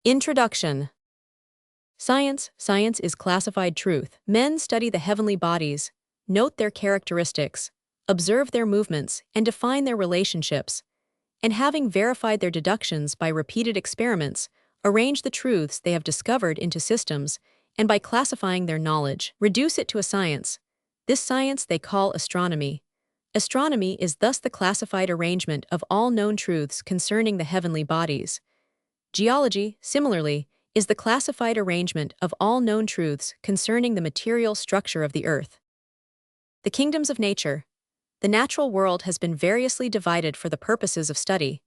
Introduction. Science is classified truth. Men study the heavenly bodies, note their characteristics, observe their movements, and define their relationships, and having verified their deductions by repeated experiments, arrange the truths they have discovered into systems, and by classifying their knowledge, reduce it to a science. This science they call astronomy. Astronomy is thus the classified arrangement of all known truths concerning the heavenly bodies. Geology, similarly, is the classified arrangement of all known truths concerning the material structure of the earth. The kingdoms of nature. The natural world has been variously divided for the purposes of study.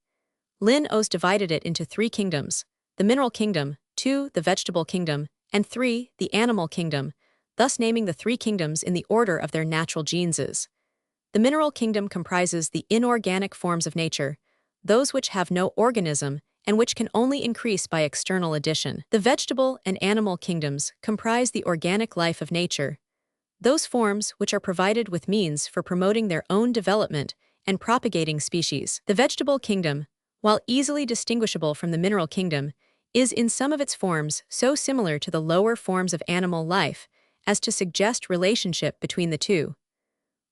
Linnaeus divided it into 3 kingdoms: the mineral kingdom, 2, the vegetable kingdom, and 3, the animal kingdom, thus naming the 3 kingdoms in the order of their natural genesis. The mineral kingdom comprises the inorganic forms of nature, those which have no organism and which can only increase by external addition. The vegetable and animal kingdoms comprise the organic life of nature, those forms which are provided with means for promoting their own development and propagating species. The vegetable kingdom, while easily distinguishable from the mineral kingdom, is in some of its forms so similar to the lower forms of animal life as to suggest relationship between the two.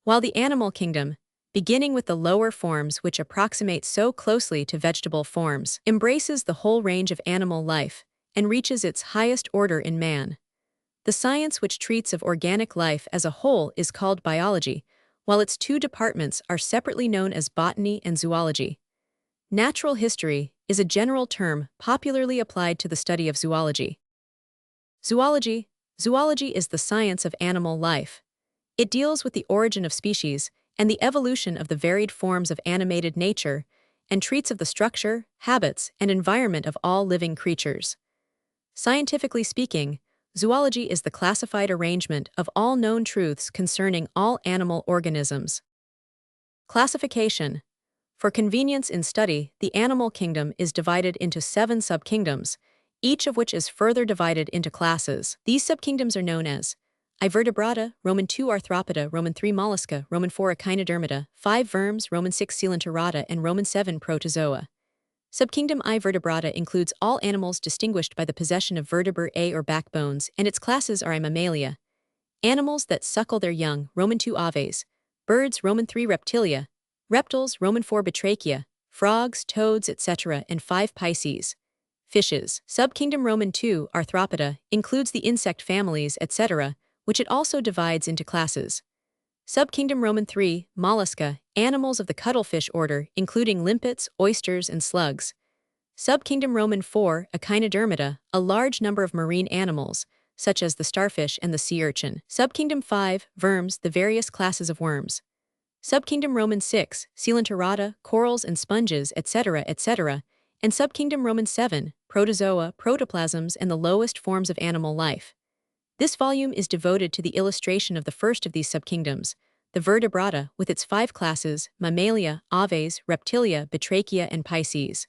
While the animal kingdom, beginning with the lower forms which approximate so closely to vegetable forms, embraces the whole range of animal life and reaches its highest order in man. The science which treats of organic life as a whole is called biology, while its 2 departments are separately known as botany and zoology. Natural history is a general term popularly applied to the study of zoology. Zoology is the science of animal life. It deals with the origin of species and the evolution of the varied forms of animated nature, and treats of the structure, habits, and environment of all living creatures. Scientifically speaking, zoology is the classified arrangement of all known truths concerning all animal organisms. Classification. For convenience in study, the animal kingdom is divided into 7 subkingdoms, each of which is further divided into classes. These subkingdoms are known as Invertebrata, Roman 2 Arthropoda, Roman 3 Mollusca, Roman 4 Echinodermata, 5 Worms, Roman 6 Coelenterata, and Roman 7 Protozoa. Subkingdom I Vertebrata includes all animals distinguished by the possession of vertebrae or backbones, and its classes are Mammalia. Animals that suckle their young, Roman 2 Aves. Birds, Roman 3 Reptilia. Reptiles, Roman 4 Batrachia. Frogs, toads, etc., and 5 Pisces. Fishes. Subkingdom Roman 2 Arthropoda includes the insect families, etc., which it also divides into classes. Subkingdom Roman 3 Mollusca, animals of the cuttlefish order, including limpets, oysters, and slugs. Subkingdom Roman 4 Echinodermata, a large number of marine animals, such as the starfish and the sea urchin. Subkingdom 5 Worms, the various classes of worms. Subkingdom Roman 6 Coelenterata, corals and sponges, etc., etc., and Subkingdom Roman 7 Protozoa, protoplasms, and the lowest forms of animal life. This volume is devoted to the illustration of the first of these subkingdoms, the Vertebrata, with its 5 classes: Mammalia, Aves, Reptilia, Batrachia, and Pisces.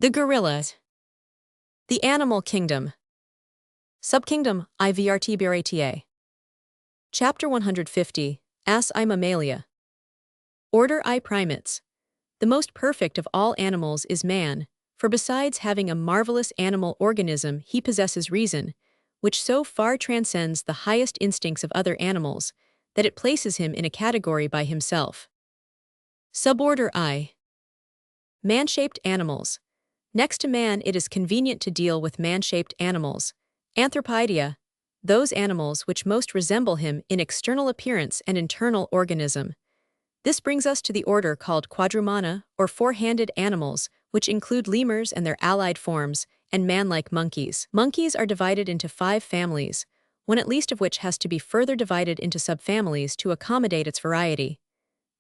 The gorillas. The animal kingdom. Subkingdom Invertebrata. Chapter 150, I Mammalia. Order I Primates. The most perfect of all animals is man, for besides having a marvelous animal organism, he possesses reason, which so far transcends the highest instincts of other animals, that it places him in a category by himself. Suborder I. Man-shaped animals. Next to man, it is convenient to deal with man-shaped animals, Anthropoidea, those animals which most resemble him in external appearance and internal organism. This brings us to the order called Quadrumana, or 4-handed animals, which include lemurs and their allied forms, and man-like monkeys. Monkeys are divided into 5 families, one at least of which has to be further divided into subfamilies to accommodate its variety.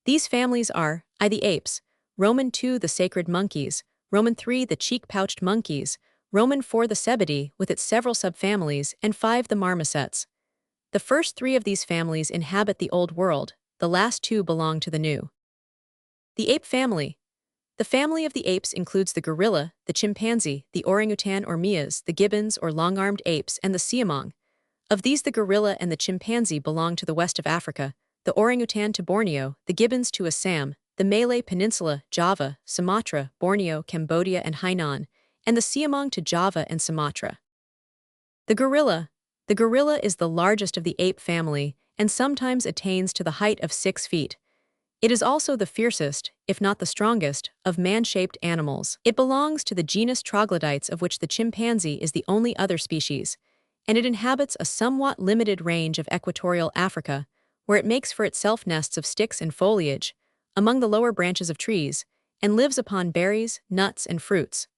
These families are I the apes, Roman 2 the sacred monkeys, Roman 3 the cheek-pouched monkeys, Roman 4 the cebidae with its several subfamilies, and 5 the marmosets. The first 3 of these families inhabit the Old World, the last 2 belong to the New. The ape family. The family of the apes includes the gorilla, the chimpanzee, the orangutan or mias, the gibbons or long-armed apes, and the siamang. Of these, the gorilla and the chimpanzee belong to the west of Africa, the orangutan to Borneo, the gibbons to Assam, the Malay Peninsula, Java, Sumatra, Borneo, Cambodia, and Hainan, and the siamang to Java and Sumatra. The gorilla. The gorilla is the largest of the ape family and sometimes attains to the height of 6 feet. It is also the fiercest, if not the strongest, of man-shaped animals. It belongs to the genus troglodytes, of which the chimpanzee is the only other species, and it inhabits a somewhat limited range of equatorial Africa, where it makes for itself nests of sticks and foliage, among the lower branches of trees, and lives upon berries, nuts, and fruits.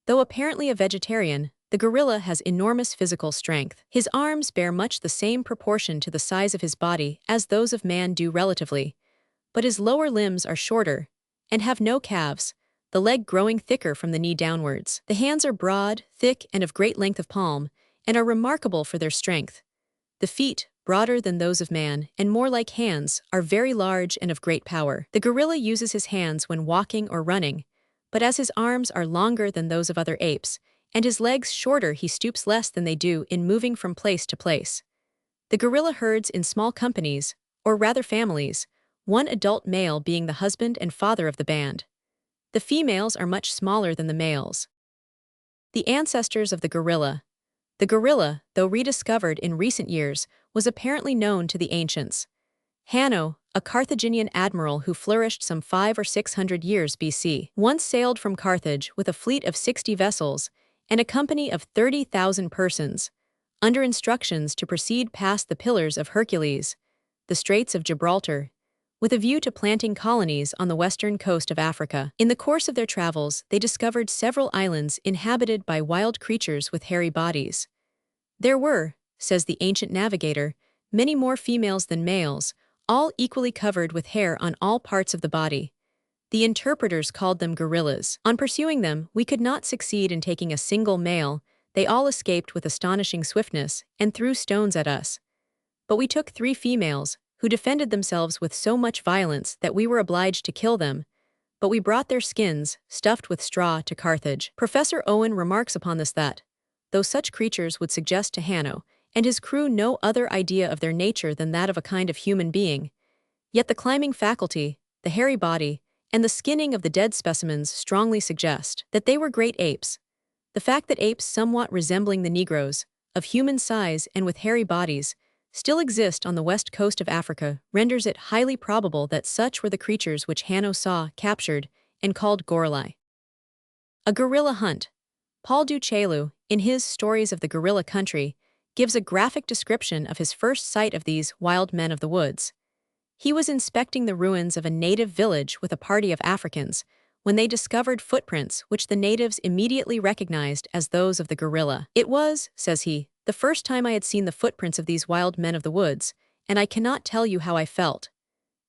Though apparently a vegetarian, the gorilla has enormous physical strength. His arms bear much the same proportion to the size of his body as those of man do relatively, but his lower limbs are shorter and have no calves, the leg growing thicker from the knee downwards. The hands are broad, thick, and of great length of palm, and are remarkable for their strength. The feet, broader than those of man and more like hands, are very large and of great power. The gorilla uses his hands when walking or running, but as his arms are longer than those of other apes, and his legs shorter, he stoops less than they do in moving from place to place. The gorilla herds in small companies, or rather families, one adult male being the husband and father of the band. The females are much smaller than the males. The ancestors of the gorilla. The gorilla, though rediscovered in recent years, was apparently known to the ancients. Hanno, a Carthaginian admiral who flourished some 500 or 600 years BC, once sailed from Carthage with a fleet of 60 vessels and a company of 30,000 persons, under instructions to proceed past the Pillars of Hercules, the Straits of Gibraltar, with a view to planting colonies on the western coast of Africa. In the course of their travels, they discovered several islands inhabited by wild creatures with hairy bodies. There were, says the ancient navigator, many more females than males, all equally covered with hair on all parts of the body. The interpreters called them gorillas. On pursuing them, we could not succeed in taking a single male. They all escaped with astonishing swiftness and threw stones at us. But we took 3 females, who defended themselves with so much violence that we were obliged to kill them, but we brought their skins, stuffed with straw, to Carthage. Professor Owen remarks upon this that, though such creatures would suggest to Hanno and his crew no other idea of their nature than that of a kind of human being, yet the climbing faculty, the hairy body, and the skinning of the dead specimens strongly suggest that they were great apes. The fact that apes somewhat resembling the Negroes, of human size and with hairy bodies, still exist on the west coast of Africa renders it highly probable that such were the creatures which Hanno saw, captured, and called gorillae. A gorilla hunt. Paul du Chaillu, in his Stories of the Gorilla Country, gives a graphic description of his first sight of these wild men of the woods. He was inspecting the ruins of a native village with a party of Africans when they discovered footprints which the natives immediately recognized as those of the gorilla. It was, says he, the first time I had seen the footprints of these wild men of the woods, and I cannot tell you how I felt.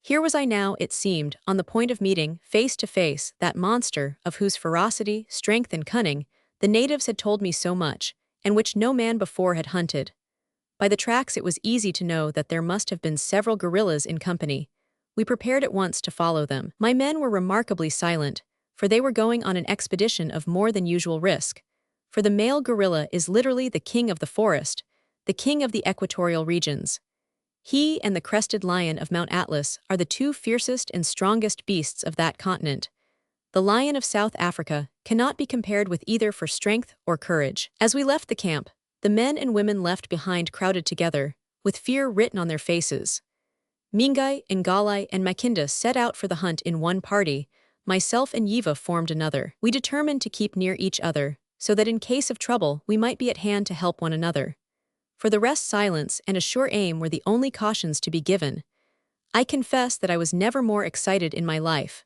Here was I now, it seemed, on the point of meeting, face to face, that monster, of whose ferocity, strength, and cunning the natives had told me so much, and which no man before had hunted. By the tracks it was easy to know that there must have been several gorillas in company. We prepared at once to follow them. My men were remarkably silent, for they were going on an expedition of more than usual risk. For the male gorilla is literally the king of the forest, the king of the equatorial regions. He and the crested lion of Mount Atlas are the 2 fiercest and strongest beasts of that continent. The lion of South Africa cannot be compared with either for strength or courage. As we left the camp, the men and women left behind crowded together, with fear written on their faces. Mingai, Ngalai, and Makinda set out for the hunt in one party. Myself and Yiva formed another. We determined to keep near each other, so that in case of trouble we might be at hand to help one another. For the rest, silence and a sure aim were the only cautions to be given. I confess that I was never more excited in my life.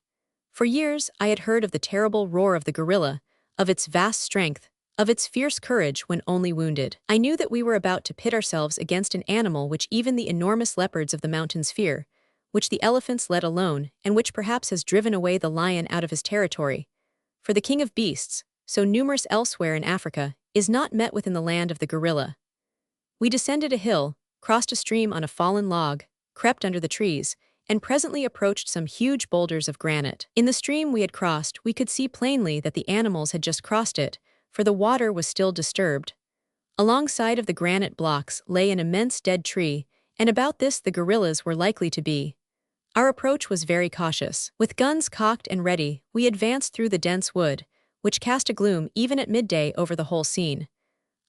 For years I had heard of the terrible roar of the gorilla, of its vast strength, of its fierce courage when only wounded. I knew that we were about to pit ourselves against an animal which even the enormous leopards of the mountains fear, which the elephants let alone, and which perhaps has driven away the lion out of his territory. For the king of beasts, so numerous elsewhere in Africa, is not met with in the land of the gorilla. We descended a hill, crossed a stream on a fallen log, crept under the trees, and presently approached some huge boulders of granite. In the stream we had crossed, we could see plainly that the animals had just crossed it, for the water was still disturbed. Alongside of the granite blocks lay an immense dead tree, and about this the gorillas were likely to be. Our approach was very cautious. With guns cocked and ready, we advanced through the dense wood, which cast a gloom even at midday over the whole scene.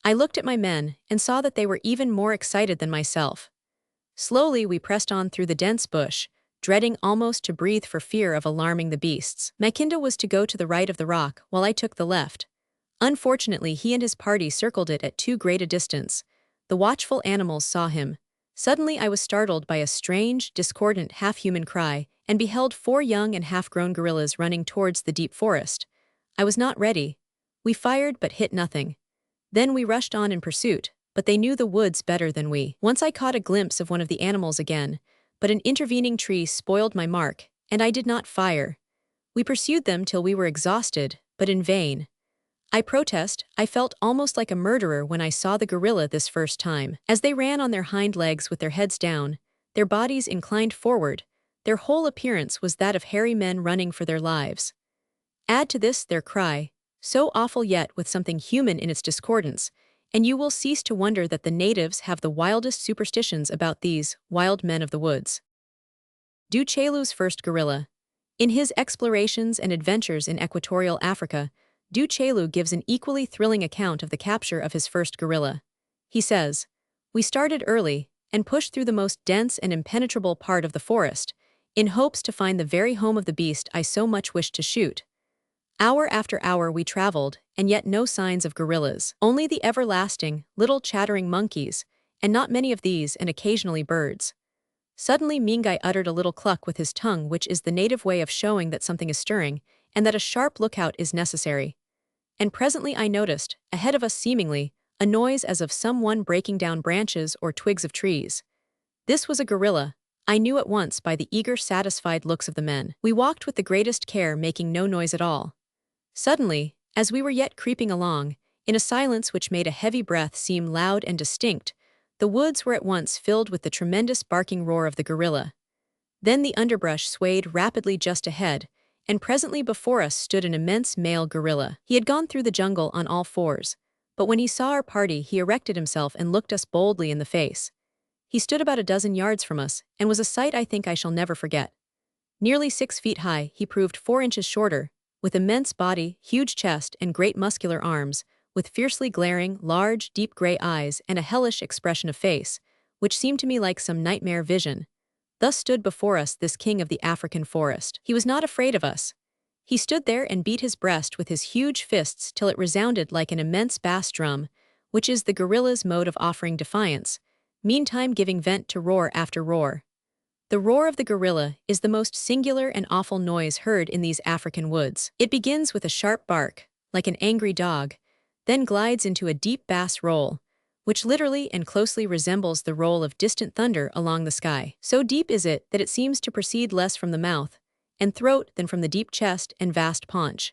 I looked at my men and saw that they were even more excited than myself. Slowly we pressed on through the dense bush, dreading almost to breathe for fear of alarming the beasts. Mackinda was to go to the right of the rock while I took the left. Unfortunately, he and his party circled it at too great a distance. The watchful animals saw him. Suddenly I was startled by a strange, discordant half-human cry and beheld 4 young and half-grown gorillas running towards the deep forest. I was not ready. We fired but hit nothing. Then we rushed on in pursuit, but they knew the woods better than we. Once I caught a glimpse of one of the animals again, but an intervening tree spoiled my mark, and I did not fire. We pursued them till we were exhausted, but in vain. I protest, I felt almost like a murderer when I saw the gorilla this first time. As they ran on their hind legs with their heads down, their bodies inclined forward, their whole appearance was that of hairy men running for their lives. Add to this their cry, so awful yet with something human in its discordance, and you will cease to wonder that the natives have the wildest superstitions about these wild men of the woods. Du Chaillu's first gorilla. In his explorations and adventures in equatorial Africa, Du Chaillu gives an equally thrilling account of the capture of his first gorilla. He says, "We started early and pushed through the most dense and impenetrable part of the forest, in hopes to find the very home of the beast I so much wished to shoot. Hour after hour we traveled, and yet no signs of gorillas, only the everlasting, little chattering monkeys, and not many of these and occasionally birds. Suddenly Mingai uttered a little cluck with his tongue, which is the native way of showing that something is stirring, and that a sharp lookout is necessary. And presently I noticed, ahead of us seemingly, a noise as of someone breaking down branches or twigs of trees. This was a gorilla. I knew at once by the eager, satisfied looks of the men. We walked with the greatest care, making no noise at all. Suddenly, as we were yet creeping along, in a silence which made a heavy breath seem loud and distinct, the woods were at once filled with the tremendous barking roar of the gorilla. Then the underbrush swayed rapidly just ahead, and presently before us stood an immense male gorilla. He had gone through the jungle on all fours, but when he saw our party he erected himself and looked us boldly in the face. He stood about a dozen yards from us, and was a sight I think I shall never forget. Nearly 6 feet high, he proved 4 inches shorter, with immense body, huge chest, and great muscular arms, with fiercely glaring, large, deep gray eyes and a hellish expression of face, which seemed to me like some nightmare vision. Thus stood before us this king of the African forest. He was not afraid of us. He stood there and beat his breast with his huge fists till it resounded like an immense bass drum, which is the gorilla's mode of offering defiance, meantime giving vent to roar after roar. The roar of the gorilla is the most singular and awful noise heard in these African woods. It begins with a sharp bark, like an angry dog, then glides into a deep bass roll, which literally and closely resembles the roll of distant thunder along the sky. So deep is it that it seems to proceed less from the mouth and throat than from the deep chest and vast paunch.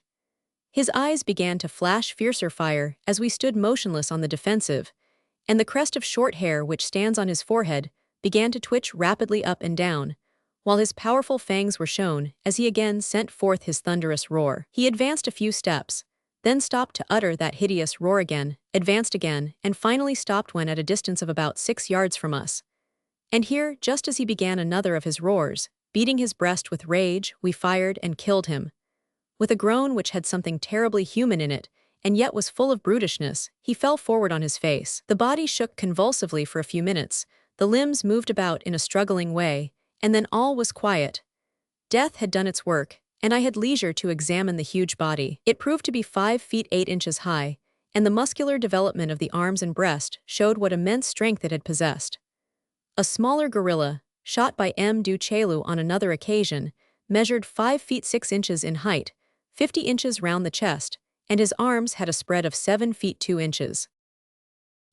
His eyes began to flash fiercer fire as we stood motionless on the defensive, and the crest of short hair which stands on his forehead began to twitch rapidly up and down, while his powerful fangs were shown as he again sent forth his thunderous roar. He advanced a few steps, then stopped to utter that hideous roar again, advanced again, and finally stopped when at a distance of about 6 yards from us. And here, just as he began another of his roars, beating his breast with rage, we fired and killed him. With a groan which had something terribly human in it, and yet was full of brutishness, he fell forward on his face. The body shook convulsively for a few minutes, the limbs moved about in a struggling way, and then all was quiet. Death had done its work, and I had leisure to examine the huge body. It proved to be 5 feet 8 inches high, and the muscular development of the arms and breast showed what immense strength it had possessed. A smaller gorilla, shot by Du Chaillu on another occasion, measured 5 feet 6 inches in height, 50 inches round the chest, and his arms had a spread of 7 feet 2 inches.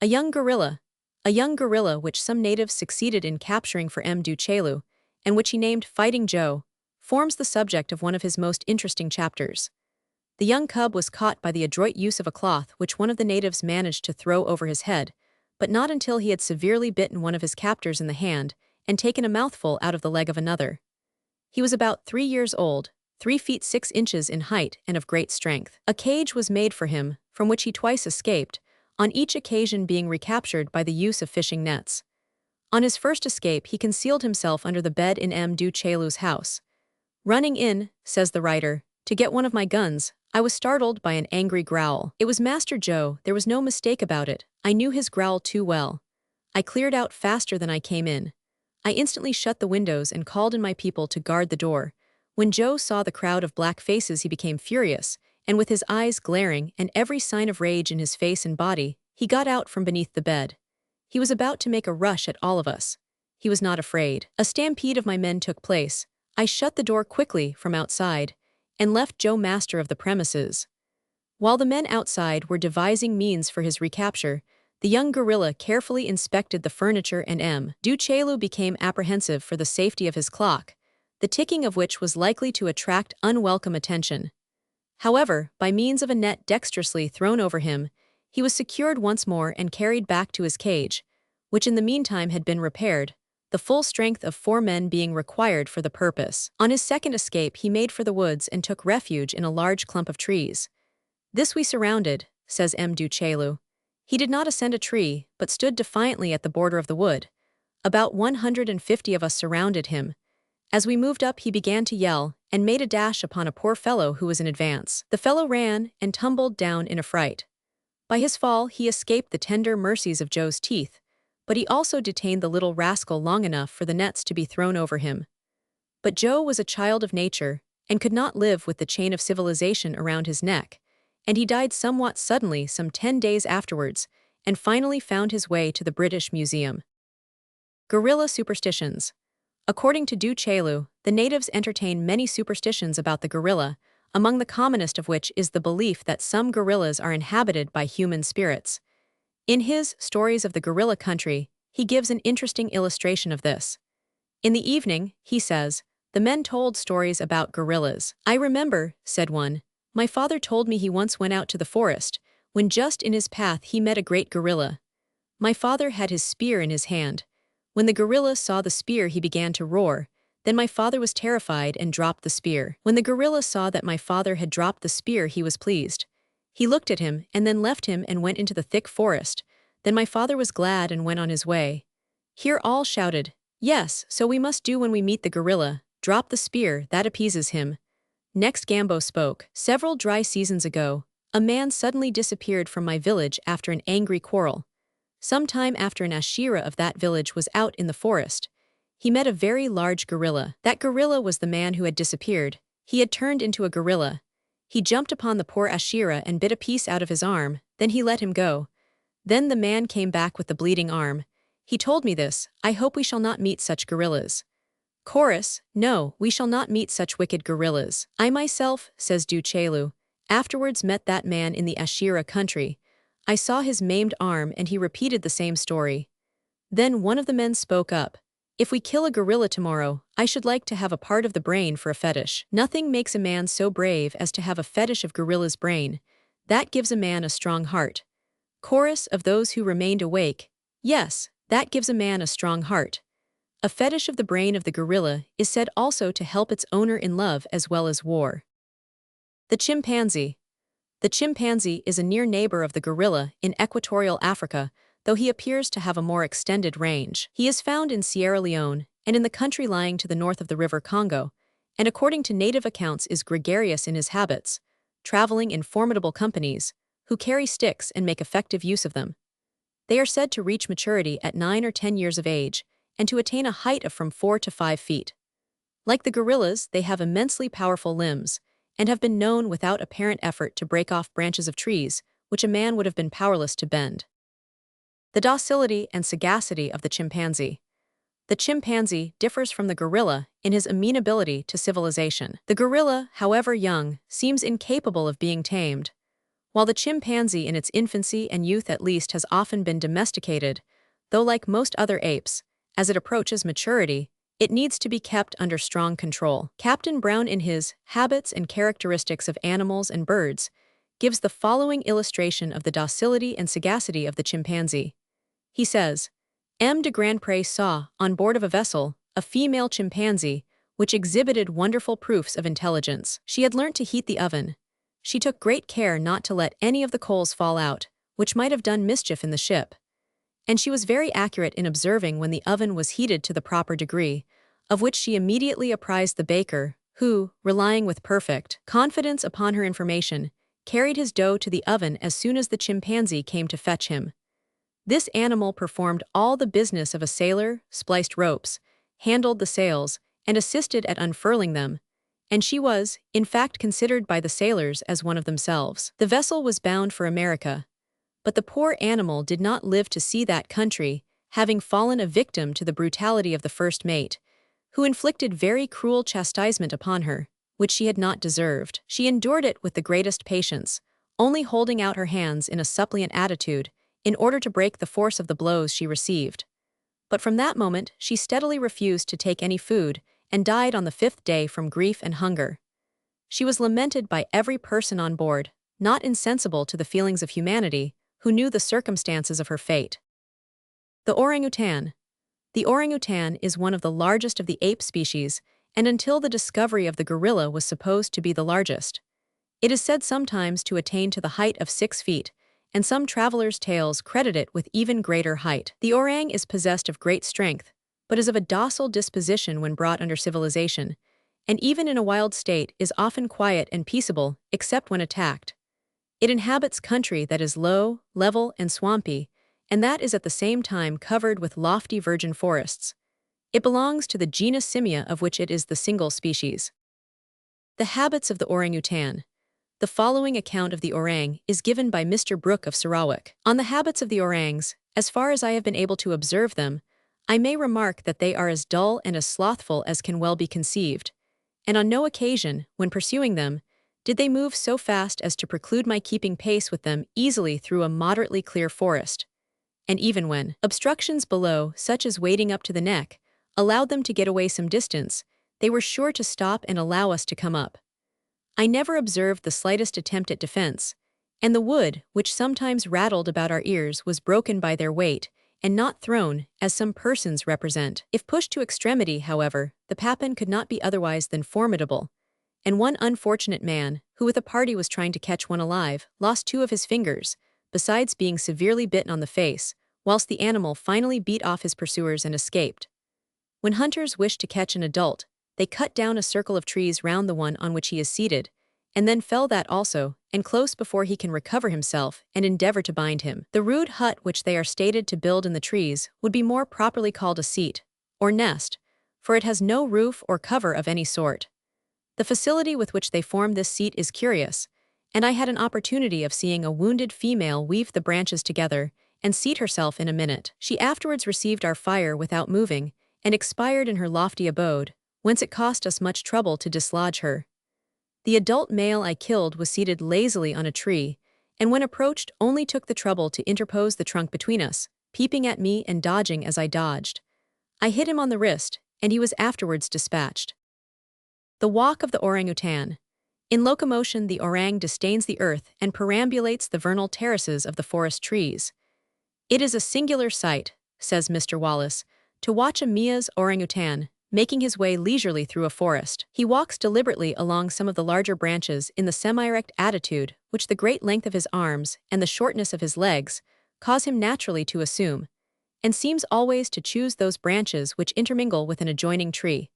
A young gorilla which some natives succeeded in capturing for Du Chaillu, and which he named Fighting Joe, forms the subject of one of his most interesting chapters. The young cub was caught by the adroit use of a cloth which one of the natives managed to throw over his head, but not until he had severely bitten one of his captors in the hand and taken a mouthful out of the leg of another. He was about 3 years old, 3 feet 6 inches in height and of great strength. A cage was made for him, from which he twice escaped, on each occasion being recaptured by the use of fishing nets. On his first escape he concealed himself under the bed in Du Chaillu's house. Running in, says the writer, To get one of my guns, I was startled by an angry growl. It was Master Joe, there was no mistake about it. I knew his growl too well. I cleared out faster than I came in. I instantly shut the windows and called in my people to guard the door. When Joe saw the crowd of black faces, he became furious, and with his eyes glaring and every sign of rage in his face and body, he got out from beneath the bed. He was about to make a rush at all of us. He was not afraid. A stampede of my men took place. I shut the door quickly from outside and left Joe master of the premises. While the men outside were devising means for his recapture, the young gorilla carefully inspected the furniture and Duchelu became apprehensive for the safety of his clock, the ticking of which was likely to attract unwelcome attention. However, by means of a net dexterously thrown over him, he was secured once more and carried back to his cage, which in the meantime had been repaired, the full strength of 4 men being required for the purpose. On his second escape, he made for the woods and took refuge in a large clump of trees. This we surrounded, says Duchelu. He did not ascend a tree, but stood defiantly at the border of the wood. About 150 of us surrounded him. As we moved up, he began to yell and made a dash upon a poor fellow who was in advance. The fellow ran and tumbled down in a fright. By his fall, he escaped the tender mercies of Joe's teeth, but he also detained the little rascal long enough for the nets to be thrown over him. But Joe was a child of nature and could not live with the chain of civilization around his neck, and he died somewhat suddenly some 10 days afterwards and finally found his way to the British Museum. Gorilla superstitions. According to Duchelu, the natives entertain many superstitions about the gorilla, among the commonest of which is the belief that some gorillas are inhabited by human spirits. In his Stories of the Gorilla Country, he gives an interesting illustration of this. In the evening, he says, the men told stories about gorillas. I remember, said one, my father told me he once went out to the forest, when just in his path he met a great gorilla. My father had his spear in his hand. When the gorilla saw the spear, he began to roar. Then my father was terrified and dropped the spear. When the gorilla saw that my father had dropped the spear, he was pleased. He looked at him and then left him and went into the thick forest. Then my father was glad and went on his way. Here all shouted, yes, so we must do when we meet the gorilla. Drop the spear, that appeases him. Next Gambo spoke. Several dry seasons ago, a man suddenly disappeared from my village after an angry quarrel. Some time after, an Ashira of that village was out in the forest. He met a very large gorilla. That gorilla was the man who had disappeared. He had turned into a gorilla. He jumped upon the poor Ashira and bit a piece out of his arm, then he let him go. Then the man came back with the bleeding arm. He told me this, I hope we shall not meet such gorillas. Chorus, no, we shall not meet such wicked gorillas. I myself, says Duchelu, afterwards met that man in the Ashira country. I saw his maimed arm and he repeated the same story. Then one of the men spoke up. If we kill a gorilla tomorrow, I should like to have a part of the brain for a fetish. Nothing makes a man so brave as to have a fetish of gorilla's brain. That gives a man a strong heart. Chorus of those who remained awake. Yes, that gives a man a strong heart. A fetish of the brain of the gorilla is said also to help its owner in love as well as war. The chimpanzee. The chimpanzee is a near neighbor of the gorilla in equatorial Africa, though he appears to have a more extended range. He is found in Sierra Leone and in the country lying to the north of the river Congo, and according to native accounts is gregarious in his habits, traveling in formidable companies, who carry sticks and make effective use of them. They are said to reach maturity at 9 or 10 years of age, and to attain a height of from 4 to 5 feet. Like the gorillas, they have immensely powerful limbs, and have been known without apparent effort to break off branches of trees, which a man would have been powerless to bend. The docility and sagacity of the chimpanzee. The chimpanzee differs from the gorilla in his amenability to civilization. The gorilla, however young, seems incapable of being tamed, while the chimpanzee in its infancy and youth at least has often been domesticated, though like most other apes, as it approaches maturity, it needs to be kept under strong control. Captain Brown in his Habits and Characteristics of Animals and Birds gives the following illustration of the docility and sagacity of the chimpanzee. He says, M. de Grandpré saw, on board of a vessel, a female chimpanzee, which exhibited wonderful proofs of intelligence. She had learnt to heat the oven. She took great care not to let any of the coals fall out, which might have done mischief in the ship. And she was very accurate in observing when the oven was heated to the proper degree, of which she immediately apprised the baker, who, relying with perfect confidence upon her information, carried his dough to the oven as soon as the chimpanzee came to fetch him. This animal performed all the business of a sailor, spliced ropes, handled the sails, and assisted at unfurling them, and she was, in fact, considered by the sailors as one of themselves. The vessel was bound for America, but the poor animal did not live to see that country, having fallen a victim to the brutality of the first mate, who inflicted very cruel chastisement upon her, which she had not deserved. She endured it with the greatest patience, only holding out her hands in a suppliant attitude, in order to break the force of the blows she received. But from that moment she steadily refused to take any food, and died on the 5th day from grief and hunger. She was lamented by every person on board, not insensible to the feelings of humanity, who knew the circumstances of her fate. The orangutan. The orangutan is one of the largest of the ape species, and until the discovery of the gorilla was supposed to be the largest. It is said sometimes to attain to the height of 6 feet, and some travelers' tales credit it with even greater height. The orang is possessed of great strength, but is of a docile disposition when brought under civilization, and even in a wild state is often quiet and peaceable, except when attacked. It inhabits country that is low, level, and swampy, and that is at the same time covered with lofty virgin forests. It belongs to the genus Simia, of which it is the single species. The habits of the orangutan. The following account of the orang is given by Mr. Brooke of Sarawak. On the habits of the orangs, as far as I have been able to observe them, I may remark that they are as dull and as slothful as can well be conceived, and on no occasion, when pursuing them, did they move so fast as to preclude my keeping pace with them easily through a moderately clear forest. And even when obstructions below, such as wading up to the neck, allowed them to get away some distance, they were sure to stop and allow us to come up. I never observed the slightest attempt at defense, and the wood, which sometimes rattled about our ears, was broken by their weight, and not thrown, as some persons represent. If pushed to extremity, however, the papan could not be otherwise than formidable, and one unfortunate man, who with a party was trying to catch one alive, lost 2 of his fingers, besides being severely bitten on the face, whilst the animal finally beat off his pursuers and escaped. When hunters wish to catch an adult, they cut down a circle of trees round the one on which he is seated, and then fell that also, and close before he can recover himself, and endeavor to bind him. The rude hut which they are stated to build in the trees would be more properly called a seat, or nest, for it has no roof or cover of any sort. The facility with which they form this seat is curious, and I had an opportunity of seeing a wounded female weave the branches together and seat herself in a minute. She afterwards received our fire without moving, and expired in her lofty abode, whence it cost us much trouble to dislodge her. The adult male I killed was seated lazily on a tree, and when approached only took the trouble to interpose the trunk between us, peeping at me and dodging as I dodged. I hit him on the wrist, and he was afterwards dispatched. The walk of the orangutan. In locomotion, the orang disdains the earth and perambulates the vernal terraces of the forest trees. It is a singular sight, says Mr. Wallace, to watch a Mia's orangutan making his way leisurely through a forest. He walks deliberately along some of the larger branches in the semi-erect attitude which the great length of his arms and the shortness of his legs cause him naturally to assume, and seems always to choose those branches which intermingle with an adjoining tree,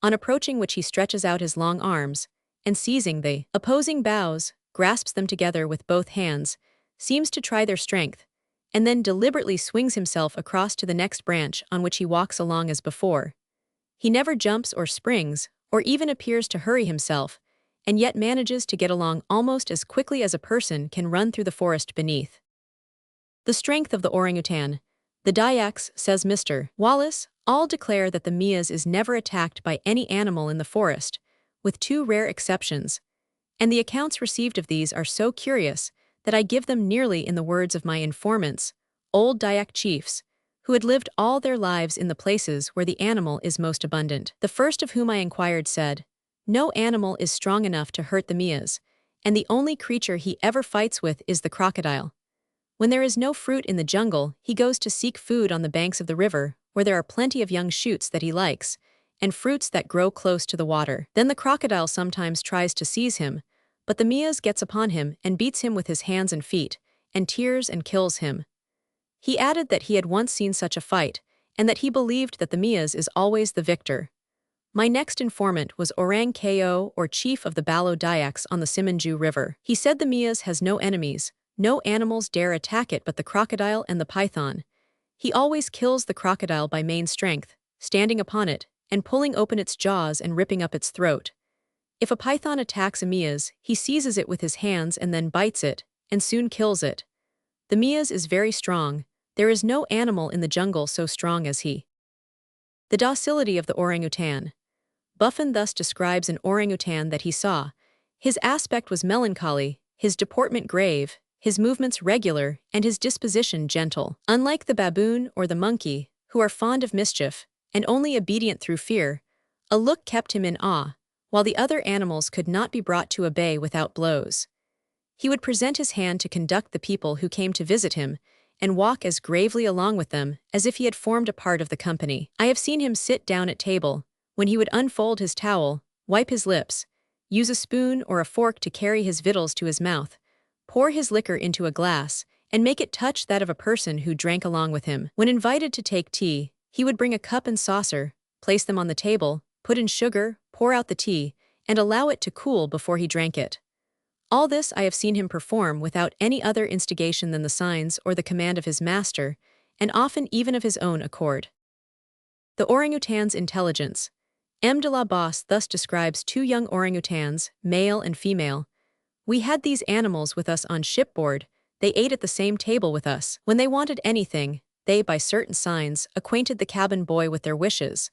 on approaching which he stretches out his long arms, and seizing the opposing boughs, grasps them together with both hands, seems to try their strength, and then deliberately swings himself across to the next branch on which he walks along as before. He never jumps or springs, or even appears to hurry himself, and yet manages to get along almost as quickly as a person can run through the forest beneath. The strength of the orangutan. The Dayaks, says Mr. Wallace, all declare that the Mias is never attacked by any animal in the forest, with 2 rare exceptions, and the accounts received of these are so curious that I give them nearly in the words of my informants, old Dayak chiefs, who had lived all their lives in the places where the animal is most abundant. The first of whom I inquired said, "No animal is strong enough to hurt the Mias, and the only creature he ever fights with is the crocodile. When there is no fruit in the jungle, he goes to seek food on the banks of the river, where there are plenty of young shoots that he likes, and fruits that grow close to the water. Then the crocodile sometimes tries to seize him, but the Mias gets upon him and beats him with his hands and feet, and tears and kills him." He added that he had once seen such a fight, and that he believed that the Mias is always the victor. My next informant was Orang Ko, or chief of the Balo Dayaks on the Simanju River. He said the Mias has no enemies, no animals dare attack it but the crocodile and the python. He always kills the crocodile by main strength, standing upon it, and pulling open its jaws and ripping up its throat. If a python attacks a Mias, he seizes it with his hands and then bites it, and soon kills it. The Mias is very strong. There is no animal in the jungle so strong as he. The docility of the orangutan. Buffon thus describes an orangutan that he saw. His aspect was melancholy, his deportment grave, his movements regular, and his disposition gentle. Unlike the baboon or the monkey, who are fond of mischief, and only obedient through fear, a look kept him in awe, while the other animals could not be brought to obey without blows. He would present his hand to conduct the people who came to visit him, and walk as gravely along with them as if he had formed a part of the company. I have seen him sit down at table, when he would unfold his towel, wipe his lips, use a spoon or a fork to carry his victuals to his mouth, pour his liquor into a glass, and make it touch that of a person who drank along with him. When invited to take tea, he would bring a cup and saucer, place them on the table, put in sugar, pour out the tea, and allow it to cool before he drank it. All this I have seen him perform without any other instigation than the signs or the command of his master, and often even of his own accord. The orangutan's intelligence. M. de la Bosse thus describes two young orangutans, male and female. We had these animals with us on shipboard. They ate at the same table with us. When they wanted anything, they, by certain signs, acquainted the cabin boy with their wishes.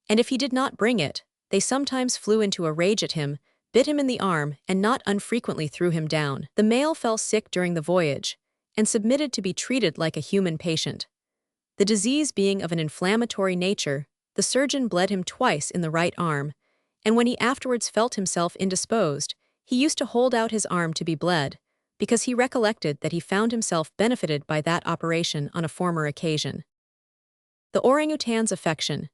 And if he did not bring it, they sometimes flew into a rage at him, bit him in the arm, and not unfrequently threw him down. The male fell sick during the voyage, and submitted to be treated like a human patient. The disease being of an inflammatory nature, the surgeon bled him twice in the right arm, and when he afterwards felt himself indisposed, he used to hold out his arm to be bled, because he recollected that he found himself benefited by that operation on a former occasion. The orangutan's affection.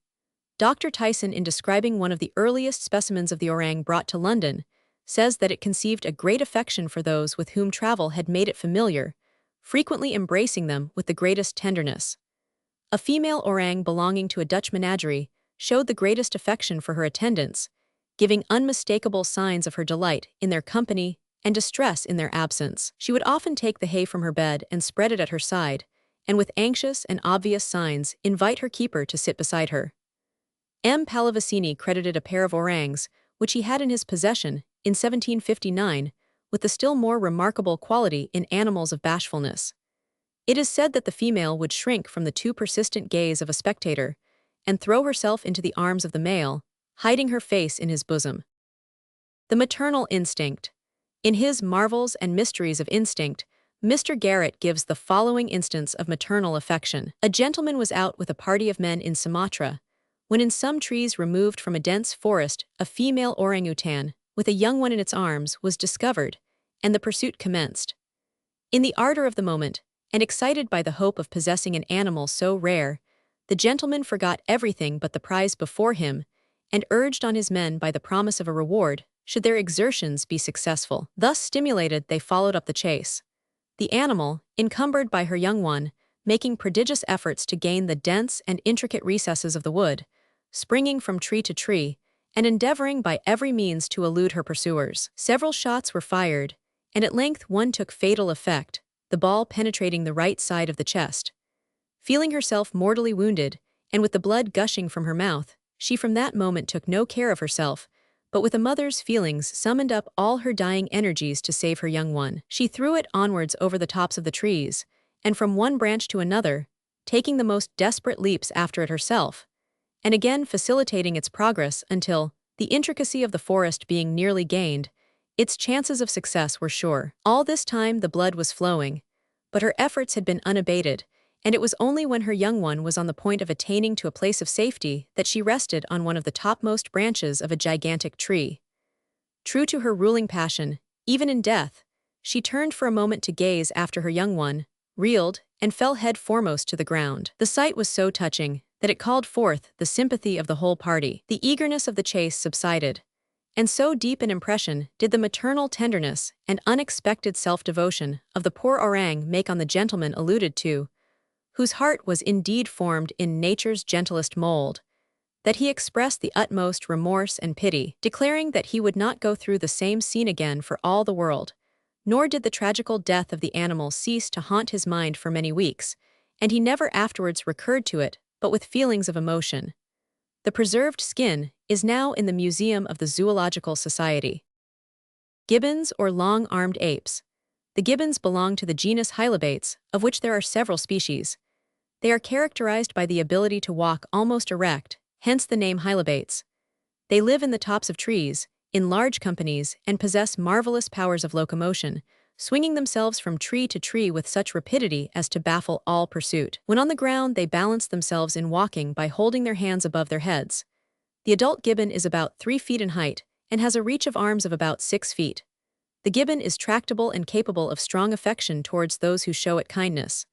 Dr. Tyson, in describing one of the earliest specimens of the orang brought to London, says that it conceived a great affection for those with whom travel had made it familiar, frequently embracing them with the greatest tenderness. A female orang belonging to a Dutch menagerie showed the greatest affection for her attendants, giving unmistakable signs of her delight in their company and distress in their absence. She would often take the hay from her bed and spread it at her side, and with anxious and obvious signs invite her keeper to sit beside her. M. Pallavicini credited a pair of orangs, which he had in his possession, in 1759, with the still more remarkable quality in animals of bashfulness. It is said that the female would shrink from the too persistent gaze of a spectator, and throw herself into the arms of the male, hiding her face in his bosom. The maternal instinct. In his Marvels and Mysteries of Instinct, Mr. Garrett gives the following instance of maternal affection. A gentleman was out with a party of men in Sumatra, when in some trees removed from a dense forest, a female orangutan, with a young one in its arms, was discovered, and the pursuit commenced. In the ardor of the moment, and excited by the hope of possessing an animal so rare, the gentleman forgot everything but the prize before him, and urged on his men by the promise of a reward, should their exertions be successful. Thus stimulated, they followed up the chase. The animal, encumbered by her young one, making prodigious efforts to gain the dense and intricate recesses of the wood, springing from tree to tree, and endeavoring by every means to elude her pursuers. Several shots were fired, and at length one took fatal effect, the ball penetrating the right side of the chest. Feeling herself mortally wounded, and with the blood gushing from her mouth, she from that moment took no care of herself, but with a mother's feelings summoned up all her dying energies to save her young one. She threw it onwards over the tops of the trees, and from one branch to another, taking the most desperate leaps after it herself, and again facilitating its progress until, the intricacy of the forest being nearly gained, its chances of success were sure. All this time the blood was flowing, but her efforts had been unabated, and it was only when her young one was on the point of attaining to a place of safety that she rested on one of the topmost branches of a gigantic tree. True to her ruling passion, even in death, she turned for a moment to gaze after her young one, reeled, and fell head foremost to the ground. The sight was so touching that it called forth the sympathy of the whole party. The eagerness of the chase subsided, and so deep an impression did the maternal tenderness and unexpected self-devotion of the poor orang make on the gentleman alluded to, whose heart was indeed formed in nature's gentlest mold, that he expressed the utmost remorse and pity, declaring that he would not go through the same scene again for all the world. Nor did the tragical death of the animal cease to haunt his mind for many weeks, and he never afterwards recurred to it, but with feelings of emotion. The preserved skin is now in the Museum of the Zoological Society. Gibbons or long-armed apes. The gibbons belong to the genus Hylobates, of which there are several species. They are characterized by the ability to walk almost erect, hence the name Hylobates. They live in the tops of trees, in large companies, and possess marvelous powers of locomotion, swinging themselves from tree to tree with such rapidity as to baffle all pursuit. When on the ground, they balance themselves in walking by holding their hands above their heads. The adult gibbon is about 3 feet in height and has a reach of arms of about 6 feet. The gibbon is tractable and capable of strong affection towards those who show it kindness.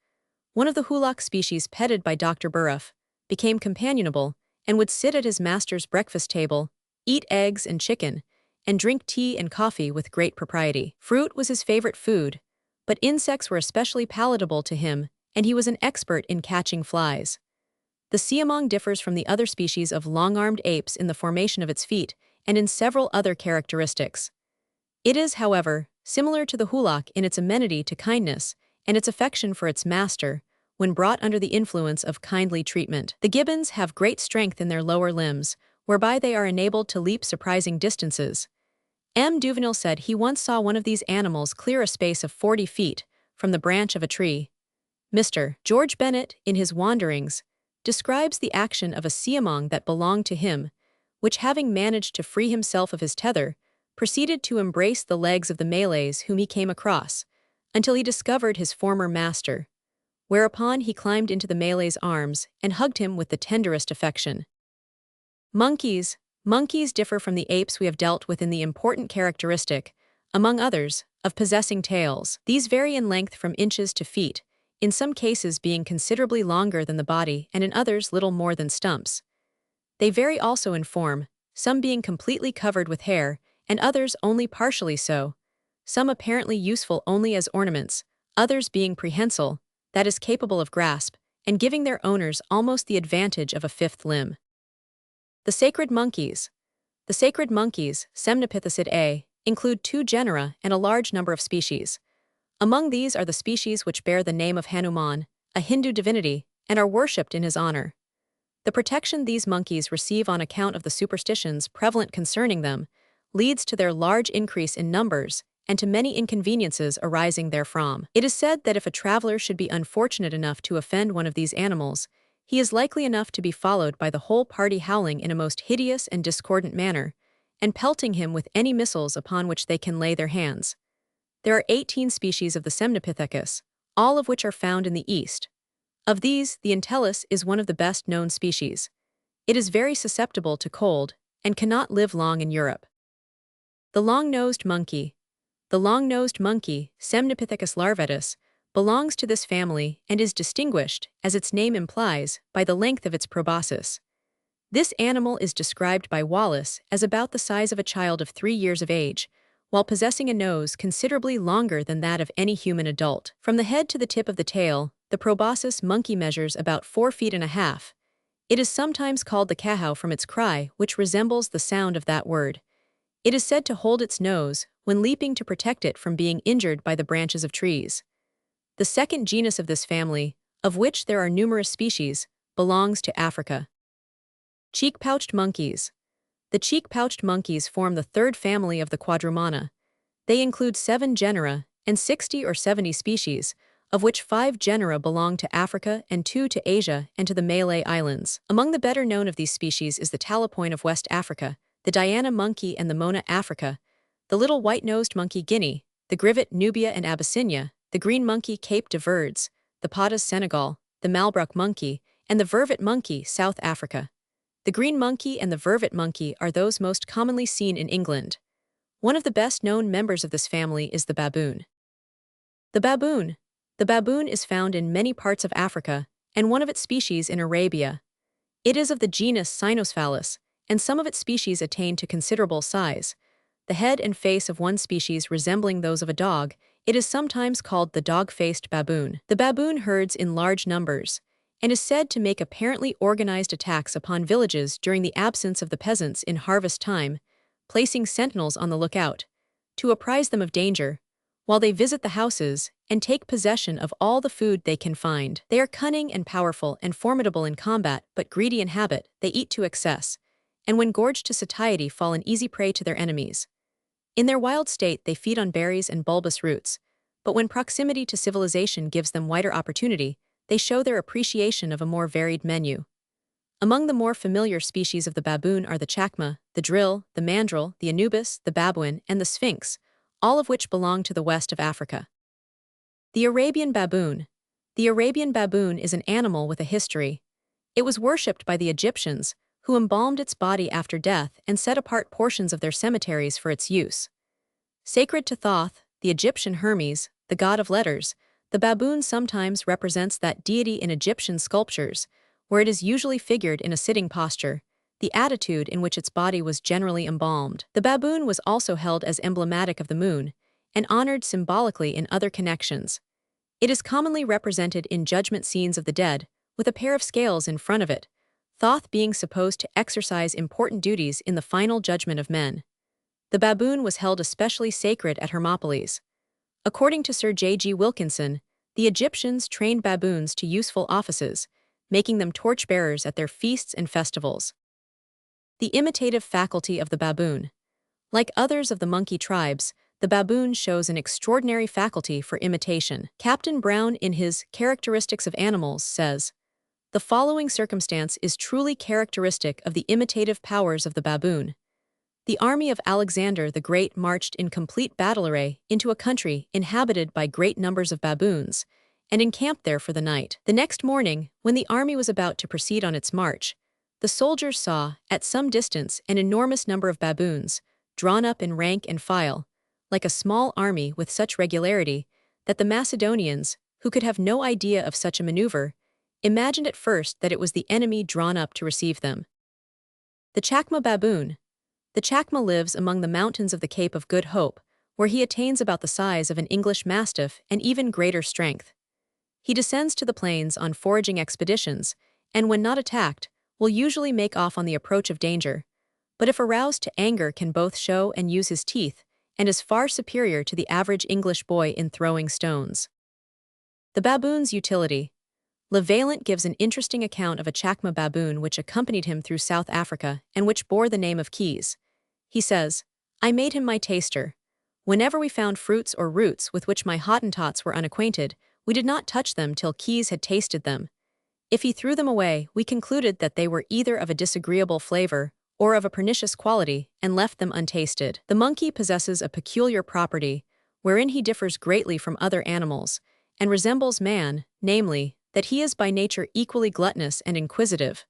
One of the hulock species petted by Dr. Burruff became companionable and would sit at his master's breakfast table, eat eggs and chicken, and drink tea and coffee with great propriety. Fruit was his favorite food, but insects were especially palatable to him, and he was an expert in catching flies. The siamang differs from the other species of long-armed apes in the formation of its feet and in several other characteristics. It is, however, similar to the hulock in its amenity to kindness and its affection for its master when brought under the influence of kindly treatment. The gibbons have great strength in their lower limbs, whereby they are enabled to leap surprising distances. M. Duvenil said he once saw one of these animals clear a space of 40 feet from the branch of a tree. Mr. George Bennett, in his Wanderings, describes the action of a siamang that belonged to him, which having managed to free himself of his tether, proceeded to embrace the legs of the Malays whom he came across, until he discovered his former master, whereupon he climbed into the Malay's arms and hugged him with the tenderest affection. Monkeys. Monkeys differ from the apes we have dealt with in the important characteristic, among others, of possessing tails. These vary in length from inches to feet, in some cases being considerably longer than the body and in others little more than stumps. They vary also in form, some being completely covered with hair, and others only partially so, some apparently useful only as ornaments, others being prehensile, that is capable of grasp, and giving their owners almost the advantage of a fifth limb. The sacred monkeys. The sacred monkeys, Semnopithecidae, include 2 genera and a large number of species. Among these are the species which bear the name of Hanuman, a Hindu divinity, and are worshipped in his honor. The protection these monkeys receive on account of the superstitions prevalent concerning them leads to their large increase in numbers and to many inconveniences arising therefrom. It is said that if a traveler should be unfortunate enough to offend one of these animals, he is likely enough to be followed by the whole party howling in a most hideous and discordant manner, and pelting him with any missiles upon which they can lay their hands. There are 18 species of the Semnopithecus, all of which are found in the East. Of these, the Entellus is one of the best-known species. It is very susceptible to cold, and cannot live long in Europe. The long-nosed monkey. The long-nosed monkey, Semnopithecus larvatus, belongs to this family and is distinguished, as its name implies, by the length of its proboscis. This animal is described by Wallace as about the size of a child of 3 years of age, while possessing a nose considerably longer than that of any human adult. From the head to the tip of the tail, the proboscis monkey measures about 4 feet and a half. It is sometimes called the cahau from its cry, which resembles the sound of that word. It is said to hold its nose when leaping to protect it from being injured by the branches of trees. The second genus of this family, of which there are numerous species, belongs to Africa. Cheek-pouched monkeys. The cheek-pouched monkeys form the third family of the Quadrumana. They include 7 genera and 60 or 70 species, of which 5 genera belong to Africa and 2 to Asia and to the Malay Islands. Among the better known of these species is the talapoin of West Africa, the Diana monkey and the Mona Africa, the little white-nosed monkey Guinea, the grivet Nubia and Abyssinia, the green monkey Cape de Verdes, the Patas Senegal, the Malbruk monkey, and the vervet monkey South Africa. The green monkey and the vervet monkey are those most commonly seen in England. One of the best-known members of this family is the baboon. The baboon. The baboon is found in many parts of Africa, and one of its species in Arabia. It is of the genus Cynocephalus, and some of its species attain to considerable size. The head and face of one species resembling those of a dog, it is sometimes called the dog-faced baboon. The baboon herds in large numbers. and is said to make apparently organized attacks upon villages during the absence of the peasants in harvest time, placing sentinels on the lookout to apprise them of danger, while they visit the houses and take possession of all the food they can find. They are cunning and powerful and formidable in combat, but greedy in habit. They eat to excess, and when gorged to satiety fall an easy prey to their enemies. In their wild state they feed on berries and bulbous roots, but when proximity to civilization gives them wider opportunity, they show their appreciation of a more varied menu. Among the more familiar species of the baboon are the chacma, the drill, the mandrill, the anubis, the babuin, and the sphinx, all of which belong to the west of Africa. The Arabian baboon. The Arabian baboon is an animal with a history. It was worshipped by the Egyptians, who embalmed its body after death and set apart portions of their cemeteries for its use. Sacred to Thoth, the Egyptian Hermes, the god of letters, the baboon sometimes represents that deity in Egyptian sculptures, where it is usually figured in a sitting posture, the attitude in which its body was generally embalmed. The baboon was also held as emblematic of the moon, and honored symbolically in other connections. It is commonly represented in judgment scenes of the dead, with a pair of scales in front of it, Thoth being supposed to exercise important duties in the final judgment of men. The baboon was held especially sacred at Hermopolis. According to Sir J.G. Wilkinson, the Egyptians trained baboons to useful offices, making them torchbearers at their feasts and festivals. The imitative faculty of the baboon. Like others of the monkey tribes, the baboon shows an extraordinary faculty for imitation. Captain Brown, in his Characteristics of Animals, says, "The following circumstance is truly characteristic of the imitative powers of the baboon. The army of Alexander the Great marched in complete battle array into a country inhabited by great numbers of baboons, and encamped there for the night. The next morning, when the army was about to proceed on its march, the soldiers saw, at some distance, an enormous number of baboons, drawn up in rank and file, like a small army with such regularity, that the Macedonians, who could have no idea of such a maneuver, imagined at first that it was the enemy drawn up to receive them." The chacma baboon. The chacma lives among the mountains of the Cape of Good Hope, where he attains about the size of an English mastiff and even greater strength. He descends to the plains on foraging expeditions, and when not attacked, will usually make off on the approach of danger, but if aroused to anger can both show and use his teeth, and is far superior to the average English boy in throwing stones. The baboon's utility. Levaillant gives an interesting account of a chacma baboon which accompanied him through South Africa and which bore the name of Keys. He says, "I made him my taster. Whenever we found fruits or roots with which my Hottentots were unacquainted, we did not touch them till Keys had tasted them. If he threw them away, we concluded that they were either of a disagreeable flavor or of a pernicious quality, and left them untasted." The monkey possesses a peculiar property, wherein he differs greatly from other animals, and resembles man, namely, that he is by nature equally gluttonous and inquisitive.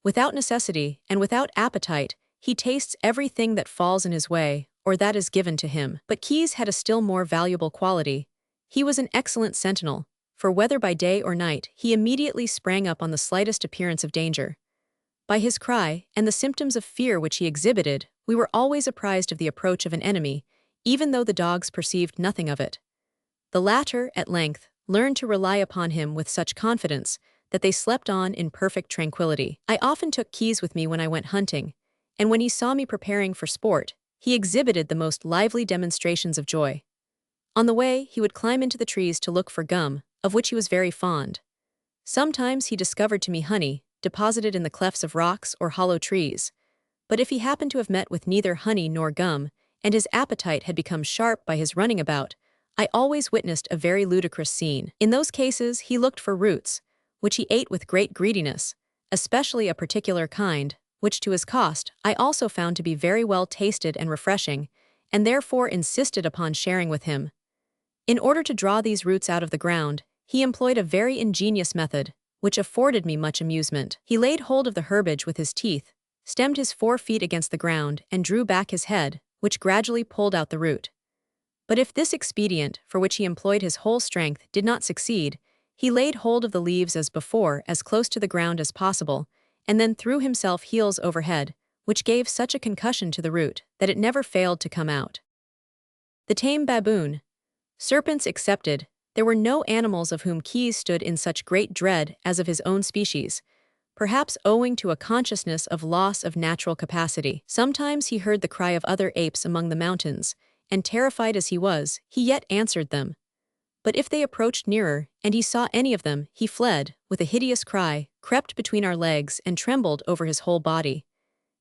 Without necessity, and without appetite, he tastes everything that falls in his way, or that is given to him. But Keys had a still more valuable quality. He was an excellent sentinel, for whether by day or night, he immediately sprang up on the slightest appearance of danger. By his cry, and the symptoms of fear which he exhibited, we were always apprised of the approach of an enemy, even though the dogs perceived nothing of it. The latter, at length, learned to rely upon him with such confidence that they slept on in perfect tranquility. I often took Keys with me when I went hunting, and when he saw me preparing for sport, he exhibited the most lively demonstrations of joy. On the way, he would climb into the trees to look for gum, of which he was very fond. Sometimes he discovered to me honey, deposited in the clefts of rocks or hollow trees. But if he happened to have met with neither honey nor gum, and his appetite had become sharp by his running about, I always witnessed a very ludicrous scene. In those cases, he looked for roots, which he ate with great greediness, especially a particular kind, which to his cost I also found to be very well tasted and refreshing, and therefore insisted upon sharing with him. In order to draw these roots out of the ground, he employed a very ingenious method, which afforded me much amusement. He laid hold of the herbage with his teeth, stemmed his 4 feet against the ground, and drew back his head, which gradually pulled out the root. But if this expedient, for which he employed his whole strength, did not succeed, he laid hold of the leaves as before, as close to the ground as possible, and then threw himself heels over head, which gave such a concussion to the root that it never failed to come out. The tame baboon. Serpents excepted, There were no animals of whom Keys stood in such great dread as of his own species, perhaps owing to a consciousness of loss of natural capacity. Sometimes he heard the cry of other apes among the mountains, and terrified as he was, he yet answered them. But if they approached nearer, and he saw any of them, he fled, with a hideous cry, crept between our legs, and trembled over his whole body.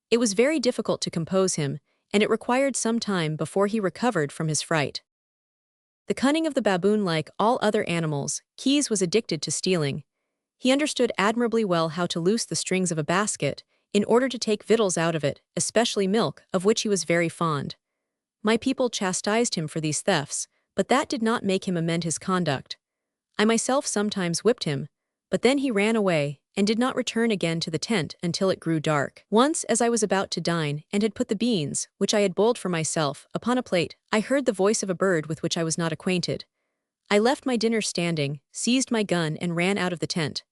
It was very difficult to compose him, and it required some time before he recovered from his fright. The cunning of the baboon, like all other animals, Keys was addicted to stealing. He understood admirably well how to loose the strings of a basket, in order to take victuals out of it, especially milk, of which he was very fond. My people chastised him for these thefts, but that did not make him amend his conduct. I myself sometimes whipped him, but then he ran away, and did not return again to the tent until it grew dark. Once, as I was about to dine, and had put the beans, which I had boiled for myself, upon a plate, I heard the voice of a bird with which I was not acquainted. I left my dinner standing, seized my gun, and ran out of the tent.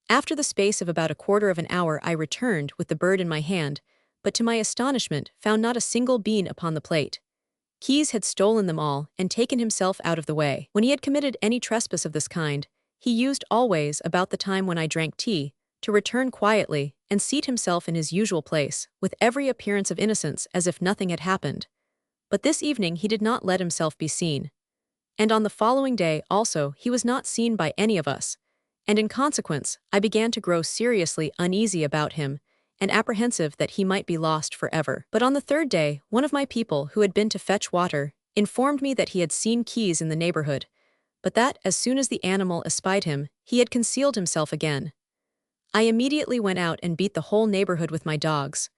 After the space of about a quarter of an hour I returned with the bird in my hand, but to my astonishment found not a single bean upon the plate. Keys had stolen them all, and taken himself out of the way. When he had committed any trespass of this kind, he used always, about the time when I drank tea, to return quietly, and seat himself in his usual place, with every appearance of innocence as if nothing had happened. But this evening he did not let himself be seen. And on the following day also he was not seen by any of us, and in consequence I began to grow seriously uneasy about him, and apprehensive that he might be lost forever. But on the third day, one of my people, who had been to fetch water, informed me that he had seen Keys in the neighborhood, but that, as soon as the animal espied him, he had concealed himself again. I immediately went out and beat the whole neighborhood with my dogs.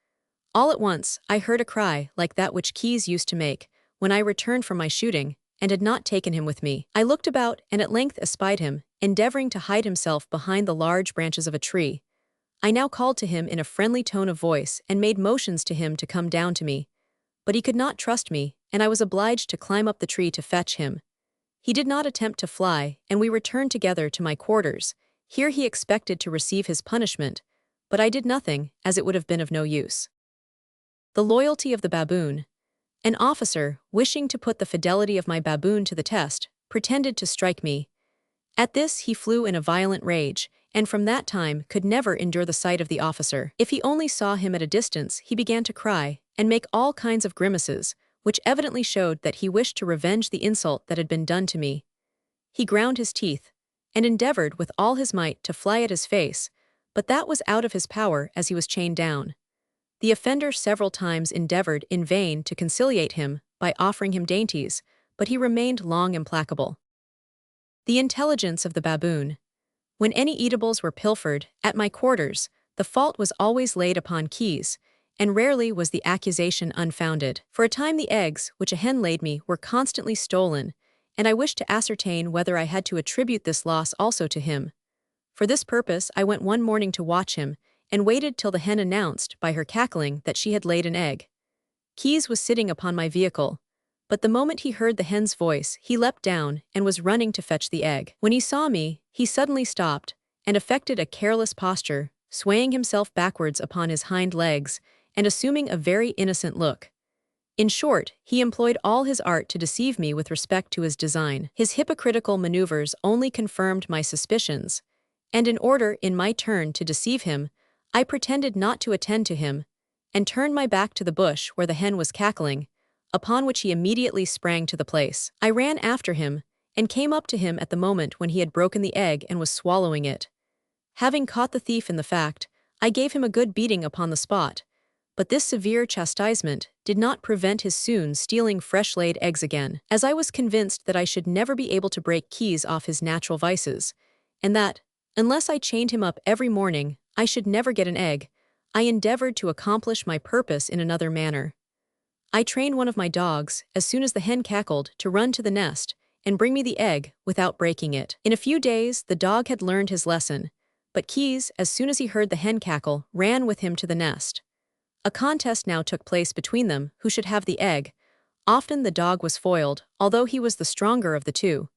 All at once, I heard a cry like that which Keys used to make, when I returned from my shooting, and had not taken him with me. I looked about, and at length espied him, endeavoring to hide himself behind the large branches of a tree. I now called to him in a friendly tone of voice, and made motions to him to come down to me. But he could not trust me, and I was obliged to climb up the tree to fetch him. He did not attempt to fly, and we returned together to my quarters. Here he expected to receive his punishment, but I did nothing, as it would have been of no use. The loyalty of the baboon. An officer, wishing to put the fidelity of my baboon to the test, pretended to strike me. At this he flew in a violent rage, and from that time could never endure the sight of the officer. If he only saw him at a distance, he began to cry, and make all kinds of grimaces, which evidently showed that he wished to revenge the insult that had been done to me. He ground his teeth, and endeavored with all his might to fly at his face, but that was out of his power as he was chained down. The offender several times endeavored in vain to conciliate him by offering him dainties, but he remained long implacable. The intelligence of the baboon. When any eatables were pilfered, at my quarters, the fault was always laid upon Keys, and rarely was the accusation unfounded. For a time the eggs, which a hen laid me, were constantly stolen, and I wished to ascertain whether I had to attribute this loss also to him. For this purpose I went one morning to watch him, and waited till the hen announced, by her cackling, that she had laid an egg. Keys was sitting upon my vehicle, but the moment he heard the hen's voice, he leapt down, and was running to fetch the egg. When he saw me, he suddenly stopped, and affected a careless posture, swaying himself backwards upon his hind legs, and assuming a very innocent look. In short, he employed all his art to deceive me with respect to his design. His hypocritical maneuvers only confirmed my suspicions, and in order, in my turn, to deceive him, I pretended not to attend to him, and turned my back to the bush where the hen was cackling, upon which he immediately sprang to the place. I ran after him, and came up to him at the moment when he had broken the egg and was swallowing it. Having caught the thief in the fact, I gave him a good beating upon the spot, but this severe chastisement did not prevent his soon stealing fresh-laid eggs again. As I was convinced that I should never be able to break Keys off his natural vices, and that, unless I chained him up every morning, I should never get an egg, I endeavored to accomplish my purpose in another manner. I trained one of my dogs, as soon as the hen cackled, to run to the nest, and bring me the egg, without breaking it. In a few days the dog had learned his lesson, but Keys, as soon as he heard the hen cackle, ran with him to the nest. A contest now took place between them, who should have the egg. Often the dog was foiled, although he was the stronger of the two.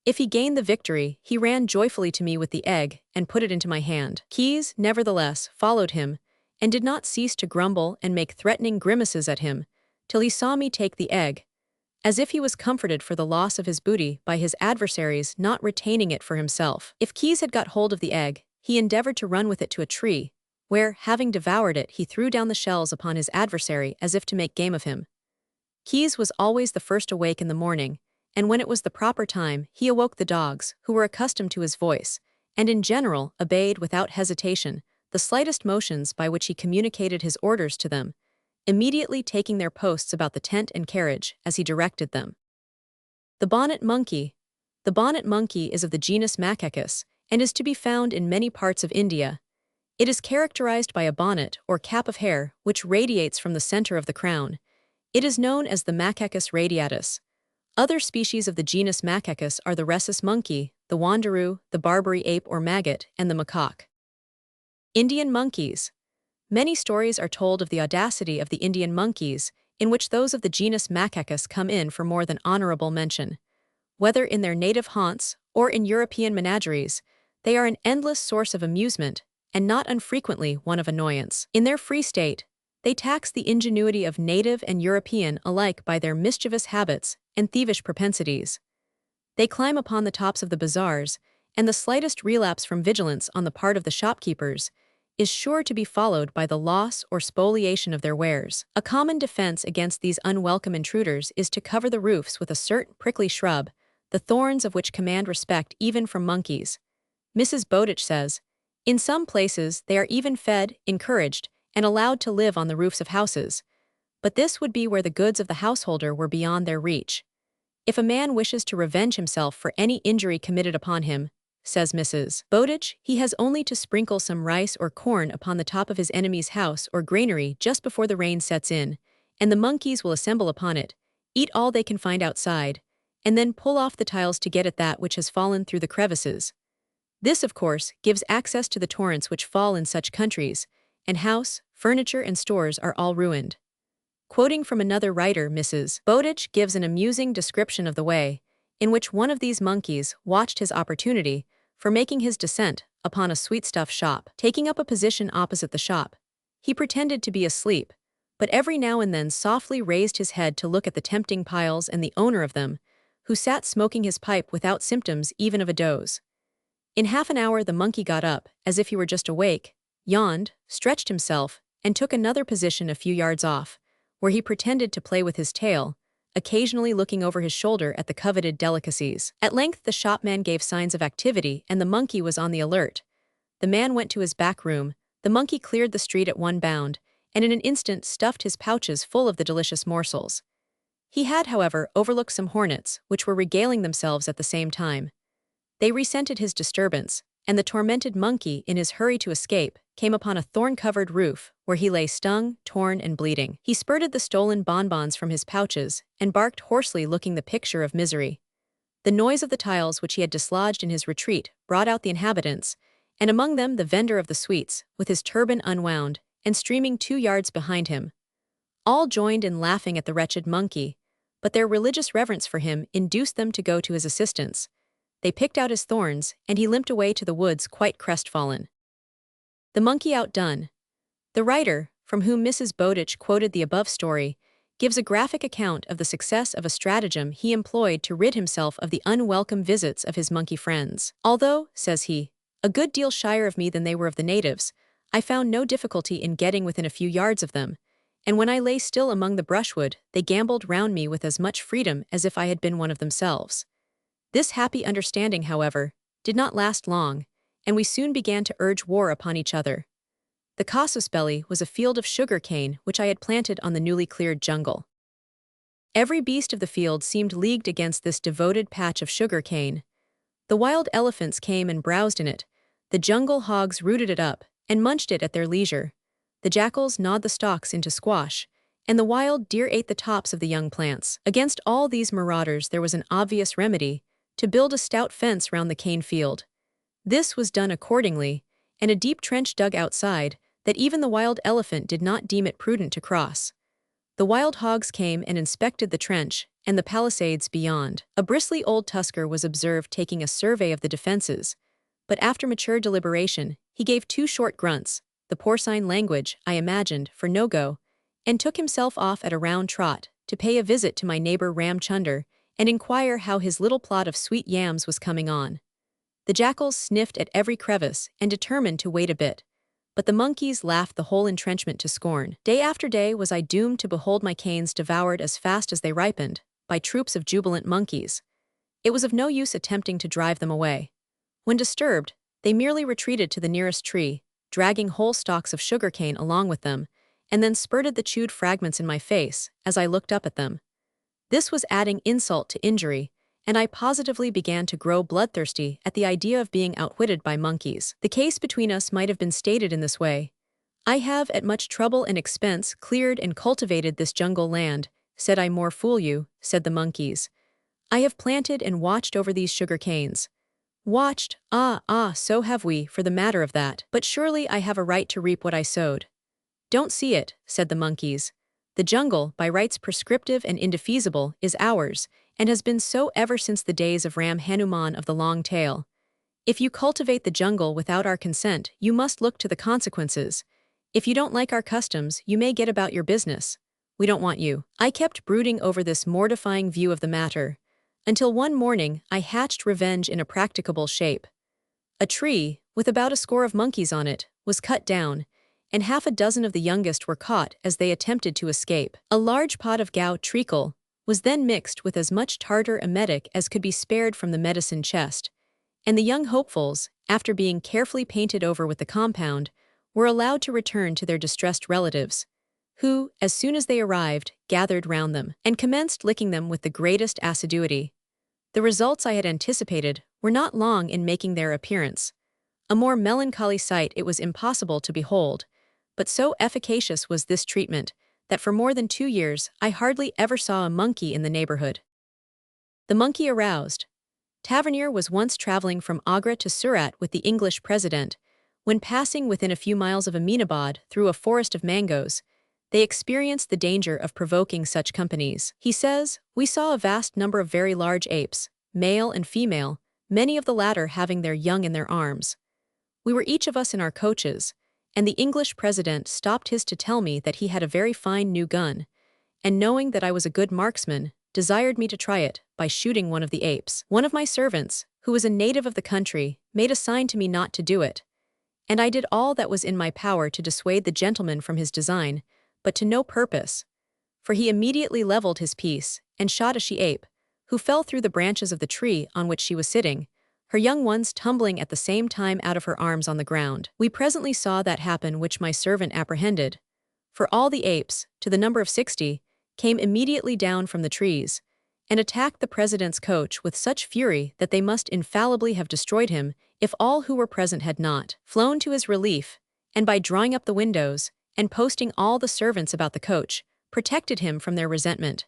If he gained the victory, he ran joyfully to me with the egg, and put it into my hand. Keys, nevertheless, followed him, and did not cease to grumble and make threatening grimaces at him, till he saw me take the egg. as if he was comforted for the loss of his booty by his adversaries not retaining it for himself. If Keyes had got hold of the egg, he endeavored to run with it to a tree, where, having devoured it, he threw down the shells upon his adversary as if to make game of him. Keyes was always the first awake in the morning, and when it was the proper time, he awoke the dogs, who were accustomed to his voice, and in general obeyed without hesitation the slightest motions by which he communicated his orders to them, immediately taking their posts about the tent and carriage as he directed them. The bonnet monkey. The bonnet monkey is of the genus Macacus and is to be found in many parts of India. It is characterized by a bonnet or cap of hair which radiates from the center of the crown. It is known as the Macacus radiatus. Other species of the genus Macacus are the rhesus monkey, the wanderoo, the Barbary ape or maggot, and the macaque. Indian monkeys. Many stories are told of the audacity of the Indian monkeys, in which those of the genus Macacus come in for more than honorable mention. Whether in their native haunts or in European menageries, they are an endless source of amusement, and not unfrequently one of annoyance. In their free state, they tax the ingenuity of native and European alike by their mischievous habits and thievish propensities. They climb upon the tops of the bazaars, and the slightest relapse from vigilance on the part of the shopkeepers is sure to be followed by the loss or spoliation of their wares. A common defense against these unwelcome intruders is to cover the roofs with a certain prickly shrub, the thorns of which command respect even from monkeys. Mrs. Bowditch says, "In some places they are even fed, encouraged, and allowed to live on the roofs of houses, but this would be where the goods of the householder were beyond their reach. If a man wishes to revenge himself for any injury committed upon him," says Mrs. Bowditch, "he has only to sprinkle some rice or corn upon the top of his enemy's house or granary just before the rain sets in, and the monkeys will assemble upon it, eat all they can find outside, and then pull off the tiles to get at that which has fallen through the crevices. This, of course, gives access to the torrents which fall in such countries, and house, furniture, and stores are all ruined." Quoting from another writer, Mrs. Bowditch gives an amusing description of the way in which one of these monkeys watched his opportunity for making his descent upon a sweetstuff shop. Taking up a position opposite the shop, he pretended to be asleep, but every now and then softly raised his head to look at the tempting piles and the owner of them, who sat smoking his pipe without symptoms even of a doze. In half an hour the monkey got up, as if he were just awake, yawned, stretched himself, and took another position a few yards off, where he pretended to play with his tail, occasionally looking over his shoulder at the coveted delicacies. At length the shopman gave signs of activity and the monkey was on the alert. The man went to his back room, the monkey cleared the street at one bound, and in an instant stuffed his pouches full of the delicious morsels. He had, however, overlooked some hornets, which were regaling themselves at the same time. They resented his disturbance, and the tormented monkey, in his hurry to escape, came upon a thorn-covered roof, where he lay stung, torn, and bleeding. He spurted the stolen bonbons from his pouches, and barked hoarsely, looking the picture of misery. The noise of the tiles which he had dislodged in his retreat brought out the inhabitants, and among them the vendor of the sweets, with his turban unwound, and streaming 2 yards behind him. All joined in laughing at the wretched monkey, but their religious reverence for him induced them to go to his assistance. They picked out his thorns, and he limped away to the woods quite crestfallen. The monkey outdone. The writer, from whom Mrs. Bowditch quoted the above story, gives a graphic account of the success of a stratagem he employed to rid himself of the unwelcome visits of his monkey friends. "Although," says he, "a good deal shyer of me than they were of the natives, I found no difficulty in getting within a few yards of them, and when I lay still among the brushwood, they gamboled round me with as much freedom as if I had been one of themselves." This happy understanding, however, did not last long, and we soon began to urge war upon each other. The casus belli was a field of sugar cane which I had planted on the newly cleared jungle. Every beast of the field seemed leagued against this devoted patch of sugar cane. The wild elephants came and browsed in it, the jungle hogs rooted it up and munched it at their leisure, the jackals gnawed the stalks into squash, and the wild deer ate the tops of the young plants. Against all these marauders there was an obvious remedy: to build a stout fence round the cane field. This was done accordingly, and a deep trench dug outside, that even the wild elephant did not deem it prudent to cross. The wild hogs came and inspected the trench, and the palisades beyond. A bristly old tusker was observed taking a survey of the defenses, but after mature deliberation, he gave 2 short grunts, the porcine language, I imagined, for no-go, and took himself off at a round trot, to pay a visit to my neighbor Ram Chunder and inquire how his little plot of sweet yams was coming on. The jackals sniffed at every crevice and determined to wait a bit, but the monkeys laughed the whole entrenchment to scorn. Day after day was I doomed to behold my canes devoured as fast as they ripened, by troops of jubilant monkeys. It was of no use attempting to drive them away. When disturbed, they merely retreated to the nearest tree, dragging whole stalks of sugarcane along with them, and then spurted the chewed fragments in my face as I looked up at them. This was adding insult to injury, and I positively began to grow bloodthirsty at the idea of being outwitted by monkeys. The case between us might have been stated in this way. I have at much trouble and expense cleared and cultivated this jungle land, said I. More fool you, said the monkeys. I have planted and watched over these sugar canes. Watched, so have we, for the matter of that, but surely I have a right to reap what I sowed. Don't see it, said the monkeys. The jungle, by rights prescriptive and indefeasible, is ours, and has been so ever since the days of Ram Hanuman of the long tail. If you cultivate the jungle without our consent, you must look to the consequences. If you don't like our customs, you may get about your business. We don't want you. I kept brooding over this mortifying view of the matter, until one morning I hatched revenge in a practicable shape. A tree, with about a score of monkeys on it, was cut down, and half a dozen of the youngest were caught as they attempted to escape. A large pot of gout treacle was then mixed with as much tartar emetic as could be spared from the medicine chest, and the young hopefuls, after being carefully painted over with the compound, were allowed to return to their distressed relatives, who, as soon as they arrived, gathered round them, and commenced licking them with the greatest assiduity. The results I had anticipated were not long in making their appearance. A more melancholy sight it was impossible to behold, but so efficacious was this treatment that for more than 2 years I hardly ever saw a monkey in the neighborhood. The monkey aroused. Tavernier was once traveling from Agra to Surat with the English president. When passing within a few miles of Aminabad through a forest of mangoes, they experienced the danger of provoking such companies. He says, "We saw a vast number of very large apes, male and female, many of the latter having their young in their arms. We were each of us in our coaches, and the English president stopped his to tell me that he had a very fine new gun, and knowing that I was a good marksman, desired me to try it by shooting one of the apes. One of my servants, who was a native of the country, made a sign to me not to do it, and I did all that was in my power to dissuade the gentleman from his design, but to no purpose, for he immediately leveled his piece and shot a she-ape, who fell through the branches of the tree on which she was sitting, her young ones tumbling at the same time out of her arms on the ground. We presently saw that happen which my servant apprehended, for all the apes, to the number of 60, came immediately down from the trees, and attacked the president's coach with such fury that they must infallibly have destroyed him if all who were present had not flown to his relief, and by drawing up the windows, and posting all the servants about the coach, protected him from their resentment.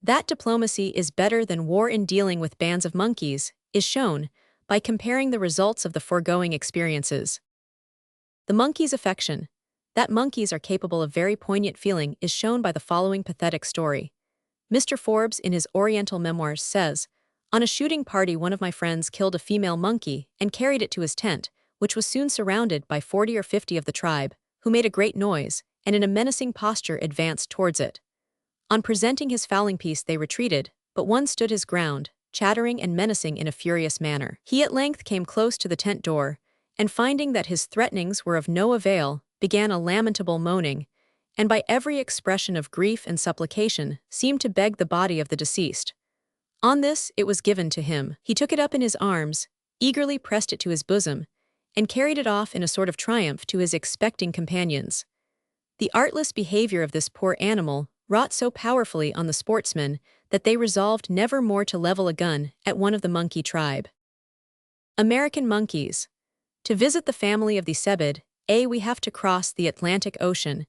That diplomacy is better than war in dealing with bands of monkeys is shown by comparing the results of the foregoing experiences. The monkey's affection. That monkeys are capable of very poignant feeling is shown by the following pathetic story. Mr. Forbes, in his Oriental Memoirs, says, "On a shooting party one of my friends killed a female monkey and carried it to his tent, which was soon surrounded by 40 or 50 of the tribe, who made a great noise, and in a menacing posture advanced towards it. On presenting his fowling piece they retreated, but one stood his ground, chattering and menacing in a furious manner. He at length came close to the tent door, and finding that his threatenings were of no avail, began a lamentable moaning, and by every expression of grief and supplication seemed to beg the body of the deceased. On this it was given to him. He took it up in his arms, eagerly pressed it to his bosom, and carried it off in a sort of triumph to his expecting companions. The artless behavior of this poor animal wrought so powerfully on the sportsmen that they resolved never more to level a gun at one of the monkey tribe." American monkeys. To visit the family of the cebid, we have to cross the Atlantic Ocean,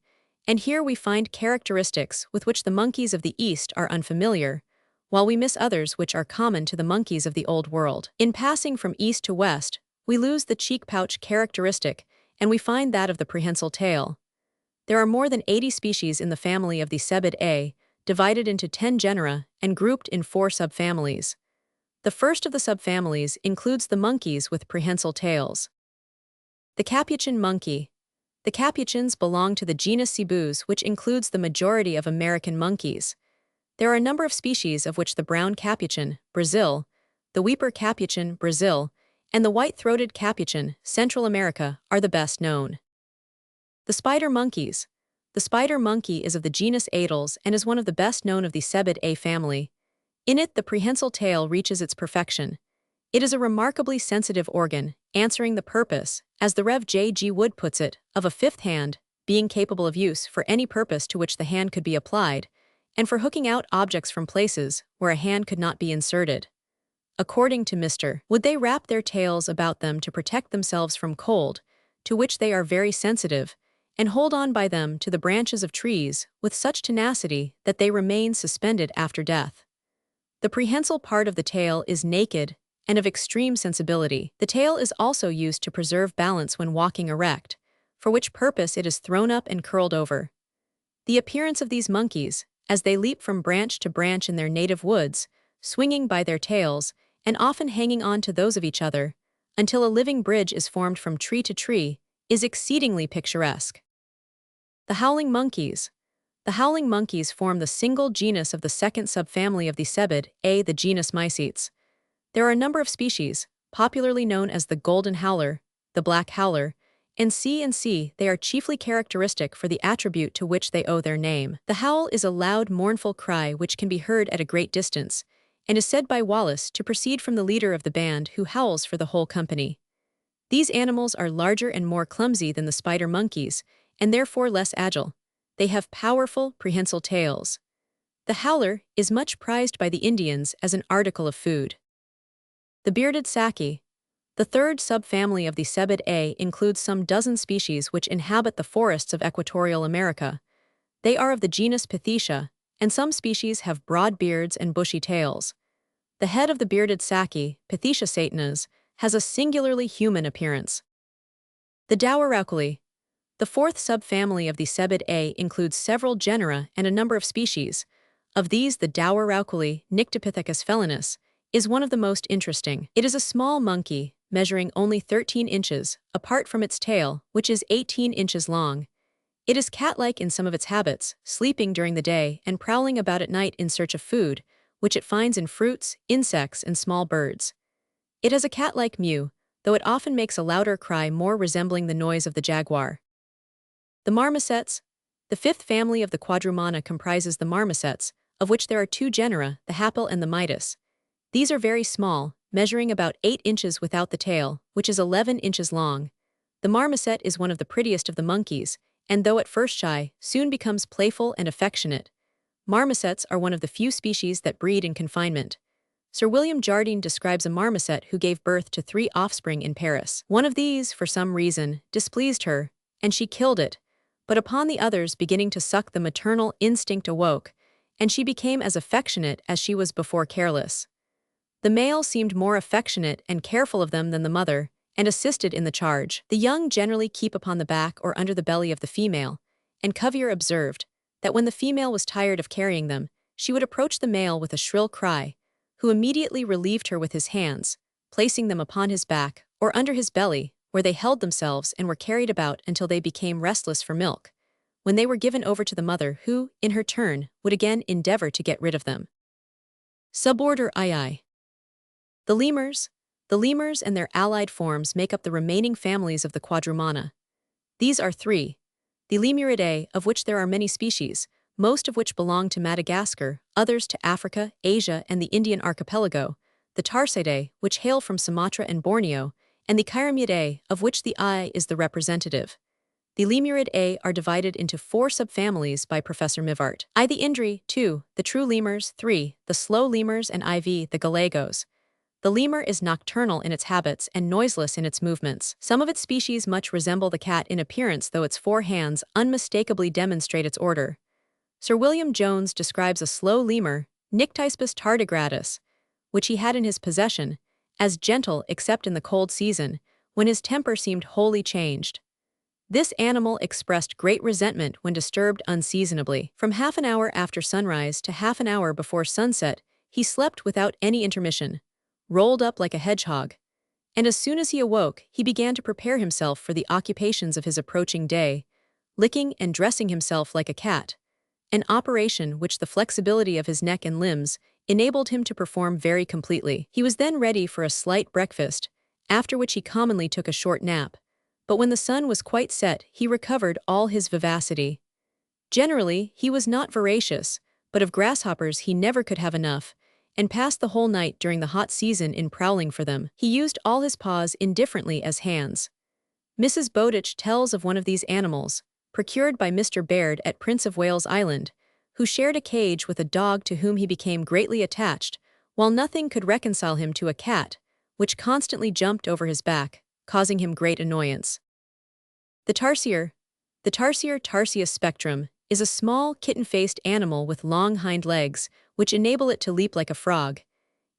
and here we find characteristics with which the monkeys of the East are unfamiliar, while we miss others which are common to the monkeys of the Old World. In passing from east to west, we lose the cheek pouch characteristic, and we find that of the prehensile tail. There are more than 80 species in the family of the cebid divided into 10 genera and grouped in 4 subfamilies. The first of the subfamilies includes the monkeys with prehensile tails. The capuchin monkey. The capuchins belong to the genus Cebus, which includes the majority of American monkeys. There are a number of species of which the brown capuchin, Brazil, the weeper capuchin, Brazil, and the white-throated capuchin, Central America, are the best known. The spider monkeys. The spider monkey is of the genus Aedes and is one of the best known of the Cebidae family. In it, the prehensile tail reaches its perfection. It is a remarkably sensitive organ, answering the purpose, as the Rev. J. G. Wood puts it, of a fifth hand, being capable of use for any purpose to which the hand could be applied, and for hooking out objects from places where a hand could not be inserted. According to Mr. Wood, they wrap their tails about them to protect themselves from cold, to which they are very sensitive, and hold on by them to the branches of trees with such tenacity that they remain suspended after death. The prehensile part of the tail is naked and of extreme sensibility. The tail is also used to preserve balance when walking erect, for which purpose it is thrown up and curled over. The appearance of these monkeys, as they leap from branch to branch in their native woods, swinging by their tails, and often hanging on to those of each other, until a living bridge is formed from tree to tree, is exceedingly picturesque. The howling monkeys. The howling monkeys form the single genus of the second subfamily of the Cebidae, the genus Mycetes. There are a number of species, popularly known as the golden howler, the black howler, and C. They are chiefly characteristic for the attribute to which they owe their name. The howl is a loud, mournful cry which can be heard at a great distance, and is said by Wallace to proceed from the leader of the band who howls for the whole company. These animals are larger and more clumsy than the spider monkeys, and therefore less agile. They have powerful, prehensile tails. The howler is much prized by the Indians as an article of food. The bearded saki. The third subfamily of the Cebidae includes some dozen species which inhabit the forests of equatorial America. They are of the genus Pithecia, and some species have broad beards and bushy tails. The head of the bearded saki, Pithecia satanas, has a singularly human appearance. The Dauerauculi. The fourth subfamily of the Cebidae includes several genera and a number of species. Of these, the Dauerauculi, Nyctopithecus felinus, is one of the most interesting. It is a small monkey, measuring only 13 inches, apart from its tail, which is 18 inches long. It is cat-like in some of its habits, sleeping during the day and prowling about at night in search of food, which it finds in fruits, insects, and small birds. It has a cat-like mew, though it often makes a louder cry more resembling the noise of the jaguar. The marmosets. The fifth family of the Quadrumana comprises the marmosets, of which there are two genera, the Hapil and the Midas. These are very small, measuring about 8 inches without the tail, which is 11 inches long. The marmoset is one of the prettiest of the monkeys, and though at first shy, soon becomes playful and affectionate. Marmosets are one of the few species that breed in confinement. Sir William Jardine describes a marmoset who gave birth to 3 offspring in Paris. One of these, for some reason, displeased her, and she killed it, but upon the others beginning to suck the maternal instinct awoke, and she became as affectionate as she was before careless. The male seemed more affectionate and careful of them than the mother, and assisted in the charge. The young generally keep upon the back or under the belly of the female, and Cuvier observed that when the female was tired of carrying them, she would approach the male with a shrill cry, who immediately relieved her with his hands, placing them upon his back or under his belly, where they held themselves and were carried about until they became restless for milk, when they were given over to the mother who, in her turn, would again endeavor to get rid of them. Suborder II. The lemurs. The lemurs and their allied forms make up the remaining families of the Quadrumana. These are 3. The Lemuridae, of which there are many species, most of which belong to Madagascar, others to Africa, Asia, and the Indian archipelago, the Tarsidae, which hail from Sumatra and Borneo, and the Chiromidae, of which the eye is the representative. The Lemuridae are divided into 4 subfamilies by Professor Mivart. I. The Indri, 2. The true lemurs, 3. The slow lemurs, and IV. The Galagos. The lemur is nocturnal in its habits and noiseless in its movements. Some of its species much resemble the cat in appearance, though its 4 hands unmistakably demonstrate its order. Sir William Jones describes a slow lemur, Nyctispis tardigratus, which he had in his possession, as gentle except in the cold season, when his temper seemed wholly changed. This animal expressed great resentment when disturbed unseasonably. From half an hour after sunrise to half an hour before sunset, he slept without any intermission, rolled up like a hedgehog, and as soon as he awoke, he began to prepare himself for the occupations of his approaching day, licking and dressing himself like a cat, an operation which the flexibility of his neck and limbs enabled him to perform very completely. He was then ready for a slight breakfast, after which he commonly took a short nap, but when the sun was quite set, he recovered all his vivacity. Generally, he was not voracious, but of grasshoppers he never could have enough, and passed the whole night during the hot season in prowling for them. He used all his paws indifferently as hands. Mrs. Bowditch tells of one of these animals, procured by Mr. Baird at Prince of Wales Island, who shared a cage with a dog to whom he became greatly attached, while nothing could reconcile him to a cat, which constantly jumped over his back, causing him great annoyance. The tarsier Tarsius spectrum, is a small, kitten-faced animal with long hind legs, which enable it to leap like a frog.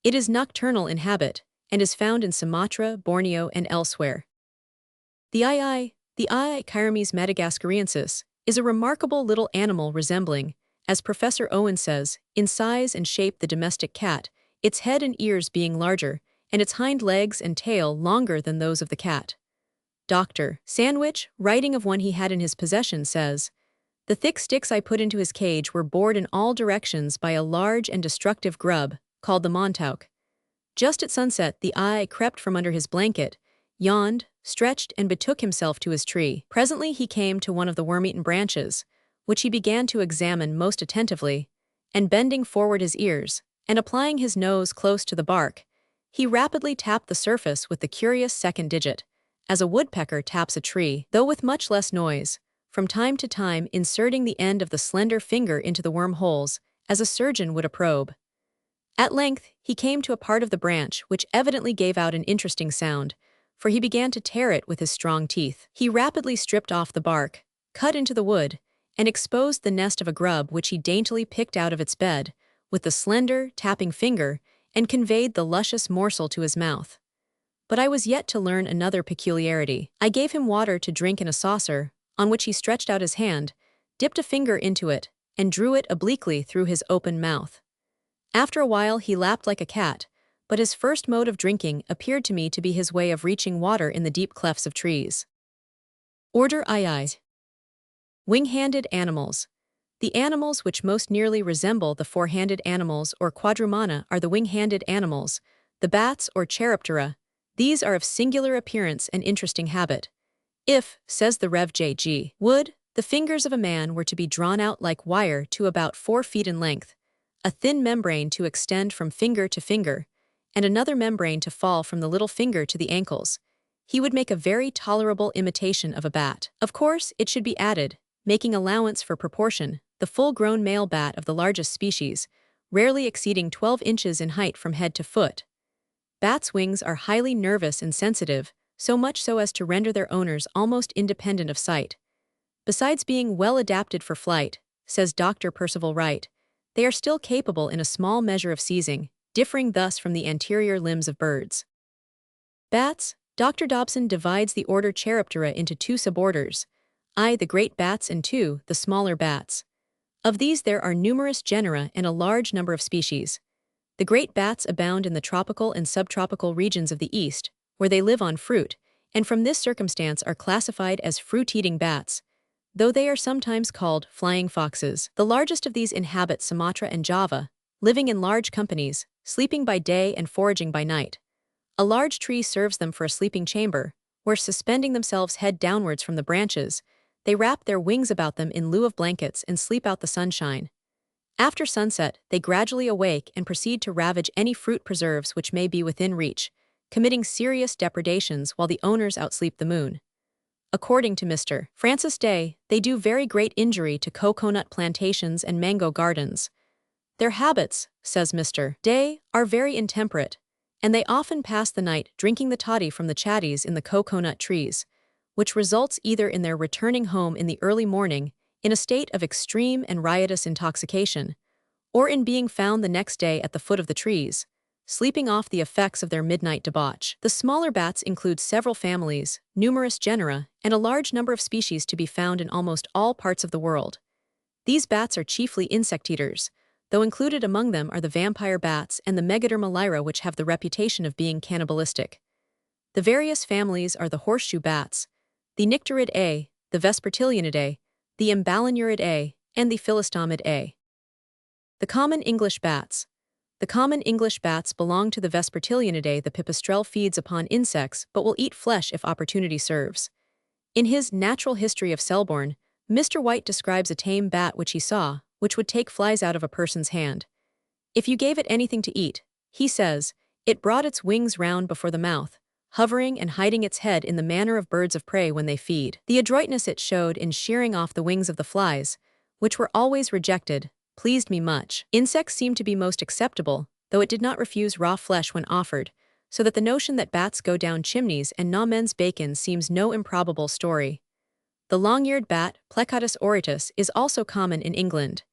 It is nocturnal in habit, and is found in Sumatra, Borneo, and elsewhere. The Chiromys madagascariensis, is a remarkable little animal resembling, as Professor Owen says, in size and shape the domestic cat, its head and ears being larger, and its hind legs and tail longer than those of the cat. Dr. Sandwich, writing of one he had in his possession, says, "The thick sticks I put into his cage were bored in all directions by a large and destructive grub, called the montauk. Just at sunset the eye crept from under his blanket, yawned, stretched, and betook himself to his tree. Presently he came to one of the worm-eaten branches, which he began to examine most attentively, and bending forward his ears, and applying his nose close to the bark, he rapidly tapped the surface with the curious second digit, as a woodpecker taps a tree, though with much less noise, from time to time inserting the end of the slender finger into the worm holes, as a surgeon would a probe. At length, he came to a part of the branch which evidently gave out an interesting sound, for he began to tear it with his strong teeth. He rapidly stripped off the bark, cut into the wood, and exposed the nest of a grub which he daintily picked out of its bed, with the slender, tapping finger, and conveyed the luscious morsel to his mouth. But I was yet to learn another peculiarity. I gave him water to drink in a saucer, on which he stretched out his hand, dipped a finger into it, and drew it obliquely through his open mouth. After a while he lapped like a cat, but his first mode of drinking appeared to me to be his way of reaching water in the deep clefts of trees. Order II. Wing-handed animals. The animals which most nearly resemble the four-handed animals or quadrumana are the wing-handed animals, the bats or Chiroptera. These are of singular appearance and interesting habit. If, says the Rev. J.G. Wood, the fingers of a man were to be drawn out like wire to about 4 feet in length, a thin membrane to extend from finger to finger, and another membrane to fall from the little finger to the ankles, he would make a very tolerable imitation of a bat. Of course, it should be added, making allowance for proportion, the full-grown male bat of the largest species, rarely exceeding 12 inches in height from head to foot. Bats' wings are highly nervous and sensitive, so much so as to render their owners almost independent of sight. Besides being well adapted for flight, says Dr. Percival Wright, they are still capable in a small measure of seizing, differing thus from the anterior limbs of birds. Bats. Dr. Dobson divides the order Chiroptera into 2 suborders, I, the great bats, and 2, the smaller bats. Of these there are numerous genera and a large number of species. The great bats abound in the tropical and subtropical regions of the East, where they live on fruit, and from this circumstance are classified as fruit-eating bats, though they are sometimes called flying foxes. The largest of these inhabit Sumatra and Java, living in large companies, sleeping by day and foraging by night. A large tree serves them for a sleeping chamber, where, suspending themselves head downwards from the branches, they wrap their wings about them in lieu of blankets and sleep out the sunshine. After sunset, they gradually awake and proceed to ravage any fruit preserves which may be within reach, committing serious depredations while the owners outsleep the moon. According to Mr. Francis Day, they do very great injury to coconut plantations and mango gardens. Their habits, says Mr. Day, are very intemperate, and they often pass the night drinking the toddy from the chatties in the coconut trees, which results either in their returning home in the early morning in a state of extreme and riotous intoxication, or in being found the next day at the foot of the trees, sleeping off the effects of their midnight debauch. The smaller bats include several families, numerous genera, and a large number of species to be found in almost all parts of the world. These bats are chiefly insect-eaters, though included among them are the vampire bats and the Megaderma lyra, which have the reputation of being cannibalistic. The various families are the horseshoe bats, the Nycteridae, the Vespertilionidae, the Emballonuridae, and the Philistomid A. The common English bats. The common English bats belong to the Vespertilionidae. The pipistrelle feeds upon insects but will eat flesh if opportunity serves. In his Natural History of Selborne, Mr. White describes a tame bat which he saw, which would take flies out of a person's hand. If you gave it anything to eat, he says, it brought its wings round before the mouth, hovering and hiding its head in the manner of birds of prey when they feed. The adroitness it showed in shearing off the wings of the flies, which were always rejected, pleased me much. Insects seemed to be most acceptable, though it did not refuse raw flesh when offered, so that the notion that bats go down chimneys and gnaw men's bacon seems no improbable story. The long-eared bat, Plecotis auratus, is also common in England.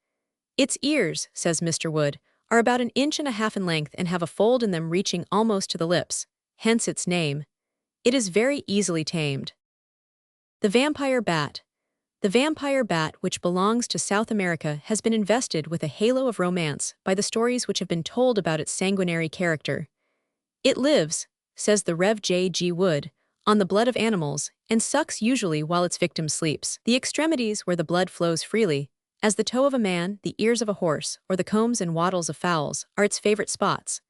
Its ears, says Mr. Wood, are about 1.5 inches in length and have a fold in them reaching almost to the lips, hence its name. It is very easily tamed. The vampire bat. The vampire bat, which belongs to South America, has been invested with a halo of romance by the stories which have been told about its sanguinary character. It lives, says the Rev. J. G. Wood, on the blood of animals, and sucks usually while its victim sleeps. The extremities where the blood flows freely, as the toe of a man, the ears of a horse, or the combs and wattles of fowls, are its favorite spots.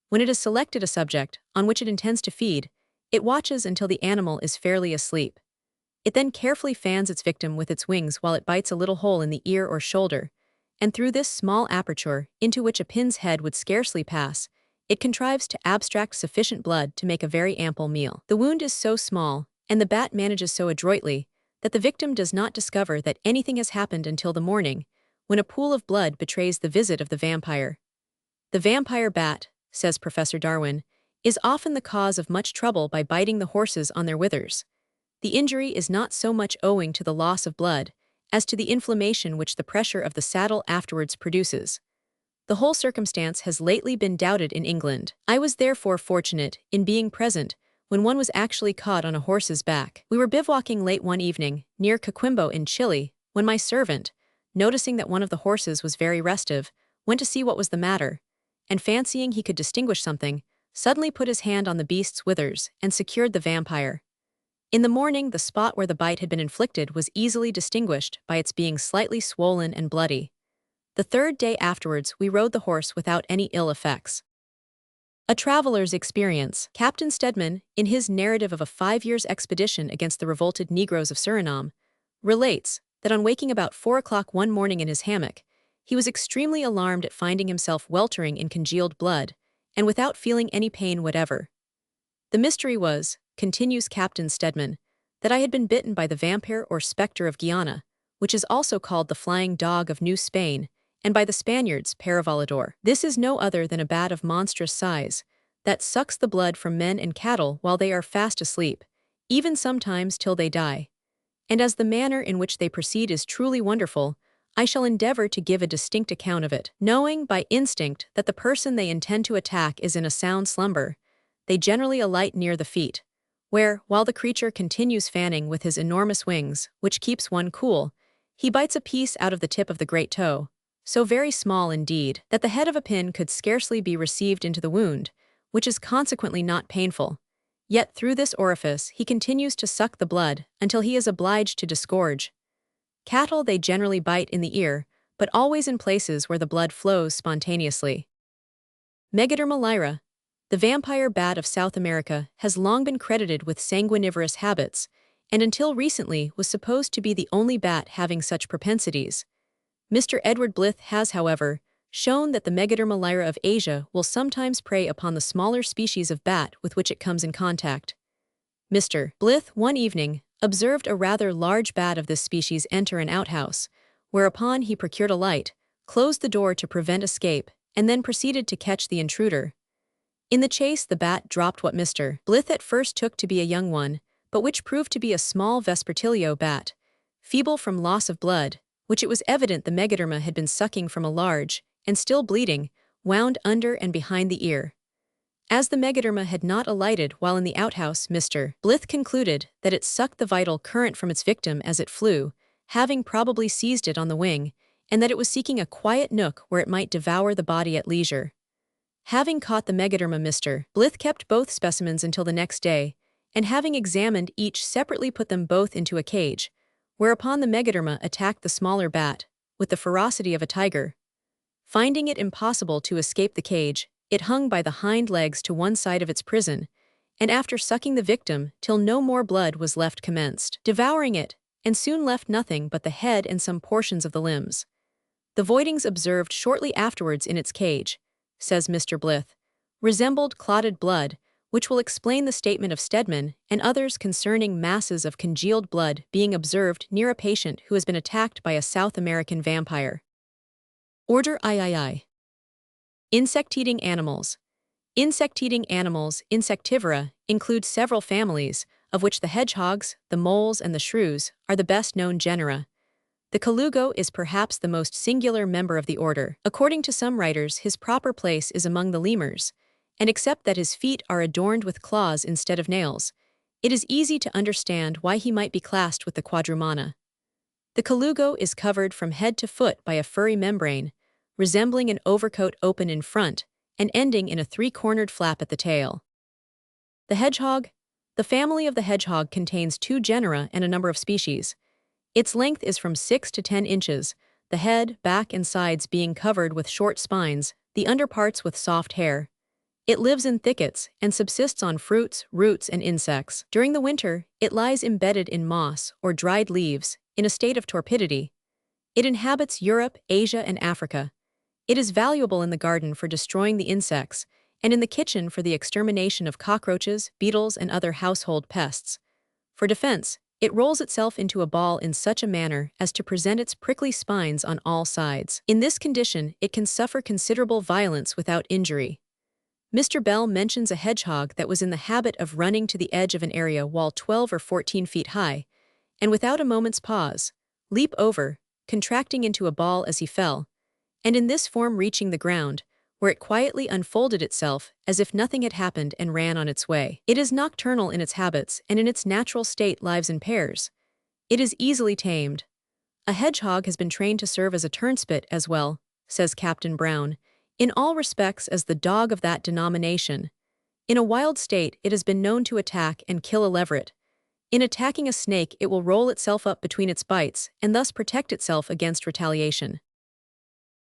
When it has selected a subject on which it intends to feed, it watches until the animal is fairly asleep. It then carefully fans its victim with its wings while it bites a little hole in the ear or shoulder, and through this small aperture, into which a pin's head would scarcely pass, it contrives to abstract sufficient blood to make a very ample meal. The wound is so small, and the bat manages so adroitly, that the victim does not discover that anything has happened until the morning, when a pool of blood betrays the visit of the vampire. The vampire bat, says Professor Darwin, is often the cause of much trouble by biting the horses on their withers. The injury is not so much owing to the loss of blood, as to the inflammation which the pressure of the saddle afterwards produces. The whole circumstance has lately been doubted in England. I was therefore fortunate in being present when one was actually caught on a horse's back. We were bivouacking late one evening, near Coquimbo in Chile, when my servant, noticing that one of the horses was very restive, went to see what was the matter, and fancying he could distinguish something, suddenly put his hand on the beast's withers and secured the vampire. In the morning, the spot where the bite had been inflicted was easily distinguished by its being slightly swollen and bloody. The third day afterwards, we rode the horse without any ill effects. A traveler's experience. Captain Stedman, in his narrative of a 5-year expedition against the revolted Negroes of Suriname, relates that on waking about 4 o'clock one morning in his hammock, he was extremely alarmed at finding himself weltering in congealed blood, and without feeling any pain whatever. The mystery was, continues Captain Stedman, that I had been bitten by the vampire or spectre of Guiana, which is also called the flying dog of New Spain, and by the Spaniards Paravolador. This is no other than a bat of monstrous size, that sucks the blood from men and cattle while they are fast asleep, even sometimes till they die. And as the manner in which they proceed is truly wonderful, I shall endeavor to give a distinct account of it. Knowing by instinct that the person they intend to attack is in a sound slumber, they generally alight near the feet, where, while the creature continues fanning with his enormous wings, which keeps one cool, he bites a piece out of the tip of the great toe, so very small indeed that the head of a pin could scarcely be received into the wound, which is consequently not painful. Yet through this orifice he continues to suck the blood until he is obliged to disgorge. Cattle they generally bite in the ear, but always in places where the blood flows spontaneously. Megaderma lyra. The vampire bat of South America has long been credited with sanguinivorous habits, and until recently was supposed to be the only bat having such propensities. Mr. Edward Blyth has, however, shown that the Megaderma lyra of Asia will sometimes prey upon the smaller species of bat with which it comes in contact. Mr. Blyth, one evening, observed a rather large bat of this species enter an outhouse, whereupon he procured a light, closed the door to prevent escape, and then proceeded to catch the intruder. In the chase the bat dropped what Mr. Blyth at first took to be a young one, but which proved to be a small Vespertilio bat, feeble from loss of blood, which it was evident the Megaderma had been sucking from a large, and still bleeding, wound under and behind the ear. As the Megaderma had not alighted while in the outhouse, Mr. Blyth concluded that it sucked the vital current from its victim as it flew, having probably seized it on the wing, and that it was seeking a quiet nook where it might devour the body at leisure. Having caught the Megaderma, Mr. Blyth kept both specimens until the next day, and having examined each separately put them both into a cage, whereupon the Megaderma attacked the smaller bat, with the ferocity of a tiger. Finding it impossible to escape the cage, it hung by the hind legs to one side of its prison, and after sucking the victim till no more blood was left commenced, devouring it, and soon left nothing but the head and some portions of the limbs. The voidings observed shortly afterwards in its cage, says Mr. Blyth, resembled clotted blood, which will explain the statement of Stedman and others concerning masses of congealed blood being observed near a patient who has been attacked by a South American vampire. Order III. Insect-eating animals. Insect-eating animals, insectivora, include several families, of which the hedgehogs, the moles, and the shrews are the best-known genera. The colugo is perhaps the most singular member of the order. According to some writers, his proper place is among the lemurs, and except that his feet are adorned with claws instead of nails, it is easy to understand why he might be classed with the quadrumana. The colugo is covered from head to foot by a furry membrane, resembling an overcoat open in front and ending in a three-cornered flap at the tail. The hedgehog. The family of the hedgehog contains 2 genera and a number of species. Its length is from 6 to 10 inches, the head, back, and sides being covered with short spines, the underparts with soft hair. It lives in thickets and subsists on fruits, roots, and insects. During the winter, it lies embedded in moss or dried leaves, in a state of torpidity. It inhabits Europe, Asia, and Africa. It is valuable in the garden for destroying the insects, and in the kitchen for the extermination of cockroaches, beetles, and other household pests. For defense, it rolls itself into a ball in such a manner as to present its prickly spines on all sides. In this condition, it can suffer considerable violence without injury. Mr. Bell mentions a hedgehog that was in the habit of running to the edge of an area wall 12 or 14 feet high, and without a moment's pause, leap over, contracting into a ball as he fell, and in this form reaching the ground, where it quietly unfolded itself as if nothing had happened and ran on its way. It is nocturnal in its habits and in its natural state lives in pairs. It is easily tamed. A hedgehog has been trained to serve as a turnspit as well, says Captain Brown, in all respects as the dog of that denomination. In a wild state, it has been known to attack and kill a leveret. In attacking a snake, it will roll itself up between its bites and thus protect itself against retaliation.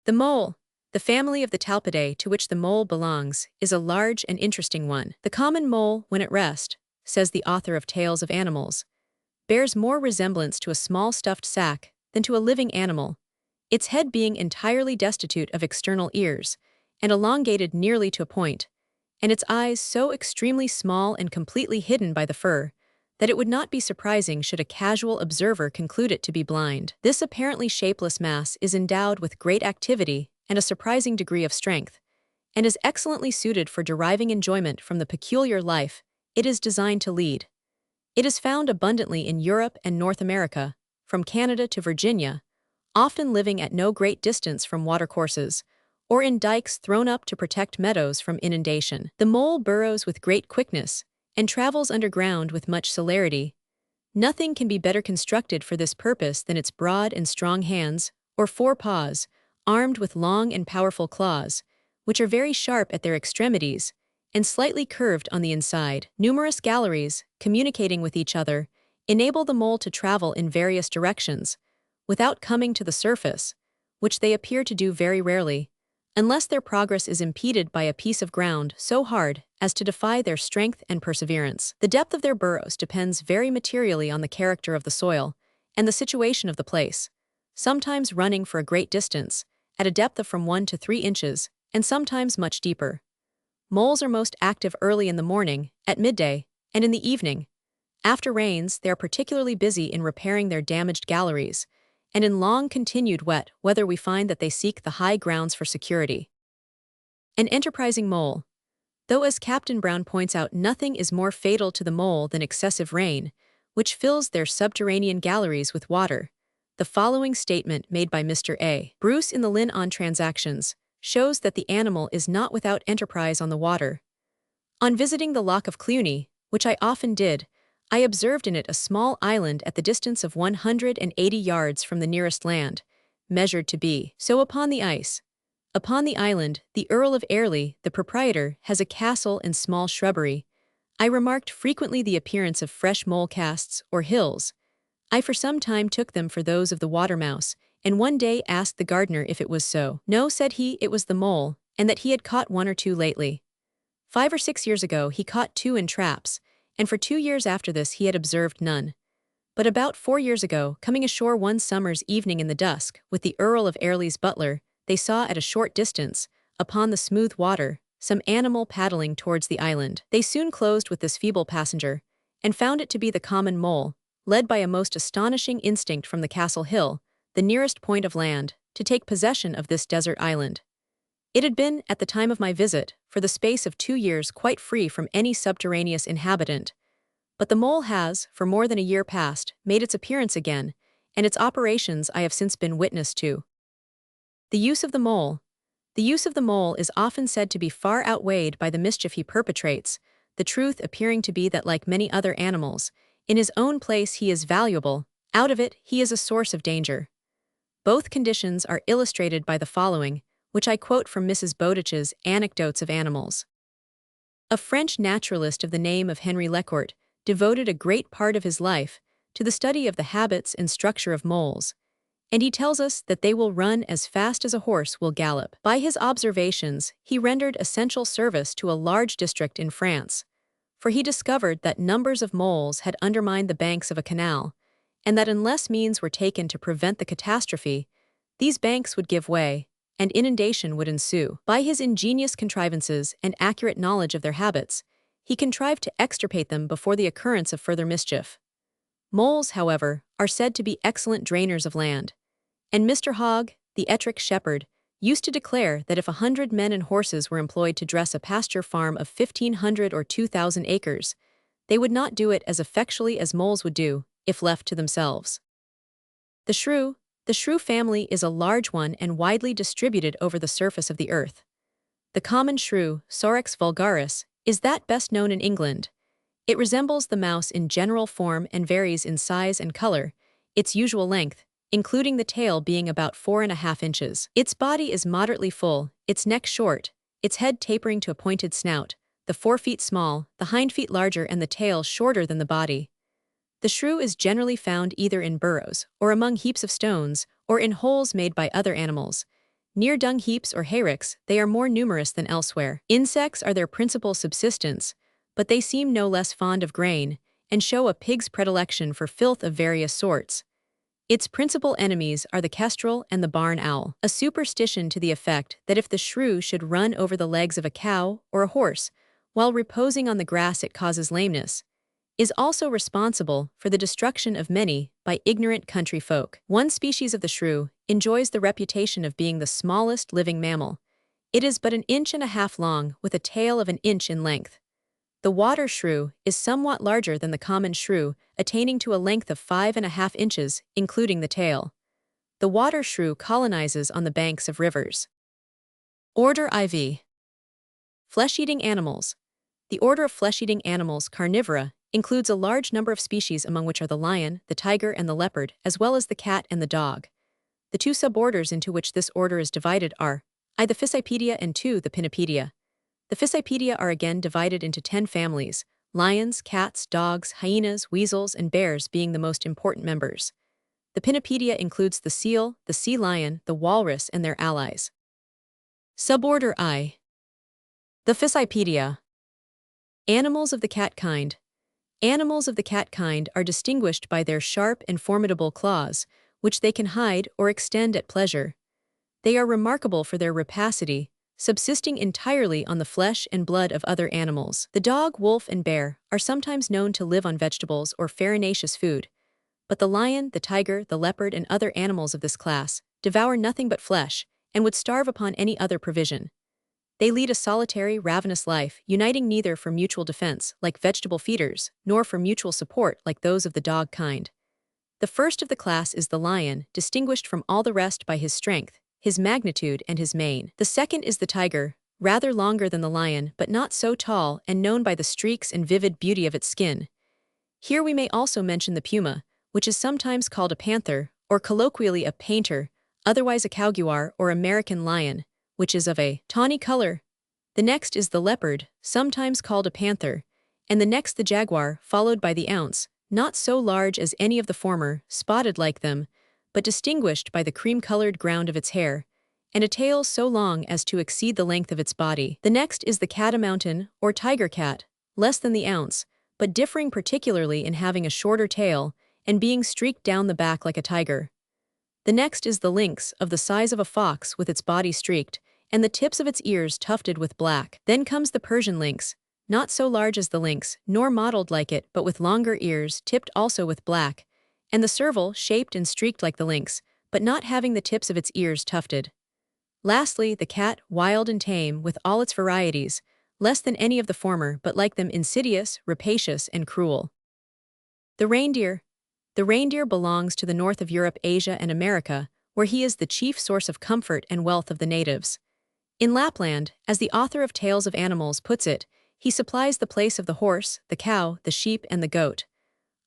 The mole. The family of the Talpidae to which the mole belongs is a large and interesting one. The common mole, when at rest, says the author of Tales of Animals, bears more resemblance to a small stuffed sack than to a living animal, its head being entirely destitute of external ears, and elongated nearly to a point, and its eyes so extremely small and completely hidden by the fur, that it would not be surprising should a casual observer conclude it to be blind. This apparently shapeless mass is endowed with great activity and a surprising degree of strength, and is excellently suited for deriving enjoyment from the peculiar life it is designed to lead. It is found abundantly in Europe and North America, from Canada to Virginia, often living at no great distance from watercourses, or in dikes thrown up to protect meadows from inundation. The mole burrows with great quickness, and travels underground with much celerity. Nothing can be better constructed for this purpose than its broad and strong hands, or 4 paws, armed with long and powerful claws, which are very sharp at their extremities, and slightly curved on the inside. Numerous galleries, communicating with each other, enable the mole to travel in various directions, without coming to the surface, which they appear to do very rarely, unless their progress is impeded by a piece of ground so hard as to defy their strength and perseverance. The depth of their burrows depends very materially on the character of the soil and the situation of the place, sometimes running for a great distance, at a depth of from 1 to 3 inches, and sometimes much deeper. Moles are most active early in the morning, at midday, and in the evening. After rains, they are particularly busy in repairing their damaged galleries, and in long-continued wet weather we find that they seek the high grounds for security. An enterprising mole. Though as Captain Brown points out, nothing is more fatal to the mole than excessive rain, which fills their subterranean galleries with water, the following statement made by Mr. A. Bruce in the Lynn on Transactions shows that the animal is not without enterprise on the water. On visiting the Loch of Cluny, which I often did, I observed in it a small island at the distance of 180 yards from the nearest land, measured to be so upon the ice. Upon the island, the Earl of Airlie, the proprietor, has a castle and small shrubbery. I remarked frequently the appearance of fresh mole casts or hills. I for some time took them for those of the water mouse, and one day asked the gardener if it was so. No, said he, it was the mole, and that he had caught one or two lately. 5 or 6 years ago he caught 2 in traps, and for 2 years after this he had observed none. But about 4 years ago, coming ashore one summer's evening in the dusk, with the Earl of Airlie's butler, they saw at a short distance, upon the smooth water, some animal paddling towards the island. They soon closed with this feeble passenger, and found it to be the common mole, led by a most astonishing instinct from the Castle Hill, the nearest point of land, to take possession of this desert island. It had been, at the time of my visit, for the space of 2 years quite free from any subterraneous inhabitant. But the mole has, for more than a year past, made its appearance again, and its operations I have since been witness to. The use of the mole. The use of the mole is often said to be far outweighed by the mischief he perpetrates, the truth appearing to be that, like many other animals, in his own place he is valuable, out of it he is a source of danger. Both conditions are illustrated by the following, which I quote from Mrs. Bowditch's Anecdotes of Animals. A French naturalist of the name of Henry Lecourt devoted a great part of his life to the study of the habits and structure of moles, and he tells us that they will run as fast as a horse will gallop. By his observations, he rendered essential service to a large district in France, for he discovered that numbers of moles had undermined the banks of a canal, and that unless means were taken to prevent the catastrophe, these banks would give way, and inundation would ensue. By his ingenious contrivances and accurate knowledge of their habits, he contrived to extirpate them before the occurrence of further mischief. Moles, however, are said to be excellent drainers of land, and Mr. Hogg, the Ettrick shepherd, used to declare that if 100 men and horses were employed to dress a pasture farm of 1,500 or 2,000 acres, they would not do it as effectually as moles would do, if left to themselves. The shrew. The shrew family is a large one and widely distributed over the surface of the earth. The common shrew, Sorex vulgaris, is that best known in England. It resembles the mouse in general form and varies in size and color, its usual length, including the tail being about 4.5 inches. Its body is moderately full, its neck short, its head tapering to a pointed snout, the forefeet small, the hind feet larger and the tail shorter than the body. The shrew is generally found either in burrows, or among heaps of stones, or in holes made by other animals. Near dung heaps or hayricks, they are more numerous than elsewhere. Insects are their principal subsistence, but they seem no less fond of grain, and show a pig's predilection for filth of various sorts. Its principal enemies are the kestrel and the barn owl. A superstition to the effect that if the shrew should run over the legs of a cow or a horse, while reposing on the grass it causes lameness, is also responsible for the destruction of many by ignorant country folk. One species of the shrew enjoys the reputation of being the smallest living mammal. It is but 1.5 inches long with a tail of 1 inch in length. The water shrew is somewhat larger than the common shrew, attaining to a length of 5.5 inches, including the tail. The water shrew colonizes on the banks of rivers. Order IV. Flesh-eating animals. The order of flesh-eating animals, Carnivora, includes a large number of species among which are the lion, the tiger, and the leopard, as well as the cat and the dog. The 2 suborders into which this order is divided are I. the Fissipedia and II. the Pinnipedia. The Fissipedia are again divided into 10 families, lions, cats, dogs, hyenas, weasels, and bears being the most important members. The Pinnipedia includes the seal, the sea lion, the walrus, and their allies. Suborder I. The Fissipedia. Animals of the cat kind. Animals of the cat kind are distinguished by their sharp and formidable claws, which they can hide or extend at pleasure. They are remarkable for their rapacity, subsisting entirely on the flesh and blood of other animals. The dog, wolf, and bear are sometimes known to live on vegetables or farinaceous food, but the lion, the tiger, the leopard, and other animals of this class devour nothing but flesh and would starve upon any other provision. They lead a solitary, ravenous life, uniting neither for mutual defense, like vegetable feeders, nor for mutual support, like those of the dog kind. The first of the class is the lion, distinguished from all the rest by his strength, his magnitude, and his mane. The second is the tiger, rather longer than the lion, but not so tall, and known by the streaks and vivid beauty of its skin. Here we may also mention the puma, which is sometimes called a panther, or colloquially a painter, otherwise a cowguar or American lion, which is of a tawny color. The next is the leopard, sometimes called a panther, and the next the jaguar, followed by the ounce, not so large as any of the former, spotted like them, but distinguished by the cream-colored ground of its hair, and a tail so long as to exceed the length of its body. The next is the catamountain, or tiger cat, less than the ounce, but differing particularly in having a shorter tail and being streaked down the back like a tiger. The next is the lynx, of the size of a fox with its body streaked, and the tips of its ears tufted with black. Then comes the Persian lynx, not so large as the lynx, nor mottled like it, but with longer ears tipped also with black, and the serval shaped and streaked like the lynx, but not having the tips of its ears tufted. Lastly, the cat, wild and tame, with all its varieties, less than any of the former, but like them insidious, rapacious, and cruel. The reindeer. The reindeer belongs to the north of Europe, Asia, and America, where he is the chief source of comfort and wealth of the natives. In Lapland, as the author of Tales of Animals puts it, he supplies the place of the horse, the cow, the sheep, and the goat.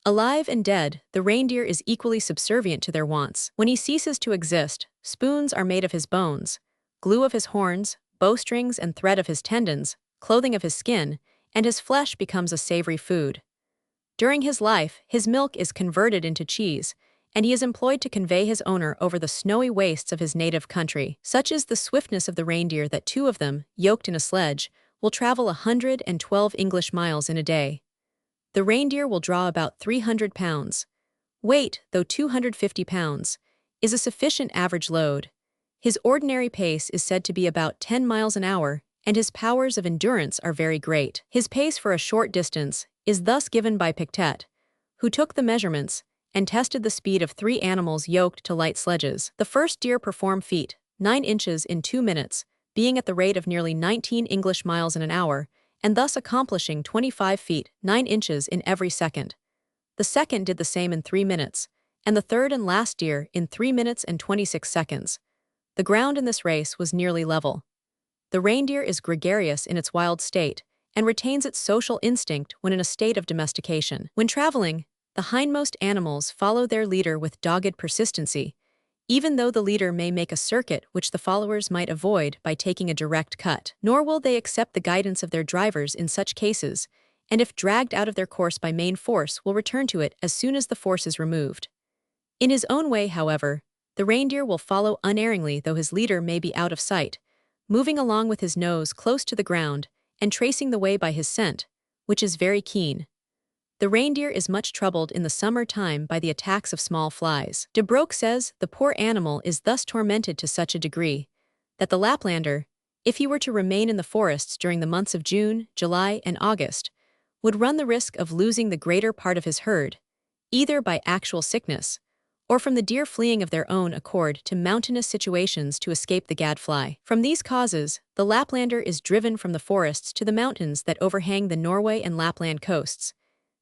Alive and dead, the reindeer is equally subservient to their wants. When he ceases to exist, spoons are made of his bones, glue of his horns, bowstrings and thread of his tendons, clothing of his skin, and his flesh becomes a savory food. During his life, his milk is converted into cheese, and he is employed to convey his owner over the snowy wastes of his native country. Such is the swiftness of the reindeer that two of them, yoked in a sledge, will travel 112 English miles in a day. The reindeer will draw about 300 pounds. Weight, though 250 pounds, is a sufficient average load. His ordinary pace is said to be about 10 miles an hour, and his powers of endurance are very great. His pace for a short distance is thus given by Pictet, who took the measurements and tested the speed of 3 animals yoked to light sledges. The first deer perform feet, 9 inches in 2 minutes, being at the rate of nearly 19 English miles in an hour, and thus accomplishing 25 feet, 9 inches in every second. The second did the same in 3 minutes, and the third and last deer in 3 minutes and 26 seconds. The ground in this race was nearly level. The reindeer is gregarious in its wild state, and retains its social instinct when in a state of domestication. When traveling, the hindmost animals follow their leader with dogged persistency, even though the leader may make a circuit which the followers might avoid by taking a direct cut. Nor will they accept the guidance of their drivers in such cases, and if dragged out of their course by main force will return to it as soon as the force is removed. In his own way, however, the reindeer will follow unerringly though his leader may be out of sight, moving along with his nose close to the ground and tracing the way by his scent, which is very keen. The reindeer is much troubled in the summer time by the attacks of small flies. De Broek says the poor animal is thus tormented to such a degree that the Laplander, if he were to remain in the forests during the months of June, July, and August, would run the risk of losing the greater part of his herd, either by actual sickness, or from the deer fleeing of their own accord to mountainous situations to escape the gadfly. From these causes, the Laplander is driven from the forests to the mountains that overhang the Norway and Lapland coasts,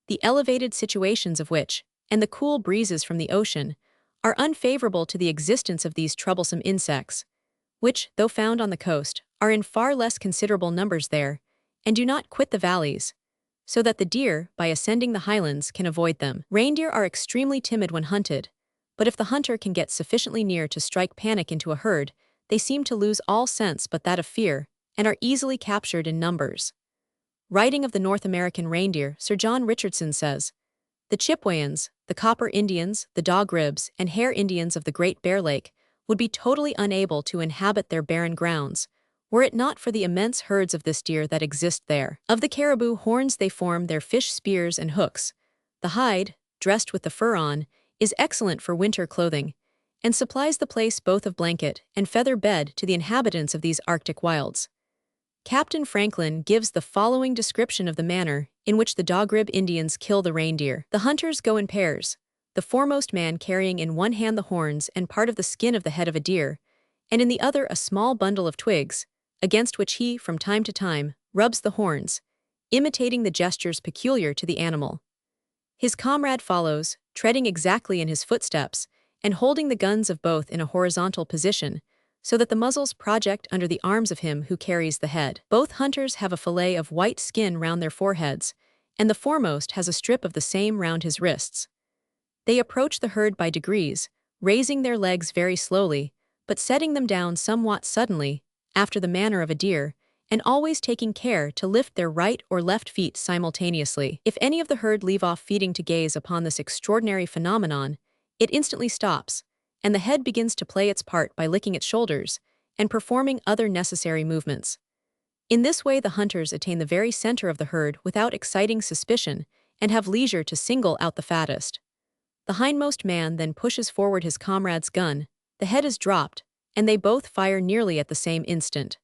the elevated situations of which, and the cool breezes from the ocean, are unfavorable to the existence of these troublesome insects, which, though found on the coast, are in far less considerable numbers there, and do not quit the valleys, so that the deer, by ascending the highlands, can avoid them. Reindeer are extremely timid when hunted, but if the hunter can get sufficiently near to strike panic into a herd, they seem to lose all sense but that of fear, and are easily captured in numbers. Writing of the North American reindeer, Sir John Richardson says, "The Chipewayans, the Copper Indians, the Dog Ribs, and Hare Indians of the Great Bear Lake would be totally unable to inhabit their barren grounds, were it not for the immense herds of this deer that exist there. Of the caribou horns they form their fish spears and hooks. The hide, dressed with the fur on, is excellent for winter clothing, and supplies the place both of blanket and feather bed to the inhabitants of these Arctic wilds." Captain Franklin gives the following description of the manner in which the Dogrib Indians kill the reindeer. The hunters go in pairs, the foremost man carrying in one hand the horns and part of the skin of the head of a deer, and in the other a small bundle of twigs, against which he, from time to time, rubs the horns, imitating the gestures peculiar to the animal. His comrade follows, treading exactly in his footsteps, and holding the guns of both in a horizontal position, so that the muzzles project under the arms of him who carries the head. Both hunters have a fillet of white skin round their foreheads, and the foremost has a strip of the same round his wrists. They approach the herd by degrees, raising their legs very slowly, but setting them down somewhat suddenly, after the manner of a deer, and always taking care to lift their right or left feet simultaneously. If any of the herd leave off feeding to gaze upon this extraordinary phenomenon, it instantly stops, and the head begins to play its part by licking its shoulders and performing other necessary movements. In this way, the hunters attain the very center of the herd without exciting suspicion and have leisure to single out the fattest. The hindmost man then pushes forward his comrade's gun, the head is dropped, and they both fire nearly at the same instant.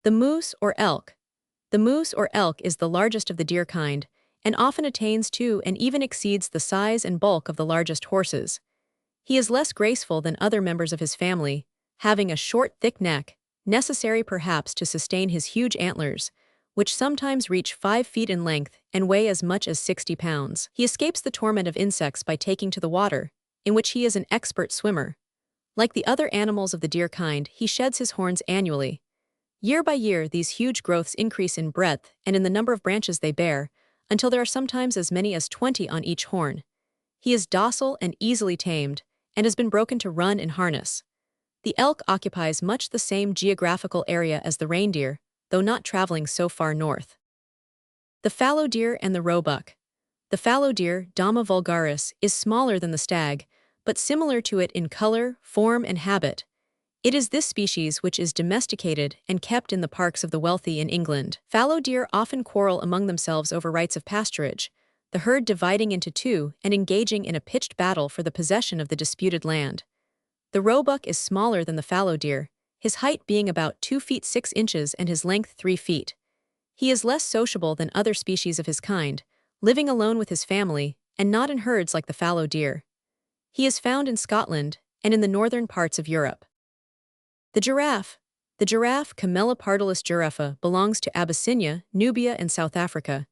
The moose or elk. The moose or elk is the largest of the deer kind, and often attains to and even exceeds the size and bulk of the largest horses. He is less graceful than other members of his family, having a short, thick neck, necessary perhaps to sustain his huge antlers, which sometimes reach 5 feet in length and weigh as much as 60 pounds. He escapes the torment of insects by taking to the water, in which he is an expert swimmer. Like the other animals of the deer kind, he sheds his horns annually. Year by year, these huge growths increase in breadth and in the number of branches they bear, until there are sometimes as many as 20 on each horn. He is docile and easily tamed, and has been broken to run in harness. The elk occupies much the same geographical area as the reindeer, though not traveling so far north. The fallow deer and the roebuck. The fallow deer, Dama vulgaris, is smaller than the stag, but similar to it in color, form, and habit. It is this species which is domesticated and kept in the parks of the wealthy in England. Fallow deer often quarrel among themselves over rights of pasturage, the herd dividing into two and engaging in a pitched battle for the possession of the disputed land. The roebuck is smaller than the fallow deer, his height being about 2 feet 6 inches and his length 3 feet. He is less sociable than other species of his kind, living alone with his family and not in herds like the fallow deer. He is found in Scotland and in the northern parts of Europe. The giraffe. The giraffe, Camelopardalis giraffa, belongs to Abyssinia, Nubia, and South Africa.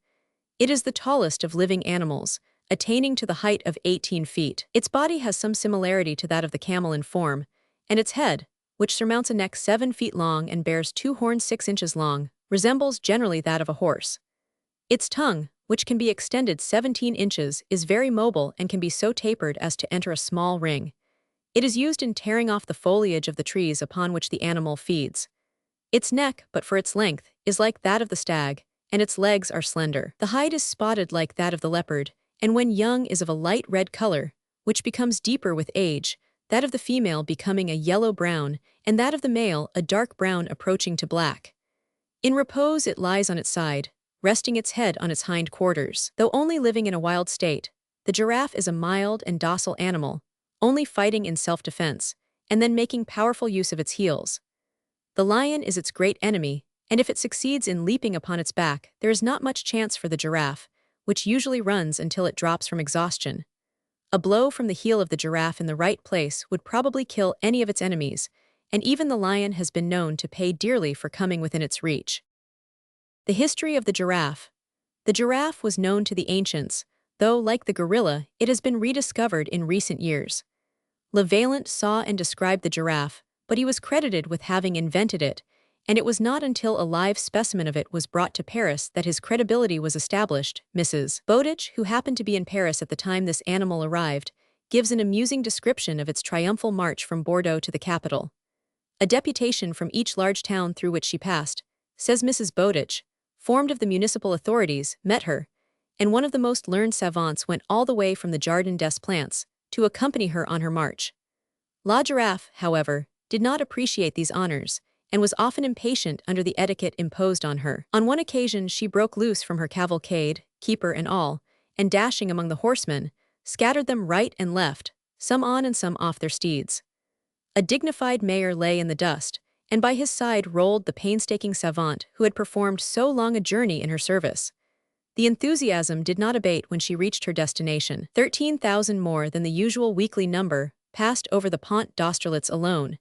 It is the tallest of living animals, attaining to the height of 18 feet. Its body has some similarity to that of the camel in form, and its head, which surmounts a neck 7 feet long and bears 2 horns 6 inches long, resembles generally that of a horse. Its tongue, which can be extended 17 inches, is very mobile and can be so tapered as to enter a small ring. It is used in tearing off the foliage of the trees upon which the animal feeds. Its neck, but for its length, is like that of the stag, and its legs are slender. The hide is spotted like that of the leopard, and when young is of a light red color, which becomes deeper with age, that of the female becoming a yellow-brown, and that of the male a dark brown approaching to black. In repose it lies on its side, resting its head on its hind quarters. Though only living in a wild state, the giraffe is a mild and docile animal, only fighting in self-defense, and then making powerful use of its heels. The lion is its great enemy, and if it succeeds in leaping upon its back, there is not much chance for the giraffe, which usually runs until it drops from exhaustion. A blow from the heel of the giraffe in the right place would probably kill any of its enemies, and even the lion has been known to pay dearly for coming within its reach. The history of the giraffe. The giraffe was known to the ancients, though, like the gorilla, it has been rediscovered in recent years. Levaillant saw and described the giraffe, but he was credited with having invented it, and it was not until a live specimen of it was brought to Paris that his credibility was established. Mrs. Bowditch, who happened to be in Paris at the time this animal arrived, gives an amusing description of its triumphal march from Bordeaux to the capital. A deputation from each large town through which she passed, says Mrs. Bowditch, formed of the municipal authorities, met her, and one of the most learned savants went all the way from the Jardin des Plantes to accompany her on her march. La Giraffe, however, did not appreciate these honors, and was often impatient under the etiquette imposed on her. On one occasion she broke loose from her cavalcade, keeper and all, and dashing among the horsemen, scattered them right and left, some on and some off their steeds. A dignified mayor lay in the dust, and by his side rolled the painstaking savant who had performed so long a journey in her service. The enthusiasm did not abate when she reached her destination. 13,000 more than the usual weekly number passed over the Pont d'Austerlitz alone,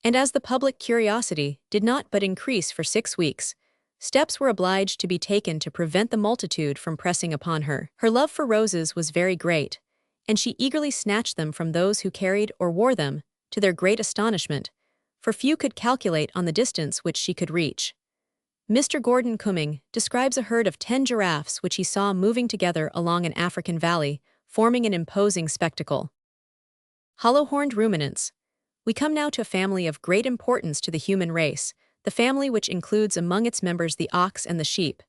and as the public curiosity did not but increase for 6 weeks, steps were obliged to be taken to prevent the multitude from pressing upon her. Her love for roses was very great, and she eagerly snatched them from those who carried or wore them, to their great astonishment, for few could calculate on the distance which she could reach. Mr. Gordon Cumming describes a herd of 10 giraffes which he saw moving together along an African valley, forming an imposing spectacle. Hollow-horned ruminants. We come now to a family of great importance to the human race, the family which includes among its members the ox and the sheep.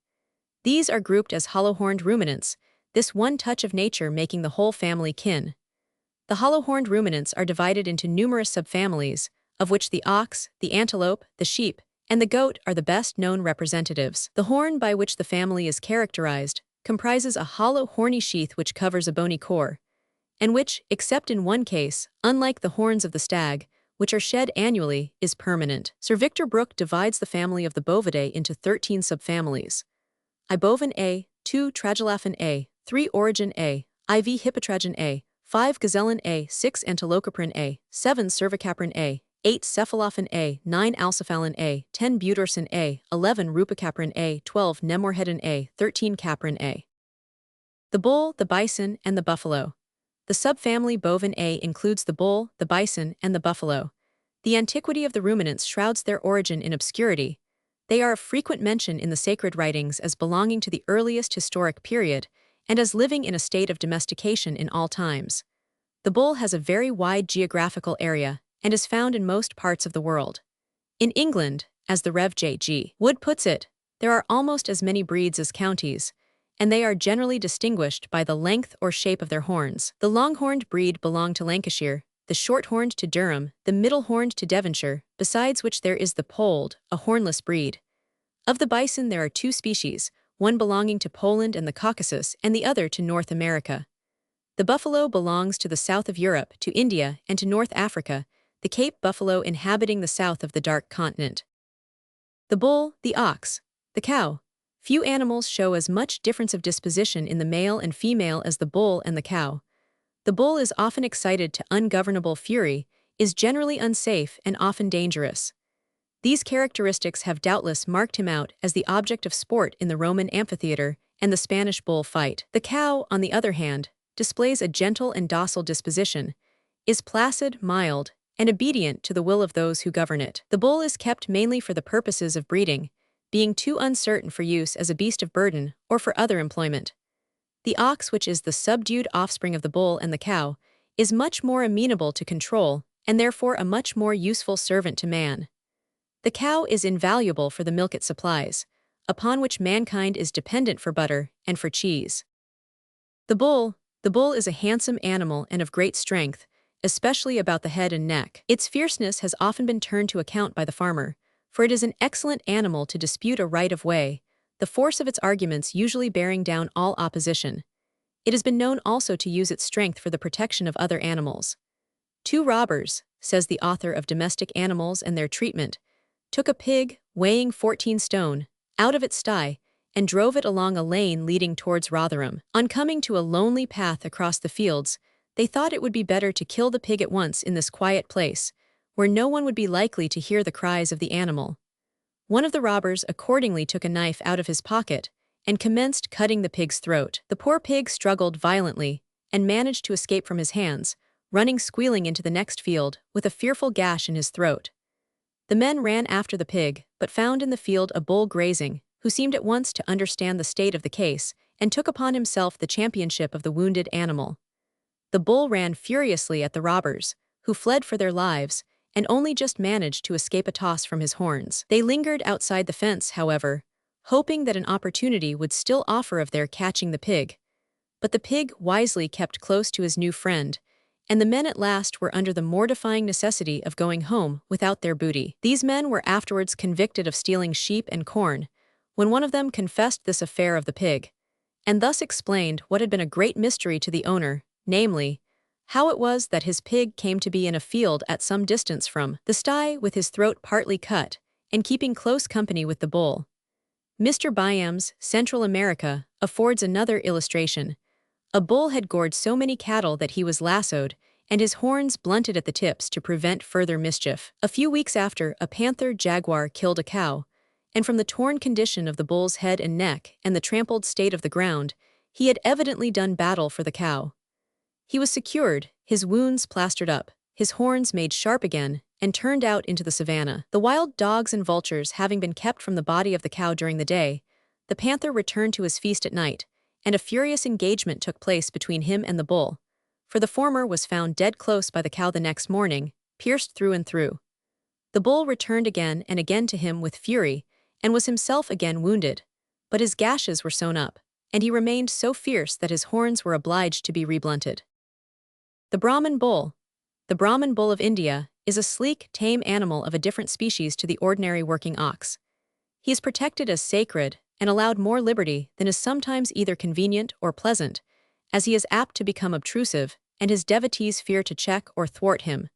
These are grouped as hollow-horned ruminants, this one touch of nature making the whole family kin. The hollow-horned ruminants are divided into numerous subfamilies, of which the ox, the antelope, the sheep, and the goat are the best-known representatives. The horn by which the family is characterized comprises a hollow horny sheath which covers a bony core, and which, except in one case, unlike the horns of the stag, which are shed annually, is permanent. Sir Victor Brooke divides the family of the Bovidae into 13 subfamilies. I. Bovine A, 2. Tragelaphon A, 3. Origin A, IV. Hippotragon A, 5. Gazellin A, 6. Antilocapron A, 7. Cervicapron A, 8. Cephalophon A, 9. Alcephalon A, 10. Butorson A, 11. Rupicapron A, 12. Nemohedon A, 13. Capron A. The bull, the bison, and the buffalo. The subfamily Bovine A includes the bull, the bison, and the buffalo. The antiquity of the ruminants shrouds their origin in obscurity. They are of frequent mention in the sacred writings as belonging to the earliest historic period and as living in a state of domestication in all times. The bull has a very wide geographical area and is found in most parts of the world. In England, as the Rev. J.G. Wood puts it, there are almost as many breeds as counties, and they are generally distinguished by the length or shape of their horns. The long-horned breed belong to Lancashire, the short-horned to Durham, the middle-horned to Devonshire, besides which there is the polled, a hornless breed. Of the bison there are 2 species, one belonging to Poland and the Caucasus and the other to North America. The buffalo belongs to the south of Europe, to India, and to North Africa, the Cape buffalo inhabiting the south of the Dark Continent. The bull, the ox, the cow. Few animals show as much difference of disposition in the male and female as the bull and the cow. The bull is often excited to ungovernable fury, is generally unsafe and often dangerous. These characteristics have doubtless marked him out as the object of sport in the Roman amphitheater and the Spanish bull fight. The cow, on the other hand, displays a gentle and docile disposition, is placid, mild, and obedient to the will of those who govern it. The bull is kept mainly for the purposes of breeding, being too uncertain for use as a beast of burden or for other employment. The ox, which is the subdued offspring of the bull and the cow, is much more amenable to control and therefore a much more useful servant to man. The cow is invaluable for the milk it supplies, upon which mankind is dependent for butter and for cheese. The bull is a handsome animal and of great strength, especially about the head and neck. Its fierceness has often been turned to account by the farmer, for it is an excellent animal to dispute a right of way, the force of its arguments usually bearing down all opposition. It has been known also to use its strength for the protection of other animals. 2 robbers, says the author of Domestic Animals and Their Treatment, took a pig, weighing 14 stone, out of its sty, and drove it along a lane leading towards Rotherham. On coming to a lonely path across the fields, they thought it would be better to kill the pig at once in this quiet place, where no one would be likely to hear the cries of the animal. One of the robbers accordingly took a knife out of his pocket and commenced cutting the pig's throat. The poor pig struggled violently and managed to escape from his hands, running squealing into the next field with a fearful gash in his throat. The men ran after the pig, but found in the field a bull grazing, who seemed at once to understand the state of the case and took upon himself the championship of the wounded animal. The bull ran furiously at the robbers, who fled for their lives, and only just managed to escape a toss from his horns. They lingered outside the fence, however, hoping that an opportunity would still offer of their catching the pig. But the pig wisely kept close to his new friend, and the men at last were under the mortifying necessity of going home without their booty. These men were afterwards convicted of stealing sheep and corn, when one of them confessed this affair of the pig, and thus explained what had been a great mystery to the owner, namely, how it was that his pig came to be in a field at some distance from the sty with his throat partly cut, and keeping close company with the bull. Mr. Byam's Central America affords another illustration. A bull had gored so many cattle that he was lassoed, and his horns blunted at the tips to prevent further mischief. A few weeks after, a panther jaguar killed a cow, and from the torn condition of the bull's head and neck and the trampled state of the ground, he had evidently done battle for the cow. He was secured, his wounds plastered up, his horns made sharp again, and turned out into the savannah. The wild dogs and vultures having been kept from the body of the cow during the day, the panther returned to his feast at night, and a furious engagement took place between him and the bull, for the former was found dead close by the cow the next morning, pierced through and through. The bull returned again and again to him with fury, and was himself again wounded, but his gashes were sewn up, and he remained so fierce that his horns were obliged to be reblunted. The Brahman bull. The Brahman bull of India is a sleek, tame animal of a different species to the ordinary working ox. He is protected as sacred and allowed more liberty than is sometimes either convenient or pleasant, as he is apt to become obtrusive, and his devotees fear to check or thwart him.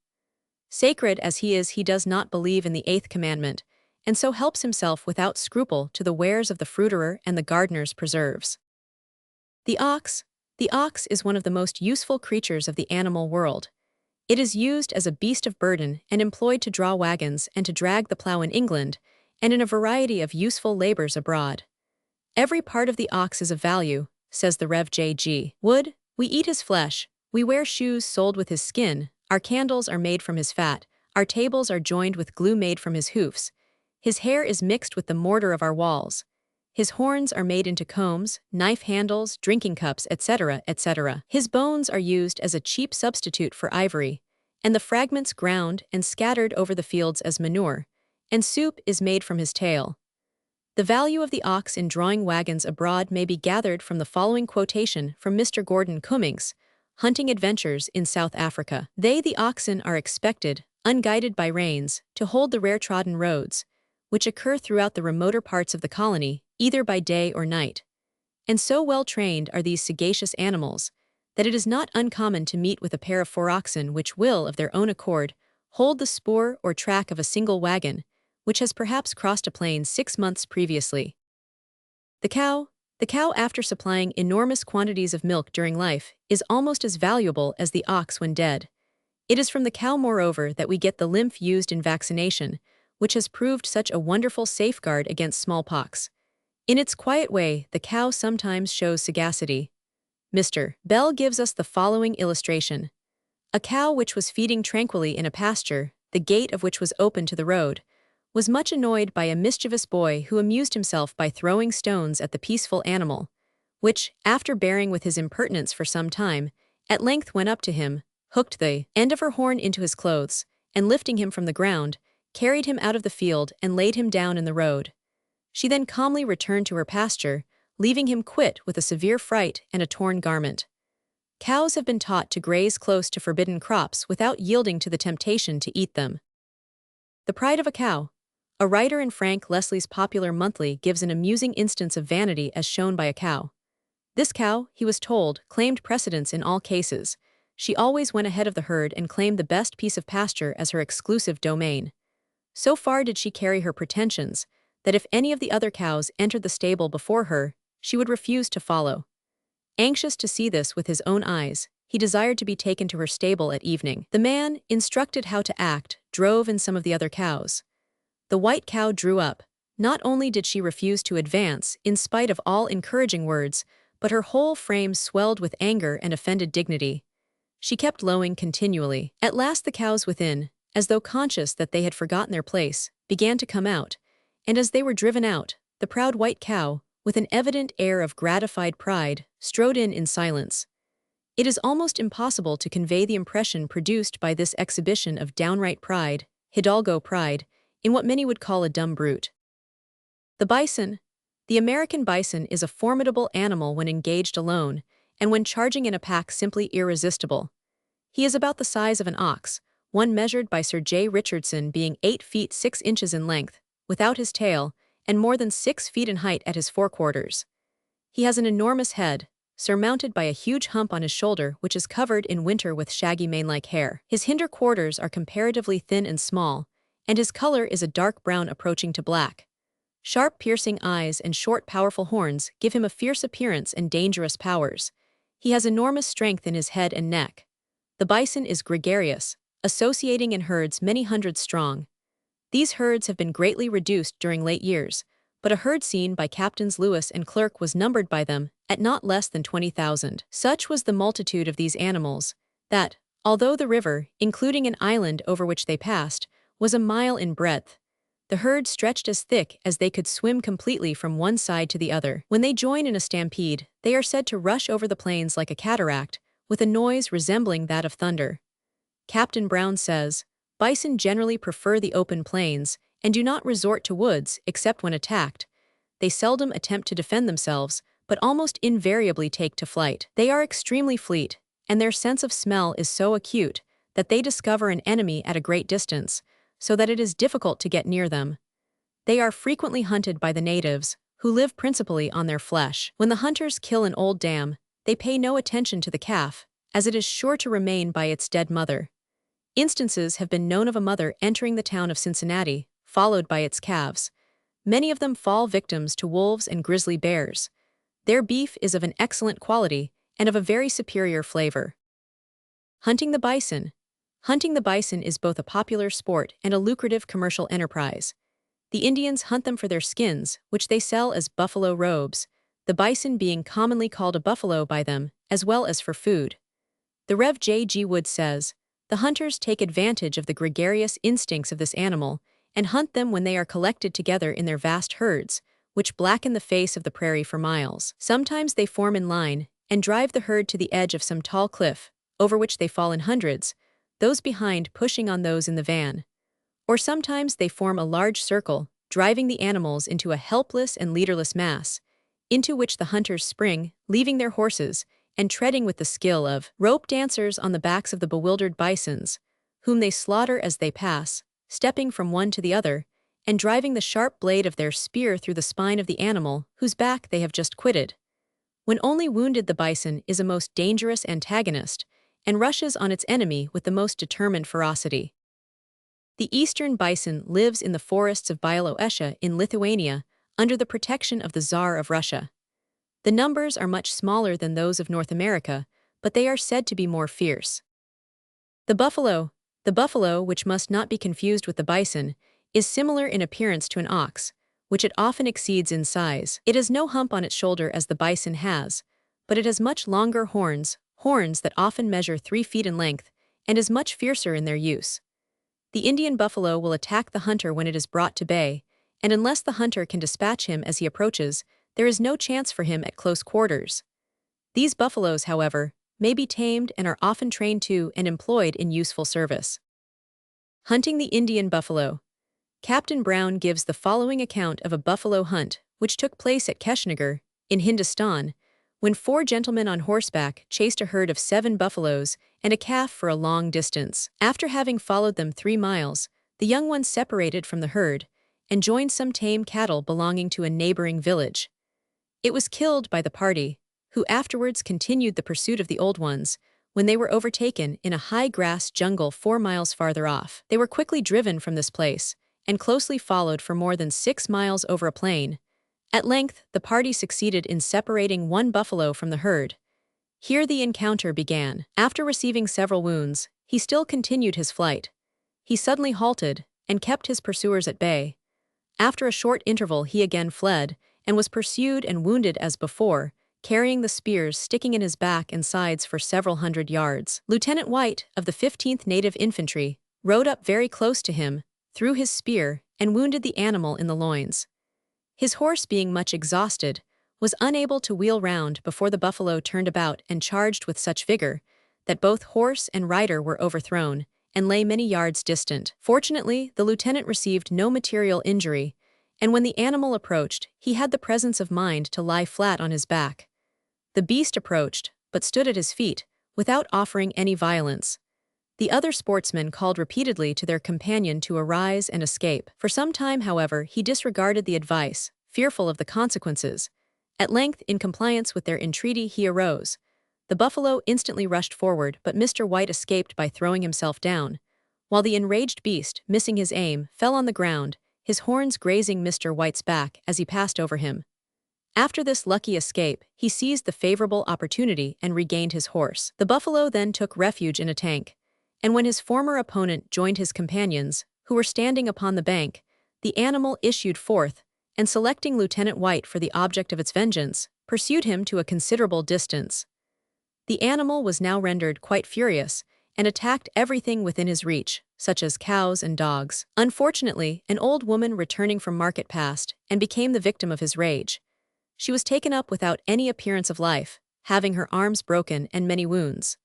Sacred as he is, he does not believe in the eighth commandment, and so helps himself without scruple to the wares of the fruiterer and the gardener's preserves. The ox. The ox is one of the most useful creatures of the animal world. It is used as a beast of burden and employed to draw wagons and to drag the plough in England, and in a variety of useful labors abroad. Every part of the ox is of value, says the Rev. J.G. Wood. We eat his flesh, we wear shoes soled with his skin, our candles are made from his fat, our tables are joined with glue made from his hoofs. His hair is mixed with the mortar of our walls. His horns are made into combs, knife handles, drinking cups, etc., etc. His bones are used as a cheap substitute for ivory, and the fragments ground and scattered over the fields as manure, and soup is made from his tail. The value of the ox in drawing wagons abroad may be gathered from the following quotation from Mr. Gordon Cummings, Hunting Adventures in South Africa. They, the oxen, are expected, unguided by reins, to hold the rare-trodden roads, which occur throughout the remoter parts of the colony, either by day or night. And so well trained are these sagacious animals, that it is not uncommon to meet with a pair of four-oxen which will, of their own accord, hold the spoor or track of a single wagon, which has perhaps crossed a plain 6 months previously. The cow. The cow, after supplying enormous quantities of milk during life, is almost as valuable as the ox when dead. It is from the cow, moreover, that we get the lymph used in vaccination, which has proved such a wonderful safeguard against smallpox. In its quiet way, the cow sometimes shows sagacity. Mr. Bell gives us the following illustration. A cow which was feeding tranquilly in a pasture, the gate of which was open to the road, was much annoyed by a mischievous boy who amused himself by throwing stones at the peaceful animal, which, after bearing with his impertinence for some time, at length went up to him, hooked the end of her horn into his clothes, and lifting him from the ground, carried him out of the field and laid him down in the road. She then calmly returned to her pasture, leaving him quit with a severe fright and a torn garment. Cows have been taught to graze close to forbidden crops without yielding to the temptation to eat them. The pride of a cow. A writer in Frank Leslie's popular monthly gives an amusing instance of vanity as shown by a cow. This cow, he was told, claimed precedence in all cases. She always went ahead of the herd and claimed the best piece of pasture as her exclusive domain. So far did she carry her pretensions, that if any of the other cows entered the stable before her, she would refuse to follow. Anxious to see this with his own eyes, he desired to be taken to her stable at evening. The man, instructed how to act, drove in some of the other cows. The white cow drew up. Not only did she refuse to advance, in spite of all encouraging words, but her whole frame swelled with anger and offended dignity. She kept lowing continually. At last the cows within, as though conscious that they had forgotten their place, began to come out, and as they were driven out, the proud white cow, with an evident air of gratified pride, strode in silence. It is almost impossible to convey the impression produced by this exhibition of downright pride, hidalgo pride, in what many would call a dumb brute. The bison. The American bison is a formidable animal when engaged alone, and when charging in a pack simply irresistible. He is about the size of an ox, one measured by Sir J. Richardson being 8 feet 6 inches in length, without his tail, and more than 6 feet in height at his forequarters. He has an enormous head, surmounted by a huge hump on his shoulder which is covered in winter with shaggy mane-like hair. His hinder quarters are comparatively thin and small, and his color is a dark brown approaching to black. Sharp piercing eyes and short powerful horns give him a fierce appearance and dangerous powers. He has enormous strength in his head and neck. The bison is gregarious, associating in herds many hundreds strong. These herds have been greatly reduced during late years, but a herd seen by Captains Lewis and Clerk was numbered by them at not less than 20,000. Such was the multitude of these animals, that, although the river, including an island over which they passed, was a mile in breadth, the herd stretched as thick as they could swim completely from one side to the other. When they join in a stampede, they are said to rush over the plains like a cataract, with a noise resembling that of thunder. Captain Brown says, bison generally prefer the open plains, and do not resort to woods except when attacked. They seldom attempt to defend themselves, but almost invariably take to flight. They are extremely fleet, and their sense of smell is so acute that they discover an enemy at a great distance, so that it is difficult to get near them. They are frequently hunted by the natives, who live principally on their flesh. When the hunters kill an old dam, they pay no attention to the calf, as it is sure to remain by its dead mother. Instances have been known of a mother entering the town of Cincinnati, followed by its calves. Many of them fall victims to wolves and grizzly bears. Their beef is of an excellent quality and of a very superior flavor. Hunting the bison. Hunting the bison is both a popular sport and a lucrative commercial enterprise. The Indians hunt them for their skins, which they sell as buffalo robes, the bison being commonly called a buffalo by them, as well as for food. The Rev. J. G. Wood says, "The hunters take advantage of the gregarious instincts of this animal and hunt them when they are collected together in their vast herds, which blacken the face of the prairie for miles. Sometimes they form in line and drive the herd to the edge of some tall cliff, over which they fall in hundreds, those behind pushing on those in the van. Or sometimes they form a large circle, driving the animals into a helpless and leaderless mass, into which the hunters spring, leaving their horses, and treading with the skill of rope dancers on the backs of the bewildered bisons, whom they slaughter as they pass, stepping from one to the other, and driving the sharp blade of their spear through the spine of the animal whose back they have just quitted. When only wounded, the bison is a most dangerous antagonist, and rushes on its enemy with the most determined ferocity. The eastern bison lives in the forests of Byaloeshcha in Lithuania, under the protection of the Tsar of Russia. The numbers are much smaller than those of North America, but they are said to be more fierce. The buffalo. The buffalo, which must not be confused with the bison, is similar in appearance to an ox, which it often exceeds in size. It has no hump on its shoulder as the bison has, but it has much longer horns that often measure 3 feet in length, and is much fiercer in their use. The Indian buffalo will attack the hunter when it is brought to bay, and unless the hunter can dispatch him as he approaches, there is no chance for him at close quarters. These buffaloes, however, may be tamed and are often trained to and employed in useful service. Hunting the Indian buffalo. Captain Brown gives the following account of a buffalo hunt, which took place at Keshnagar, in Hindustan, when 4 gentlemen on horseback chased a herd of 7 buffaloes and a calf for a long distance. After having followed them 3 miles, the young ones separated from the herd and joined some tame cattle belonging to a neighboring village. It was killed by the party, who afterwards continued the pursuit of the old ones, when they were overtaken in a high-grass jungle 4 miles farther off. They were quickly driven from this place, and closely followed for more than 6 miles over a plain. At length, the party succeeded in separating 1 buffalo from the herd. Here the encounter began. After receiving several wounds, he still continued his flight. He suddenly halted, and kept his pursuers at bay. After a short interval he again fled, and was pursued and wounded as before, carrying the spears sticking in his back and sides for several hundred yards. Lieutenant White, of the 15th Native Infantry, rode up very close to him, threw his spear, and wounded the animal in the loins. His horse, being much exhausted, was unable to wheel round before the buffalo turned about and charged with such vigor that both horse and rider were overthrown and lay many yards distant. Fortunately, the lieutenant received no material injury, and when the animal approached, he had the presence of mind to lie flat on his back. The beast approached, but stood at his feet, without offering any violence. The other sportsmen called repeatedly to their companion to arise and escape. For some time, however, he disregarded the advice, fearful of the consequences. At length, in compliance with their entreaty, he arose. The buffalo instantly rushed forward, but Mr. White escaped by throwing himself down, while the enraged beast, missing his aim, fell on the ground, his horns grazing Mr. White's back as he passed over him. After this lucky escape, he seized the favorable opportunity and regained his horse. The buffalo then took refuge in a tank, and when his former opponent joined his companions, who were standing upon the bank, the animal issued forth, and selecting Lieutenant White for the object of its vengeance, pursued him to a considerable distance. The animal was now rendered quite furious, and attacked everything within his reach, such as cows and dogs. Unfortunately, an old woman returning from market passed, and became the victim of his rage. She was taken up without any appearance of life, having her arms broken and many wounds.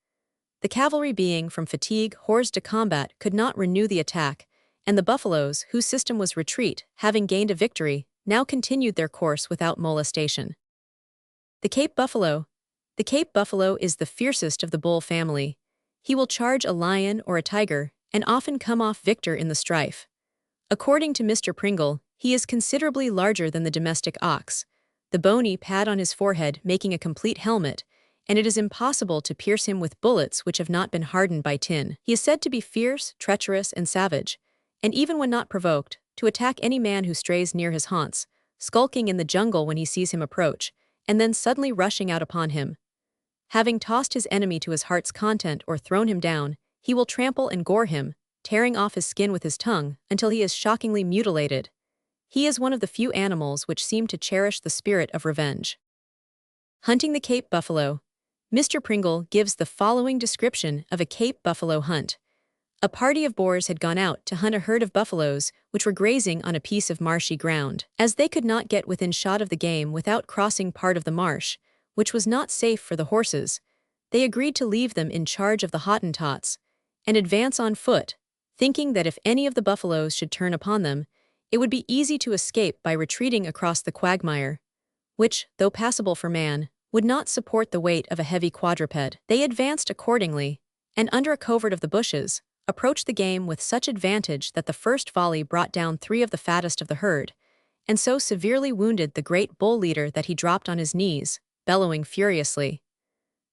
The cavalry, being from fatigue hors de combat, could not renew the attack, and the buffaloes, whose system was retreat, having gained a victory, now continued their course without molestation. The Cape buffalo. The Cape buffalo is the fiercest of the bull family. He will charge a lion or a tiger and often come off victor in the strife. According to Mr. Pringle, he is considerably larger than the domestic ox, the bony pad on his forehead making a complete helmet, and it is impossible to pierce him with bullets which have not been hardened by tin. He is said to be fierce, treacherous, and savage, and even when not provoked, to attack any man who strays near his haunts, skulking in the jungle when he sees him approach, and then suddenly rushing out upon him. Having tossed his enemy to his heart's content or thrown him down, he will trample and gore him, tearing off his skin with his tongue until he is shockingly mutilated. He is one of the few animals which seem to cherish the spirit of revenge. Hunting the Cape buffalo. Mr. Pringle gives the following description of a Cape buffalo hunt. A party of boars had gone out to hunt a herd of buffaloes which were grazing on a piece of marshy ground. As they could not get within shot of the game without crossing part of the marsh, which was not safe for the horses, they agreed to leave them in charge of the Hottentots and advance on foot, thinking that if any of the buffaloes should turn upon them, it would be easy to escape by retreating across the quagmire, which, though passable for man, would not support the weight of a heavy quadruped. They advanced accordingly, and under a covert of the bushes, approached the game with such advantage that the first volley brought down 3 of the fattest of the herd, and so severely wounded the great bull leader that he dropped on his knees, bellowing furiously.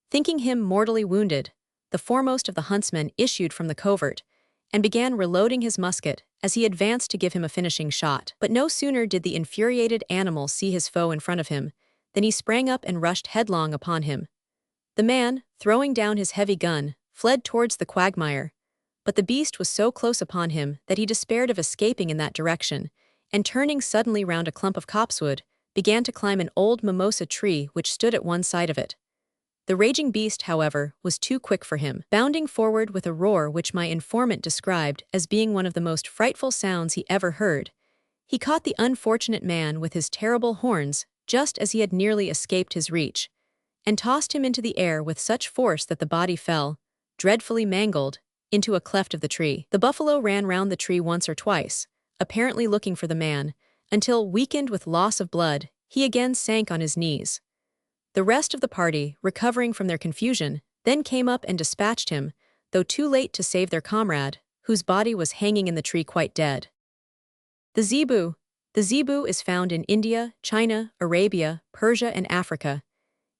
Thinking him mortally wounded, the foremost of the huntsmen issued from the covert, and began reloading his musket as he advanced to give him a finishing shot. But no sooner did the infuriated animal see his foe in front of him, than he sprang up and rushed headlong upon him. The man, throwing down his heavy gun, fled towards the quagmire, but the beast was so close upon him that he despaired of escaping in that direction, and turning suddenly round a clump of copsewood, began to climb an old mimosa tree which stood at one side of it. The raging beast, however, was too quick for him. Bounding forward with a roar which my informant described as being one of the most frightful sounds he ever heard, he caught the unfortunate man with his terrible horns just as he had nearly escaped his reach, and tossed him into the air with such force that the body fell, dreadfully mangled, into a cleft of the tree. The buffalo ran round the tree once or twice, apparently looking for the man, until, weakened with loss of blood, he again sank on his knees. The rest of the party, recovering from their confusion, then came up and dispatched him, though too late to save their comrade, whose body was hanging in the tree quite dead. The zebu. The zebu is found in India, China, Arabia, Persia, and Africa.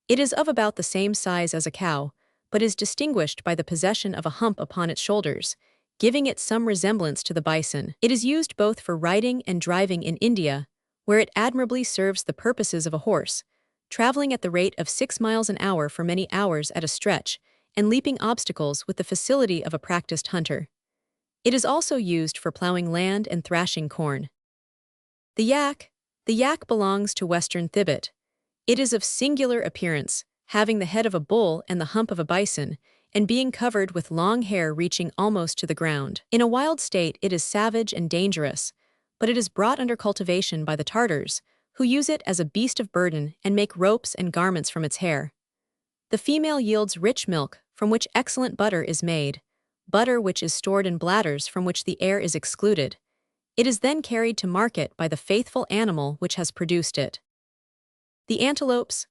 It is of about the same size as a cow, but is distinguished by the possession of a hump upon its shoulders, giving it some resemblance to the bison. It is used both for riding and driving in India, where it admirably serves the purposes of a horse, traveling at the rate of 6 miles an hour for many hours at a stretch, and leaping obstacles with the facility of a practiced hunter. It is also used for plowing land and thrashing corn. The yak. The yak belongs to western Tibet. It is of singular appearance, having the head of a bull and the hump of a bison, and being covered with long hair reaching almost to the ground. In a wild state it is savage and dangerous, but it is brought under cultivation by the Tartars, who use it as a beast of burden and make ropes and garments from its hair. The female yields rich milk, from which excellent butter is made, butter which is stored in bladders from which the air is excluded. It is then carried to market by the faithful animal which has produced it. The antelopes.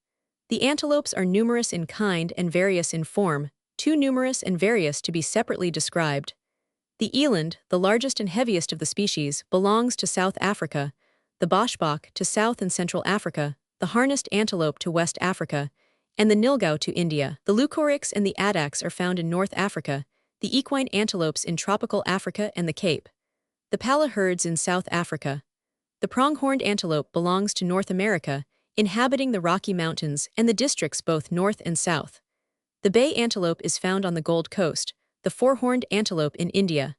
The antelopes are numerous in kind and various in form, too numerous and various to be separately described. The eland, the largest and heaviest of the species, belongs to South Africa, the boschbok to South and Central Africa, the harnessed antelope to West Africa, and the nilgau to India. The leucoryx and the addax are found in North Africa, the equine antelopes in tropical Africa and the Cape, the pala herds in South Africa. The pronghorned antelope belongs to North America, inhabiting the Rocky Mountains and the districts both north and south. The bay antelope is found on the Gold Coast, the four-horned antelope in India.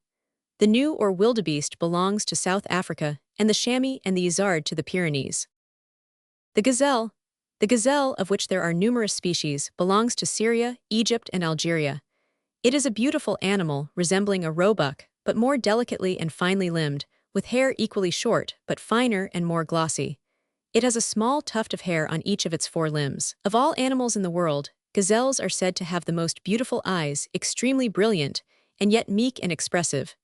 The gnu or wildebeest belongs to South Africa, and the chamois and the izard to the Pyrenees. The gazelle. The gazelle, of which there are numerous species, belongs to Syria, Egypt, and Algeria. It is a beautiful animal, resembling a roebuck, but more delicately and finely limbed, with hair equally short, but finer and more glossy. It has a small tuft of hair on each of its 4 limbs. Of all animals in the world, gazelles are said to have the most beautiful eyes, extremely brilliant, and yet meek and expressive.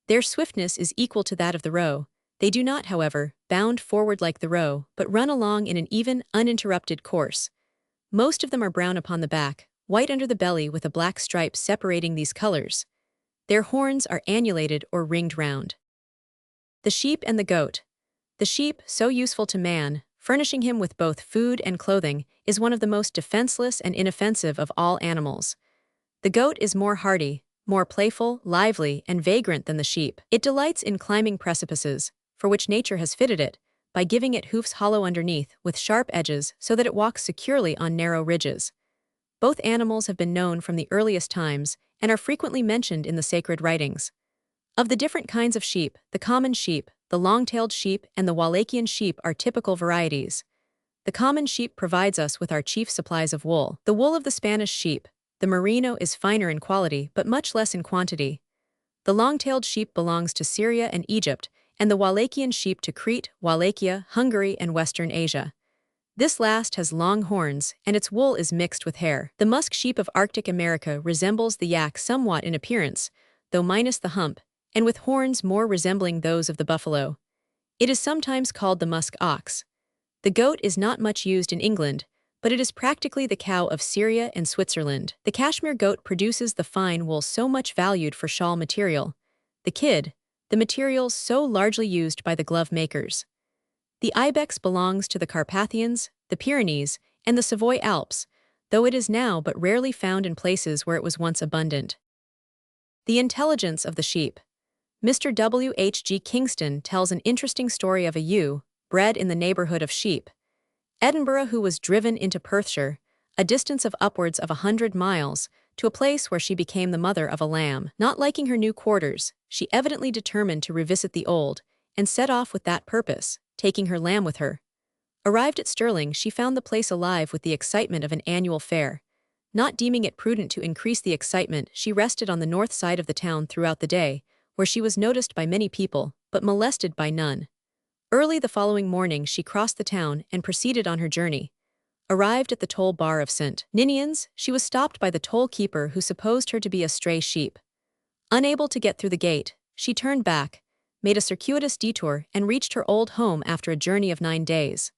Their swiftness is equal to that of the roe. They do not, however, bound forward like the roe, but run along in an even, uninterrupted course. Most of them are brown upon the back, white under the belly with a black stripe separating these colors. Their horns are annulated or ringed round. The sheep and the goat. The sheep, so useful to man, furnishing him with both food and clothing, is one of the most defenseless and inoffensive of all animals. The goat is more hardy, more playful, lively, and vagrant than the sheep. It delights in climbing precipices, for which nature has fitted it, by giving it hoofs hollow underneath with sharp edges so that it walks securely on narrow ridges. Both animals have been known from the earliest times and are frequently mentioned in the sacred writings. Of the different kinds of sheep, the common sheep, the long-tailed sheep, and the Wallachian sheep are typical varieties. The common sheep provides us with our chief supplies of wool. The wool of the Spanish sheep, the merino, is finer in quality but much less in quantity. The long-tailed sheep belongs to Syria and Egypt, and the Wallachian sheep to Crete, Wallachia, Hungary, and Western Asia. This last has long horns, and its wool is mixed with hair. The musk sheep of Arctic America resembles the yak somewhat in appearance, though minus the hump, and with horns more resembling those of the buffalo. It is sometimes called the musk ox. The goat is not much used in England, but it is practically the cow of Syria and Switzerland. The Kashmir goat produces the fine wool so much valued for shawl material. The kid, the materials so largely used by the glove makers. The ibex belongs to the Carpathians, the Pyrenees, and the Savoy Alps, though it is now but rarely found in places where it was once abundant. The intelligence of the sheep. Mr. W. H. G. Kingston tells an interesting story of a ewe, bred in the neighborhood of sheep, Edinburgh, who was driven into Perthshire, a distance of upwards of 100 miles, to a place where she became the mother of a lamb. Not liking her new quarters, she evidently determined to revisit the old, and set off with that purpose, taking her lamb with her. Arrived at Stirling, she found the place alive with the excitement of an annual fair. Not deeming it prudent to increase the excitement, she rested on the north side of the town throughout the day, where she was noticed by many people, but molested by none. Early the following morning she crossed the town and proceeded on her journey. Arrived at the toll bar of St. Ninian's, she was stopped by the toll keeper, who supposed her to be a stray sheep. Unable to get through the gate, she turned back, made a circuitous detour, and reached her old home after a journey of 9 days.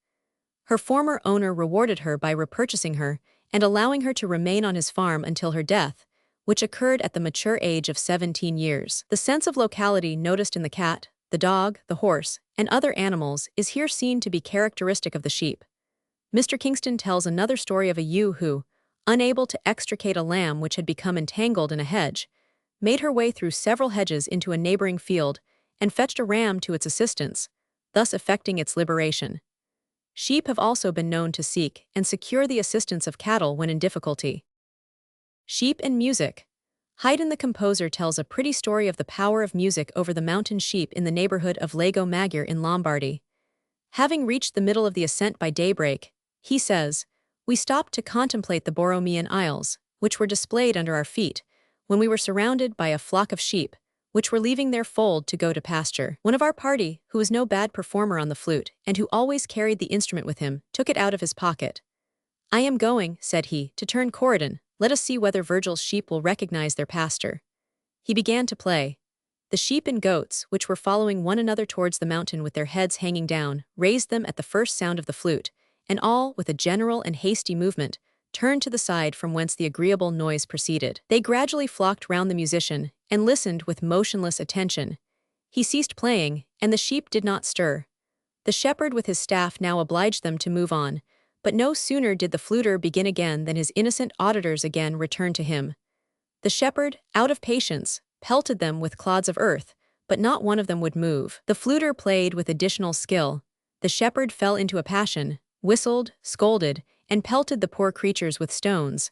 Her former owner rewarded her by repurchasing her and allowing her to remain on his farm until her death, which occurred at the mature age of 17 years. The sense of locality noticed in the cat, the dog, the horse, and other animals is here seen to be characteristic of the sheep. Mr. Kingston tells another story of a ewe who, unable to extricate a lamb which had become entangled in a hedge, made her way through several hedges into a neighboring field and fetched a ram to its assistance, thus effecting its liberation. Sheep have also been known to seek and secure the assistance of cattle when in difficulty. Sheep and music. Haydn the composer tells a pretty story of the power of music over the mountain sheep in the neighborhood of Lago Maggiore in Lombardy. Having reached the middle of the ascent by daybreak, he says, "We stopped to contemplate the Borromean Isles, which were displayed under our feet, when we were surrounded by a flock of sheep, which were leaving their fold to go to pasture. One of our party, who was no bad performer on the flute, and who always carried the instrument with him, took it out of his pocket. 'I am going,' said he, 'to turn Corydon. Let us see whether Virgil's sheep will recognize their pastor.' He began to play. The sheep and goats, which were following one another towards the mountain with their heads hanging down, raised them at the first sound of the flute, and all, with a general and hasty movement, turned to the side from whence the agreeable noise proceeded. They gradually flocked round the musician, and listened with motionless attention. He ceased playing, and the sheep did not stir. The shepherd with his staff now obliged them to move on, but no sooner did the fluter begin again than his innocent auditors again returned to him. The shepherd, out of patience, pelted them with clods of earth, but not one of them would move. The fluter played with additional skill. The shepherd fell into a passion, whistled, scolded, and pelted the poor creatures with stones.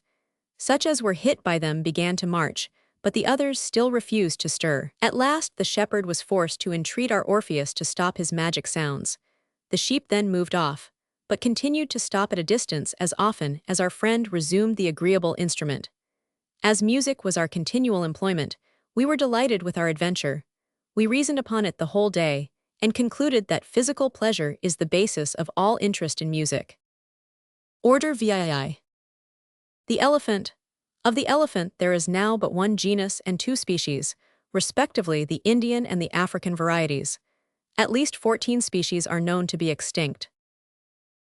Such as were hit by them began to march, but the others still refused to stir. At last the shepherd was forced to entreat our Orpheus to stop his magic sounds. The sheep then moved off, but continued to stop at a distance as often as our friend resumed the agreeable instrument. As music was our continual employment, we were delighted with our adventure. We reasoned upon it the whole day, and concluded that physical pleasure is the basis of all interest in music. Order VII. The elephant. Of the elephant there is now but one genus and 2 species, respectively the Indian and the African varieties. At least 14 species are known to be extinct.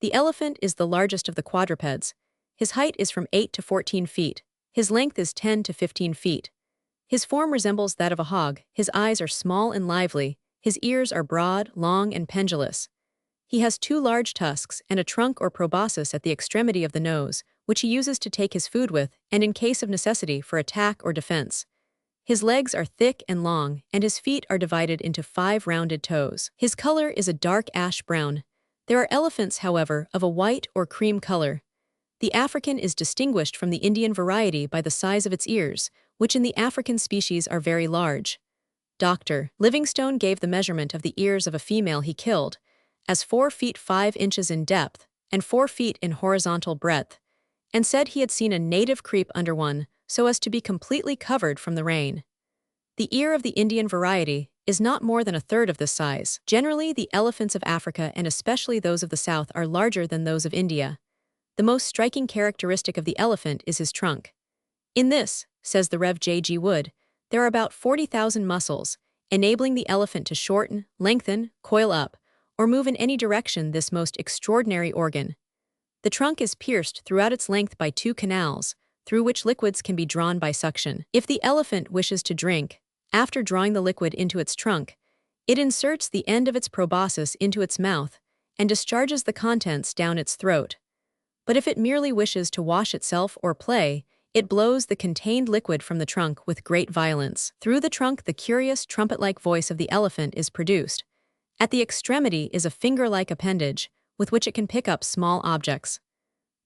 The elephant is the largest of the quadrupeds. His height is from 8 to 14 feet. His length is 10 to 15 feet. His form resembles that of a hog. His eyes are small and lively. His ears are broad, long, and pendulous. He has 2 large tusks and a trunk or proboscis at the extremity of the nose, which he uses to take his food with and in case of necessity for attack or defense. His legs are thick and long, and his feet are divided into 5 rounded toes. His color is a dark ash brown. There are elephants, however, of a white or cream color. The African is distinguished from the Indian variety by the size of its ears, which in the African species are very large. Dr. Livingstone gave the measurement of the ears of a female he killed as 4 feet 5 inches in depth and 4 feet in horizontal breadth, and said he had seen a native creep under one so as to be completely covered from the rain. The ear of the Indian variety is not more than a third of this size. Generally, the elephants of Africa and especially those of the South are larger than those of India. The most striking characteristic of the elephant is his trunk. In this, says the Rev. J. G. Wood, there are about 40,000 muscles, enabling the elephant to shorten, lengthen, coil up, or move in any direction this most extraordinary organ. The trunk is pierced throughout its length by 2 canals, through which liquids can be drawn by suction. If the elephant wishes to drink, after drawing the liquid into its trunk, it inserts the end of its proboscis into its mouth and discharges the contents down its throat. But if it merely wishes to wash itself or play, it blows the contained liquid from the trunk with great violence. Through the trunk, the curious trumpet-like voice of the elephant is produced. At the extremity is a finger-like appendage, with which it can pick up small objects.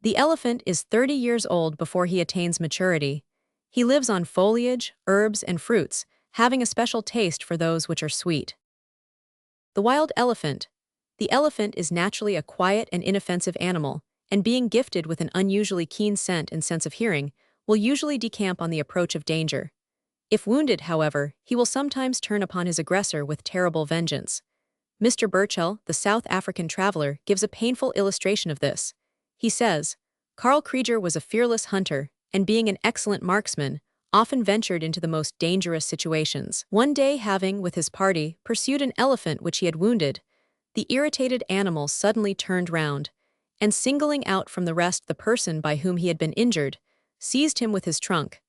The elephant is 30 years old before he attains maturity. He lives on foliage, herbs, and fruits, having a special taste for those which are sweet. The wild elephant. The elephant is naturally a quiet and inoffensive animal, and being gifted with an unusually keen scent and sense of hearing, will usually decamp on the approach of danger. If wounded, however, he will sometimes turn upon his aggressor with terrible vengeance. Mr. Burchell, the South African traveler, gives a painful illustration of this. He says, Carl Krieger was a fearless hunter, and being an excellent marksman, often ventured into the most dangerous situations. One day, having, with his party, pursued an elephant which he had wounded, the irritated animal suddenly turned round, and singling out from the rest the person by whom he had been injured, seized him with his trunk,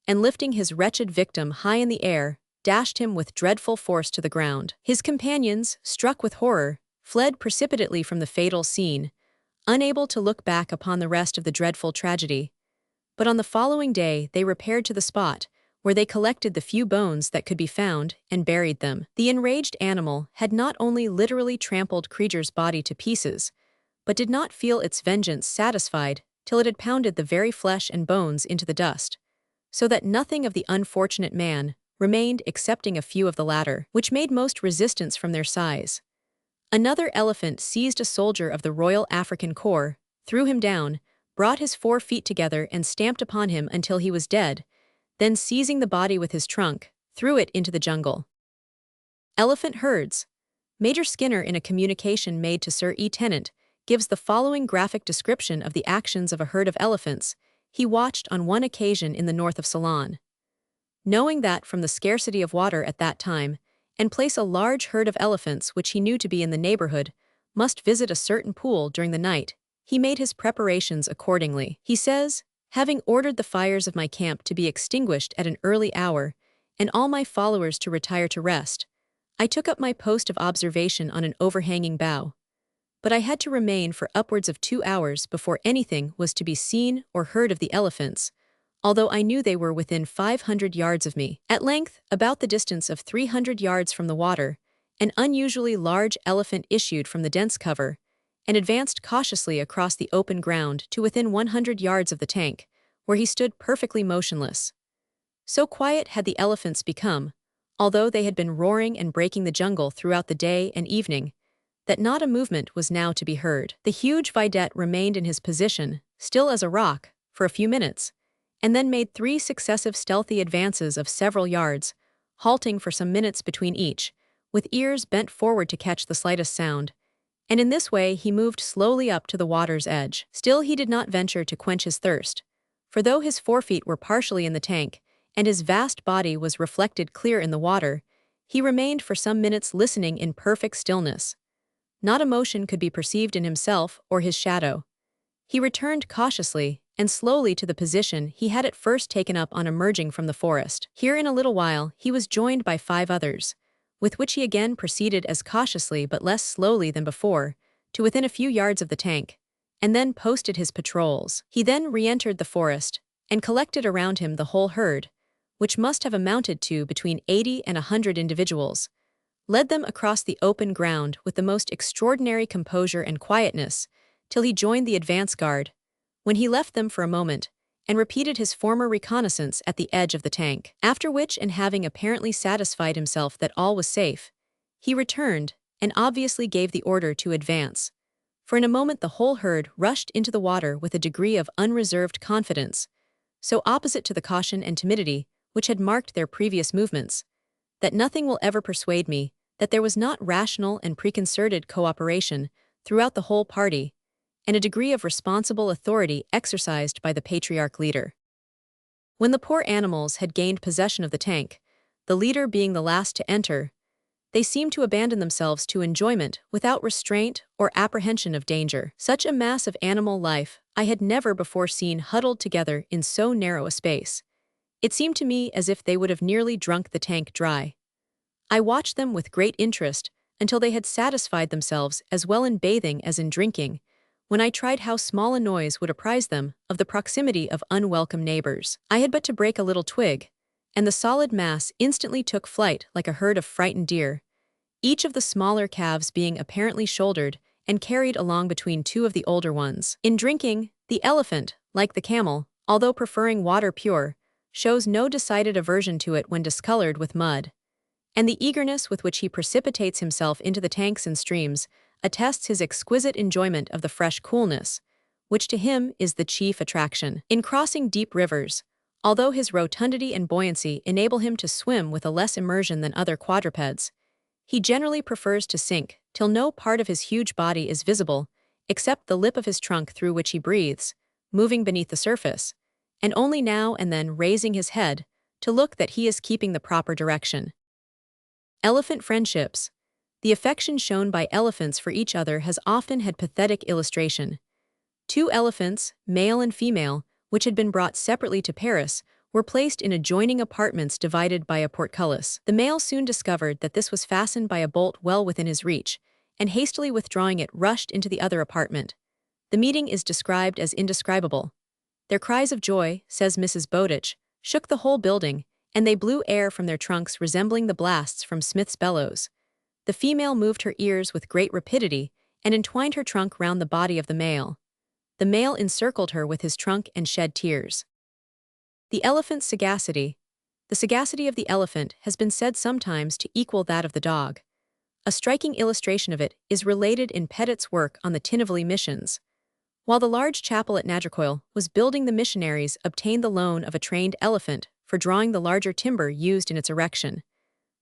and lifting his wretched victim high in the air, dashed him with dreadful force to the ground. His companions, struck with horror, fled precipitately from the fatal scene, unable to look back upon the rest of the dreadful tragedy. But on the following day they repaired to the spot, where they collected the few bones that could be found and buried them. The enraged animal had not only literally trampled Krieger's body to pieces, but did not feel its vengeance satisfied till it had pounded the very flesh and bones into the dust, so that nothing of the unfortunate man remained excepting a few of the latter, which made most resistance from their size. Another elephant seized a soldier of the Royal African Corps, threw him down, brought his 4 feet together and stamped upon him until he was dead, then seizing the body with his trunk, threw it into the jungle. Elephant herds. Major Skinner, in a communication made to Sir E. Tennant, gives the following graphic description of the actions of a herd of elephants he watched on one occasion in the north of Ceylon. Knowing that, from the scarcity of water at that time, and place a large herd of elephants which he knew to be in the neighborhood, must visit a certain pool during the night, he made his preparations accordingly. He says, having ordered the fires of my camp to be extinguished at an early hour, and all my followers to retire to rest, I took up my post of observation on an overhanging bough. But I had to remain for upwards of 2 hours before anything was to be seen or heard of the elephants, although I knew they were within 500 yards of me. At length, about the distance of 300 yards from the water, an unusually large elephant issued from the dense cover, and advanced cautiously across the open ground to within 100 yards of the tank, where he stood perfectly motionless. So quiet had the elephants become, although they had been roaring and breaking the jungle throughout the day and evening, that not a movement was now to be heard. The huge vidette remained in his position, still as a rock, for a few minutes, and then made 3 successive stealthy advances of several yards, halting for some minutes between each, with ears bent forward to catch the slightest sound, and in this way he moved slowly up to the water's edge. Still he did not venture to quench his thirst, for though his forefeet were partially in the tank, and his vast body was reflected clear in the water, he remained for some minutes listening in perfect stillness. Not a motion could be perceived in himself or his shadow. He returned cautiously and slowly to the position he had at first taken up on emerging from the forest. Here in a little while he was joined by 5 others, with which he again proceeded as cautiously but less slowly than before, to within a few yards of the tank, and then posted his patrols. He then re-entered the forest and collected around him the whole herd, which must have amounted to between 80 and 100 individuals, led them across the open ground with the most extraordinary composure and quietness, till he joined the advance guard, when he left them for a moment, and repeated his former reconnaissance at the edge of the tank. After which, and having apparently satisfied himself that all was safe, he returned, and obviously gave the order to advance. For in a moment the whole herd rushed into the water with a degree of unreserved confidence, so opposite to the caution and timidity which had marked their previous movements, that nothing will ever persuade me that there was not rational and preconcerted cooperation throughout the whole party, and a degree of responsible authority exercised by the patriarch leader. When the poor animals had gained possession of the tank, the leader being the last to enter, they seemed to abandon themselves to enjoyment without restraint or apprehension of danger. Such a mass of animal life I had never before seen huddled together in so narrow a space. It seemed to me as if they would have nearly drunk the tank dry. I watched them with great interest until they had satisfied themselves as well in bathing as in drinking, when I tried how small a noise would apprise them of the proximity of unwelcome neighbors. I had but to break a little twig, and the solid mass instantly took flight like a herd of frightened deer, each of the smaller calves being apparently shouldered and carried along between 2 of the older ones. In drinking, the elephant, like the camel, although preferring water pure, shows no decided aversion to it when discolored with mud, and the eagerness with which he precipitates himself into the tanks and streams attests his exquisite enjoyment of the fresh coolness, which to him is the chief attraction. In crossing deep rivers, although his rotundity and buoyancy enable him to swim with a less immersion than other quadrupeds, he generally prefers to sink till no part of his huge body is visible, except the lip of his trunk through which he breathes, moving beneath the surface, and only now and then raising his head to look that he is keeping the proper direction. Elephant friendships. The affection shown by elephants for each other has often had pathetic illustration. 2 elephants, male and female, which had been brought separately to Paris, were placed in adjoining apartments divided by a portcullis. The male soon discovered that this was fastened by a bolt well within his reach, and hastily withdrawing it rushed into the other apartment. The meeting is described as indescribable. Their cries of joy, says Mrs. Bowditch, shook the whole building, and they blew air from their trunks resembling the blasts from Smith's bellows. The female moved her ears with great rapidity and entwined her trunk round the body of the male. The male encircled her with his trunk and shed tears. The elephant's sagacity. The sagacity of the elephant has been said sometimes to equal that of the dog. A striking illustration of it is related in Petit's work on the Tinnevelly missions. While the large chapel at Nadrocoil was building, the missionaries obtained the loan of a trained elephant for drawing the larger timber used in its erection.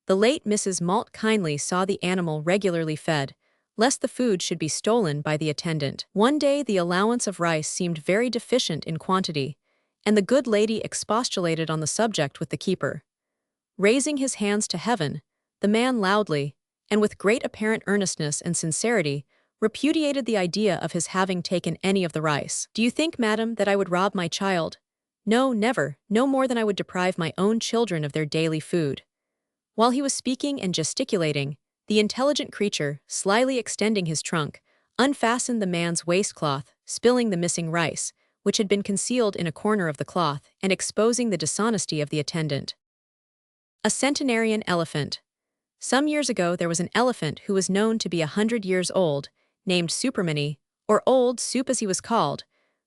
The late Mrs. Malt kindly saw the animal regularly fed, lest the food should be stolen by the attendant. One day the allowance of rice seemed very deficient in quantity, and the good lady expostulated on the subject with the keeper. Raising his hands to heaven, the man loudly, and with great apparent earnestness and sincerity, repudiated the idea of his having taken any of the rice. "Do you think, madam, that I would rob my child? No, never, no more than I would deprive my own children of their daily food." While he was speaking and gesticulating, the intelligent creature, slyly extending his trunk, unfastened the man's waistcloth, spilling the missing rice, which had been concealed in a corner of the cloth, and exposing the dishonesty of the attendant. A centenarian elephant. Some years ago there was an elephant who was known to be 100 years old, named Supermany, or Old Soup as he was called,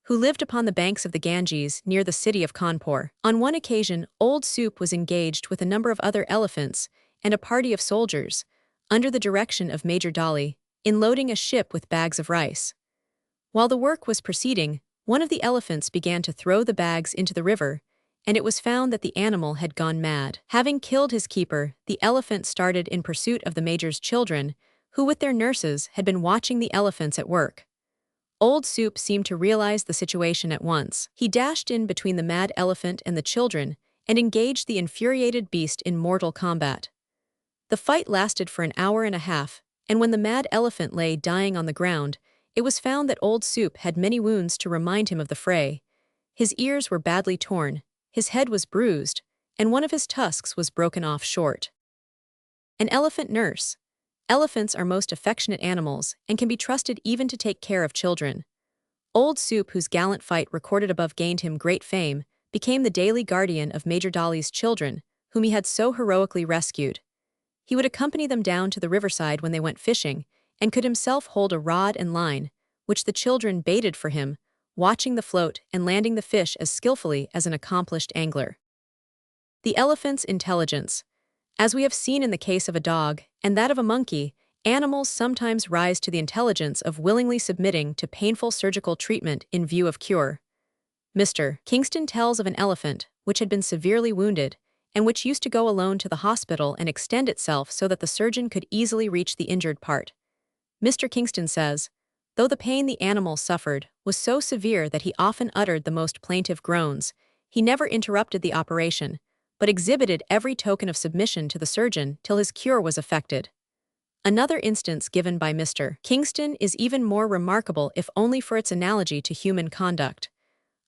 who lived upon the banks of the Ganges near the city of Kanpur. On one occasion, Old Soup was engaged with a number of other elephants and a party of soldiers, under the direction of Major Dolly, in loading a ship with bags of rice. While the work was proceeding, one of the elephants began to throw the bags into the river, and it was found that the animal had gone mad. Having killed his keeper, the elephant started in pursuit of the major's children, who with their nurses had been watching the elephants at work. Old Soup seemed to realize the situation at once. He dashed in between the mad elephant and the children and engaged the infuriated beast in mortal combat. The fight lasted for an hour and a half, and when the mad elephant lay dying on the ground, It was found that Old Soup had many wounds to remind him of the fray. His ears were badly torn, his head was bruised, and one of his tusks was broken off short. An elephant nurse. Elephants are most affectionate animals and can be trusted even to take care of children. Old Soup, whose gallant fight recorded above gained him great fame, became the daily guardian of Major Dolly's children, whom he had so heroically rescued. He would accompany them down to the riverside when they went fishing, and could himself hold a rod and line, which the children baited for him, watching the float and landing the fish as skillfully as an accomplished angler. The elephant's intelligence. As we have seen in the case of a dog and that of a monkey, animals sometimes rise to the intelligence of willingly submitting to painful surgical treatment in view of cure. Mr. Kingston tells of an elephant which had been severely wounded and which used to go alone to the hospital and extend itself so that the surgeon could easily reach the injured part. Mr. Kingston says, though the pain the animal suffered was so severe that he often uttered the most plaintive groans, he never interrupted the operation, but exhibited every token of submission to the surgeon till his cure was effected. Another instance given by Mr. Kingston is even more remarkable if only for its analogy to human conduct.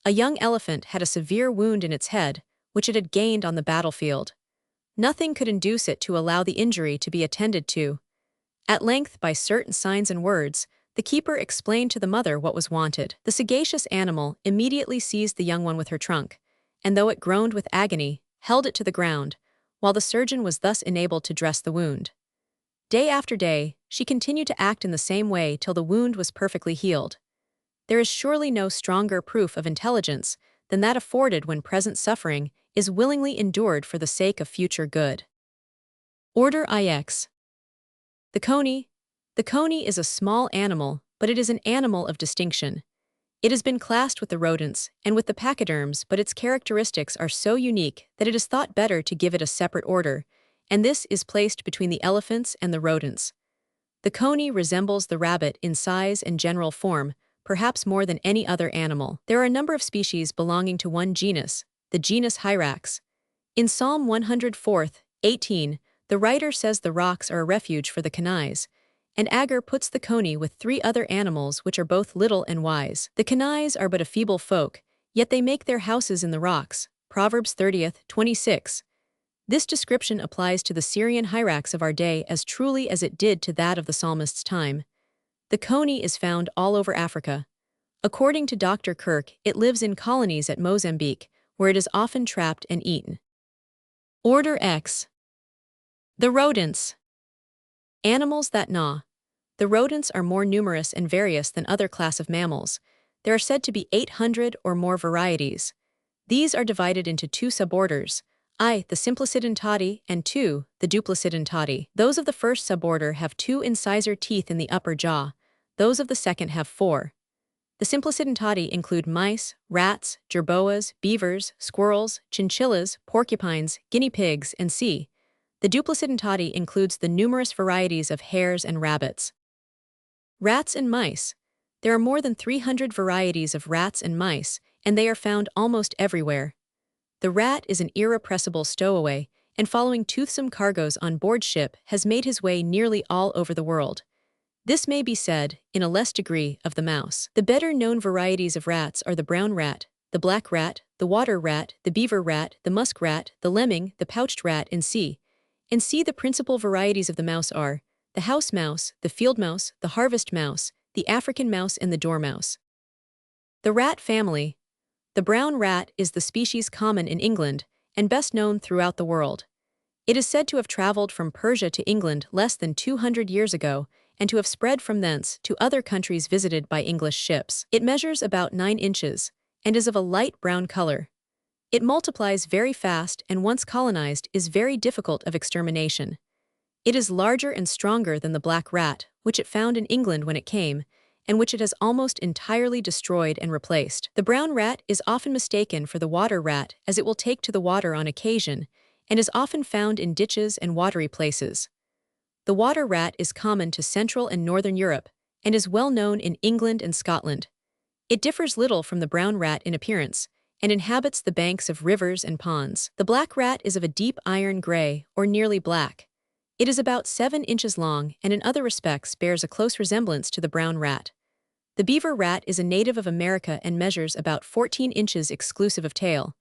A young elephant had a severe wound in its head, which it had gained on the battlefield. Nothing could induce it to allow the injury to be attended to. At length, by certain signs and words, the keeper explained to the mother what was wanted. The sagacious animal immediately seized the young one with her trunk, and though it groaned with agony, held it to the ground, while the surgeon was thus enabled to dress the wound. Day after day, she continued to act in the same way till the wound was perfectly healed. There is surely no stronger proof of intelligence than that afforded when present suffering is willingly endured for the sake of future good. Order IX. The coney. The coney is a small animal, but it is an animal of distinction. It has been classed with the rodents and with the pachyderms, but its characteristics are so unique that it is thought better to give it a separate order, and this is placed between the elephants and the rodents. The coney resembles the rabbit in size and general form, perhaps more than any other animal. There are a number of species belonging to one genus, the genus Hyrax. In Psalm 104:18, the writer says the rocks are a refuge for the canais, and Agur puts the coney with 3 other animals which are both little and wise. The canais are but a feeble folk, yet they make their houses in the rocks. Proverbs 30:26. This description applies to the Syrian Hyrax of our day as truly as it did to that of the psalmist's time. The coney is found all over Africa. According to Dr. Kirk, it lives in colonies at Mozambique, where it is often trapped and eaten. Order X. The rodents. Animals that gnaw. The rodents are more numerous and various than other class of mammals. There are said to be 800 or more varieties. These are divided into 2 suborders, I, the Simplicidentati, and 2, the Duplicidentati. Those of the first suborder have 2 incisor teeth in the upper jaw, those of the second have 4. The Simplicidentati include mice, rats, jerboas, beavers, squirrels, chinchillas, porcupines, guinea pigs, and C. The Duplicidentati includes the numerous varieties of hares and rabbits. Rats and mice. There are more than 300 varieties of rats and mice, and they are found almost everywhere. The rat is an irrepressible stowaway, and following toothsome cargoes on board ship has made his way nearly all over the world. This may be said, in a less degree, of the mouse. The better-known varieties of rats are the brown rat, the black rat, the water rat, the beaver rat, the musk rat, the lemming, the pouched rat, and C. The principal varieties of the mouse are the house mouse, the field mouse, the harvest mouse, the African mouse, and the dormouse. The rat family. The brown rat is the species common in England and best known throughout the world. It is said to have traveled from Persia to England less than 200 years ago and to have spread from thence to other countries visited by English ships. It measures about 9 inches and is of a light brown color. It multiplies very fast and once colonized is very difficult of extermination. It is larger and stronger than the black rat, which it found in England when it came, and which it has almost entirely destroyed and replaced. The brown rat is often mistaken for the water rat as it will take to the water on occasion, and is often found in ditches and watery places. The water rat is common to Central and Northern Europe, and is well known in England and Scotland. It differs little from the brown rat in appearance, and inhabits the banks of rivers and ponds. The black rat is of a deep iron gray, or nearly black. It is about 7 inches long and in other respects bears a close resemblance to the brown rat. The beaver rat is a native of America and measures about 14 inches exclusive of tail.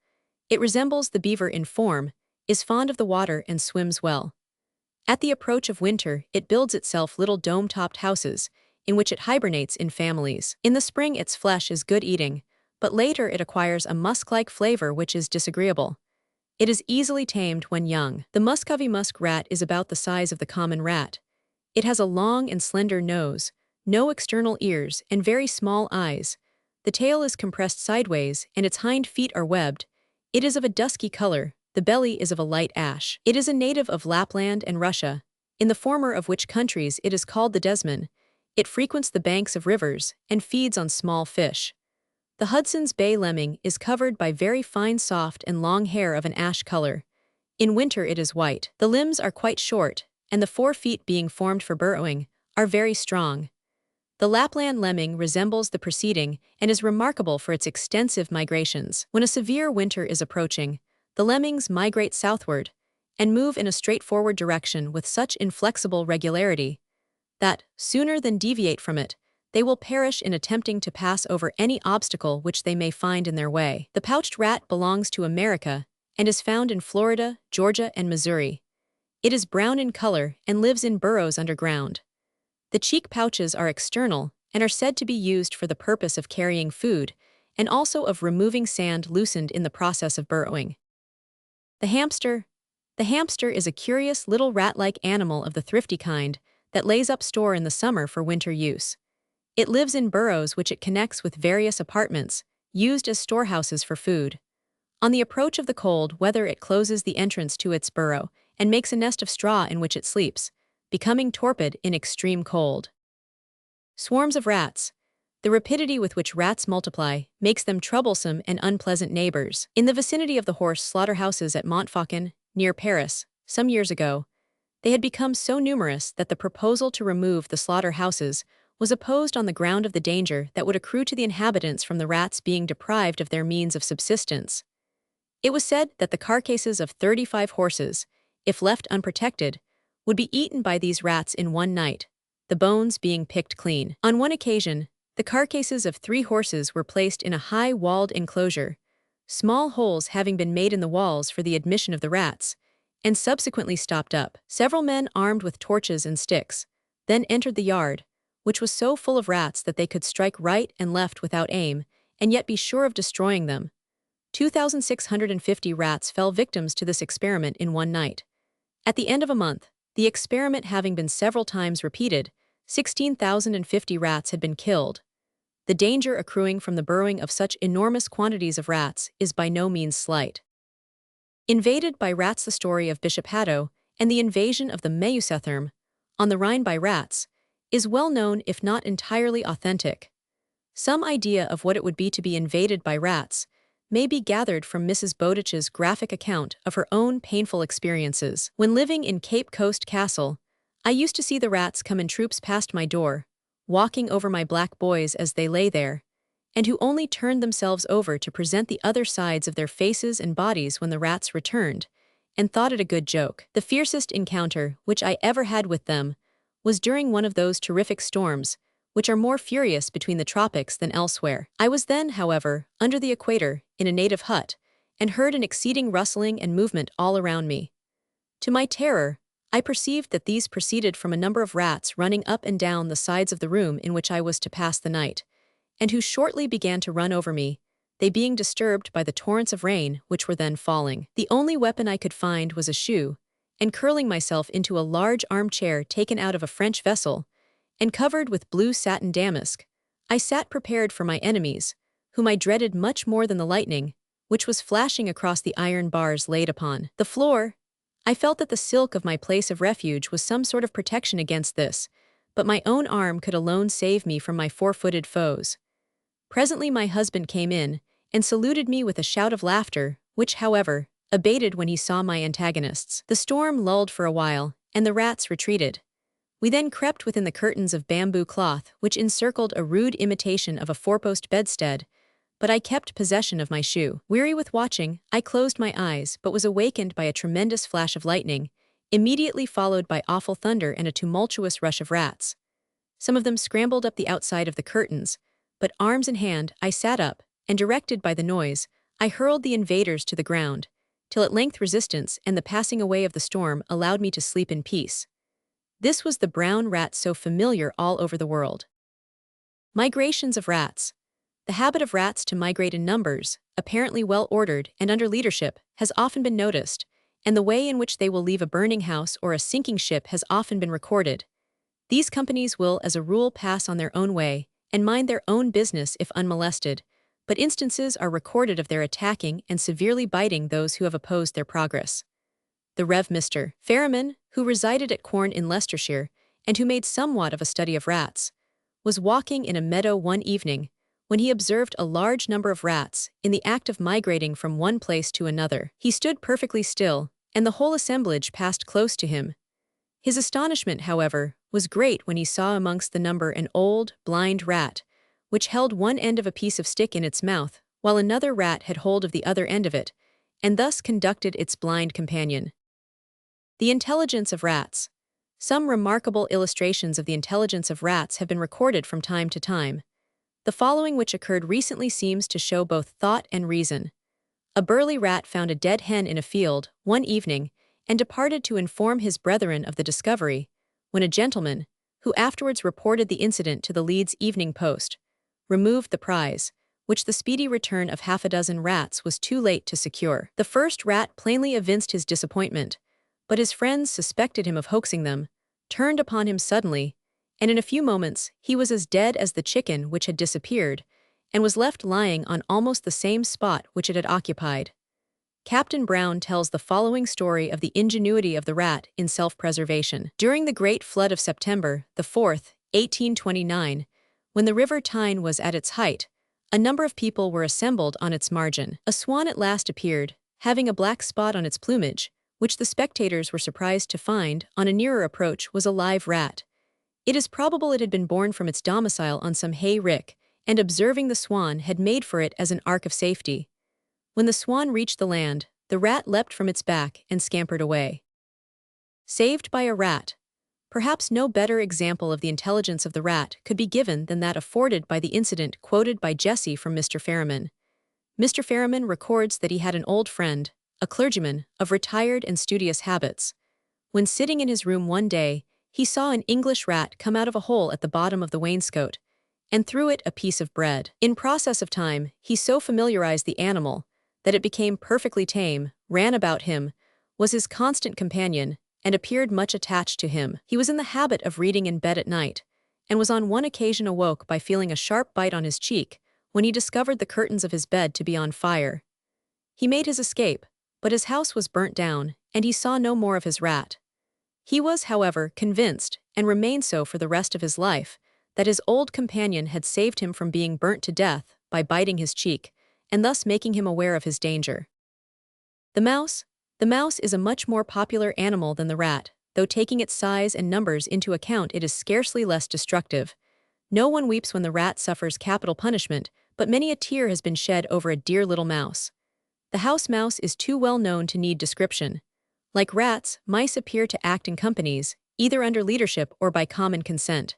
It resembles the beaver in form, is fond of the water and swims well. At the approach of winter, it builds itself little dome-topped houses, in which it hibernates in families. In the spring its flesh is good eating, but later it acquires a musk-like flavor which is disagreeable. It is easily tamed when young. The Muscovy musk rat is about the size of the common rat. It has a long and slender nose, no external ears, and very small eyes. The tail is compressed sideways, and its hind feet are webbed. It is of a dusky color. The belly is of a light ash. It is a native of Lapland and Russia, in the former of which countries it is called the desman. It frequents the banks of rivers and feeds on small fish. The Hudson's Bay lemming is covered by very fine soft and long hair of an ash color. In winter it is white. The limbs are quite short, and the 4 feet being formed for burrowing, are very strong. The Lapland lemming resembles the preceding and is remarkable for its extensive migrations. When a severe winter is approaching, the lemmings migrate southward and move in a straightforward direction with such inflexible regularity that, sooner than deviate from it, they will perish in attempting to pass over any obstacle which they may find in their way. The pouched rat belongs to America and is found in Florida, Georgia, and Missouri. It is brown in color and lives in burrows underground. The cheek pouches are external and are said to be used for the purpose of carrying food and also of removing sand loosened in the process of burrowing. The hamster. The hamster is a curious little rat-like animal of the thrifty kind that lays up store in the summer for winter use. It lives in burrows which it connects with various apartments, used as storehouses for food. On the approach of the cold weather it closes the entrance to its burrow and makes a nest of straw in which it sleeps, becoming torpid in extreme cold. Swarms of rats. The rapidity with which rats multiply makes them troublesome and unpleasant neighbors. In the vicinity of the horse slaughterhouses at Montfaucon, near Paris, some years ago, they had become so numerous that the proposal to remove the slaughterhouses was opposed on the ground of the danger that would accrue to the inhabitants from the rats being deprived of their means of subsistence. It was said that the carcasses of 35 horses, if left unprotected, would be eaten by these rats in one night, the bones being picked clean. On one occasion, the carcasses of 3 horses were placed in a high walled enclosure, small holes having been made in the walls for the admission of the rats, and subsequently stopped up. Several men armed with torches and sticks then entered the yard, which was so full of rats that they could strike right and left without aim, and yet be sure of destroying them. 2,650 rats fell victims to this experiment in one night. At the end of a month, the experiment having been several times repeated, 16,050 rats had been killed. The danger accruing from the burrowing of such enormous quantities of rats is by no means slight. Invaded by rats. The story of Bishop Hatto and the invasion of the Meuse on the Rhine by rats is well known if not entirely authentic. Some idea of what it would be to be invaded by rats may be gathered from Mrs. Bowditch's graphic account of her own painful experiences. When living in Cape Coast Castle, I used to see the rats come in troops past my door, walking over my black boys as they lay there, and who only turned themselves over to present the other sides of their faces and bodies when the rats returned, and thought it a good joke. The fiercest encounter which I ever had with them was during one of those terrific storms, which are more furious between the tropics than elsewhere. I was then, however, under the equator, in a native hut, and heard an exceeding rustling and movement all around me. To my terror, I perceived that these proceeded from a number of rats running up and down the sides of the room in which I was to pass the night, and who shortly began to run over me, they being disturbed by the torrents of rain which were then falling. The only weapon I could find was a shoe, and curling myself into a large armchair taken out of a French vessel, and covered with blue satin damask, I sat prepared for my enemies, whom I dreaded much more than the lightning, which was flashing across the iron bars laid upon the floor. I felt that the silk of my place of refuge was some sort of protection against this, but my own arm could alone save me from my 4-footed foes. Presently my husband came in, and saluted me with a shout of laughter, which, however, abated when he saw my antagonists. The storm lulled for a while, and the rats retreated. We then crept within the curtains of bamboo cloth which encircled a rude imitation of a 4-post bedstead, but I kept possession of my shoe. Weary with watching, I closed my eyes but was awakened by a tremendous flash of lightning, immediately followed by awful thunder and a tumultuous rush of rats. Some of them scrambled up the outside of the curtains, but arms in hand, I sat up, and directed by the noise, I hurled the invaders to the ground, till at length resistance and the passing away of the storm allowed me to sleep in peace. This was the brown rat so familiar all over the world. Migrations of rats. The habit of rats to migrate in numbers, apparently well-ordered and under leadership, has often been noticed, and the way in which they will leave a burning house or a sinking ship has often been recorded. These companies will, as a rule, pass on their own way and mind their own business if unmolested, but instances are recorded of their attacking and severely biting those who have opposed their progress. The Rev. Mr. Ferriman, who resided at Quorn in Leicestershire, and who made somewhat of a study of rats, was walking in a meadow one evening when he observed a large number of rats in the act of migrating from one place to another. He stood perfectly still, and the whole assemblage passed close to him. His astonishment, however, was great when he saw amongst the number an old, blind rat, which held one end of a piece of stick in its mouth, while another rat had hold of the other end of it, and thus conducted its blind companion. The intelligence of rats. Some remarkable illustrations of the intelligence of rats have been recorded from time to time. The following, which occurred recently, seems to show both thought and reason. A burly rat found a dead hen in a field one evening and departed to inform his brethren of the discovery, when a gentleman, who afterwards reported the incident to the Leeds Evening Post, removed the prize, which the speedy return of half a dozen rats was too late to secure. The first rat plainly evinced his disappointment, but his friends suspected him of hoaxing them, turned upon him suddenly, and in a few moments he was as dead as the chicken which had disappeared, and was left lying on almost the same spot which it had occupied. Captain Brown tells the following story of the ingenuity of the rat in self-preservation. During the great flood of September the 4th, 1829, when the River Tyne was at its height, a number of people were assembled on its margin. A swan at last appeared, having a black spot on its plumage, which the spectators were surprised to find, on a nearer approach, was a live rat. It is probable it had been born from its domicile on some hay rick, and observing the swan had made for it as an ark of safety. When the swan reached the land, the rat leapt from its back and scampered away. Saved by a rat. Perhaps no better example of the intelligence of the rat could be given than that afforded by the incident quoted by Jesse from Mr. Ferriman. Mr. Ferriman records that he had an old friend, a clergyman, of retired and studious habits. When sitting in his room one day, he saw an English rat come out of a hole at the bottom of the wainscot, and threw it a piece of bread. In process of time, he so familiarized the animal that it became perfectly tame, ran about him, was his constant companion, and appeared much attached to him. He was in the habit of reading in bed at night, and was on one occasion awoke by feeling a sharp bite on his cheek, when he discovered the curtains of his bed to be on fire. He made his escape, but his house was burnt down, and he saw no more of his rat. He was, however, convinced, and remained so for the rest of his life, that his old companion had saved him from being burnt to death by biting his cheek, and thus making him aware of his danger. The mouse. The mouse is a much more popular animal than the rat, though taking its size and numbers into account it is scarcely less destructive. No one weeps when the rat suffers capital punishment, but many a tear has been shed over a dear little mouse. The house mouse is too well known to need description. Like rats, mice appear to act in companies, either under leadership or by common consent.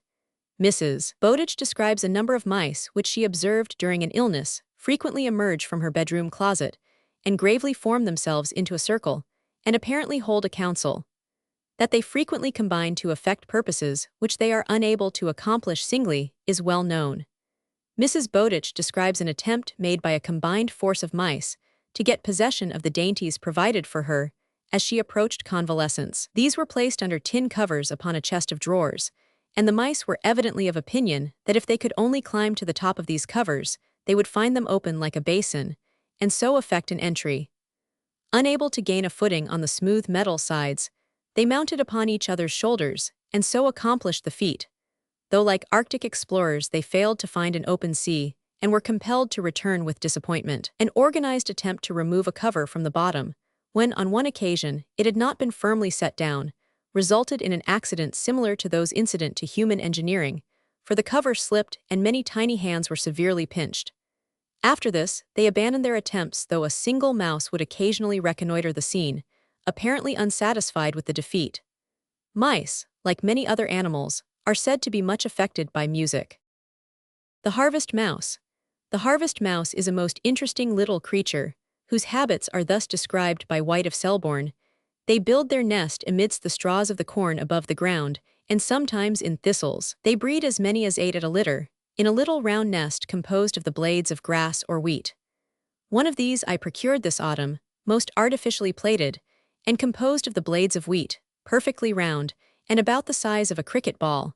Mrs. Bowditch describes a number of mice which she observed during an illness frequently emerge from her bedroom closet, and gravely form themselves into a circle, and apparently hold a council. That they frequently combine to effect purposes which they are unable to accomplish singly is well known. Mrs. Bowditch describes an attempt made by a combined force of mice to get possession of the dainties provided for her as she approached convalescence. These were placed under tin covers upon a chest of drawers, and the mice were evidently of opinion that if they could only climb to the top of these covers, they would find them open like a basin, and so effect an entry. Unable to gain a footing on the smooth metal sides, they mounted upon each other's shoulders, and so accomplished the feat. Though like Arctic explorers they failed to find an open sea, and were compelled to return with disappointment. An organized attempt to remove a cover from the bottom, when on one occasion it had not been firmly set down, resulted in an accident similar to those incident to human engineering, for the cover slipped and many tiny hands were severely pinched. After this, they abandoned their attempts, though a single mouse would occasionally reconnoiter the scene, apparently unsatisfied with the defeat. Mice, like many other animals, are said to be much affected by music. The harvest mouse. The harvest mouse is a most interesting little creature, whose habits are thus described by White of Selborne. They build their nest amidst the straws of the corn above the ground, and sometimes in thistles. They breed as many as 8 at a litter, in a little round nest composed of the blades of grass or wheat. One of these I procured this autumn, most artificially plated, and composed of the blades of wheat, perfectly round, and about the size of a cricket ball,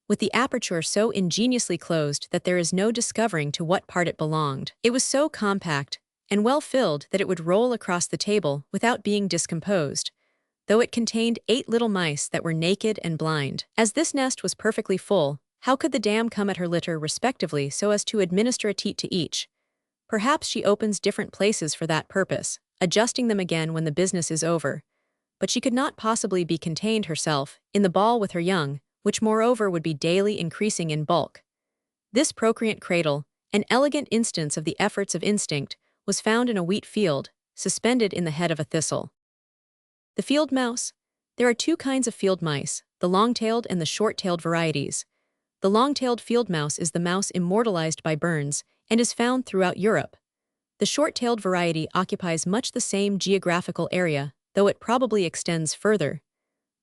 with the aperture so ingeniously closed that there is no discovering to what part it belonged. It was so compact and well filled that it would roll across the table without being discomposed, though it contained 8 little mice that were naked and blind. As this nest was perfectly full, how could the dam come at her litter respectively so as to administer a teat to each? Perhaps she opens different places for that purpose, adjusting them again when the business is over. But she could not possibly be contained herself in the ball with her young, which moreover would be daily increasing in bulk. This procreant cradle, an elegant instance of the efforts of instinct, was found in a wheat field, suspended in the head of a thistle. The field mouse. There are 2 kinds of field mice, the long-tailed and the short-tailed varieties. The long-tailed field mouse is the mouse immortalized by Burns, and is found throughout Europe. The short-tailed variety occupies much the same geographical area, though it probably extends further.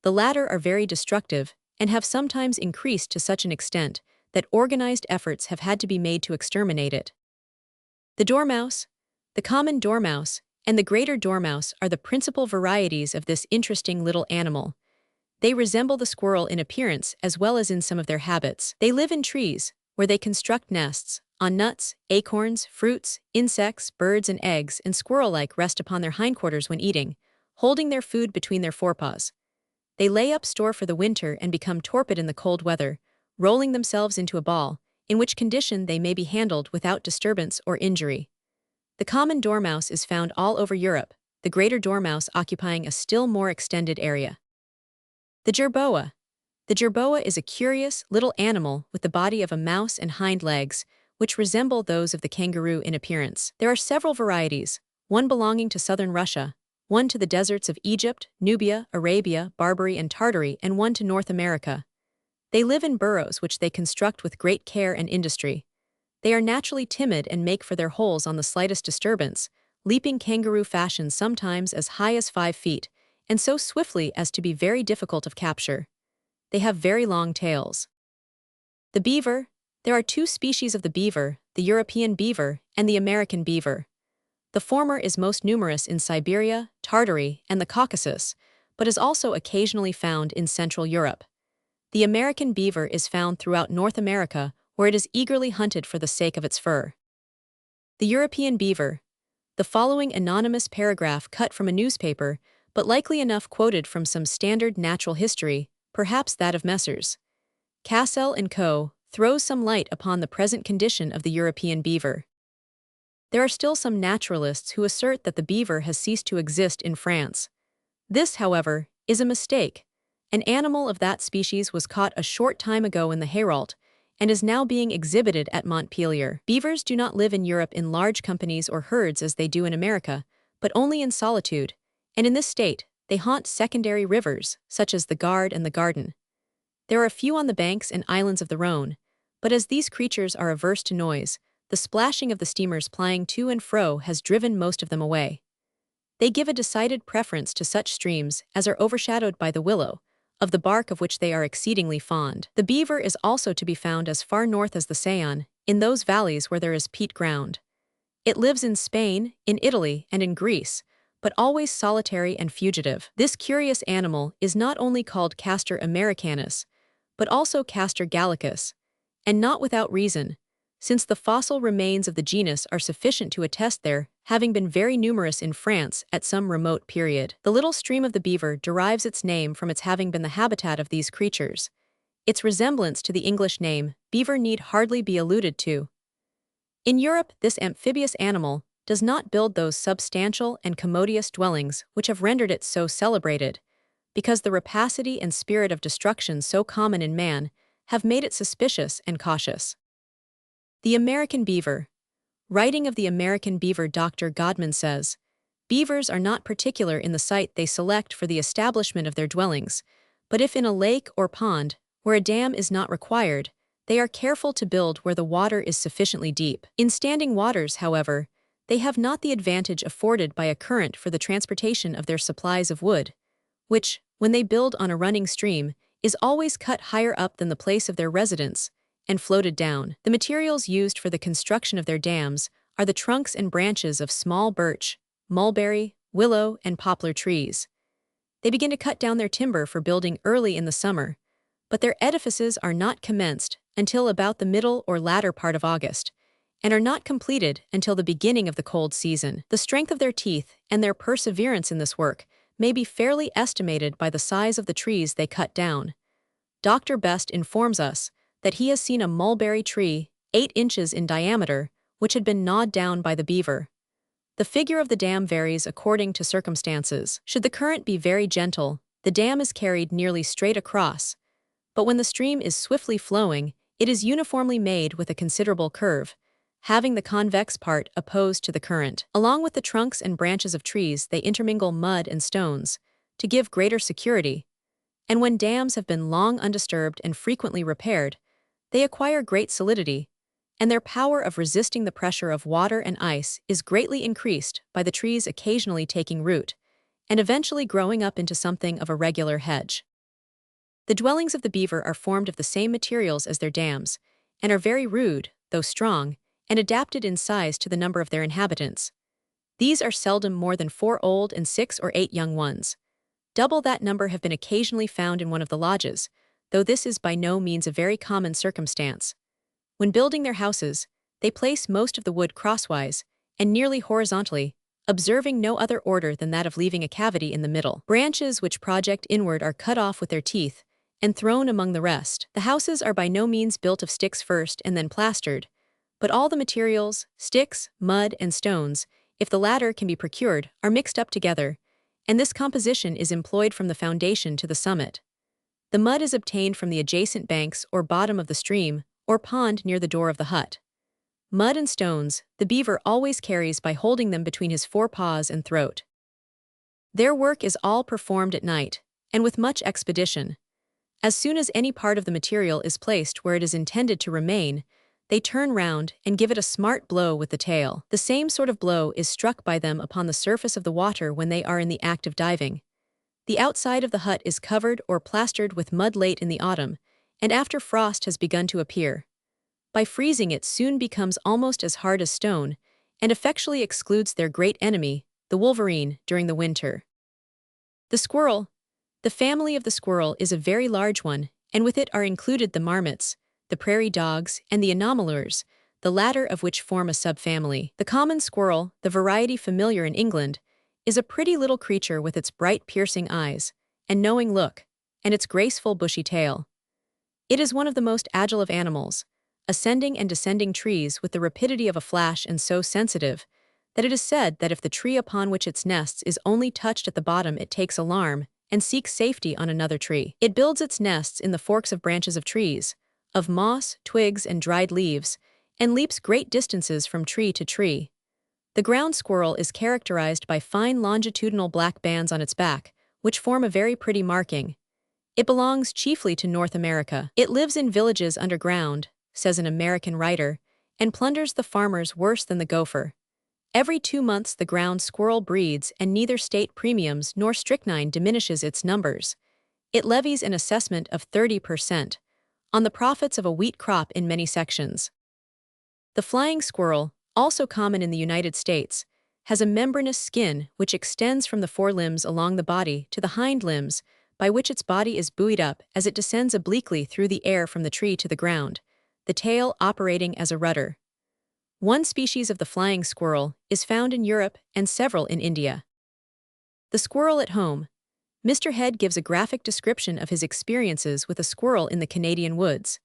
The latter are very destructive, and have sometimes increased to such an extent that organized efforts have had to be made to exterminate it. The dormouse. The common dormouse and the greater dormouse are the principal varieties of this interesting little animal. They resemble the squirrel in appearance as well as in some of their habits. They live in trees, where they construct nests, on nuts, acorns, fruits, insects, birds, and eggs, and squirrel-like rest upon their hindquarters when eating, holding their food between their forepaws. They lay up store for the winter and become torpid in the cold weather, rolling themselves into a ball, in which condition they may be handled without disturbance or injury. The common dormouse is found all over Europe, the greater dormouse occupying a still more extended area. The jerboa. The jerboa is a curious, little animal with the body of a mouse and hind legs, which resemble those of the kangaroo in appearance. There are several varieties, one belonging to southern Russia, one to the deserts of Egypt, Nubia, Arabia, Barbary, and Tartary, and one to North America. They live in burrows which they construct with great care and industry. They are naturally timid and make for their holes on the slightest disturbance, leaping kangaroo fashion sometimes as high as 5 feet, and so swiftly as to be very difficult of capture. They have very long tails. The beaver. There are 2 species of the beaver, the European beaver and the American beaver. The former is most numerous in Siberia, Tartary, and the Caucasus, but is also occasionally found in Central Europe. The American beaver is found throughout North America, where it is eagerly hunted for the sake of its fur. The European beaver. The following anonymous paragraph cut from a newspaper, but likely enough quoted from some standard natural history, perhaps that of Messrs. Cassell and Co., throws some light upon the present condition of the European beaver. There are still some naturalists who assert that the beaver has ceased to exist in France. This, however, is a mistake. An animal of that species was caught a short time ago in the Hérault, and is now being exhibited at Montpellier. Beavers do not live in Europe in large companies or herds as they do in America, but only in solitude, and in this state, they haunt secondary rivers, such as the Gard and the Garden. There are a few on the banks and islands of the Rhône, but as these creatures are averse to noise, the splashing of the steamers plying to and fro has driven most of them away. They give a decided preference to such streams as are overshadowed by the willow, of the bark of which they are exceedingly fond. The beaver is also to be found as far north as the Saône, in those valleys where there is peat ground. It lives in Spain, in Italy, and in Greece, but always solitary and fugitive. This curious animal is not only called Castor americanus, but also Castor gallicus, and not without reason, since the fossil remains of the genus are sufficient to attest their having been very numerous in France at some remote period. The little stream of the beaver derives its name from its having been the habitat of these creatures. Its resemblance to the English name, beaver, need hardly be alluded to. In Europe, this amphibious animal does not build those substantial and commodious dwellings which have rendered it so celebrated, because the rapacity and spirit of destruction so common in man have made it suspicious and cautious. The American beaver. Writing of the American beaver, Dr. Godman says, "Beavers are not particular in the site they select for the establishment of their dwellings, but if in a lake or pond, Where a dam is not required, they are careful to build where the water is sufficiently deep. In standing waters, however, they have not the advantage afforded by a current for the transportation of their supplies of wood, which, when they build on a running stream, is always cut higher up than the place of their residence and floated down. The materials used for the construction of their dams are the trunks and branches of small birch, mulberry, willow, and poplar trees. They begin to cut down their timber for building early in the summer, but their edifices are not commenced until about the middle or latter part of August, and are not completed until the beginning of the cold season. The strength of their teeth and their perseverance in this work may be fairly estimated by the size of the trees they cut down. Dr. Best informs us that he has seen a mulberry tree 8 inches in diameter, which had been gnawed down by the beaver. The figure of the dam varies according to circumstances. Should the current be very gentle, the dam is carried nearly straight across, but when the stream is swiftly flowing, it is uniformly made with a considerable curve, having the convex part opposed to the current. Along with the trunks and branches of trees, they intermingle mud and stones to give greater security, and when dams have been long undisturbed and frequently repaired, they acquire great solidity, and their power of resisting the pressure of water and ice is greatly increased by the trees occasionally taking root and eventually growing up into something of a regular hedge. The dwellings of the beaver are formed of the same materials as their dams, and are very rude, though strong, and adapted in size to the number of their inhabitants. These are seldom more than 4 old and 6 or 8 young ones. Double that number have been occasionally found in one of the lodges, though this is by no means a very common circumstance. When building their houses, they place most of the wood crosswise and nearly horizontally, observing no other order than that of leaving a cavity in the middle. Branches which project inward are cut off with their teeth and thrown among the rest. The houses are by no means built of sticks first and then plastered, but all the materials, sticks, mud, and stones, if the latter can be procured, are mixed up together, and this composition is employed from the foundation to the summit. The mud is obtained from the adjacent banks or bottom of the stream or pond near the door of the hut. Mud and stones the beaver always carries by holding them between his forepaws and throat. Their work is all performed at night, and with much expedition. As soon as any part of the material is placed where it is intended to remain, they turn round and give it a smart blow with the tail. The same sort of blow is struck by them upon the surface of the water when they are in the act of diving. The outside of the hut is covered or plastered with mud late in the autumn, and after frost has begun to appear. By freezing it soon becomes almost as hard as stone, and effectually excludes their great enemy, the wolverine, during the winter. The squirrel. The family of the squirrel is a very large one, and with it are included the marmots, the prairie dogs, and the anomalures, the latter of which form a subfamily. The common squirrel, the variety familiar in England, is a pretty little creature with its bright piercing eyes, and knowing look, and its graceful bushy tail. It is one of the most agile of animals, ascending and descending trees with the rapidity of a flash, and so sensitive that it is said that if the tree upon which it nests is only touched at the bottom, it takes alarm and seeks safety on another tree. It builds its nests in the forks of branches of trees, of moss, twigs, and dried leaves, and leaps great distances from tree to tree. The ground squirrel is characterized by fine longitudinal black bands on its back, which form a very pretty marking. It belongs chiefly to North America. It lives in villages underground, says an American writer, and plunders the farmers worse than the gopher. Every 2 months the ground squirrel breeds, and neither state premiums nor strychnine diminishes its numbers. It levies an assessment of 30% on the profits of a wheat crop in many sections. The flying squirrel, also common in the United States, has a membranous skin which extends from the forelimbs along the body to the hind limbs, by which its body is buoyed up as it descends obliquely through the air from the tree to the ground, the tail operating as a rudder. One species of the flying squirrel is found in Europe and several in India. The squirrel at home. Mr. Head gives a graphic description of his experiences with a squirrel in the Canadian woods.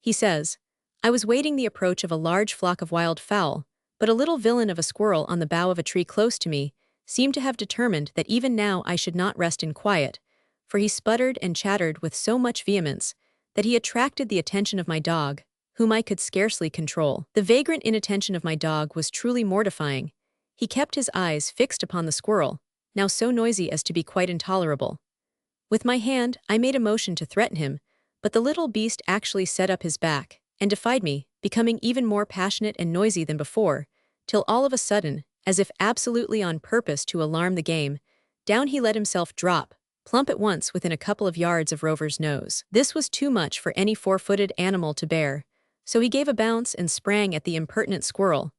He says, "I was waiting the approach of a large flock of wild fowl, but a little villain of a squirrel on the bough of a tree close to me seemed to have determined that even now I should not rest in quiet, for he sputtered and chattered with so much vehemence that he attracted the attention of my dog, whom I could scarcely control. The vagrant inattention of my dog was truly mortifying. He kept his eyes fixed upon the squirrel, now so noisy as to be quite intolerable. With my hand, I made a motion to threaten him, But the little beast actually set up his back and defied me, becoming even more passionate and noisy than before, till all of a sudden, as if absolutely on purpose to alarm the game, down he let himself drop, plump at once within a couple of yards of Rover's nose. This was too much for any four-footed animal to bear, so he gave a bounce and sprang at the impertinent squirrel,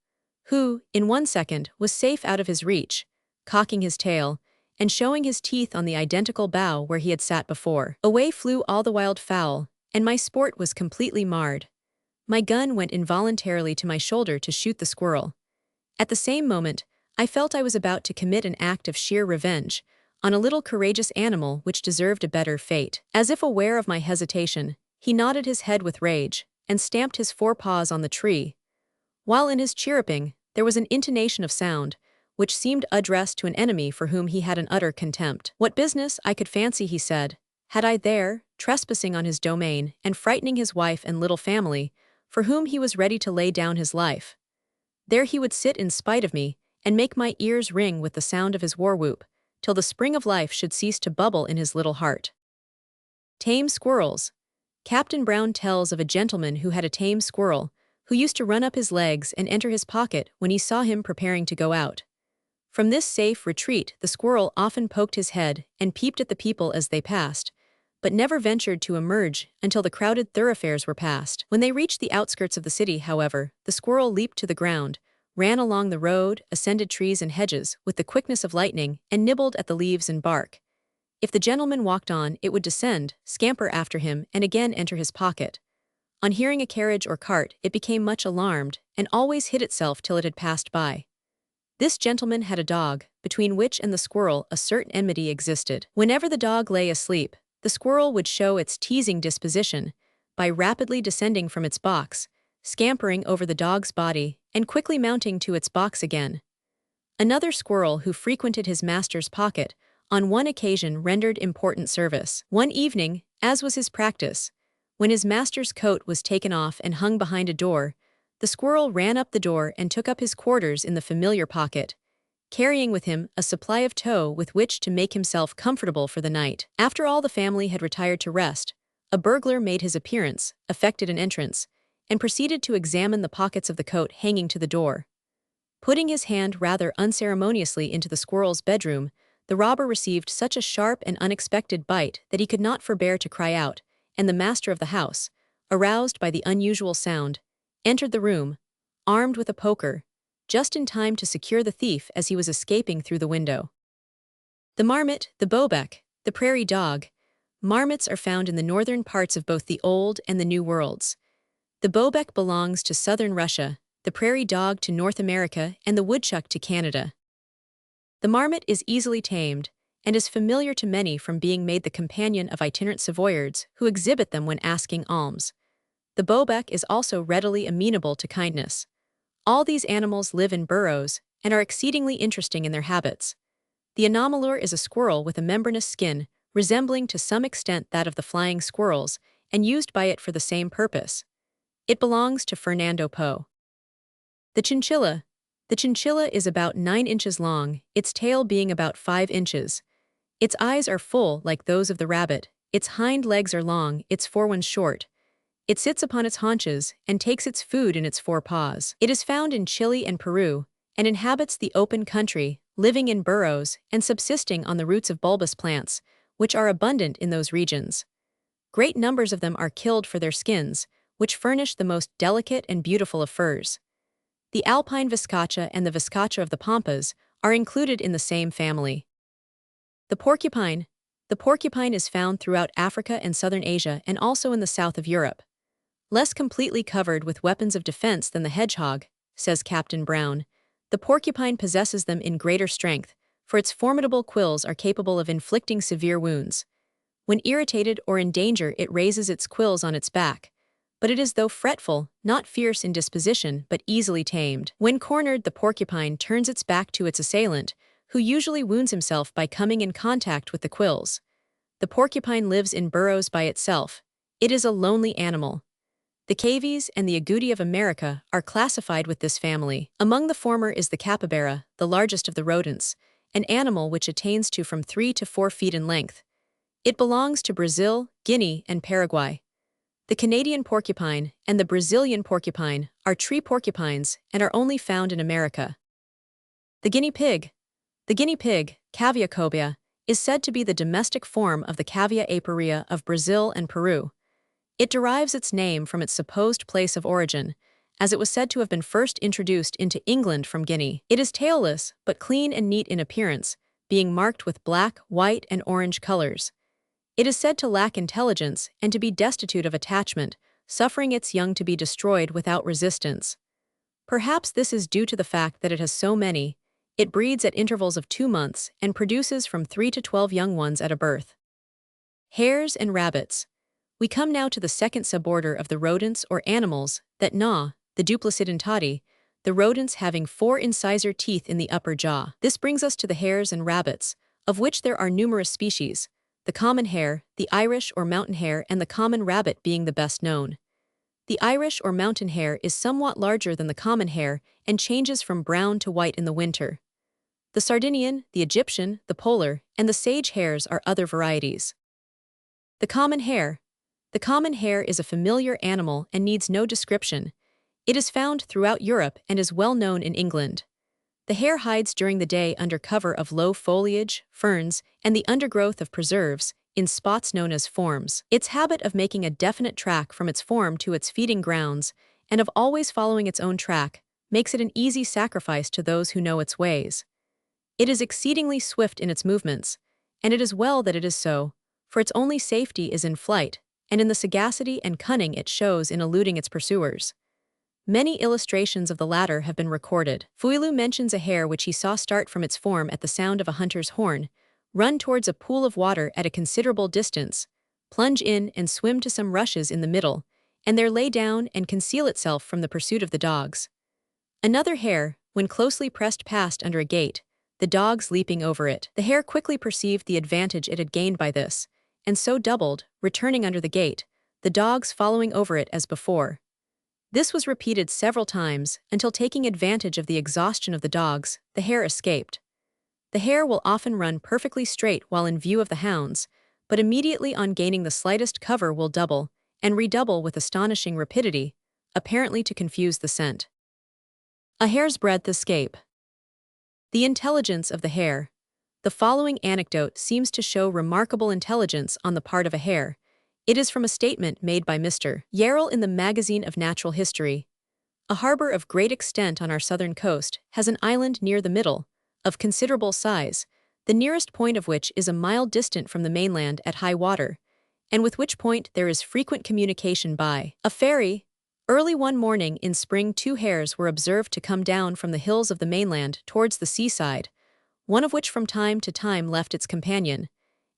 who, in 1 second, was safe out of his reach, cocking his tail and showing his teeth on the identical bough where he had sat before. Away flew all the wild fowl, and my sport was completely marred. My gun went involuntarily to my shoulder to shoot the squirrel. At the same moment, I felt I was about to commit an act of sheer revenge on a little courageous animal which deserved a better fate. As if aware of my hesitation, he nodded his head with rage and stamped his forepaws on the tree, while in his chirruping there was an intonation of sound which seemed addressed to an enemy for whom he had an utter contempt. What business, I could fancy, he said, had I there, trespassing on his domain and frightening his wife and little family, for whom he was ready to lay down his life. There he would sit in spite of me, and make my ears ring with the sound of his war-whoop, till the spring of life should cease to bubble in his little heart. Tame squirrels. Captain Brown tells of a gentleman who had a tame squirrel, who used to run up his legs and enter his pocket when he saw him preparing to go out. From this safe retreat the squirrel often poked his head and peeped at the people as they passed, but never ventured to emerge until the crowded thoroughfares were passed. When they reached the outskirts of the city, however, the squirrel leaped to the ground, ran along the road, ascended trees and hedges with the quickness of lightning, and nibbled at the leaves and bark. If the gentleman walked on, it would descend, scamper after him, and again enter his pocket. On hearing a carriage or cart, it became much alarmed, and always hid itself till it had passed by. This gentleman had a dog, between which and the squirrel a certain enmity existed. Whenever the dog lay asleep, the squirrel would show its teasing disposition by rapidly descending from its box, scampering over the dog's body, and quickly mounting to its box again. Another squirrel who frequented his master's pocket on one occasion rendered important service. One evening, as was his practice, when his master's coat was taken off and hung behind a door, the squirrel ran up the door and took up his quarters in the familiar pocket, carrying with him a supply of tow with which to make himself comfortable for the night. After all the family had retired to rest, a burglar made his appearance, effected an entrance, and proceeded to examine the pockets of the coat hanging to the door. Putting his hand rather unceremoniously into the squirrel's bedroom, the robber received such a sharp and unexpected bite that he could not forbear to cry out, and the master of the house, aroused by the unusual sound, entered the room, armed with a poker, just in time to secure the thief as he was escaping through the window. The marmot, the bobek, the prairie dog. Marmots are found in the northern parts of both the Old and the New Worlds. The bobek belongs to southern Russia, the prairie dog to North America, and the woodchuck to Canada. The marmot is easily tamed, and is familiar to many from being made the companion of itinerant Savoyards who exhibit them when asking alms. The bobek is also readily amenable to kindness. All these animals live in burrows and are exceedingly interesting in their habits. The anomalure is a squirrel with a membranous skin, resembling to some extent that of the flying squirrels, and used by it for the same purpose. It belongs to Fernando Poe. The chinchilla. The chinchilla is about 9 inches long, its tail being about 5 inches. Its eyes are full like those of the rabbit, its hind legs are long, its foreones short. It sits upon its haunches and takes its food in its forepaws. It is found in Chile and Peru, and inhabits the open country, living in burrows and subsisting on the roots of bulbous plants, which are abundant in those regions. Great numbers of them are killed for their skins, which furnish the most delicate and beautiful of furs. The alpine viscacha and the viscacha of the pampas are included in the same family. The porcupine. The porcupine is found throughout Africa and southern Asia and also in the south of Europe. Less completely covered with weapons of defense than the hedgehog, says Captain Brown, the porcupine possesses them in greater strength, for its formidable quills are capable of inflicting severe wounds. When irritated or in danger, it raises its quills on its back, but it is though fretful, not fierce in disposition, but easily tamed. When cornered, the porcupine turns its back to its assailant, who usually wounds himself by coming in contact with the quills. The porcupine lives in burrows by itself. It is a lonely animal. The cavies and the agouti of America are classified with this family. Among the former is the capybara, the largest of the rodents, an animal which attains to from 3 to 4 feet in length. It belongs to Brazil, Guinea, and Paraguay. The Canadian porcupine and the Brazilian porcupine are tree porcupines and are only found in America. The guinea pig. The guinea pig, Cavia cobia, is said to be the domestic form of the Cavia apirea of Brazil and Peru. It derives its name from its supposed place of origin, as it was said to have been first introduced into England from Guinea. It is tailless, but clean and neat in appearance, being marked with black, white, and orange colors. It is said to lack intelligence and to be destitute of attachment, suffering its young to be destroyed without resistance. Perhaps this is due to the fact that it has so many. It breeds at intervals of 2 months and produces from 3 to 12 young ones at a birth. Hares and rabbits. We come now to the second suborder of the rodents or animals that gnaw, the Duplicidentati, the rodents having 4 incisor teeth in the upper jaw. This brings us to the hares and rabbits, of which there are numerous species, the common hare, the Irish or mountain hare, and the common rabbit being the best known. The Irish or mountain hare is somewhat larger than the common hare and changes from brown to white in the winter. The Sardinian, the Egyptian, the polar, and the sage hares are other varieties. The common hare. The common hare is a familiar animal and needs no description. It is found throughout Europe and is well known in England. The hare hides during the day under cover of low foliage, ferns, and the undergrowth of preserves, in spots known as forms. Its habit of making a definite track from its form to its feeding grounds, and of always following its own track, makes it an easy sacrifice to those who know its ways. It is exceedingly swift in its movements, and it is well that it is so, for its only safety is in flight, and in the sagacity and cunning it shows in eluding its pursuers. Many illustrations of the latter have been recorded. Fuilu mentions a hare which he saw start from its form at the sound of a hunter's horn, run towards a pool of water at a considerable distance, plunge in and swim to some rushes in the middle, and there lay down and conceal itself from the pursuit of the dogs. Another hare, when closely pressed passed under a gate, the dogs leaping over it. The hare quickly perceived the advantage it had gained by this, and so doubled, returning under the gate, the dogs following over it as before. This was repeated several times until, taking advantage of the exhaustion of the dogs, the hare escaped. The hare will often run perfectly straight while in view of the hounds, but immediately on gaining the slightest cover will double and redouble with astonishing rapidity, apparently to confuse the scent. A hare's breadth escape. The intelligence of the hare. The following anecdote seems to show remarkable intelligence on the part of a hare. It is from a statement made by Mr. Yarrell in the Magazine of Natural History. A harbor of great extent on our southern coast has an island near the middle, of considerable size, the nearest point of which is a mile distant from the mainland at high water, and with which point there is frequent communication by a ferry. Early one morning in spring 2 hares were observed to come down from the hills of the mainland towards the seaside, one of which from time to time left its companion,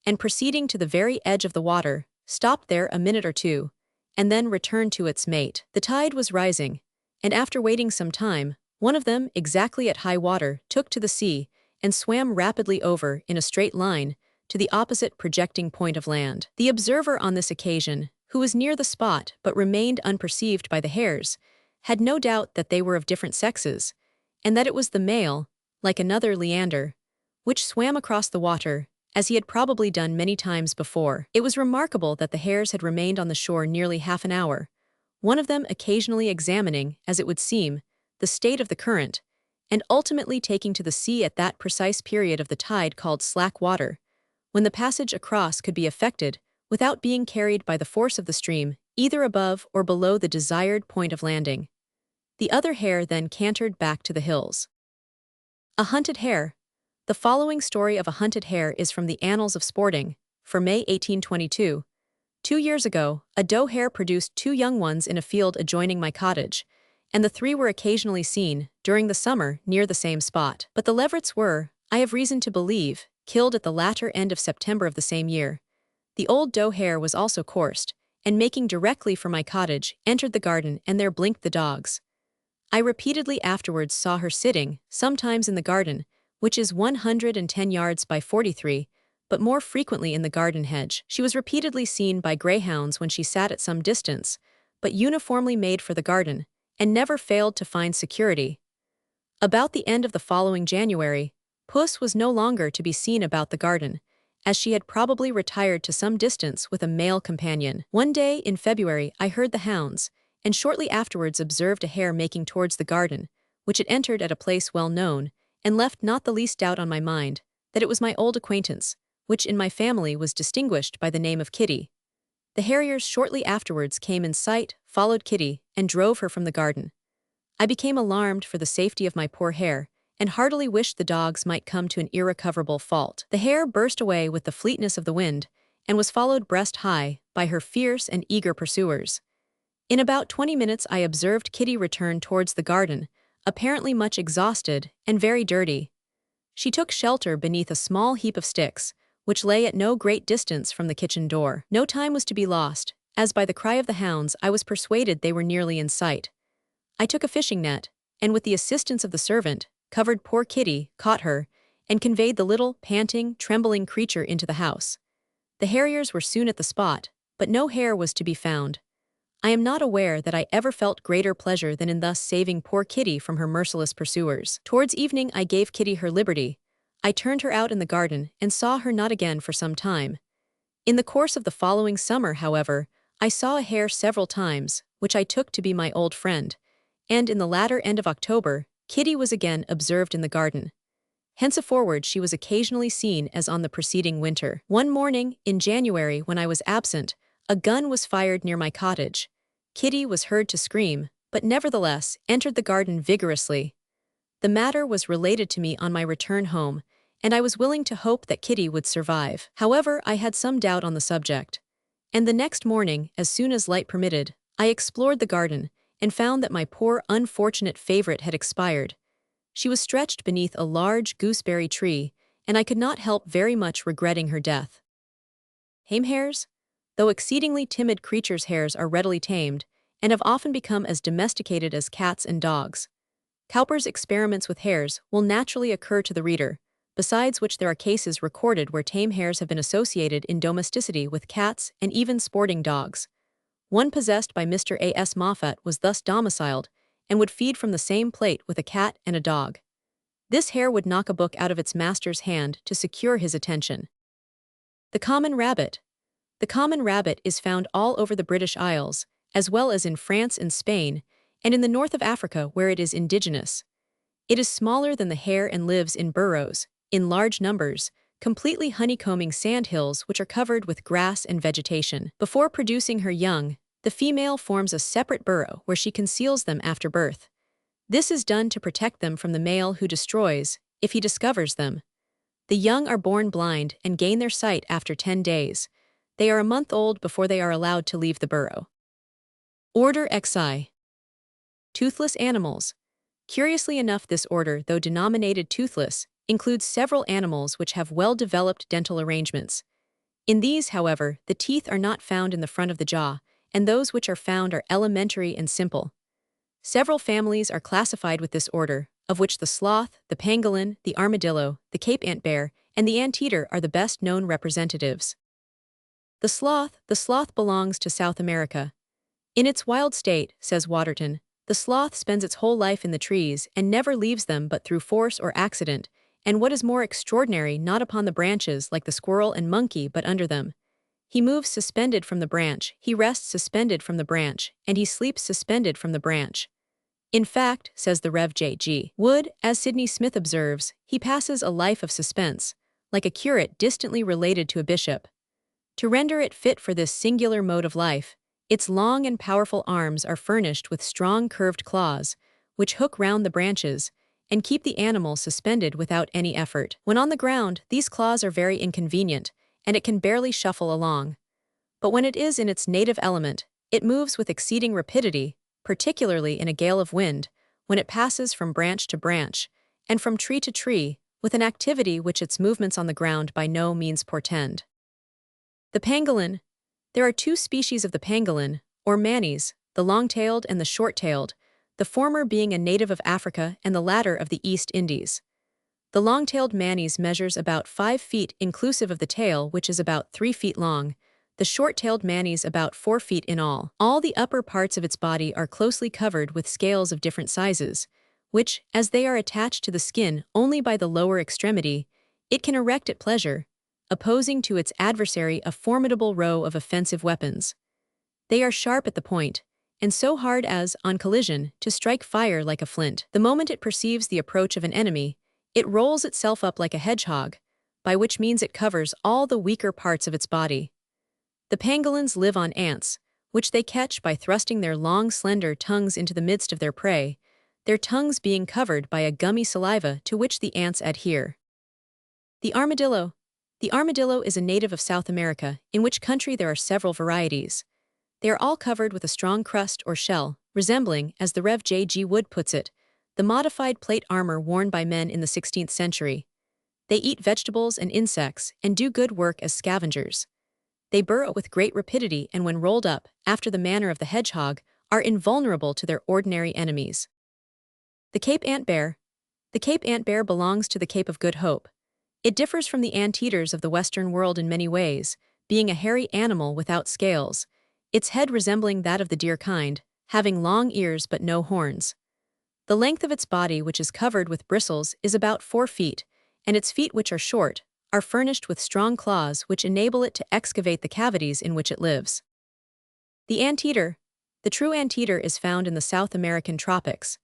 and proceeding to the very edge of the water, stopped there a minute or 2, and then returned to its mate. The tide was rising, and after waiting some time, one of them, exactly at high water, took to the sea and swam rapidly over, in a straight line, to the opposite projecting point of land. The observer on this occasion, who was near the spot but remained unperceived by the hares, had no doubt that they were of different sexes, and that it was the male, like another Leander, which swam across the water, as he had probably done many times before. It was remarkable that the hares had remained on the shore nearly half an hour, one of them occasionally examining, as it would seem, the state of the current, and ultimately taking to the sea at that precise period of the tide called slack water, when the passage across could be effected without being carried by the force of the stream, either above or below the desired point of landing. The other hare then cantered back to the hills. A hunted hare. The following story of a hunted hare is from the Annals of Sporting, for May 1822. 2 years ago, a doe hare produced 2 young ones in a field adjoining my cottage, and the 3 were occasionally seen, during the summer, near the same spot. But the leverets were, I have reason to believe, killed at the latter end of September of the same year. The old doe hare was also coursed, and making directly for my cottage, entered the garden and there blinked the dogs. I repeatedly afterwards saw her sitting, sometimes in the garden, which is 110 yards by 43, but more frequently in the garden hedge. She was repeatedly seen by greyhounds when she sat at some distance, but uniformly made for the garden, and never failed to find security. About the end of the following January, puss was no longer to be seen about the garden, as she had probably retired to some distance with a male companion. One day in February, I heard the hounds, and shortly afterwards observed a hare making towards the garden, which it entered at a place well known, and left not the least doubt on my mind that it was my old acquaintance, which in my family was distinguished by the name of Kitty. The harriers shortly afterwards came in sight, followed Kitty, and drove her from the garden. I became alarmed for the safety of my poor hare, and heartily wished the dogs might come to an irrecoverable fault. The hare burst away with the fleetness of the wind, and was followed breast high by her fierce and eager pursuers. In about 20 minutes I observed Kitty return towards the garden, apparently much exhausted and very dirty. She took shelter beneath a small heap of sticks, which lay at no great distance from the kitchen door. No time was to be lost, as by the cry of the hounds I was persuaded they were nearly in sight. I took a fishing net, and with the assistance of the servant, covered poor Kitty, caught her, and conveyed the little, panting, trembling creature into the house. The harriers were soon at the spot, but no hare was to be found. I am not aware that I ever felt greater pleasure than in thus saving poor Kitty from her merciless pursuers. Towards evening I gave Kitty her liberty. I turned her out in the garden and saw her not again for some time. In the course of the following summer, however, I saw a hare several times, which I took to be my old friend, and in the latter end of October, Kitty was again observed in the garden. Henceforward she was occasionally seen as on the preceding winter. One morning, in January, when I was absent, a gun was fired near my cottage. Kitty was heard to scream, but nevertheless entered the garden vigorously. The matter was related to me on my return home, and I was willing to hope that Kitty would survive. However, I had some doubt on the subject. And the next morning, as soon as light permitted, I explored the garden, and found that my poor unfortunate favorite had expired. She was stretched beneath a large gooseberry tree, and I could not help very much regretting her death. Tame hares? Though exceedingly timid creatures, hares are readily tamed, and have often become as domesticated as cats and dogs. Cowper's experiments with hares will naturally occur to the reader, besides which there are cases recorded where tame hares have been associated in domesticity with cats and even sporting dogs. One possessed by Mr. A. S. Moffat was thus domiciled, and would feed from the same plate with a cat and a dog. This hare would knock a book out of its master's hand to secure his attention. The common rabbit. The common rabbit is found all over the British Isles, as well as in France and Spain, and in the north of Africa where it is indigenous. It is smaller than the hare and lives in burrows, in large numbers, completely honeycombing sandhills which are covered with grass and vegetation. Before producing her young, the female forms a separate burrow where she conceals them after birth. This is done to protect them from the male who destroys, if he discovers them. The young are born blind and gain their sight after 10 days. They are a month old before they are allowed to leave the burrow. Order Xi. Toothless animals. Curiously enough, this order, though denominated toothless, includes several animals which have well-developed dental arrangements. In these, however, the teeth are not found in the front of the jaw, and those which are found are elementary and simple. Several families are classified with this order, of which the sloth, the pangolin, the armadillo, the Cape ant bear, and the anteater are the best-known representatives. The sloth belongs to South America. In its wild state, says Waterton, the sloth spends its whole life in the trees and never leaves them but through force or accident, and what is more extraordinary, not upon the branches like the squirrel and monkey but under them. He moves suspended from the branch, he rests suspended from the branch, and he sleeps suspended from the branch. In fact, says the Rev. J.G. Wood, as Sidney Smith observes, he passes a life of suspense, like a curate distantly related to a bishop. To render it fit for this singular mode of life, its long and powerful arms are furnished with strong curved claws, which hook round the branches, and keep the animal suspended without any effort. When on the ground, these claws are very inconvenient, and it can barely shuffle along. But when it is in its native element, it moves with exceeding rapidity, particularly in a gale of wind, when it passes from branch to branch, and from tree to tree, with an activity which its movements on the ground by no means portend. The pangolin. There are two species of the pangolin, or manis, the long-tailed and the short-tailed, the former being a native of Africa and the latter of the East Indies. The long-tailed manis measures about 5 feet inclusive of the tail, which is about 3 feet long, the short-tailed manis about 4 feet in all. All the upper parts of its body are closely covered with scales of different sizes, which, as they are attached to the skin only by the lower extremity, it can erect at pleasure. opposing to its adversary a formidable row of offensive weapons. They are sharp at the point, and so hard as, on collision, to strike fire like a flint. The moment it perceives the approach of an enemy, it rolls itself up like a hedgehog, by which means it covers all the weaker parts of its body. The pangolins live on ants, which they catch by thrusting their long, slender tongues into the midst of their prey, their tongues being covered by a gummy saliva to which the ants adhere. The armadillo. The armadillo is a native of South America, in which country there are several varieties. They are all covered with a strong crust or shell, resembling, as the Rev. J. G. Wood puts it, the modified plate armor worn by men in the 16th century. They eat vegetables and insects and do good work as scavengers. They burrow with great rapidity and when rolled up, after the manner of the hedgehog, are invulnerable to their ordinary enemies. The Cape ant bear. The Cape ant bear belongs to the Cape of Good Hope. It differs from the anteaters of the Western world in many ways, being a hairy animal without scales, its head resembling that of the deer kind, having long ears but no horns. The length of its body, which is covered with bristles, is about 4 feet, and its feet, which are short, are furnished with strong claws which enable it to excavate the cavities in which it lives. The anteater. The true anteater is found in the South American tropics.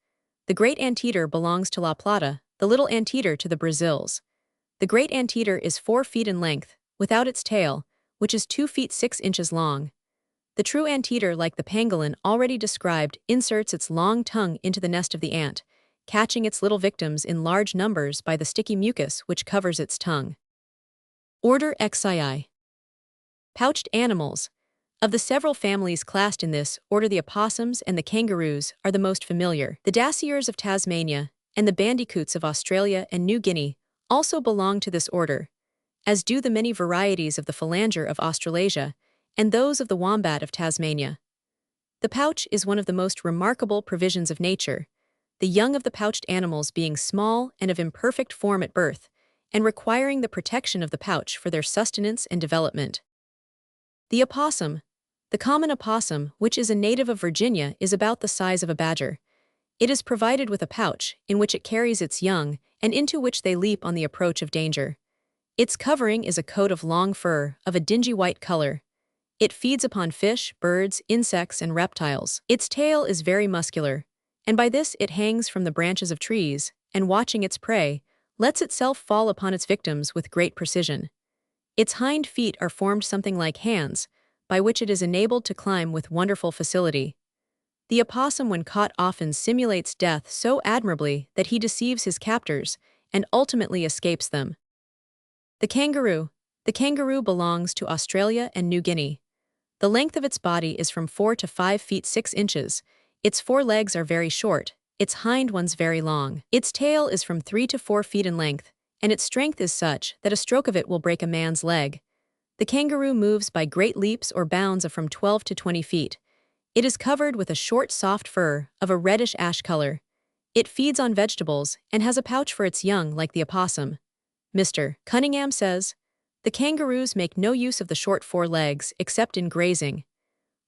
The great anteater belongs to La Plata, the little anteater to the Brazils. The great anteater is 4 feet in length, without its tail, which is 2 feet 6 inches long. The true anteater, like the pangolin already described, inserts its long tongue into the nest of the ant, catching its little victims in large numbers by the sticky mucus which covers its tongue. Order Xii. Pouched animals. Of the several families classed in this order, the opossums and the kangaroos are the most familiar. The dasyurs of Tasmania and the bandicoots of Australia and New Guinea also belong to this order, as do the many varieties of the phalanger of Australasia and those of the wombat of Tasmania. The pouch is one of the most remarkable provisions of nature, the young of the pouched animals being small and of imperfect form at birth, and requiring the protection of the pouch for their sustenance and development. The opossum. The common opossum, which is a native of Virginia, is about the size of a badger. It is provided with a pouch, in which it carries its young, and into which they leap on the approach of danger. Its covering is a coat of long fur, of a dingy white color. It feeds upon fish, birds, insects, and reptiles. Its tail is very muscular, and by this it hangs from the branches of trees, and watching its prey, lets itself fall upon its victims with great precision. Its hind feet are formed something like hands, by which it is enabled to climb with wonderful facility. The opossum, when caught, often simulates death so admirably that he deceives his captors and ultimately escapes them. The kangaroo. The kangaroo belongs to Australia and New Guinea. The length of its body is from 4 to 5 feet 6 inches. Its 4 legs are very short, its hind ones very long. Its tail is from 3 to 4 feet in length, and its strength is such that a stroke of it will break a man's leg. The kangaroo moves by great leaps or bounds of from 12 to 20 feet. It is covered with a short, soft fur of a reddish-ash color. It feeds on vegetables and has a pouch for its young like the opossum. Mr. Cunningham says, the kangaroos make no use of the short 4 legs except in grazing.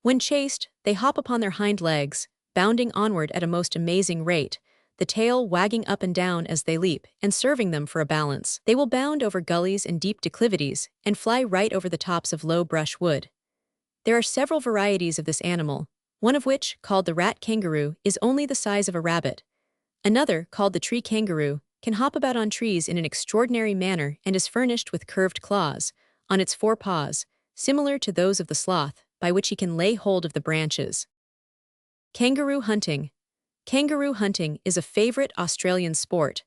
When chased, they hop upon their hind legs, bounding onward at a most amazing rate, the tail wagging up and down as they leap and serving them for a balance. They will bound over gullies and deep declivities and fly right over the tops of low brush wood. There are several varieties of this animal, one of which, called the rat kangaroo, is only the size of a rabbit. Another, called the tree kangaroo, can hop about on trees in an extraordinary manner and is furnished with curved claws on its 4 paws, similar to those of the sloth, by which he can lay hold of the branches. Kangaroo hunting. Kangaroo hunting is a favorite Australian sport.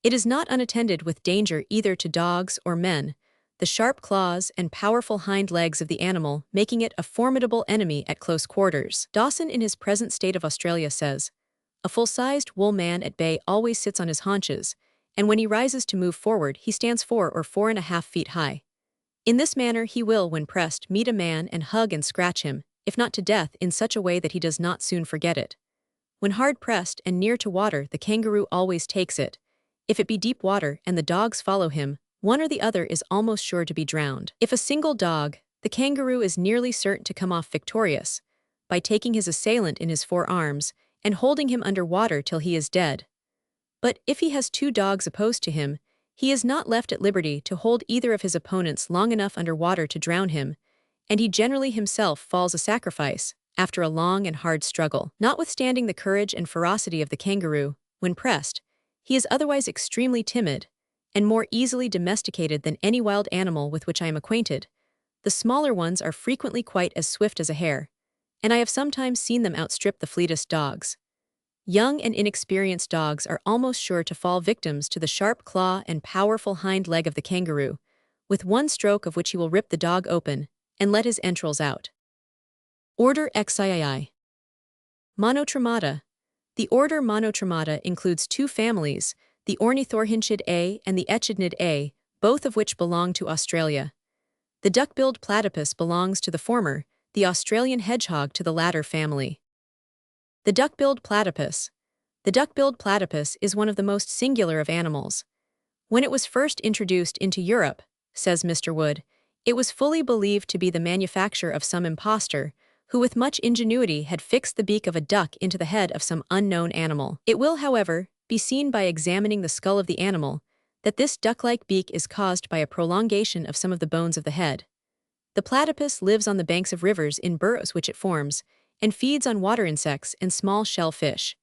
It is not unattended with danger either to dogs or men, the sharp claws and powerful hind legs of the animal making it a formidable enemy at close quarters. Dawson, in his present state of Australia, says, a full-sized wool man at bay always sits on his haunches, and when he rises to move forward he stands 4 or 4.5 feet high. In this manner he will, when pressed, meet a man and hug and scratch him, if not to death, in such a way that he does not soon forget it. When hard pressed and near to water, the kangaroo always takes it. If it be deep water and the dogs follow him, one or the other is almost sure to be drowned. If a single dog, the kangaroo is nearly certain to come off victorious, by taking his assailant in his 4 arms and holding him under water till he is dead. But if he has 2 dogs opposed to him, He is not left at liberty to hold either of his opponents long enough underwater to drown him, and he generally himself falls a sacrifice after a long and hard struggle. Notwithstanding the courage and ferocity of the kangaroo, when pressed, he is otherwise extremely timid and more easily domesticated than any wild animal with which I am acquainted. The smaller ones are frequently quite as swift as a hare, and I have sometimes seen them outstrip the fleetest dogs. Young and inexperienced dogs are almost sure to fall victims to the sharp claw and powerful hind leg of the kangaroo, with one stroke of which he will rip the dog open and let his entrails out. Order Xii. Monotremata. The order Monotremata includes two families, the Ornithorhynchidae and the Echidnidae, both of which belong to Australia. The duck-billed platypus belongs to the former, the Australian hedgehog to the latter family. The duck-billed platypus. The duck-billed platypus is one of the most singular of animals. When it was first introduced into Europe, says Mr. Wood, it was fully believed to be the manufacture of some impostor, who with much ingenuity had fixed the beak of a duck into the head of some unknown animal. It will, however, be seen by examining the skull of the animal, that this duck-like beak is caused by a prolongation of some of the bones of the head. The platypus lives on the banks of rivers in burrows which it forms, and feeds on water insects and small shellfish.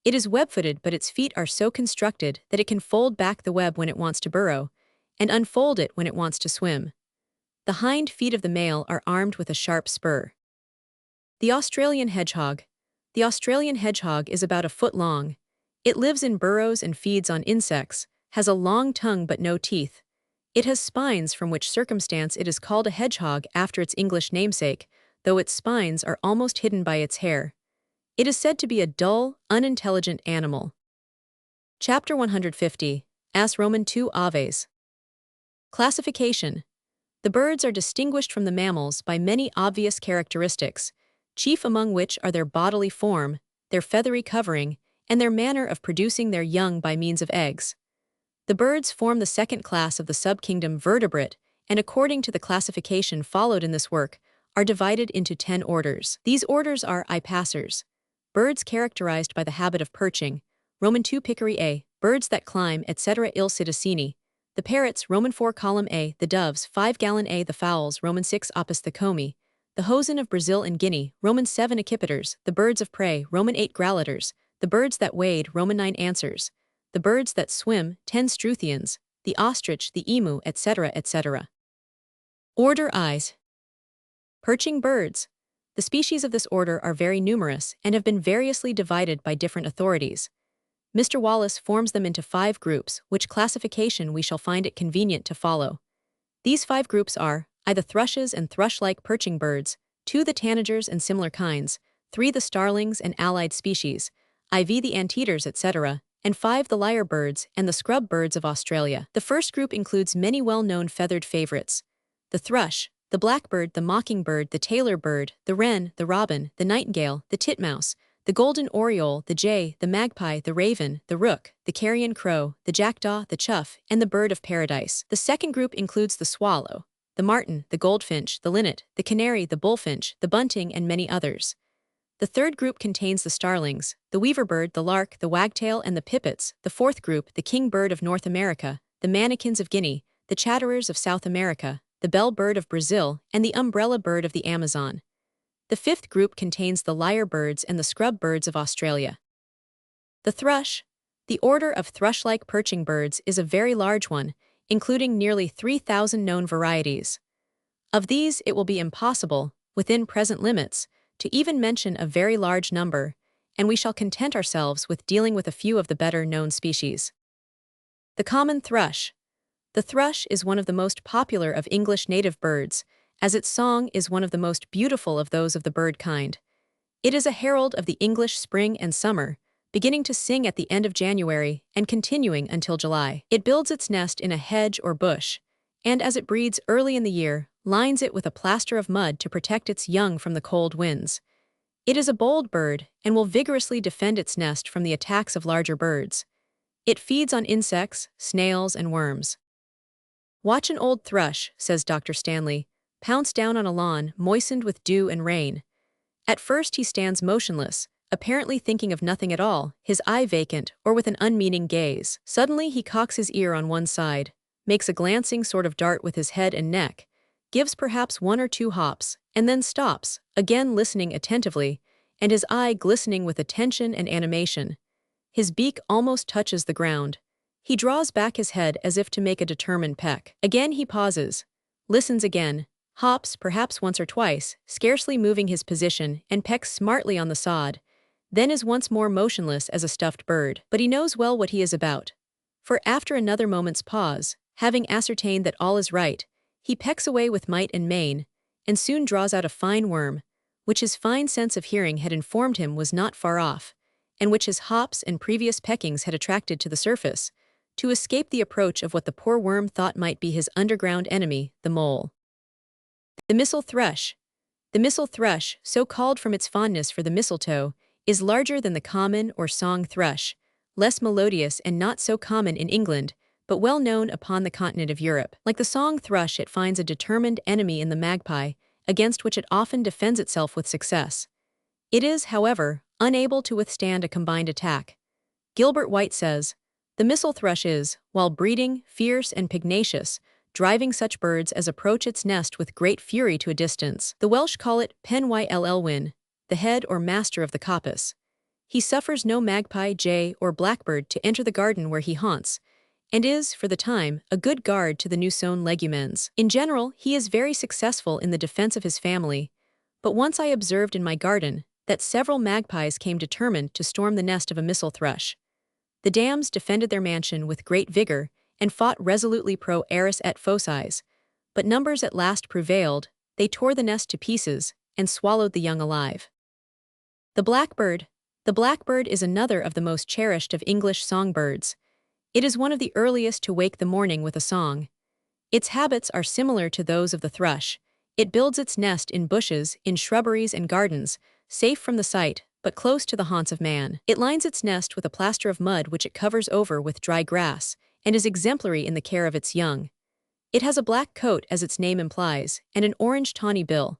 It is web-footed, but its feet are so constructed that it can fold back the web when it wants to burrow, and unfold it when it wants to swim. The hind feet of the male are armed with a sharp spur. The Australian hedgehog. The Australian hedgehog is about a foot long. It lives in burrows and feeds on insects, has a long tongue but no teeth. It has spines, from which circumstance it is called a hedgehog after its English namesake, though its spines are almost hidden by its hair. It is said to be a dull, unintelligent animal. Chapter 150. As Roman 2 Aves. Classification. The birds are distinguished from the mammals by many obvious characteristics, chief among which are their bodily form, their feathery covering, and their manner of producing their young by means of eggs. The birds form the second class of the subkingdom vertebrate, and according to the classification followed in this work, are divided into 10 orders. These orders are passers, birds characterized by the habit of perching, Roman 2 Picary A, birds that climb, etc. Il Citacini, the parrots, Roman 4 column A, the doves, 5 gallon A, the fowls, Roman 6 Apis thecomi, the hosen of Brazil and Guinea, Roman 7 accipiters, the birds of prey, Roman 8 growlitors, the birds that wade, Roman 9 answers, the birds that swim, 10 struthians, the ostrich, the emu, etc., etc. Order Is. Perching birds. The species of this order are very numerous and have been variously divided by different authorities. Mr. Wallace forms them into 5 groups, which classification we shall find it convenient to follow. These 5 groups are I. The thrushes and thrush-like perching birds, 2. The tanagers and similar kinds, 3. The starlings and allied species, IV. The anteaters, etc., and 5. The lyre birds and the scrub birds of Australia. The first group includes many well-known feathered favorites: the thrush, the blackbird, the mockingbird, the tailor bird, the wren, the robin, the nightingale, the titmouse, the golden oriole, the jay, the magpie, the raven, the rook, the carrion crow, the jackdaw, the chough, and the bird of paradise. The second group includes the swallow, the martin, the goldfinch, the linnet, the canary, the bullfinch, the bunting, and many others. The third group contains the starlings, the weaver bird, the lark, the wagtail, and the pipits. The fourth group, the kingbird of North America, the manakins of Guinea, the chatterers of South America, the bell bird of Brazil, and the umbrella bird of the Amazon. The fifth group contains the lyre birds and the scrub birds of Australia. The thrush. The order of thrush-like perching birds is a very large one, including nearly 3,000 known varieties. Of these, it will be impossible, within present limits, to even mention a very large number, and we shall content ourselves with dealing with a few of the better-known species. The common thrush. The thrush is one of the most popular of English native birds, as its song is one of the most beautiful of those of the bird kind. It is a herald of the English spring and summer, beginning to sing at the end of January and continuing until July. It builds its nest in a hedge or bush, and as it breeds early in the year, lines it with a plaster of mud to protect its young from the cold winds. It is a bold bird and will vigorously defend its nest from the attacks of larger birds. It feeds on insects, snails, and worms. Watch an old thrush, says Dr. Stanley, pounce down on a lawn moistened with dew and rain. At first he stands motionless, apparently thinking of nothing at all, his eye vacant or with an unmeaning gaze. Suddenly he cocks his ear on one side, makes a glancing sort of dart with his head and neck, gives perhaps 1 or 2 hops, and then stops, again listening attentively, and his eye glistening with attention and animation. His beak almost touches the ground. He draws back his head as if to make a determined peck. Again he pauses, listens again, hops perhaps once or twice, scarcely moving his position, and pecks smartly on the sod, then is once more motionless as a stuffed bird. But he knows well what he is about. For after another moment's pause, having ascertained that all is right, he pecks away with might and main, and soon draws out a fine worm, which his fine sense of hearing had informed him was not far off, and which his hops and previous peckings had attracted to the surface, to escape the approach of what the poor worm thought might be his underground enemy, the mole. The mistle thrush. The mistle thrush, so called from its fondness for the mistletoe, is larger than the common or song thrush, less melodious and not so common in England, but well known upon the continent of Europe. Like the song thrush, it finds a determined enemy in the magpie, against which it often defends itself with success. It is, however, unable to withstand a combined attack. Gilbert White says, "The mistle thrush is, while breeding, fierce and pugnacious, driving such birds as approach its nest with great fury to a distance. The Welsh call it pen yllwyn, the head or master of the coppice. He suffers no magpie, jay, or blackbird to enter the garden where he haunts, and is, for the time, a good guard to the new-sown legumens. In general, he is very successful in the defense of his family, but once I observed in my garden that several magpies came determined to storm the nest of a mistle thrush. The dams defended their mansion with great vigor and fought resolutely pro aris et faucis, but numbers at last prevailed, they tore the nest to pieces and swallowed the young alive." The blackbird. The blackbird is another of the most cherished of English songbirds. It is one of the earliest to wake the morning with a song. Its habits are similar to those of the thrush. It builds its nest in bushes, in shrubberies and gardens, safe from the sight, but close to the haunts of man. It lines its nest with a plaster of mud which it covers over with dry grass, and is exemplary in the care of its young. It has a black coat, as its name implies, and an orange tawny bill.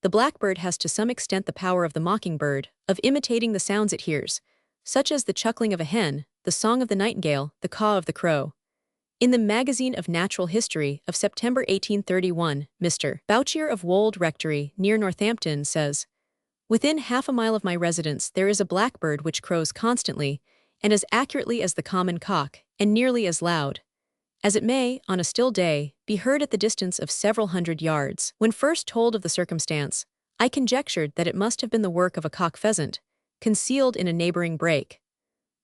The blackbird has to some extent the power of the mockingbird, of imitating the sounds it hears, such as the chuckling of a hen, the song of the nightingale, the caw of the crow. In the Magazine of Natural History of September 1831, Mr. Bouchier of Wold Rectory, near Northampton, says, "Within half a mile of my residence there is a blackbird which crows constantly, and as accurately as the common cock, and nearly as loud, as it may, on a still day, be heard at the distance of several hundred yards." When first told of the circumstance, I conjectured that it must have been the work of a cock-pheasant, concealed in a neighboring brake.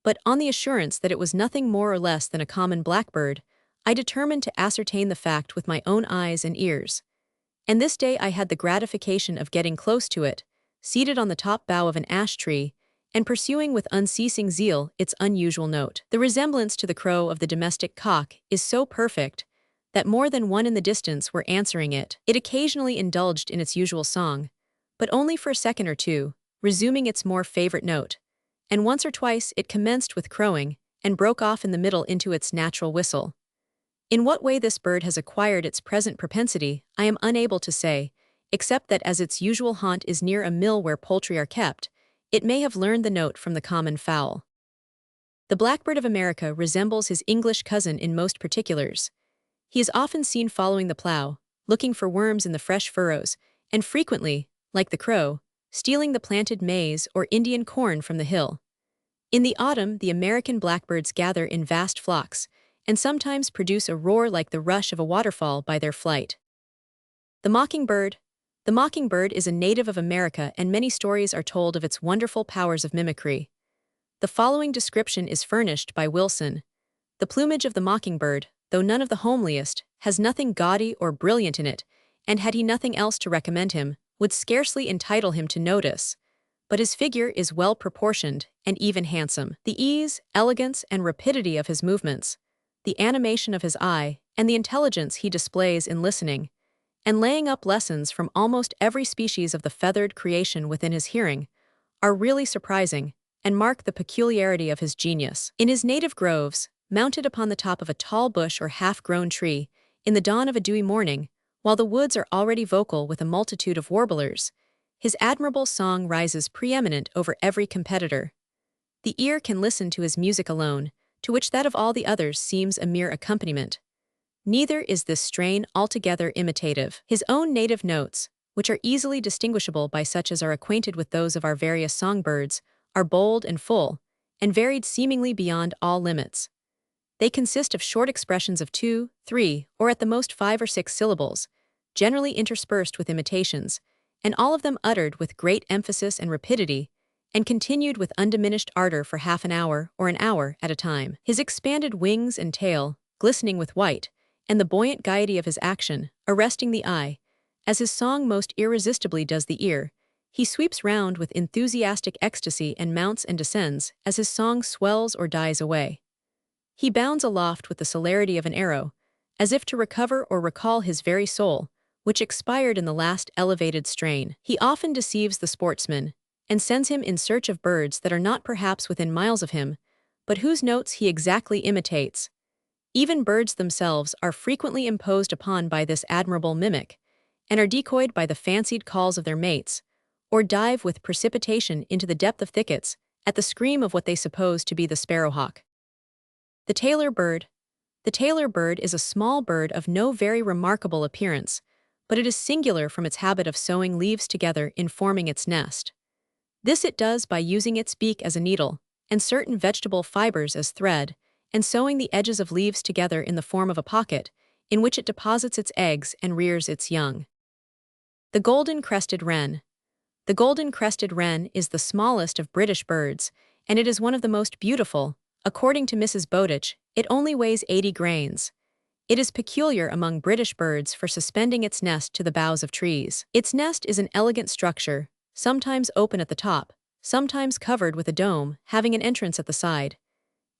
But on the assurance that it was nothing more or less than a common blackbird, I determined to ascertain the fact with my own eyes and ears. And this day I had the gratification of getting close to it, seated on the top bough of an ash tree, and pursuing with unceasing zeal its unusual note. The resemblance to the crow of the domestic cock is so perfect that more than one in the distance were answering it. It occasionally indulged in its usual song, but only for a second or two, resuming its more favorite note, and once or twice it commenced with crowing and broke off in the middle into its natural whistle. In what way this bird has acquired its present propensity, I am unable to say, except that as its usual haunt is near a mill where poultry are kept, it may have learned the note from the common fowl. The blackbird of America resembles his English cousin in most particulars. He is often seen following the plow, looking for worms in the fresh furrows, and frequently, like the crow, stealing the planted maize or Indian corn from the hill. In the autumn, the American blackbirds gather in vast flocks, and sometimes produce a roar like the rush of a waterfall by their flight. The mockingbird. The mockingbird is a native of America, and many stories are told of its wonderful powers of mimicry. The following description is furnished by Wilson. The plumage of the mockingbird, though none of the homeliest, has nothing gaudy or brilliant in it, and had he nothing else to recommend him, would scarcely entitle him to notice. But his figure is well proportioned and even handsome. The ease, elegance, and rapidity of his movements, the animation of his eye, and the intelligence he displays in listening, and laying up lessons from almost every species of the feathered creation within his hearing, are really surprising, and mark the peculiarity of his genius. In his native groves, mounted upon the top of a tall bush or half-grown tree, in the dawn of a dewy morning, while the woods are already vocal with a multitude of warblers, His admirable song rises preeminent over every competitor. The ear can listen to his music alone, to which that of all the others seems a mere accompaniment. Neither is this strain altogether imitative. His own native notes, which are easily distinguishable by such as are acquainted with those of our various songbirds, are bold and full, and varied seemingly beyond all limits. They consist of short expressions of 2, 3, or at the most 5 or 6 syllables, generally interspersed with imitations, and all of them uttered with great emphasis and rapidity, and continued with undiminished ardor for half an hour or an hour at a time. His expanded wings and tail, glistening with white, and the buoyant gaiety of his action, arresting the eye, as his song most irresistibly does the ear, he sweeps round with enthusiastic ecstasy and mounts and descends as his song swells or dies away. He bounds aloft with the celerity of an arrow, as if to recover or recall his very soul, which expired in the last elevated strain. He often deceives the sportsman, and sends him in search of birds that are not perhaps within miles of him, but whose notes he exactly imitates. Even birds themselves are frequently imposed upon by this admirable mimic, and are decoyed by the fancied calls of their mates, or dive with precipitation into the depth of thickets at the scream of what they suppose to be the sparrowhawk. The tailor bird. The tailor bird is a small bird of no very remarkable appearance, but it is singular from its habit of sewing leaves together in forming its nest. This it does by using its beak as a needle, and certain vegetable fibers as thread, and sewing the edges of leaves together in the form of a pocket, in which it deposits its eggs and rears its young. The golden-crested wren. The golden-crested wren is the smallest of British birds, and it is one of the most beautiful. According to Mrs. Bowditch, it only weighs 80 grains. It is peculiar among British birds for suspending its nest to the boughs of trees. Its nest is an elegant structure, sometimes open at the top, sometimes covered with a dome, having an entrance at the side.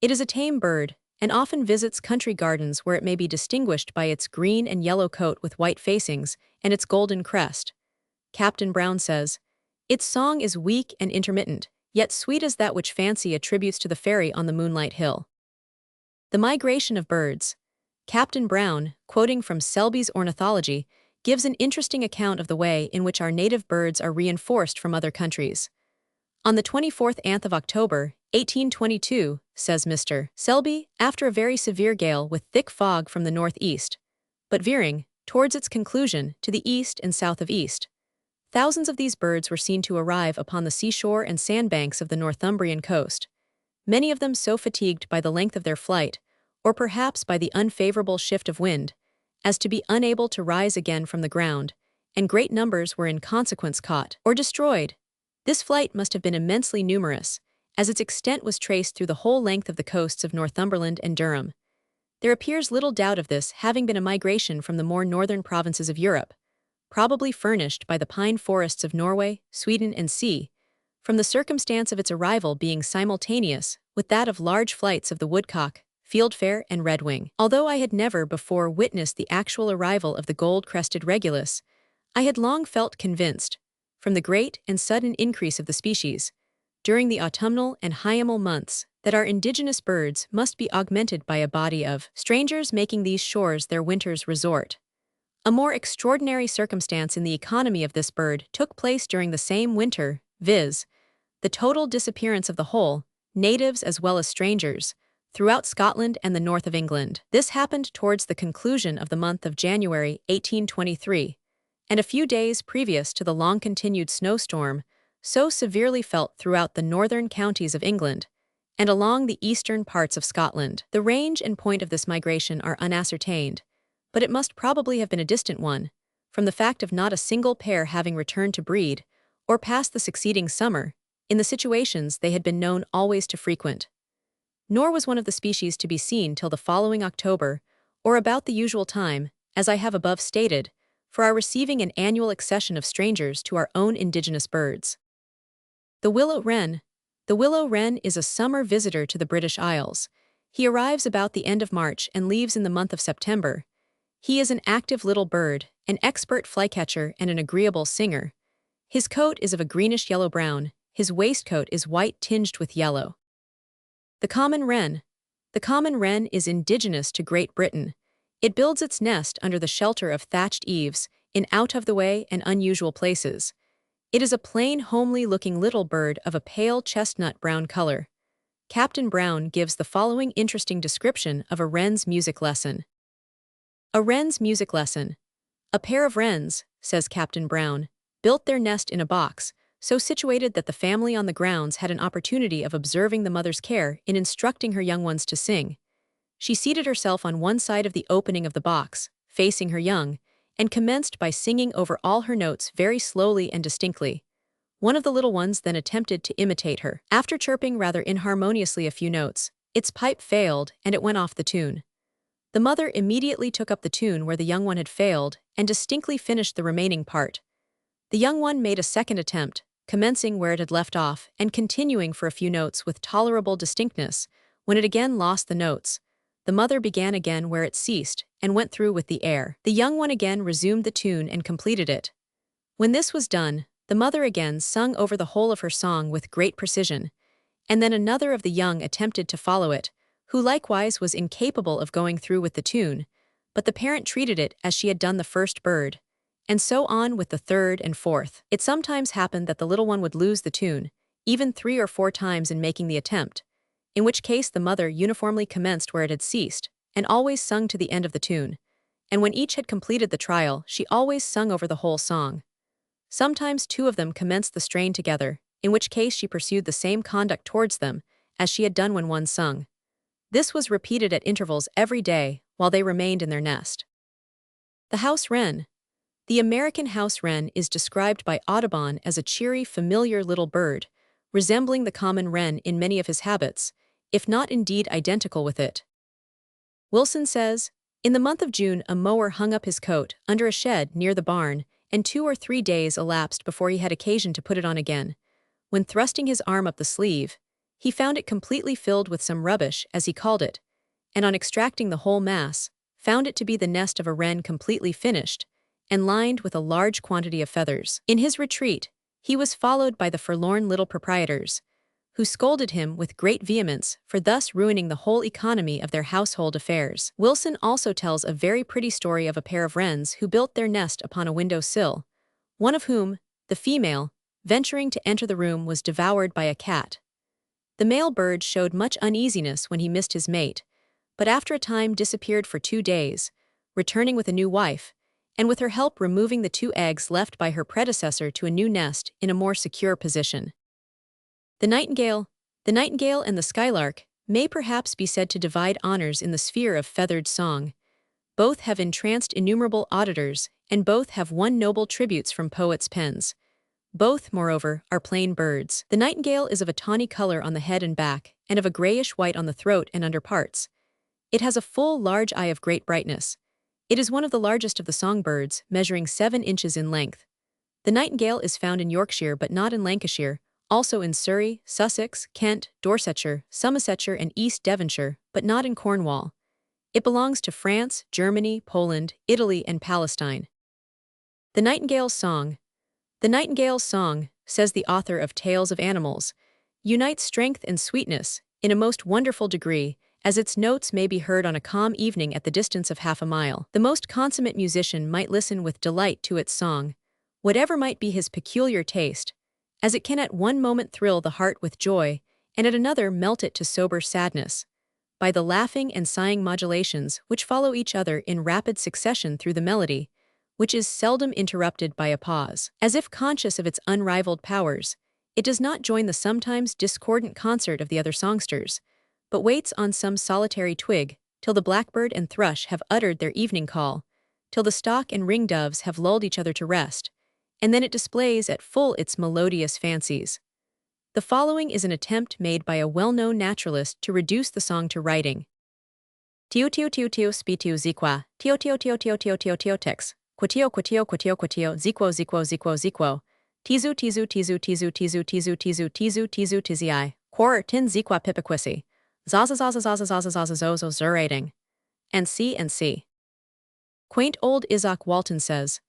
It is a tame bird, and often visits country gardens where it may be distinguished by its green and yellow coat with white facings and its golden crest. Captain Brown says, "Its song is weak and intermittent, yet sweet as that which fancy attributes to the fairy on the moonlight hill." The migration of birds. Captain Brown, quoting from Selby's Ornithology, gives an interesting account of the way in which our native birds are reinforced from other countries. On the 24th of October, 1822, says Mr. Selby, after a very severe gale with thick fog from the northeast, but veering, towards its conclusion, to the east and south of east, thousands of these birds were seen to arrive upon the seashore and sandbanks of the Northumbrian coast, many of them so fatigued by the length of their flight, or perhaps by the unfavorable shift of wind, as to be unable to rise again from the ground, and great numbers were in consequence caught or destroyed. This flight must have been immensely numerous, as its extent was traced through the whole length of the coasts of Northumberland and Durham. There appears little doubt of this having been a migration from the more northern provinces of Europe, probably furnished by the pine forests of Norway, Sweden, and sea, from the circumstance of its arrival being simultaneous with that of large flights of the woodcock, fieldfare, and redwing. Although I had never before witnessed the actual arrival of the gold-crested regulus, I had long felt convinced, from the great and sudden increase of the species, during the autumnal and hymeneal months, that our indigenous birds must be augmented by a body of strangers making these shores their winter's resort. A more extraordinary circumstance in the economy of this bird took place during the same winter, viz., the total disappearance of the whole, natives as well as strangers, throughout Scotland and the north of England. This happened towards the conclusion of the month of January 1823, and a few days previous to the long-continued snowstorm, so severely felt throughout the northern counties of England, and along the eastern parts of Scotland. The range and point of this migration are unascertained, but it must probably have been a distant one, from the fact of not a single pair having returned to breed, or pass the succeeding summer, in the situations they had been known always to frequent. Nor was one of the species to be seen till the following October, or about the usual time, as I have above stated, for our receiving an annual accession of strangers to our own indigenous birds. The willow wren. The willow wren is a summer visitor to the British Isles. He arrives about the end of March and leaves in the month of September. He is an active little bird, an expert flycatcher, and an agreeable singer. His coat is of a greenish yellow-brown, his waistcoat is white tinged with yellow. The common wren. The common wren is indigenous to Great Britain. It builds its nest under the shelter of thatched eaves, in out-of-the-way and unusual places. It is a plain, homely-looking little bird of a pale chestnut-brown color. Captain Brown gives the following interesting description of a wren's music lesson. A wren's music lesson. A pair of wrens, says Captain Brown, built their nest in a box, so situated that the family on the grounds had an opportunity of observing the mother's care in instructing her young ones to sing. She seated herself on one side of the opening of the box, facing her young, and commenced by singing over all her notes very slowly and distinctly. One of the little ones then attempted to imitate her. After chirping rather inharmoniously a few notes, its pipe failed and it went off the tune. The mother immediately took up the tune where the young one had failed and distinctly finished the remaining part. The young one made a second attempt, commencing where it had left off and continuing for a few notes with tolerable distinctness. When it again lost the notes, the mother began again where it ceased and went through with the air. The young one again resumed the tune and completed it. When this was done, the mother again sung over the whole of her song with great precision, and then another of the young attempted to follow it, who likewise was incapable of going through with the tune, but the parent treated it as she had done the first bird, and so on with the third and fourth. It sometimes happened that the little one would lose the tune, even 3 or 4 times in making the attempt, in which case the mother uniformly commenced where it had ceased, and always sung to the end of the tune, and when each had completed the trial, she always sung over the whole song. Sometimes 2 of them commenced the strain together, in which case she pursued the same conduct towards them, as she had done when one sung. This was repeated at intervals every day, while they remained in their nest. The house wren. The American house wren is described by Audubon as a cheery, familiar little bird, resembling the common wren in many of his habits, if not indeed identical with it. Wilson says, "In the month of June a mower hung up his coat under a shed near the barn, and 2 or 3 days elapsed before he had occasion to put it on again. When thrusting his arm up the sleeve, he found it completely filled with some rubbish, as he called it, and on extracting the whole mass, found it to be the nest of a wren completely finished, and lined with a large quantity of feathers. In his retreat, he was followed by the forlorn little proprietors, who scolded him with great vehemence for thus ruining the whole economy of their household affairs." Wilson also tells a very pretty story of a pair of wrens who built their nest upon a window sill, one of whom, the female, venturing to enter the room was devoured by a cat. The male bird showed much uneasiness when he missed his mate, but after a time disappeared for 2 days, returning with a new wife, and with her help removing the 2 eggs left by her predecessor to a new nest in a more secure position. The nightingale. The nightingale and the skylark may perhaps be said to divide honors in the sphere of feathered song. Both have entranced innumerable auditors, and both have won noble tributes from poets' pens. Both, moreover, are plain birds. The nightingale is of a tawny color on the head and back, and of a grayish-white on the throat and under parts. It has a full, large eye of great brightness. It is one of the largest of the songbirds, measuring 7 inches in length. The nightingale is found in Yorkshire but not in Lancashire, also in Surrey, Sussex, Kent, Dorsetshire, Somersetshire and East Devonshire, but not in Cornwall. It belongs to France, Germany, Poland, Italy and Palestine. The Nightingale's Song. The nightingale's song, says the author of Tales of Animals, unites strength and sweetness in a most wonderful degree, as its notes may be heard on a calm evening at the distance of half a mile. The most consummate musician might listen with delight to its song, whatever might be his peculiar taste, as it can at one moment thrill the heart with joy, and at another melt it to sober sadness, by the laughing and sighing modulations which follow each other in rapid succession through the melody, which is seldom interrupted by a pause. As if conscious of its unrivaled powers, it does not join the sometimes discordant concert of the other songsters, but waits on some solitary twig, till the blackbird and thrush have uttered their evening call, till the stock and ring-doves have lulled each other to rest, and then it displays at full its melodious fancies. The following is an attempt made by a well-known naturalist to reduce the song to writing. Tiu tiu tiu tiu spi tiu ziqua, tio tio tio tio tio tio tio tex, quatio quatio quatio quatio ziquo ziquo ziquo ziquo, tizu tizu tizu tizu tizu tizu tizu tizu tizu tizii, quor tin ziqua pipiquisi, zaza zaza zaza zaza zaza zozo zurating, and C. Quaint old Izaak Walton says,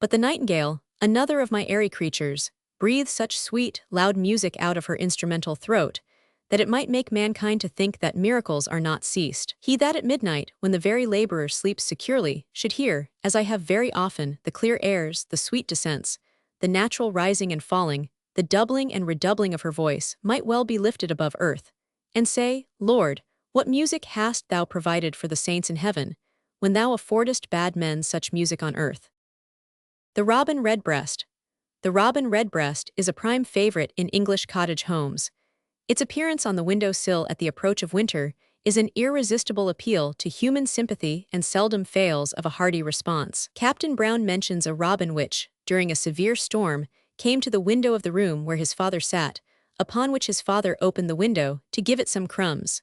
"But the nightingale, another of my airy creatures, breathes such sweet, loud music out of her instrumental throat, that it might make mankind to think that miracles are not ceased. He that at midnight, when the very laborer sleeps securely, should hear, as I have very often, the clear airs, the sweet descents, the natural rising and falling, the doubling and redoubling of her voice, might well be lifted above earth, and say, Lord, what music hast thou provided for the saints in heaven, when thou affordest bad men such music on earth? The robin redbreast. The robin redbreast is a prime favorite in English cottage homes. Its appearance on the window sill at the approach of winter is an irresistible appeal to human sympathy and seldom fails of a hearty response. Captain Brown mentions a robin which, during a severe storm, came to the window of the room where his father sat, upon which his father opened the window to give it some crumbs.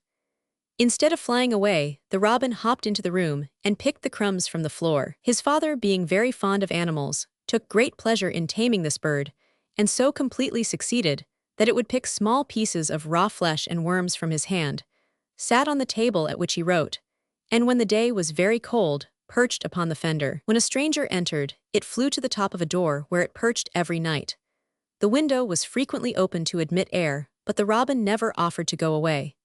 Instead of flying away, the robin hopped into the room and picked the crumbs from the floor. His father, being very fond of animals, took great pleasure in taming this bird, and so completely succeeded that it would pick small pieces of raw flesh and worms from his hand, sat on the table at which he wrote, and when the day was very cold, perched upon the fender. When a stranger entered, it flew to the top of a door where it perched every night. The window was frequently opened to admit air, but the robin never offered to go away.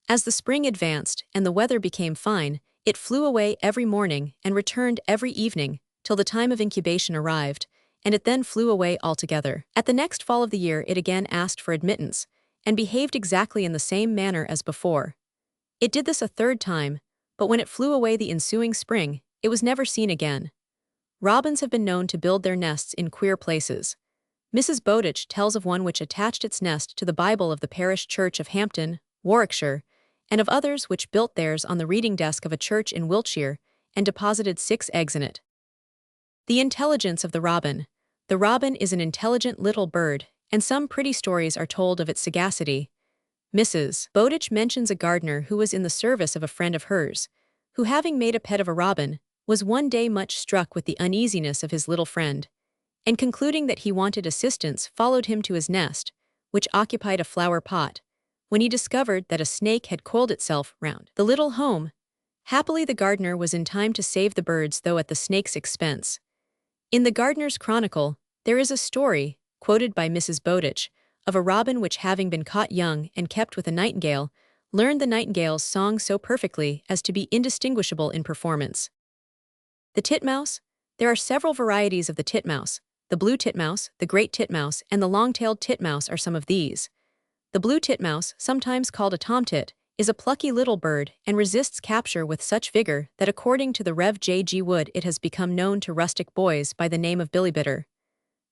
As the spring advanced and the weather became fine, it flew away every morning and returned every evening till the time of incubation arrived, and it then flew away altogether. At the next fall of the year it again asked for admittance, and behaved exactly in the same manner as before. It did this a third time, but when it flew away the ensuing spring, it was never seen again. Robins have been known to build their nests in queer places. Mrs. Bowditch tells of one which attached its nest to the Bible of the parish church of Hampton, Warwickshire, and of others which built theirs on the reading desk of a church in Wiltshire and deposited 6 eggs in it. The intelligence of the robin. The robin is an intelligent little bird, and some pretty stories are told of its sagacity. Mrs. Bowditch mentions a gardener who was in the service of a friend of hers, who, having made a pet of a robin, was one day much struck with the uneasiness of his little friend, and concluding that he wanted assistance, followed him to his nest, which occupied a flower pot, when he discovered that a snake had coiled itself round the little home. Happily the gardener was in time to save the birds, though at the snake's expense. In the Gardener's Chronicle, there is a story, quoted by Mrs. Bowditch, of a robin which, having been caught young and kept with a nightingale, learned the nightingale's song so perfectly as to be indistinguishable in performance. The titmouse. There are several varieties of the titmouse. The blue titmouse, the great titmouse, and the long-tailed titmouse are some of these. The blue titmouse, sometimes called a tomtit, is a plucky little bird and resists capture with such vigor that, according to the Rev. J. G. Wood, it has become known to rustic boys by the name of billybitter.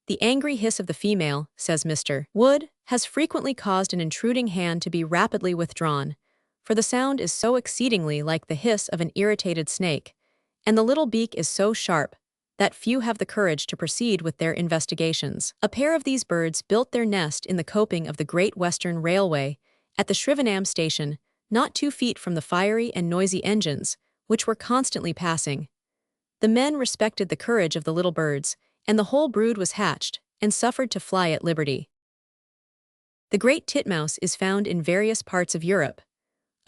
The angry hiss of the female, says Mr. Wood, has frequently caused an intruding hand to be rapidly withdrawn, for the sound is so exceedingly like the hiss of an irritated snake, and the little beak is so sharp that few have the courage to proceed with their investigations. A pair of these birds built their nest in the coping of the Great Western Railway at the Shrivenham station, not 2 feet from the fiery and noisy engines, which were constantly passing. The men respected the courage of the little birds, and the whole brood was hatched and suffered to fly at liberty. The great titmouse is found in various parts of Europe.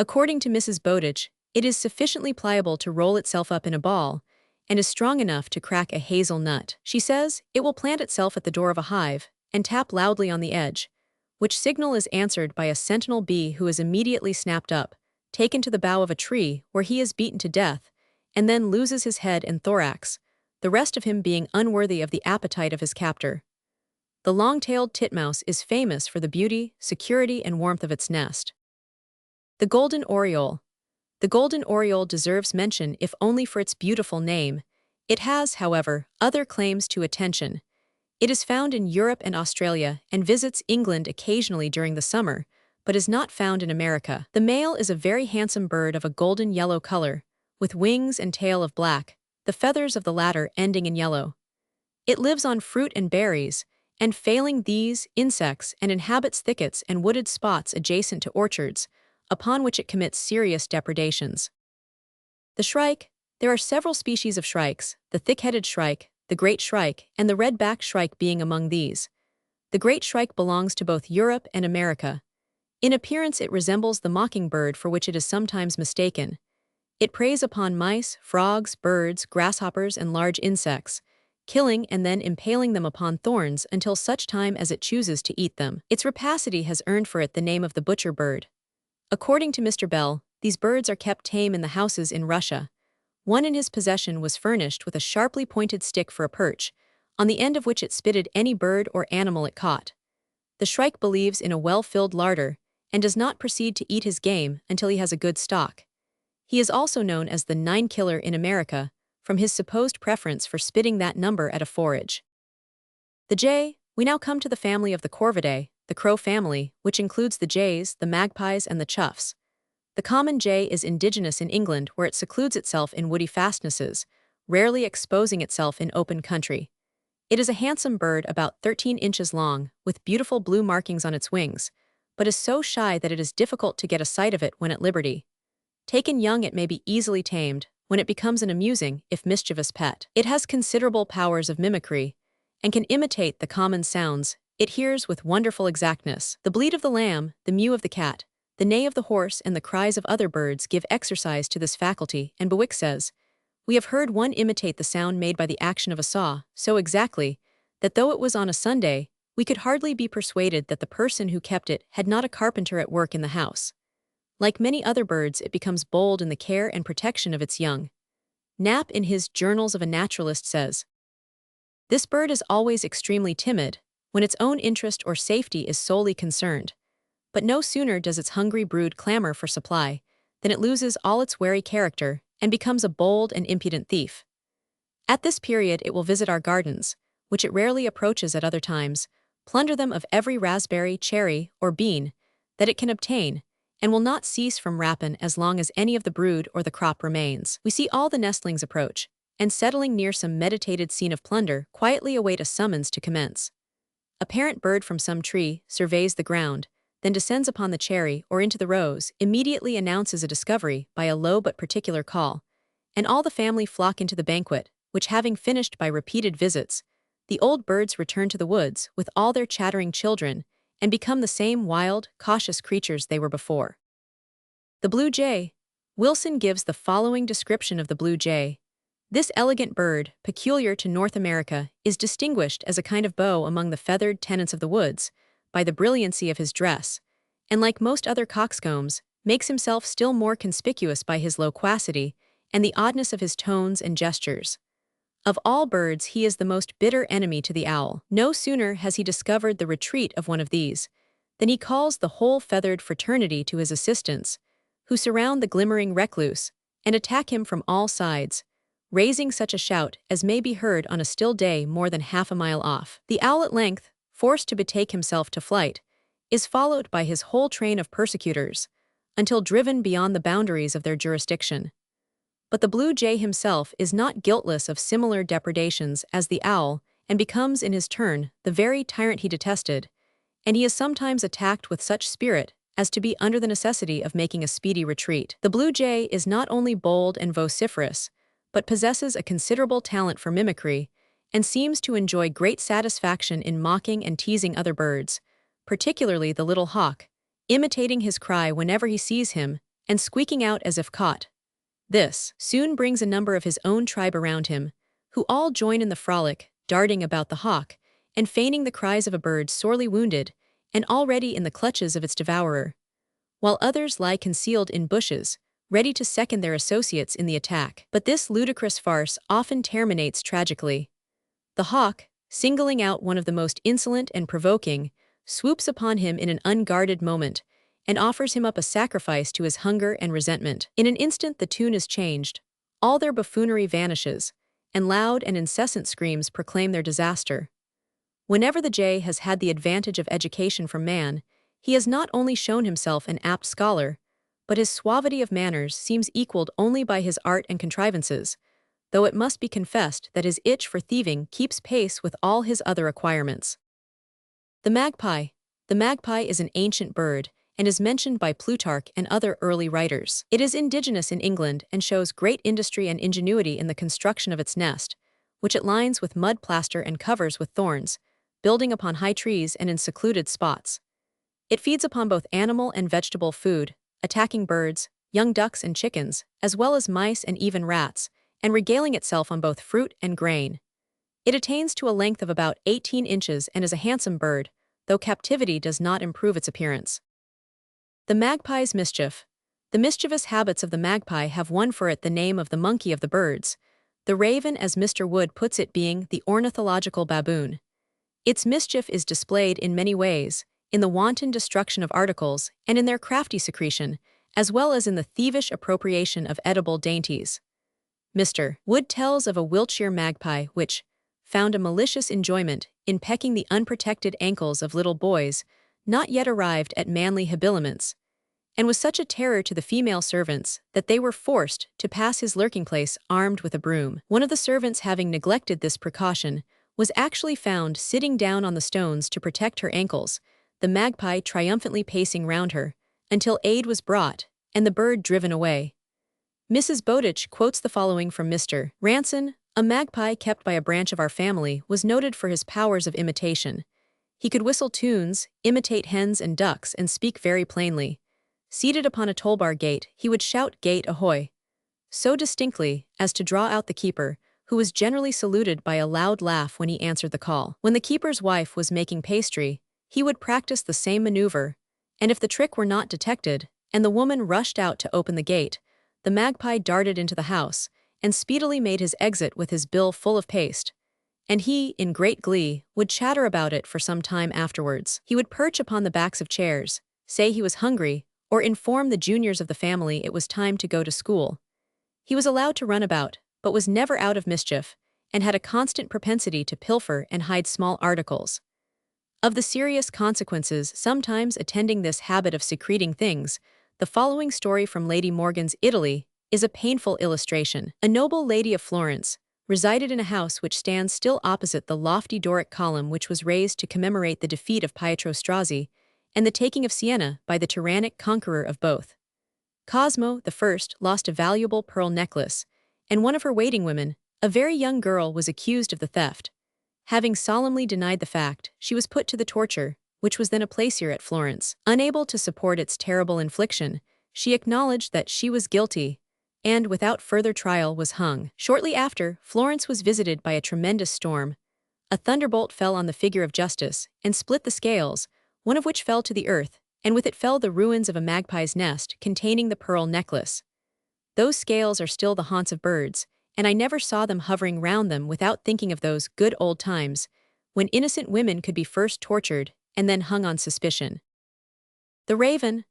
According to Mrs. Bowditch, it is sufficiently pliable to roll itself up in a ball, and is strong enough to crack a hazel nut. She says it will plant itself at the door of a hive and tap loudly on the edge, which signal is answered by a sentinel bee who is immediately snapped up, taken to the bough of a tree where he is beaten to death, and then loses his head and thorax, the rest of him being unworthy of the appetite of his captor. The long-tailed titmouse is famous for the beauty, security, and warmth of its nest. The golden oriole. The golden oriole deserves mention if only for its beautiful name. It has, however, other claims to attention. It is found in Europe and Australia and visits England occasionally during the summer, but is not found in America. The male is a very handsome bird of a golden yellow color, with wings and tail of black, the feathers of the latter ending in yellow. It lives on fruit and berries, and failing these, insects, and inhabits thickets and wooded spots adjacent to orchards, upon which it commits serious depredations. The shrike. There are several species of shrikes, the thick-headed shrike, the great shrike, and the red-backed shrike being among these. The great shrike belongs to both Europe and America. In appearance it resembles the mockingbird, for which it is sometimes mistaken. It preys upon mice, frogs, birds, grasshoppers, and large insects, killing and then impaling them upon thorns until such time as it chooses to eat them. Its rapacity has earned for it the name of the butcher bird. According to Mr. Bell, these birds are kept tame in the houses in Russia. One in his possession was furnished with a sharply pointed stick for a perch, on the end of which it spitted any bird or animal it caught. The shrike believes in a well-filled larder and does not proceed to eat his game until he has a good stock. He is also known as the Nine Killer in America, from his supposed preference for spitting that number at a forage. The jay. We now come to the family of the corvidae, the crow family, which includes the jays, the magpies, and the choughs. The common jay is indigenous in England, where it secludes itself in woody fastnesses, rarely exposing itself in open country. It is a handsome bird about 13 inches long, with beautiful blue markings on its wings, but is so shy that it is difficult to get a sight of it when at liberty. Taken young, it may be easily tamed, when it becomes an amusing, if mischievous pet. It has considerable powers of mimicry, and can imitate the common sounds it hears with wonderful exactness. The bleat of the lamb, the mew of the cat, the neigh of the horse, and the cries of other birds give exercise to this faculty, and Bewick says, "We have heard one imitate the sound made by the action of a saw, so exactly, that though it was on a Sunday, we could hardly be persuaded that the person who kept it had not a carpenter at work in the house." Like many other birds, it becomes bold in the care and protection of its young. Knapp, in his Journals of a Naturalist, says, "This bird is always extremely timid, when its own interest or safety is solely concerned. But no sooner does its hungry brood clamor for supply, than it loses all its wary character, and becomes a bold and impudent thief. At this period it will visit our gardens, which it rarely approaches at other times, plunder them of every raspberry, cherry, or bean that it can obtain, and will not cease from rapine as long as any of the brood or the crop remains. We see all the nestlings approach, and settling near some meditated scene of plunder, quietly await a summons to commence. A parent bird from some tree surveys the ground, then descends upon the cherry or into the rose, immediately announces a discovery by a low but particular call, and all the family flock into the banquet, which having finished by repeated visits, the old birds return to the woods with all their chattering children, and become the same wild, cautious creatures they were before. The blue jay. Wilson gives the following description of the blue jay. This elegant bird, peculiar to North America, is distinguished as a kind of beau among the feathered tenants of the woods, by the brilliancy of his dress, and like most other coxcombs, makes himself still more conspicuous by his loquacity and the oddness of his tones and gestures. Of all birds, he is the most bitter enemy to the owl. No sooner has he discovered the retreat of one of these, than he calls the whole feathered fraternity to his assistance, who surround the glimmering recluse, and attack him from all sides, raising such a shout as may be heard on a still day more than half a mile off. The owl at length, forced to betake himself to flight, is followed by his whole train of persecutors, until driven beyond the boundaries of their jurisdiction. But the blue jay himself is not guiltless of similar depredations as the owl, and becomes in his turn the very tyrant he detested, and he is sometimes attacked with such spirit as to be under the necessity of making a speedy retreat. The blue jay is not only bold and vociferous, but possesses a considerable talent for mimicry, and seems to enjoy great satisfaction in mocking and teasing other birds, particularly the little hawk, imitating his cry whenever he sees him, and squeaking out as if caught. This soon brings a number of his own tribe around him, who all join in the frolic, darting about the hawk, and feigning the cries of a bird sorely wounded, and already in the clutches of its devourer, while others lie concealed in bushes, ready to second their associates in the attack. But this ludicrous farce often terminates tragically. The hawk, singling out one of the most insolent and provoking, swoops upon him in an unguarded moment, and offers him up a sacrifice to his hunger and resentment. In an instant the tune is changed, all their buffoonery vanishes, and loud and incessant screams proclaim their disaster. Whenever the jay has had the advantage of education from man, he has not only shown himself an apt scholar, but his suavity of manners seems equaled only by his art and contrivances, though it must be confessed that his itch for thieving keeps pace with all his other acquirements. The magpie. The magpie is an ancient bird, and is mentioned by Plutarch and other early writers. It is indigenous in England and shows great industry and ingenuity in the construction of its nest, which it lines with mud plaster and covers with thorns, building upon high trees and in secluded spots. It feeds upon both animal and vegetable food, attacking birds, young ducks and chickens, as well as mice and even rats, and regaling itself on both fruit and grain. It attains to a length of about 18 inches and is a handsome bird, though captivity does not improve its appearance. The magpie's mischief. The mischievous habits of the magpie have won for it the name of the monkey of the birds, the raven, as Mr. Wood puts it, being the ornithological baboon. Its mischief is displayed in many ways, in the wanton destruction of articles and in their crafty secretion, as well as in the thievish appropriation of edible dainties. Mr. Wood tells of a Wiltshire magpie which found a malicious enjoyment in pecking the unprotected ankles of little boys not yet arrived at manly habiliments, and was such a terror to the female servants that they were forced to pass his lurking place armed with a broom. One of the servants, having neglected this precaution, was actually found sitting down on the stones to protect her ankles, the magpie triumphantly pacing round her, until aid was brought and the bird driven away. Mrs. Bowditch quotes the following from Mr. Ranson: "A magpie kept by a branch of our family was noted for his powers of imitation. He could whistle tunes, imitate hens and ducks, and speak very plainly. Seated upon a toll-bar gate, he would shout 'Gate ahoy!' so distinctly as to draw out the keeper, who was generally saluted by a loud laugh when he answered the call. When the keeper's wife was making pastry, he would practice the same maneuver, and if the trick were not detected, and the woman rushed out to open the gate, the magpie darted into the house, and speedily made his exit with his bill full of paste. And he, in great glee, would chatter about it for some time afterwards. He would perch upon the backs of chairs, say he was hungry, or inform the juniors of the family it was time to go to school. He was allowed to run about, but was never out of mischief, and had a constant propensity to pilfer and hide small articles. Of the serious consequences sometimes attending this habit of secreting things, the following story from Lady Morgan's Italy is a painful illustration. A noble lady of Florence resided in a house which stands still opposite the lofty Doric column which was raised to commemorate the defeat of Pietro Strozzi and the taking of Siena by the tyrannic conqueror of both. Cosmo I lost a valuable pearl necklace, and one of her waiting women, a very young girl, was accused of the theft. Having solemnly denied the fact, she was put to the torture, which was then a plaisir at Florence. Unable to support its terrible infliction, she acknowledged that she was guilty, and without further trial was hung. Shortly after, Florence was visited by a tremendous storm. A thunderbolt fell on the figure of justice and split the scales, one of which fell to the earth, and with it fell the ruins of a magpie's nest containing the pearl necklace. Those scales are still the haunts of birds, and I never saw them hovering round them without thinking of those good old times, when innocent women could be first tortured and then hung on suspicion. The raven.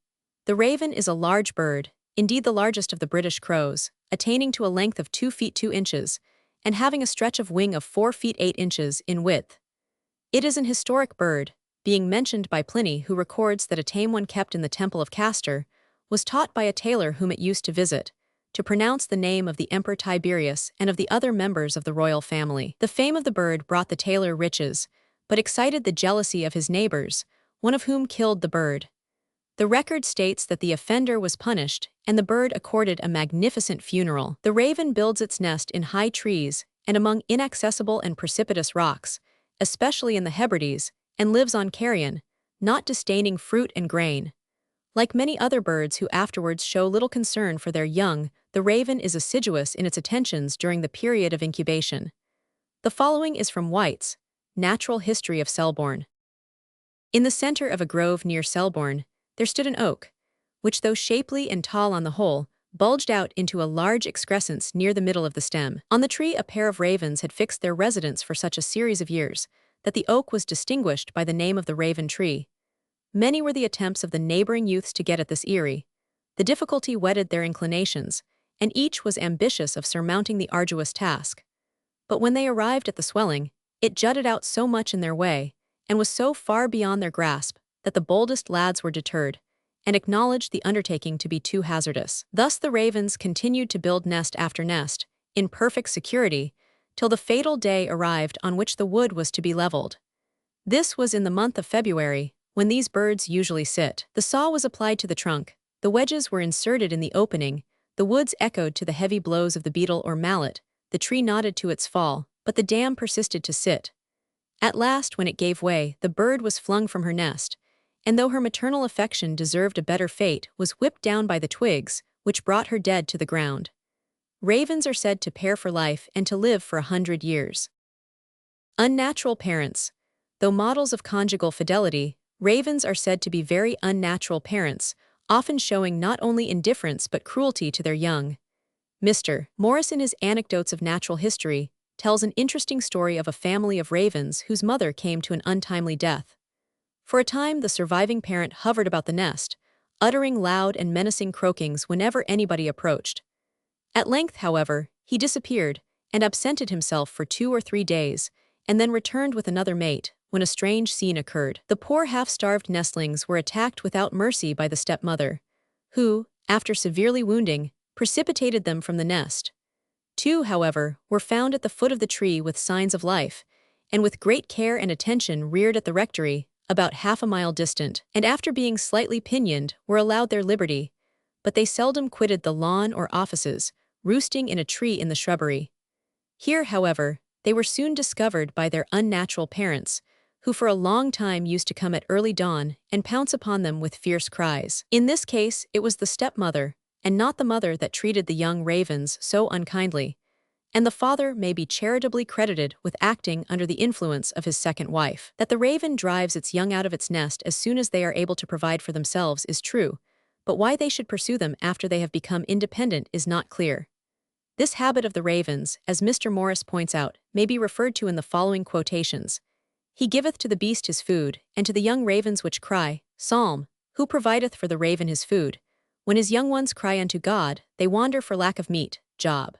The raven is a large bird, indeed the largest of the British crows, attaining to a length of 2 feet 2 inches, and having a stretch of wing of 4 feet 8 inches in width. It is an historic bird, being mentioned by Pliny, who records that a tame one kept in the temple of Castor was taught by a tailor whom it used to visit, to pronounce the name of the Emperor Tiberius and of the other members of the royal family. The fame of the bird brought the tailor riches, but excited the jealousy of his neighbors, one of whom killed the bird. The record states that the offender was punished, and the bird accorded a magnificent funeral. The raven builds its nest in high trees and among inaccessible and precipitous rocks, especially in the Hebrides, and lives on carrion, not disdaining fruit and grain. Like many other birds who afterwards show little concern for their young, the raven is assiduous in its attentions during the period of incubation. The following is from White's Natural History of Selborne. In the center of a grove near Selborne, there stood an oak, which, though shapely and tall on the whole, bulged out into a large excrescence near the middle of the stem. On the tree a pair of ravens had fixed their residence for such a series of years that the oak was distinguished by the name of the raven tree. Many were the attempts of the neighboring youths to get at this eyrie. The difficulty whetted their inclinations, and each was ambitious of surmounting the arduous task. But when they arrived at the swelling, it jutted out so much in their way, and was so far beyond their grasp, that the boldest lads were deterred, and acknowledged the undertaking to be too hazardous. Thus the ravens continued to build nest after nest, in perfect security, till the fatal day arrived on which the wood was to be leveled. This was in the month of February, when these birds usually sit. The saw was applied to the trunk, the wedges were inserted in the opening, the woods echoed to the heavy blows of the beetle or mallet, the tree nodded to its fall, but the dam persisted to sit. At last, when it gave way, the bird was flung from her nest, and though her maternal affection deserved a better fate, was whipped down by the twigs, which brought her dead to the ground. Ravens are said to pair for life and to live for 100 years. Unnatural parents. Though models of conjugal fidelity, ravens are said to be very unnatural parents, often showing not only indifference but cruelty to their young. Mr. Morris, in his Anecdotes of Natural History, tells an interesting story of a family of ravens whose mother came to an untimely death. For a time, the surviving parent hovered about the nest, uttering loud and menacing croakings whenever anybody approached. At length, however, he disappeared and absented himself for 2 or 3 days, and then returned with another mate, when a strange scene occurred. The poor half-starved nestlings were attacked without mercy by the stepmother, who, after severely wounding, precipitated them from the nest. 2, however, were found at the foot of the tree with signs of life, and with great care and attention reared at the rectory, about half a mile distant, and after being slightly pinioned, were allowed their liberty, but they seldom quitted the lawn or offices, roosting in a tree in the shrubbery. Here, however, they were soon discovered by their unnatural parents, who for a long time used to come at early dawn and pounce upon them with fierce cries. In this case, it was the stepmother, and not the mother, that treated the young ravens so unkindly, and the father may be charitably credited with acting under the influence of his second wife. That the raven drives its young out of its nest as soon as they are able to provide for themselves is true, but why they should pursue them after they have become independent is not clear. This habit of the ravens, as Mr. Morris points out, may be referred to in the following quotations. He giveth to the beast his food, and to the young ravens which cry, Psalm, who provideth for the raven his food? When his young ones cry unto God, they wander for lack of meat. Job.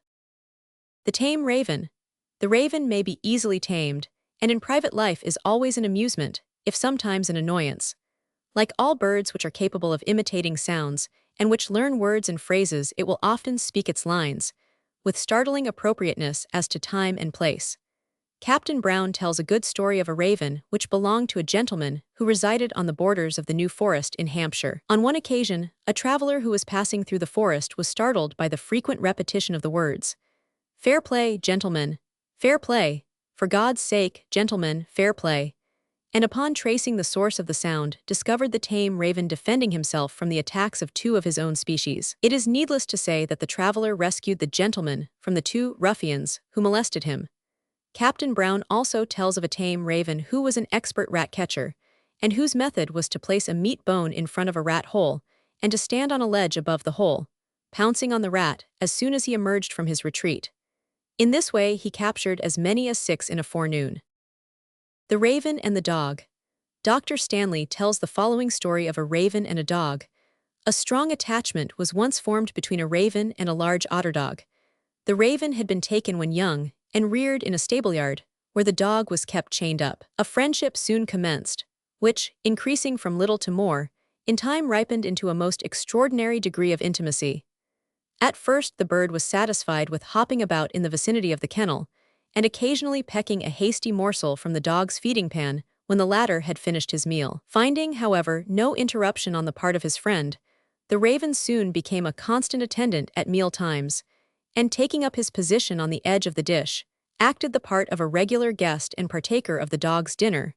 The tame raven. The raven may be easily tamed, and in private life is always an amusement, if sometimes an annoyance. Like all birds which are capable of imitating sounds, and which learn words and phrases, it will often speak its lines, with startling appropriateness as to time and place. Captain Brown tells a good story of a raven which belonged to a gentleman who resided on the borders of the New Forest in Hampshire. On one occasion, a traveler who was passing through the forest was startled by the frequent repetition of the words, Fair play, gentlemen, fair play, for God's sake, gentlemen, fair play, and upon tracing the source of the sound, discovered the tame raven defending himself from the attacks of 2 of his own species. It is needless to say that the traveler rescued the gentleman from the 2 ruffians who molested him. Captain Brown also tells of a tame raven who was an expert rat catcher, and whose method was to place a meat bone in front of a rat hole, and to stand on a ledge above the hole, pouncing on the rat as soon as he emerged from his retreat. In this way he captured as many as 6 in a forenoon. The raven and the dog. Dr. Stanley tells the following story of a raven and a dog. A strong attachment was once formed between a raven and a large otter dog. The raven had been taken when young, and reared in a stableyard, where the dog was kept chained up. A friendship soon commenced, which, increasing from little to more, in time ripened into a most extraordinary degree of intimacy. At first the bird was satisfied with hopping about in the vicinity of the kennel, and occasionally pecking a hasty morsel from the dog's feeding pan when the latter had finished his meal. Finding, however, no interruption on the part of his friend, the raven soon became a constant attendant at meal times, and taking up his position on the edge of the dish, acted the part of a regular guest and partaker of the dog's dinner,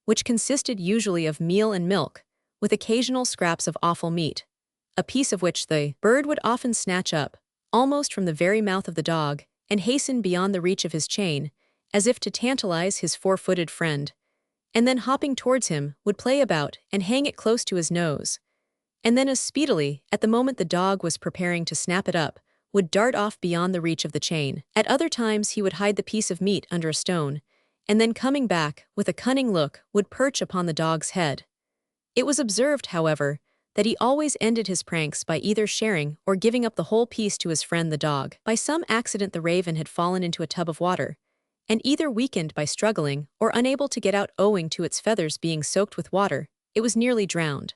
which consisted usually of meal and milk, with occasional scraps of offal meat, a piece of which the bird would often snatch up, almost from the very mouth of the dog, and hasten beyond the reach of his chain, as if to tantalize his 4-footed friend, and then hopping towards him, would play about and hang it close to his nose, and then as speedily, at the moment the dog was preparing to snap it up, would dart off beyond the reach of the chain. At other times he would hide the piece of meat under a stone, and then coming back, with a cunning look, would perch upon the dog's head. It was observed, however, that he always ended his pranks by either sharing or giving up the whole piece to his friend the dog. By some accident the raven had fallen into a tub of water, and either weakened by struggling or unable to get out owing to its feathers being soaked with water, it was nearly drowned.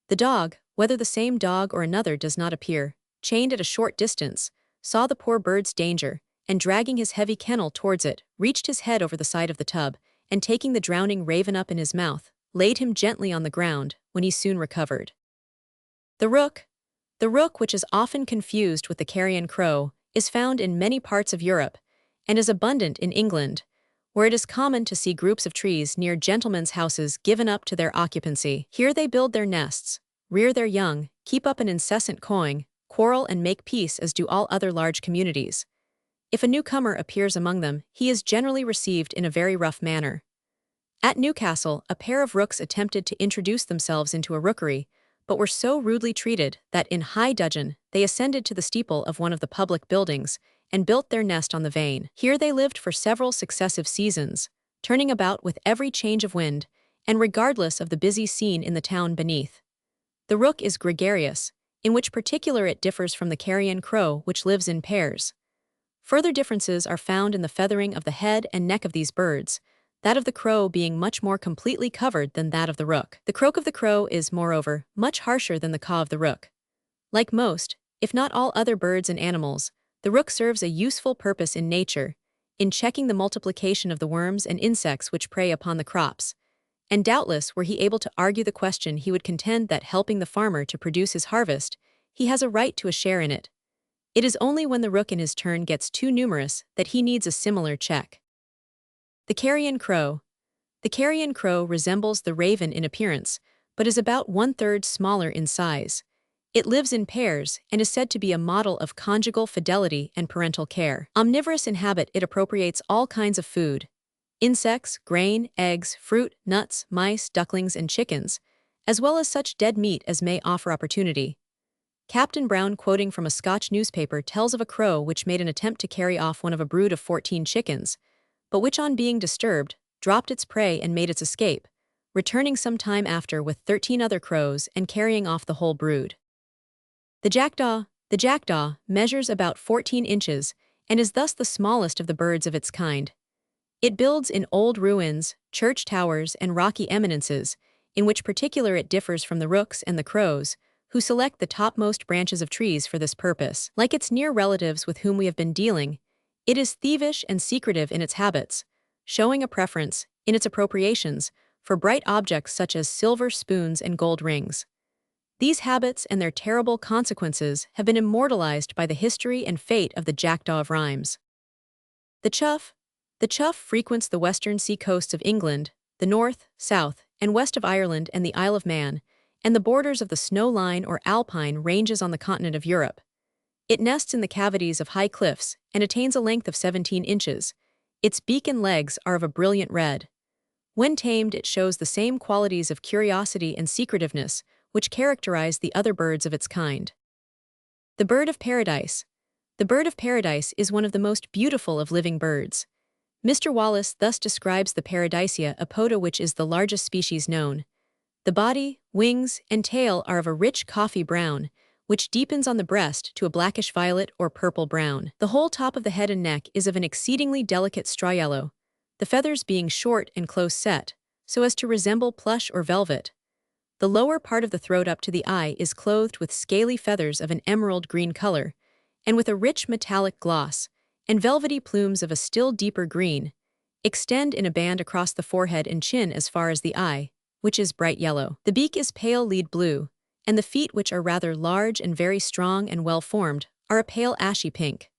The dog, whether the same dog or another does not appear, chained at a short distance, saw the poor bird's danger, and dragging his heavy kennel towards it, reached his head over the side of the tub, and taking the drowning raven up in his mouth, laid him gently on the ground, when he soon recovered. The rook. The rook, which is often confused with the carrion crow, is found in many parts of Europe, and is abundant in England, where it is common to see groups of trees near gentlemen's houses given up to their occupancy. Here they build their nests, rear their young, keep up an incessant cawing, quarrel and make peace as do all other large communities. If a newcomer appears among them, he is generally received in a very rough manner. At Newcastle, a pair of rooks attempted to introduce themselves into a rookery, but were so rudely treated that in high dudgeon they ascended to the steeple of one of the public buildings and built their nest on the vane. Here they lived for several successive seasons, turning about with every change of wind, and regardless of the busy scene in the town beneath. The rook is gregarious, in which particular it differs from the carrion crow, which lives in pairs. Further differences are found in the feathering of the head and neck of these birds, that of the crow being much more completely covered than that of the rook. The croak of the crow is, moreover, much harsher than the caw of the rook. Like most, if not all other birds and animals, the rook serves a useful purpose in nature, in checking the multiplication of the worms and insects which prey upon the crops. And doubtless, were he able to argue the question, he would contend that helping the farmer to produce his harvest, he has a right to a share in it. It is only when the rook in his turn gets too numerous that he needs a similar check. The carrion crow. The carrion crow resembles the raven in appearance, but is about 1/3 smaller in size. It lives in pairs and is said to be a model of conjugal fidelity and parental care. Omnivorous in habit, it appropriates all kinds of food: insects, grain, eggs, fruit, nuts, mice, ducklings, and chickens, as well as such dead meat as may offer opportunity. Captain Brown, quoting from a Scotch newspaper, tells of a crow which made an attempt to carry off one of a brood of 14 chickens, but which on being disturbed, dropped its prey and made its escape, returning some time after with 13 other crows and carrying off the whole brood. The jackdaw. The jackdaw measures about 14 inches and is thus the smallest of the birds of its kind. It builds in old ruins, church towers, and rocky eminences, in which particular it differs from the rooks and the crows, who select the topmost branches of trees for this purpose. Like its near relatives with whom we have been dealing, it is thievish and secretive in its habits, showing a preference, in its appropriations, for bright objects such as silver spoons and gold rings. These habits and their terrible consequences have been immortalized by the history and fate of the jackdaw of rhymes. The chough. The chough frequents the western sea coasts of England, the north, south, and west of Ireland and the Isle of Man, and the borders of the snow-line or alpine ranges on the continent of Europe. It nests in the cavities of high cliffs and attains a length of 17 inches. Its beak and legs are of a brilliant red. When tamed, it shows the same qualities of curiosity and secretiveness which characterize the other birds of its kind. The bird of paradise. The bird of paradise is one of the most beautiful of living birds. Mr. Wallace thus describes the Paradisea apoda, which is the largest species known. The body, wings, and tail are of a rich coffee brown, which deepens on the breast to a blackish violet or purple brown. The whole top of the head and neck is of an exceedingly delicate straw yellow, the feathers being short and close set, so as to resemble plush or velvet. The lower part of the throat up to the eye is clothed with scaly feathers of an emerald green color, and with a rich metallic gloss, and velvety plumes of a still deeper green, extend in a band across the forehead and chin as far as the eye, which is bright yellow. The beak is pale lead blue, and the feet, which are rather large and very strong and well-formed, are a pale ashy pink.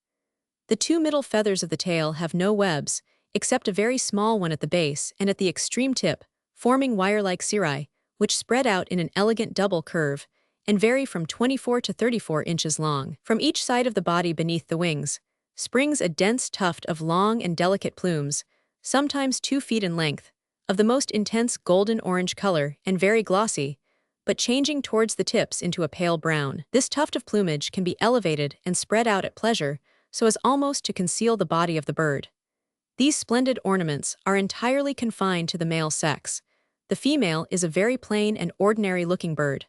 The two middle feathers of the tail have no webs, except a very small one at the base and at the extreme tip, forming wire-like cirri, which spread out in an elegant double curve, and vary from 24 to 34 inches long. From each side of the body beneath the wings springs a dense tuft of long and delicate plumes, sometimes 2 feet in length, of the most intense golden-orange color and very glossy, but changing towards the tips into a pale brown. This tuft of plumage can be elevated and spread out at pleasure so as almost to conceal the body of the bird. These splendid ornaments are entirely confined to the male sex. The female is a very plain and ordinary-looking bird.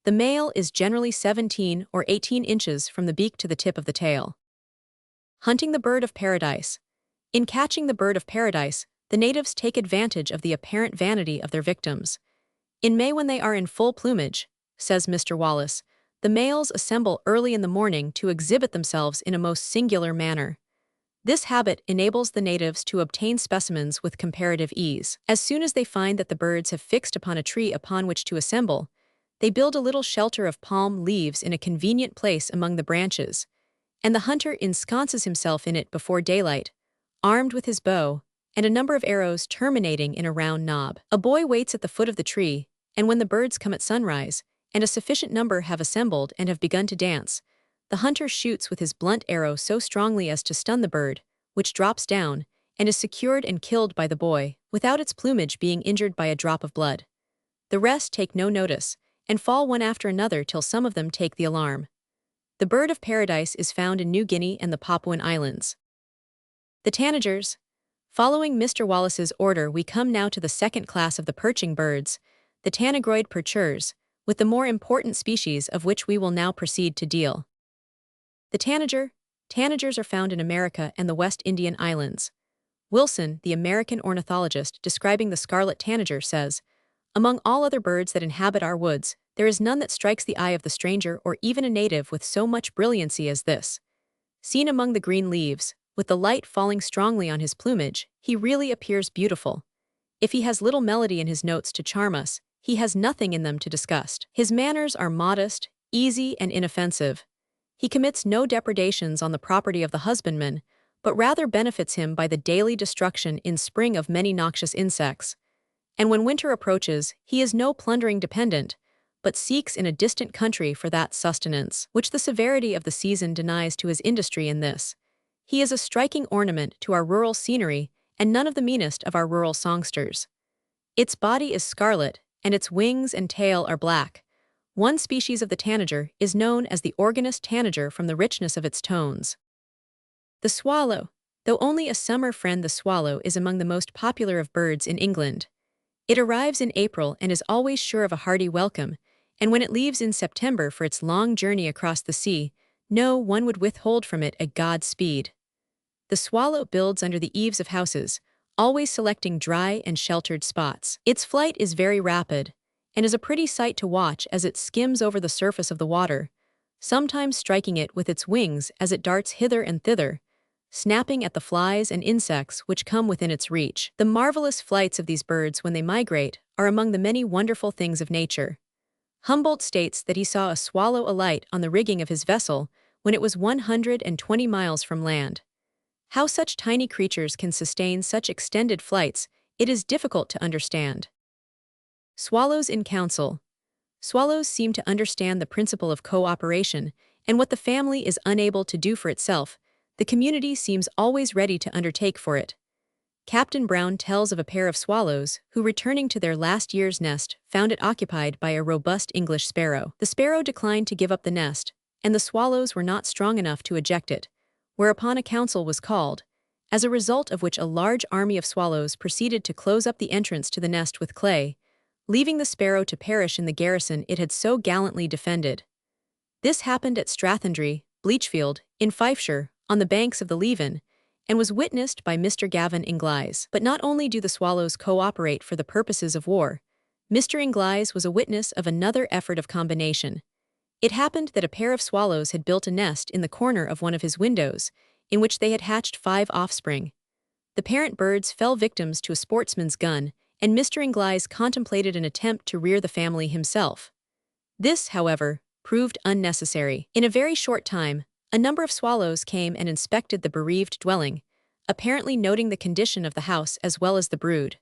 The male is generally 17 or 18 inches from the beak to the tip of the tail. Hunting the bird of paradise. In catching the bird of paradise, the natives take advantage of the apparent vanity of their victims. In May, when they are in full plumage, says Mr. Wallace, the males assemble early in the morning to exhibit themselves in a most singular manner. This habit enables the natives to obtain specimens with comparative ease. As soon as they find that the birds have fixed upon a tree upon which to assemble, they build a little shelter of palm leaves in a convenient place among the branches, and the hunter ensconces himself in it before daylight, armed with his bow and a number of arrows terminating in a round knob. A boy waits at the foot of the tree, and when the birds come at sunrise, and a sufficient number have assembled and have begun to dance, the hunter shoots with his blunt arrow so strongly as to stun the bird, which drops down, and is secured and killed by the boy, without its plumage being injured by a drop of blood. The rest take no notice, and fall one after another till some of them take the alarm. The bird of paradise is found in New Guinea and the Papuan Islands. The tanagers. Following Mr. Wallace's order, we come now to the second class of the perching birds, the tanagroid perchers, with the more important species of which we will now proceed to deal. The tanagers are found in America and the West Indian Islands. Wilson, the American ornithologist, describing the scarlet tanager, says, "Among all other birds that inhabit our woods, there is none that strikes the eye of the stranger or even a native with so much brilliancy as this. Seen among the green leaves, with the light falling strongly on his plumage, he really appears beautiful. If he has little melody in his notes to charm us, he has nothing in them to disgust. His manners are modest, easy, and inoffensive. He commits no depredations on the property of the husbandman, but rather benefits him by the daily destruction in spring of many noxious insects. And when winter approaches, he is no plundering dependent, but seeks in a distant country for that sustenance which the severity of the season denies to his industry in this. He is a striking ornament to our rural scenery, and none of the meanest of our rural songsters. Its body is scarlet, and its wings and tail are black. One species of the tanager is known as the organist tanager from the richness of its tones. The swallow. Though only a summer friend, the swallow is among the most popular of birds in England. It arrives in April and is always sure of a hearty welcome, and when it leaves in September for its long journey across the sea, no one would withhold from it a Godspeed. The swallow builds under the eaves of houses, always selecting dry and sheltered spots. Its flight is very rapid, and is a pretty sight to watch as it skims over the surface of the water, sometimes striking it with its wings as it darts hither and thither, snapping at the flies and insects which come within its reach. The marvelous flights of these birds when they migrate are among the many wonderful things of nature. Humboldt states that he saw a swallow alight on the rigging of his vessel when it was 120 miles from land. How such tiny creatures can sustain such extended flights, it is difficult to understand. Swallows in council. Swallows seem to understand the principle of cooperation, and what the family is unable to do for itself, the community seems always ready to undertake for it. Captain Brown tells of a pair of swallows who, returning to their last year's nest, found it occupied by a robust English sparrow. The sparrow declined to give up the nest, and the swallows were not strong enough to eject it, whereupon a council was called, as a result of which a large army of swallows proceeded to close up the entrance to the nest with clay, leaving the sparrow to perish in the garrison it had so gallantly defended. This happened at Strathendry, Bleachfield, in Fifeshire, on the banks of the Leven, and was witnessed by Mr. Gavin Inglis. But not only do the swallows cooperate for the purposes of war, Mr. Inglis was a witness of another effort of combination. It happened that a pair of swallows had built a nest in the corner of one of his windows, in which they had hatched 5 offspring. The parent birds fell victims to a sportsman's gun, and Mr. Inglis contemplated an attempt to rear the family himself. This, however, proved unnecessary. In a very short time, a number of swallows came and inspected the bereaved dwelling, apparently noting the condition of the house as well as the brood.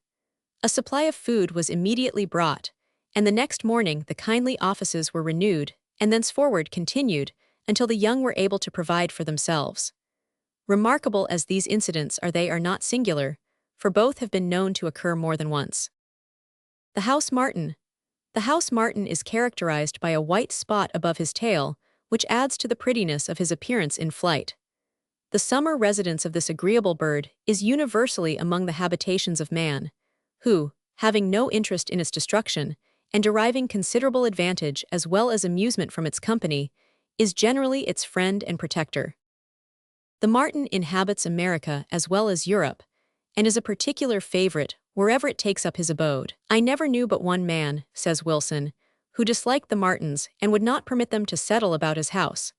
A supply of food was immediately brought, and the next morning the kindly offices were renewed, and thenceforward continued, until the young were able to provide for themselves. Remarkable as these incidents are, they are not singular, for both have been known to occur more than once. The house martin. The house martin is characterized by a white spot above his tail, which adds to the prettiness of his appearance in flight. The summer residence of this agreeable bird is universally among the habitations of man, who, having no interest in its destruction, and deriving considerable advantage as well as amusement from its company, is generally its friend and protector. The martin inhabits America as well as Europe, and is a particular favorite wherever it takes up his abode. I never knew but one man, says Wilson, who disliked the martins and would not permit them to settle about his house.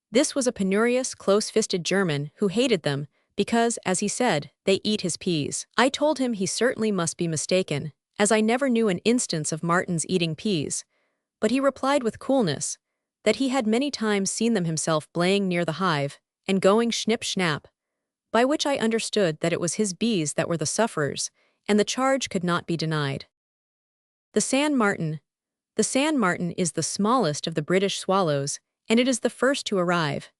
This was a penurious, close-fisted German who hated them because, as he said, they eat his peas. I told him he certainly must be mistaken, as I never knew an instance of martins eating peas, but he replied with coolness that he had many times seen them himself blaying near the hive and going snip-snap, by which I understood that it was his bees that were the sufferers, and the charge could not be denied. The sand martin. The sand martin is the smallest of the British swallows, and it is the first to arrive.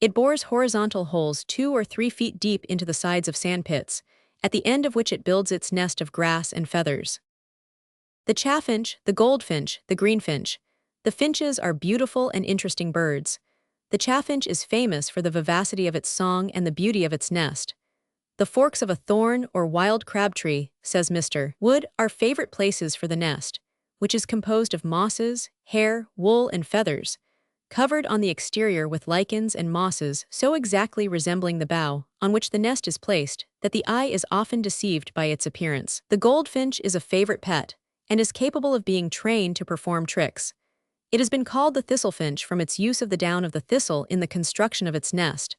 It bores horizontal holes 2 or 3 feet deep into the sides of sandpits, at the end of which it builds its nest of grass and feathers. The chaffinch, the goldfinch, the greenfinch. The finches are beautiful and interesting birds. The chaffinch is famous for the vivacity of its song and the beauty of its nest. The forks of a thorn or wild crabtree, says Mr. Wood, are favorite places for the nest, which is composed of mosses, hair, wool, and feathers, covered on the exterior with lichens and mosses so exactly resembling the bough on which the nest is placed that the eye is often deceived by its appearance. The goldfinch is a favorite pet and is capable of being trained to perform tricks. It has been called the thistlefinch from its use of the down of the thistle in the construction of its nest.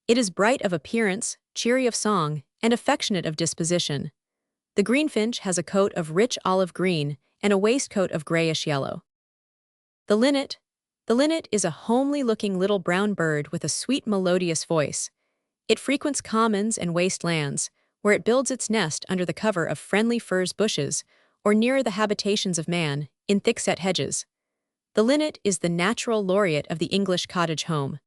It is bright of appearance, cheery of song, and affectionate of disposition. The greenfinch has a coat of rich olive green and a waistcoat of grayish yellow. The linnet. The linnet is a homely-looking little brown bird with a sweet melodious voice. It frequents commons and wastelands, where it builds its nest under the cover of friendly furze bushes or nearer the habitations of man, in thick-set hedges. The linnet is the natural laureate of the English cottage home.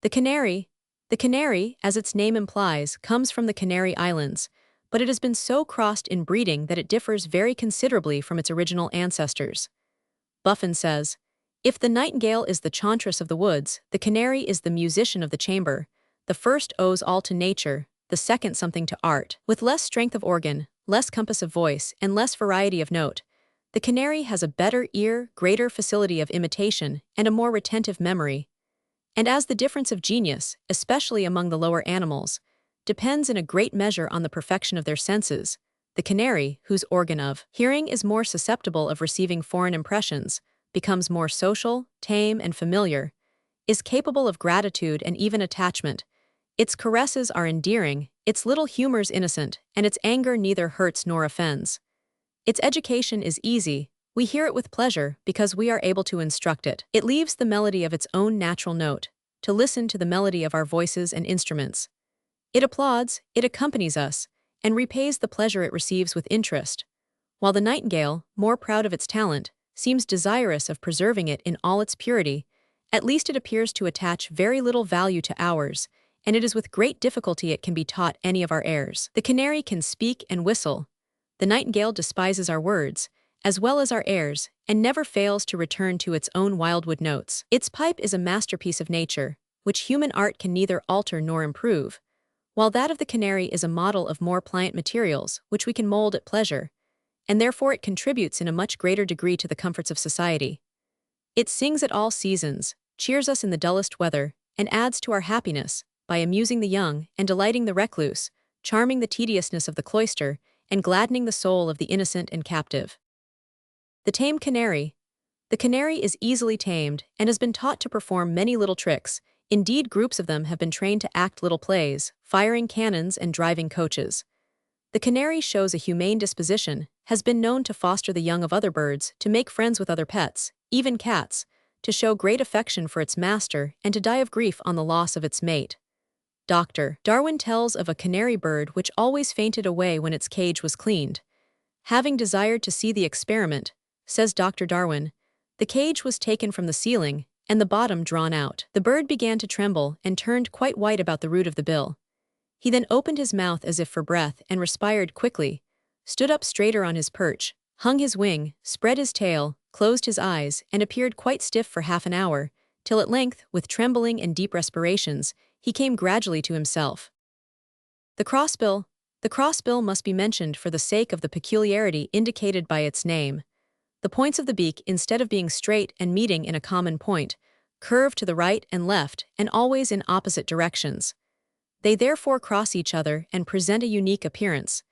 The canary. The canary, as its name implies, comes from the Canary Islands, but it has been so crossed in breeding that it differs very considerably from its original ancestors. Buffon says, "If the nightingale is the chauntress of the woods, the canary is the musician of the chamber. The first owes all to nature, the second something to art." With less strength of organ, less compass of voice, and less variety of note, the canary has a better ear, greater facility of imitation, and a more retentive memory. And as the difference of genius, especially among the lower animals, depends in a great measure on the perfection of their senses, the canary, whose organ of hearing is more susceptible of receiving foreign impressions, becomes more social, tame, and familiar, is capable of gratitude and even attachment. Its caresses are endearing, its little humors innocent, and its anger neither hurts nor offends. Its education is easy. We hear it with pleasure because we are able to instruct it. It leaves the melody of its own natural note, to listen to the melody of our voices and instruments. It applauds, it accompanies us, and repays the pleasure it receives with interest, while the nightingale, more proud of its talent, seems desirous of preserving it in all its purity. At least it appears to attach very little value to ours, and it is with great difficulty it can be taught any of our airs. The canary can speak and whistle. The nightingale despises our words, as well as our airs, and never fails to return to its own wildwood notes. Its pipe is a masterpiece of nature, which human art can neither alter nor improve, while that of the canary is a model of more pliant materials, which we can mold at pleasure, and therefore it contributes in a much greater degree to the comforts of society. It sings at all seasons, cheers us in the dullest weather, and adds to our happiness, by amusing the young and delighting the recluse, charming the tediousness of the cloister, and gladdening the soul of the innocent and captive. The tame canary. The canary is easily tamed and has been taught to perform many little tricks. Indeed, groups of them have been trained to act little plays, firing cannons and driving coaches. The canary shows a humane disposition, has been known to foster the young of other birds, to make friends with other pets, even cats, to show great affection for its master, and to die of grief on the loss of its mate. Dr. Darwin tells of a canary bird which always fainted away when its cage was cleaned. Having desired to see the experiment, says Dr. Darwin, the cage was taken from the ceiling, and the bottom drawn out. The bird began to tremble and turned quite white about the root of the bill. He then opened his mouth as if for breath and respired quickly, stood up straighter on his perch, hung his wing, spread his tail, closed his eyes, and appeared quite stiff for half an hour, till at length, with trembling and deep respirations, he came gradually to himself. The crossbill. The crossbill must be mentioned for the sake of the peculiarity indicated by its name. The points of the beak, instead of being straight and meeting in a common point, curve to the right and left and always in opposite directions. They therefore cross each other and present a unique appearance.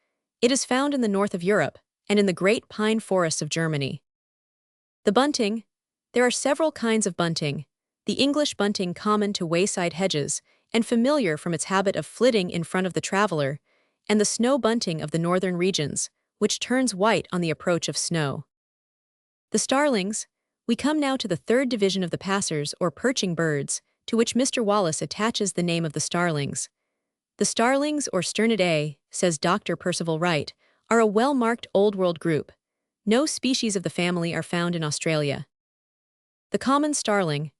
It is found in the north of Europe and in the great pine forests of Germany. The bunting. There are several kinds of bunting. The English bunting common to wayside hedges and familiar from its habit of flitting in front of the traveler, and the snow bunting of the northern regions, which turns white on the approach of snow. The starlings. We come now to the third division of the passers or perching birds, to which Mr. Wallace attaches the name of the starlings. The starlings or sternidae, says Dr. Percival Wright, are a well-marked Old World group. No species of the family are found in Australia. The common starling.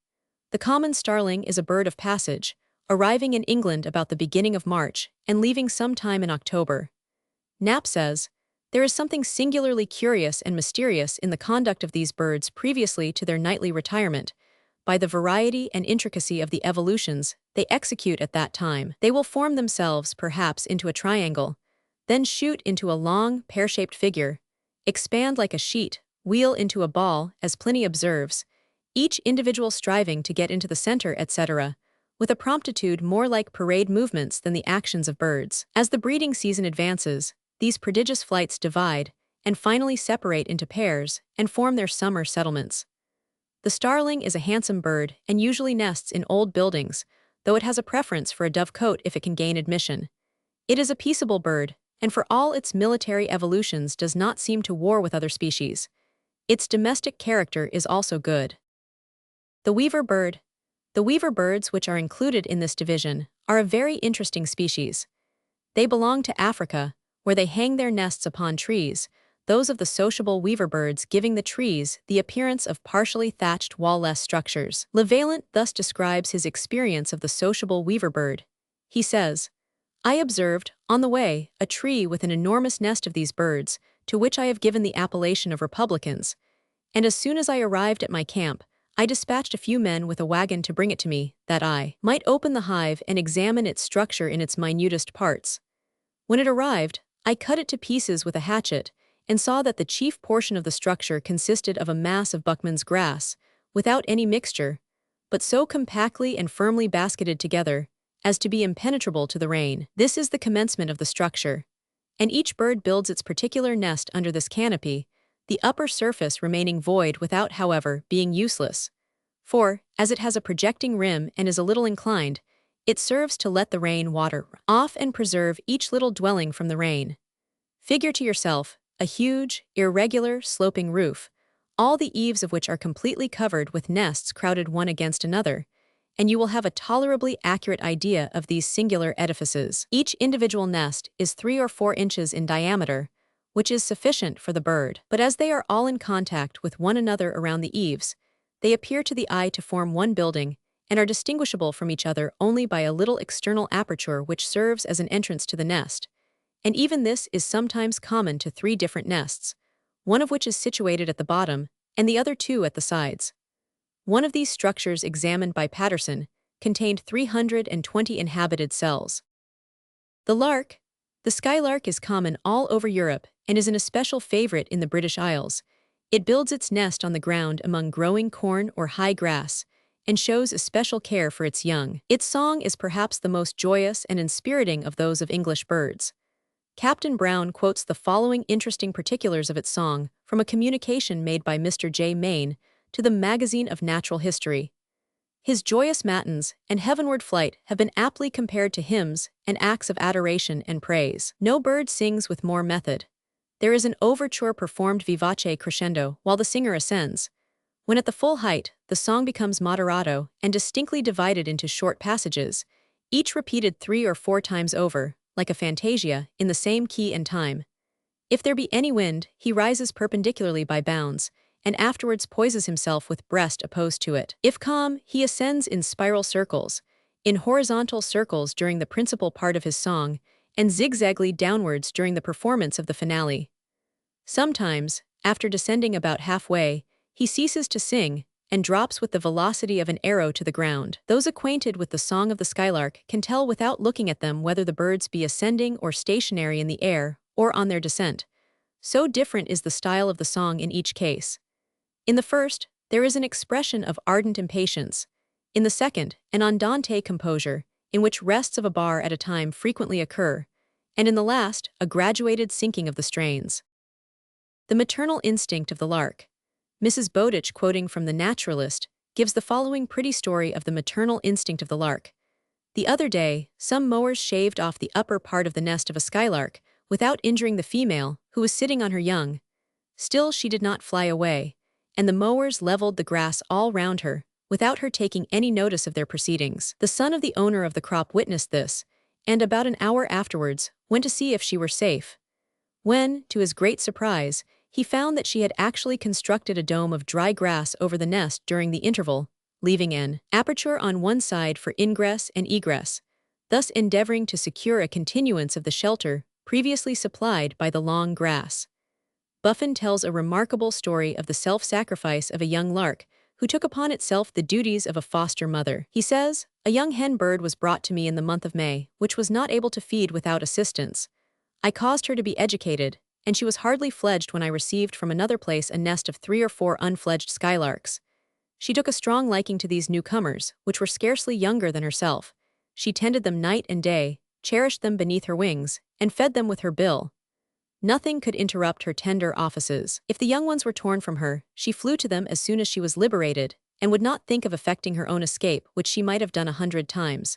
The common starling is a bird of passage, arriving in England about the beginning of March and leaving some time in October. Knapp says, There is something singularly curious and mysterious in the conduct of these birds previously to their nightly retirement. By the variety and intricacy of the evolutions they execute at that time, they will form themselves perhaps into a triangle, then shoot into a long, pear-shaped figure, expand like a sheet, wheel into a ball, as Pliny observes, each individual striving to get into the center, etc., with a promptitude more like parade movements than the actions of birds. As the breeding season advances, these prodigious flights divide and finally separate into pairs and form their summer settlements. The starling is a handsome bird and usually nests in old buildings, though it has a preference for a dovecote if it can gain admission. It is a peaceable bird, and for all its military evolutions does not seem to war with other species. Its domestic character is also good. The weaver bird. The weaver birds, which are included in this division, are a very interesting species. They belong to Africa, where they hang their nests upon trees, those of the sociable weaver birds giving the trees the appearance of partially thatched wall-less structures. Levaillant thus describes his experience of the sociable weaver bird. He says, "I observed, on the way, a tree with an enormous nest of these birds, to which I have given the appellation of republicans, and as soon as I arrived at my camp, I dispatched a few men with a wagon to bring it to me, that I might open the hive and examine its structure in its minutest parts. When it arrived, I cut it to pieces with a hatchet, and saw that the chief portion of the structure consisted of a mass of Buckman's grass, without any mixture, but so compactly and firmly basketed together as to be impenetrable to the rain. This is the commencement of the structure, and each bird builds its particular nest under this canopy, the upper surface remaining void without, however, being useless. For, as it has a projecting rim and is a little inclined, it serves to let the rain water off and preserve each little dwelling from the rain. Figure to yourself a huge, irregular, sloping roof, all the eaves of which are completely covered with nests crowded one against another, and you will have a tolerably accurate idea of these singular edifices. Each individual nest is 3 or 4 inches in diameter, which is sufficient for the bird. But as they are all in contact with one another around the eaves, they appear to the eye to form one building, and are distinguishable from each other only by a little external aperture which serves as an entrance to the nest. And even this is sometimes common to 3 different nests, one of which is situated at the bottom, and the other 2 at the sides. One of these structures examined by Patterson contained 320 inhabited cells. The lark. The skylark is common all over Europe and is an especial favorite in the British Isles. It builds its nest on the ground among growing corn or high grass, and shows especial care for its young. Its song is perhaps the most joyous and inspiriting of those of English birds. Captain Brown quotes the following interesting particulars of its song from a communication made by Mr. J. Maine to the Magazine of Natural History. His joyous matins and heavenward flight have been aptly compared to hymns and acts of adoration and praise. No bird sings with more method. There is an overture performed vivace crescendo while the singer ascends. When at the full height, the song becomes moderato and distinctly divided into short passages, each repeated 3 or 4 times over, like a fantasia, in the same key and time. If there be any wind, he rises perpendicularly by bounds, and afterwards poises himself with breast opposed to it. If calm, he ascends in spiral circles, in horizontal circles during the principal part of his song, and zigzagly downwards during the performance of the finale. Sometimes, after descending about halfway, he ceases to sing, and drops with the velocity of an arrow to the ground. Those acquainted with the song of the skylark can tell without looking at them whether the birds be ascending or stationary in the air, or on their descent. So different is the style of the song in each case. In the first, there is an expression of ardent impatience. In the second, an andante composure, in which rests of a bar at a time frequently occur, and in the last, a graduated sinking of the strains. The maternal instinct of the lark. Mrs. Bowditch, quoting from The Naturalist, gives the following pretty story of the maternal instinct of the lark. The other day, some mowers shaved off the upper part of the nest of a skylark, without injuring the female, who was sitting on her young. Still she did not fly away, and the mowers leveled the grass all round her, without her taking any notice of their proceedings. The son of the owner of the crop witnessed this, and about an hour afterwards, went to see if she were safe. When, to his great surprise, he found that she had actually constructed a dome of dry grass over the nest during the interval, leaving an aperture on one side for ingress and egress, thus endeavoring to secure a continuance of the shelter previously supplied by the long grass. Buffon tells a remarkable story of the self-sacrifice of a young lark who took upon itself the duties of a foster mother. He says, "A young hen bird was brought to me in the month of May, which was not able to feed without assistance. I caused her to be educated, and she was hardly fledged when I received from another place a nest of 3 or 4 unfledged skylarks. She took a strong liking to these newcomers, which were scarcely younger than herself. She tended them night and day, cherished them beneath her wings, and fed them with her bill. Nothing could interrupt her tender offices. If the young ones were torn from her, she flew to them as soon as she was liberated, and would not think of effecting her own escape, which she might have done 100 times.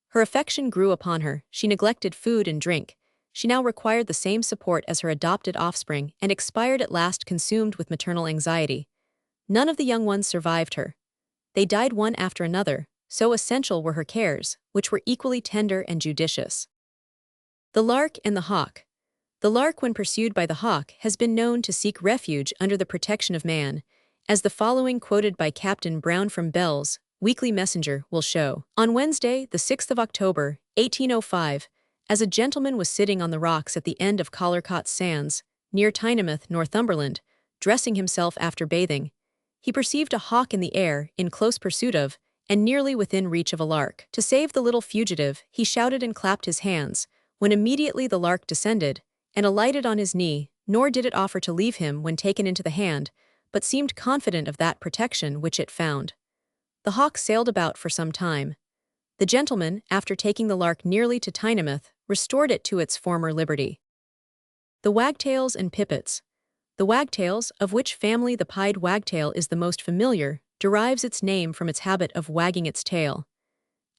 Her affection grew upon her, she neglected food and drink. She now required the same support as her adopted offspring, and expired at last consumed with maternal anxiety. None of the young ones survived her. They died one after another, so essential were her cares, which were equally tender and judicious." The lark and the hawk. The lark, when pursued by the hawk, has been known to seek refuge under the protection of man, as the following quoted by Captain Brown from Bell's Weekly Messenger will show. "On Wednesday, the 6th of October, 1805, as a gentleman was sitting on the rocks at the end of Callercott's Sands, near Tynemouth, Northumberland, dressing himself after bathing, he perceived a hawk in the air, in close pursuit of, and nearly within reach of a lark. To save the little fugitive, he shouted and clapped his hands, when immediately the lark descended, and alighted on his knee, nor did it offer to leave him when taken into the hand, but seemed confident of that protection which it found. The hawk sailed about for some time. The gentleman, after taking the lark nearly to Tynemouth, restored it to its former liberty." The wagtails and pipits. The wagtails, of which family the pied wagtail is the most familiar, derives its name from its habit of wagging its tail.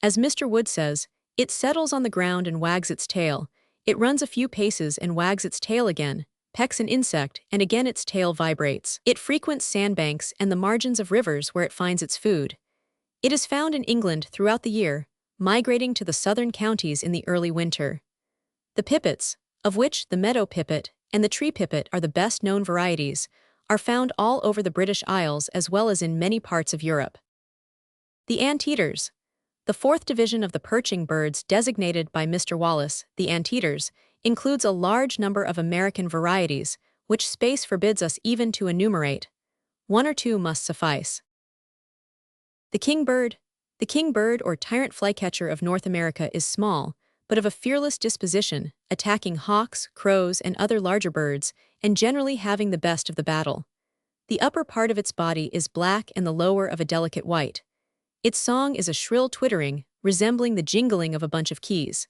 As Mr. Wood says, "It settles on the ground and wags its tail. It runs a few paces and wags its tail again, pecks an insect, and again its tail vibrates. It frequents sandbanks and the margins of rivers where it finds its food. It is found in England throughout the year, migrating to the southern counties in the early winter." The pipits, of which the meadow pipit and the tree pipit are the best known varieties, are found all over the British Isles as well as in many parts of Europe. The anteaters. The fourth division of the perching birds designated by Mr. Wallace, the anteaters, includes a large number of American varieties, which space forbids us even to enumerate. 1 or 2 must suffice. The kingbird. The kingbird or tyrant flycatcher of North America is small, but of a fearless disposition, attacking hawks, crows, and other larger birds, and generally having the best of the battle. The upper part of its body is black and the lower of a delicate white. Its song is a shrill twittering, resembling the jingling of a bunch of keys.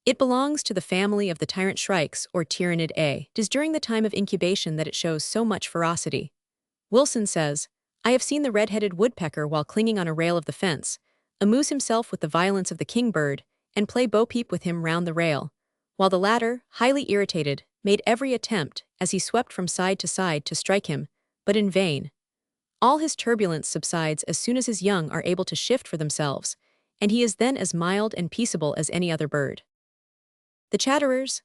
It belongs to the family of the tyrant shrikes or Tyranidae. It is during the time of incubation that it shows so much ferocity. Wilson says, "I have seen the red-headed woodpecker while clinging on a rail of the fence, amuse himself with the violence of the kingbird, and play bo-peep with him round the rail, while the latter, highly irritated, made every attempt, as he swept from side, to strike him, but in vain. All his turbulence subsides as soon as his young are able to shift for themselves, and he is then as mild and peaceable as any other bird." The chatterers.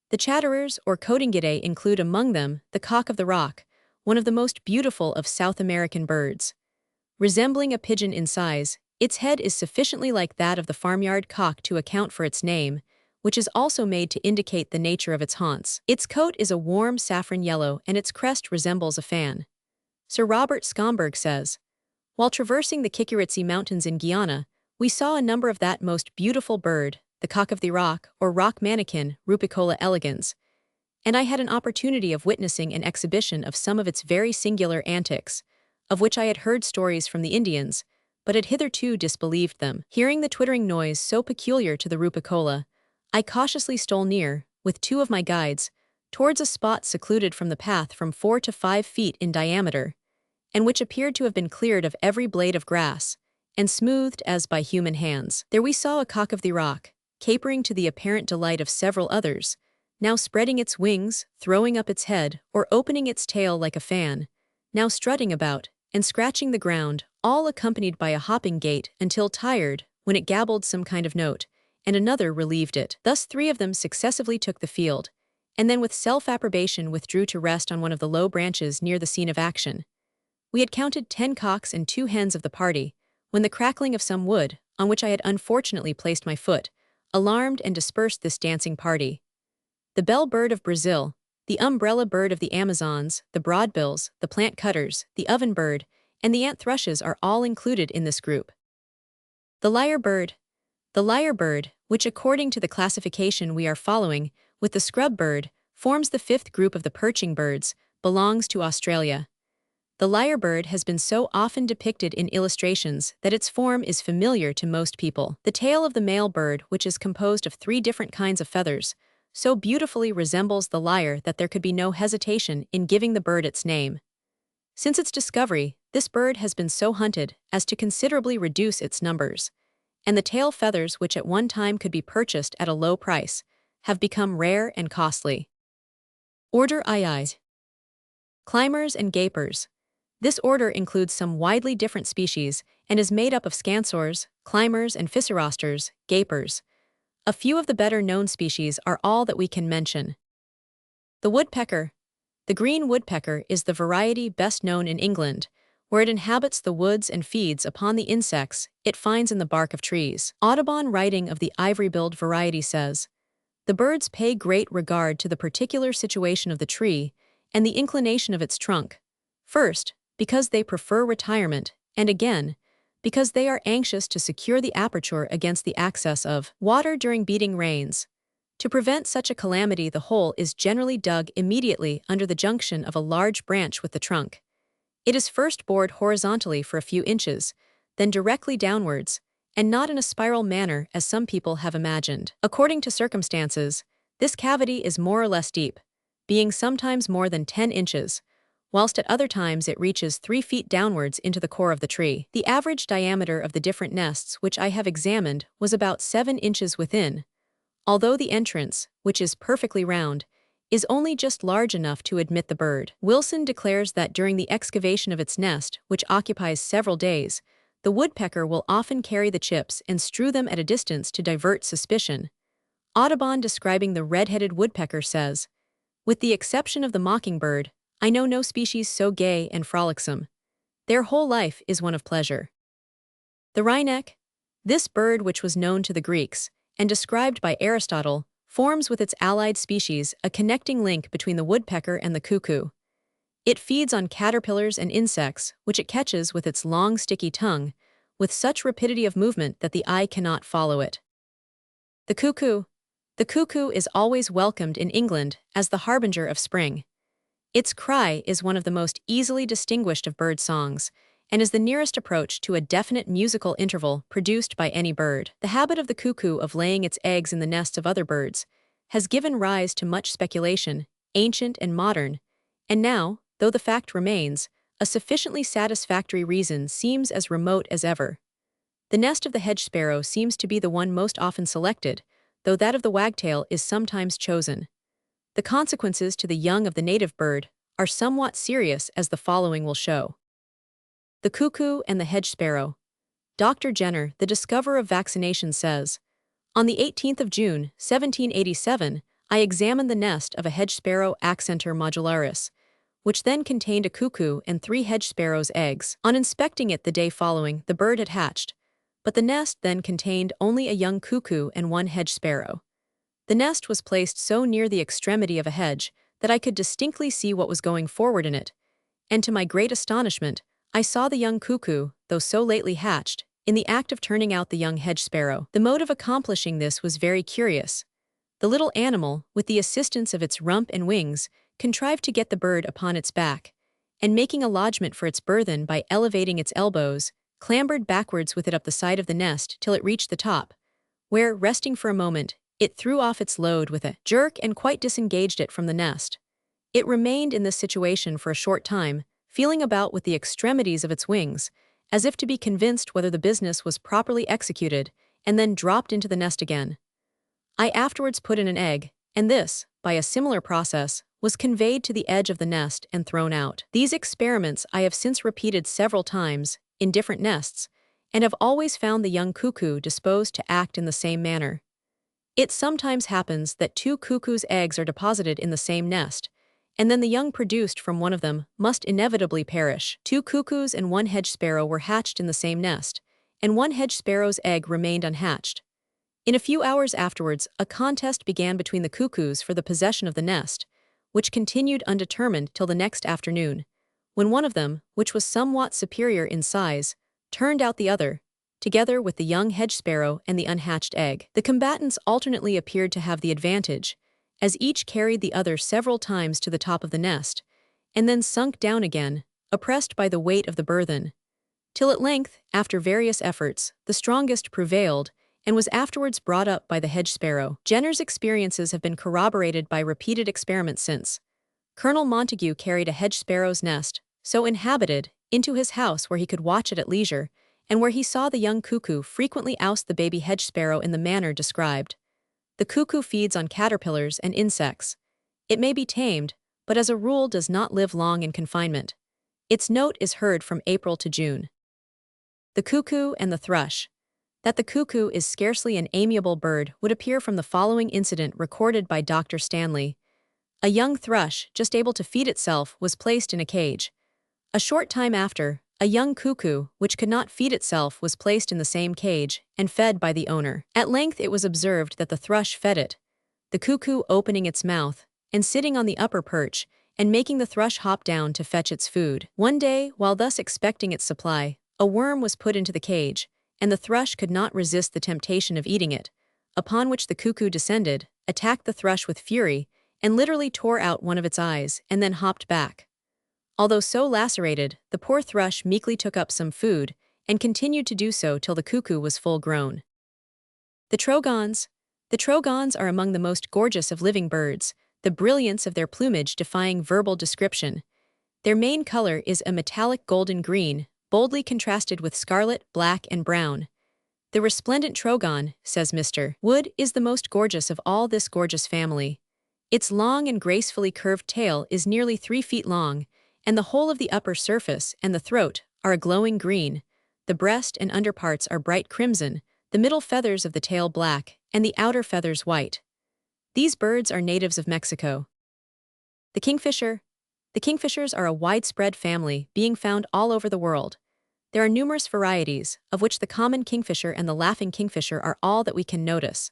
The chatterers or Codingidae include among them the cock of the rock, one of the most beautiful of South American birds. Resembling a pigeon in size, its head is sufficiently like that of the farmyard cock to account for its name, which is also made to indicate the nature of its haunts. Its coat is a warm saffron yellow and its crest resembles a fan. Sir Robert Schomburgk says, "While traversing the Kikuritsi Mountains in Guyana, we saw a number of that most beautiful bird, the cock of the rock or rock manakin, Rupicola elegans, and I had an opportunity of witnessing an exhibition of some of its very singular antics, of which I had heard stories from the Indians, but had hitherto disbelieved them. Hearing the twittering noise so peculiar to the Rupicola, I cautiously stole near, with 2 of my guides, towards a spot secluded from the path from 4 to 5 feet in diameter, and which appeared to have been cleared of every blade of grass, and smoothed as by human hands. There we saw a cock of the rock, capering to the apparent delight of several others, now spreading its wings, throwing up its head, or opening its tail like a fan, now strutting about, and scratching the ground, all accompanied by a hopping gait until tired, when it gabbled some kind of note, and another relieved it. Thus 3 of them successively took the field, and then with self-approbation withdrew to rest on one of the low branches near the scene of action. We had counted 10 cocks and 2 hens of the party, when the crackling of some wood, on which I had unfortunately placed my foot, alarmed and dispersed this dancing party. The bell bird of Brazil, the umbrella bird of the Amazons, the broadbills, the plant cutters, the oven bird, and the ant thrushes are all included in this group. The lyre bird. The lyre bird, which according to the classification we are following, with the scrub bird, forms the fifth group of the perching birds, belongs to Australia. The lyrebird has been so often depicted in illustrations that its form is familiar to most people. The tail of the male bird, which is composed of 3 different kinds of feathers, so beautifully resembles the lyre that there could be no hesitation in giving the bird its name. Since its discovery, this bird has been so hunted as to considerably reduce its numbers, and the tail feathers, which at one time could be purchased at a low price, have become rare and costly. Order II. Climbers and gapers. This order includes some widely different species and is made up of scansors, climbers, and physeirosters, gapers. A few of the better-known species are all that we can mention. The woodpecker. The green woodpecker is the variety best known in England, where it inhabits the woods and feeds upon the insects it finds in the bark of trees. Audubon, writing of the ivory-billed variety, says, "The birds pay great regard to the particular situation of the tree and the inclination of its trunk. First, because they prefer retirement, and again, because they are anxious to secure the aperture against the access of water during beating rains. To prevent such a calamity, the hole is generally dug immediately under the junction of a large branch with the trunk. It is first bored horizontally for a few inches, then directly downwards, and not in a spiral manner as some people have imagined. According to circumstances, this cavity is more or less deep, being sometimes more than 10 inches, whilst at other times it reaches 3 feet downwards into the core of the tree. The average diameter of the different nests which I have examined was about 7 inches within, although the entrance, which is perfectly round, is only just large enough to admit the bird. Wilson declares that during the excavation of its nest, which occupies several days, the woodpecker will often carry the chips and strew them at a distance to divert suspicion. Audubon, describing the red-headed woodpecker, says, "With the exception of the mockingbird, I know no species so gay and frolicsome. Their whole life is one of pleasure." The wryneck. This bird, which was known to the Greeks and described by Aristotle, forms with its allied species a connecting link between the woodpecker and the cuckoo. It feeds on caterpillars and insects, which it catches with its long sticky tongue, with such rapidity of movement that the eye cannot follow it. The cuckoo. The cuckoo is always welcomed in England as the harbinger of spring. Its cry is one of the most easily distinguished of bird songs, and is the nearest approach to a definite musical interval produced by any bird. The habit of the cuckoo of laying its eggs in the nests of other birds has given rise to much speculation, ancient and modern, and now, though the fact remains, a sufficiently satisfactory reason seems as remote as ever. The nest of the hedge sparrow seems to be the one most often selected, though that of the wagtail is sometimes chosen. The consequences to the young of the native bird are somewhat serious, as the following will show. The cuckoo and the hedge sparrow. Dr. Jenner, the discoverer of vaccination, says, "On the 18th of June, 1787, I examined the nest of a hedge sparrow accentor modularis, which then contained a cuckoo and 3 hedge sparrows' eggs. On inspecting it the day following, the bird had hatched, but the nest then contained only a young cuckoo and 1 hedge sparrow. The nest was placed so near the extremity of a hedge that I could distinctly see what was going forward in it, and to my great astonishment, I saw the young cuckoo, though so lately hatched, in the act of turning out the young hedge sparrow. The mode of accomplishing this was very curious. The little animal, with the assistance of its rump and wings, contrived to get the bird upon its back, and making a lodgment for its burthen by elevating its elbows, clambered backwards with it up the side of the nest till it reached the top, where, resting for a moment, it threw off its load with a jerk and quite disengaged it from the nest. It remained in this situation for a short time, feeling about with the extremities of its wings, as if to be convinced whether the business was properly executed, and then dropped into the nest again. I afterwards put in an egg, and this, by a similar process, was conveyed to the edge of the nest and thrown out. These experiments I have since repeated several times, in different nests, and have always found the young cuckoo disposed to act in the same manner. It sometimes happens that 2 cuckoos' eggs are deposited in the same nest, and then the young produced from one of them must inevitably perish. 2 cuckoos and 1 hedge sparrow were hatched in the same nest, and 1 hedge sparrow's egg remained unhatched. In a few hours afterwards, a contest began between the cuckoos for the possession of the nest, which continued undetermined till the next afternoon, when one of them, which was somewhat superior in size, turned out the other, together with the young hedge sparrow and the unhatched egg. The combatants alternately appeared to have the advantage, as each carried the other several times to the top of the nest, and then sunk down again, oppressed by the weight of the burthen, till at length, after various efforts, the strongest prevailed, and was afterwards brought up by the hedge sparrow. Jenner's experiences have been corroborated by repeated experiments since. Colonel Montague carried a hedge sparrow's nest, so inhabited, into his house where he could watch it at leisure, and where he saw the young cuckoo frequently oust the baby hedge sparrow in the manner described. The cuckoo feeds on caterpillars and insects. It may be tamed, but as a rule does not live long in confinement. Its note is heard from April to June. The cuckoo and the thrush. That the cuckoo is scarcely an amiable bird would appear from the following incident recorded by Dr. Stanley. A young thrush, just able to feed itself, was placed in a cage. A short time after, a young cuckoo, which could not feed itself, was placed in the same cage, and fed by the owner. At length it was observed that the thrush fed it, the cuckoo opening its mouth, and sitting on the upper perch, and making the thrush hop down to fetch its food. One day, while thus expecting its supply, a worm was put into the cage, and the thrush could not resist the temptation of eating it, upon which the cuckoo descended, attacked the thrush with fury, and literally tore out one of its eyes, and then hopped back. Although so lacerated, the poor thrush meekly took up some food, and continued to do so till the cuckoo was full grown. The trogons. The trogons are among the most gorgeous of living birds, the brilliance of their plumage defying verbal description. Their main color is a metallic golden green, boldly contrasted with scarlet, black, and brown. The resplendent trogon, says Mr. Wood, is the most gorgeous of all this gorgeous family. Its long and gracefully curved tail is nearly 3 feet long, and the whole of the upper surface and the throat are a glowing green. The breast and underparts are bright crimson, the middle feathers of the tail black, and the outer feathers white. These birds are natives of Mexico. The kingfisher. The kingfishers are a widespread family, being found all over the world. There are numerous varieties, of which the common kingfisher and the laughing kingfisher are all that we can notice.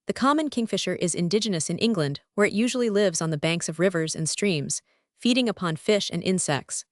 The common kingfisher is indigenous in England, where it usually lives on the banks of rivers and streams, feeding upon fish and insects.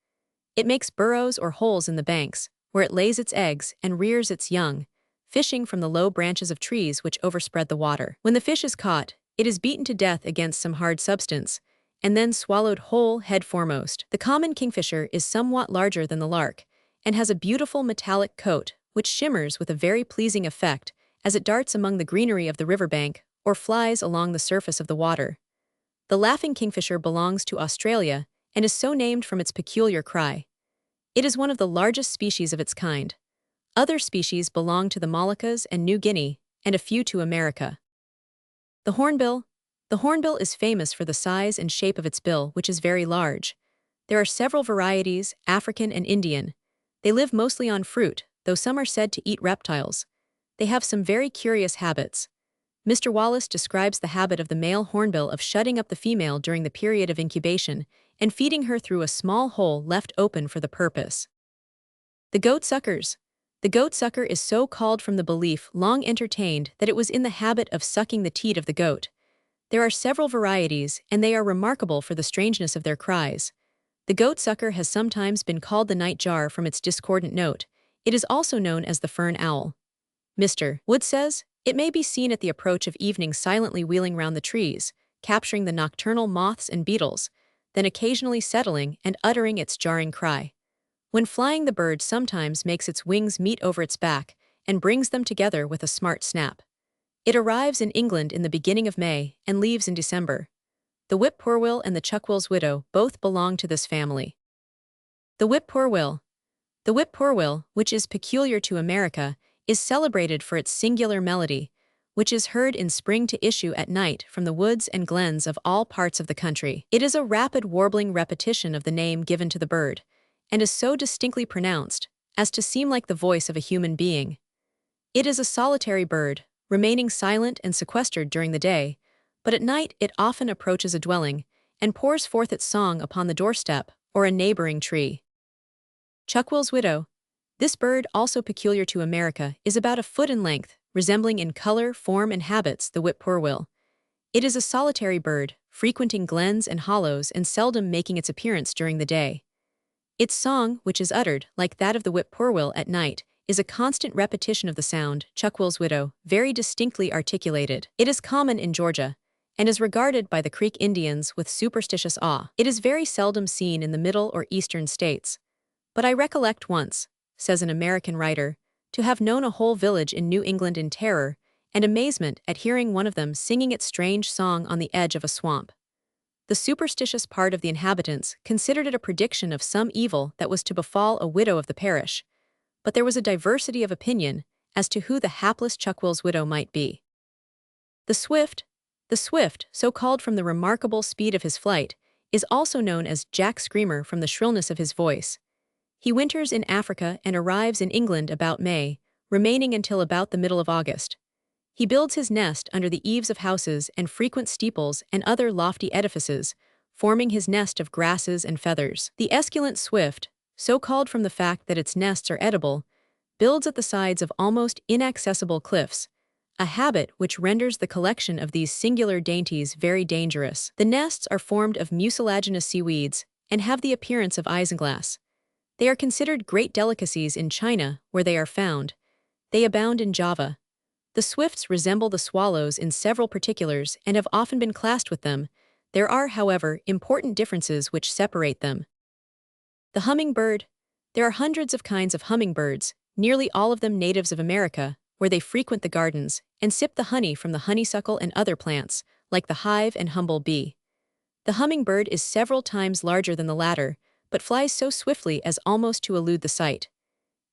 It makes burrows or holes in the banks, where it lays its eggs and rears its young, fishing from the low branches of trees which overspread the water. When the fish is caught, it is beaten to death against some hard substance, and then swallowed whole, head foremost. The common kingfisher is somewhat larger than the lark, and has a beautiful metallic coat, which shimmers with a very pleasing effect as it darts among the greenery of the riverbank or flies along the surface of the water. The laughing kingfisher belongs to Australia and is so named from its peculiar cry. It is one of the largest species of its kind. Other species belong to the Moluccas and New Guinea, and a few to America. The hornbill. The hornbill is famous for the size and shape of its bill, which is very large. There are several varieties, African and Indian. They live mostly on fruit, though some are said to eat reptiles. They have some very curious habits. Mr. Wallace describes the habit of the male hornbill of shutting up the female during the period of incubation and feeding her through a small hole left open for the purpose. The goatsuckers. The goatsucker is so called from the belief long entertained that it was in the habit of sucking the teat of the goat. There are several varieties, and they are remarkable for the strangeness of their cries. The goatsucker has sometimes been called the night jar from its discordant note. It is also known as the fern owl. Mr. Wood says, it may be seen at the approach of evening silently wheeling round the trees, capturing the nocturnal moths and beetles, then occasionally settling and uttering its jarring cry. When flying, the bird sometimes makes its wings meet over its back and brings them together with a smart snap. It arrives in England in the beginning of May and leaves in December. The whippoorwill and the chuckwill's widow both belong to this family. The whippoorwill. The whippoorwill, which is peculiar to America, is celebrated for its singular melody, which is heard in spring to issue at night from the woods and glens of all parts of the country. It is a rapid warbling repetition of the name given to the bird, and is so distinctly pronounced as to seem like the voice of a human being. It is a solitary bird, remaining silent and sequestered during the day, but at night it often approaches a dwelling and pours forth its song upon the doorstep or a neighboring tree. Chuckwill's widow. This bird, also peculiar to America, is about a foot in length, resembling in color, form, and habits the whippoorwill. It is a solitary bird, frequenting glens and hollows and seldom making its appearance during the day. Its song, which is uttered, like that of the whippoorwill at night, is a constant repetition of the sound, Chuckwill's widow, very distinctly articulated. It is common in Georgia, and is regarded by the Creek Indians with superstitious awe. It is very seldom seen in the middle or eastern states. But I recollect once, says an American writer, to have known a whole village in New England in terror and amazement at hearing one of them singing its strange song on the edge of a swamp. The superstitious part of the inhabitants considered it a prediction of some evil that was to befall a widow of the parish, but there was a diversity of opinion as to who the hapless Chuckwill's widow might be. The swift, so called from the remarkable speed of his flight, is also known as Jack Screamer from the shrillness of his voice. He winters in Africa and arrives in England about May, remaining until about the middle of August. He builds his nest under the eaves of houses and frequent steeples and other lofty edifices, forming his nest of grasses and feathers. The esculent swift, so called from the fact that its nests are edible, builds at the sides of almost inaccessible cliffs, a habit which renders the collection of these singular dainties very dangerous. The nests are formed of mucilaginous seaweeds and have the appearance of isinglass. They are considered great delicacies in China, where they are found. They abound in Java. The swifts resemble the swallows in several particulars and have often been classed with them. There are, however, important differences which separate them. The hummingbird. There are hundreds of kinds of hummingbirds, nearly all of them natives of America, where they frequent the gardens and sip the honey from the honeysuckle and other plants, like the hive and humble bee. The hummingbird is several times larger than the latter, but flies so swiftly as almost to elude the sight.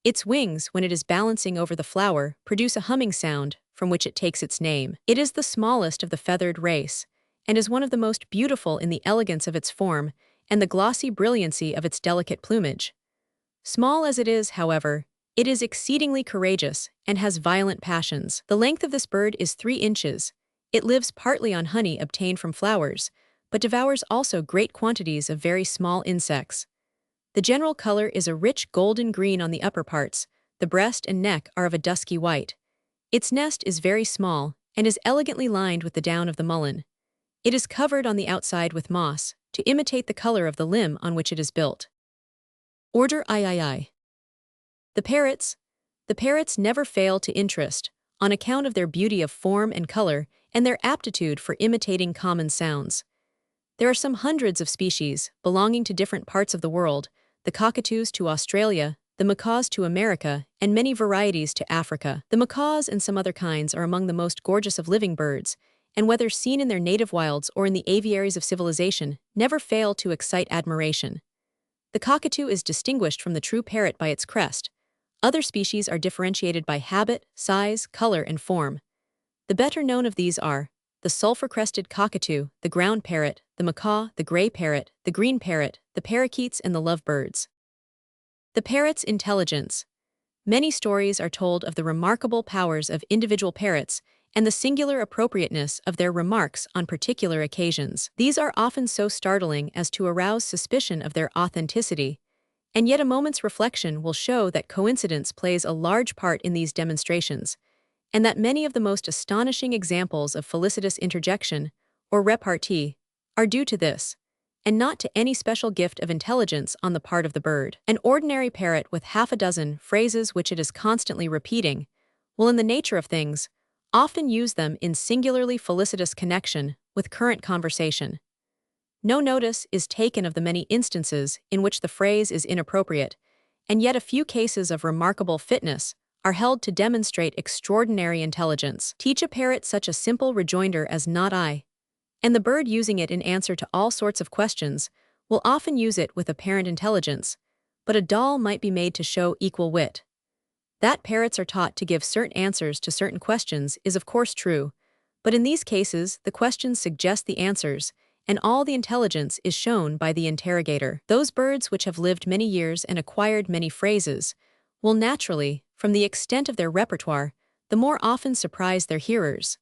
Its wings, when it is balancing over the flower, produce a humming sound, from which it takes its name. It is the smallest of the feathered race, and is one of the most beautiful in the elegance of its form and the glossy brilliancy of its delicate plumage. Small as it is, however, it is exceedingly courageous and has violent passions. The length of this bird is 3 inches. It lives partly on honey obtained from flowers, but devours also great quantities of very small insects. The general color is a rich golden green on the upper parts. The breast and neck are of a dusky white. Its nest is very small and is elegantly lined with the down of the mullein. It is covered on the outside with moss, to imitate the color of the limb on which it is built. Order III. The parrots. The parrots never fail to interest, on account of their beauty of form and color and their aptitude for imitating common sounds. There are some hundreds of species, belonging to different parts of the world, the cockatoos to Australia, the macaws to America, and many varieties to Africa. The macaws and some other kinds are among the most gorgeous of living birds, and whether seen in their native wilds or in the aviaries of civilization, never fail to excite admiration. The cockatoo is distinguished from the true parrot by its crest. Other species are differentiated by habit, size, color, and form. The better known of these are the sulphur-crested cockatoo, the ground parrot, the macaw, the gray parrot, the green parrot, the parakeets, and the lovebirds. The parrot's intelligence. Many stories are told of the remarkable powers of individual parrots and the singular appropriateness of their remarks on particular occasions. These are often so startling as to arouse suspicion of their authenticity, and yet a moment's reflection will show that coincidence plays a large part in these demonstrations, and that many of the most astonishing examples of felicitous interjection, or repartee, are due to this, and not to any special gift of intelligence on the part of the bird. An ordinary parrot with half a dozen phrases which it is constantly repeating will, in the nature of things, often use them in singularly felicitous connection with current conversation. No notice is taken of the many instances in which the phrase is inappropriate, and yet a few cases of remarkable fitness are held to demonstrate extraordinary intelligence. Teach a parrot such a simple rejoinder as "not I," and the bird, using it in answer to all sorts of questions, will often use it with apparent intelligence, but a doll might be made to show equal wit. That parrots are taught to give certain answers to certain questions is of course true, but in these cases the questions suggest the answers, and all the intelligence is shown by the interrogator. Those birds which have lived many years and acquired many phrases will naturally, from the extent of their repertoire, the more often surprise their hearers.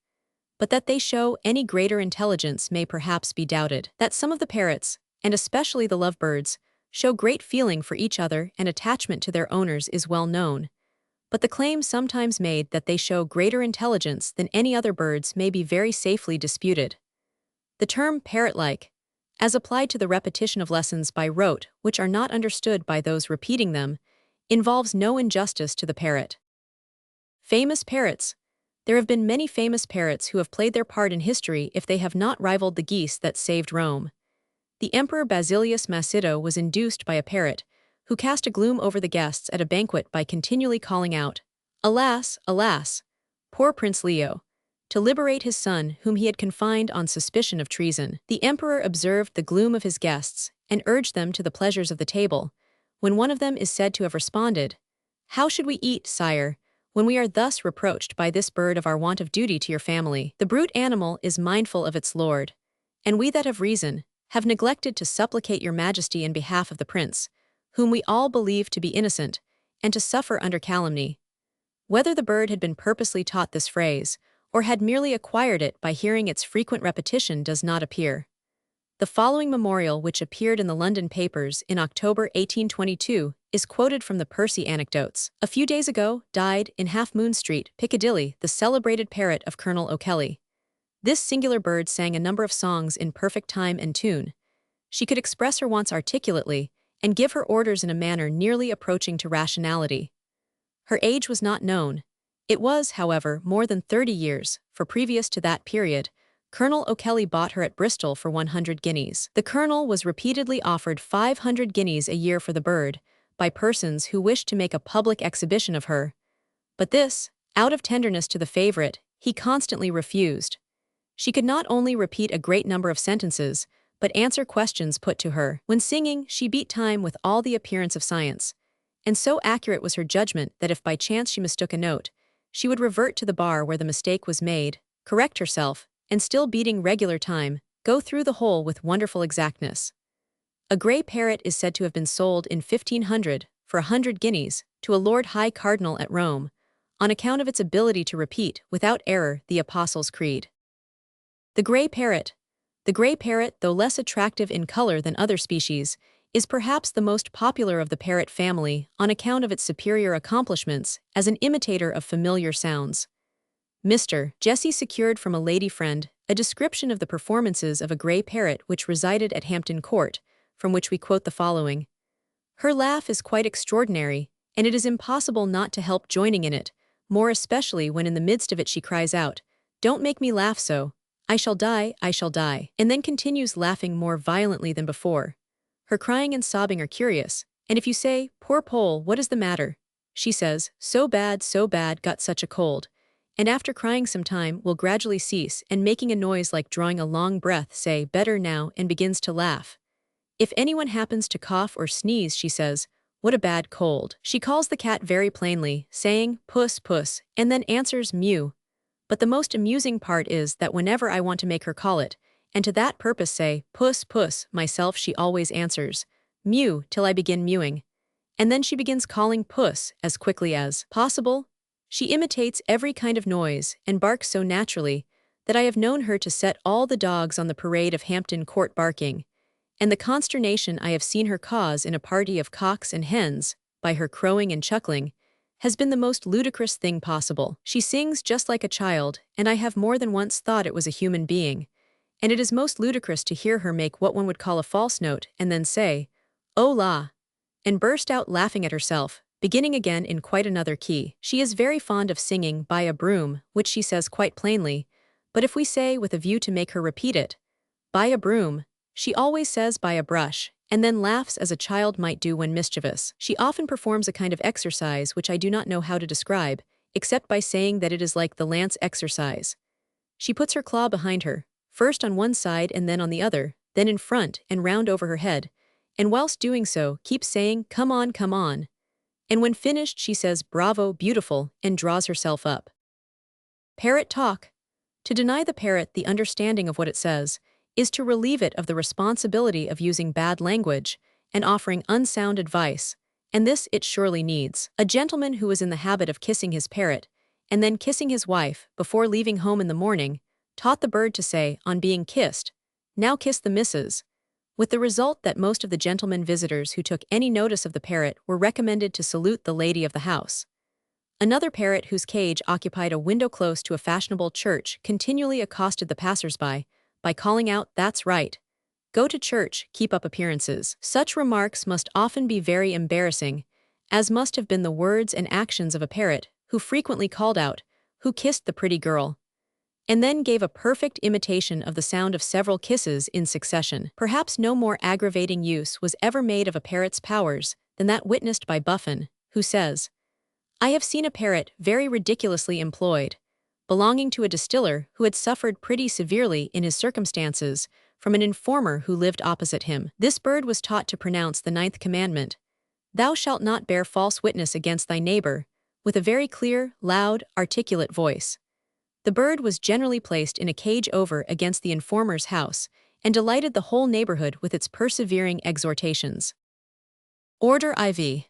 But that they show any greater intelligence may perhaps be doubted. That some of the parrots, and especially the lovebirds, show great feeling for each other and attachment to their owners is well known. but the claim sometimes made that they show greater intelligence than any other birds may be very safely disputed. The term parrot-like, as applied to the repetition of lessons by rote which are not understood by those repeating them, involves no injustice to the parrot. Famous parrots. There have been many famous parrots who have played their part in history if they have not rivaled the geese that saved Rome. The Emperor Basilius Macedo was induced by a parrot, who cast a gloom over the guests at a banquet by continually calling out, "Alas, alas, poor Prince Leo," to liberate his son whom he had confined on suspicion of treason. The emperor observed the gloom of his guests and urged them to the pleasures of the table, when one of them is said to have responded, "How should we eat, sire, when we are thus reproached by this bird of our want of duty to your family? The brute animal is mindful of its lord, and we that have reason have neglected to supplicate your majesty in behalf of the prince, whom we all believe to be innocent, and to suffer under calumny." Whether the bird had been purposely taught this phrase, or had merely acquired it by hearing its frequent repetition does not appear. The following memorial, which appeared in the London papers in October 1822, is quoted from the Percy Anecdotes. "A few days ago, died, in Half Moon Street, Piccadilly, the celebrated parrot of Colonel O'Kelly. This singular bird sang a number of songs in perfect time and tune. She could express her wants articulately, and give her orders in a manner nearly approaching to rationality. Her age was not known. It was, however, more than 30 years, for previous to that period, Colonel O'Kelly bought her at Bristol for 100 guineas. The colonel was repeatedly offered 500 guineas a year for the bird, by persons who wished to make a public exhibition of her. But this, out of tenderness to the favourite, he constantly refused. She could not only repeat a great number of sentences, but answer questions put to her. When singing, she beat time with all the appearance of science, and so accurate was her judgment that if by chance she mistook a note, she would revert to the bar where the mistake was made, correct herself, and still beating regular time, go through the whole with wonderful exactness. A grey parrot is said to have been sold in 1500, for 100 guineas, to a Lord High Cardinal at Rome, on account of its ability to repeat, without error, the Apostles' Creed. The grey parrot. The grey parrot, though less attractive in color than other species, is perhaps the most popular of the parrot family on account of its superior accomplishments as an imitator of familiar sounds. Mr. Jesse secured from a lady friend a description of the performances of a grey parrot which resided at Hampton Court, from which we quote the following. "Her laugh is quite extraordinary, and it is impossible not to help joining in it, more especially when in the midst of it she cries out, 'Don't make me laugh so, I shall die, and then continues laughing more violently than before. Her crying and sobbing are curious, and if you say, 'Poor Pole, what is the matter?' she says, 'So bad, got such a cold,' and after crying some time will gradually cease and making a noise like drawing a long breath say, 'Better now,' and begins to laugh. If anyone happens to cough or sneeze she says, 'What a bad cold.' She calls the cat very plainly, saying, 'Puss, puss,' and then answers, 'Mew.' But the most amusing part is that whenever I want to make her call it, and to that purpose say, 'Puss, puss,' myself she always answers, 'Mew,' till I begin mewing. And then she begins calling 'Puss' as quickly as possible. She imitates every kind of noise and barks so naturally that I have known her to set all the dogs on the parade of Hampton Court barking, and the consternation I have seen her cause in a party of cocks and hens, by her crowing and chuckling, has been the most ludicrous thing possible. She sings just like a child, and I have more than once thought it was a human being, and it is most ludicrous to hear her make what one would call a false note and then say, 'Oh la,' and burst out laughing at herself, beginning again in quite another key. She is very fond of singing 'by a broom,' which she says quite plainly, but if we say, with a view to make her repeat it, 'by a broom,' she always says 'by a brush,' and then laughs as a child might do when mischievous. She often performs a kind of exercise which I do not know how to describe, except by saying that it is like the lance exercise. She puts her claw behind her, first on one side and then on the other, then in front and round over her head, and whilst doing so keeps saying, 'Come on, come on.' And when finished she says, 'Bravo, beautiful,' and draws herself up. Parrot talk. To deny the parrot the understanding of what it says is to relieve it of the responsibility of using bad language and offering unsound advice, and this it surely needs. A gentleman who was in the habit of kissing his parrot, and then kissing his wife before leaving home in the morning, taught the bird to say, on being kissed, 'Now kiss the missus,' with the result that most of the gentlemen visitors who took any notice of the parrot were recommended to salute the lady of the house. Another parrot whose cage occupied a window close to a fashionable church continually accosted the passersby by calling out, "That's right. Go to church, keep up appearances." Such remarks must often be very embarrassing, as must have been the words and actions of a parrot who frequently called out, "Who kissed the pretty girl?" and then gave a perfect imitation of the sound of several kisses in succession. Perhaps no more aggravating use was ever made of a parrot's powers than that witnessed by Buffon, who says, "I have seen a parrot very ridiculously employed, belonging to a distiller who had suffered pretty severely in his circumstances from an informer who lived opposite him. This bird was taught to pronounce the 9th commandment, 'Thou shalt not bear false witness against thy neighbor,' with a very clear, loud, articulate voice. The bird was generally placed in a cage over against the informer's house and delighted the whole neighborhood with its persevering exhortations." Order IV.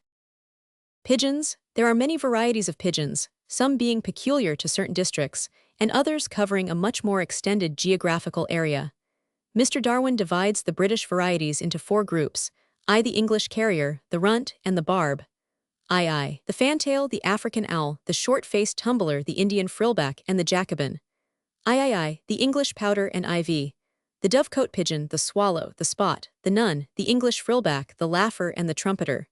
Pigeons. There are many varieties of pigeons, some being peculiar to certain districts, and others covering a much more extended geographical area. Mr. Darwin divides the British varieties into 4 groups: I, the English carrier, the runt, and the barb. II, the fantail, the African owl, the short-faced tumbler, the Indian frillback, and the Jacobin. III, the English pouter and IV, the dovecote pigeon, the swallow, the spot, the nun, the English frillback, the laugher, and the trumpeter.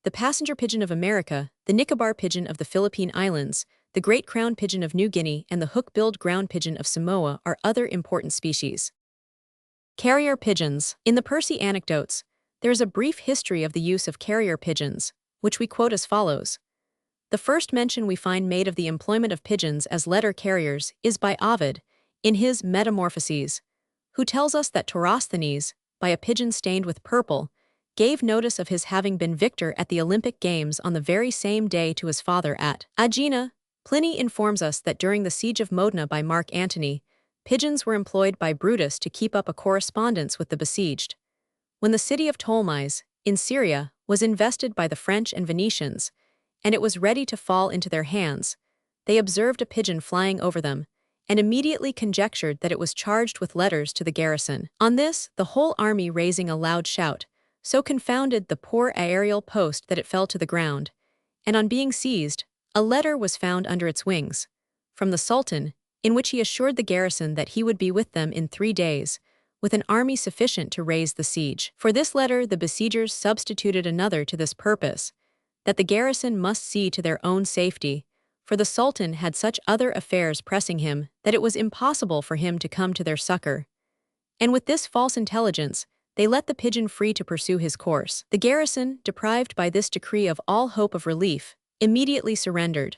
The passenger pigeon of America, the Nicobar pigeon of the Philippine Islands, the great crown pigeon of New Guinea, and the hook-billed ground pigeon of Samoa are other important species. Carrier pigeons. In the Percy Anecdotes, there is a brief history of the use of carrier pigeons, which we quote as follows. The first mention we find made of the employment of pigeons as letter carriers is by Ovid, in his Metamorphoses, who tells us that Torosthenes, by a pigeon stained with purple, gave notice of his having been victor at the Olympic Games on the very same day to his father at Aegina. Pliny informs us that during the siege of Modena by Mark Antony, pigeons were employed by Brutus to keep up a correspondence with the besieged. When the city of Ptolemais, in Syria, was invested by the French and Venetians, and it was ready to fall into their hands, they observed a pigeon flying over them, and immediately conjectured that it was charged with letters to the garrison. On this, the whole army raising a loud shout, so confounded the poor aerial post that it fell to the ground, and on being seized, a letter was found under its wings, from the Sultan, in which he assured the garrison that he would be with them in 3 days, with an army sufficient to raise the siege. For this letter the besiegers substituted another to this purpose, that the garrison must see to their own safety, for the Sultan had such other affairs pressing him that it was impossible for him to come to their succor. And with this false intelligence, they let the pigeon free to pursue his course. The garrison, deprived by this decree of all hope of relief, immediately surrendered.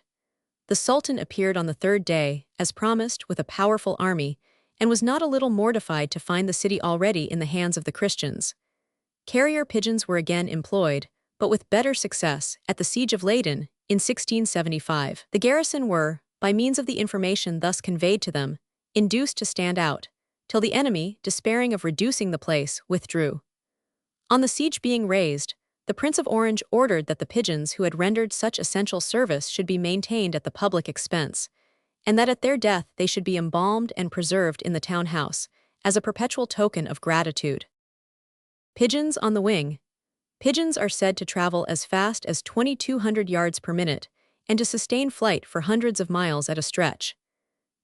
The Sultan appeared on the 3rd day, as promised, with a powerful army, and was not a little mortified to find the city already in the hands of the Christians. Carrier pigeons were again employed, but with better success, at the siege of Leyden, in 1675. The garrison were, by means of the information thus conveyed to them, induced to stand out, till the enemy, despairing of reducing the place, withdrew. On the siege being raised, the Prince of Orange ordered that the pigeons who had rendered such essential service should be maintained at the public expense, and that at their death they should be embalmed and preserved in the town house, as a perpetual token of gratitude. Pigeons on the wing. Pigeons are said to travel as fast as 2,200 yards per minute, and to sustain flight for hundreds of miles at a stretch.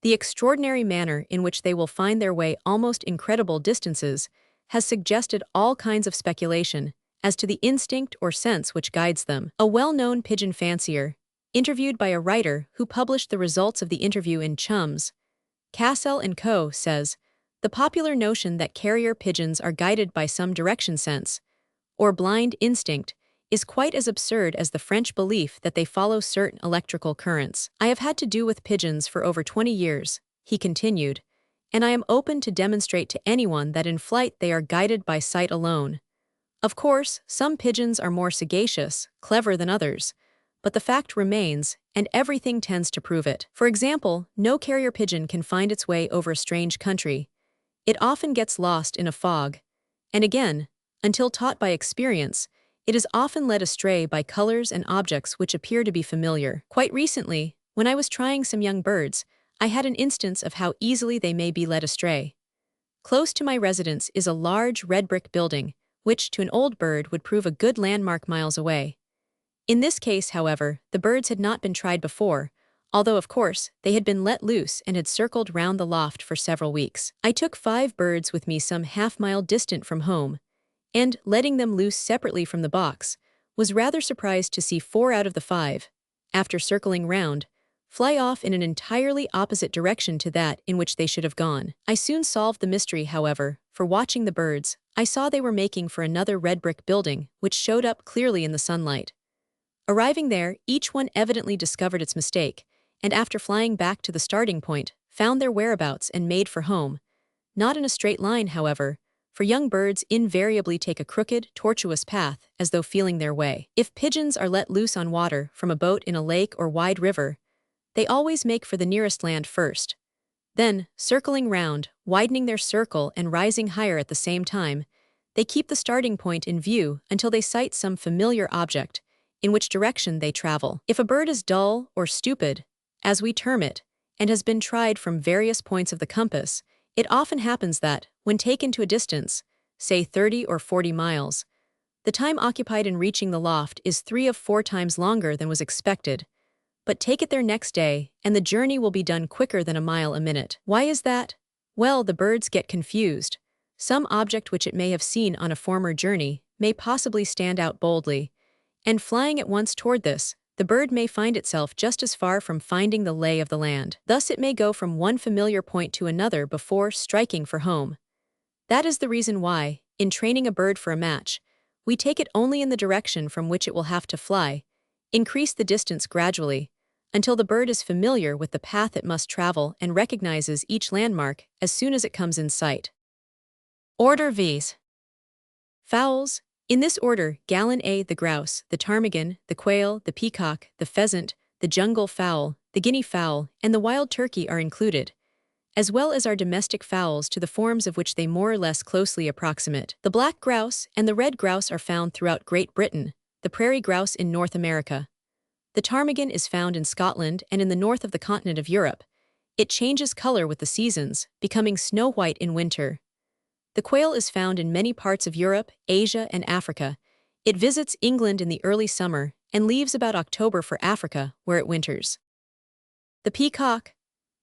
The extraordinary manner in which they will find their way almost incredible distances has suggested all kinds of speculation as to the instinct or sense which guides them. A well-known pigeon fancier, interviewed by a writer who published the results of the interview in Chums, Cassell & Co., says, "The popular notion that carrier pigeons are guided by some direction sense, or blind instinct, is quite as absurd as the French belief that they follow certain electrical currents. I have had to do with pigeons for over 20 years, he continued, and I am open to demonstrate to anyone that in flight they are guided by sight alone. Of course, some pigeons are more sagacious, clever than others, but the fact remains, and everything tends to prove it. For example, no carrier pigeon can find its way over a strange country. It often gets lost in a fog. And again, until taught by experience, it is often led astray by colors and objects which appear to be familiar. Quite recently, when I was trying some young birds, I had an instance of how easily they may be led astray. Close to my residence is a large red brick building, which to an old bird would prove a good landmark miles away. In this case, however, the birds had not been tried before, although of course they had been let loose and had circled round the loft for several weeks. I took 5 birds with me some half-mile distant from home, and, letting them loose separately from the box, was rather surprised to see 4 out of the 5, after circling round, fly off in an entirely opposite direction to that in which they should have gone. I soon solved the mystery, however, for watching the birds, I saw they were making for another red brick building which showed up clearly in the sunlight. Arriving there, each one evidently discovered its mistake, and after flying back to the starting point, found their whereabouts and made for home. Not in a straight line, however, for young birds invariably take a crooked, tortuous path as though feeling their way. If pigeons are let loose on water from a boat in a lake or wide river, they always make for the nearest land first. Then, circling round, widening their circle and rising higher at the same time, they keep the starting point in view until they sight some familiar object, in which direction they travel. If a bird is dull or stupid, as we term it, and has been tried from various points of the compass, it often happens that, when taken to a distance, say 30 or 40 miles, the time occupied in reaching the loft is 3 of 4 times longer than was expected. But take it there next day, and the journey will be done quicker than a mile a minute. Why is that? Well, the birds get confused. Some object which it may have seen on a former journey may possibly stand out boldly, and flying at once toward this, the bird may find itself just as far from finding the lay of the land. Thus it may go from one familiar point to another before striking for home. That is the reason why, in training a bird for a match, we take it only in the direction from which it will have to fly, increase the distance gradually, until the bird is familiar with the path it must travel and recognizes each landmark as soon as it comes in sight. Order Vs. Fowls. In this order, Gallon A, the grouse, the ptarmigan, the quail, the peacock, the pheasant, the jungle fowl, the guinea fowl, and the wild turkey are included, as well as our domestic fowls to the forms of which they more or less closely approximate. The black grouse and the red grouse are found throughout Great Britain, the prairie grouse in North America. The ptarmigan is found in Scotland and in the north of the continent of Europe. It changes color with the seasons, becoming snow white in winter. The quail is found in many parts of Europe, Asia, and Africa. It visits England in the early summer and leaves about October for Africa, where it winters. The peacock.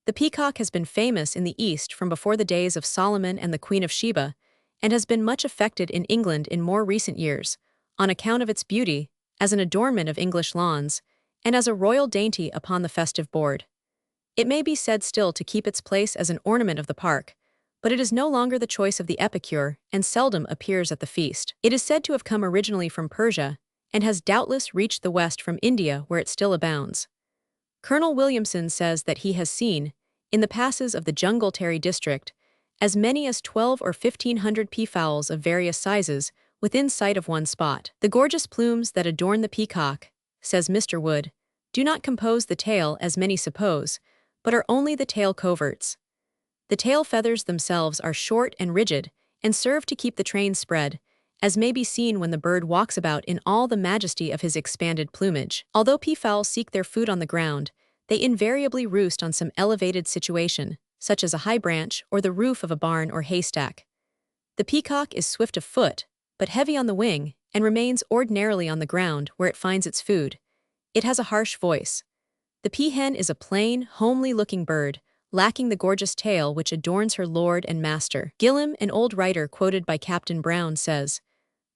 The peacock has been famous in the East from before the days of Solomon and the Queen of Sheba, and has been much affected in England in more recent years, on account of its beauty, as an adornment of English lawns, and as a royal dainty upon the festive board. It may be said still to keep its place as an ornament of the park, but it is no longer the choice of the epicure and seldom appears at the feast. It is said to have come originally from Persia, and has doubtless reached the West from India where it still abounds. Colonel Williamson says that he has seen, in the passes of the Jungle-Terry district, as many as 12 or 1,500 peafowls of various sizes within sight of one spot. The gorgeous plumes that adorn the peacock, says Mr. Wood, do not compose the tail as many suppose, but are only the tail coverts. The tail feathers themselves are short and rigid, and serve to keep the train spread, as may be seen when the bird walks about in all the majesty of his expanded plumage. Although peafowls seek their food on the ground, they invariably roost on some elevated situation, such as a high branch or the roof of a barn or haystack. The peacock is swift of foot, but heavy on the wing, and remains ordinarily on the ground where it finds its food. It has a harsh voice. The peahen is a plain, homely-looking bird, lacking the gorgeous tail which adorns her lord and master. Gillam, an old writer quoted by Captain Brown, says,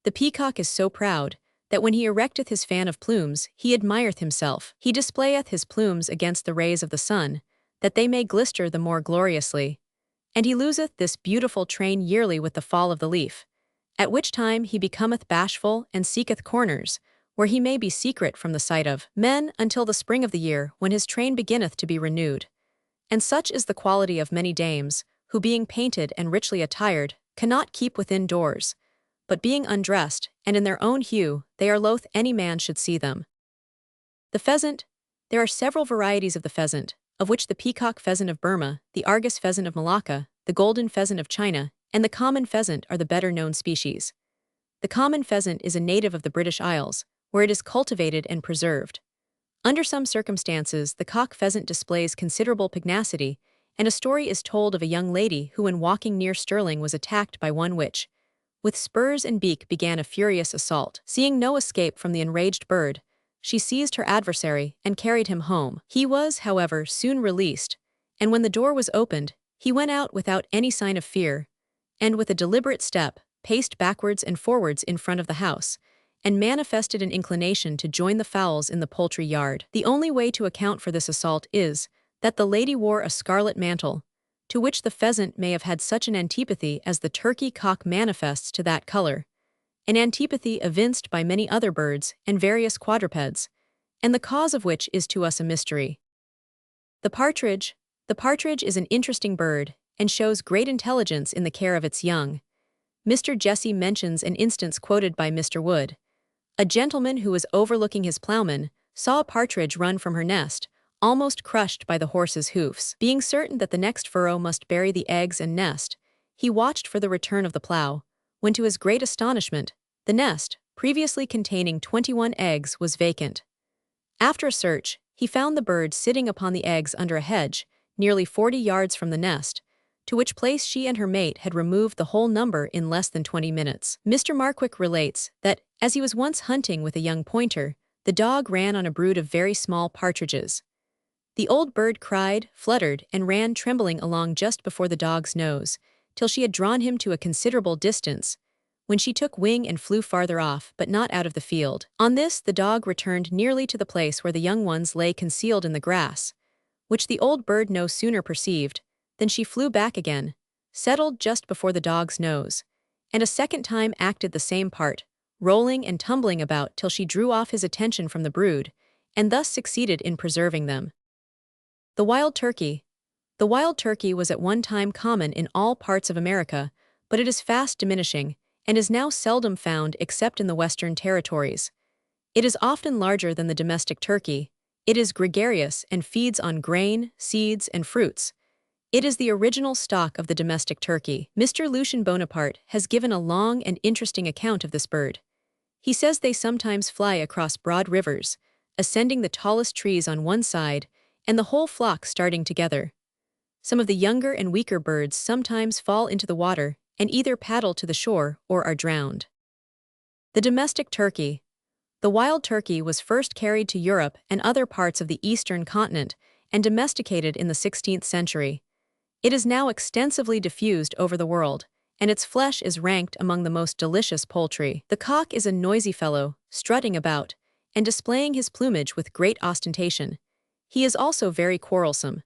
"The peacock is so proud, that when he erecteth his fan of plumes, he admireth himself. He displayeth his plumes against the rays of the sun, that they may glister the more gloriously. And he loseth this beautiful train yearly with the fall of the leaf, at which time he becometh bashful and seeketh corners, where he may be secret from the sight of men until the spring of the year, when his train beginneth to be renewed. And such is the quality of many dames, who being painted and richly attired, cannot keep within doors, but being undressed, and in their own hue, they are loath any man should see them." The pheasant. There are several varieties of the pheasant, of which the peacock pheasant of Burma, the Argus pheasant of Malacca, the golden pheasant of China, and the common pheasant are the better-known species. The common pheasant is a native of the British Isles, where it is cultivated and preserved. Under some circumstances, the cock pheasant displays considerable pugnacity, and a story is told of a young lady who, when walking near Stirling, was attacked by one which, with spurs and beak, began a furious assault. Seeing no escape from the enraged bird, she seized her adversary and carried him home. He was, however, soon released, and when the door was opened, he went out without any sign of fear, and with a deliberate step, paced backwards and forwards in front of the house, and manifested an inclination to join the fowls in the poultry yard. The only way to account for this assault is that the lady wore a scarlet mantle, to which the pheasant may have had such an antipathy as the turkey-cock manifests to that color, an antipathy evinced by many other birds and various quadrupeds, and the cause of which is to us a mystery. The partridge. The partridge is an interesting bird and shows great intelligence in the care of its young. Mr. Jesse mentions an instance quoted by Mr. Wood. A gentleman who was overlooking his plowman saw a partridge run from her nest, almost crushed by the horse's hoofs. Being certain that the next furrow must bury the eggs and nest, he watched for the return of the plow, when to his great astonishment, the nest, previously containing 21 eggs, was vacant. After a search, he found the bird sitting upon the eggs under a hedge, nearly 40 yards from the nest, to which place she and her mate had removed the whole number in less than 20 minutes. Mr. Marquick relates that, as he was once hunting with a young pointer, the dog ran on a brood of very small partridges. The old bird cried, fluttered, and ran trembling along just before the dog's nose, till she had drawn him to a considerable distance, when she took wing and flew farther off, but not out of the field. On this, the dog returned nearly to the place where the young ones lay concealed in the grass, which the old bird no sooner perceived than she flew back again, settled just before the dog's nose, and a second time acted the same part, rolling and tumbling about till she drew off his attention from the brood, and thus succeeded in preserving them. The wild turkey. The wild turkey was at one time common in all parts of America, but it is fast diminishing, and is now seldom found except in the Western territories. It is often larger than the domestic turkey. It is gregarious and feeds on grain, seeds, and fruits. It is the original stock of the domestic turkey. Mr. Lucien Bonaparte has given a long and interesting account of this bird. He says they sometimes fly across broad rivers, ascending the tallest trees on one side, and the whole flock starting together. Some of the younger and weaker birds sometimes fall into the water and either paddle to the shore or are drowned. The domestic turkey. The wild turkey was first carried to Europe and other parts of the eastern continent and domesticated in the 16th century. It is now extensively diffused over the world, and its flesh is ranked among the most delicious poultry. The cock is a noisy fellow, strutting about, and displaying his plumage with great ostentation. He is also very quarrelsome.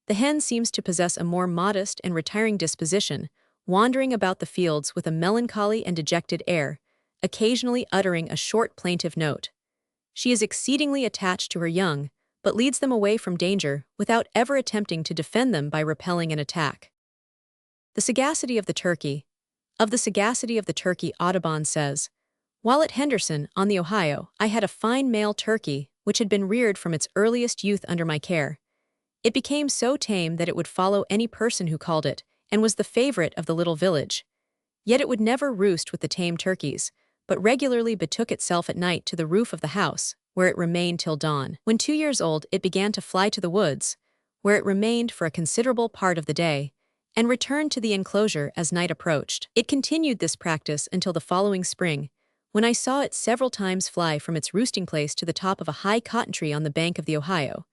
The hen seems to possess a more modest and retiring disposition, wandering about the fields with a melancholy and dejected air, occasionally uttering a short plaintive note. She is exceedingly attached to her young, but leads them away from danger without ever attempting to defend them by repelling an attack. The sagacity of the turkey. Of the sagacity of the turkey, Audubon says, "While at Henderson, on the Ohio, I had a fine male turkey which had been reared from its earliest youth under my care. It became so tame that it would follow any person who called it, and was the favorite of the little village. Yet it would never roost with the tame turkeys, but regularly betook itself at night to the roof of the house, where it remained till dawn. When 2 years old, it began to fly to the woods, where it remained for a considerable part of the day, and returned to the enclosure as night approached. It continued this practice until the following spring, when I saw it several times fly from its roosting place to the top of a high cotton tree on the bank of the Ohio,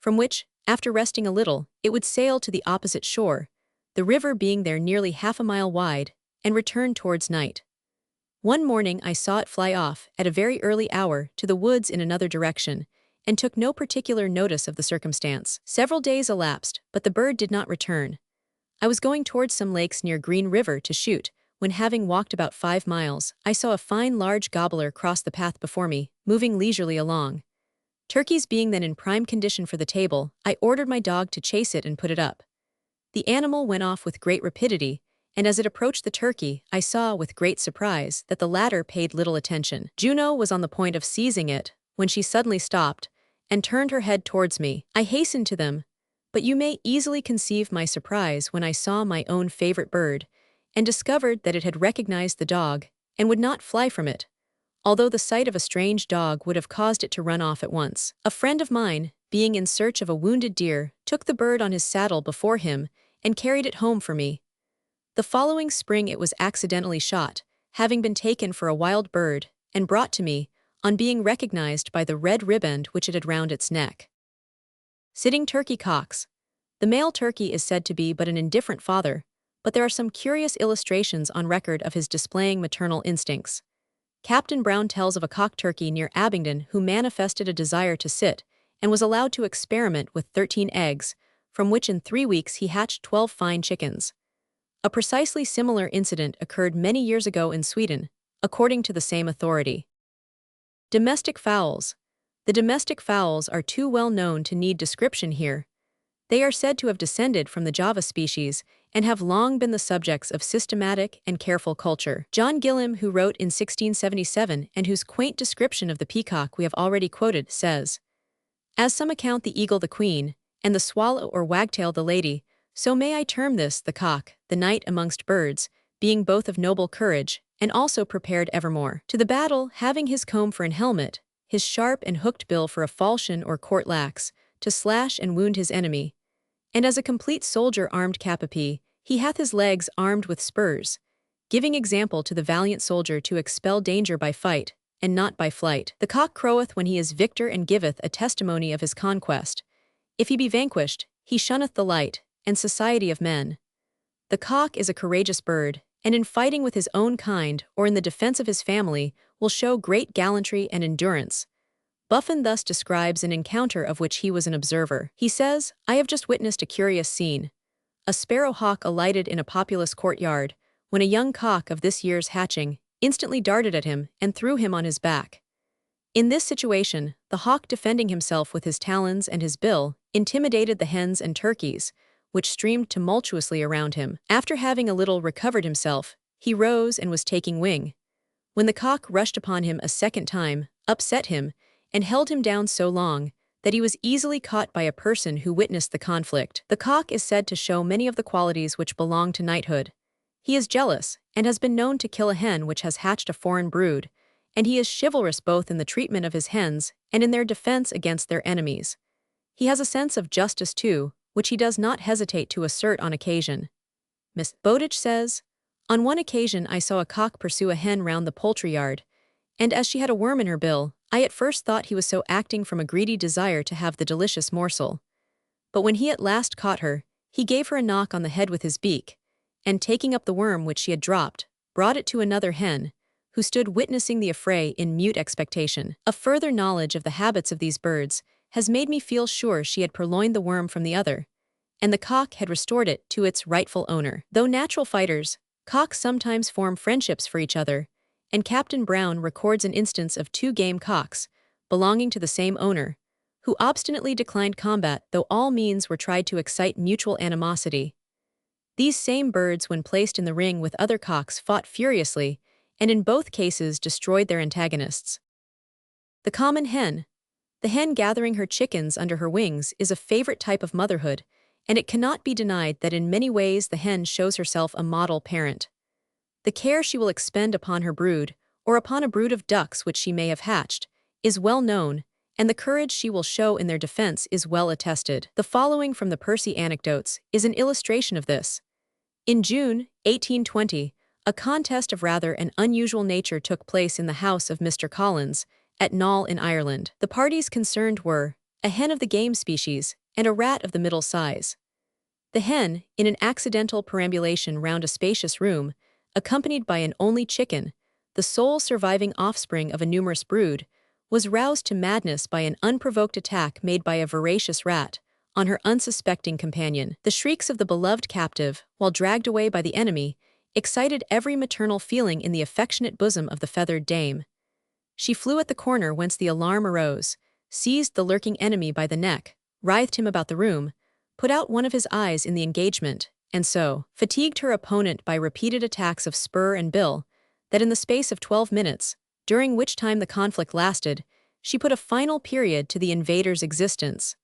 from which, after resting a little, it would sail to the opposite shore, the river being there nearly half a mile wide, and return towards night. One morning I saw it fly off, at a very early hour, to the woods in another direction, and took no particular notice of the circumstance. Several days elapsed, but the bird did not return. I was going towards some lakes near Green River to shoot, when, having walked about 5 miles, I saw a fine large gobbler cross the path before me, moving leisurely along. Turkeys being then in prime condition for the table, I ordered my dog to chase it and put it up. The animal went off with great rapidity, and as it approached the turkey, I saw, with great surprise, that the latter paid little attention. Juno was on the point of seizing it, when she suddenly stopped, and turned her head towards me. I hastened to them, but you may easily conceive my surprise when I saw my own favorite bird, and discovered that it had recognized the dog, and would not fly from it, although the sight of a strange dog would have caused it to run off at once. A friend of mine, being in search of a wounded deer, took the bird on his saddle before him, and carried it home for me. The following spring it was accidentally shot, having been taken for a wild bird, and brought to me, on being recognized by the red riband which it had round its neck. Sitting turkey cocks. The male turkey is said to be but an indifferent father, but there are some curious illustrations on record of his displaying maternal instincts. Captain Brown tells of a cock turkey near Abingdon who manifested a desire to sit and was allowed to experiment with 13 eggs, from which in 3 weeks he hatched 12 fine chickens. A precisely similar incident occurred many years ago in Sweden, according to the same authority. Domestic fowls. The domestic fowls are too well known to need description here. They are said to have descended from the Java species and have long been the subjects of systematic and careful culture. John Gillam, who wrote in 1677 and whose quaint description of the peacock we have already quoted, says, "As some account the eagle the queen, and the swallow or wagtail the lady, so may I term this, the cock, the knight amongst birds, being both of noble courage, and also prepared evermore to the battle, having his comb for an helmet, his sharp and hooked bill for a falchion or court-lax, to slash and wound his enemy. And as a complete soldier armed cap a pee, he hath his legs armed with spurs, giving example to the valiant soldier to expel danger by fight, and not by flight. The cock croweth when he is victor and giveth a testimony of his conquest. If he be vanquished, he shunneth the light and society of men. The cock is a courageous bird, and in fighting with his own kind or in the defense of his family will show great gallantry and endurance." Buffon thus describes an encounter of which he was an observer. He says, "I have just witnessed a curious scene. A sparrow-hawk alighted in a populous courtyard, when a young cock of this year's hatching instantly darted at him and threw him on his back. In this situation, the hawk, defending himself with his talons and his bill, intimidated the hens and turkeys, which streamed tumultuously around him. After having a little recovered himself, he rose and was taking wing, when the cock rushed upon him a second time, upset him, and held him down so long that he was easily caught by a person who witnessed the conflict. The cock is said to show many of the qualities which belong to knighthood. He is jealous, and has been known to kill a hen which has hatched a foreign brood, and he is chivalrous both in the treatment of his hens and in their defense against their enemies. He has a sense of justice too, which he does not hesitate to assert on occasion." Miss Bowditch says, "On one occasion I saw a cock pursue a hen round the poultry yard, and as she had a worm in her bill, I at first thought he was so acting from a greedy desire to have the delicious morsel. But when he at last caught her, he gave her a knock on the head with his beak, and taking up the worm which she had dropped, brought it to another hen, who stood witnessing the affray in mute expectation. A further knowledge of the habits of these birds has made me feel sure she had purloined the worm from the other, and the cock had restored it to its rightful owner. Though natural fighters, cocks sometimes form friendships for each other, and Captain Brown records an instance of 2 game cocks, belonging to the same owner, who obstinately declined combat though all means were tried to excite mutual animosity. These same birds, when placed in the ring with other cocks, fought furiously, and in both cases destroyed their antagonists. The common hen. The hen gathering her chickens under her wings is a favorite type of motherhood, and it cannot be denied that in many ways the hen shows herself a model parent. The care she will expend upon her brood, or upon a brood of ducks which she may have hatched, is well known, and the courage she will show in their defense is well attested. The following from the Percy Anecdotes is an illustration of this. In June, 1820, a contest of rather an unusual nature took place in the house of Mr. Collins, at Knowle in Ireland. The parties concerned were a hen of the game species and a rat of the middle size. The hen, in an accidental perambulation round a spacious room, accompanied by an only chicken, the sole surviving offspring of a numerous brood, was roused to madness by an unprovoked attack made by a voracious rat on her unsuspecting companion. The shrieks of the beloved captive, while dragged away by the enemy, excited every maternal feeling in the affectionate bosom of the feathered dame. She flew at the corner whence the alarm arose, seized the lurking enemy by the neck, writhed him about the room, put out one of his eyes in the engagement, and so fatigued her opponent by repeated attacks of spur and bill, that in the space of 12 minutes, during which time the conflict lasted, she put a final period to the invader's existence.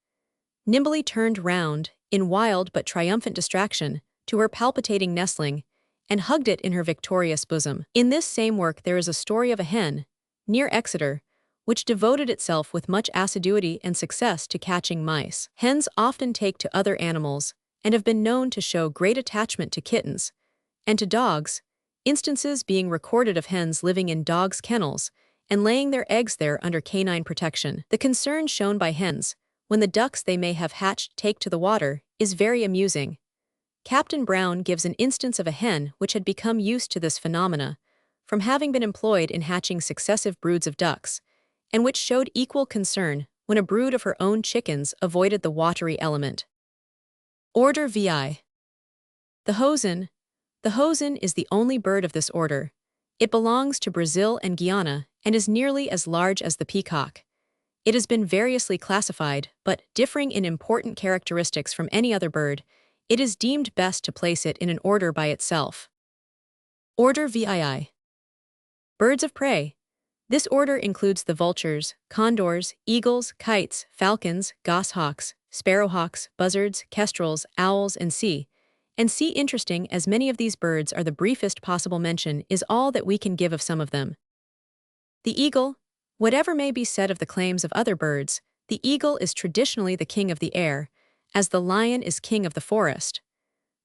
Nimbly turned round, in wild but triumphant distraction, to her palpitating nestling, and hugged it in her victorious bosom. In this same work there is a story of a hen, near Exeter, which devoted itself with much assiduity and success to catching mice. Hens often take to other animals, and have been known to show great attachment to kittens, and to dogs, instances being recorded of hens living in dogs' kennels, and laying their eggs there under canine protection. The concern shown by hens, when the ducks they may have hatched take to the water, is very amusing. Captain Brown gives an instance of a hen which had become used to this phenomena, from having been employed in hatching successive broods of ducks, and which showed equal concern when a brood of her own chickens avoided the watery element. Order VI. The hosen. The hosen is the only bird of this order. It belongs to Brazil and Guyana and is nearly as large as the peacock. It has been variously classified, but differing in important characteristics from any other bird, it is deemed best to place it in an order by itself. Order VII. Birds of prey. This order includes the vultures, condors, eagles, kites, falcons, goshawks, sparrowhawks, buzzards, kestrels, owls, and sea. Interesting as many of these birds are, the briefest possible mention is all that we can give of some of them. The eagle. Whatever may be said of the claims of other birds, the eagle is traditionally the king of the air, as the lion is king of the forest.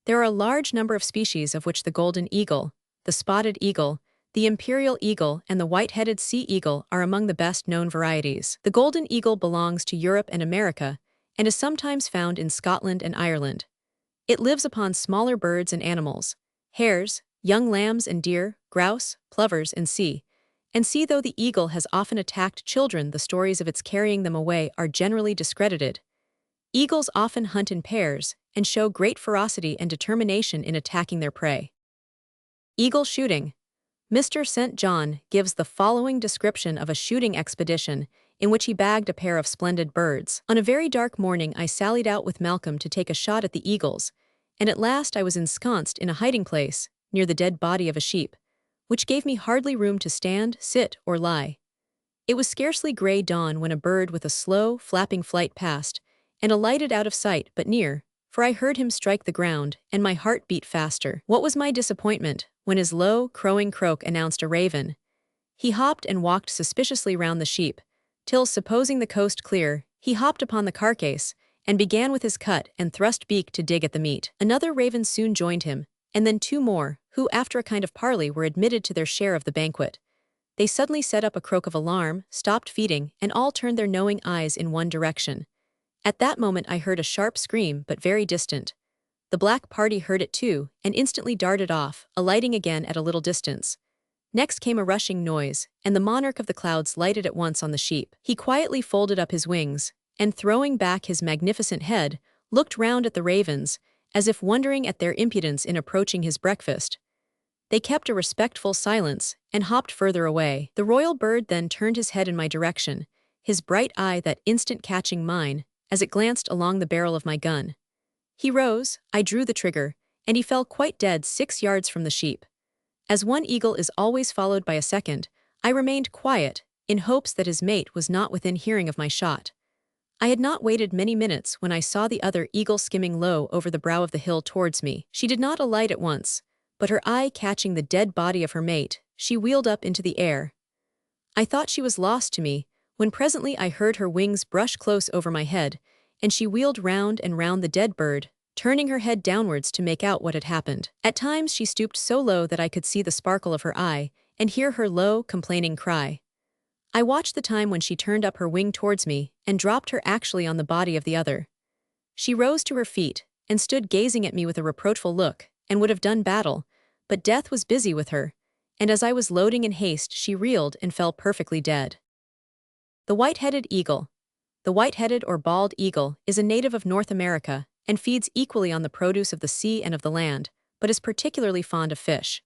There are a large number of species of which the golden eagle, the spotted eagle, the imperial eagle, and the white-headed sea eagle are among the best-known varieties. The golden eagle belongs to Europe and America, and is sometimes found in Scotland and Ireland. It lives upon smaller birds and animals, hares, young lambs and deer, grouse, plovers, and sea. Though the eagle has often attacked children, the stories of its carrying them away are generally discredited. Eagles often hunt in pairs and show great ferocity and determination in attacking their prey. Eagle shooting. Mr. St. John gives the following description of a shooting expedition in which he bagged a pair of splendid birds. On a very dark morning I sallied out with Malcolm to take a shot at the eagles, and at last I was ensconced in a hiding place near the dead body of a sheep, which gave me hardly room to stand, sit, or lie. It was scarcely gray dawn when a bird with a slow, flapping flight passed, and alighted out of sight but near, for I heard him strike the ground, and my heart beat faster. What was my disappointment when his low, crowing croak announced a raven. He hopped and walked suspiciously round the sheep, till, supposing the coast clear, he hopped upon the carcass, and began with his cut and thrust beak to dig at the meat. Another raven soon joined him, and then two more, who after a kind of parley were admitted to their share of the banquet. They suddenly set up a croak of alarm, stopped feeding, and all turned their knowing eyes in one direction. At that moment I heard a sharp scream, but very distant. The black party heard it too, and instantly darted off, alighting again at a little distance. Next came a rushing noise, and the monarch of the clouds lighted at once on the sheep. He quietly folded up his wings, and throwing back his magnificent head, looked round at the ravens, as if wondering at their impudence in approaching his breakfast. They kept a respectful silence, and hopped further away. The royal bird then turned his head in my direction, his bright eye that instant catching mine, as it glanced along the barrel of my gun. He rose, I drew the trigger, and he fell quite dead 6 yards from the sheep. As one eagle is always followed by a second, I remained quiet, in hopes that his mate was not within hearing of my shot. I had not waited many minutes when I saw the other eagle skimming low over the brow of the hill towards me. She did not alight at once, but her eye catching the dead body of her mate, she wheeled up into the air. I thought she was lost to me, when presently I heard her wings brush close over my head, and she wheeled round and round the dead bird, turning her head downwards to make out what had happened. At times she stooped so low that I could see the sparkle of her eye, and hear her low, complaining cry. I watched the time when she turned up her wing towards me, and dropped her actually on the body of the other. She rose to her feet, and stood gazing at me with a reproachful look, and would have done battle, but death was busy with her, and as I was loading in haste she reeled and fell perfectly dead. The white-headed eagle. The white-headed or bald eagle is a native of North America, and feeds equally on the produce of the sea and of the land, but is particularly fond of fish.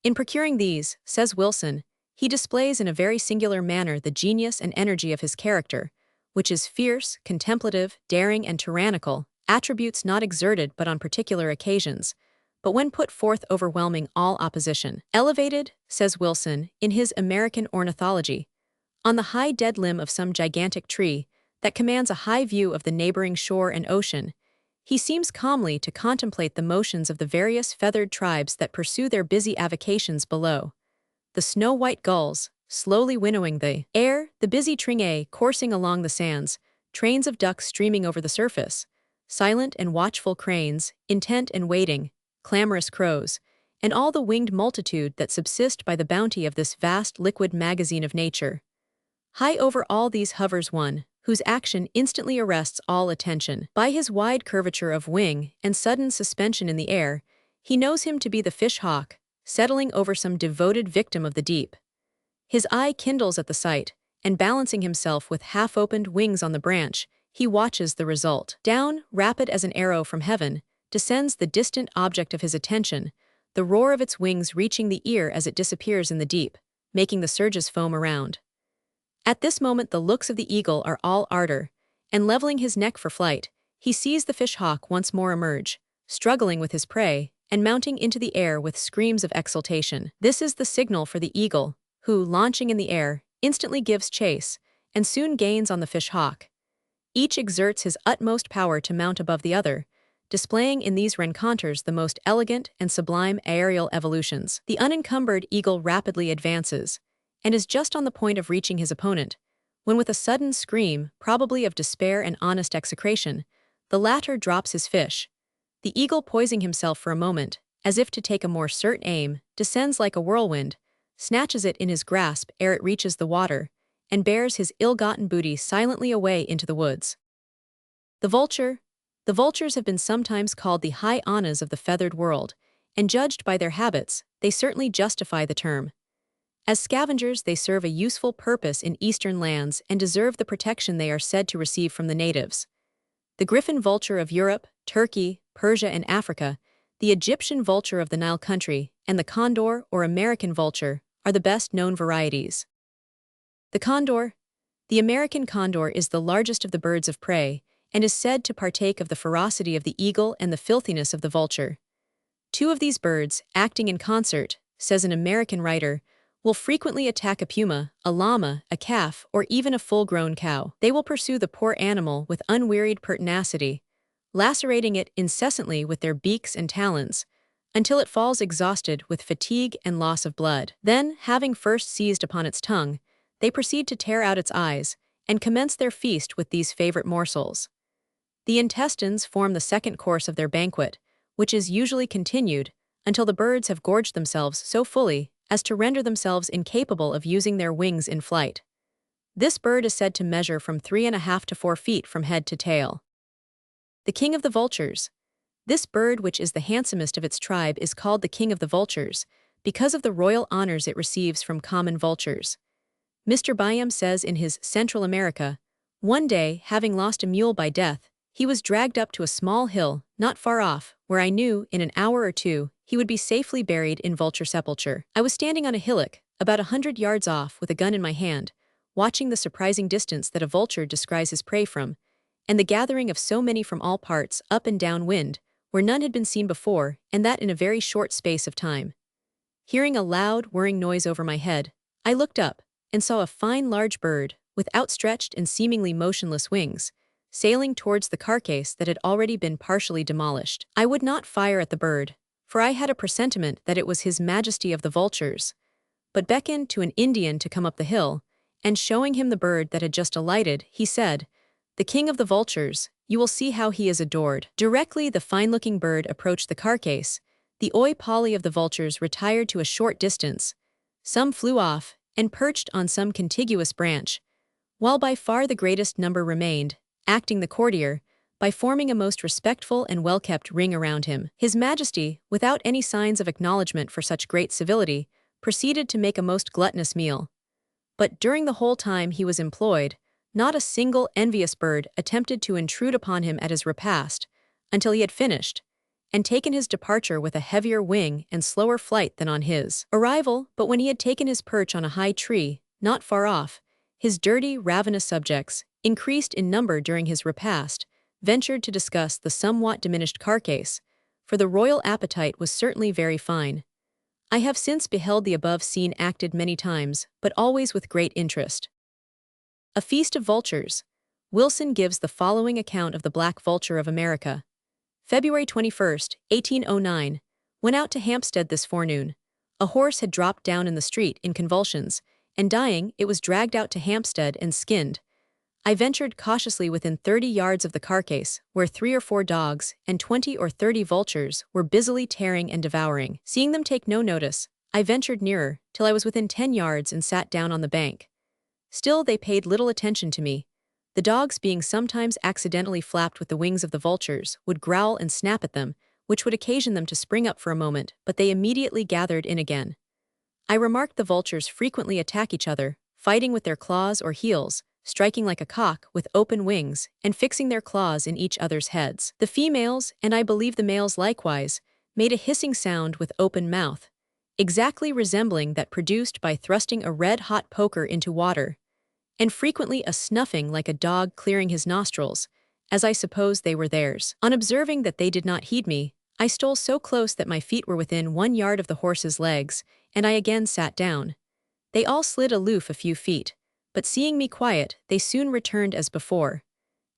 In procuring these, says Wilson, he displays in a very singular manner the genius and energy of his character, which is fierce, contemplative, daring, and tyrannical, attributes not exerted but on particular occasions, but when put forth overwhelming all opposition. Elevated, says Wilson, in his American Ornithology, on the high dead limb of some gigantic tree that commands a high view of the neighboring shore and ocean, he seems calmly to contemplate the motions of the various feathered tribes that pursue their busy avocations below. The snow-white gulls, slowly winnowing the air, the busy tringay coursing along the sands, trains of ducks streaming over the surface, silent and watchful cranes, intent and waiting, clamorous crows, and all the winged multitude that subsist by the bounty of this vast liquid magazine of nature. High over all these hovers one, whose action instantly arrests all attention. By his wide curvature of wing and sudden suspension in the air, he knows him to be the fish-hawk, settling over some devoted victim of the deep. His eye kindles at the sight, and balancing himself with half-opened wings on the branch, he watches the result. Down, rapid as an arrow from heaven, descends the distant object of his attention, the roar of its wings reaching the ear as it disappears in the deep, making the surges foam around. At this moment the looks of the eagle are all ardor, and leveling his neck for flight, he sees the fish-hawk once more emerge, struggling with his prey, and mounting into the air with screams of exultation. This is the signal for the eagle, who, launching in the air, instantly gives chase, and soon gains on the fish-hawk. Each exerts his utmost power to mount above the other, displaying in these rencontres the most elegant and sublime aerial evolutions. The unencumbered eagle rapidly advances, and is just on the point of reaching his opponent, when with a sudden scream, probably of despair and honest execration, the latter drops his fish. The eagle, poising himself for a moment, as if to take a more certain aim, descends like a whirlwind, snatches it in his grasp ere it reaches the water, and bears his ill-gotten booty silently away into the woods. The vultures have been sometimes called the high annas of the feathered world, and judged by their habits, they certainly justify the term. As scavengers, they serve a useful purpose in eastern lands and deserve the protection they are said to receive from the natives. The griffin vulture of Europe, Turkey, Persia, and Africa, the Egyptian vulture of the Nile country, and the condor or American vulture are the best-known varieties. The American condor is the largest of the birds of prey, and is said to partake of the ferocity of the eagle and the filthiness of the vulture. Two of these birds, acting in concert, says an American writer, will frequently attack a puma, a llama, a calf, or even a full-grown cow. They will pursue the poor animal with unwearied pertinacity, lacerating it incessantly with their beaks and talons, until it falls exhausted with fatigue and loss of blood. Then, having first seized upon its tongue, they proceed to tear out its eyes, and commence their feast with these favorite morsels. The intestines form the second course of their banquet, which is usually continued until the birds have gorged themselves so fully as to render themselves incapable of using their wings in flight. This bird is said to measure from 3.5 to 4 feet from head to tail. The king of the vultures. This bird, which is the handsomest of its tribe, is called the king of the vultures because of the royal honors it receives from common vultures. Mr. Byam says in his Central America, one day, having lost a mule by death, he was dragged up to a small hill, not far off, where I knew, in an hour or two, he would be safely buried in vulture sepulture. I was standing on a hillock, about 100 yards off, with a gun in my hand, watching the surprising distance that a vulture descries his prey from, and the gathering of so many from all parts, up and down wind, where none had been seen before, and that in a very short space of time. Hearing a loud, whirring noise over my head, I looked up, and saw a fine large bird, with outstretched and seemingly motionless wings, sailing towards the carcass that had already been partially demolished. I would not fire at the bird, for I had a presentiment that it was His Majesty of the vultures, but beckoned to an Indian to come up the hill, and showing him the bird that had just alighted, he said, "The king of the vultures, you will see how he is adored." Directly the fine-looking bird approached the carcass, the oi poly of the vultures retired to a short distance. Some flew off, and perched on some contiguous branch, while by far the greatest number remained, acting the courtier, by forming a most respectful and well-kept ring around him. His Majesty, without any signs of acknowledgment for such great civility, proceeded to make a most gluttonous meal. But during the whole time he was employed, not a single envious bird attempted to intrude upon him at his repast, until he had finished, and taken his departure with a heavier wing and slower flight than on his arrival. But when he had taken his perch on a high tree, not far off, his dirty, ravenous subjects, increased in number during his repast, ventured to discuss the somewhat diminished carcass, for the royal appetite was certainly very fine. I have since beheld the above scene acted many times, but always with great interest. A Feast of Vultures. Wilson gives the following account of the black vulture of America. February 21, 1809. Went out to Hampstead this forenoon. A horse had dropped down in the street in convulsions, and dying, it was dragged out to Hampstead and skinned. I ventured cautiously within 30 yards of the carcass, where 3 or 4 dogs and 20 or 30 vultures were busily tearing and devouring. Seeing them take no notice, I ventured nearer, till I was within 10 yards and sat down on the bank. Still they paid little attention to me. The dogs, being sometimes accidentally flapped with the wings of the vultures, would growl and snap at them, which would occasion them to spring up for a moment, but they immediately gathered in again. I remarked the vultures frequently attack each other, fighting with their claws or heels, striking like a cock with open wings, and fixing their claws in each other's heads. The females, and I believe the males likewise, made a hissing sound with open mouth, exactly resembling that produced by thrusting a red-hot poker into water, and frequently a snuffing like a dog clearing his nostrils, as I suppose they were theirs. On observing that they did not heed me, I stole so close that my feet were within 1 yard of the horse's legs, and I again sat down. They all slid aloof a few feet, but seeing me quiet, they soon returned as before.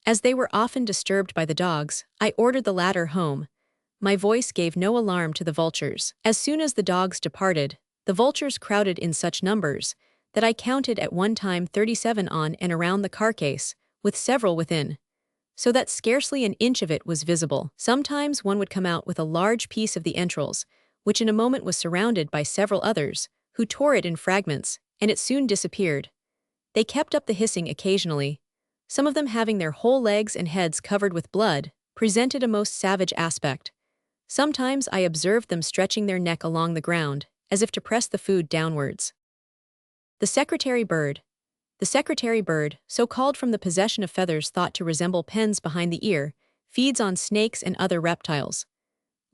As they were often disturbed by the dogs, I ordered the latter home. My voice gave no alarm to the vultures. As soon as the dogs departed, the vultures crowded in such numbers that I counted at one time 37 on and around the carcass, with several within, so that scarcely an inch of it was visible. Sometimes one would come out with a large piece of the entrails, which in a moment was surrounded by several others, who tore it in fragments, and it soon disappeared. They kept up the hissing occasionally. Some of them, having their whole legs and heads covered with blood, presented a most savage aspect. Sometimes I observed them stretching their neck along the ground, as if to press the food downwards. The secretary bird. The secretary bird, so called from the possession of feathers thought to resemble pens behind the ear, feeds on snakes and other reptiles.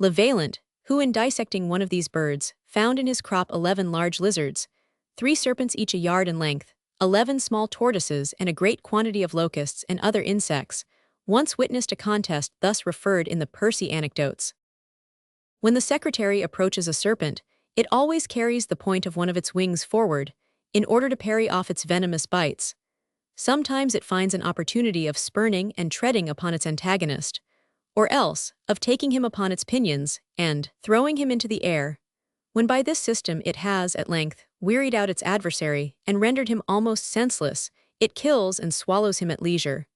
Levaillant, who in dissecting one of these birds, found in his crop 11 large lizards, 3 serpents each a yard in length, 11 small tortoises and a great quantity of locusts and other insects, once witnessed a contest thus referred in the Percy Anecdotes. When the secretary approaches a serpent, it always carries the point of one of its wings forward, in order to parry off its venomous bites. Sometimes it finds an opportunity of spurning and treading upon its antagonist, or else of taking him upon its pinions and throwing him into the air. When by this system it has, at length, wearied out its adversary and rendered him almost senseless, it kills and swallows him at leisure.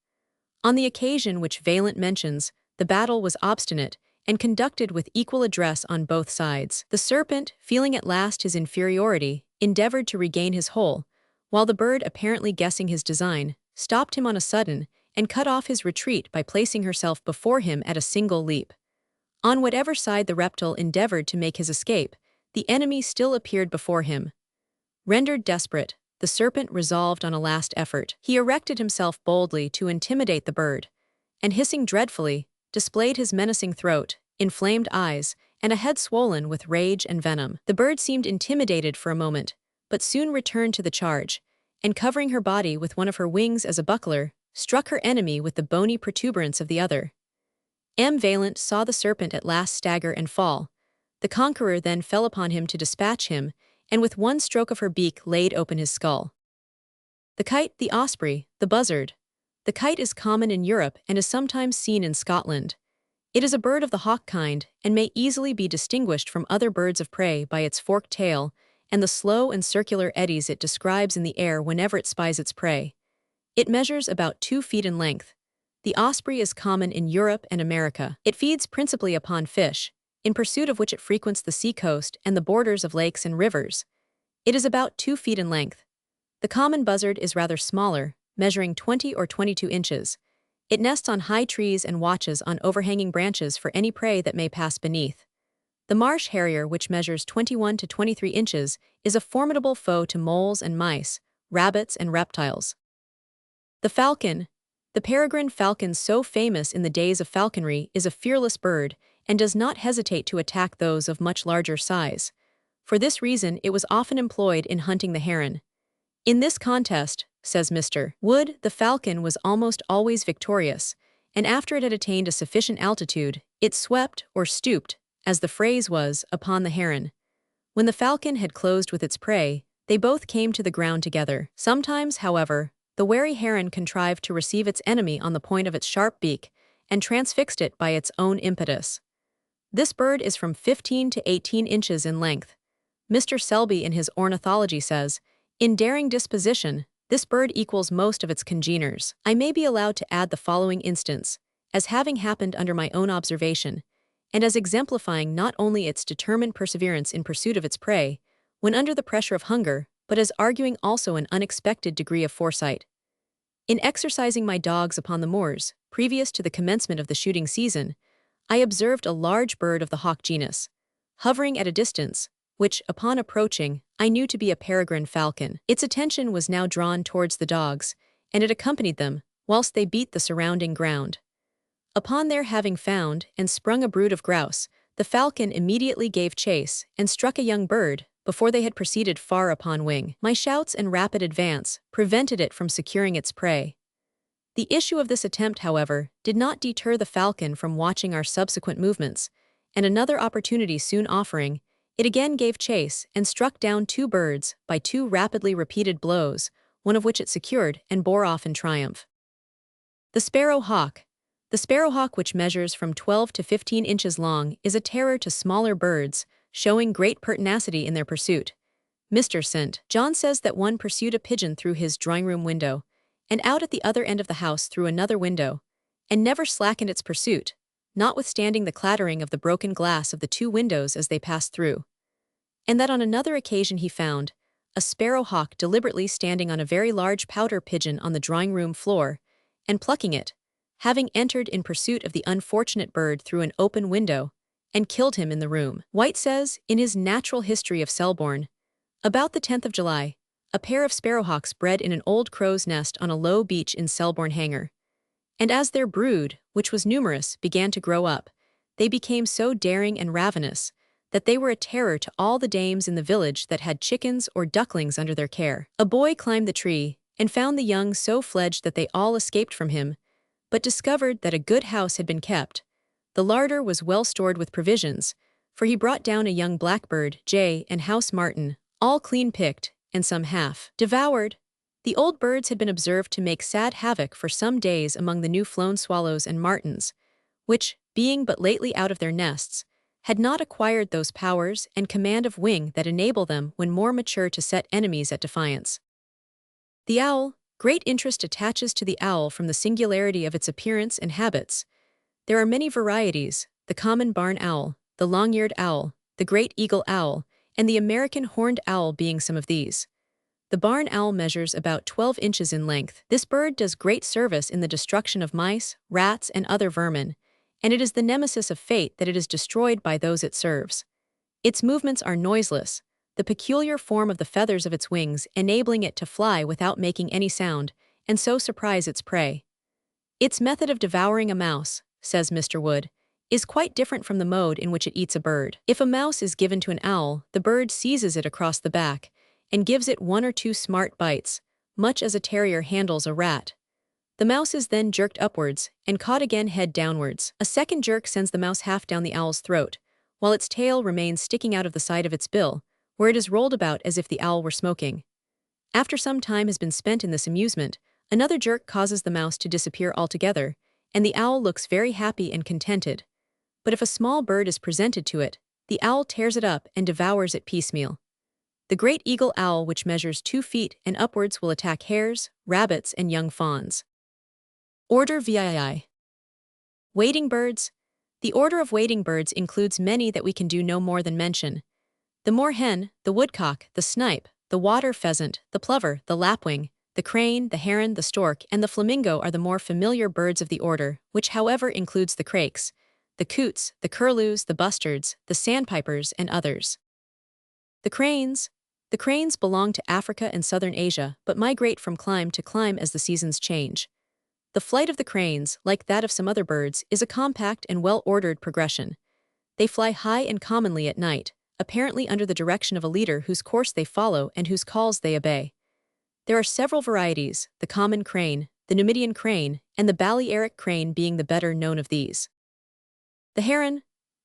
On the occasion which Vaillant mentions, the battle was obstinate and conducted with equal address on both sides. The serpent, feeling at last his inferiority, endeavored to regain his hole, while the bird, apparently guessing his design, stopped him on a sudden and cut off his retreat by placing herself before him at a single leap. On whatever side the reptile endeavored to make his escape, the enemy still appeared before him. Rendered desperate, the serpent resolved on a last effort. He erected himself boldly to intimidate the bird, and hissing dreadfully, displayed his menacing throat, inflamed eyes, and a head swollen with rage and venom. The bird seemed intimidated for a moment, but soon returned to the charge, and covering her body with one of her wings as a buckler, struck her enemy with the bony protuberance of the other. Vaillant saw the serpent at last stagger and fall. The conqueror then fell upon him to dispatch him, and with one stroke of her beak laid open his skull. The kite, the osprey, the buzzard. The kite is common in Europe and is sometimes seen in Scotland. It is a bird of the hawk kind, and may easily be distinguished from other birds of prey by its forked tail and the slow and circular eddies it describes in the air whenever it spies its prey. It measures about 2 feet in length. The osprey is common in Europe and America. It feeds principally upon fish, in pursuit of which it frequents the seacoast and the borders of lakes and rivers. It is about 2 feet in length. The common buzzard is rather smaller, measuring 20 or 22 inches. It nests on high trees and watches on overhanging branches for any prey that may pass beneath. The marsh harrier, which measures 21 to 23 inches, is a formidable foe to moles and mice, rabbits and reptiles. The falcon. The peregrine falcon, so famous in the days of falconry, is a fearless bird and does not hesitate to attack those of much larger size. For this reason it was often employed in hunting the heron. In this contest, says Mr. Wood, the falcon was almost always victorious, and after it had attained a sufficient altitude, it swept, or stooped, as the phrase was, upon the heron. When the falcon had closed with its prey, they both came to the ground together. Sometimes, however, the wary heron contrived to receive its enemy on the point of its sharp beak, and transfixed it by its own impetus. This bird is from 15 to 18 inches in length. Mr. Selby in his Ornithology says, "In daring disposition, This bird equals most of its congeners. I may be allowed to add the following instance, as having happened under my own observation, and as exemplifying not only its determined perseverance in pursuit of its prey, when under the pressure of hunger, but as arguing also an unexpected degree of foresight. In exercising my dogs upon the moors, previous to the commencement of the shooting season, I observed a large bird of the hawk genus, hovering at a distance, which, upon approaching, I knew to be a peregrine falcon. Its attention was now drawn towards the dogs, and it accompanied them, whilst they beat the surrounding ground. Upon their having found and sprung a brood of grouse, the falcon immediately gave chase and struck a young bird before they had proceeded far upon wing. My shouts and rapid advance prevented it from securing its prey. The issue of this attempt, however, did not deter the falcon from watching our subsequent movements, and another opportunity soon offering, it again gave chase and struck down 2 birds by 2 rapidly repeated blows, one of which it secured and bore off in triumph. The sparrow hawk. The sparrowhawk, which measures from 12 to 15 inches long, is a terror to smaller birds, showing great pertinacity in their pursuit. Mr. St. John says that one pursued a pigeon through his drawing-room window, and out at the other end of the house through another window, and never slackened its pursuit, notwithstanding the clattering of the broken glass of the 2 windows as they passed through. And that on another occasion he found a sparrowhawk deliberately standing on a very large pouter pigeon on the drawing-room floor, and plucking it, having entered in pursuit of the unfortunate bird through an open window, and killed him in the room. White says, in his Natural History of Selborne, about the 10th of July, a pair of sparrowhawks bred in an old crow's nest on a low beach in Selborne Hanger. And as their brood, which was numerous, began to grow up, they became so daring and ravenous that they were a terror to all the dames in the village that had chickens or ducklings under their care. A boy climbed the tree and found the young so fledged that they all escaped from him, but discovered that a good house had been kept. The larder was well stored with provisions, for he brought down a young blackbird, jay, and house martin, all clean picked, and some half devoured. The old birds had been observed to make sad havoc for some days among the new-flown swallows and martins, which, being but lately out of their nests, had not acquired those powers and command of wing that enable them when more mature to set enemies at defiance. The owl. Great interest attaches to the owl from the singularity of its appearance and habits. There are many varieties, the common barn owl, the long-eared owl, the great eagle owl, and the American horned owl being some of these. The barn owl measures about 12 inches in length. This bird does great service in the destruction of mice, rats, and other vermin, and it is the nemesis of fate that it is destroyed by those it serves. Its movements are noiseless, the peculiar form of the feathers of its wings enabling it to fly without making any sound, and so surprise its prey. Its method of devouring a mouse, says Mr. Wood, is quite different from the mode in which it eats a bird. If a mouse is given to an owl, the bird seizes it across the back, and gives it 1 or 2 smart bites, much as a terrier handles a rat. The mouse is then jerked upwards, and caught again head downwards. A second jerk sends the mouse half down the owl's throat, while its tail remains sticking out of the side of its bill, where it is rolled about as if the owl were smoking. After some time has been spent in this amusement, another jerk causes the mouse to disappear altogether, and the owl looks very happy and contented. But if a small bird is presented to it, the owl tears it up and devours it piecemeal. The great eagle owl, which measures 2 feet and upwards, will attack hares, rabbits, and young fawns. Order VII. Wading birds. The order of wading birds includes many that we can do no more than mention. The moorhen, the woodcock, the snipe, the water pheasant, the plover, the lapwing, the crane, the heron, the stork, and the flamingo are the more familiar birds of the order, which however includes the crakes, the coots, the curlews, the bustards, the sandpipers, and others. The cranes. The cranes belong to Africa and southern Asia, but migrate from clime to clime as the seasons change. The flight of the cranes, like that of some other birds, is a compact and well-ordered progression. They fly high and commonly at night, apparently under the direction of a leader whose course they follow and whose calls they obey. There are several varieties, the common crane, the Numidian crane, and the Balearic crane being the better known of these. The heron.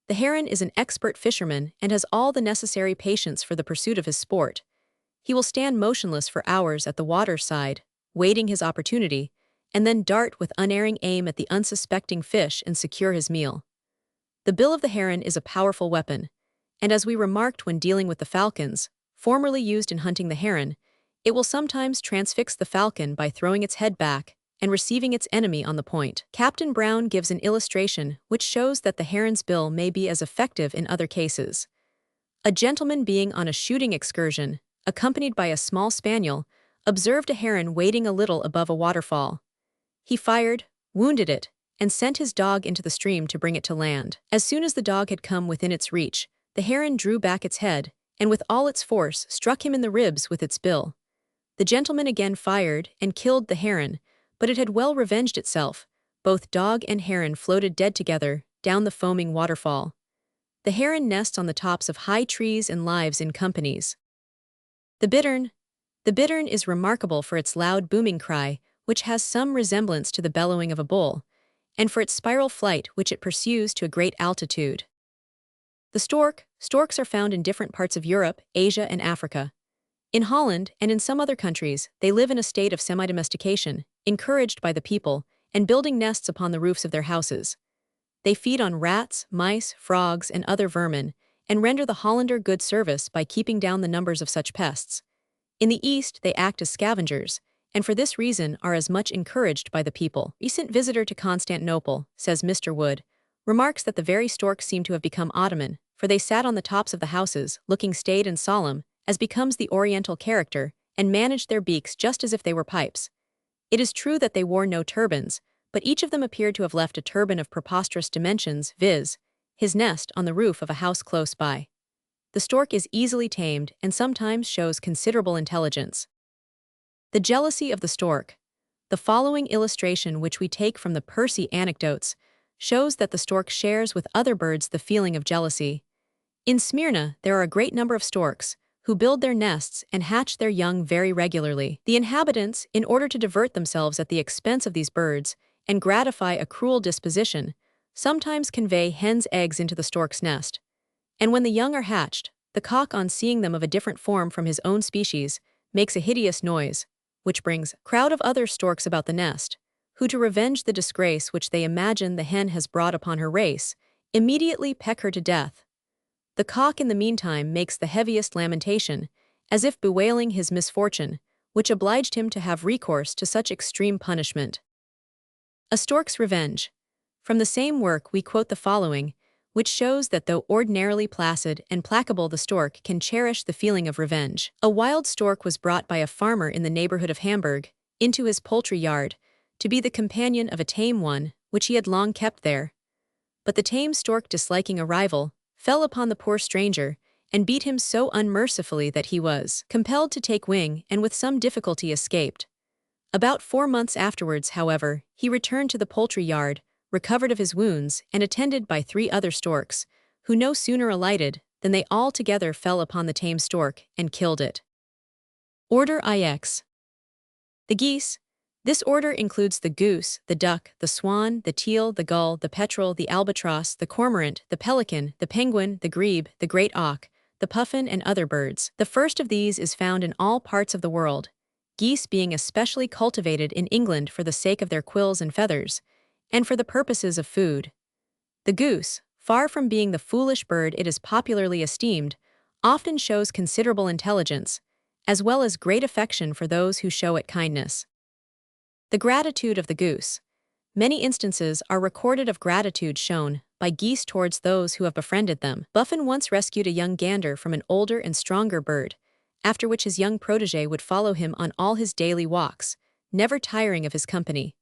The heron is an expert fisherman and has all the necessary patience for the pursuit of his sport. He will stand motionless for hours at the water's side, waiting his opportunity, and then dart with unerring aim at the unsuspecting fish and secure his meal. The bill of the heron is a powerful weapon, and as we remarked when dealing with the falcons, formerly used in hunting the heron, It will sometimes transfix the falcon by throwing its head back and receiving its enemy on the point. Captain Brown gives an illustration which shows that the heron's bill may be as effective in other cases. A gentleman being on a shooting excursion, accompanied by a small spaniel, observed a heron wading a little above a waterfall. He fired, wounded it, and sent his dog into the stream to bring it to land. As soon as the dog had come within its reach, the heron drew back its head, and with all its force struck him in the ribs with its bill. The gentleman again fired and killed the heron, but it had well revenged itself. Both dog and heron floated dead together down the foaming waterfall. The heron nests on the tops of high trees and lives in companies. The bittern. The bittern is remarkable for its loud booming cry, which has some resemblance to the bellowing of a bull, and for its spiral flight which it pursues to a great altitude. The stork. Storks are found in different parts of Europe, Asia, and Africa. In Holland and in some other countries, they live in a state of semi-domestication, encouraged by the people, and building nests upon the roofs of their houses. They feed on rats, mice, frogs, and other vermin, and render the Hollander good service by keeping down the numbers of such pests. In the East, they act as scavengers, and for this reason are as much encouraged by the people. Recent visitor to Constantinople, says Mr. Wood, remarks that the very storks seem to have become Ottoman, for they sat on the tops of the houses, looking staid and solemn, as becomes the Oriental character, and managed their beaks just as if they were pipes. It is true that they wore no turbans, but each of them appeared to have left a turban of preposterous dimensions, viz., his nest on the roof of a house close by. The stork is easily tamed and sometimes shows considerable intelligence. The jealousy of the stork. The following illustration, which we take from the Percy Anecdotes, shows that the stork shares with other birds the feeling of jealousy. In Smyrna, there are a great number of storks, who build their nests and hatch their young very regularly. The inhabitants, in order to divert themselves at the expense of these birds and gratify a cruel disposition, sometimes convey hens' eggs into the stork's nest. And when the young are hatched, the cock, on seeing them of a different form from his own species, makes a hideous noise, which brings a crowd of other storks about the nest, who, to revenge the disgrace which they imagine the hen has brought upon her race, immediately peck her to death. The cock in the meantime makes the heaviest lamentation, as if bewailing his misfortune, which obliged him to have recourse to such extreme punishment. A Stork's Revenge. From the same work we quote the following, which shows that though ordinarily placid and placable, the stork can cherish the feeling of revenge. A wild stork was brought by a farmer in the neighborhood of Hamburg into his poultry yard, to be the companion of a tame one, which he had long kept there. But the tame stork, disliking a rival, fell upon the poor stranger, and beat him so unmercifully that he was compelled to take wing and with some difficulty escaped. About 4 months afterwards, however, he returned to the poultry yard, recovered of his wounds, and attended by 3 other storks, who no sooner alighted than they all together fell upon the tame stork and killed it. Order IX. The geese. This order includes the goose, the duck, the swan, the teal, the gull, the petrel, the albatross, the cormorant, the pelican, the penguin, the grebe, the great auk, the puffin, and other birds. The first of these is found in all parts of the world, geese being especially cultivated in England for the sake of their quills and feathers, and for the purposes of food. The goose, far from being the foolish bird it is popularly esteemed, often shows considerable intelligence, as well as great affection for those who show it kindness. The gratitude of the goose. Many instances are recorded of gratitude shown by geese towards those who have befriended them. Buffon once rescued a young gander from an older and stronger bird, after which his young protege would follow him on all his daily walks, never tiring of his company.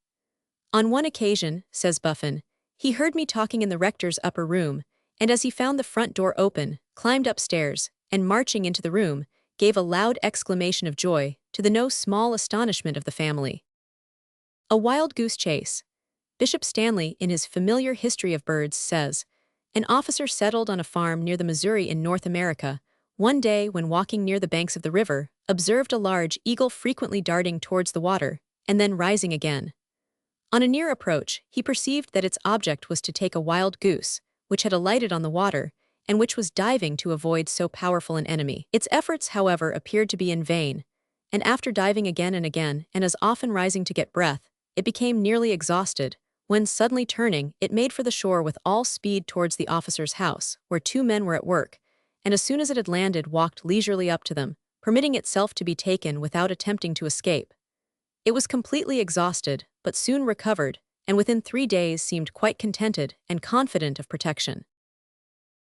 On one occasion, says Buffon, he heard me talking in the rector's upper room, and as he found the front door open, climbed upstairs, and marching into the room, gave a loud exclamation of joy, to the no small astonishment of the family. A wild goose chase. Bishop Stanley, in his Familiar History of Birds, says, an officer settled on a farm near the Missouri in North America, one day when walking near the banks of the river, observed a large eagle frequently darting towards the water, and then rising again. On a near approach, he perceived that its object was to take a wild goose, which had alighted on the water, and which was diving to avoid so powerful an enemy. Its efforts, however, appeared to be in vain, and after diving again and again, and as often rising to get breath, it became nearly exhausted, when suddenly turning, it made for the shore with all speed towards the officer's house, where 2 men were at work, and as soon as it had landed walked leisurely up to them, permitting itself to be taken without attempting to escape. It was completely exhausted, but soon recovered, and within 3 days seemed quite contented and confident of protection.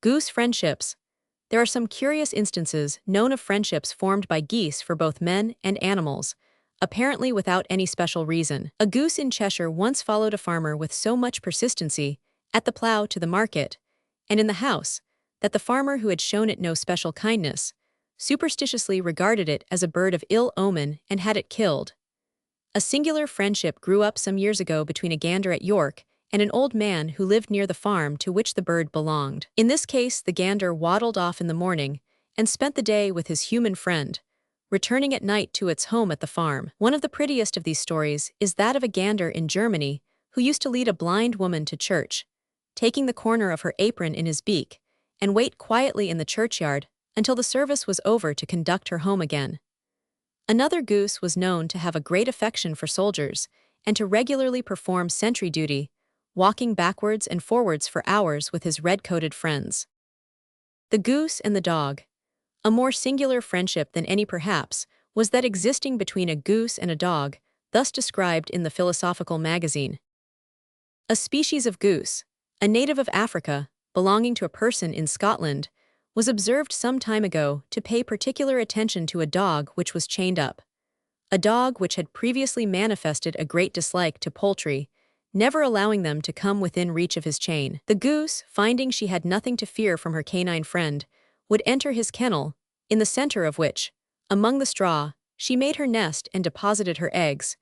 Goose friendships. There are some curious instances known of friendships formed by geese for both men and animals, apparently without any special reason. A goose in Cheshire once followed a farmer with so much persistency, at the plough to the market, and in the house, that the farmer, who had shown it no special kindness, superstitiously regarded it as a bird of ill omen and had it killed. A singular friendship grew up some years ago between a gander at York and an old man who lived near the farm to which the bird belonged. In this case, the gander waddled off in the morning and spent the day with his human friend, returning at night to its home at the farm. One of the prettiest of these stories is that of a gander in Germany who used to lead a blind woman to church, taking the corner of her apron in his beak, and wait quietly in the churchyard until the service was over to conduct her home again. Another goose was known to have a great affection for soldiers and to regularly perform sentry duty, walking backwards and forwards for hours with his red-coated friends. The goose and the dog. A more singular friendship than any perhaps was that existing between a goose and a dog, thus described in the Philosophical Magazine. A species of goose, a native of Africa, belonging to a person in Scotland, was observed some time ago to pay particular attention to a dog which was chained up. A dog which had previously manifested a great dislike to poultry, never allowing them to come within reach of his chain. The goose, finding she had nothing to fear from her canine friend, would enter his kennel, in the center of which, among the straw, she made her nest and deposited her eggs,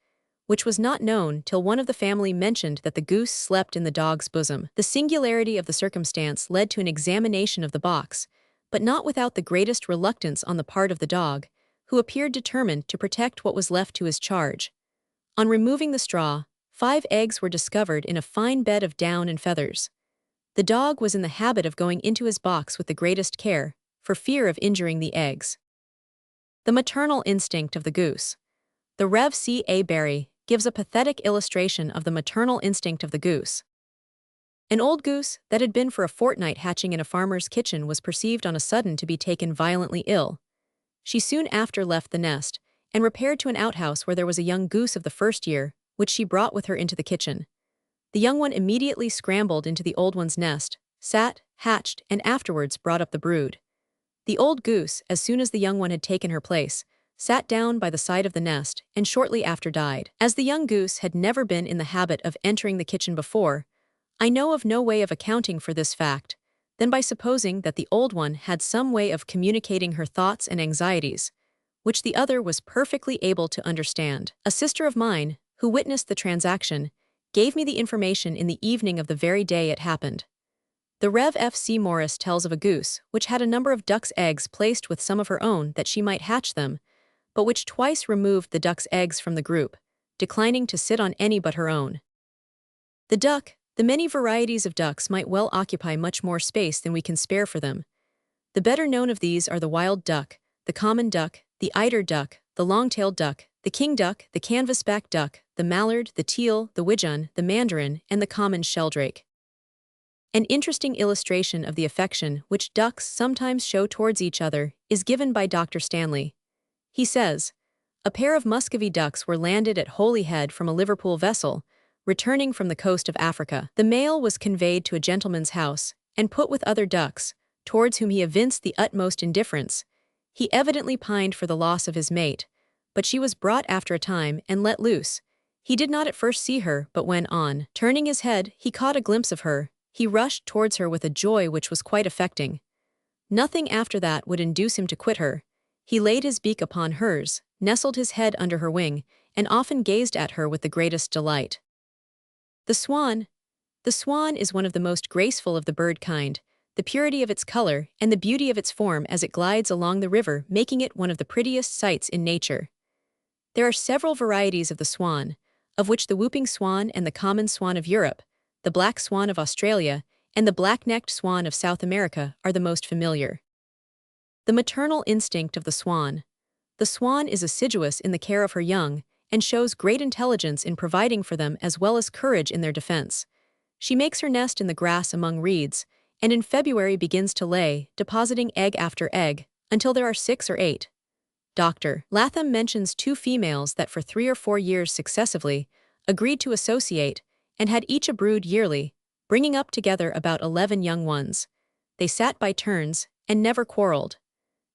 which was not known till one of the family mentioned that the goose slept in the dog's bosom. The singularity of the circumstance led to an examination of the box, but not without the greatest reluctance on the part of the dog, who appeared determined to protect what was left to his charge. On removing the straw, 5 eggs were discovered in a fine bed of down and feathers. The dog was in the habit of going into his box with the greatest care, for fear of injuring the eggs. The maternal instinct of the goose. The Rev. C. A. Barry gives a pathetic illustration of the maternal instinct of the goose. An old goose that had been for a fortnight hatching in a farmer's kitchen was perceived on a sudden to be taken violently ill. She soon after left the nest, and repaired to an outhouse where there was a young goose of the first year, which she brought with her into the kitchen. The young one immediately scrambled into the old one's nest, sat, hatched, and afterwards brought up the brood. The old goose, as soon as the young one had taken her place, sat down by the side of the nest, and shortly after died. As the young goose had never been in the habit of entering the kitchen before, I know of no way of accounting for this fact, than by supposing that the old one had some way of communicating her thoughts and anxieties, which the other was perfectly able to understand. A sister of mine, who witnessed the transaction, gave me the information in the evening of the very day it happened. The Rev. F. C. Morris tells of a goose which had a number of duck's eggs placed with some of her own that she might hatch them, but which twice removed the duck's eggs from the group, declining to sit on any but her own. The many varieties of ducks might well occupy much more space than we can spare for them. The better known of these are the wild duck, the common duck, the eider duck, the long-tailed duck, the king duck, the canvasback duck, the mallard, the teal, the widgeon, the mandarin, and the common sheldrake. An interesting illustration of the affection which ducks sometimes show towards each other is given by Dr. Stanley. He says, "A pair of Muscovy ducks were landed at Holyhead from a Liverpool vessel, returning from the coast of Africa. The male was conveyed to a gentleman's house, and put with other ducks, towards whom he evinced the utmost indifference. He evidently pined for the loss of his mate, but she was brought after a time and let loose. He did not at first see her, but when on turning his head, he caught a glimpse of her, he rushed towards her with a joy which was quite affecting. Nothing after that would induce him to quit her. He laid his beak upon hers, nestled his head under her wing, and often gazed at her with the greatest delight." The swan. The swan is one of the most graceful of the bird kind, the purity of its color and the beauty of its form as it glides along the river making it one of the prettiest sights in nature. There are several varieties of the swan, of which the whooping swan and the common swan of Europe, the black swan of Australia, and the black-necked swan of South America are the most familiar. The maternal instinct of the swan. The swan is assiduous in the care of her young, and shows great intelligence in providing for them as well as courage in their defense. She makes her nest in the grass among reeds, and in February begins to lay, depositing egg after egg, until there are 6 or 8. Dr. Latham mentions two females that for 3 or 4 years successively agreed to associate and had each a brood yearly, bringing up together about 11 young ones. They sat by turns and never quarreled.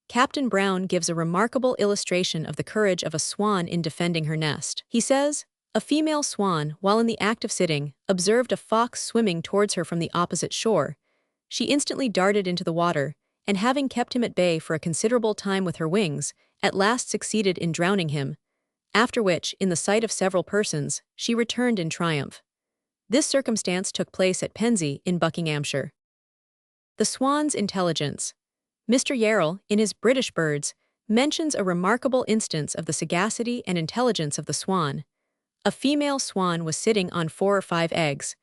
Captain Brown gives a remarkable illustration of the courage of a swan in defending her nest. He says, "A female swan, while in the act of sitting, observed a fox swimming towards her from the opposite shore. She instantly darted into the water, and having kept him at bay for a considerable time with her wings, at last succeeded in drowning him, after which, in the sight of several persons, she returned in triumph." This circumstance took place at Pensy in Buckinghamshire. The swan's intelligence. Mr. Yarrell, in his British Birds, mentions a remarkable instance of the sagacity and intelligence of the swan. A female swan was sitting on 4 or 5 eggs.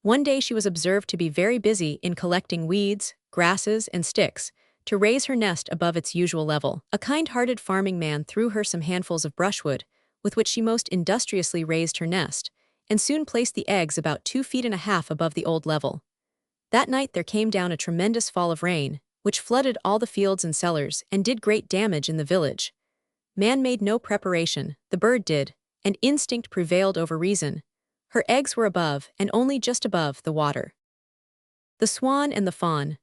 One day she was observed to be very busy in collecting weeds, grasses, and sticks, to raise her nest above its usual level. A kind-hearted farming man threw her some handfuls of brushwood, with which she most industriously raised her nest, and soon placed the eggs about 2.5 feet above the old level. That night there came down a tremendous fall of rain, which flooded all the fields and cellars and did great damage in the village. Man made no preparation, the bird did, and instinct prevailed over reason. Her eggs were above, and only just above, the water. The swan and the fawn.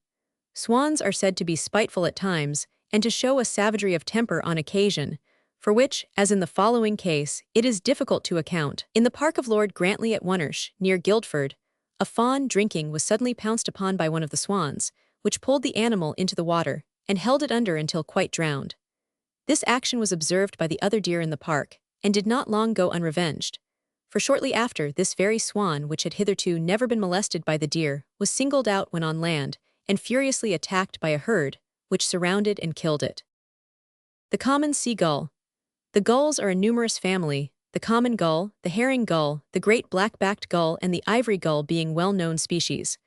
Swans are said to be spiteful at times, and to show a savagery of temper on occasion, for which, as in the following case, it is difficult to account. In the park of Lord Grantley at Wonnersh, near Guildford, a fawn drinking was suddenly pounced upon by one of the swans, which pulled the animal into the water, and held it under until quite drowned. This action was observed by the other deer in the park, and did not long go unrevenged. For shortly after, this very swan, which had hitherto never been molested by the deer, was singled out when on land, and furiously attacked by a herd, which surrounded and killed it. The common sea-gull. The gulls are a numerous family, the common gull, the herring gull, the great black-backed gull, and the ivory gull being well-known species.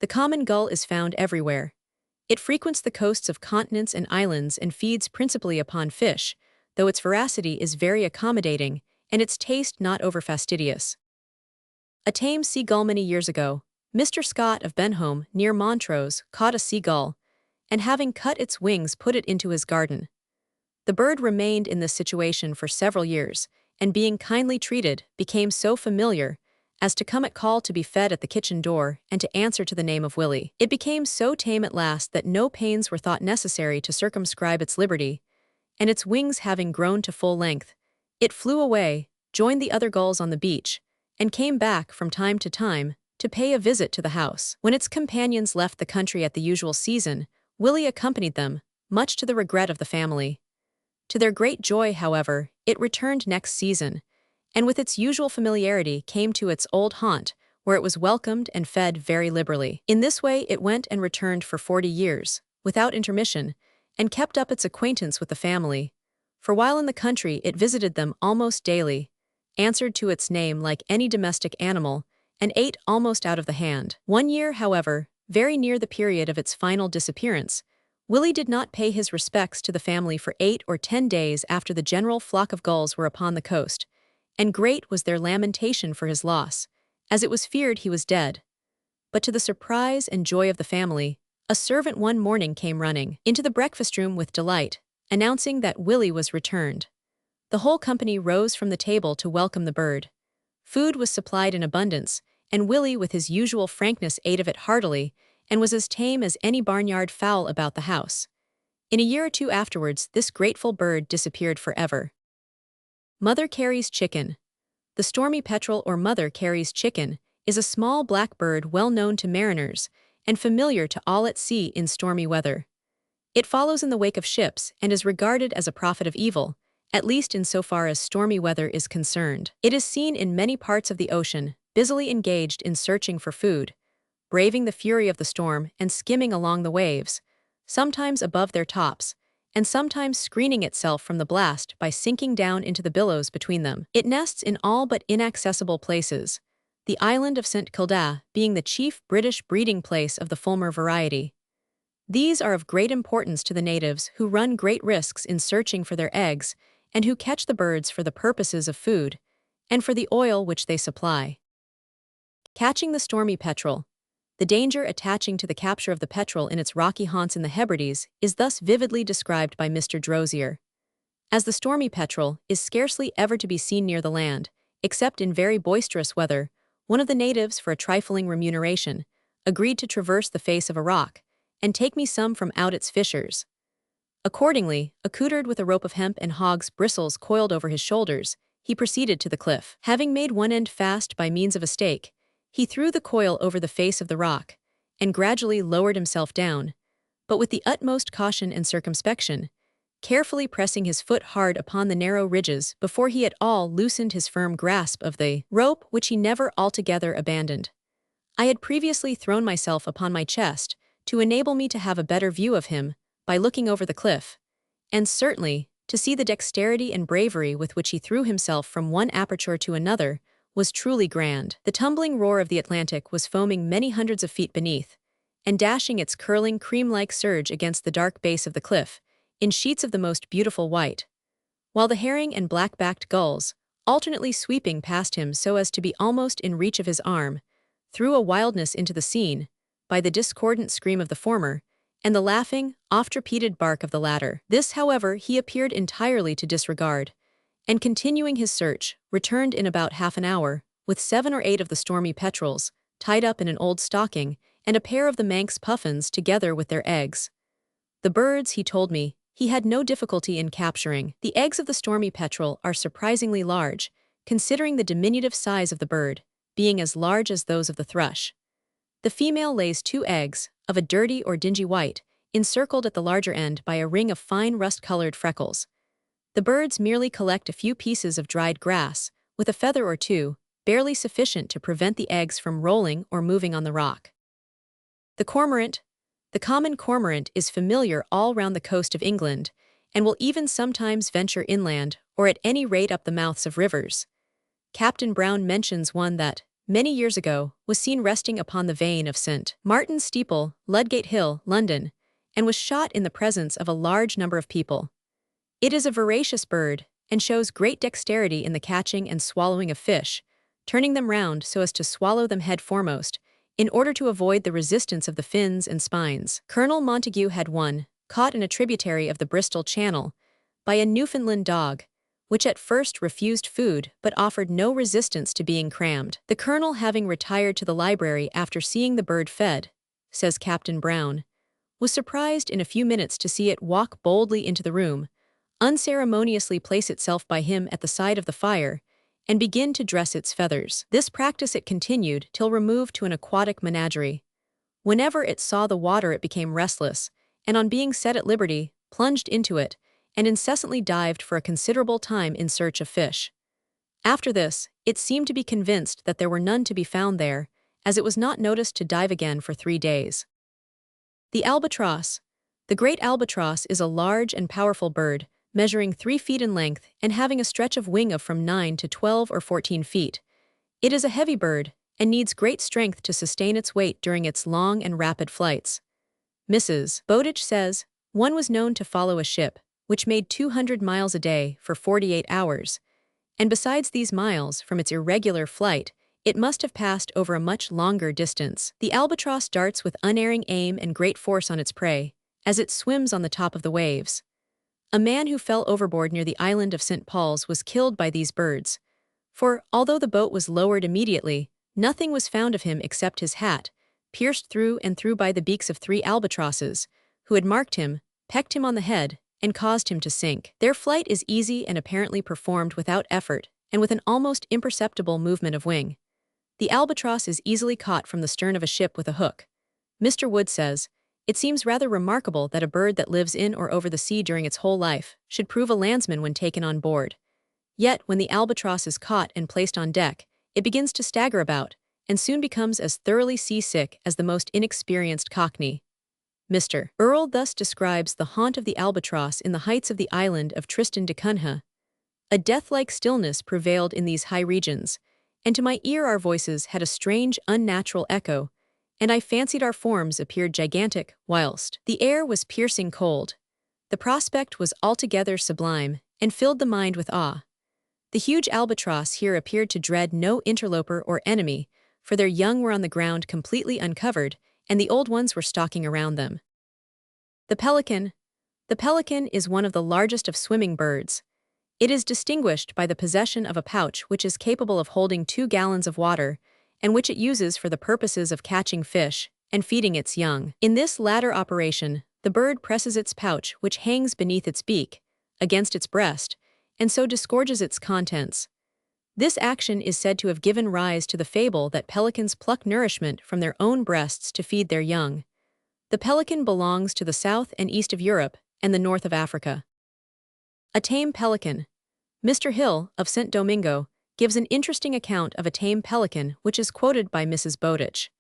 The common gull is found everywhere. It frequents the coasts of continents and islands and feeds principally upon fish, though its voracity is very accommodating, and its taste not over-fastidious. A tame seagull. Many years ago, Mr. Scott of Benholme, near Montrose, caught a seagull, and having cut its wings put it into his garden. The bird remained in this situation for several years, and being kindly treated, became so familiar as to come at call to be fed at the kitchen door and to answer to the name of Willie. It became so tame at last that no pains were thought necessary to circumscribe its liberty, and its wings having grown to full length, it flew away, joined the other gulls on the beach, and came back from time to pay a visit to the house. When its companions left the country at the usual season, Willie accompanied them, much to the regret of the family. To their great joy, however, it returned next season, and with its usual familiarity came to its old haunt, where it was welcomed and fed very liberally. In this way it went and returned for 40 years, without intermission, and kept up its acquaintance with the family. For while in the country it visited them almost daily, answered to its name like any domestic animal, and ate almost out of the hand. One year, however, very near the period of its final disappearance, Willie did not pay his respects to the family for 8 or 10 days after the general flock of gulls were upon the coast, and great was their lamentation for his loss, as it was feared he was dead. But to the surprise and joy of the family, a servant one morning came running into the breakfast-room with delight, announcing that Willie was returned. The whole company rose from the table to welcome the bird. Food was supplied in abundance, and Willie with his usual frankness ate of it heartily, and was as tame as any barnyard fowl about the house. In a year or two afterwards, this grateful bird disappeared forever. Mother Carey's chicken. The stormy petrel or Mother Carey's chicken is a small black bird well known to mariners and familiar to all at sea in stormy weather. It follows in the wake of ships and is regarded as a prophet of evil, at least in so far as stormy weather is concerned. It is seen in many parts of the ocean, busily engaged in searching for food, braving the fury of the storm and skimming along the waves, sometimes above their tops, and sometimes screening itself from the blast by sinking down into the billows between them. It nests in all but inaccessible places, the island of St. Kilda being the chief British breeding place of the Fulmar variety. These are of great importance to the natives who run great risks in searching for their eggs and who catch the birds for the purposes of food and for the oil which they supply. Catching the stormy petrel. The danger attaching to the capture of the petrel in its rocky haunts in the Hebrides is thus vividly described by Mr. Drozier. as the stormy petrel is scarcely ever to be seen near the land, except in very boisterous weather. One of the natives, for a trifling remuneration, agreed to traverse the face of a rock and take me some from out its fissures. Accordingly, accoutred with a rope of hemp and hog's bristles coiled over his shoulders, he proceeded to the cliff. Having made one end fast by means of a stake, he threw the coil over the face of the rock and gradually lowered himself down, but with the utmost caution and circumspection, carefully pressing his foot hard upon the narrow ridges before he at all loosened his firm grasp of the rope, which he never altogether abandoned. I had previously thrown myself upon my chest to enable me to have a better view of him by looking over the cliff, and certainly, to see the dexterity and bravery with which he threw himself from one aperture to another was truly grand. The tumbling roar of the Atlantic was foaming many hundreds of feet beneath, and dashing its curling cream-like surge against the dark base of the cliff, in sheets of the most beautiful white, while the herring and black-backed gulls, alternately sweeping past him so as to be almost in reach of his arm, threw a wildness into the scene, by the discordant scream of the former, and the laughing, oft-repeated bark of the latter. This, however, he appeared entirely to disregard, and continuing his search, returned in about half an hour, with 7 or 8 of the stormy petrels, tied up in an old stocking, and a pair of the Manx puffins together with their eggs. The birds, he told me, he had no difficulty in capturing. The eggs of the stormy petrel are surprisingly large, considering the diminutive size of the bird, being as large as those of the thrush. The female lays 2 eggs, of a dirty or dingy white, encircled at the larger end by a ring of fine rust-colored freckles. The birds merely collect a few pieces of dried grass, with a feather or two, barely sufficient to prevent the eggs from rolling or moving on the rock. The cormorant. The common cormorant is familiar all round the coast of England, and will even sometimes venture inland, or at any rate up the mouths of rivers. Captain Brown mentions one that, many years ago, was seen resting upon the vane of St. Martin's Steeple, Ludgate Hill, London, and was shot in the presence of a large number of people. It is a voracious bird, and shows great dexterity in the catching and swallowing of fish, turning them round so as to swallow them head foremost, in order to avoid the resistance of the fins and spines. Colonel Montague had one, caught in a tributary of the Bristol Channel, by a Newfoundland dog, which at first refused food but offered no resistance to being crammed. The colonel, having retired to the library after seeing the bird fed, says Captain Brown, was surprised in a few minutes to see it walk boldly into the room, unceremoniously place itself by him at the side of the fire, and begin to dress its feathers. This practice it continued till removed to an aquatic menagerie. Whenever it saw the water it became restless, and on being set at liberty, plunged into it, and incessantly dived for a considerable time in search of fish. After this, it seemed to be convinced that there were none to be found there, as it was not noticed to dive again for 3 days. The albatross. The great albatross is a large and powerful bird, measuring 3 feet in length and having a stretch of wing of from 9 to 12 or 14 feet. It is a heavy bird, and needs great strength to sustain its weight during its long and rapid flights. Mrs. Bowditch says, one was known to follow a ship, which made 200 miles a day for 48 hours, and besides these miles from its irregular flight, it must have passed over a much longer distance. The albatross darts with unerring aim and great force on its prey, as it swims on the top of the waves. A man who fell overboard near the island of St. Paul's was killed by these birds, for, although the boat was lowered immediately, nothing was found of him except his hat, pierced through and through by the beaks of 3 albatrosses, who had marked him, pecked him on the head, and caused him to sink. Their flight is easy and apparently performed without effort, and with an almost imperceptible movement of wing. The albatross is easily caught from the stern of a ship with a hook. Mr. Wood says, it seems rather remarkable that a bird that lives in or over the sea during its whole life should prove a landsman when taken on board. Yet, when the albatross is caught and placed on deck, it begins to stagger about, and soon becomes as thoroughly seasick as the most inexperienced cockney. Mr. Earle thus describes the haunt of the albatross in the heights of the island of Tristan da Cunha. A death-like stillness prevailed in these high regions, and to my ear our voices had a strange, unnatural echo, and I fancied our forms appeared gigantic, whilst the air was piercing cold. The prospect was altogether sublime, and filled the mind with awe. The huge albatross here appeared to dread no interloper or enemy, for their young were on the ground completely uncovered, and the old ones were stalking around them. The pelican. The pelican is one of the largest of swimming birds. It is distinguished by the possession of a pouch which is capable of holding 2 gallons of water, and which it uses for the purposes of catching fish and feeding its young. In this latter operation, the bird presses its pouch, which hangs beneath its beak, against its breast, and so disgorges its contents. This action is said to have given rise to the fable that pelicans pluck nourishment from their own breasts to feed their young. The pelican belongs to the south and east of Europe and the north of Africa. A tame pelican. Mr. Hill, of St. Domingo, gives an interesting account of a tame pelican which is quoted by Mrs. Bowditch.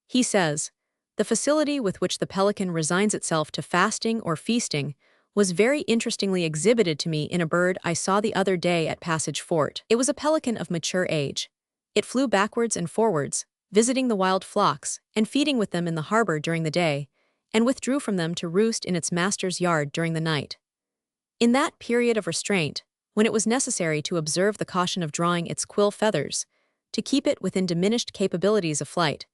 He says, "The facility with which the pelican resigns itself to fasting or feasting was very interestingly exhibited to me in a bird I saw the other day at Passage Fort. It was a pelican of mature age. It flew backwards and forwards, visiting the wild flocks and feeding with them in the harbor during the day, and withdrew from them to roost in its master's yard during the night. In that period of restraint, when it was necessary to observe the caution of drawing its quill feathers, to keep it within diminished capabilities of flight,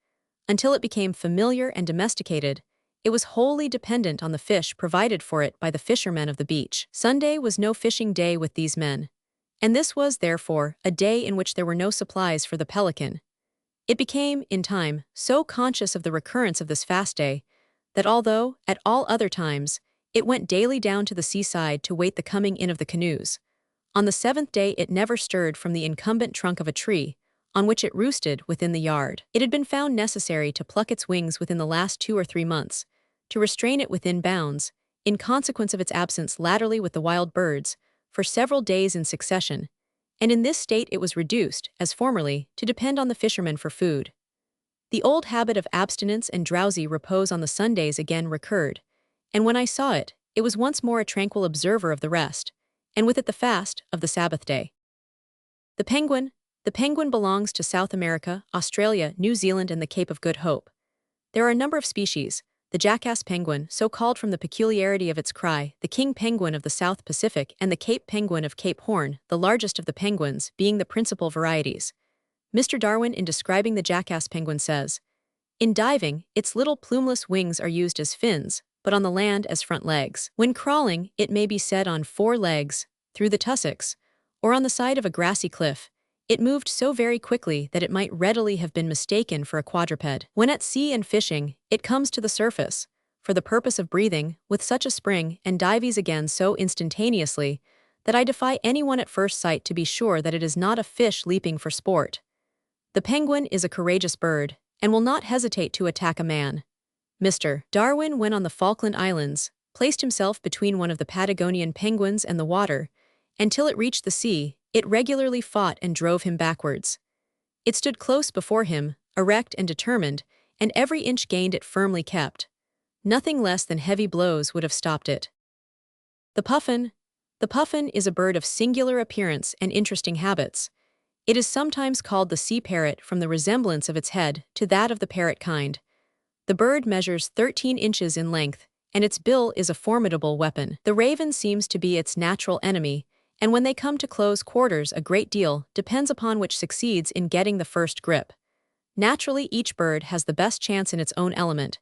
until it became familiar and domesticated, it was wholly dependent on the fish provided for it by the fishermen of the beach. Sunday was no fishing day with these men, and this was, therefore, a day in which there were no supplies for the pelican. It became, in time, so conscious of the recurrence of this fast day, that although, at all other times, it went daily down to the seaside to wait the coming in of the canoes, on the 7th day it never stirred from the incumbent trunk of a tree, on which it roosted within the yard. It had been found necessary to pluck its wings within the last 2 or 3 months, to restrain it within bounds, in consequence of its absence latterly with the wild birds, for several days in succession, and in this state it was reduced, as formerly, to depend on the fishermen for food. The old habit of abstinence and drowsy repose on the Sundays again recurred, and when I saw it, it was once more a tranquil observer of the rest, and with it the fast of the Sabbath day. The penguin. The penguin belongs to South America, Australia, New Zealand, and the Cape of Good Hope. There are a number of species: the jackass penguin, so called from the peculiarity of its cry, the king penguin of the South Pacific, and the Cape penguin of Cape Horn, the largest of the penguins, being the principal varieties. Mr. Darwin, in describing the jackass penguin, says, "In diving, its little plumeless wings are used as fins, but on the land as front legs. When crawling, it may be said on 4 legs, through the tussocks, or on the side of a grassy cliff. It moved so very quickly that it might readily have been mistaken for a quadruped. When at sea and fishing, it comes to the surface, for the purpose of breathing, with such a spring, and dives again so instantaneously, that I defy anyone at first sight to be sure that it is not a fish leaping for sport. The penguin is a courageous bird, and will not hesitate to attack a man." Mr. Darwin, when on the Falkland Islands, placed himself between one of the Patagonian penguins and the water, and till it reached the sea, it regularly fought and drove him backwards. It stood close before him, erect and determined, and every inch gained it firmly kept. Nothing less than heavy blows would have stopped it. The puffin. The puffin is a bird of singular appearance and interesting habits. It is sometimes called the sea parrot from the resemblance of its head to that of the parrot kind. The bird measures 13 inches in length, and its bill is a formidable weapon. The raven seems to be its natural enemy, and when they come to close quarters a great deal depends upon which succeeds in getting the first grip. Naturally, each bird has the best chance in its own element.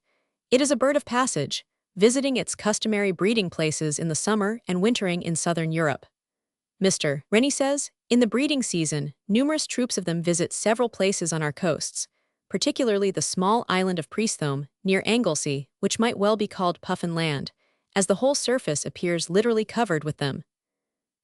It is a bird of passage, visiting its customary breeding places in the summer and wintering in southern Europe. Mr. Rennie says, "In the breeding season, numerous troops of them visit several places on our coasts, particularly the small island of Priesthome, near Anglesey, which might well be called Puffin Land, as the whole surface appears literally covered with them.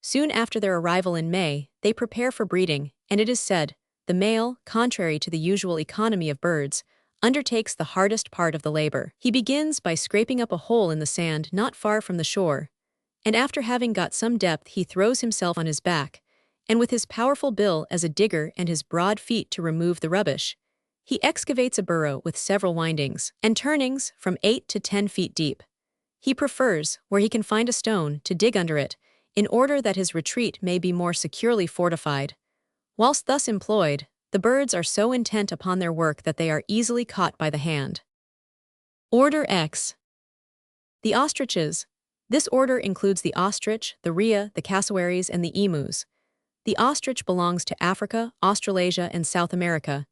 Soon after their arrival in May, they prepare for breeding, and it is said, the male, contrary to the usual economy of birds, undertakes the hardest part of the labor. He begins by scraping up a hole in the sand not far from the shore, and after having got some depth he throws himself on his back, and with his powerful bill as a digger and his broad feet to remove the rubbish, he excavates a burrow with several windings and turnings from 8 to 10 feet deep. He prefers, where he can find a stone, to dig under it, in order that his retreat may be more securely fortified. Whilst thus employed, the birds are so intent upon their work that they are easily caught by the hand." Order X. The ostriches. This order includes the ostrich, the rhea, the cassowaries, and the emus. The ostrich belongs to Africa, Australasia, and South America.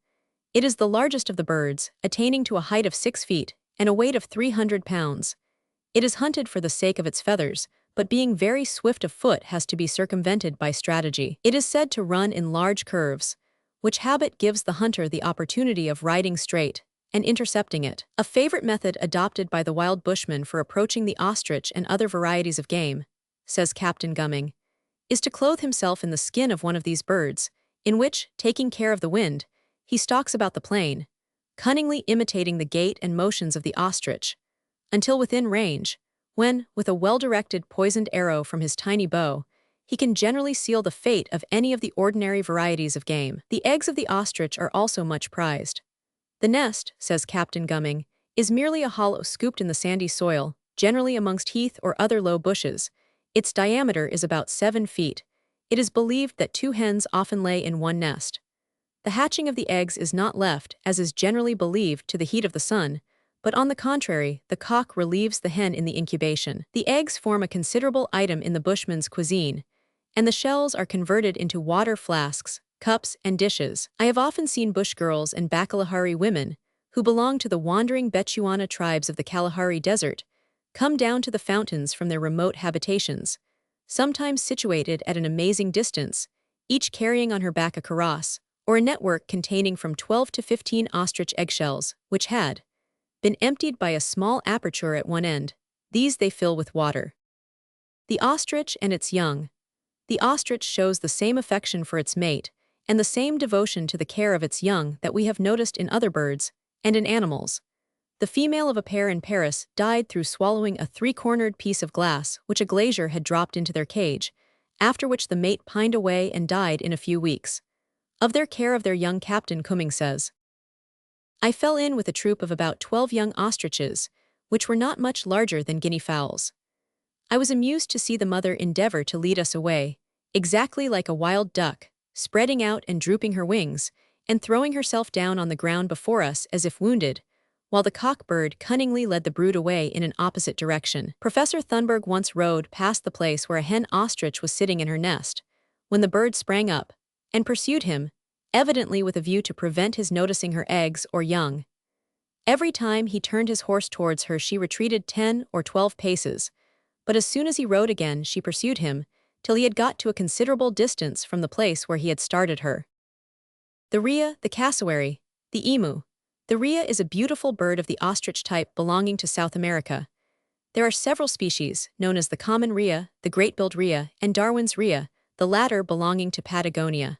It is the largest of the birds, attaining to a height of 6 feet and a weight of 300 pounds. It is hunted for the sake of its feathers, but being very swift of foot has to be circumvented by strategy. It is said to run in large curves, which habit gives the hunter the opportunity of riding straight and intercepting it. A favorite method adopted by the wild bushman for approaching the ostrich and other varieties of game, says Captain Gumming, is to clothe himself in the skin of one of these birds, in which, taking care of the wind, he stalks about the plain, cunningly imitating the gait and motions of the ostrich, until within range, when, with a well-directed poisoned arrow from his tiny bow, he can generally seal the fate of any of the ordinary varieties of game. The eggs of the ostrich are also much prized. The nest, says Captain Gumming, is merely a hollow scooped in the sandy soil, generally amongst heath or other low bushes. Its diameter is about 7 feet. It is believed that 2 hens often lay in one nest. The hatching of the eggs is not left, as is generally believed, to the heat of the sun, but on the contrary, the cock relieves the hen in the incubation. The eggs form a considerable item in the bushman's cuisine, and the shells are converted into water flasks, cups, and dishes. I have often seen bush girls and Bakalahari women, who belong to the wandering Bechuana tribes of the Kalahari Desert, come down to the fountains from their remote habitations, sometimes situated at an amazing distance, each carrying on her back a karas, or a network containing from 12 to 15 ostrich eggshells, which had been emptied by a small aperture at one end. These they fill with water. The ostrich and its young. The ostrich shows the same affection for its mate, and the same devotion to the care of its young that we have noticed in other birds, and in animals. The female of a pair in Paris died through swallowing a 3-cornered piece of glass which a glazier had dropped into their cage, after which the mate pined away and died in a few weeks. Of their care of their young, Captain Cumming says, I fell in with a troop of about 12 young ostriches, which were not much larger than guinea fowls. I was amused to see the mother endeavor to lead us away, exactly like a wild duck, spreading out and drooping her wings, and throwing herself down on the ground before us as if wounded, while the cock-bird cunningly led the brood away in an opposite direction. Professor Thunberg once rode past the place where a hen ostrich was sitting in her nest, when the bird sprang up and pursued him, evidently with a view to prevent his noticing her eggs or young. Every time he turned his horse towards her, she retreated 10 or 12 paces, but as soon as he rode again, she pursued him, till he had got to a considerable distance from the place where he had started her. The rhea, the cassowary, the emu. The rhea is a beautiful bird of the ostrich type belonging to South America. There are several species, known as the common rhea, the great-billed rhea, and Darwin's rhea, the latter belonging to Patagonia.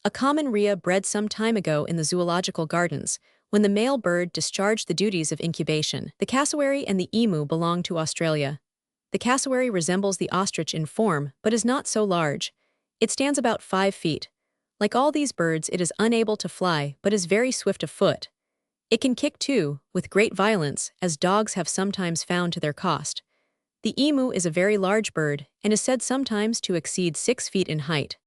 A common rhea bred some time ago in the zoological gardens, when the male bird discharged the duties of incubation. The cassowary and the emu belong to Australia. The cassowary resembles the ostrich in form, but is not so large. It stands about 5 feet. Like all these birds, it is unable to fly, but is very swift of foot. It can kick too, with great violence, as dogs have sometimes found to their cost. The emu is a very large bird, and is said sometimes to exceed 6 feet in height.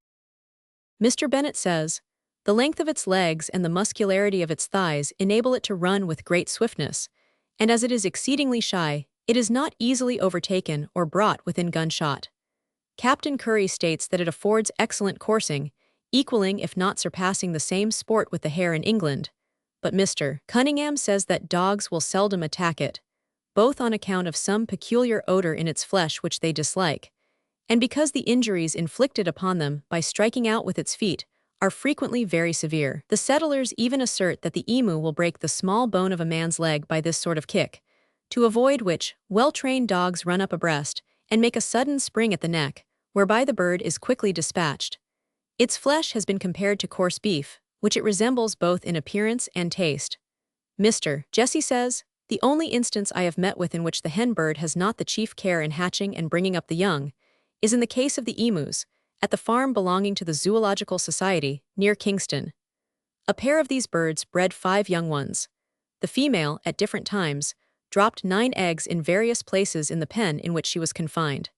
Mr. Bennett says, the length of its legs and the muscularity of its thighs enable it to run with great swiftness, and as it is exceedingly shy, it is not easily overtaken or brought within gunshot. Captain Curry states that it affords excellent coursing, equaling if not surpassing the same sport with the hare in England, but Mr. Cunningham says that dogs will seldom attack it, both on account of some peculiar odor in its flesh which they dislike, and because the injuries inflicted upon them by striking out with its feet are frequently very severe. The settlers even assert that the emu will break the small bone of a man's leg by this sort of kick, to avoid which, well-trained dogs run up abreast and make a sudden spring at the neck, whereby the bird is quickly dispatched. Its flesh has been compared to coarse beef, which it resembles both in appearance and taste. Mr. Jesse says, the only instance I have met with in which the hen bird has not the chief care in hatching and bringing up the young is in the case of the emus, at the farm belonging to the Zoological Society, near Kingston. A pair of these birds bred 5 young ones. The female, at different times, dropped 9 eggs in various places in the pen in which she was confined.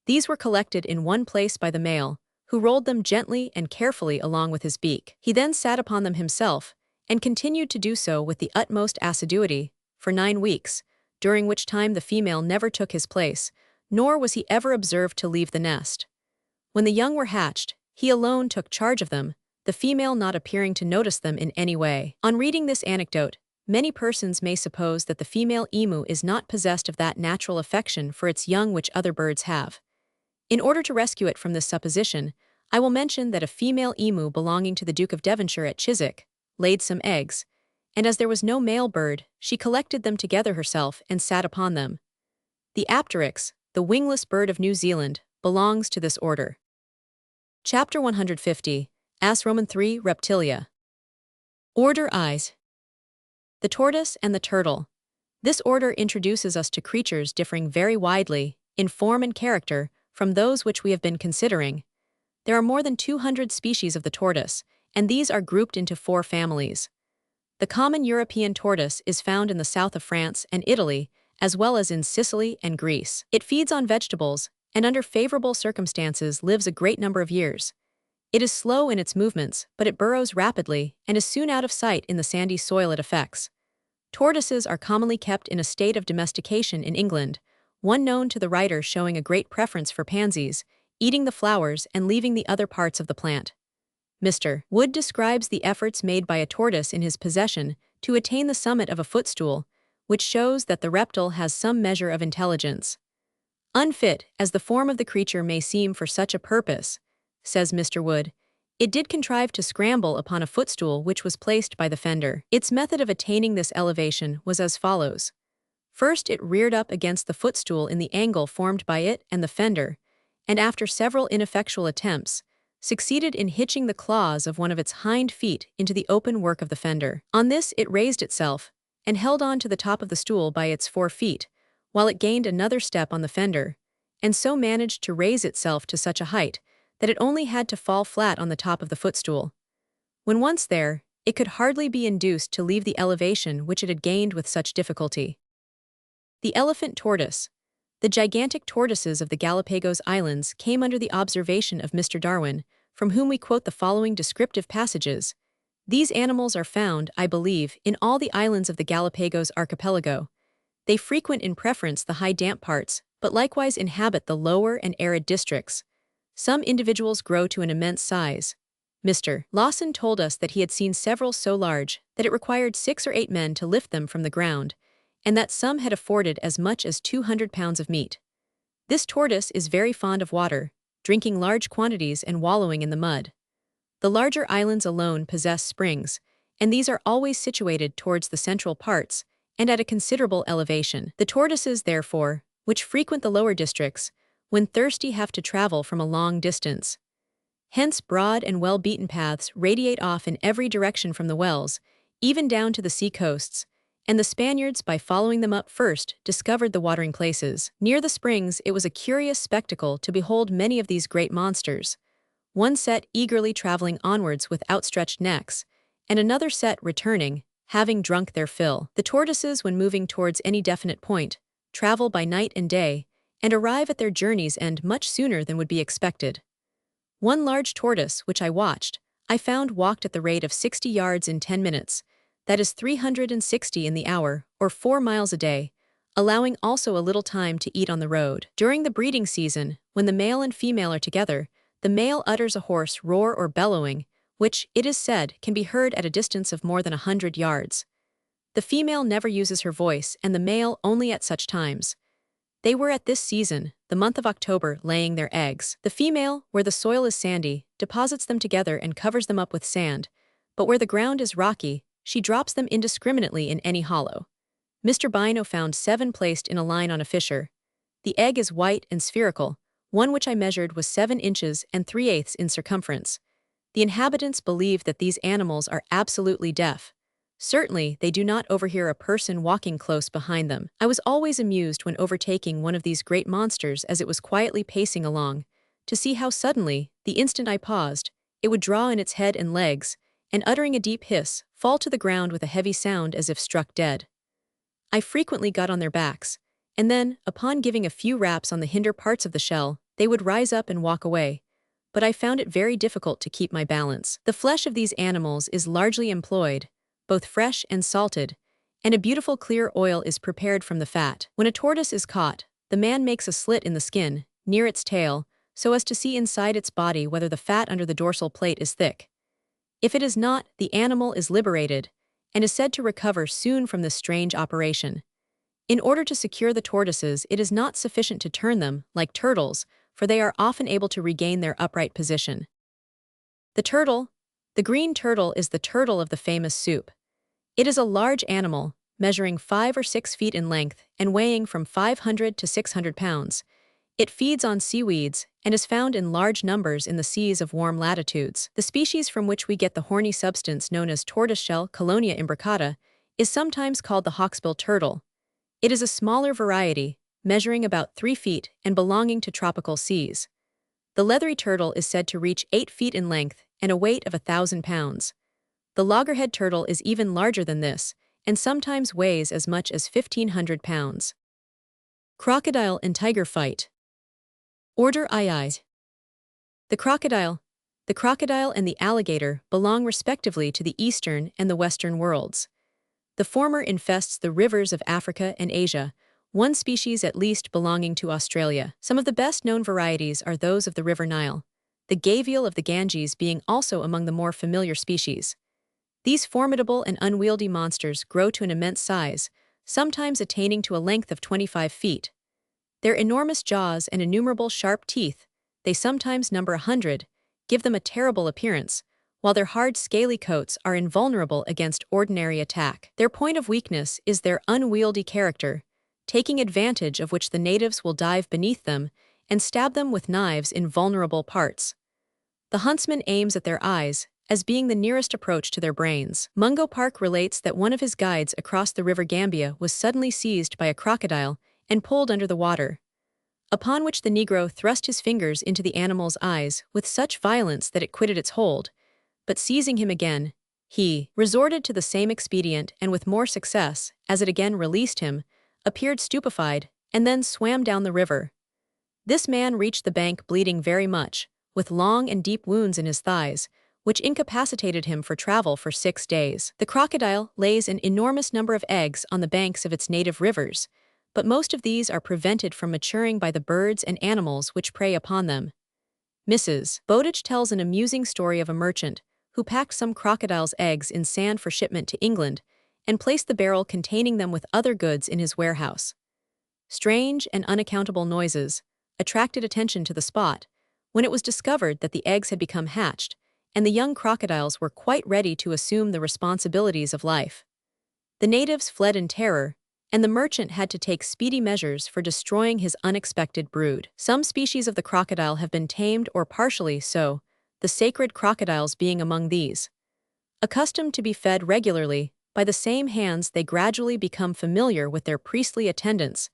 These were collected in one place by the male, who rolled them gently and carefully along with his beak. He then sat upon them himself, and continued to do so with the utmost assiduity, for 9 weeks, during which time the female never took his place, nor was he ever observed to leave the nest. When the young were hatched, he alone took charge of them, the female not appearing to notice them in any way. On reading this anecdote, many persons may suppose that the female emu is not possessed of that natural affection for its young which other birds have. In order to rescue it from this supposition, I will mention that a female emu belonging to the Duke of Devonshire at Chiswick laid some eggs, and as there was no male bird, she collected them together herself and sat upon them. The apteryx, the wingless bird of New Zealand, belongs to this order. Chapter 150, As Roman 3 Reptilia. Order Eyes. The tortoise and the turtle. This order introduces us to creatures differing very widely, in form and character, from those which we have been considering. There are more than 200 species of the tortoise, and these are grouped into 4 families. The common European tortoise is found in the south of France and Italy, as well as in Sicily and Greece. It feeds on vegetables, and under favorable circumstances lives a great number of years. It is slow in its movements, but it burrows rapidly and is soon out of sight in the sandy soil it affects. Tortoises are commonly kept in a state of domestication in England, one known to the writer showing a great preference for pansies, eating the flowers and leaving the other parts of the plant. Mr. Wood describes the efforts made by a tortoise in his possession to attain the summit of a footstool, which shows that the reptile has some measure of intelligence. Unfit as the form of the creature may seem for such a purpose, says Mr. Wood, it did contrive to scramble upon a footstool which was placed by the fender. Its method of attaining this elevation was as follows. First it reared up against the footstool in the angle formed by it and the fender, and after several ineffectual attempts, succeeded in hitching the claws of one of its hind feet into the open work of the fender. On this it raised itself, and held on to the top of the stool by its 4 feet, while it gained another step on the fender, and so managed to raise itself to such a height that it only had to fall flat on the top of the footstool. When once there, it could hardly be induced to leave the elevation which it had gained with such difficulty. The elephant tortoise. The gigantic tortoises of the Galapagos Islands came under the observation of Mr. Darwin, from whom we quote the following descriptive passages. These animals are found, I believe, in all the islands of the Galapagos archipelago. They frequent in preference the high damp parts, but likewise inhabit the lower and arid districts. Some individuals grow to an immense size. Mr. Lawson told us that he had seen several so large that it required 6 or 8 men to lift them from the ground, and that some had afforded as much as 200 pounds of meat. This tortoise is very fond of water, drinking large quantities and wallowing in the mud. The larger islands alone possess springs, and these are always situated towards the central parts and at a considerable elevation. The tortoises, therefore, which frequent the lower districts, when thirsty have to travel from a long distance. Hence broad and well-beaten paths radiate off in every direction from the wells, even down to the sea coasts, and the Spaniards, by following them up first, discovered the watering places. Near the springs it was a curious spectacle to behold many of these great monsters, one set eagerly traveling onwards with outstretched necks, and another set returning, having drunk their fill. The tortoises, when moving towards any definite point, travel by night and day, and arrive at their journey's end much sooner than would be expected. One large tortoise, which I watched, I found walked at the rate of 60 yards in 10 minutes, that is 360 in the hour, or 4 miles a day, allowing also a little time to eat on the road. During the breeding season, when the male and female are together, the male utters a hoarse roar or bellowing, which, it is said, can be heard at a distance of more than 100 yards. The female never uses her voice, and the male only at such times. They were at this season, the month of October, laying their eggs. The female, where the soil is sandy, deposits them together and covers them up with sand, but where the ground is rocky, she drops them indiscriminately in any hollow. Mr. Bino found 7 placed in a line on a fissure. The egg is white and spherical. One which I measured was 7 inches and 3/8 in circumference. The inhabitants believe that these animals are absolutely deaf. Certainly, they do not overhear a person walking close behind them. I was always amused when overtaking one of these great monsters as it was quietly pacing along, to see how suddenly, the instant I paused, it would draw in its head and legs, and uttering a deep hiss, fall to the ground with a heavy sound as if struck dead. I frequently got on their backs, and then, upon giving a few raps on the hinder parts of the shell, they would rise up and walk away, but I found it very difficult to keep my balance. The flesh of these animals is largely employed, both fresh and salted, and a beautiful clear oil is prepared from the fat. When a tortoise is caught, the man makes a slit in the skin, near its tail, so as to see inside its body whether the fat under the dorsal plate is thick. If it is not, the animal is liberated, and is said to recover soon from this strange operation. In order to secure the tortoises, it is not sufficient to turn them, like turtles, for they are often able to regain their upright position. The turtle. The green turtle is the turtle of the famous soup. It is a large animal, measuring 5 or 6 feet in length and weighing from 500 to 600 pounds. It feeds on seaweeds and is found in large numbers in the seas of warm latitudes. The species from which we get the horny substance known as tortoiseshell Colonia imbricata is sometimes called the hawksbill turtle. It is a smaller variety, measuring about 3 feet and belonging to tropical seas. The leathery turtle is said to reach 8 feet in length and a weight of 1,000 pounds. The loggerhead turtle is even larger than this, and sometimes weighs as much as 1,500 pounds. Crocodile and tiger fight. Order II. The crocodile and the alligator belong respectively to the eastern and the western worlds. The former infests the rivers of Africa and Asia, one species at least belonging to Australia. Some of the best-known varieties are those of the River Nile, the gavial of the Ganges being also among the more familiar species. These formidable and unwieldy monsters grow to an immense size, sometimes attaining to a length of 25 feet. Their enormous jaws and innumerable sharp teeth, they sometimes number 100, give them a terrible appearance, while their hard scaly coats are invulnerable against ordinary attack. Their point of weakness is their unwieldy character, taking advantage of which the natives will dive beneath them and stab them with knives in vulnerable parts. The huntsman aims at their eyes, as being the nearest approach to their brains. Mungo Park relates that one of his guides across the River Gambia was suddenly seized by a crocodile and pulled under the water, upon which the Negro thrust his fingers into the animal's eyes with such violence that it quitted its hold, but seizing him again, he resorted to the same expedient and with more success, as it again released him, appeared stupefied, and then swam down the river. This man reached the bank bleeding very much, with long and deep wounds in his thighs, which incapacitated him for travel for 6 days. The crocodile lays an enormous number of eggs on the banks of its native rivers, but most of these are prevented from maturing by the birds and animals which prey upon them. Mrs. Bowditch tells an amusing story of a merchant who packed some crocodile's eggs in sand for shipment to England and placed the barrel containing them with other goods in his warehouse. Strange and unaccountable noises attracted attention to the spot when it was discovered that the eggs had become hatched and the young crocodiles were quite ready to assume the responsibilities of life. The natives fled in terror, and the merchant had to take speedy measures for destroying his unexpected brood. Some species of the crocodile have been tamed or partially so, the sacred crocodiles being among these. Accustomed to be fed regularly, by the same hands they gradually become familiar with their priestly attendants,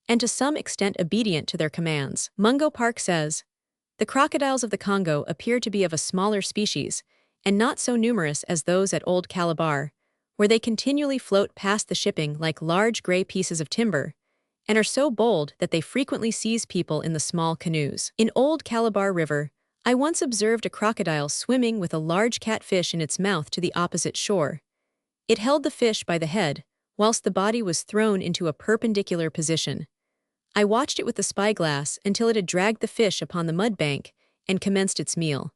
and to some extent obedient to their commands. Mungo Park says, "The crocodiles of the Congo appear to be of a smaller species, and not so numerous as those at Old Calabar, where they continually float past the shipping like large gray pieces of timber, and are so bold that they frequently seize people in the small canoes. In Old Calabar River, I once observed a crocodile swimming with a large catfish in its mouth to the opposite shore. It held the fish by the head, whilst the body was thrown into a perpendicular position. I watched it with the spyglass until it had dragged the fish upon the mud bank and commenced its meal."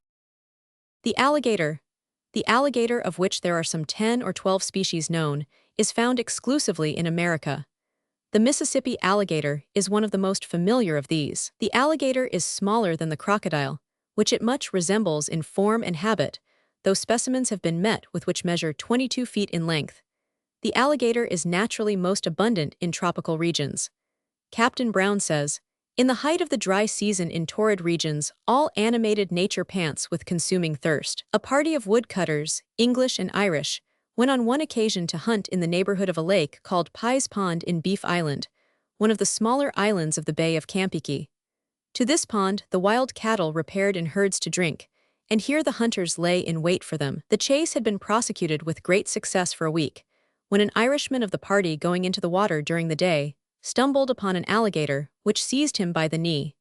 The alligator, of which there are some 10 or 12 species known, is found exclusively in America. The Mississippi alligator is one of the most familiar of these. The alligator is smaller than the crocodile, which it much resembles in form and habit, though specimens have been met with which measure 22 feet in length. The alligator is naturally most abundant in tropical regions. Captain Brown says, "In the height of the dry season in torrid regions, all animated nature pants with consuming thirst. A party of woodcutters, English and Irish, went on one occasion to hunt in the neighborhood of a lake called Pye's Pond in Beef Island, one of the smaller islands of the Bay of Kampiki. To this pond the wild cattle repaired in herds to drink, and here the hunters lay in wait for them. The chase had been prosecuted with great success for a week, when an Irishman of the party going into the water during the day stumbled upon an alligator, which seized him by the knee.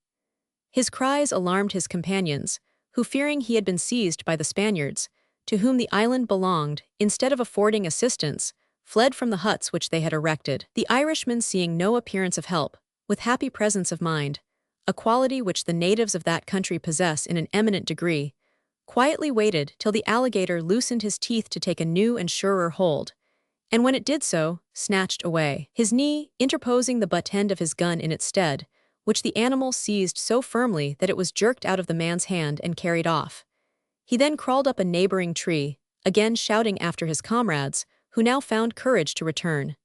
His cries alarmed his companions, who, fearing he had been seized by the Spaniards, to whom the island belonged, instead of affording assistance, fled from the huts which they had erected. The Irishman, seeing no appearance of help, with happy presence of mind, a quality which the natives of that country possess in an eminent degree, quietly waited till the alligator loosened his teeth to take a new and surer hold, and when it did so, snatched away his knee, interposing the butt end of his gun in its stead, which the animal seized so firmly that it was jerked out of the man's hand and carried off. He then crawled up a neighboring tree, again shouting after his comrades, who now found courage to return.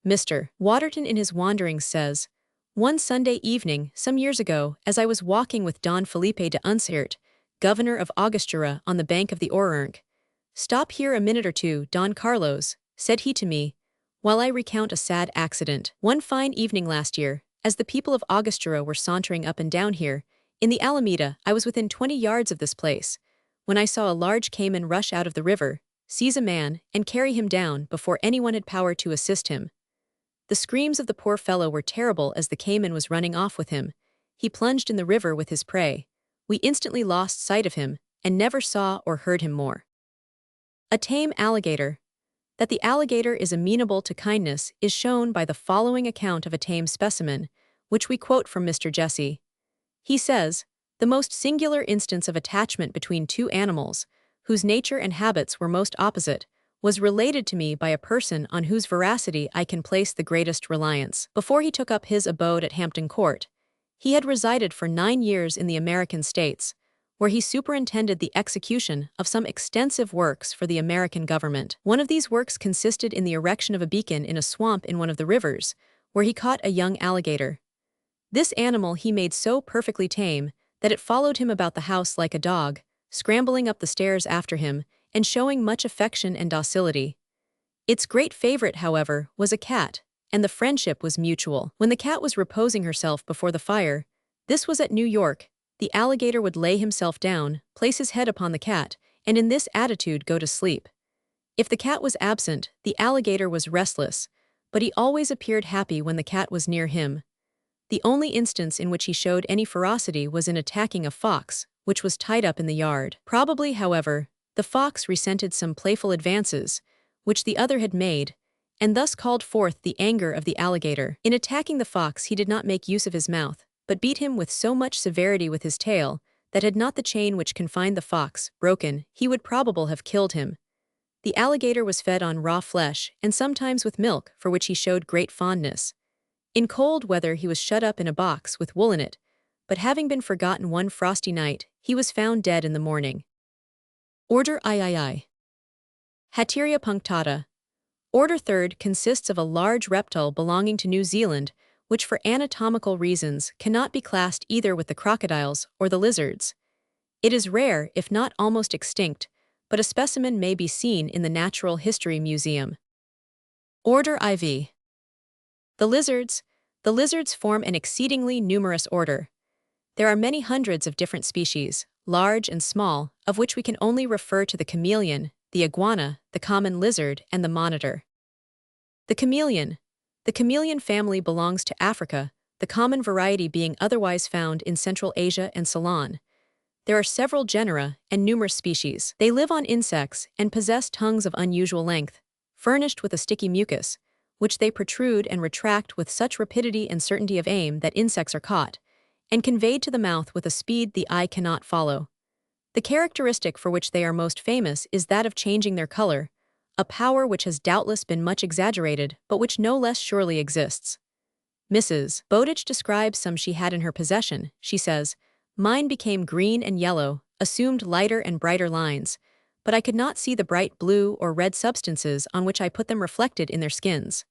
Mr. Waterton in his wanderings says, "One Sunday evening, some years ago, as I was walking with Don Felipe de Unsert, governor of Angostura, on the bank of the Orernc, 'Stop here a minute or two, Don Carlos,' said he to me, while I recount a sad accident. One fine evening last year, as the people of Angostura were sauntering up and down here, in the Alameda, I was within 20 yards of this place, when I saw a large cayman rush out of the river, seize a man, and carry him down before anyone had power to assist him. The screams of the poor fellow were terrible as the cayman was running off with him. He plunged in the river with his prey. We instantly lost sight of him, and never saw or heard him more." A tame alligator. That the alligator is amenable to kindness is shown by the following account of a tame specimen, which we quote from Mr. Jesse. He says, "The most singular instance of attachment between two animals, whose nature and habits were most opposite, was related to me by a person on whose veracity I can place the greatest reliance. Before he took up his abode at Hampton Court, he had resided for 9 years in the American States, where he superintended the execution of some extensive works for the American government. One of these works consisted in the erection of a beacon in a swamp in one of the rivers, where he caught a young alligator. This animal he made so perfectly tame that it followed him about the house like a dog, scrambling up the stairs after him, and showing much affection and docility. Its great favorite, however, was a cat, and the friendship was mutual. When the cat was reposing herself before the fire, this was at New York, the alligator would lay himself down, place his head upon the cat, and in this attitude go to sleep. If the cat was absent, the alligator was restless, but he always appeared happy when the cat was near him. The only instance in which he showed any ferocity was in attacking a fox, which was tied up in the yard. Probably, however, the fox resented some playful advances, which the other had made, and thus called forth the anger of the alligator. In attacking the fox he did not make use of his mouth, but beat him with so much severity with his tail, that had not the chain which confined the fox broken, he would probably have killed him. The alligator was fed on raw flesh, and sometimes with milk, for which he showed great fondness. In cold weather he was shut up in a box with wool in it, but having been forgotten one frosty night, he was found dead in the morning. Order III. Hateria punctata. Order third consists of a large reptile belonging to New Zealand, which for anatomical reasons cannot be classed either with the crocodiles or the lizards. It is rare, if not almost extinct, but a specimen may be seen in the Natural History Museum. Order IV. The lizards. The lizards form an exceedingly numerous order. There are many hundreds of different species, large and small, of which we can only refer to the chameleon, the iguana, the common lizard, and the monitor. The chameleon. The chameleon family belongs to Africa, the common variety being otherwise found in Central Asia and Ceylon. There are several genera and numerous species. They live on insects and possess tongues of unusual length, furnished with a sticky mucus, which they protrude and retract with such rapidity and certainty of aim that insects are caught, and conveyed to the mouth with a speed the eye cannot follow. The characteristic for which they are most famous is that of changing their color, a power which has doubtless been much exaggerated, but which no less surely exists. Mrs. Bowditch describes some she had in her possession. She says, "Mine became green and yellow, assumed lighter and brighter lines, but I could not see the bright blue or red substances on which I put them reflected in their skins."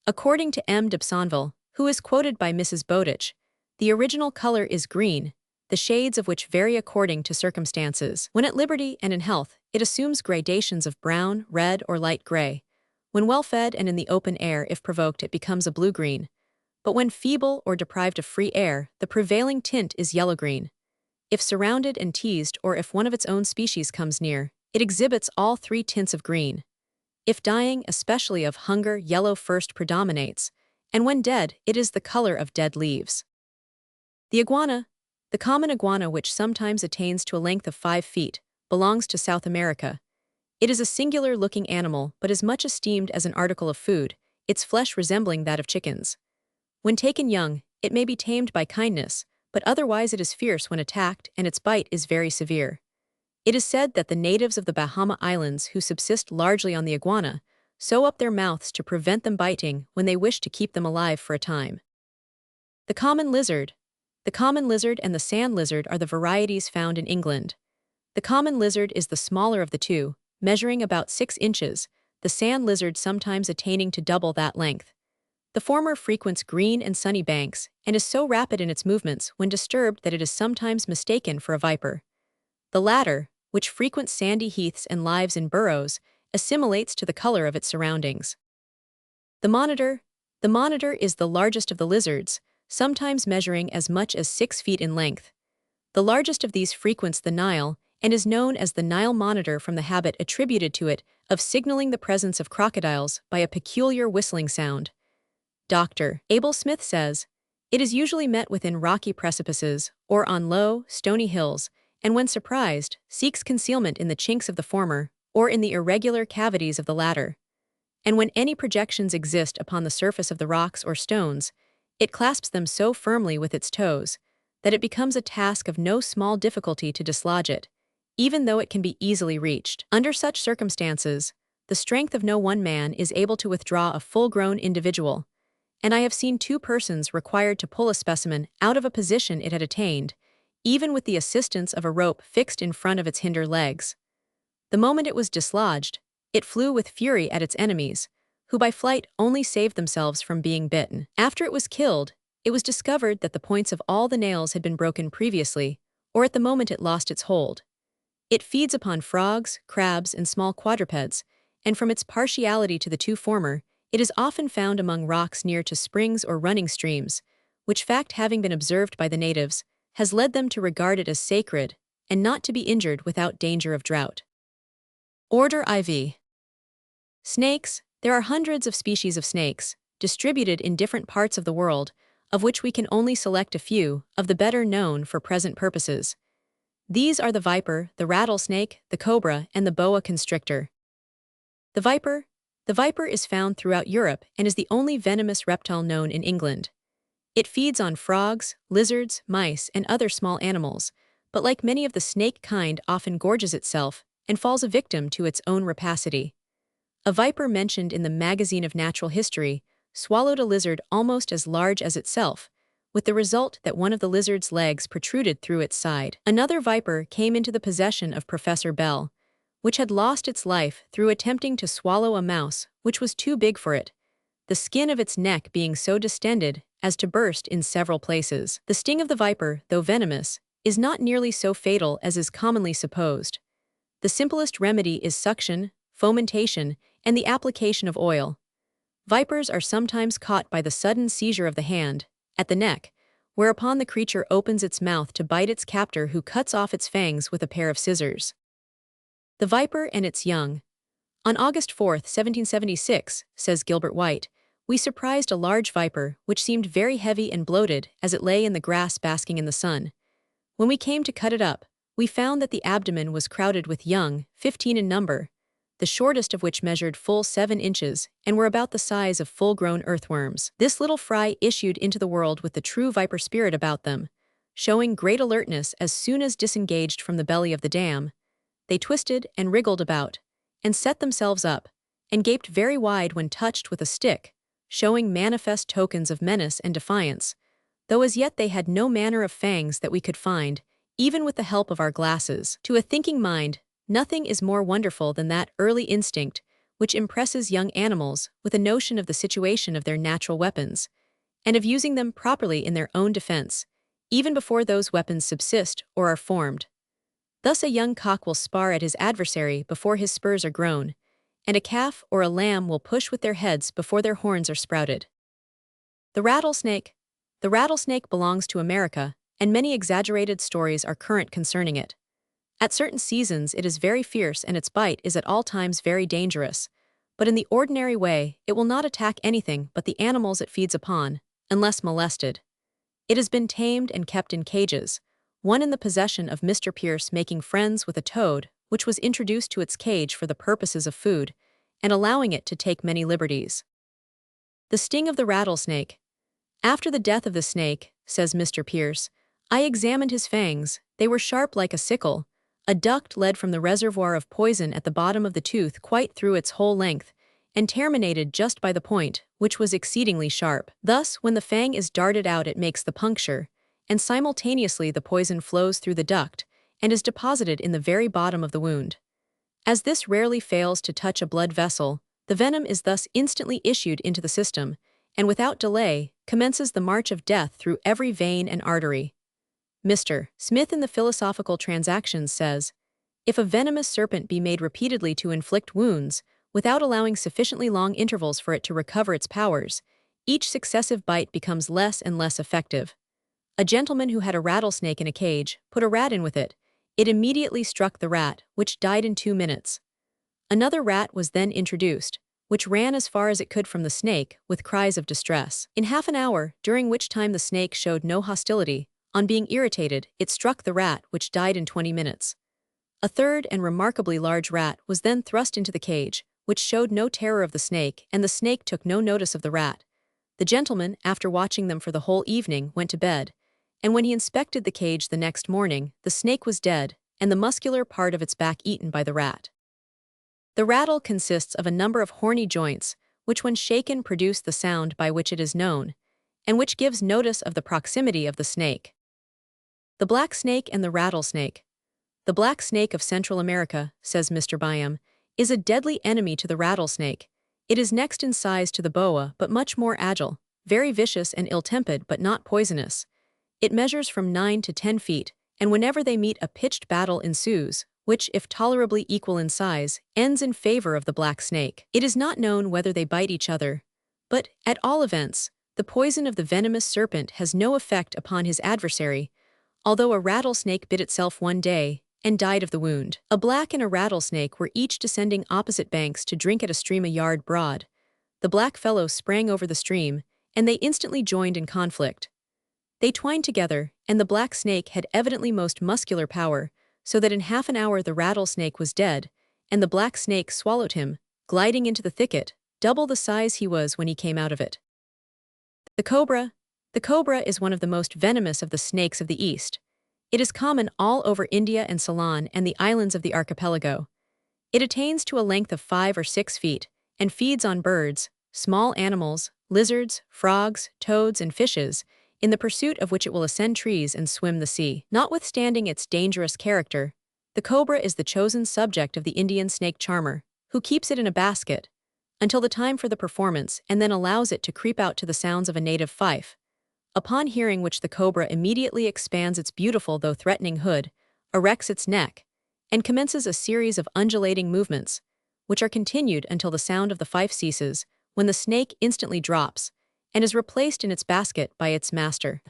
According to M. Dibsonville, who is quoted by Mrs. Bowditch, the original color is green, the shades of which vary according to circumstances. When at liberty and in health, it assumes gradations of brown, red, or light gray. When well fed and in the open air, if provoked, it becomes a blue-green. But when feeble or deprived of free air, the prevailing tint is yellow-green. If surrounded and teased, or if one of its own species comes near, it exhibits all three tints of green. If dying, especially of hunger, yellow first predominates, and when dead, it is the color of dead leaves. The iguana. The common iguana, which sometimes attains to a length of 5 feet, belongs to South America. It is a singular-looking animal, but is much esteemed as an article of food, its flesh resembling that of chickens. When taken young, it may be tamed by kindness, but otherwise it is fierce when attacked, and its bite is very severe. It is said that the natives of the Bahama Islands, who subsist largely on the iguana, sew up their mouths to prevent them biting when they wish to keep them alive for a time. The common lizard. The common lizard and the sand lizard are the varieties found in England. The common lizard is the smaller of the two, measuring about 6 inches, the sand lizard sometimes attaining to double that length. The former frequents green and sunny banks and is so rapid in its movements when disturbed that it is sometimes mistaken for a viper. The latter, which frequents sandy heaths and lives in burrows, assimilates to the color of its surroundings. The monitor. The monitor is the largest of the lizards, sometimes measuring as much as 6 feet in length. The largest of these frequents the Nile and is known as the Nile monitor from the habit attributed to it of signaling the presence of crocodiles by a peculiar whistling sound. Dr. Abel Smith says, "It is usually met within rocky precipices or on low, stony hills, and when surprised, seeks concealment in the chinks of the former or in the irregular cavities of the latter. And when any projections exist upon the surface of the rocks or stones, it clasps them so firmly with its toes that it becomes a task of no small difficulty to dislodge it, even though it can be easily reached. Under such circumstances, the strength of no one man is able to withdraw a full-grown individual, and I have seen 2 persons required to pull a specimen out of a position it had attained, even with the assistance of a rope fixed in front of its hinder legs. The moment it was dislodged, it flew with fury at its enemies, who by flight only saved themselves from being bitten. After it was killed, it was discovered that the points of all the nails had been broken previously, or at the moment it lost its hold. It feeds upon frogs, crabs, and small quadrupeds, and from its partiality to the 2 former, it is often found among rocks near to springs or running streams, which fact having been observed by the natives, has led them to regard it as sacred and not to be injured without danger of drought. Order IV. Snakes. There are hundreds of species of snakes, distributed in different parts of the world, of which we can only select a few of the better known for present purposes. These are the viper, the rattlesnake, the cobra, and the boa constrictor. The viper. The viper is found throughout Europe and is the only venomous reptile known in England. It feeds on frogs, lizards, mice, and other small animals, but like many of the snake kind often gorges itself and falls a victim to its own rapacity. A viper mentioned in the Magazine of Natural History swallowed a lizard almost as large as itself, with the result that one of the lizard's legs protruded through its side. Another viper came into the possession of Professor Bell, which had lost its life through attempting to swallow a mouse which was too big for it, the skin of its neck being so distended as to burst in several places. The sting of the viper, though venomous, is not nearly so fatal as is commonly supposed. The simplest remedy is suction, fomentation, and the application of oil. Vipers are sometimes caught by the sudden seizure of the hand, at the neck, whereupon the creature opens its mouth to bite its captor, who cuts off its fangs with a pair of scissors. The viper and its young. On August 4, 1776, says Gilbert White, we surprised a large viper which seemed very heavy and bloated as it lay in the grass basking in the sun. When we came to cut it up, we found that the abdomen was crowded with young, 15 in number, the shortest of which measured full 7 inches and were about the size of full-grown earthworms. This little fry issued into the world with the true viper spirit about them, showing great alertness as soon as disengaged from the belly of the dam. They twisted and wriggled about, and set themselves up, and gaped very wide when touched with a stick, showing manifest tokens of menace and defiance, though as yet they had no manner of fangs that we could find, even with the help of our glasses. To a thinking mind, nothing is more wonderful than that early instinct which impresses young animals with a notion of the situation of their natural weapons, and of using them properly in their own defense, even before those weapons subsist or are formed. Thus a young cock will spar at his adversary before his spurs are grown, and a calf or a lamb will push with their heads before their horns are sprouted. The rattlesnake. The rattlesnake belongs to America, and many exaggerated stories are current concerning it. At certain seasons it is very fierce and its bite is at all times very dangerous, but in the ordinary way it will not attack anything but the animals it feeds upon, unless molested. It has been tamed and kept in cages, one in the possession of Mr. Pierce making friends with a toad which was introduced to its cage for the purposes of food, and allowing it to take many liberties. The sting of the rattlesnake. After the death of the snake, says Mr. Pierce, I examined his fangs, they were sharp like a sickle. A duct led from the reservoir of poison at the bottom of the tooth quite through its whole length, and terminated just by the point, which was exceedingly sharp. Thus, when the fang is darted out, it makes the puncture, and simultaneously the poison flows through the duct and is deposited in the very bottom of the wound. As this rarely fails to touch a blood vessel, the venom is thus instantly issued into the system, and without delay, commences the march of death through every vein and artery. Mr. Smith in the Philosophical Transactions says, "If a venomous serpent be made repeatedly to inflict wounds, without allowing sufficiently long intervals for it to recover its powers, each successive bite becomes less and less effective. A gentleman who had a rattlesnake in a cage put a rat in with it. It immediately struck the rat, which died in 2 minutes. Another rat was then introduced, which ran as far as it could from the snake, with cries of distress. In half an hour, during which time the snake showed no hostility, on being irritated, it struck the rat, which died in 20 minutes. A third and remarkably large rat was then thrust into the cage, which showed no terror of the snake, and the snake took no notice of the rat. The gentleman, after watching them for the whole evening, went to bed, and when he inspected the cage the next morning, the snake was dead, and the muscular part of its back eaten by the rat." The rattle consists of a number of horny joints, which when shaken produce the sound by which it is known, and which gives notice of the proximity of the snake. The black snake and the rattlesnake. The black snake of Central America, says Mr. Byam, is a deadly enemy to the rattlesnake. It is next in size to the boa but much more agile, very vicious and ill-tempered but not poisonous. It measures from 9 to 10 feet, and whenever they meet a pitched battle ensues, which, if tolerably equal in size, ends in favor of the black snake. It is not known whether they bite each other, but, at all events, the poison of the venomous serpent has no effect upon his adversary, although a rattlesnake bit itself one day and died of the wound. A black and a rattlesnake were each descending opposite banks to drink at a stream a yard broad. The black fellow sprang over the stream, and they instantly joined in conflict. They twined together, and the black snake had evidently most muscular power, so that in half an hour the rattlesnake was dead, and the black snake swallowed him, gliding into the thicket, double the size he was when he came out of it. The cobra. The cobra is one of the most venomous of the snakes of the East. It is common all over India and Ceylon and the islands of the archipelago. It attains to a length of 5 or 6 feet, and feeds on birds, small animals, lizards, frogs, toads, and fishes, in the pursuit of which it will ascend trees and swim the sea. Notwithstanding its dangerous character, the cobra is the chosen subject of the Indian snake charmer, who keeps it in a basket until the time for the performance and then allows it to creep out to the sounds of a native fife, upon hearing which the cobra immediately expands its beautiful though threatening hood, erects its neck, and commences a series of undulating movements, which are continued until the sound of the fife ceases, when the snake instantly drops, and is replaced in its basket by its master.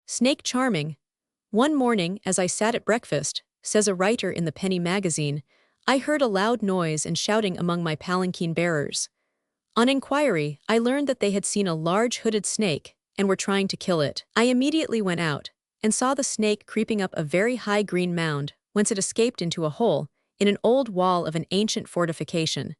Snake charming. "One morning, as I sat at breakfast," says a writer in the Penny magazine, "I heard a loud noise and shouting among my palanquin bearers. On inquiry, I learned that they had seen a large hooded snake and were trying to kill it. I immediately went out and saw the snake creeping up a very high green mound, whence it escaped into a hole in an old wall of an ancient fortification.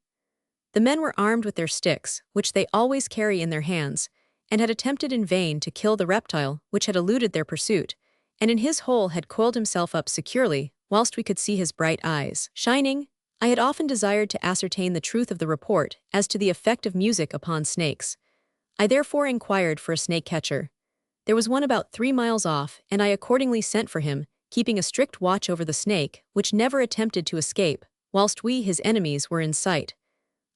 The men were armed with their sticks, which they always carry in their hands, and had attempted in vain to kill the reptile which had eluded their pursuit, and in his hole had coiled himself up securely, whilst we could see his bright eyes shining. I had often desired to ascertain the truth of the report as to the effect of music upon snakes. I therefore inquired for a snake catcher. There was one about 3 miles off, and I accordingly sent for him, keeping a strict watch over the snake, which never attempted to escape, whilst we, his enemies, were in sight.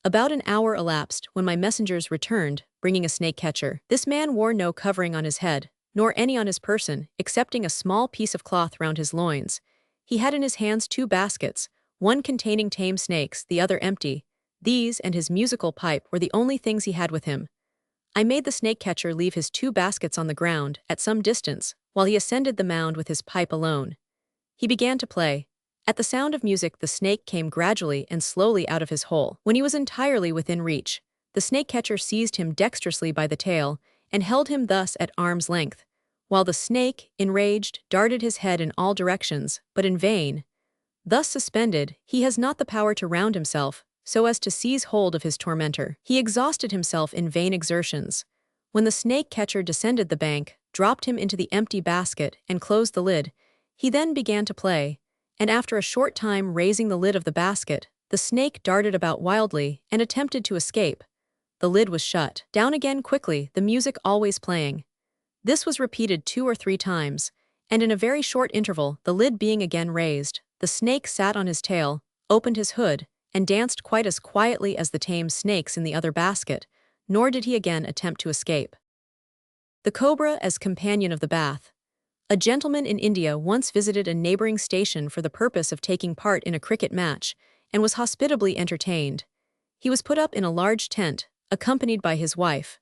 About an hour elapsed when my messengers returned, bringing a snake catcher. This man wore no covering on his head, nor any on his person, excepting a small piece of cloth round his loins. He had in his hands 2 baskets, one containing tame snakes, the other empty. These and his musical pipe were the only things he had with him. I made the snake catcher leave his 2 baskets on the ground at some distance, while he ascended the mound with his pipe alone. He began to play. At the sound of music the snake came gradually and slowly out of his hole. When he was entirely within reach, the snake catcher seized him dexterously by the tail and held him thus at arm's length, while the snake, enraged, darted his head in all directions, but in vain. Thus suspended, he has not the power to round himself, so as to seize hold of his tormentor. He exhausted himself in vain exertions. When the snake catcher descended the bank, dropped him into the empty basket, and closed the lid, he then began to play, and after a short time raising the lid of the basket, The snake darted about wildly and attempted to escape. The lid was shut. Down again quickly, the music always playing. This was repeated 2 or 3 times, and in a very short interval, the lid being again raised, the snake sat on his tail, opened his hood, and danced quite as quietly as the tame snakes in the other basket, nor did he again attempt to escape. The cobra as companion of the bath. A gentleman in India once visited a neighboring station for the purpose of taking part in a cricket match, and was hospitably entertained. He was put up in a large tent, accompanied by his wife.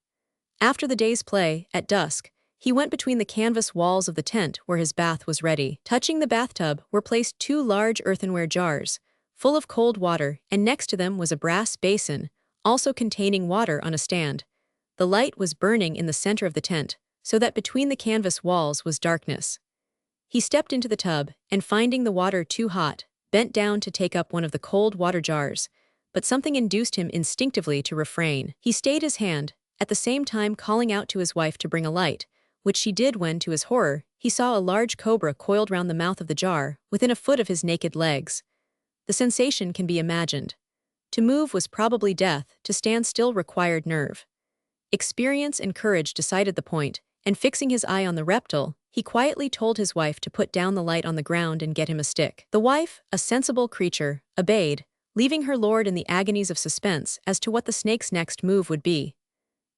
After the day's play, at dusk, he went between the canvas walls of the tent where his bath was ready. Touching the bathtub were placed 2 large earthenware jars, full of cold water, and next to them was a brass basin, also containing water on a stand. The light was burning in the center of the tent, so that between the canvas walls was darkness. He stepped into the tub, and finding the water too hot, bent down to take up one of the cold water jars, but something induced him instinctively to refrain. He stayed his hand, at the same time calling out to his wife to bring a light, which she did when, to his horror, he saw a large cobra coiled round the mouth of the jar, within a foot of his naked legs. The sensation can be imagined. To move was probably death, to stand still required nerve. Experience and courage decided the point, and fixing his eye on the reptile, he quietly told his wife to put down the light on the ground and get him a stick. The wife, a sensible creature, obeyed, leaving her lord in the agonies of suspense as to what the snake's next move would be.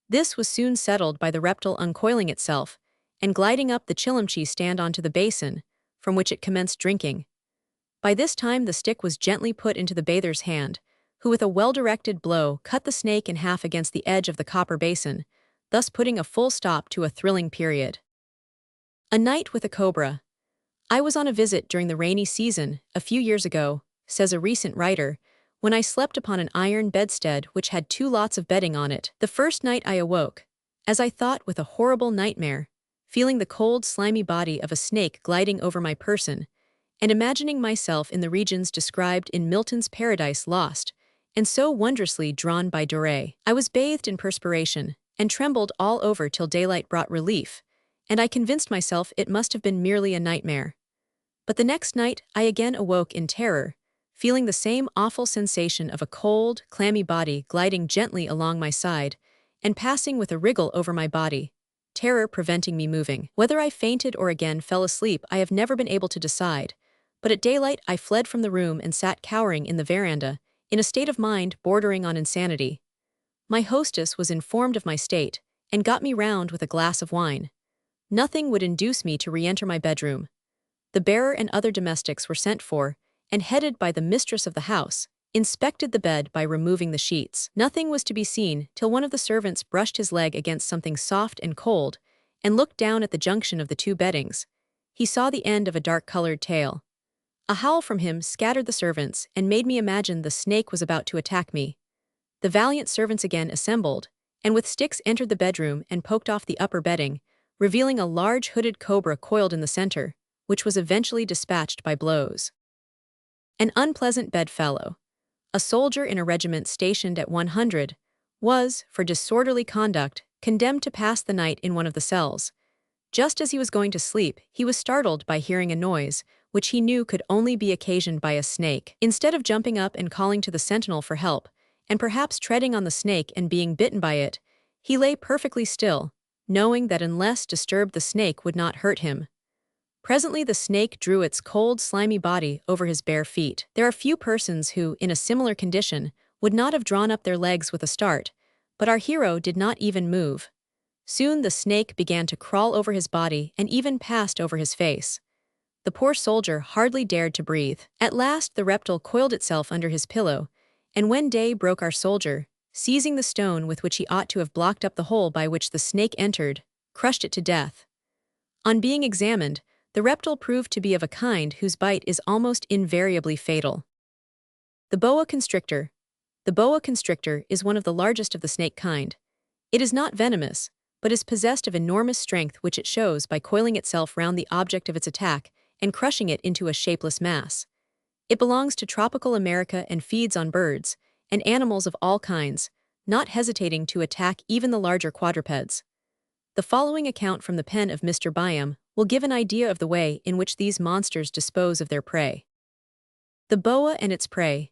This was soon settled by the reptile uncoiling itself, and gliding up the chilimchi stand onto the basin, from which it commenced drinking. By this time the stick was gently put into the bather's hand, who with a well-directed blow cut the snake in half against the edge of the copper basin, thus putting a full stop to a thrilling period. A night with a cobra. I was on a visit during the rainy season, a few years ago, says a recent writer, when I slept upon an iron bedstead which had 2 lots of bedding on it. The first night I awoke, as I thought with a horrible nightmare, feeling the cold, slimy body of a snake gliding over my person, and imagining myself in the regions described in Milton's Paradise Lost, and so wondrously drawn by Doré. I was bathed in perspiration, and trembled all over till daylight brought relief, and I convinced myself it must have been merely a nightmare. But the next night I again awoke in terror, feeling the same awful sensation of a cold, clammy body gliding gently along my side, and passing with a wriggle over my body, terror preventing me moving. Whether I fainted or again fell asleep I have never been able to decide, but at daylight I fled from the room and sat cowering in the veranda, in a state of mind bordering on insanity. My hostess was informed of my state, and got me round with a glass of wine. Nothing would induce me to re-enter my bedroom. The bearer and other domestics were sent for, and headed by the mistress of the house, inspected the bed by removing the sheets. Nothing was to be seen till one of the servants brushed his leg against something soft and cold, and looked down at the junction of the 2 beddings. He saw the end of a dark-colored tail. A howl from him scattered the servants and made me imagine the snake was about to attack me. The valiant servants again assembled, and with sticks entered the bedroom and poked off the upper bedding, revealing a large hooded cobra coiled in the center, which was eventually dispatched by blows. An unpleasant bedfellow. A soldier in a regiment stationed at 100 was, for disorderly conduct, condemned to pass the night in one of the cells. Just as he was going to sleep, he was startled by hearing a noise, which he knew could only be occasioned by a snake. Instead of jumping up and calling to the sentinel for help, and perhaps treading on the snake and being bitten by it, he lay perfectly still, knowing that unless disturbed the snake would not hurt him. Presently the snake drew its cold, slimy body over his bare feet. There are few persons who, in a similar condition, would not have drawn up their legs with a start, but our hero did not even move. Soon the snake began to crawl over his body and even passed over his face. The poor soldier hardly dared to breathe. At last the reptile coiled itself under his pillow, and when day broke our soldier, seizing the stone with which he ought to have blocked up the hole by which the snake entered, crushed it to death. On being examined, the reptile proved to be of a kind whose bite is almost invariably fatal. The boa constrictor. The boa constrictor is one of the largest of the snake kind. It is not venomous, but is possessed of enormous strength which it shows by coiling itself round the object of its attack and crushing it into a shapeless mass. It belongs to tropical America and feeds on birds and animals of all kinds, not hesitating to attack even the larger quadrupeds. The following account from the pen of Mr. Byam will give an idea of the way in which these monsters dispose of their prey. The boa and its prey.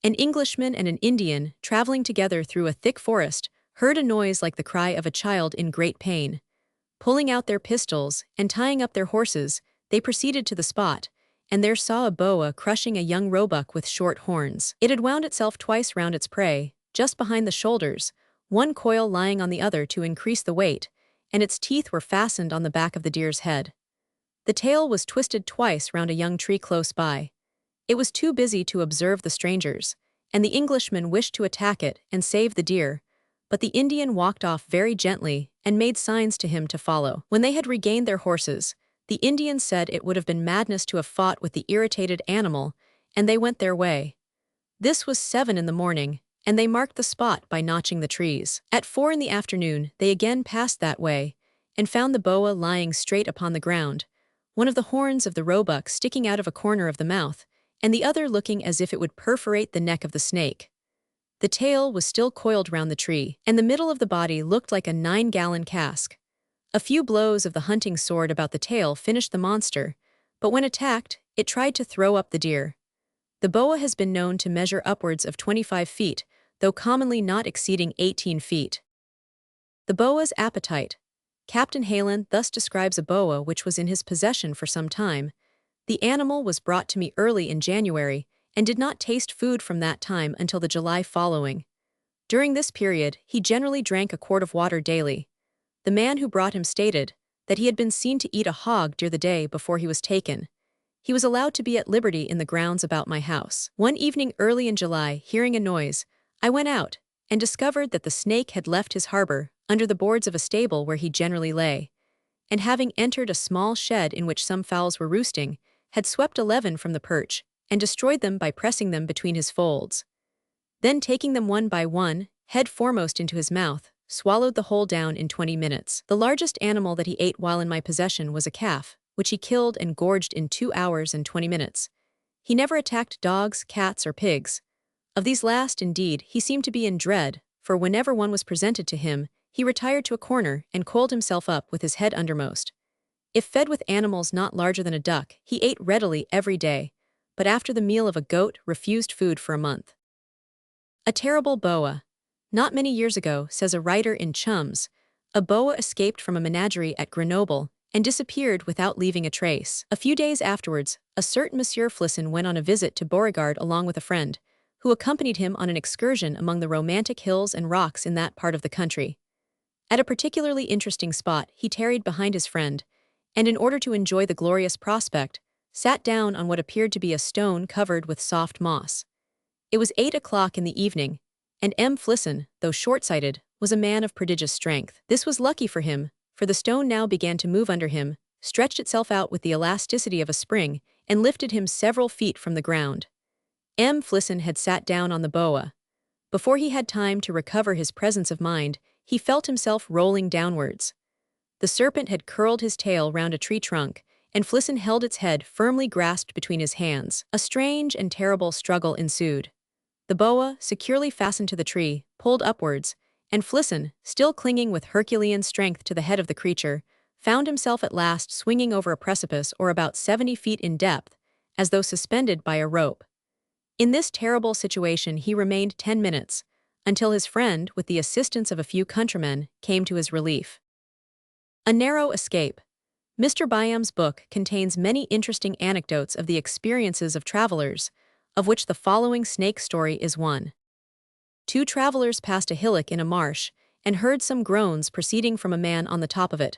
An Englishman and an Indian, traveling together through a thick forest, heard a noise like the cry of a child in great pain. Pulling out their pistols and tying up their horses, they proceeded to the spot, and there saw a boa crushing a young roebuck with short horns. It had wound itself twice round its prey, just behind the shoulders, one coil lying on the other to increase the weight, and its teeth were fastened on the back of the deer's head. The tail was twisted twice round a young tree close by. It was too busy to observe the strangers, and the Englishman wished to attack it and save the deer, but the Indian walked off very gently and made signs to him to follow. When they had regained their horses, the Indian said it would have been madness to have fought with the irritated animal, and they went their way. This was 7 in the morning, and they marked the spot by notching the trees. At 4 in the afternoon, they again passed that way, and found the boa lying straight upon the ground, one of the horns of the roebuck sticking out of a corner of the mouth, and the other looking as if it would perforate the neck of the snake. The tail was still coiled round the tree, and the middle of the body looked like a 9-gallon cask. A few blows of the hunting sword about the tail finished the monster, but when attacked, it tried to throw up the deer. The boa has been known to measure upwards of 25 feet, though commonly not exceeding 18 feet. The boa's appetite. Captain Halen thus describes a boa which was in his possession for some time. The animal was brought to me early in January, and did not taste food from that time until the July following. During this period, he generally drank a quart of water daily. The man who brought him stated that he had been seen to eat a hog during the day before he was taken. He was allowed to be at liberty in the grounds about my house. One evening early in July, hearing a noise, I went out and discovered that the snake had left his harbor under the boards of a stable where he generally lay, and having entered a small shed in which some fowls were roosting, had swept 11 from the perch, and destroyed them by pressing them between his folds. Then taking them one by one, head foremost into his mouth, swallowed the whole down in 20 minutes. The largest animal that he ate while in my possession was a calf, which he killed and gorged in 2 hours and 20 minutes. He never attacked dogs, cats, or pigs. Of these last, indeed, he seemed to be in dread, for whenever one was presented to him, he retired to a corner and coiled himself up with his head undermost. If fed with animals not larger than a duck, he ate readily every day, but after the meal of a goat, refused food for a month. A terrible boa. Not many years ago, says a writer in Chums, a boa escaped from a menagerie at Grenoble and disappeared without leaving a trace. A few days afterwards, a certain Monsieur Flisson went on a visit to Beauregard along with a friend, who accompanied him on an excursion among the romantic hills and rocks in that part of the country. At a particularly interesting spot, he tarried behind his friend, and in order to enjoy the glorious prospect, sat down on what appeared to be a stone covered with soft moss. It was 8 o'clock in the evening, and M. Flisson, though short-sighted, was a man of prodigious strength. This was lucky for him, for the stone now began to move under him, stretched itself out with the elasticity of a spring, and lifted him several feet from the ground. M. Flisson had sat down on the boa. Before he had time to recover his presence of mind, he felt himself rolling downwards. The serpent had curled his tail round a tree trunk, and Flisson held its head firmly grasped between his hands. A strange and terrible struggle ensued. The boa, securely fastened to the tree, pulled upwards, and Flisson, still clinging with Herculean strength to the head of the creature, found himself at last swinging over a precipice or about 70 feet in depth, as though suspended by a rope. In this terrible situation he remained 10 minutes, until his friend, with the assistance of a few countrymen, came to his relief. A narrow escape. Mr. Byam's book contains many interesting anecdotes of the experiences of travelers, of which the following snake story is one. 2 travelers passed a hillock in a marsh, and heard some groans proceeding from a man on the top of it.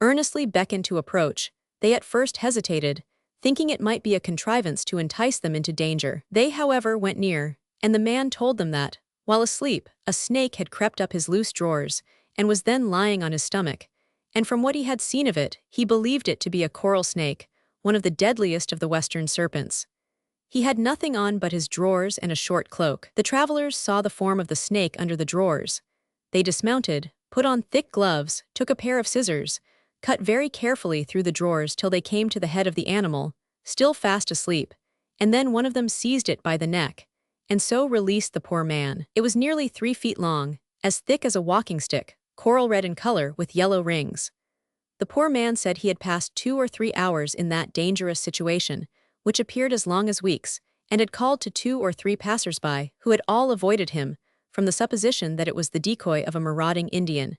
Earnestly beckoned to approach, they at first hesitated, thinking it might be a contrivance to entice them into danger. They, however, went near, and the man told them that, while asleep, a snake had crept up his loose drawers, and was then lying on his stomach, and from what he had seen of it, he believed it to be a coral snake, one of the deadliest of the western serpents. He had nothing on but his drawers and a short cloak. The travelers saw the form of the snake under the drawers. They dismounted, put on thick gloves, took a pair of scissors, cut very carefully through the drawers till they came to the head of the animal, still fast asleep, and then one of them seized it by the neck, and so released the poor man. It was nearly 3 feet long, as thick as a walking stick, coral red in color with yellow rings. The poor man said he had passed 2 or 3 hours in that dangerous situation, which appeared as long as weeks, and had called to 2 or 3 passers-by who had all avoided him from the supposition that it was the decoy of a marauding Indian.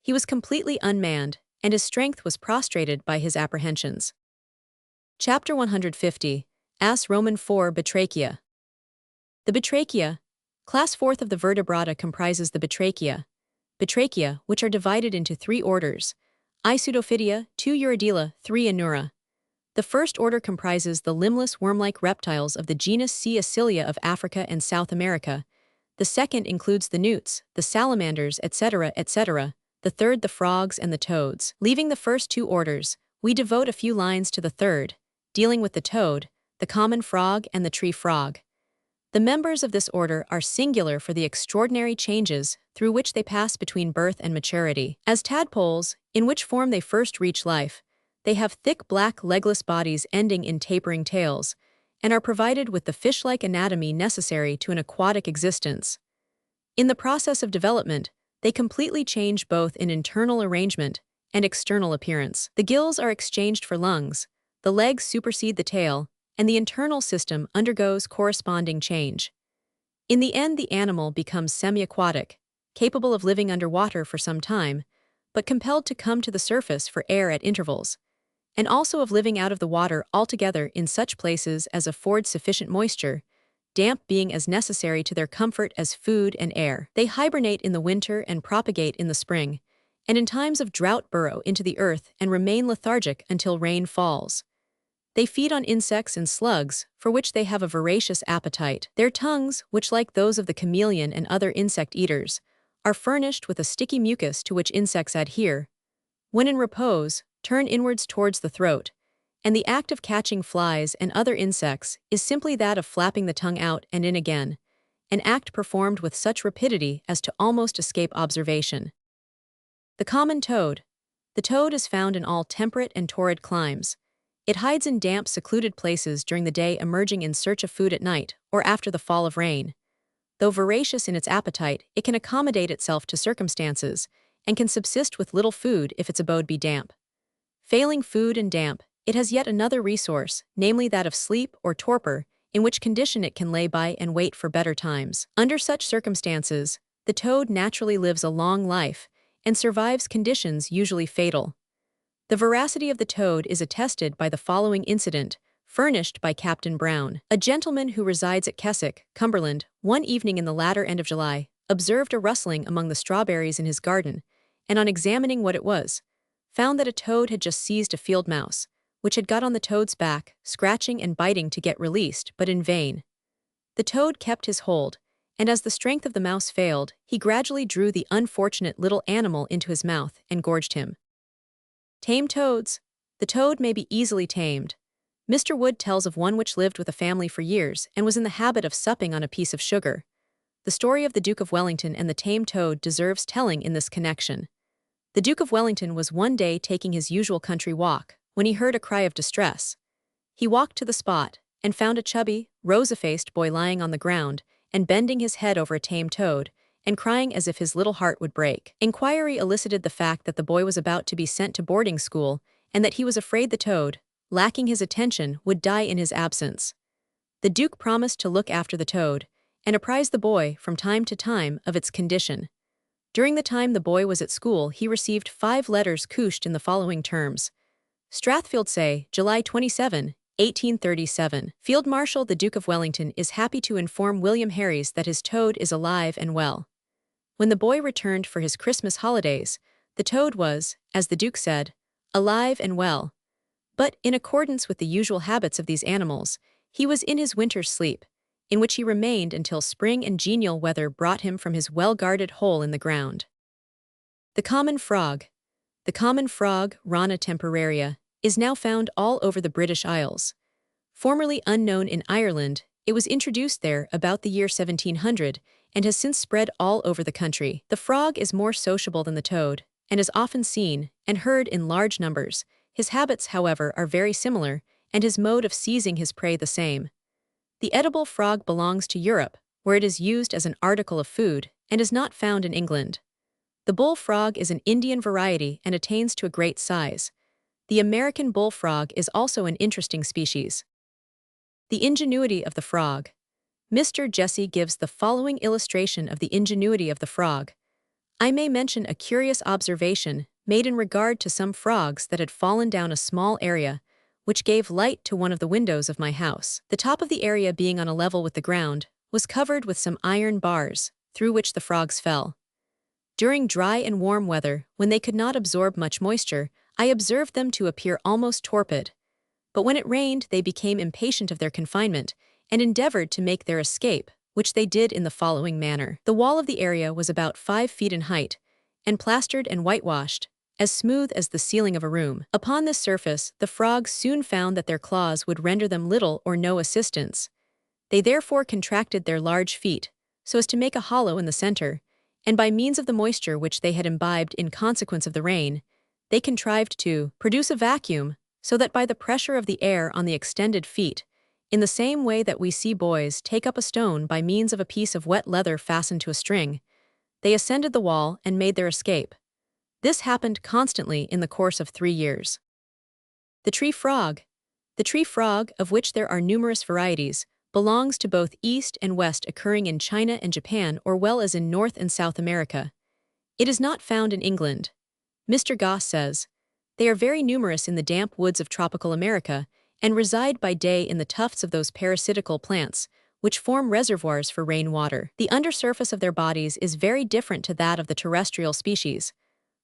He was completely unmanned, and his strength was prostrated by his apprehensions. Chapter 150, As Roman 4 Batrachia. The batrachia, class 4th of the vertebrata, comprises the batrachia, which are divided into 3 orders: I Pseudophytia, 2 Urodela, 3 Anura. The first order comprises the limbless worm-like reptiles of the genus C. Acilia of Africa and South America. The second includes the newts, the salamanders, etc., etc. The third the frogs and the toads. Leaving the first 2 orders, we devote a few lines to the third, dealing with the toad, the common frog, and the tree frog. The members of this order are singular for the extraordinary changes through which they pass between birth and maturity. As tadpoles, in which form they first reach life, they have thick black legless bodies ending in tapering tails, and are provided with the fish-like anatomy necessary to an aquatic existence. In the process of development, they completely change both in internal arrangement and external appearance. The gills are exchanged for lungs, the legs supersede the tail, and the internal system undergoes corresponding change. In the end, the animal becomes semi-aquatic, capable of living underwater for some time, but compelled to come to the surface for air at intervals, and also of living out of the water altogether in such places as afford sufficient moisture, damp being as necessary to their comfort as food and air. They hibernate in the winter and propagate in the spring, and in times of drought burrow into the earth and remain lethargic until rain falls. They feed on insects and slugs, for which they have a voracious appetite. Their tongues, which like those of the chameleon and other insect eaters, are furnished with a sticky mucus to which insects adhere, when in repose, turn inwards towards the throat, and the act of catching flies and other insects is simply that of flapping the tongue out and in again, an act performed with such rapidity as to almost escape observation. The common toad. The toad is found in all temperate and torrid climes. It hides in damp, secluded places during the day, emerging in search of food at night or after the fall of rain. Though voracious in its appetite, it can accommodate itself to circumstances and can subsist with little food if its abode be damp. Failing food and damp, it has yet another resource, namely that of sleep or torpor, in which condition it can lay by and wait for better times. Under such circumstances, the toad naturally lives a long life and survives conditions usually fatal. The veracity of the toad is attested by the following incident, furnished by Captain Brown. A gentleman who resides at Keswick, Cumberland, one evening in the latter end of July, observed a rustling among the strawberries in his garden, and on examining what it was, found that a toad had just seized a field mouse, which had got on the toad's back, scratching and biting to get released, but in vain. The toad kept his hold, and as the strength of the mouse failed, he gradually drew the unfortunate little animal into his mouth and gorged him. Tame toads. The toad may be easily tamed. Mr. Wood tells of one which lived with a family for years and was in the habit of supping on a piece of sugar. The story of the Duke of Wellington and the tame toad deserves telling in this connection. The Duke of Wellington was one day taking his usual country walk, when he heard a cry of distress. He walked to the spot, and found a chubby, rosy-faced boy lying on the ground, and bending his head over a tame toad, and crying as if his little heart would break. Inquiry elicited the fact that the boy was about to be sent to boarding school, and that he was afraid the toad, lacking his attention, would die in his absence. The Duke promised to look after the toad, and apprised the boy, from time to time, of its condition. During the time the boy was at school, he received 5 letters couched in the following terms. Strathfield Say, July 27, 1837. Field Marshal the Duke of Wellington is happy to inform William Harries that his toad is alive and well. When the boy returned for his Christmas holidays, the toad was, as the Duke said, alive and well. But, in accordance with the usual habits of these animals, he was in his winter's sleep, in which he remained until spring and genial weather brought him from his well-guarded hole in the ground. The common frog. The common frog, Rana temporaria, is now found all over the British Isles. Formerly unknown in Ireland, it was introduced there about the year 1700 and has since spread all over the country. The frog is more sociable than the toad, and is often seen and heard in large numbers. His habits, however, are very similar, and his mode of seizing his prey the same. The edible frog belongs to Europe, where it is used as an article of food, and is not found in England. The bullfrog is an Indian variety and attains to a great size. The American bullfrog is also an interesting species. The ingenuity of the frog. Mr. Jesse gives the following illustration of the ingenuity of the frog. I may mention a curious observation made in regard to some frogs that had fallen down a small area, which gave light to one of the windows of my house. The top of the area, being on a level with the ground, was covered with some iron bars, through which the frogs fell. During dry and warm weather, when they could not absorb much moisture, I observed them to appear almost torpid. But when it rained, they became impatient of their confinement, and endeavored to make their escape, which they did in the following manner. The wall of the area was about 5 feet in height, and plastered and whitewashed, as smooth as the ceiling of a room. Upon this surface, the frogs soon found that their claws would render them little or no assistance. They therefore contracted their large feet, so as to make a hollow in the center, and by means of the moisture which they had imbibed in consequence of the rain, they contrived to produce a vacuum, so that by the pressure of the air on the extended feet, in the same way that we see boys take up a stone by means of a piece of wet leather fastened to a string, they ascended the wall and made their escape. This happened constantly in the course of 3 years. The tree frog. The tree frog, of which there are numerous varieties, belongs to both East and West, occurring in China and Japan, or well as in North and South America. It is not found in England. Mr. Goss says, they are very numerous in the damp woods of tropical America, and reside by day in the tufts of those parasitical plants, which form reservoirs for rainwater. The undersurface of their bodies is very different to that of the terrestrial species,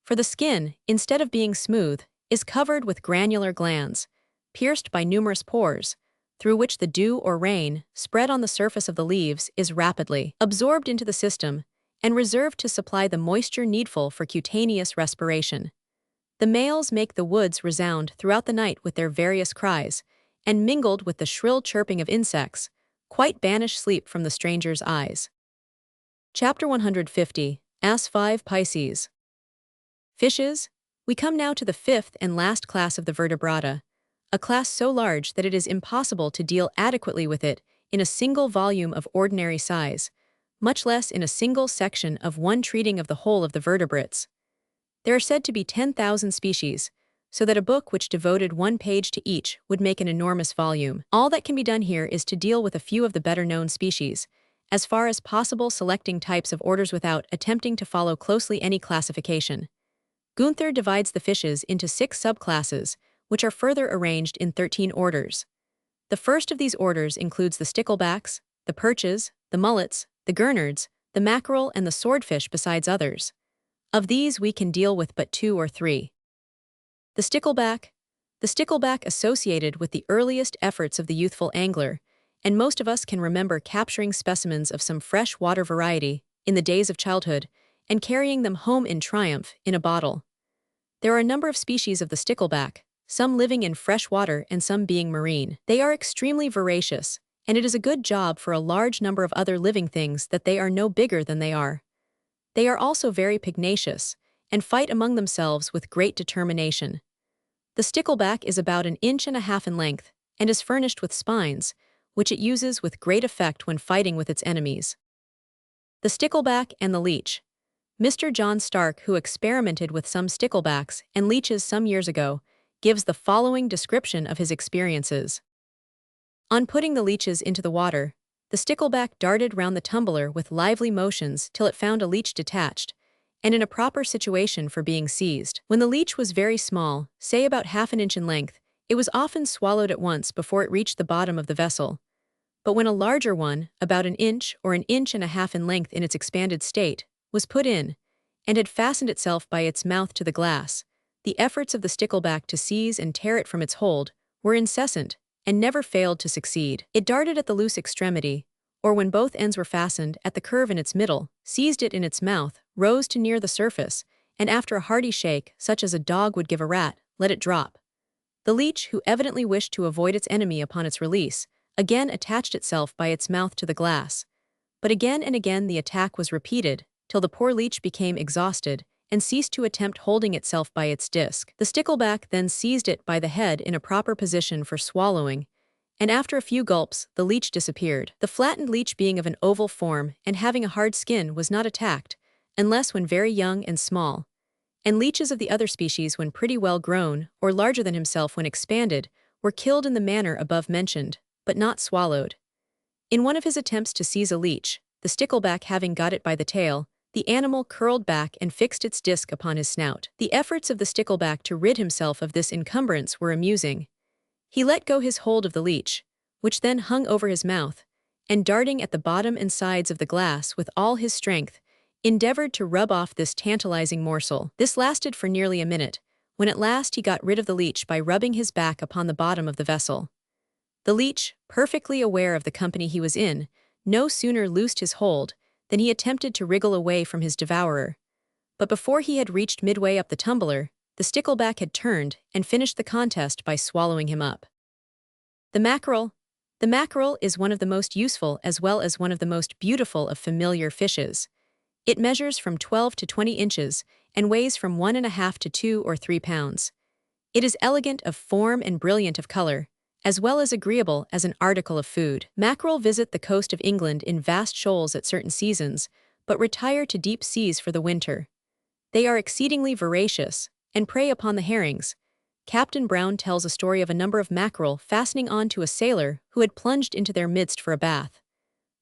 for the skin, instead of being smooth, is covered with granular glands, pierced by numerous pores, through which the dew or rain, spread on the surface of the leaves, is rapidly absorbed into the system, and reserved to supply the moisture needful for cutaneous respiration. The males make the woods resound throughout the night with their various cries, and mingled with the shrill chirping of insects, quite banish sleep from the stranger's eyes. Chapter 150, As 5 Pisces. Fishes. We come now to the 5th and last class of the vertebrata, a class so large that it is impossible to deal adequately with it in a single volume of ordinary size, much less in a single section of one treating of the whole of the vertebrates. There are said to be 10,000 species, so that a book which devoted 1 page to each would make an enormous volume. All that can be done here is to deal with a few of the better-known species, as far as possible selecting types of orders without attempting to follow closely any classification. Gunther divides the fishes into 6 subclasses, which are further arranged in 13 orders. The first of these orders includes the sticklebacks, the perches, the mullets, the gurnards, the mackerel, and the swordfish, besides others. Of these we can deal with but 2 or 3. The stickleback. The stickleback associated with the earliest efforts of the youthful angler, and most of us can remember capturing specimens of some fresh water variety in the days of childhood, and carrying them home in triumph in a bottle. There are a number of species of the stickleback, some living in fresh water and some being marine. They are extremely voracious, and it is a good job for a large number of other living things that they are no bigger than they are. They are also very pugnacious, and fight among themselves with great determination. The stickleback is about 1.5 inches in length, and is furnished with spines, which it uses with great effect when fighting with its enemies. The stickleback and the leech. Mr. John Stark, who experimented with some sticklebacks and leeches some years ago, gives the following description of his experiences. On putting the leeches into the water, the stickleback darted round the tumbler with lively motions till it found a leech detached, and in a proper situation for being seized. When the leech was very small, say about 1/2 inch in length, it was often swallowed at once before it reached the bottom of the vessel. But when a larger one, about 1 inch or 1.5 inches in length in its expanded state, was put in, and had fastened itself by its mouth to the glass, the efforts of the stickleback to seize and tear it from its hold were incessant, and never failed to succeed. It darted at the loose extremity, or when both ends were fastened at the curve in its middle, seized it in its mouth, rose to near the surface, and after a hearty shake, such as a dog would give a rat, let it drop. The leech, who evidently wished to avoid its enemy upon its release, again attached itself by its mouth to the glass. But again and again the attack was repeated, till the poor leech became exhausted, and ceased to attempt holding itself by its disc. The stickleback then seized it by the head in a proper position for swallowing, and after a few gulps, the leech disappeared. The flattened leech, being of an oval form and having a hard skin, was not attacked, unless when very young and small, and leeches of the other species, when pretty well grown, or larger than himself when expanded, were killed in the manner above mentioned, but not swallowed. In one of his attempts to seize a leech, the stickleback having got it by the tail, the animal curled back and fixed its disc upon his snout. The efforts of the stickleback to rid himself of this encumbrance were amusing. He let go his hold of the leech, which then hung over his mouth, and darting at the bottom and sides of the glass with all his strength, endeavored to rub off this tantalizing morsel. This lasted for nearly a minute, when at last he got rid of the leech by rubbing his back upon the bottom of the vessel. The leech, perfectly aware of the company he was in, no sooner loosed his hold than he attempted to wriggle away from his devourer. But before he had reached midway up the tumbler, the stickleback had turned and finished the contest by swallowing him up. The mackerel. The mackerel is one of the most useful as well as one of the most beautiful of familiar fishes. It measures from 12 to 20 inches and weighs from 1.5 to 2 or 3 pounds. It is elegant of form and brilliant of color, as well as agreeable as an article of food. Mackerel visit the coast of England in vast shoals at certain seasons, but retire to deep seas for the winter. They are exceedingly voracious and prey upon the herrings. Captain Brown tells a story of a number of mackerel fastening on to a sailor who had plunged into their midst for a bath.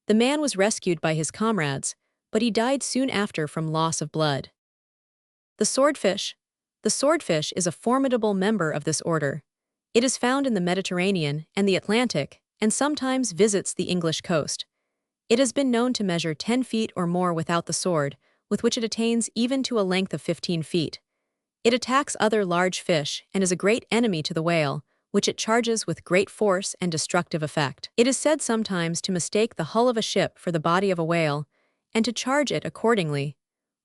The man was rescued by his comrades, but he died soon after from loss of blood. The swordfish. The swordfish is a formidable member of this order. It is found in the Mediterranean and the Atlantic, and sometimes visits the English coast. It has been known to measure 10 feet or more without the sword, with which it attains even to a length of 15 feet. It attacks other large fish and is a great enemy to the whale, which it charges with great force and destructive effect. It is said sometimes to mistake the hull of a ship for the body of a whale, and to charge it accordingly,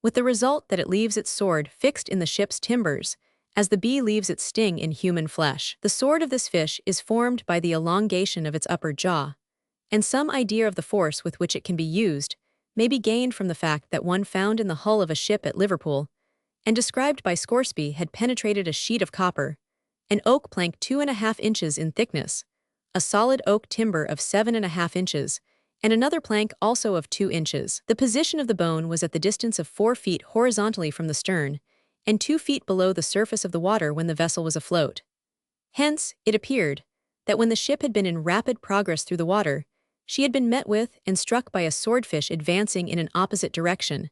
with the result that it leaves its sword fixed in the ship's timbers, as the bee leaves its sting in human flesh. The sword of this fish is formed by the elongation of its upper jaw, and some idea of the force with which it can be used may be gained from the fact that one found in the hull of a ship at Liverpool, and described by Scoresby, had penetrated a sheet of copper, an oak plank 2.5 inches in thickness, a solid oak timber of 7.5 inches, and another plank also of 2 inches. The position of the bone was at the distance of 4 feet horizontally from the stern, and 2 feet below the surface of the water when the vessel was afloat. Hence, it appeared that when the ship had been in rapid progress through the water, she had been met with and struck by a swordfish advancing in an opposite direction,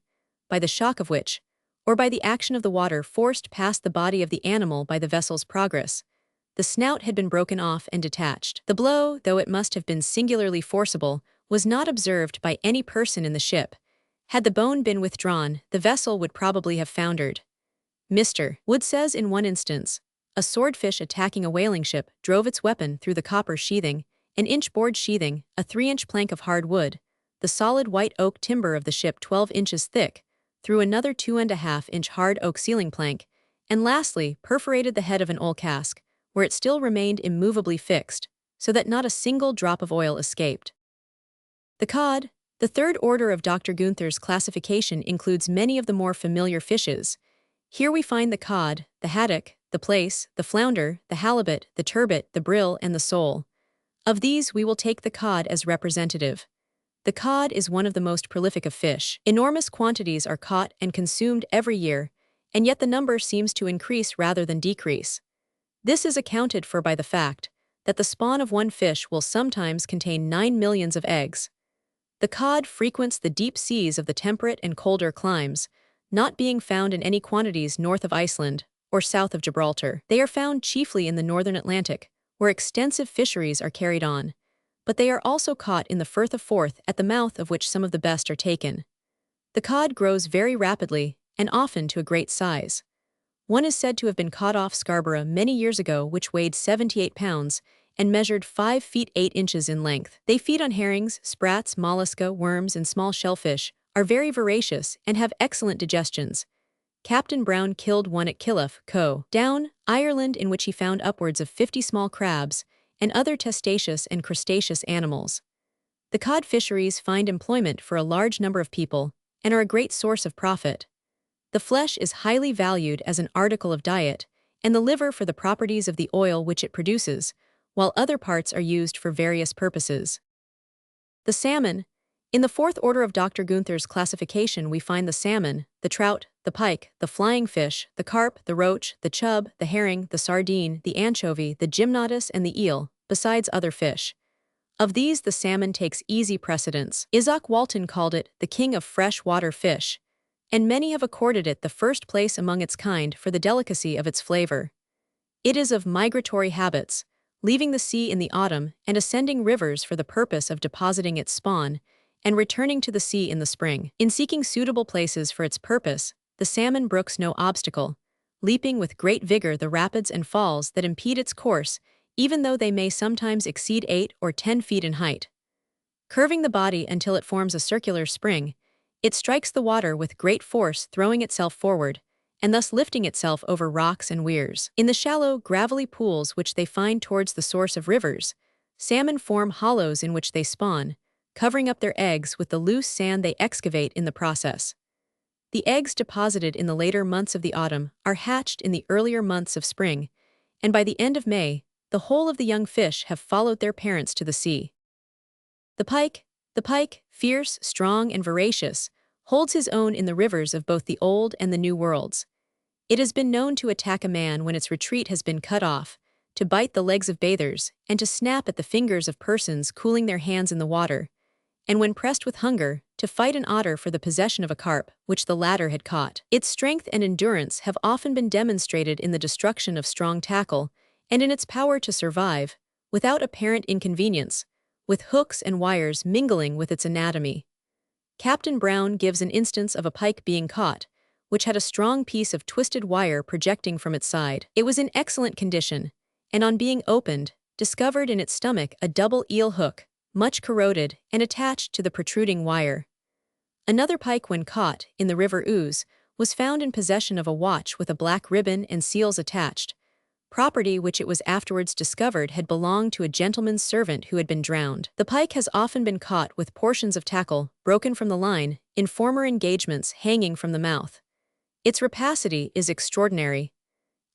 by the shock of which, or by the action of the water forced past the body of the animal by the vessel's progress, the snout had been broken off and detached. The blow, though it must have been singularly forcible, was not observed by any person in the ship. Had the bone been withdrawn, the vessel would probably have foundered. Mr. Wood says in one instance, a swordfish attacking a whaling ship drove its weapon through the copper sheathing, an inch board sheathing, a 3-inch plank of hard wood, the solid white oak timber of the ship 12 inches thick, through another 2.5-inch hard oak ceiling plank, and lastly perforated the head of an oil cask, where it still remained immovably fixed, so that not a single drop of oil escaped. The cod. The third order of Dr. Gunther's classification includes many of the more familiar fishes. Here we find the cod, the haddock, the plaice, the flounder, the halibut, the turbot, the brill, and the sole. Of these we will take the cod as representative. The cod is one of the most prolific of fish. Enormous quantities are caught and consumed every year, and yet the number seems to increase rather than decrease. This is accounted for by the fact that the spawn of one fish will sometimes contain 9 millions of eggs. The cod frequents the deep seas of the temperate and colder climes, not being found in any quantities north of Iceland or south of Gibraltar. They are found chiefly in the northern Atlantic, where extensive fisheries are carried on, but they are also caught in the Firth of Forth, at the mouth of which some of the best are taken. The cod grows very rapidly, and often to a great size. One is said to have been caught off Scarborough many years ago, which weighed 78 pounds and measured 5 feet 8 inches in length. They feed on herrings, sprats, mollusca, worms, and small shellfish, are very voracious, and have excellent digestions. Captain Brown killed one at Killiff, Co. Down, Ireland, in which he found upwards of 50 small crabs and other testaceous and crustaceous animals. The cod fisheries find employment for a large number of people and are a great source of profit. The flesh is highly valued as an article of diet, and the liver for the properties of the oil which it produces, while other parts are used for various purposes. The salmon. In the fourth order of Dr. Gunther's classification we find the salmon, the trout, the pike, the flying fish, the carp, the roach, the chub, the herring, the sardine, the anchovy, the gymnotus, and the eel, besides other fish. Of these, the salmon takes easy precedence. Isaac Walton called it the king of freshwater fish, and many have accorded it the first place among its kind for the delicacy of its flavor. It is of migratory habits, leaving the sea in the autumn and ascending rivers for the purpose of depositing its spawn and returning to the sea in the spring. In seeking suitable places for its purpose, the salmon brooks no obstacle, leaping with great vigor the rapids and falls that impede its course, even though they may sometimes exceed 8 or 10 feet in height. Curving the body until it forms a circular spring, it strikes the water with great force, throwing itself forward, and thus lifting itself over rocks and weirs. In the shallow, gravelly pools which they find towards the source of rivers, salmon form hollows in which they spawn, covering up their eggs with the loose sand they excavate in the process. The eggs deposited in the later months of the autumn are hatched in the earlier months of spring, and by the end of May, the whole of the young fish have followed their parents to the sea. The pike, fierce, strong, and voracious, holds his own in the rivers of both the Old and the New Worlds. It has been known to attack a man when its retreat has been cut off, to bite the legs of bathers, and to snap at the fingers of persons cooling their hands in the water, and when pressed with hunger, to fight an otter for the possession of a carp which the latter had caught. Its strength and endurance have often been demonstrated in the destruction of strong tackle, and in its power to survive, without apparent inconvenience, with hooks and wires mingling with its anatomy. Captain Brown gives an instance of a pike being caught, which had a strong piece of twisted wire projecting from its side. It was in excellent condition, and on being opened, discovered in its stomach a double eel hook, much corroded and attached to the protruding wire. Another pike, when caught in the river Ouse, was found in possession of a watch with a black ribbon and seals attached, property which it was afterwards discovered had belonged to a gentleman's servant who had been drowned. The pike has often been caught with portions of tackle, broken from the line, in former engagements hanging from the mouth. Its rapacity is extraordinary.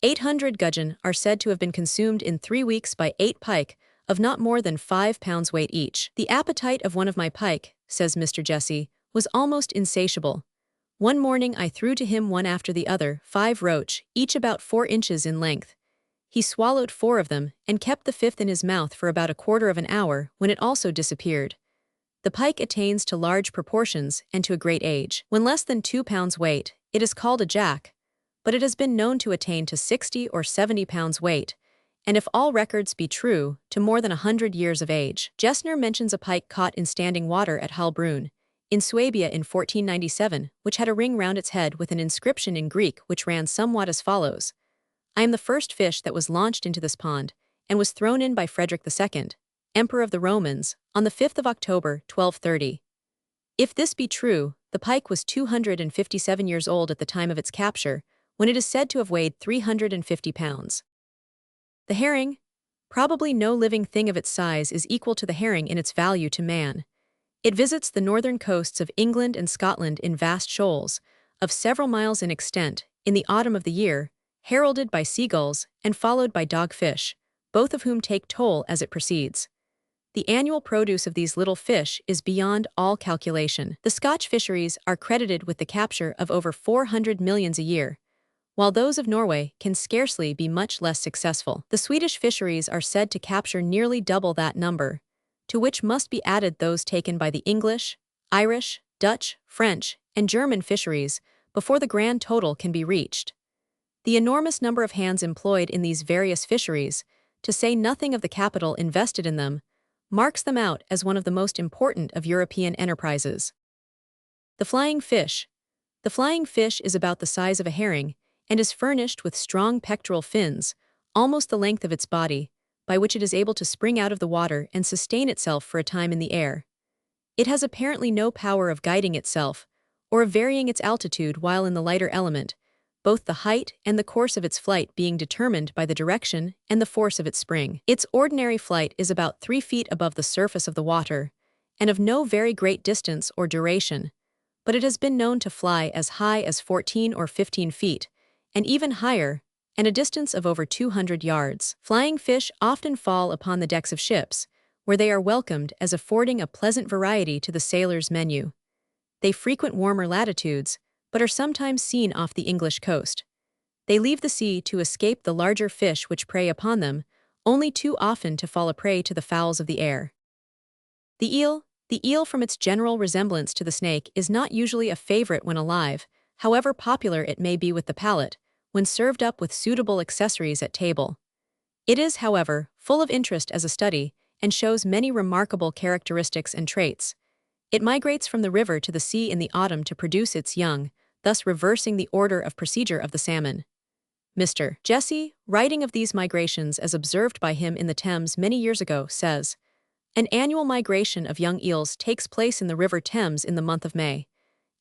800 gudgeon are said to have been consumed in 3 weeks by 8 pike, of not more than 5 pounds weight each. The appetite of one of my pike, says Mr. Jesse, was almost insatiable. One morning I threw to him one after the other 5 roach, each about 4 inches in length. He swallowed 4 of them, and kept the 5th in his mouth for about a quarter of an hour, when it also disappeared. The pike attains to large proportions and to a great age. When less than 2 pounds weight, it is called a jack, but it has been known to attain to 60 or 70 pounds weight, and if all records be true, to more than 100 years of age. Gessner mentions a pike caught in standing water at Heilbronn, in Swabia in 1497, which had a ring round its head with an inscription in Greek which ran somewhat as follows: I am the first fish that was launched into this pond, and was thrown in by Frederick II, Emperor of the Romans, on the 5th of October, 1230. If this be true, the pike was 257 years old at the time of its capture, when it is said to have weighed 350 pounds. The herring? Probably no living thing of its size is equal to the herring in its value to man. It visits the northern coasts of England and Scotland in vast shoals, of several miles in extent, in the autumn of the year, heralded by seagulls and followed by dogfish, both of whom take toll as it proceeds. The annual produce of these little fish is beyond all calculation. The Scotch fisheries are credited with the capture of over 400 millions a year, while those of Norway can scarcely be much less successful. The Swedish fisheries are said to capture nearly double that number, to which must be added those taken by the English, Irish, Dutch, French, and German fisheries, before the grand total can be reached. The enormous number of hands employed in these various fisheries, to say nothing of the capital invested in them, marks them out as one of the most important of European enterprises. The flying fish. The flying fish is about the size of a herring, and is furnished with strong pectoral fins, almost the length of its body, by which it is able to spring out of the water and sustain itself for a time in the air. It has apparently no power of guiding itself, or of varying its altitude while in the lighter element, both the height and the course of its flight being determined by the direction and the force of its spring. Its ordinary flight is about 3 feet above the surface of the water, and of no very great distance or duration, but it has been known to fly as high as 14 or 15 feet, and even higher, and a distance of over 200 yards. Flying fish often fall upon the decks of ships, where they are welcomed as affording a pleasant variety to the sailor's menu. They frequent warmer latitudes, but are sometimes seen off the English coast. They leave the sea to escape the larger fish which prey upon them, only too often to fall a prey to the fowls of the air. The eel from its general resemblance to the snake is not usually a favorite when alive, however popular it may be with the palate, when served up with suitable accessories at table. It is, however, full of interest as a study and shows many remarkable characteristics and traits. It migrates from the river to the sea in the autumn to produce its young, thus reversing the order of procedure of the salmon. Mr. Jesse, writing of these migrations as observed by him in the Thames many years ago, says, "An annual migration of young eels takes place in the River Thames in the month of May,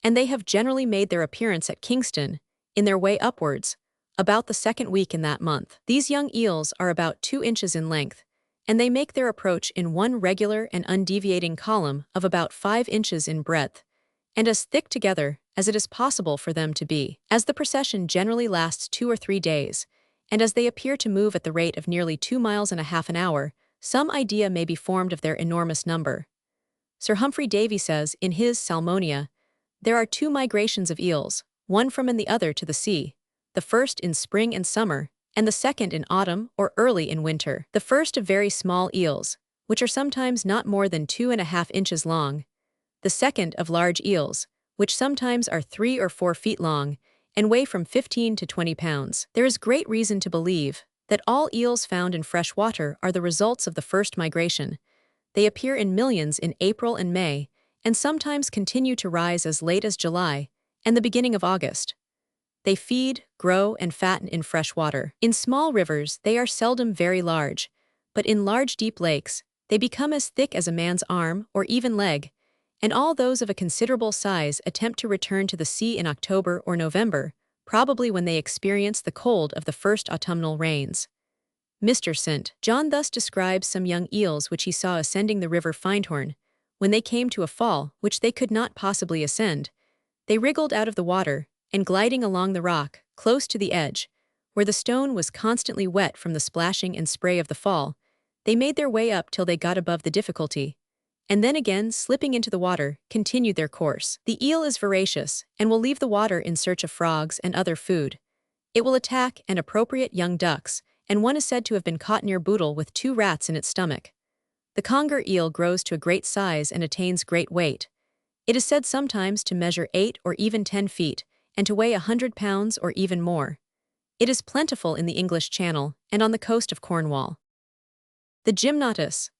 and they have generally made their appearance at Kingston, in their way upwards, about the second week in that month. These young eels are about 2 inches in length, and they make their approach in one regular and undeviating column of about 5 inches in breadth, and as thick together as it is possible for them to be. As the procession generally lasts 2 or 3 days, and as they appear to move at the rate of nearly 2 miles and a half an hour, some idea may be formed of their enormous number." Sir Humphrey Davy says in his Salmonia, "There are 2 migrations of eels, one from and the other to the sea, the first in spring and summer, and the second in autumn or early in winter. The first of very small eels, which are sometimes not more than 2.5 inches long, the second of large eels, which sometimes are 3 or 4 feet long, and weigh from 15 to 20 pounds. There is great reason to believe that all eels found in fresh water are the results of the first migration. They appear in millions in April and May, and sometimes continue to rise as late as July and the beginning of August. They feed, grow, and fatten in fresh water. In small rivers, they are seldom very large, but in large deep lakes, they become as thick as a man's arm or even leg, and all those of a considerable size attempt to return to the sea in October or November, probably when they experience the cold of the first autumnal rains." Mr. St. John thus describes some young eels which he saw ascending the river Findhorn. When they came to a fall which they could not possibly ascend, they wriggled out of the water, and gliding along the rock, close to the edge, where the stone was constantly wet from the splashing and spray of the fall, they made their way up till they got above the difficulty, and then again, slipping into the water, continued their course. The eel is voracious, and will leave the water in search of frogs and other food. It will attack and appropriate young ducks, and one is said to have been caught near Bootle with 2 rats in its stomach. The conger eel grows to a great size and attains great weight. It is said sometimes to measure 8 or even 10 feet, and to weigh 100 pounds or even more. It is plentiful in the English Channel and on the coast of Cornwall. The gymnotus.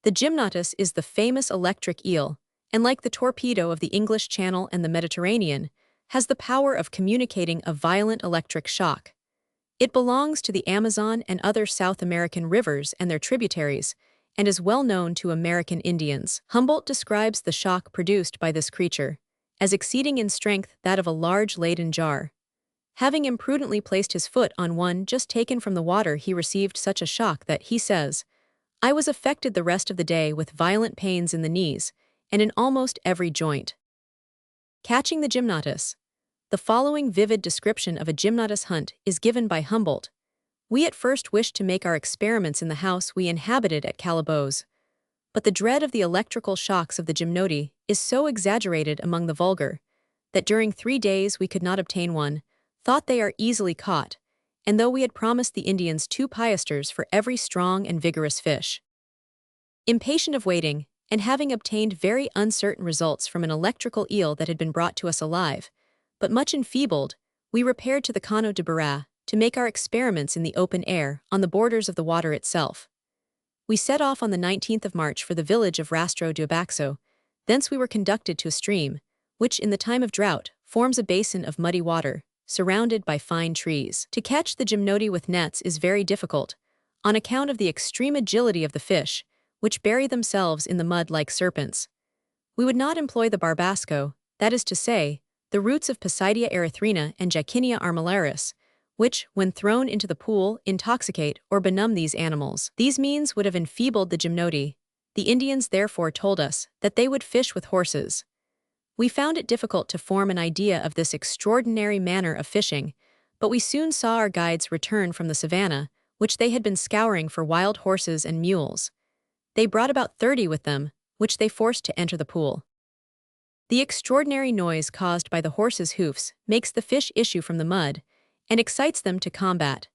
The gymnotus is the famous electric eel, and like the torpedo of the English Channel and the Mediterranean, has the power of communicating a violent electric shock. It belongs to the Amazon and other South American rivers and their tributaries, and is well known to American Indians. Humboldt describes the shock produced by this creature as exceeding in strength that of a large Leyden jar. Having imprudently placed his foot on one just taken from the water, he received such a shock that, he says, "I was affected the rest of the day with violent pains in the knees, and in almost every joint." Catching the gymnotus. The following vivid description of a gymnotus hunt is given by Humboldt. "We at first wished to make our experiments in the house we inhabited at Calaboze, but the dread of the electrical shocks of the gymnoti is so exaggerated among the vulgar, that during 3 days we could not obtain one, thought they are easily caught, and though we had promised the Indians 2 piasters for every strong and vigorous fish." Impatient of waiting, and having obtained very uncertain results from an electrical eel that had been brought to us alive, but much enfeebled, we repaired to the Cano de Barra to make our experiments in the open air on the borders of the water itself. We set off on the 19th of March for the village of Rastro do Abaxo. Thence we were conducted to a stream, which in the time of drought forms a basin of muddy water, surrounded by fine trees. To catch the gymnoti with nets is very difficult, on account of the extreme agility of the fish, which bury themselves in the mud like serpents. We would not employ the barbasco, that is to say, the roots of Pisidia erythrina and Jacinia armillaris, which, when thrown into the pool, intoxicate or benumb these animals. These means would have enfeebled the gymnoti. The Indians therefore told us that they would fish with horses. We found it difficult to form an idea of this extraordinary manner of fishing, but we soon saw our guides return from the savannah, which they had been scouring for wild horses and mules. They brought about 30 with them, which they forced to enter the pool. The extraordinary noise caused by the horses' hoofs makes the fish issue from the mud, and excites them to combat.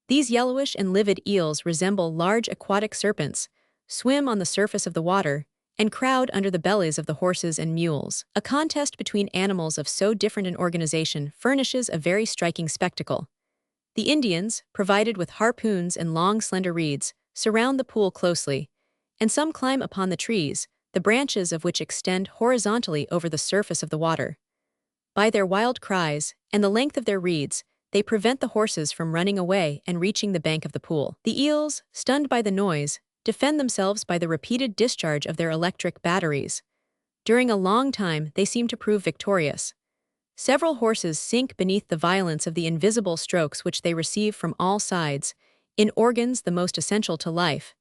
These yellowish and livid eels resemble large aquatic serpents, swim on the surface of the water, and crowd under the bellies of the horses and mules. A contest between animals of so different an organization furnishes a very striking spectacle. The Indians, provided with harpoons and long slender reeds, surround the pool closely, and some climb upon the trees, the branches of which extend horizontally over the surface of the water. By their wild cries and the length of their reeds, they prevent the horses from running away and reaching the bank of the pool. The eels, stunned by the noise, defend themselves by the repeated discharge of their electric batteries. During a long time, they seem to prove victorious. Several horses sink beneath the violence of the invisible strokes which they receive from all sides, in organs the most essential to life,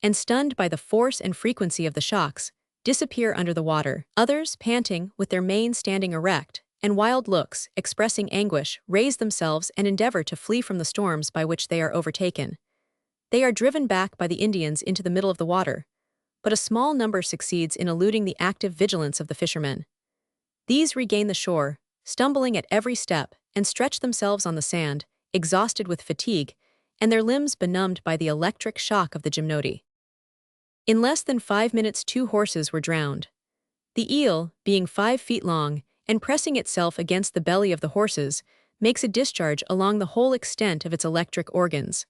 and stunned by the force and frequency of the shocks, disappear under the water. Others, panting, with their manes standing erect, and wild looks, expressing anguish, raise themselves and endeavor to flee from the storms by which they are overtaken. They are driven back by the Indians into the middle of the water, but a small number succeeds in eluding the active vigilance of the fishermen. These regain the shore, stumbling at every step, and stretch themselves on the sand, exhausted with fatigue, and their limbs benumbed by the electric shock of the gymnoti. In less than 5 minutes 2 horses were drowned. The eel, being 5 feet long, and pressing itself against the belly of the horses, makes a discharge along the whole extent of its electric organs.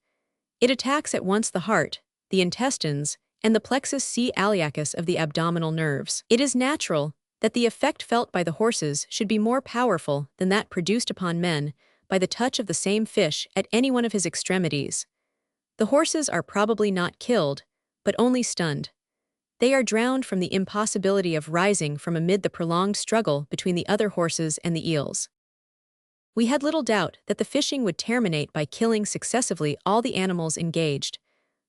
It attacks at once the heart, the intestines, and the plexus iliacus of the abdominal nerves. It is natural that the effect felt by the horses should be more powerful than that produced upon men by the touch of the same fish at any one of his extremities. The horses are probably not killed, but only stunned. They are drowned from the impossibility of rising from amid the prolonged struggle between the other horses and the eels. We had little doubt that the fishing would terminate by killing successively all the animals engaged,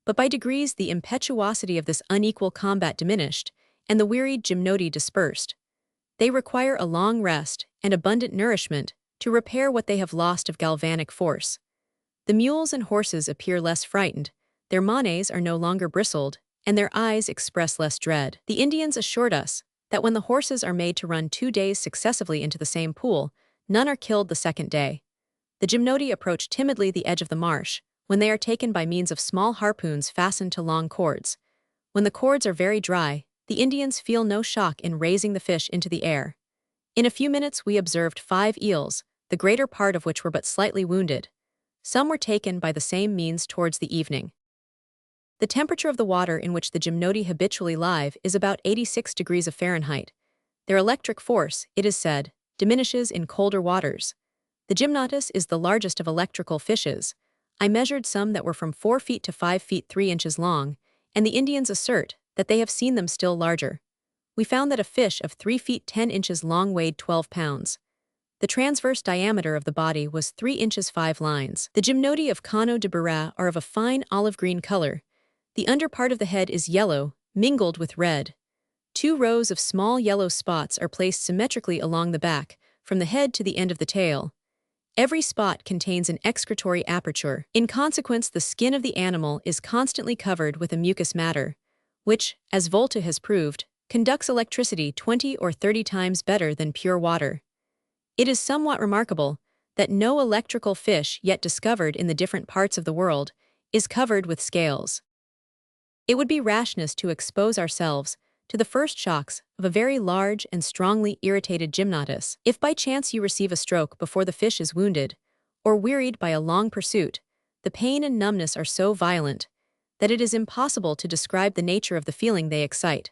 but by degrees the impetuosity of this unequal combat diminished, and the wearied gymnoti dispersed. They require a long rest and abundant nourishment to repair what they have lost of galvanic force. The mules and horses appear less frightened, their manes are no longer bristled, and their eyes express less dread. The Indians assured us that when the horses are made to run 2 days successively into the same pool, none are killed the second day. The gymnoti approach timidly the edge of the marsh, when they are taken by means of small harpoons fastened to long cords. When the cords are very dry, the Indians feel no shock in raising the fish into the air. In a few minutes we observed 5 eels, the greater part of which were but slightly wounded. Some were taken by the same means towards the evening. The temperature of the water in which the gymnoti habitually live is about 86 degrees of Fahrenheit. Their electric force, it is said, diminishes in colder waters. The gymnotus is the largest of electrical fishes. I measured some that were from 4 feet to 5 feet 3 inches long, and the Indians assert that they have seen them still larger. We found that a fish of 3 feet 10 inches long weighed 12 pounds. The transverse diameter of the body was 3 inches 5 lines. The gymnoti of Cano de Barra are of a fine olive-green color. The under part of the head is yellow, mingled with red. 2 rows of small yellow spots are placed symmetrically along the back, from the head to the end of the tail. Every spot contains an excretory aperture. In consequence, the skin of the animal is constantly covered with a mucous matter, which, as Volta has proved, conducts electricity 20 or 30 times better than pure water. It is somewhat remarkable that no electrical fish yet discovered in the different parts of the world is covered with scales. It would be rashness to expose ourselves to the first shocks of a very large and strongly irritated gymnotus. If by chance you receive a stroke before the fish is wounded, or wearied by a long pursuit, the pain and numbness are so violent that it is impossible to describe the nature of the feeling they excite.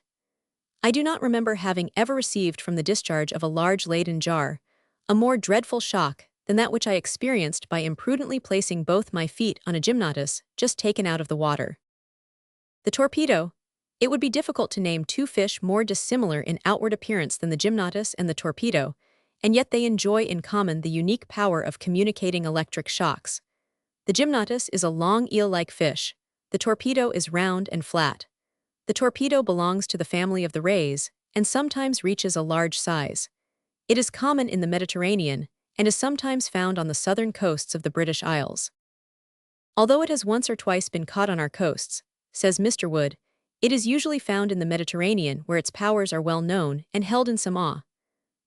I do not remember having ever received from the discharge of a large Leyden jar a more dreadful shock than that which I experienced by imprudently placing both my feet on a gymnotus just taken out of the water. The torpedo. It would be difficult to name 2 fish more dissimilar in outward appearance than the gymnotus and the torpedo, and yet they enjoy in common the unique power of communicating electric shocks. The gymnotus is a long eel-like fish. The torpedo is round and flat. The torpedo belongs to the family of the rays and sometimes reaches a large size. It is common in the Mediterranean and is sometimes found on the southern coasts of the British Isles. Although it has once or twice been caught on our coasts, says Mr. Wood, it is usually found in the Mediterranean where its powers are well known and held in some awe.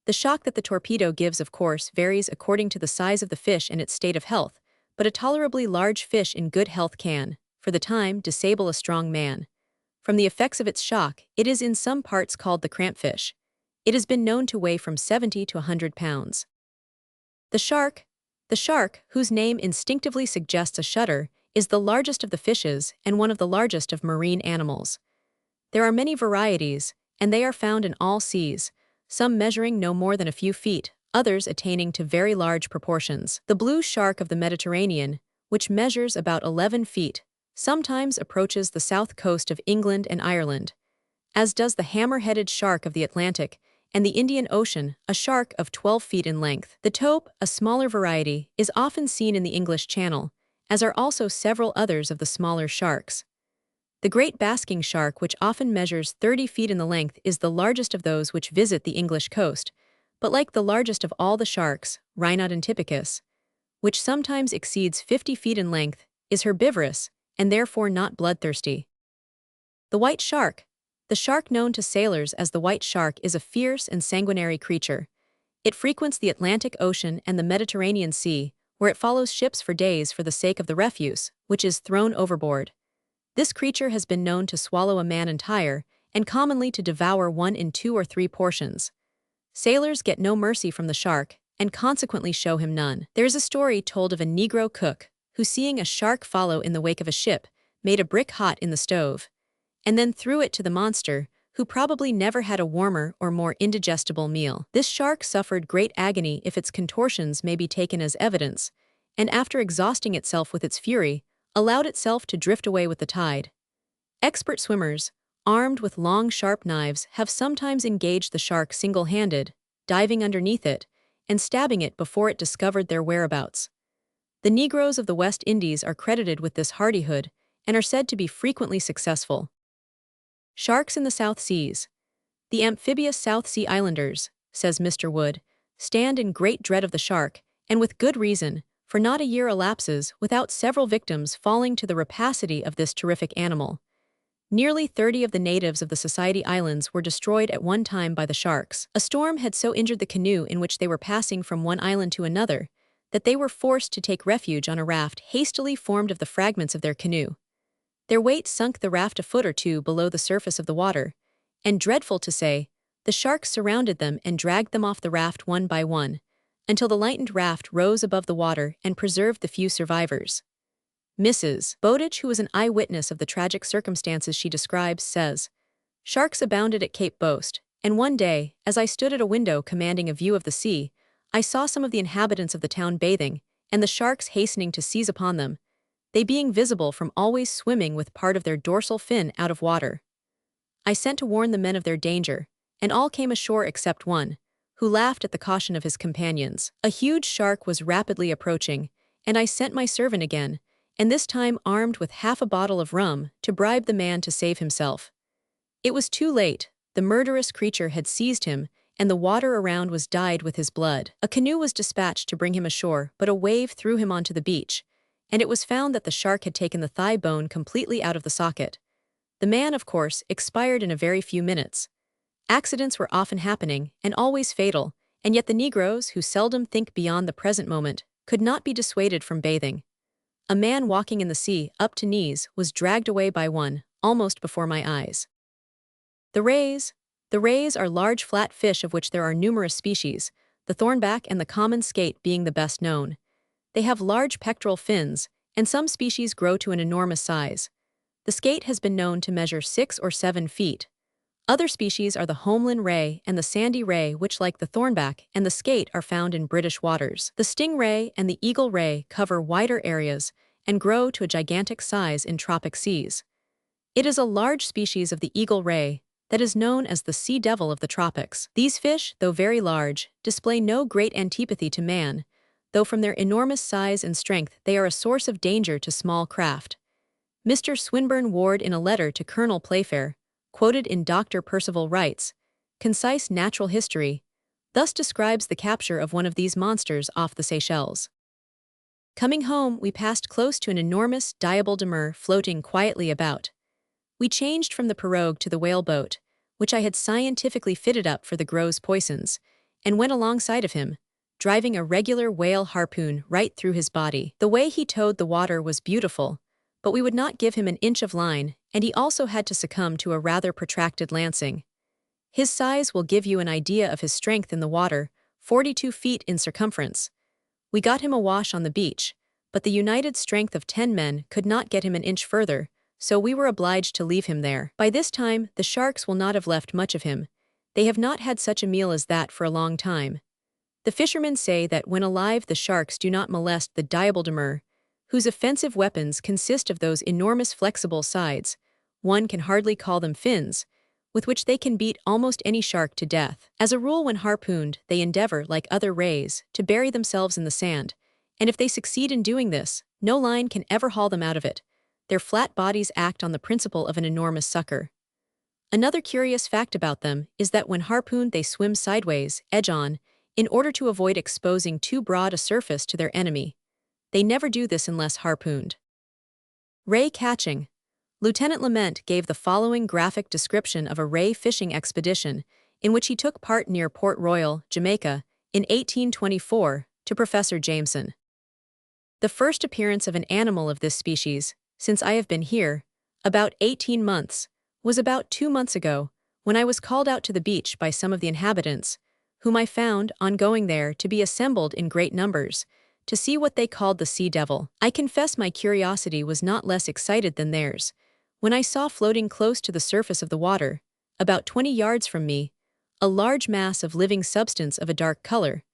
The shock that the torpedo gives, of course, varies according to the size of the fish and its state of health, but a tolerably large fish in good health can, for the time, disable a strong man. From the effects of its shock, it is in some parts called the crampfish. It has been known to weigh from 70 to 100 pounds. The shark. The shark, whose name instinctively suggests a shudder, is the largest of the fishes and one of the largest of marine animals. There are many varieties, and they are found in all seas, some measuring no more than a few feet, others attaining to very large proportions. The blue shark of the Mediterranean, which measures about 11 feet, sometimes approaches the south coast of England and Ireland, as does the hammer-headed shark of the Atlantic and the Indian Ocean, a shark of 12 feet in length. The taupe, a smaller variety, is often seen in the English Channel, as are also several others of the smaller sharks. The great basking shark, which often measures 30 feet in the length, is the largest of those which visit the English coast, but like the largest of all the sharks, Rhinodontypicus, which sometimes exceeds 50 feet in length, is herbivorous, and therefore not bloodthirsty. The white shark. The shark known to sailors as the white shark is a fierce and sanguinary creature. It frequents the Atlantic Ocean and the Mediterranean Sea, where it follows ships for days for the sake of the refuse, which is thrown overboard. This creature has been known to swallow a man entire, and commonly to devour one in 2 or 3 portions. Sailors get no mercy from the shark, and consequently show him none. There is a story told of a Negro cook, who seeing a shark follow in the wake of a ship, made a brick hot in the stove, and then threw it to the monster, who probably never had a warmer or more indigestible meal. This shark suffered great agony if its contortions may be taken as evidence, and after exhausting itself with its fury, allowed itself to drift away with the tide. Expert swimmers, armed with long sharp knives, have sometimes engaged the shark single-handed, diving underneath it, and stabbing it before it discovered their whereabouts. The Negroes of the West Indies are credited with this hardihood, and are said to be frequently successful. Sharks in the South Seas. The amphibious South Sea Islanders, says Mr. Wood, stand in great dread of the shark, and with good reason, for not a year elapses without several victims falling to the rapacity of this terrific animal. Nearly 30 of the natives of the Society Islands were destroyed at one time by the sharks. A storm had so injured the canoe in which they were passing from one island to another, that they were forced to take refuge on a raft hastily formed of the fragments of their canoe. Their weight sunk the raft a foot or 2 below the surface of the water, and dreadful to say, the sharks surrounded them and dragged them off the raft one by one, until the lightened raft rose above the water and preserved the few survivors. Mrs. Bowditch, who was an eyewitness of the tragic circumstances she describes, says, "Sharks abounded at Cape Boast, and one day, as I stood at a window commanding a view of the sea, I saw some of the inhabitants of the town bathing, and the sharks hastening to seize upon them, they being visible from always swimming with part of their dorsal fin out of water. I sent to warn the men of their danger, and all came ashore except one, who laughed at the caution of his companions. A huge shark was rapidly approaching, and I sent my servant again, and this time armed with half a bottle of rum, to bribe the man to save himself. It was too late, the murderous creature had seized him, and the water around was dyed with his blood. A canoe was dispatched to bring him ashore, but a wave threw him onto the beach, and it was found that the shark had taken the thigh bone completely out of the socket. The man, of course, expired in a very few minutes. Accidents were often happening, and always fatal, and yet the Negroes, who seldom think beyond the present moment, could not be dissuaded from bathing. A man walking in the sea, up to knees, was dragged away by one, almost before my eyes. The rays. The rays are large flat fish of which there are numerous species, the thornback and the common skate being the best known. They have large pectoral fins, and some species grow to an enormous size. The skate has been known to measure 6 or 7 feet. Other species are the Homeland ray and the sandy ray, which, like the thornback and the skate, are found in British waters. The sting ray and the eagle ray cover wider areas and grow to a gigantic size in tropic seas. It is a large species of the eagle ray that is known as the sea devil of the tropics. These fish, though very large, display no great antipathy to man, though from their enormous size and strength they are a source of danger to small craft. Mr. Swinburne Ward, in a letter to Colonel Playfair, quoted in Dr. Percival Wright's Concise Natural History, thus describes the capture of one of these monsters off the Seychelles. Coming home, we passed close to an enormous diable demur floating quietly about. We changed from the pirogue to the whaleboat, which I had scientifically fitted up for the Gros Poissons, and went alongside of him, driving a regular whale harpoon right through his body. The way he towed the water was beautiful, but we would not give him an inch of line, and he also had to succumb to a rather protracted lancing. His size will give you an idea of his strength in the water, 42 feet in circumference. We got him awash on the beach, but the united strength of 10 men could not get him an inch further, so we were obliged to leave him there. By this time, the sharks will not have left much of him. They have not had such a meal as that for a long time. The fishermen say that when alive the sharks do not molest the diaboldemer, whose offensive weapons consist of those enormous flexible sides, one can hardly call them fins, with which they can beat almost any shark to death. As a rule, when harpooned, they endeavor, like other rays, to bury themselves in the sand, and if they succeed in doing this, no line can ever haul them out of it. Their flat bodies act on the principle of an enormous sucker. Another curious fact about them is that when harpooned they swim sideways, edge-on, in order to avoid exposing too broad a surface to their enemy. They never do this unless harpooned. Ray catching. Lieutenant Lament gave the following graphic description of a ray fishing expedition in which he took part near Port Royal, Jamaica, in 1824, to Professor Jameson. The first appearance of an animal of this species, since I have been here, about 18 months, was about 2 months ago, when I was called out to the beach by some of the inhabitants, whom I found, on going there, to be assembled in great numbers, to see what they called the sea devil. I confess my curiosity was not less excited than theirs, when I saw floating close to the surface of the water, about 20 yards from me, a large mass of living substance of a dark color,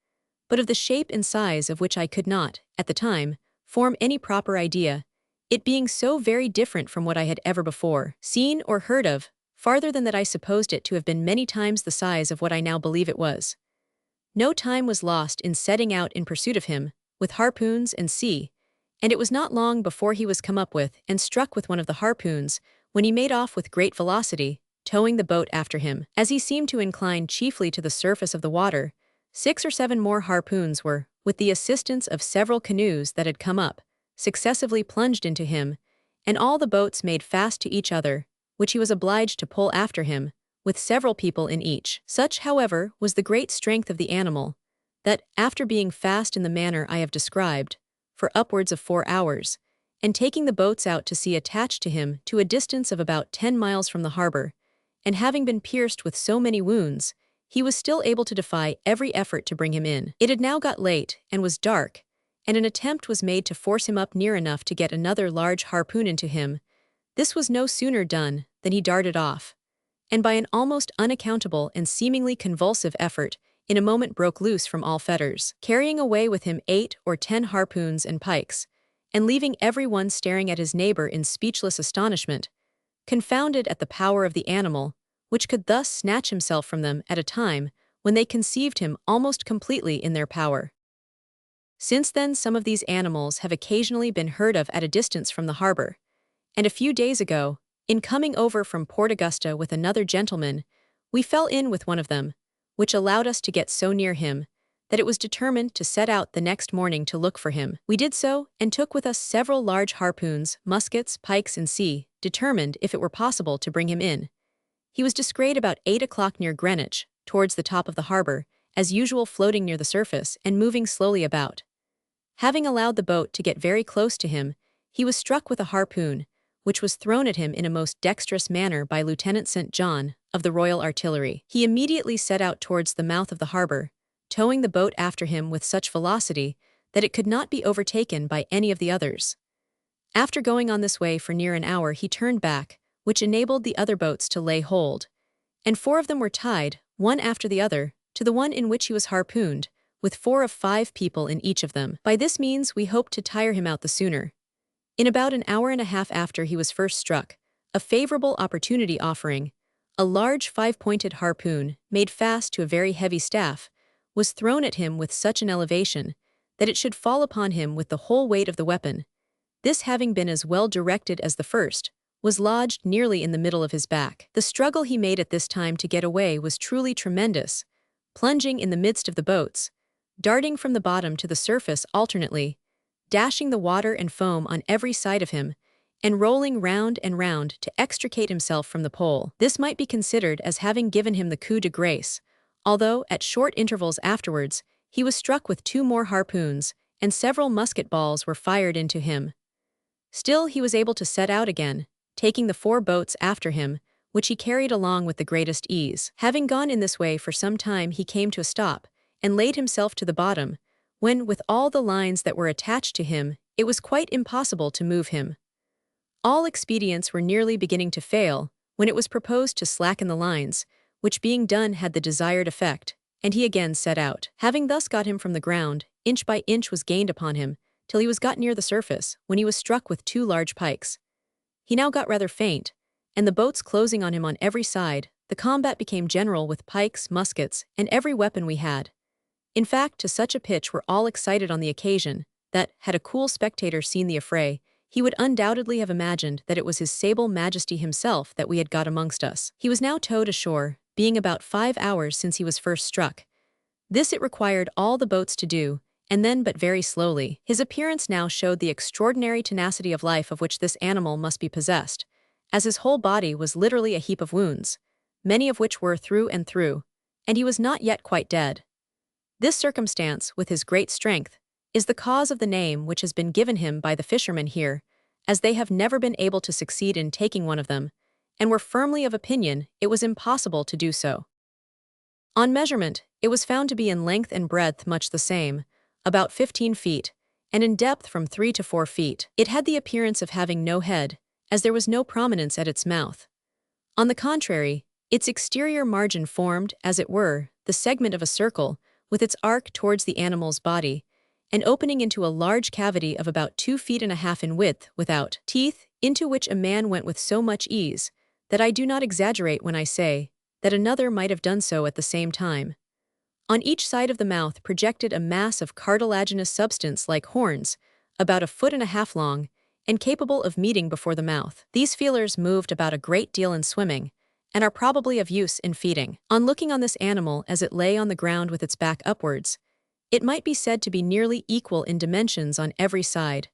but of the shape and size of which I could not, at the time, form any proper idea, it being so very different from what I had ever before seen or heard of, farther than that I supposed it to have been many times the size of what I now believe it was. No time was lost in setting out in pursuit of him, with harpoons and sea, and it was not long before he was come up with and struck with one of the harpoons, when he made off with great velocity, towing the boat after him. As he seemed to incline chiefly to the surface of the water, 6 or 7 more harpoons were, with the assistance of several canoes that had come up, successively plunged into him, and all the boats made fast to each other, which he was obliged to pull after him, with several people in each. Such, however, was the great strength of the animal, that, after being fast in the manner I have described, for upwards of 4 hours, and taking the boats out to sea attached to him to a distance of about 10 miles from the harbor, and having been pierced with so many wounds, he was still able to defy every effort to bring him in. It had now got late, and was dark, and an attempt was made to force him up near enough to get another large harpoon into him. This was no sooner done than he darted off, and by an almost unaccountable and seemingly convulsive effort, in a moment broke loose from all fetters, carrying away with him 8 or 10 harpoons and pikes, and leaving every one staring at his neighbor in speechless astonishment, confounded at the power of the animal, which could thus snatch himself from them at a time when they conceived him almost completely in their power. Since then some of these animals have occasionally been heard of at a distance from the harbor, and a few days ago, in coming over from Port Augusta with another gentleman, we fell in with one of them, which allowed us to get so near him that it was determined to set out the next morning to look for him. We did so, and took with us several large harpoons, muskets, pikes, and sea, determined, if it were possible, to bring him in. He was descried about 8 o'clock near Greenwich, towards the top of the harbor, as usual floating near the surface and moving slowly about. Having allowed the boat to get very close to him, he was struck with a harpoon, which was thrown at him in a most dexterous manner by Lieutenant St. John, of the Royal Artillery. He immediately set out towards the mouth of the harbor, towing the boat after him with such velocity that it could not be overtaken by any of the others. After going on this way for near an hour he turned back, which enabled the other boats to lay hold, and 4 of them were tied, one after the other, to the one in which he was harpooned, with 4 of 5 people in each of them. By this means we hoped to tire him out the sooner. In about an hour and a half after he was first struck, a favorable opportunity offering, a large 5-pointed harpoon, made fast to a very heavy staff, was thrown at him with such an elevation that it should fall upon him with the whole weight of the weapon. This, having been as well directed as the first, was lodged nearly in the middle of his back. The struggle he made at this time to get away was truly tremendous, plunging in the midst of the boats, darting from the bottom to the surface alternately, dashing the water and foam on every side of him, and rolling round and round to extricate himself from the pole. This might be considered as having given him the coup de grace, although, at short intervals afterwards, he was struck with 2 more harpoons, and several musket balls were fired into him. Still, he was able to set out again, taking the 4 boats after him, which he carried along with the greatest ease. Having gone in this way for some time, he came to a stop, and laid himself to the bottom, when, with all the lines that were attached to him, it was quite impossible to move him. All expedients were nearly beginning to fail, when it was proposed to slacken the lines, which being done had the desired effect, and he again set out. Having thus got him from the ground, inch by inch was gained upon him, till he was got near the surface, when he was struck with 2 large pikes. He now got rather faint, and the boats closing on him on every side, the combat became general with pikes, muskets, and every weapon we had. In fact, to such a pitch were all excited on the occasion, that, had a cool spectator seen the affray, he would undoubtedly have imagined that it was his sable majesty himself that we had got amongst us. He was now towed ashore, being about 5 hours since he was first struck. This it required all the boats to do, and then but very slowly. His appearance now showed the extraordinary tenacity of life of which this animal must be possessed, as his whole body was literally a heap of wounds, many of which were through and through, and he was not yet quite dead. This circumstance, with his great strength, is the cause of the name which has been given him by the fishermen here, as they have never been able to succeed in taking one of them, and were firmly of opinion it was impossible to do so. On measurement, it was found to be in length and breadth much the same, about 15 feet, and in depth from 3 to 4 feet. It had the appearance of having no head, as there was no prominence at its mouth. On the contrary, its exterior margin formed, as it were, the segment of a circle, with its arc towards the animal's body, and opening into a large cavity of about 2.5 feet in width without teeth, into which a man went with so much ease, that I do not exaggerate when I say that another might have done so at the same time. On each side of the mouth projected a mass of cartilaginous substance like horns, about 1.5 feet long, and capable of meeting before the mouth. These feelers moved about a great deal in swimming, and are probably of use in feeding. On looking on this animal as it lay on the ground with its back upwards, it might be said to be nearly equal in dimensions on every side,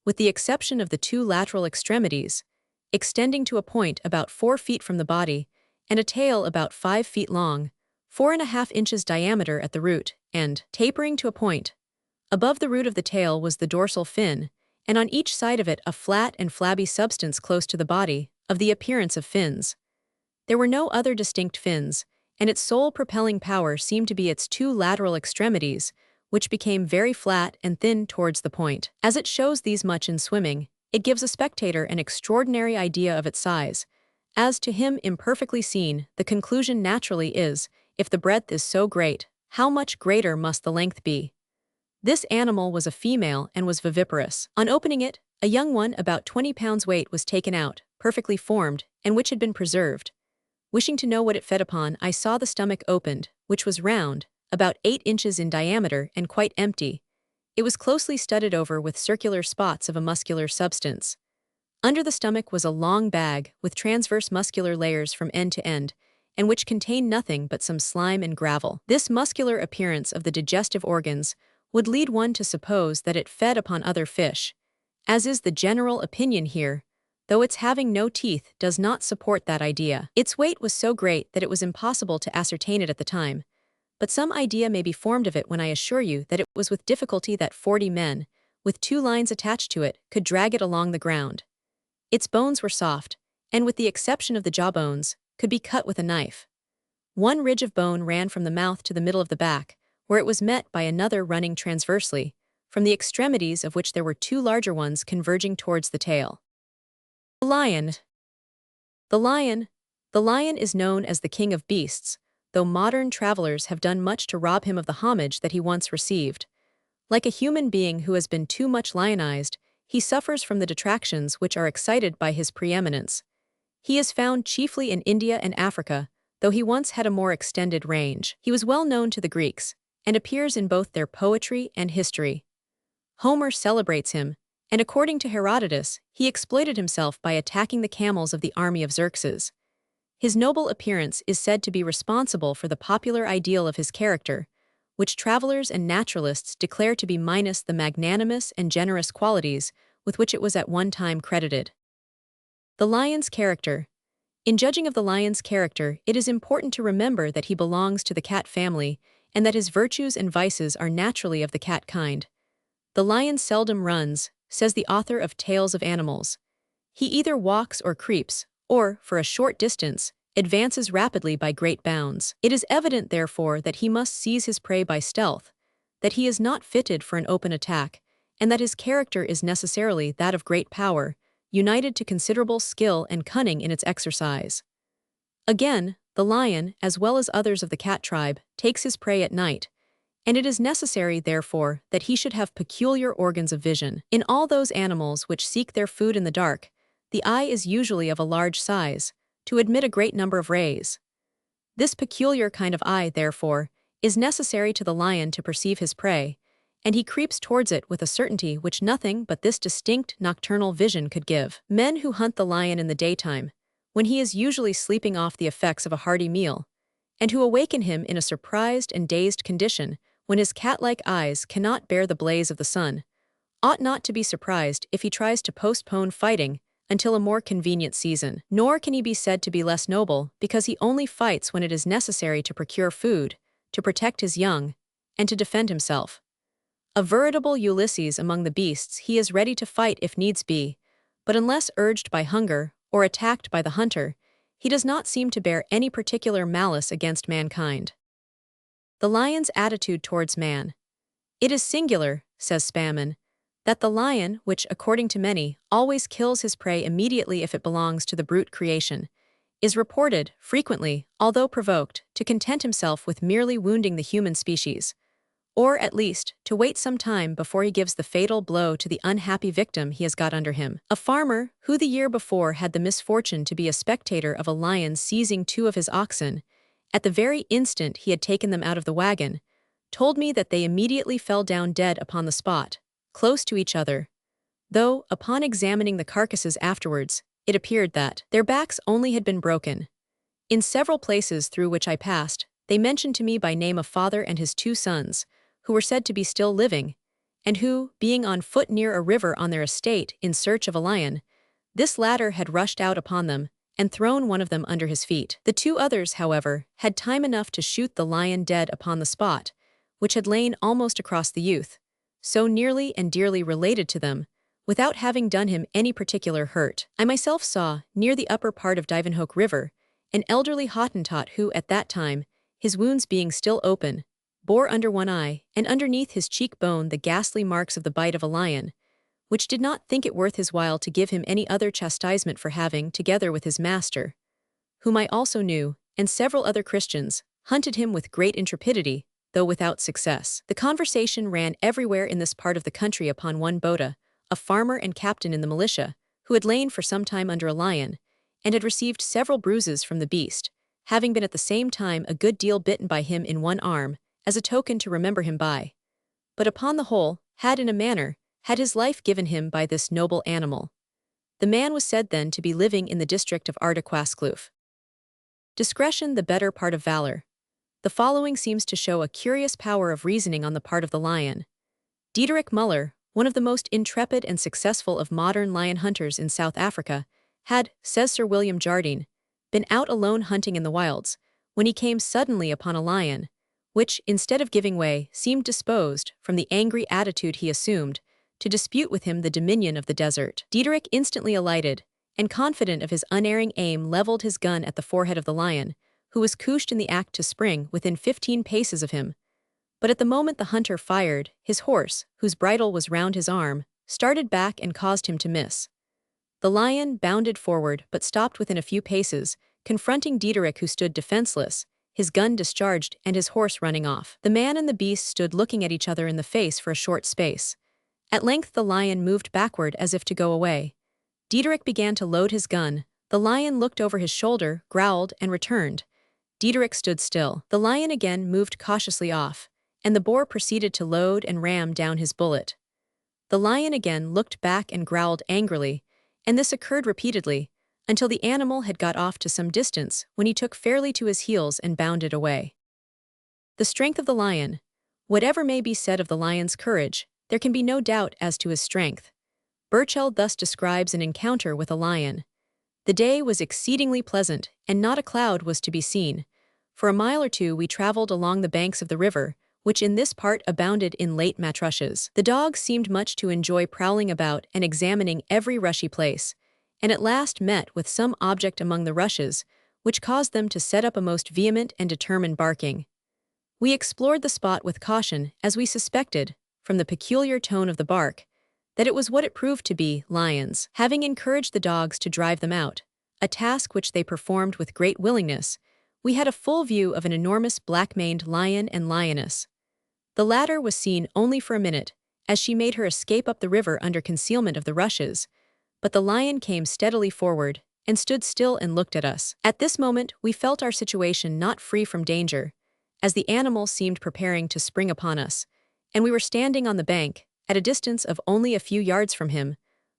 with the exception of the 2 lateral extremities, extending to a point about 4 feet from the body, and a tail about 5 feet long, 4.5 inches diameter at the root, and tapering to a point. Above the root of the tail was the dorsal fin, and on each side of it a flat and flabby substance close to the body, of the appearance of fins. There were no other distinct fins, and its sole propelling power seemed to be its 2 lateral extremities, which became very flat and thin towards the point. As it shows these much in swimming, it gives a spectator an extraordinary idea of its size. As to him imperfectly seen, the conclusion naturally is, if the breadth is so great, how much greater must the length be? This animal was a female and was viviparous. On opening it, a young one about 20 pounds weight was taken out, perfectly formed, and which had been preserved. Wishing to know what it fed upon, I saw the stomach opened, which was round, about 8 inches in diameter and quite empty. It was closely studded over with circular spots of a muscular substance. Under the stomach was a long bag, with transverse muscular layers from end to end, and which contained nothing but some slime and gravel. This muscular appearance of the digestive organs would lead one to suppose that it fed upon other fish, as is the general opinion here, though its having no teeth does not support that idea. Its weight was so great that it was impossible to ascertain it at the time, but some idea may be formed of it when I assure you that it was with difficulty that 40 men, with 2 lines attached to it, could drag it along the ground. Its bones were soft, and with the exception of the jawbones, could be cut with a knife. One ridge of bone ran from the mouth to the middle of the back, where it was met by another running transversely, from the extremities of which there were 2 larger ones converging towards the tail. The lion. The lion is known as the king of beasts, though modern travelers have done much to rob him of the homage that he once received. Like a human being who has been too much lionized, he suffers from the detractions which are excited by his preeminence. He is found chiefly in India and Africa, though he once had a more extended range. He was well known to the Greeks, and appears in both their poetry and history. Homer celebrates him, and according to Herodotus, he exploited himself by attacking the camels of the army of Xerxes. His noble appearance is said to be responsible for the popular ideal of his character, which travelers and naturalists declare to be minus the magnanimous and generous qualities with which it was at one time credited. The lion's character. In judging of the lion's character, it is important to remember that he belongs to the cat family, and that his virtues and vices are naturally of the cat kind. The lion seldom runs, says the author of Tales of Animals. He either walks or creeps, or, for a short distance, advances rapidly by great bounds. It is evident, therefore, that he must seize his prey by stealth, that he is not fitted for an open attack, and that his character is necessarily that of great power, united to considerable skill and cunning in its exercise. Again, the lion, as well as others of the cat tribe, takes his prey at night, and it is necessary, therefore, that he should have peculiar organs of vision. In all those animals which seek their food in the dark, the eye is usually of a large size, to admit a great number of rays. This peculiar kind of eye, therefore, is necessary to the lion to perceive his prey, and he creeps towards it with a certainty which nothing but this distinct nocturnal vision could give. Men who hunt the lion in the daytime, when he is usually sleeping off the effects of a hearty meal, and who awaken him in a surprised and dazed condition when his cat-like eyes cannot bear the blaze of the sun, ought not to be surprised if he tries to postpone fighting until a more convenient season. Nor can he be said to be less noble because he only fights when it is necessary to procure food, to protect his young, and to defend himself. A veritable Ulysses among the beasts, he is ready to fight if needs be, but unless urged by hunger or attacked by the hunter, he does not seem to bear any particular malice against mankind. The lion's attitude towards man. It is singular, says Spamman, that the lion, which, according to many, always kills his prey immediately if it belongs to the brute creation, is reported, frequently, although provoked, to content himself with merely wounding the human species, or, at least, to wait some time before he gives the fatal blow to the unhappy victim he has got under him. A farmer, who the year before had the misfortune to be a spectator of a lion seizing 2 of his oxen, at the very instant he had taken them out of the wagon, told me that they immediately fell down dead upon the spot, close to each other, though, upon examining the carcasses afterwards, it appeared that their backs only had been broken. In several places through which I passed, they mentioned to me by name a father and his 2 sons, who were said to be still living, and who, being on foot near a river on their estate in search of a lion, this latter had rushed out upon them and thrown one of them under his feet. The 2 others, however, had time enough to shoot the lion dead upon the spot, which had lain almost across the youth, so nearly and dearly related to them, without having done him any particular hurt. I myself saw, near the upper part of Divenhoek River, an elderly Hottentot who, at that time, his wounds being still open, bore under one eye, and underneath his cheekbone the ghastly marks of the bite of a lion, which did not think it worth his while to give him any other chastisement for having, together with his master, whom I also knew, and several other Christians, hunted him with great intrepidity, though without success. The conversation ran everywhere in this part of the country upon one Boda, a farmer and captain in the militia, who had lain for some time under a lion, and had received several bruises from the beast, having been at the same time a good deal bitten by him in one arm, as a token to remember him by. But upon the whole, had in a manner, had his life given him by this noble animal. The man was said then to be living in the district of Ardequaskloof. Discretion the better part of valor. The following seems to show a curious power of reasoning on the part of the lion. Diederik Muller, one of the most intrepid and successful of modern lion hunters in South Africa, had, says Sir William Jardine, been out alone hunting in the wilds, when he came suddenly upon a lion, which, instead of giving way, seemed disposed, from the angry attitude he assumed, to dispute with him the dominion of the desert. Diederik instantly alighted, and confident of his unerring aim leveled his gun at the forehead of the lion, who was couched in the act to spring within 15 paces of him. But at the moment the hunter fired, his horse, whose bridle was round his arm, started back and caused him to miss. The lion bounded forward but stopped within a few paces, confronting Diederik, who stood defenseless, his gun discharged and his horse running off. The man and the beast stood looking at each other in the face for a short space. At length the lion moved backward as if to go away. Diederik began to load his gun. The lion looked over his shoulder, growled, and returned. Diederik stood still. The lion again moved cautiously off, and the boar proceeded to load and ram down his bullet. The lion again looked back and growled angrily, and this occurred repeatedly, until the animal had got off to some distance, when he took fairly to his heels and bounded away. The strength of the lion. Whatever may be said of the lion's courage, there can be no doubt as to his strength. Burchell thus describes an encounter with a lion. The day was exceedingly pleasant, and not a cloud was to be seen. For a mile or two we traveled along the banks of the river, which in this part abounded in late matrushes. The dogs seemed much to enjoy prowling about and examining every rushy place, and at last met with some object among the rushes, which caused them to set up a most vehement and determined barking. We explored the spot with caution, as we suspected, from the peculiar tone of the bark, that it was what it proved to be, lions. Having encouraged the dogs to drive them out, a task which they performed with great willingness, we had a full view of an enormous black-maned lion and lioness. The latter was seen only for a minute, as she made her escape up the river under concealment of the rushes, but the lion came steadily forward and stood still and looked at us. At this moment we felt our situation not free from danger, as the animal seemed preparing to spring upon us, and we were standing on the bank, at a distance of only a few yards from him,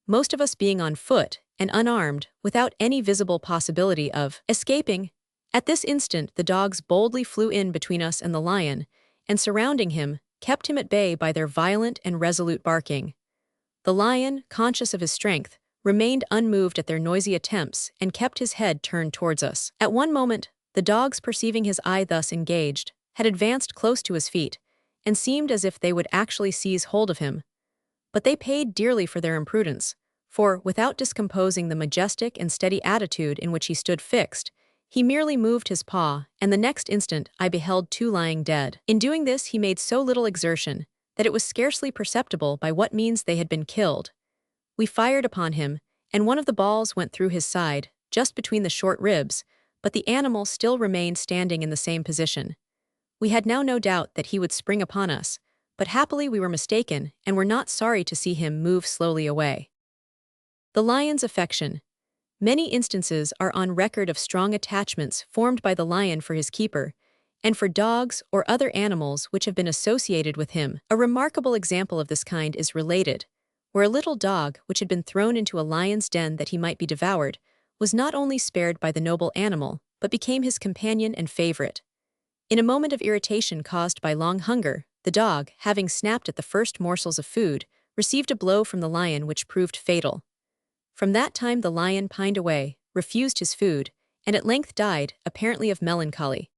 most of us being on foot and unarmed, without any visible possibility of escaping. At this instant the dogs boldly flew in between us and the lion, and surrounding him, kept him at bay by their violent and resolute barking. The lion, conscious of his strength, remained unmoved at their noisy attempts and kept his head turned towards us. At one moment, the dogs, perceiving his eye thus engaged, had advanced close to his feet, and seemed as if they would actually seize hold of him. But they paid dearly for their imprudence, for, without discomposing the majestic and steady attitude in which he stood fixed, he merely moved his paw, and the next instant I beheld two lying dead. In doing this he made so little exertion that it was scarcely perceptible by what means they had been killed. We fired upon him, and one of the balls went through his side, just between the short ribs, but the animal still remained standing in the same position. We had now no doubt that he would spring upon us, but happily we were mistaken and were not sorry to see him move slowly away. The lion's affection. Many instances are on record of strong attachments formed by the lion for his keeper, and for dogs or other animals which have been associated with him. A remarkable example of this kind is related, where a little dog, which had been thrown into a lion's den that he might be devoured, was not only spared by the noble animal, but became his companion and favorite. In a moment of irritation caused by long hunger, the dog, having snapped at the first morsels of food, received a blow from the lion which proved fatal. From that time the lion pined away, refused his food, and at length died, apparently of melancholy.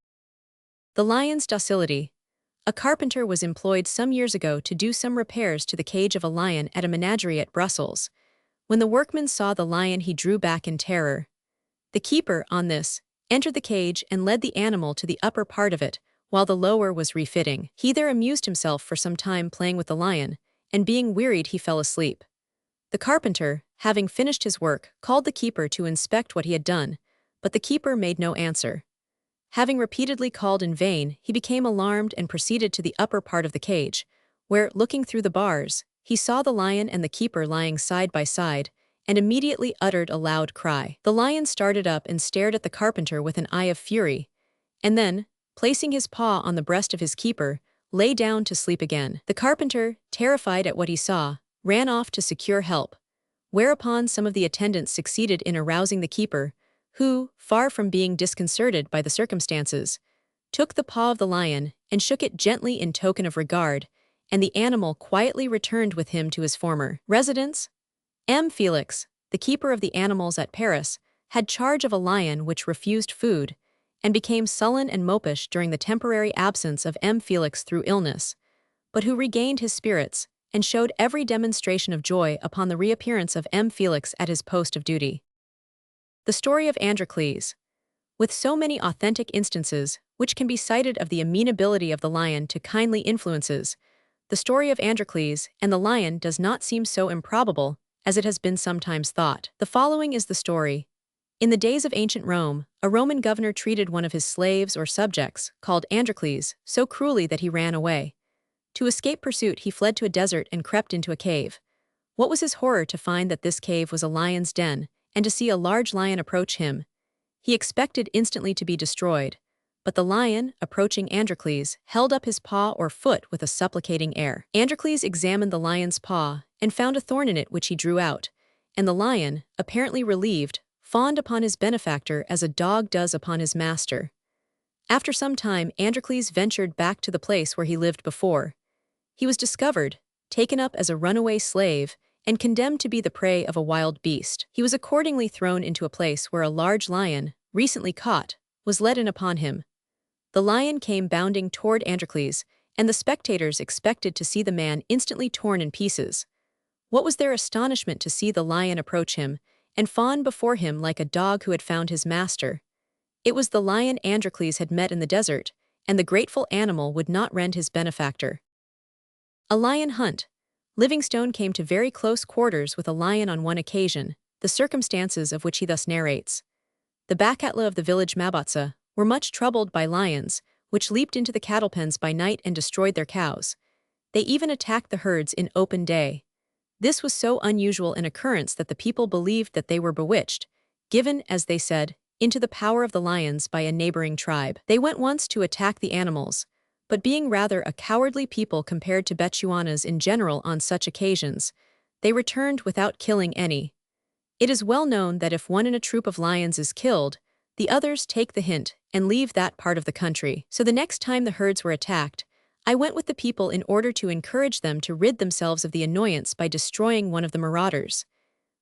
The lion's docility. A carpenter was employed some years ago to do some repairs to the cage of a lion at a menagerie at Brussels. When the workman saw the lion he drew back in terror. The keeper, on this, entered the cage and led the animal to the upper part of it, while the lower was refitting. He there amused himself for some time playing with the lion, and being wearied he fell asleep. The carpenter, having finished his work, called the keeper to inspect what he had done, but the keeper made no answer. Having repeatedly called in vain, he became alarmed and proceeded to the upper part of the cage, where, looking through the bars, he saw the lion and the keeper lying side by side, and immediately uttered a loud cry. The lion started up and stared at the carpenter with an eye of fury, and then, placing his paw on the breast of his keeper, lay down to sleep again. The carpenter, terrified at what he saw, ran off to secure help, whereupon some of the attendants succeeded in arousing the keeper, who, far from being disconcerted by the circumstances, took the paw of the lion and shook it gently in token of regard, and the animal quietly returned with him to his former residence. M. Felix, the keeper of the animals at Paris, had charge of a lion which refused food, and became sullen and mopish during the temporary absence of M. Felix through illness, but who regained his spirits, and showed every demonstration of joy upon the reappearance of M. Felix at his post of duty. The story of Androcles. With so many authentic instances, which can be cited of the amenability of the lion to kindly influences, the story of Androcles and the lion does not seem so improbable as it has been sometimes thought. The following is the story. In the days of ancient Rome, a Roman governor treated one of his slaves or subjects, called Androcles, so cruelly that he ran away. To escape pursuit he fled to a desert and crept into a cave. What was his horror to find that this cave was a lion's den, and to see a large lion approach him. He expected instantly to be destroyed, but the lion, approaching Androcles, held up his paw or foot with a supplicating air. Androcles examined the lion's paw and found a thorn in it which he drew out, and the lion, apparently relieved, fawned upon his benefactor as a dog does upon his master. After some time Androcles ventured back to the place where he lived before. He was discovered, taken up as a runaway slave, and condemned to be the prey of a wild beast. He was accordingly thrown into a place where a large lion, recently caught, was led in upon him. The lion came bounding toward Androcles, and the spectators expected to see the man instantly torn in pieces. What was their astonishment to see the lion approach him and fawn before him like a dog who had found his master. It was the lion Androcles had met in the desert, and the grateful animal would not rend his benefactor. A lion hunt. Livingstone came to very close quarters with a lion on one occasion, the circumstances of which he thus narrates. The Bakatla of the village Mabatsa were much troubled by lions, which leaped into the cattle pens by night and destroyed their cows. They even attacked the herds in open day. This was so unusual an occurrence that the people believed that they were bewitched, given, as they said, into the power of the lions by a neighboring tribe. They went once to attack the animals, but being rather a cowardly people compared to Bechuanas in general on such occasions, they returned without killing any. It is well known that if one in a troop of lions is killed, the others take the hint and leave that part of the country. So the next time the herds were attacked, I went with the people in order to encourage them to rid themselves of the annoyance by destroying one of the marauders.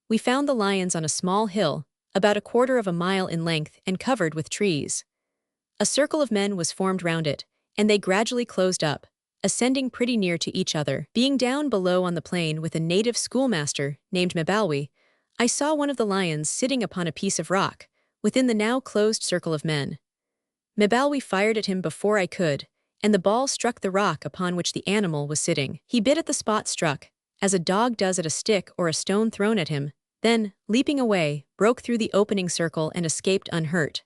We found the lions on a small hill, about 1/4 of a mile in length and covered with trees. A circle of men was formed round it, and they gradually closed up, ascending pretty near to each other. Being down below on the plain with a native schoolmaster named Mebalwi, I saw one of the lions sitting upon a piece of rock, within the now closed circle of men. Mebalwi fired at him before I could, and the ball struck the rock upon which the animal was sitting. He bit at the spot struck, as a dog does at a stick or a stone thrown at him, then, leaping away, broke through the opening circle and escaped unhurt.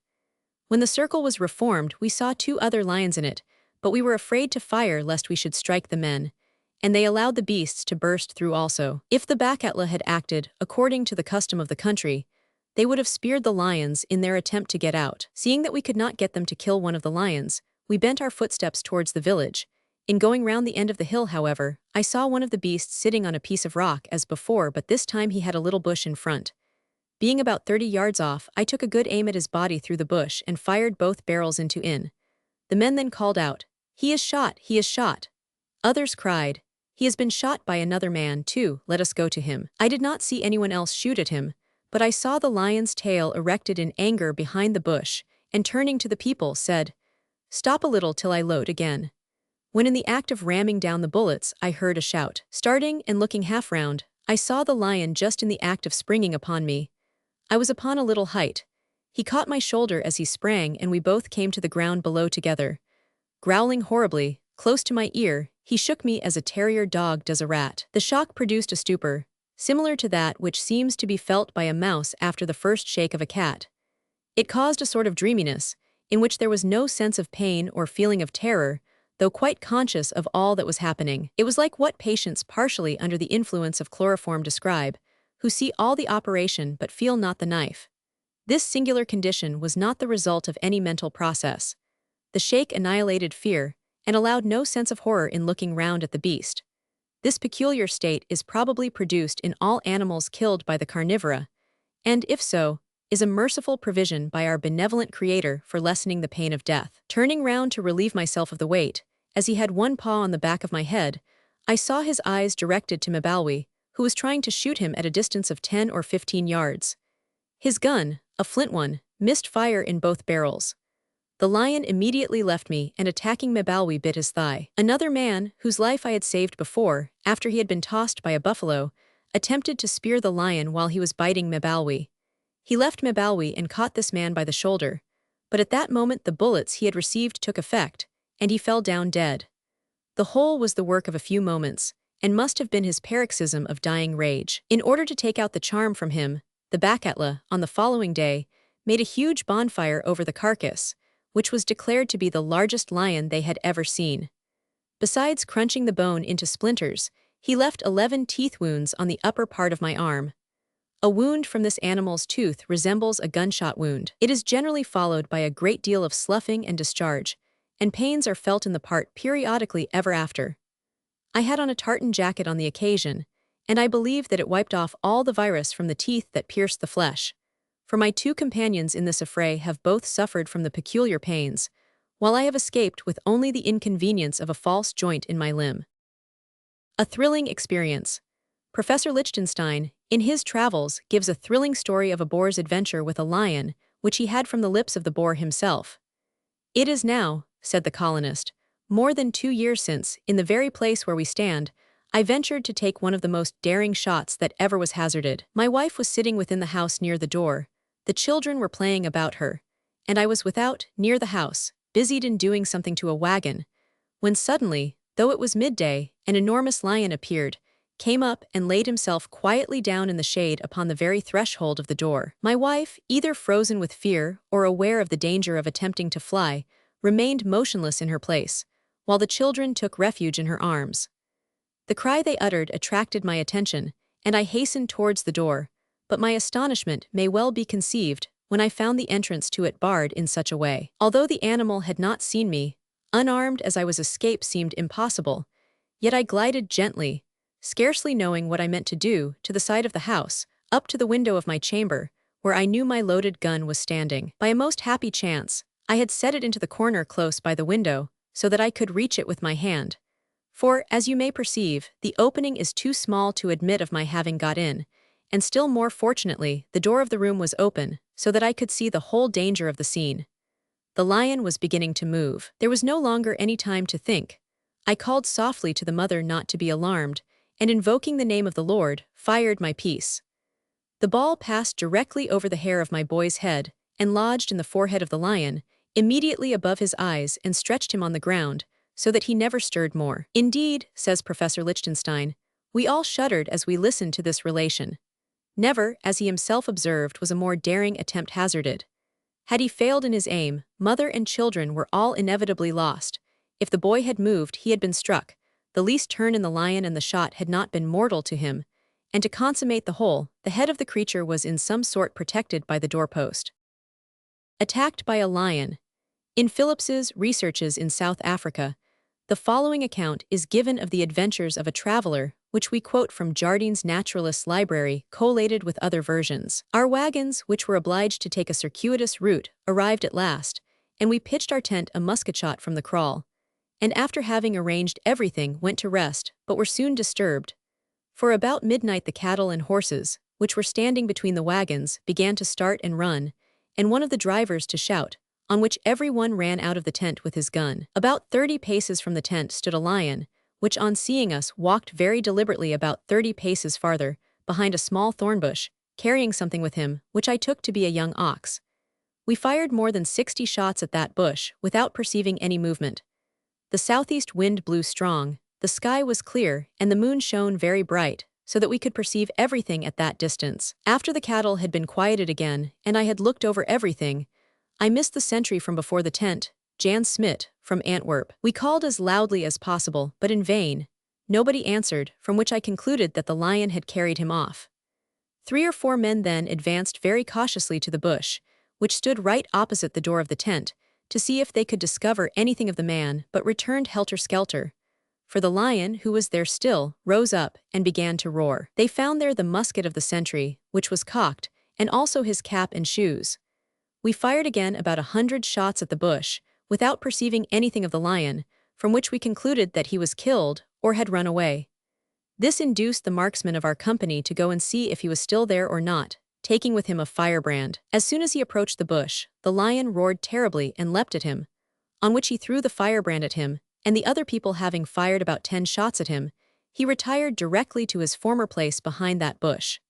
When the circle was reformed, we saw 2 other lions in it, but we were afraid to fire lest we should strike the men, and they allowed the beasts to burst through also. If the Bakatla had acted according to the custom of the country, they would have speared the lions in their attempt to get out. Seeing that we could not get them to kill one of the lions, we bent our footsteps towards the village. In going round the end of the hill, however, I saw one of the beasts sitting on a piece of rock as before, but this time he had a little bush in front. Being about 30 yards off, I took a good aim at his body through the bush and fired both barrels into in. The men then called out, "He is shot, he is shot." Others cried, "He has been shot by another man, too, let us go to him." I did not see anyone else shoot at him, but I saw the lion's tail erected in anger behind the bush, and turning to the people said, "Stop a little till I load again." When in the act of ramming down the bullets, I heard a shout. Starting and looking half round, I saw the lion just in the act of springing upon me. I was upon a little height. He caught my shoulder as he sprang, and we both came to the ground below together. Growling horribly, close to my ear, he shook me as a terrier dog does a rat. The shock produced a stupor, similar to that which seems to be felt by a mouse after the first shake of a cat. It caused a sort of dreaminess, in which there was no sense of pain or feeling of terror, though quite conscious of all that was happening. It was like what patients partially under the influence of chloroform describe, who see all the operation but feel not the knife. This singular condition was not the result of any mental process. The shake annihilated fear, and allowed no sense of horror in looking round at the beast. This peculiar state is probably produced in all animals killed by the carnivora, and, if so, is a merciful provision by our benevolent Creator for lessening the pain of death. Turning round to relieve myself of the weight, as he had one paw on the back of my head, I saw his eyes directed to Mebalwi, who was trying to shoot him at a distance of 10 or 15 yards. His gun, a flint one, missed fire in both barrels. The lion immediately left me and, attacking Mebalwi, bit his thigh. Another man, whose life I had saved before, after he had been tossed by a buffalo, attempted to spear the lion while he was biting Mebalwi. He left Mebalwi and caught this man by the shoulder, but at that moment the bullets he had received took effect, and he fell down dead. The whole was the work of a few moments, and must have been his paroxysm of dying rage. In order to take out the charm from him, the Bakatla, on the following day, made a huge bonfire over the carcass, which was declared to be the largest lion they had ever seen. Besides crunching the bone into splinters, he left 11 teeth wounds on the upper part of my arm. A wound from this animal's tooth resembles a gunshot wound. It is generally followed by a great deal of sloughing and discharge, and pains are felt in the part periodically ever after. I had on a tartan jacket on the occasion, and I believe that it wiped off all the virus from the teeth that pierced the flesh. For my 2 companions in this affray have both suffered from the peculiar pains, while I have escaped with only the inconvenience of a false joint in my limb. A thrilling experience. Professor Lichtenstein, in his travels, gives a thrilling story of a boar's adventure with a lion, which he had from the lips of the boar himself. "It is now," said the colonist, more than 2 years since, in the very place where we stand, I ventured to take one of the most daring shots that ever was hazarded. My wife was sitting within the house near the door, the children were playing about her, and I was without, near the house, busied in doing something to a wagon, when suddenly, though it was midday, an enormous lion appeared, came up and laid himself quietly down in the shade upon the very threshold of the door. My wife, either frozen with fear or aware of the danger of attempting to fly, remained motionless in her place, while the children took refuge in her arms. The cry they uttered attracted my attention, and I hastened towards the door, but my astonishment may well be conceived when I found the entrance to it barred in such a way. Although the animal had not seen me, unarmed as I was, escape seemed impossible, yet I glided gently, scarcely knowing what I meant to do, to the side of the house, up to the window of my chamber, where I knew my loaded gun was standing. By a most happy chance, I had set it into the corner close by the window, so that I could reach it with my hand. For, as you may perceive, the opening is too small to admit of my having got in, and still more fortunately, the door of the room was open, so that I could see the whole danger of the scene. The lion was beginning to move. There was no longer any time to think. I called softly to the mother not to be alarmed, and invoking the name of the Lord, fired my piece. The ball passed directly over the hair of my boy's head, and lodged in the forehead of the lion, immediately above his eyes, and stretched him on the ground, so that he never stirred more. Indeed, says Professor Lichtenstein, we all shuddered as we listened to this relation. Never, as he himself observed, was a more daring attempt hazarded. Had he failed in his aim, mother and children were all inevitably lost. If the boy had moved, he had been struck. The least turn in the lion and the shot had not been mortal to him, and to consummate the whole, the head of the creature was in some sort protected by the doorpost. Attacked by a lion. In Phillips's Researches in South Africa, the following account is given of the adventures of a traveler, which we quote from Jardine's Naturalist's Library, collated with other versions. Our wagons, which were obliged to take a circuitous route, arrived at last, and we pitched our tent a musket shot from the kraal, and after having arranged everything went to rest, but were soon disturbed. For about midnight the cattle and horses, which were standing between the wagons, began to start and run, and one of the drivers to shout, on which every one ran out of the tent with his gun. About 30 paces from the tent stood a lion, which on seeing us walked very deliberately about 30 paces farther, behind a small thorn bush, carrying something with him, which I took to be a young ox. We fired more than 60 shots at that bush, without perceiving any movement. The southeast wind blew strong, the sky was clear, and the moon shone very bright, so that we could perceive everything at that distance. After the cattle had been quieted again, and I had looked over everything, I missed the sentry from before the tent, Jan Smit, from Antwerp. We called as loudly as possible, but in vain. Nobody answered, from which I concluded that the lion had carried him off. 3 or 4 men then advanced very cautiously to the bush, which stood right opposite the door of the tent, to see if they could discover anything of the man, but returned helter-skelter. For the lion, who was there still, rose up and began to roar. They found there the musket of the sentry, which was cocked, and also his cap and shoes. We fired again about 100 shots at the bush, without perceiving anything of the lion, from which we concluded that he was killed or had run away. This induced the marksman of our company to go and see if he was still there or not, taking with him a firebrand. As soon as he approached the bush, the lion roared terribly and leapt at him, on which he threw the firebrand at him, and the other people having fired about 10 shots at him, he retired directly to his former place behind that bush.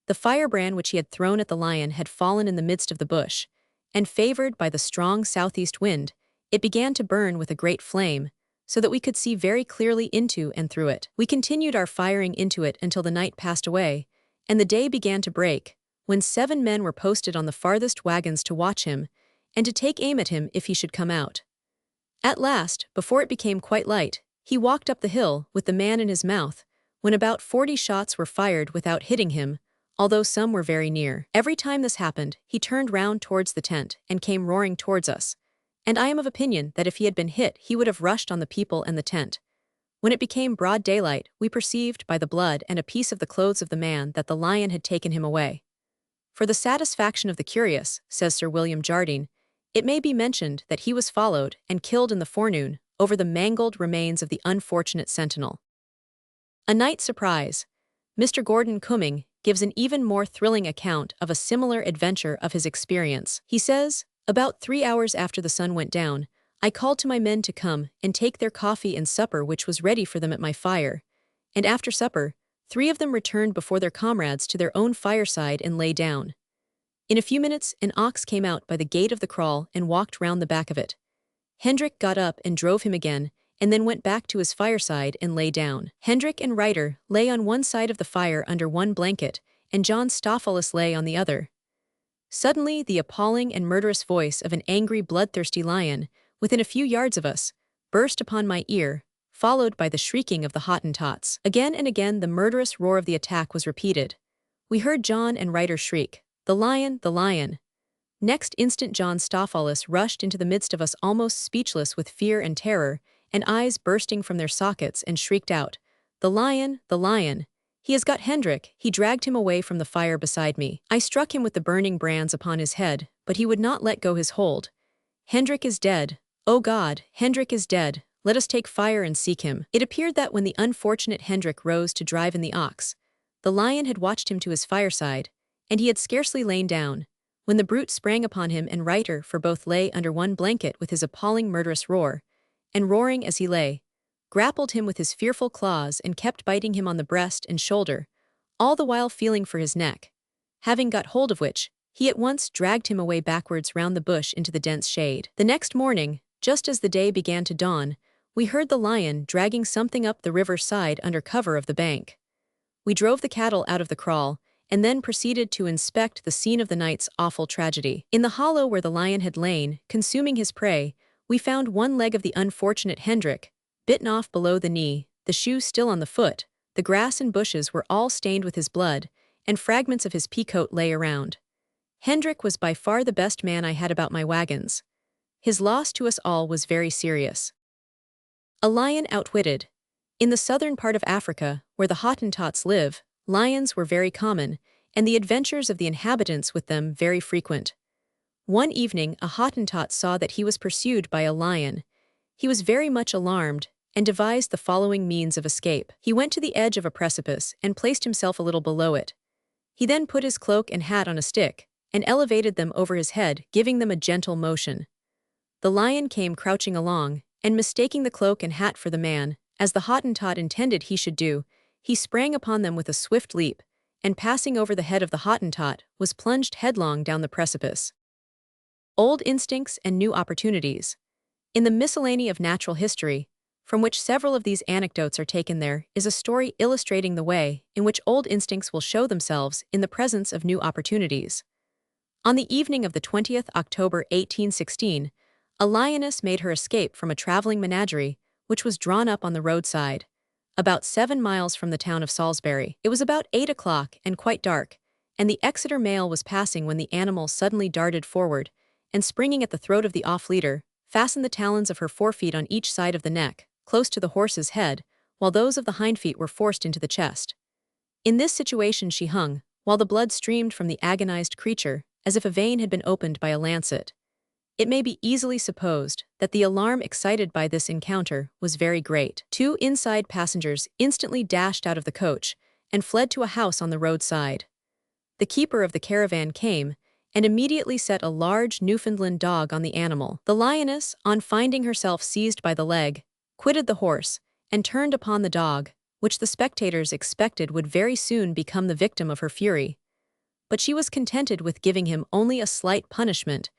The firebrand which he had thrown at the lion had fallen in the midst of the bush, and favored by the strong southeast wind, it began to burn with a great flame, so that we could see very clearly into and through it. We continued our firing into it until the night passed away, and the day began to break, when 7 men were posted on the farthest wagons to watch him, and to take aim at him if he should come out. At last, before it became quite light, he walked up the hill with the man in his mouth, when about 40 shots were fired without hitting him, although some were very near. Every time this happened, he turned round towards the tent and came roaring towards us, and I am of opinion that if he had been hit he would have rushed on the people and the tent. When it became broad daylight, we perceived by the blood and a piece of the clothes of the man that the lion had taken him away. For the satisfaction of the curious, says Sir William Jardine, it may be mentioned that he was followed and killed in the forenoon over the mangled remains of the unfortunate sentinel. A night surprise. Mr. Gordon Cumming gives an even more thrilling account of a similar adventure of his experience. He says, "About 3 hours after the sun went down, I called to my men to come and take their coffee and supper which was ready for them at my fire, and after supper, 3 of them returned before their comrades to their own fireside and lay down. In a few minutes, an ox came out by the gate of the kraal and walked round the back of it. Hendrik got up and drove him again, and then went back to his fireside and lay down. Hendrik and Ryder lay on one side of the fire under one blanket, and John Stophalis lay on the other. Suddenly, the appalling and murderous voice of an angry, bloodthirsty lion, within a few yards of us, burst upon my ear, followed by the shrieking of the Hottentots. Again and again the murderous roar of the attack was repeated. We heard John and Ryder shriek, "The lion, the lion!" Next instant John Stophalis rushed into the midst of us almost speechless with fear and terror, and eyes bursting from their sockets, and shrieked out, "The lion, the lion! He has got Hendrik!" He dragged him away from the fire beside me. I struck him with the burning brands upon his head, but he would not let go his hold. "Hendrik is dead! Oh God, Hendrik is dead! Let us take fire and seek him." It appeared that when the unfortunate Hendrik rose to drive in the ox, the lion had watched him to his fireside, and he had scarcely lain down, when the brute sprang upon him, and Ryder for both lay under one blanket with his appalling murderous roar, and roaring as he lay, grappled him with his fearful claws and kept biting him on the breast and shoulder, all the while feeling for his neck, having got hold of which, he at once dragged him away backwards round the bush into the dense shade. The next morning, just as the day began to dawn, we heard the lion dragging something up the river side under cover of the bank. We drove the cattle out of the kraal, and then proceeded to inspect the scene of the night's awful tragedy. In the hollow where the lion had lain, consuming his prey, we found one leg of the unfortunate Hendrik, bitten off below the knee, the shoe still on the foot, the grass and bushes were all stained with his blood, and fragments of his peacoat lay around. Hendrik was by far the best man I had about my wagons. His loss to us all was very serious. A lion outwitted. In the southern part of Africa, where the Hottentots live, lions were very common, and the adventures of the inhabitants with them very frequent. One evening a Hottentot saw that he was pursued by a lion. He was very much alarmed, and devised the following means of escape. He went to the edge of a precipice, and placed himself a little below it. He then put his cloak and hat on a stick, and elevated them over his head, giving them a gentle motion. The lion came crouching along, and mistaking the cloak and hat for the man, as the Hottentot intended he should do, he sprang upon them with a swift leap, and passing over the head of the Hottentot, was plunged headlong down the precipice. Old instincts and new opportunities. In the Miscellany of Natural History, from which several of these anecdotes are taken, there is a story illustrating the way in which old instincts will show themselves in the presence of new opportunities. On the evening of the 20th October 1816, a lioness made her escape from a traveling menagerie, which was drawn up on the roadside, about 7 miles from the town of Salisbury. It was about 8 o'clock and quite dark, and the Exeter mail was passing when the animal suddenly darted forward, and springing at the throat of the off-leader, fastened the talons of her forefeet on each side of the neck, close to the horse's head, while those of the hind feet were forced into the chest. In this situation she hung, while the blood streamed from the agonized creature, as if a vein had been opened by a lancet. It may be easily supposed that the alarm excited by this encounter was very great. 2 inside passengers instantly dashed out of the coach, and fled to a house on the roadside. The keeper of the caravan came, and immediately set a large Newfoundland dog on the animal. The lioness, on finding herself seized by the leg, quitted the horse, and turned upon the dog, which the spectators expected would very soon become the victim of her fury. But she was contented with giving him only a slight punishment,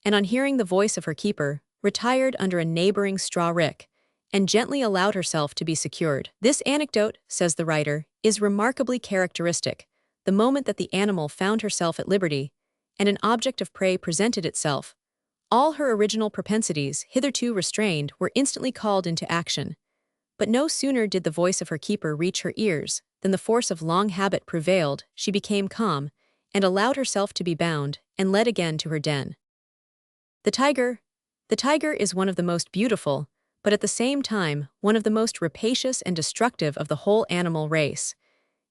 and on hearing the voice of her keeper, retired under a neighboring straw rick, and gently allowed herself to be secured. This anecdote, says the writer, is remarkably characteristic. The moment that the animal found herself at liberty, and an object of prey presented itself, all her original propensities, hitherto restrained, were instantly called into action. But no sooner did the voice of her keeper reach her ears than the force of long habit prevailed, she became calm, and allowed herself to be bound, and led again to her den. The tiger. The tiger is one of the most beautiful, but at the same time, one of the most rapacious and destructive of the whole animal race.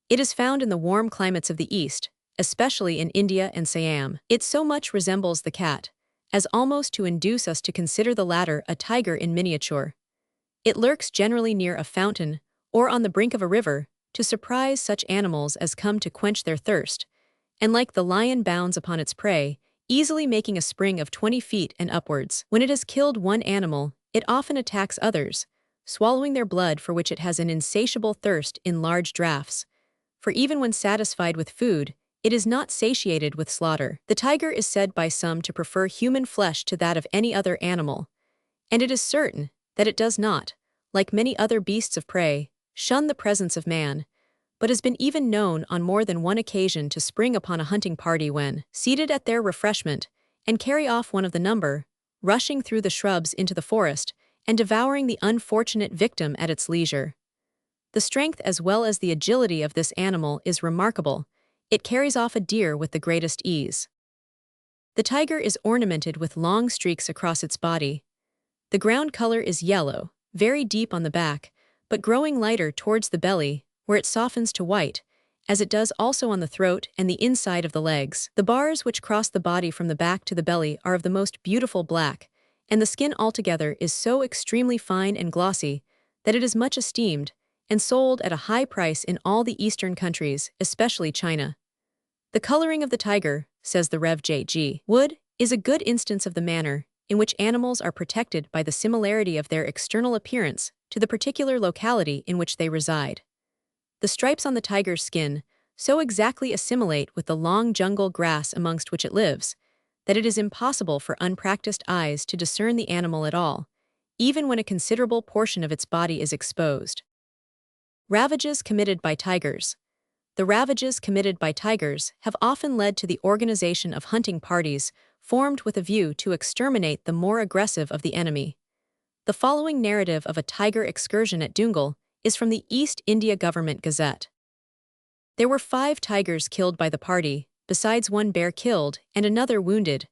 It is found in the warm climates of the East, especially in India and Siam. It so much resembles the cat, as almost to induce us to consider the latter a tiger in miniature. It lurks generally near a fountain, or on the brink of a river, to surprise such animals as come to quench their thirst, and like the lion bounds upon its prey, easily making a spring of 20 feet and upwards. When it has killed one animal, it often attacks others, swallowing their blood for which it has an insatiable thirst in large draughts. For even when satisfied with food, it is not satiated with slaughter. The tiger is said by some to prefer human flesh to that of any other animal, and it is certain that it does not, like many other beasts of prey, shun the presence of man, but has been even known on more than one occasion to spring upon a hunting party when seated at their refreshment, and carry off one of the number, rushing through the shrubs into the forest, and devouring the unfortunate victim at its leisure. The strength as well as the agility of this animal is remarkable. It carries off a deer with the greatest ease. The tiger is ornamented with long streaks across its body. The ground color is yellow, very deep on the back, but growing lighter towards the belly, where it softens to white, as it does also on the throat and the inside of the legs. The bars which cross the body from the back to the belly are of the most beautiful black, and the skin altogether is so extremely fine and glossy that it is much esteemed and sold at a high price in all the eastern countries, especially China. The coloring of the tiger, says the Rev. J.G. Wood, is a good instance of the manner in which animals are protected by the similarity of their external appearance to the particular locality in which they reside. The stripes on the tiger's skin so exactly assimilate with the long jungle grass amongst which it lives, that it is impossible for unpracticed eyes to discern the animal at all, even when a considerable portion of its body is exposed. Ravages committed by tigers. The ravages committed by tigers have often led to the organization of hunting parties formed with a view to exterminate the more aggressive of the enemy. The following narrative of a tiger excursion at Dungal is from the East India Government Gazette. There were 5 tigers killed by the party, besides one bear killed and another wounded,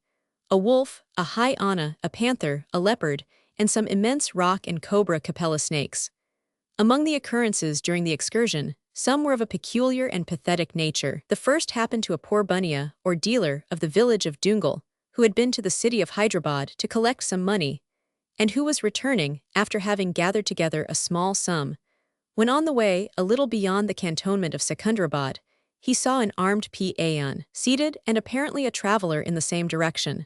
a wolf, a hyena, a panther, a leopard, and some immense rock and cobra capella snakes. Among the occurrences during the excursion, some were of a peculiar and pathetic nature. The first happened to a poor bunnia, or dealer, of the village of Dungal, who had been to the city of Hyderabad to collect some money, and who was returning after having gathered together a small sum. When on the way, a little beyond the cantonment of Secunderabad, he saw an armed peon seated and apparently a traveler in the same direction.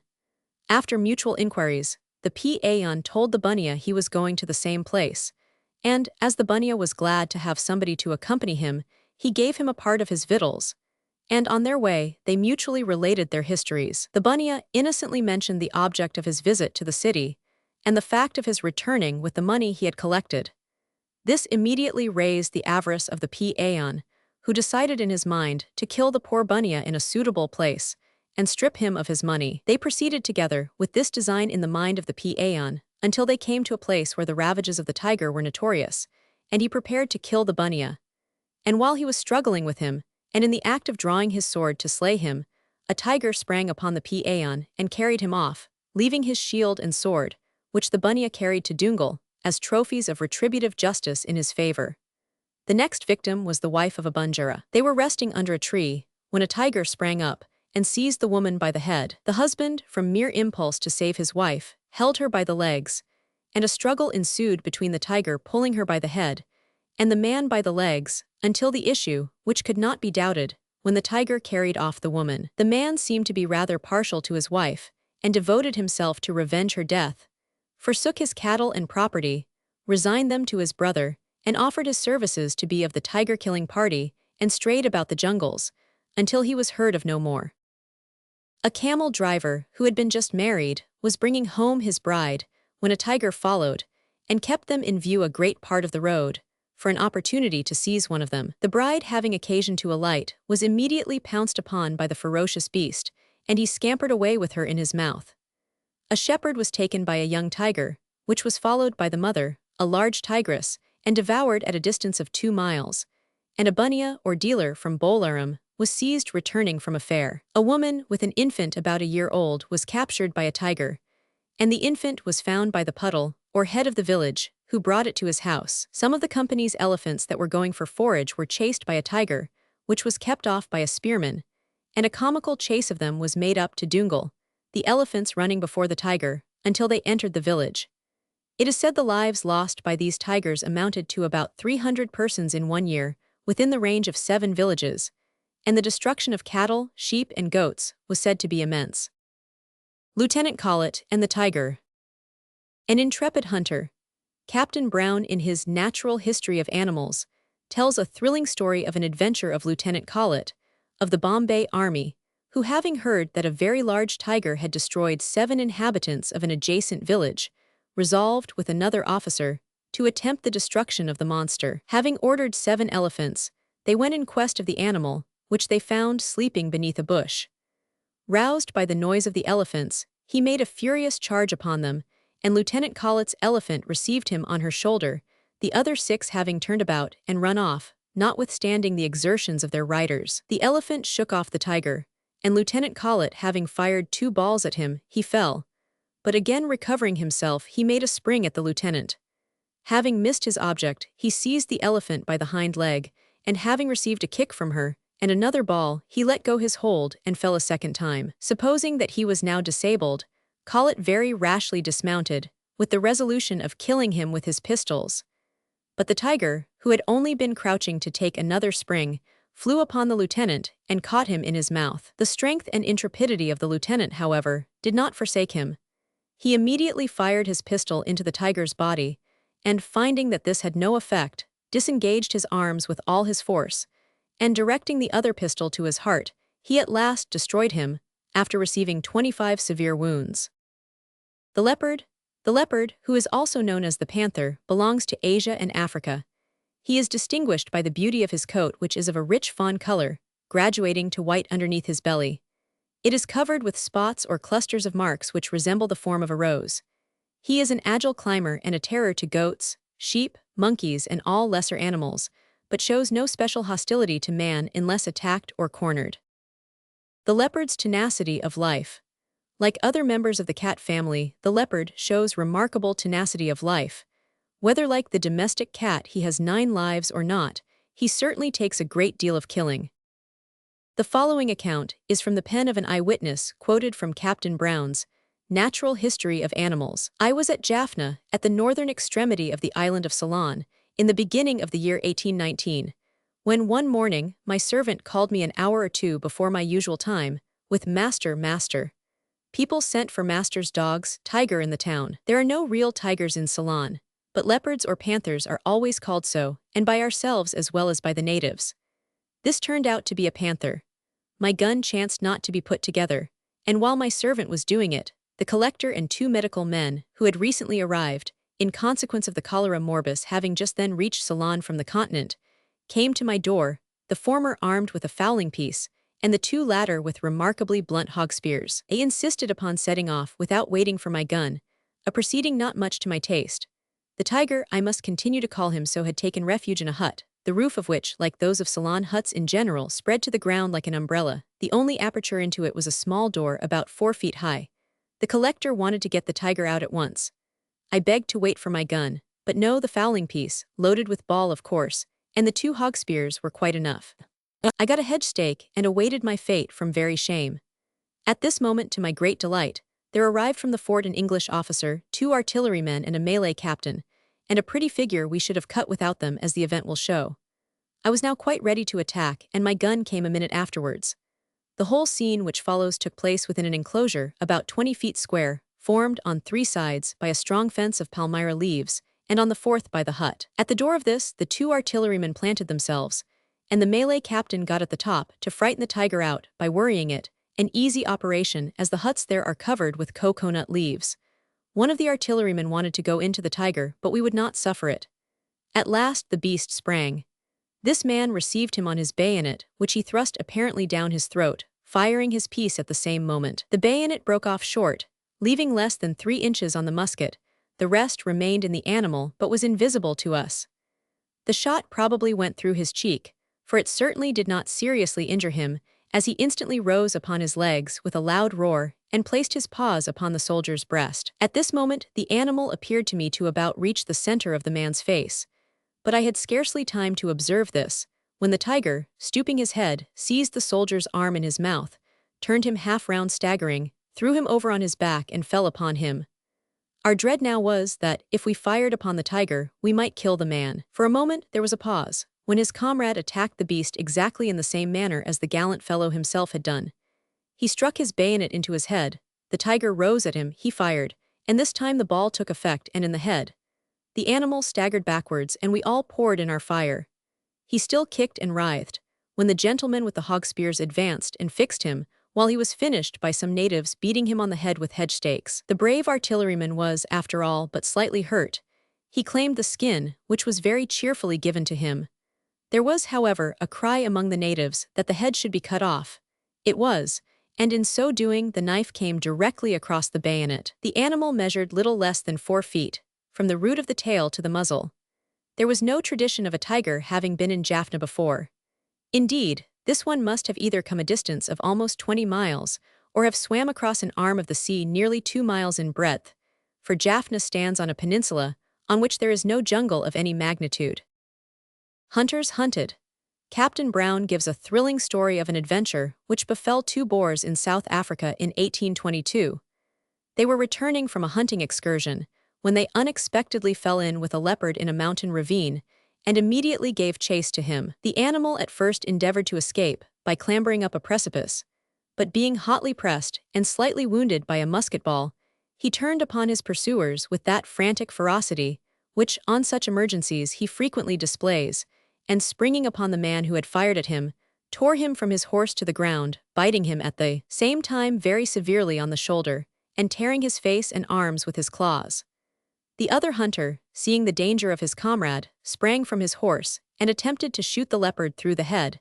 After mutual inquiries, the peon told the bunnia he was going to the same place, and, as the bunnia was glad to have somebody to accompany him, he gave him a part of his victuals, and on their way they mutually related their histories. The bunnia innocently mentioned the object of his visit to the city, and the fact of his returning with the money he had collected. This immediately raised the avarice of the peon, who decided in his mind to kill the poor bunnia in a suitable place, and strip him of his money. They proceeded together with this design in the mind of the peon, until they came to a place where the ravages of the tiger were notorious, and he prepared to kill the bunnia. And while he was struggling with him, and in the act of drawing his sword to slay him, a tiger sprang upon the peon and carried him off, leaving his shield and sword, which the bunnia carried to Dungal, as trophies of retributive justice in his favor. The next victim was the wife of a banjara. They were resting under a tree, when a tiger sprang up and seized the woman by the head. The husband, from mere impulse to save his wife, held her by the legs, and a struggle ensued between the tiger pulling her by the head and the man by the legs, until the issue, which could not be doubted, when the tiger carried off the woman. The man seemed to be rather partial to his wife, and devoted himself to revenge her death, forsook his cattle and property, resigned them to his brother, and offered his services to be of the tiger-killing party, and strayed about the jungles, until he was heard of no more. A camel driver, who had been just married, was bringing home his bride, when a tiger followed, and kept them in view a great part of the road, for an opportunity to seize one of them. The bride, having occasion to alight, was immediately pounced upon by the ferocious beast, and he scampered away with her in his mouth. A shepherd was taken by a young tiger, which was followed by the mother, a large tigress, and devoured at a distance of 2 miles, and a bunnia or dealer from Bolaram was seized returning from a fair. A woman with an infant about a year old was captured by a tiger, and the infant was found by the puddle, or head of the village, who brought it to his house. Some of the company's elephants that were going for forage were chased by a tiger, which was kept off by a spearman, and a comical chase of them was made up to Dungal, the elephants running before the tiger, until they entered the village. It is said the lives lost by these tigers amounted to about 300 persons in 1 year, within the range of 7 villages, and the destruction of cattle, sheep, and goats was said to be immense. Lieutenant Collett and the Tiger. An intrepid hunter, Captain Brown, in his Natural History of Animals, tells a thrilling story of an adventure of Lieutenant Collett, of the Bombay Army, who, having heard that a very large tiger had destroyed 7 inhabitants of an adjacent village, resolved, with another officer, to attempt the destruction of the monster. Having ordered 7 elephants, they went in quest of the animal, which they found sleeping beneath a bush. Roused by the noise of the elephants, he made a furious charge upon them, and Lieutenant Collett's elephant received him on her shoulder, the other 6 having turned about and run off, notwithstanding the exertions of their riders. The elephant shook off the tiger, and Lieutenant Collett having fired 2 balls at him, he fell. But again recovering himself, he made a spring at the lieutenant. Having missed his object, he seized the elephant by the hind leg, and having received a kick from her, and another ball, he let go his hold and fell a second time. Supposing that he was now disabled, Collett very rashly dismounted, with the resolution of killing him with his pistols. But the tiger, who had only been crouching to take another spring, flew upon the lieutenant and caught him in his mouth. The strength and intrepidity of the lieutenant, however, did not forsake him. He immediately fired his pistol into the tiger's body, and finding that this had no effect, disengaged his arms with all his force, and directing the other pistol to his heart, he at last destroyed him, after receiving 25 severe wounds. The leopard, who is also known as the panther, belongs to Asia and Africa. He is distinguished by the beauty of his coat, which is of a rich fawn color, graduating to white underneath his belly. It is covered with spots or clusters of marks which resemble the form of a rose. He is an agile climber and a terror to goats, sheep, monkeys, and all lesser animals, but shows no special hostility to man unless attacked or cornered. The leopard's tenacity of life. Like other members of the cat family, the leopard shows remarkable tenacity of life. Whether like the domestic cat he has 9 lives or not, he certainly takes a great deal of killing. The following account is from the pen of an eyewitness, quoted from Captain Brown's Natural History of Animals. I was at Jaffna, at the northern extremity of the island of Ceylon, in the beginning of the year 1819, when one morning my servant called me an hour or 2 before my usual time, with master. People sent for master's dog's tiger in the town. There are no real tigers in Ceylon, but leopards or panthers are always called so, and by ourselves as well as by the natives. This turned out to be a panther. My gun chanced not to be put together, and while my servant was doing it, the collector and 2 medical men, who had recently arrived, in consequence of the cholera morbus having just then reached Ceylon from the continent, came to my door, the former armed with a fowling piece, and the 2 latter with remarkably blunt hog spears. They insisted upon setting off without waiting for my gun, a proceeding not much to my taste. The tiger, I must continue to call him so, had taken refuge in a hut, the roof of which, like those of Ceylon huts in general, spread to the ground like an umbrella. The only aperture into it was a small door about 4 feet high. The collector wanted to get the tiger out at once. I begged to wait for my gun, but no, the fowling piece, loaded with ball of course, and the 2 hog spears were quite enough. I got a hedge stake and awaited my fate from very shame. At this moment, to my great delight, there arrived from the fort an English officer, 2 artillerymen and a Malay captain, and a pretty figure we should have cut without them, as the event will show. I was now quite ready to attack, and my gun came a minute afterwards. The whole scene which follows took place within an enclosure about 20 feet square, formed on 3 sides by a strong fence of palmyra leaves, and on the 4th by the hut. At the door of this, the 2 artillerymen planted themselves, and the Malay captain got at the top to frighten the tiger out by worrying it, an easy operation as the huts there are covered with coconut leaves. One of the artillerymen wanted to go into the tiger, but we would not suffer it. At last the beast sprang. This man received him on his bayonet, which he thrust apparently down his throat, firing his piece at the same moment. The bayonet broke off short, leaving less than 3 inches on the musket. The rest remained in the animal but was invisible to us. The shot probably went through his cheek, for it certainly did not seriously injure him, as he instantly rose upon his legs with a loud roar and placed his paws upon the soldier's breast. At this moment the animal appeared to me to about reach the center of the man's face, but I had scarcely time to observe this, when the tiger, stooping his head, seized the soldier's arm in his mouth, turned him half round staggering, threw him over on his back and fell upon him. Our dread now was that, if we fired upon the tiger, we might kill the man. For a moment there was a pause, when his comrade attacked the beast exactly in the same manner as the gallant fellow himself had done. He struck his bayonet into his head, The tiger rose at him, he fired, and this time the ball took effect and in the head. The animal staggered backwards and we all poured in our fire. He still kicked and writhed, when the gentleman with the hog spears advanced and fixed him, while he was finished by some natives beating him on the head with hedge stakes. The brave artilleryman was, after all, but slightly hurt. He claimed the skin, which was very cheerfully given to him. There was, however, a cry among the natives that the head should be cut off. It was, and in so doing the knife came directly across the bayonet. The animal measured little less than 4 feet, from the root of the tail to the muzzle. There was no tradition of a tiger having been in Jaffna before. Indeed, this one must have either come a distance of almost 20 miles, or have swam across an arm of the sea nearly 2 miles in breadth, for Jaffna stands on a peninsula on which there is no jungle of any magnitude. Hunters hunted. Captain Brown gives a thrilling story of an adventure which befell 2 Boers in South Africa in 1822. They were returning from a hunting excursion when they unexpectedly fell in with a leopard in a mountain ravine and immediately gave chase to him. The animal at first endeavored to escape by clambering up a precipice, but being hotly pressed and slightly wounded by a musket ball, he turned upon his pursuers with that frantic ferocity which, on such emergencies, he frequently displays, and springing upon the man who had fired at him, tore him from his horse to the ground, biting him at the same time very severely on the shoulder, and tearing his face and arms with his claws. The other hunter, seeing the danger of his comrade, sprang from his horse and attempted to shoot the leopard through the head,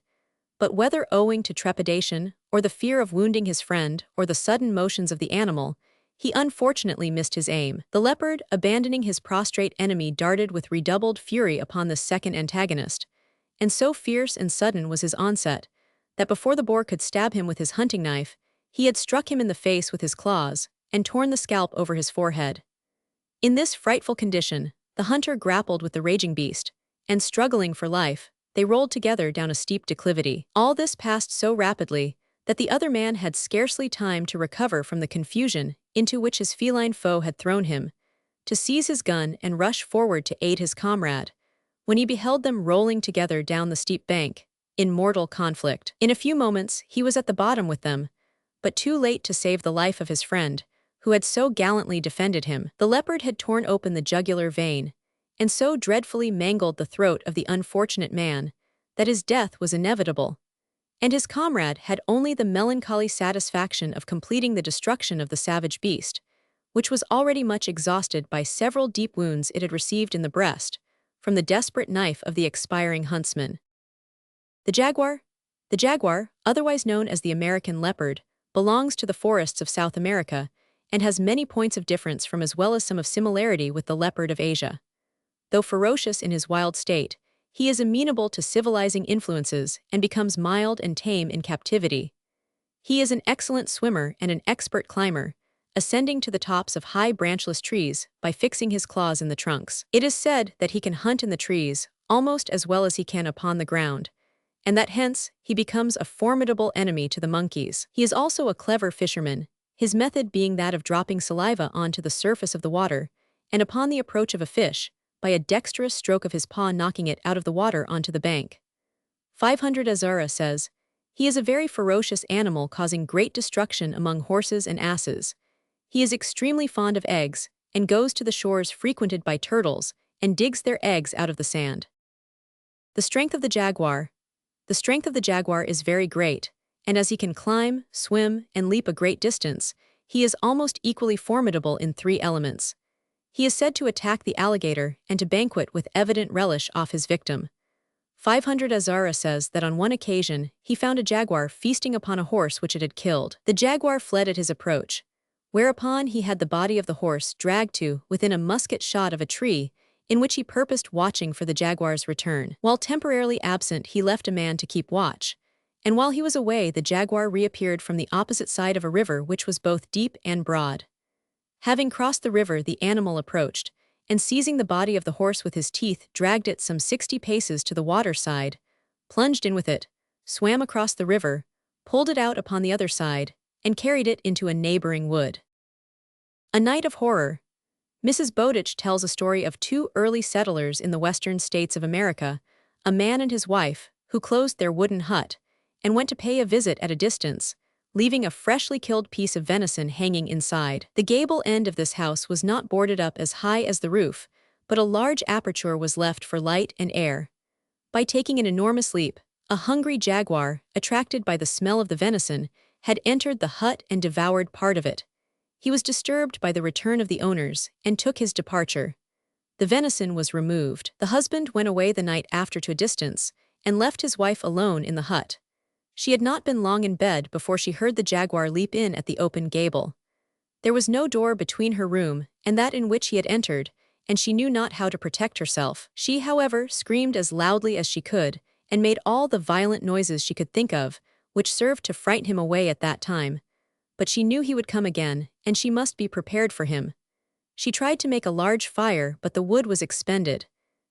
but whether owing to trepidation, or the fear of wounding his friend, or the sudden motions of the animal, he unfortunately missed his aim. The leopard, abandoning his prostrate enemy, darted with redoubled fury upon the second antagonist, and so fierce and sudden was his onset, that before the boar could stab him with his hunting knife, he had struck him in the face with his claws, and torn the scalp over his forehead. In this frightful condition, the hunter grappled with the raging beast, and struggling for life, they rolled together down a steep declivity. All this passed so rapidly that the other man had scarcely time to recover from the confusion into which his feline foe had thrown him, to seize his gun and rush forward to aid his comrade, when he beheld them rolling together down the steep bank, in mortal conflict. In a few moments he was at the bottom with them, but too late to save the life of his friend, who had so gallantly defended him. The leopard had torn open the jugular vein, and so dreadfully mangled the throat of the unfortunate man, that his death was inevitable, and his comrade had only the melancholy satisfaction of completing the destruction of the savage beast, which was already much exhausted by several deep wounds it had received in the breast, from the desperate knife of the expiring huntsman. The jaguar, otherwise known as the American leopard, belongs to the forests of South America, and has many points of difference from as well as some of similarity with the leopard of Asia. Though ferocious in his wild state, he is amenable to civilizing influences and becomes mild and tame in captivity. He is an excellent swimmer and an expert climber, ascending to the tops of high branchless trees by fixing his claws in the trunks. It is said that he can hunt in the trees almost as well as he can upon the ground, and that hence he becomes a formidable enemy to the monkeys. He is also a clever fisherman, his method being that of dropping saliva onto the surface of the water, and upon the approach of a fish, by a dexterous stroke of his paw knocking it out of the water onto the bank. 500 Azara says, he is a very ferocious animal causing great destruction among horses and asses. He is extremely fond of eggs, and goes to the shores frequented by turtles, and digs their eggs out of the sand. The strength of the jaguar. The strength of the jaguar is very great, and as he can climb, swim, and leap a great distance, he is almost equally formidable in 3 elements. He is said to attack the alligator and to banquet with evident relish off his victim. 500 Azara says that on one occasion he found a jaguar feasting upon a horse which it had killed. The jaguar fled at his approach, whereupon he had the body of the horse dragged to within a musket shot of a tree, in which he purposed watching for the jaguar's return. While temporarily absent, he left a man to keep watch, and while he was away the jaguar reappeared from the opposite side of a river which was both deep and broad. Having crossed the river, the animal approached, and seizing the body of the horse with his teeth, dragged it some 60 paces to the water side, plunged in with it, swam across the river, pulled it out upon the other side, and carried it into a neighboring wood. A night of horror. Mrs. Bowditch tells a story of 2 early settlers in the western states of America, a man and his wife, who closed their wooden hut, and went to pay a visit at a distance, leaving a freshly killed piece of venison hanging inside. The gable end of this house was not boarded up as high as the roof, but a large aperture was left for light and air. By taking an enormous leap, a hungry jaguar, attracted by the smell of the venison, had entered the hut and devoured part of it. He was disturbed by the return of the owners and took his departure. The venison was removed. The husband went away the night after to a distance and left his wife alone in the hut. She had not been long in bed before she heard the jaguar leap in at the open gable. There was no door between her room and that in which he had entered, and she knew not how to protect herself. She, however, screamed as loudly as she could and made all the violent noises she could think of, which served to frighten him away at that time. But she knew he would come again, and she must be prepared for him. She tried to make a large fire, but the wood was expended.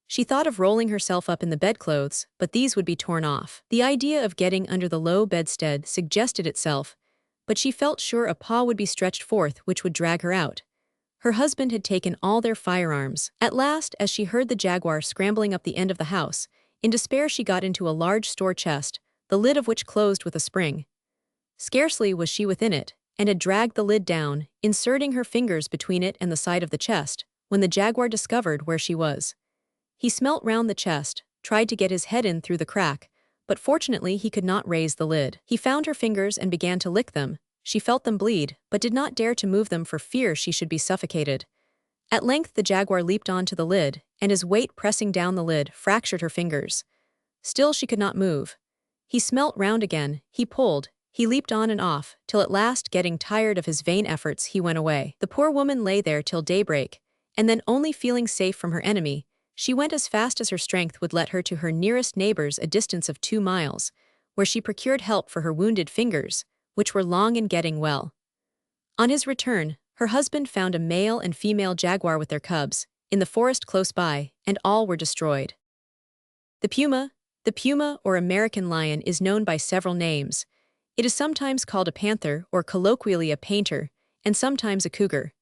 She thought of rolling herself up in the bedclothes, but these would be torn off. The idea of getting under the low bedstead suggested itself, but she felt sure a paw would be stretched forth which would drag her out. Her husband had taken all their firearms. At last, as she heard the jaguar scrambling up the end of the house, in despair she got into a large store chest, the lid of which closed with a spring. Scarcely was she within it, and had dragged the lid down, inserting her fingers between it and the side of the chest, when the jaguar discovered where she was. He smelt round the chest, tried to get his head in through the crack, but fortunately he could not raise the lid. He found her fingers and began to lick them. She felt them bleed, but did not dare to move them for fear she should be suffocated. At length the jaguar leaped onto the lid, and his weight pressing down the lid fractured her fingers. Still she could not move. He smelt round again, he pulled, he leaped on and off, till at last, getting tired of his vain efforts, he went away. The poor woman lay there till daybreak, and then, only feeling safe from her enemy, she went as fast as her strength would let her to her nearest neighbors, a distance of 2 miles, where she procured help for her wounded fingers, which were long in getting well. On his return, her husband found a male and female jaguar with their cubs, in the forest close by, and all were destroyed. The puma or American lion is known by several names. It is sometimes called a panther or colloquially a painter, and sometimes a cougar.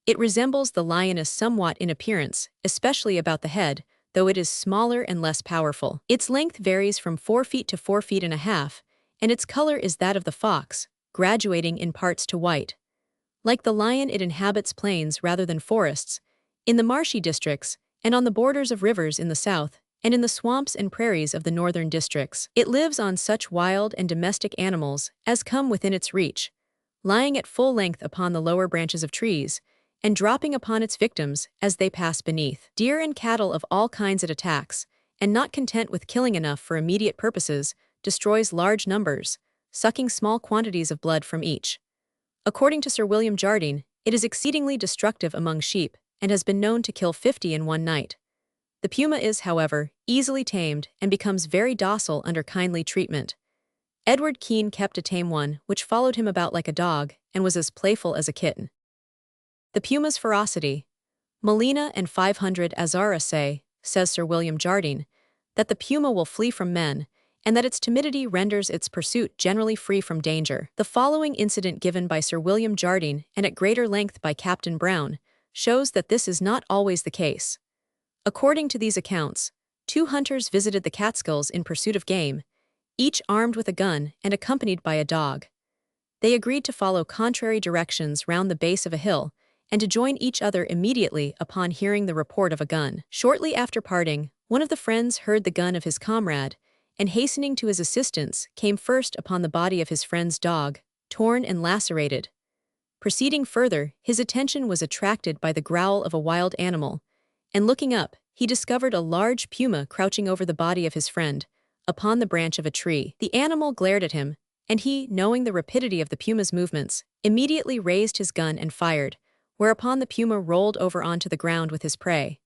It resembles the lioness somewhat in appearance, especially about the head, though it is smaller and less powerful. Its length varies from 4 feet to 4.5 feet, and its color is that of the fox, graduating in parts to white. Like the lion, it inhabits plains rather than forests, in the marshy districts, and on the borders of rivers in the south, and in the swamps and prairies of the northern districts. It lives on such wild and domestic animals as come within its reach, lying at full length upon the lower branches of trees, and dropping upon its victims as they pass beneath. Deer and cattle of all kinds it attacks, and not content with killing enough for immediate purposes, destroys large numbers, sucking small quantities of blood from each. According to Sir William Jardine, it is exceedingly destructive among sheep, and has been known to kill 50 in one night. The puma is, however, easily tamed and becomes very docile under kindly treatment. Edward Keene kept a tame one, which followed him about like a dog, and was as playful as a kitten. The puma's ferocity. Molina and 500 Azara say, says Sir William Jardine, that the puma will flee from men, and that its timidity renders its pursuit generally free from danger. The following incident given by Sir William Jardine, and at greater length by Captain Brown, shows that this is not always the case. According to these accounts, 2 hunters visited the Catskills in pursuit of game, each armed with a gun and accompanied by a dog. They agreed to follow contrary directions round the base of a hill, and to join each other immediately upon hearing the report of a gun. Shortly after parting, one of the friends heard the gun of his comrade, and hastening to his assistance, came first upon the body of his friend's dog, torn and lacerated. Proceeding further, his attention was attracted by the growl of a wild animal, and looking up, he discovered a large puma crouching over the body of his friend, upon the branch of a tree. The animal glared at him, and he, knowing the rapidity of the puma's movements, immediately raised his gun and fired, whereupon the puma rolled over onto the ground with his prey.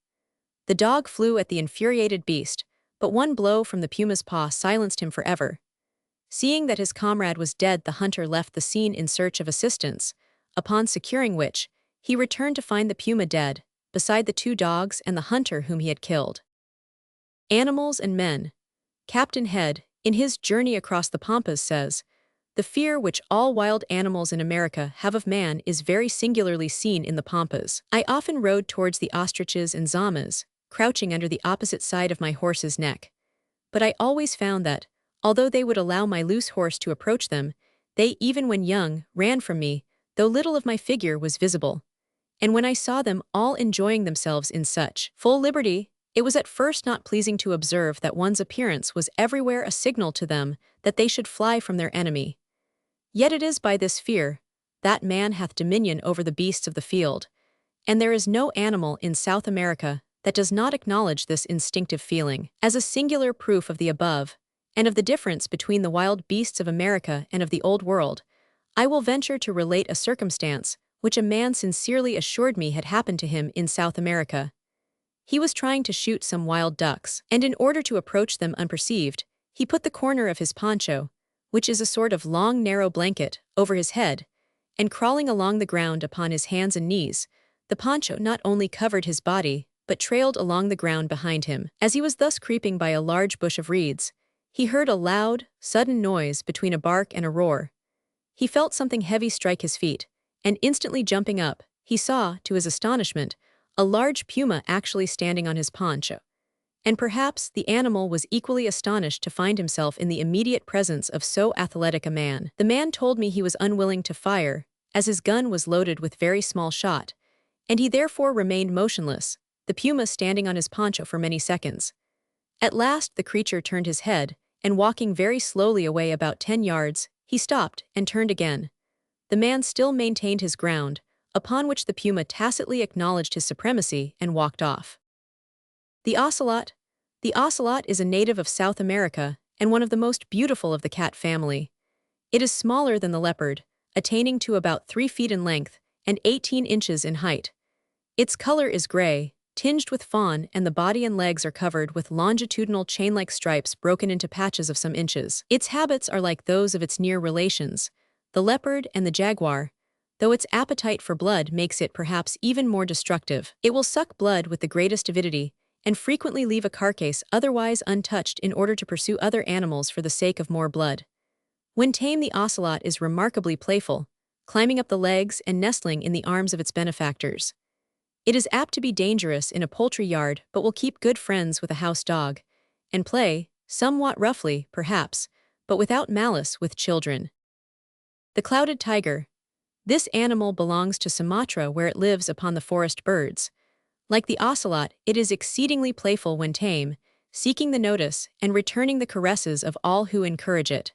The dog flew at the infuriated beast, but one blow from the puma's paw silenced him forever. Seeing that his comrade was dead, the hunter left the scene in search of assistance, upon securing which, he returned to find the puma dead, beside the 2 dogs and the hunter whom he had killed. Animals and men. Captain Head, in his Journey Across the Pampas, says, "The fear which all wild animals in America have of man is very singularly seen in the Pampas. I often rode towards the ostriches and zamas, crouching under the opposite side of my horse's neck. But I always found that, although they would allow my loose horse to approach them, They, even when young, ran from me, though little of my figure was visible. And when I saw them all enjoying themselves in such full liberty, it was at first not pleasing to observe that one's appearance was everywhere a signal to them that they should fly from their enemy. Yet it is by this fear that man hath dominion over the beasts of the field, and there is no animal in South America that does not acknowledge this instinctive feeling. As a singular proof of the above, and of the difference between the wild beasts of America and of the Old World, I will venture to relate a circumstance which a man sincerely assured me had happened to him in South America. He was trying to shoot some wild ducks, and in order to approach them unperceived, he put the corner of his poncho, which is a sort of long narrow blanket, over his head, and crawling along the ground upon his hands and knees, the poncho not only covered his body, but trailed along the ground behind him. As he was thus creeping by a large bush of reeds, he heard a loud, sudden noise between a bark and a roar. He felt something heavy strike his feet, and instantly jumping up, he saw, to his astonishment, a large puma actually standing on his poncho. And perhaps the animal was equally astonished to find himself in the immediate presence of so athletic a man. The man told me he was unwilling to fire, as his gun was loaded with very small shot, and he therefore remained motionless, the puma standing on his poncho for many seconds. At last the creature turned his head, and walking very slowly away about 10 yards, he stopped and turned again. The man still maintained his ground, upon which the puma tacitly acknowledged his supremacy and walked off. The ocelot. The ocelot is a native of South America and one of the most beautiful of the cat family. It is smaller than the leopard, attaining to about 3 feet in length and 18 inches in height. Its color is gray, tinged with fawn, and the body and legs are covered with longitudinal chain-like stripes broken into patches of some inches. Its habits are like those of its near relations, the leopard and the jaguar, though its appetite for blood makes it perhaps even more destructive. It will suck blood with the greatest avidity, and frequently leave a carcass otherwise untouched in order to pursue other animals for the sake of more blood. When tame, the ocelot is remarkably playful, climbing up the legs and nestling in the arms of its benefactors. It is apt to be dangerous in a poultry yard, but will keep good friends with a house dog, and play, somewhat roughly, perhaps, but without malice, with children. The clouded tiger. This animal belongs to Sumatra, where it lives upon the forest birds. Like the ocelot, it is exceedingly playful when tame, seeking the notice and returning the caresses of all who encourage it.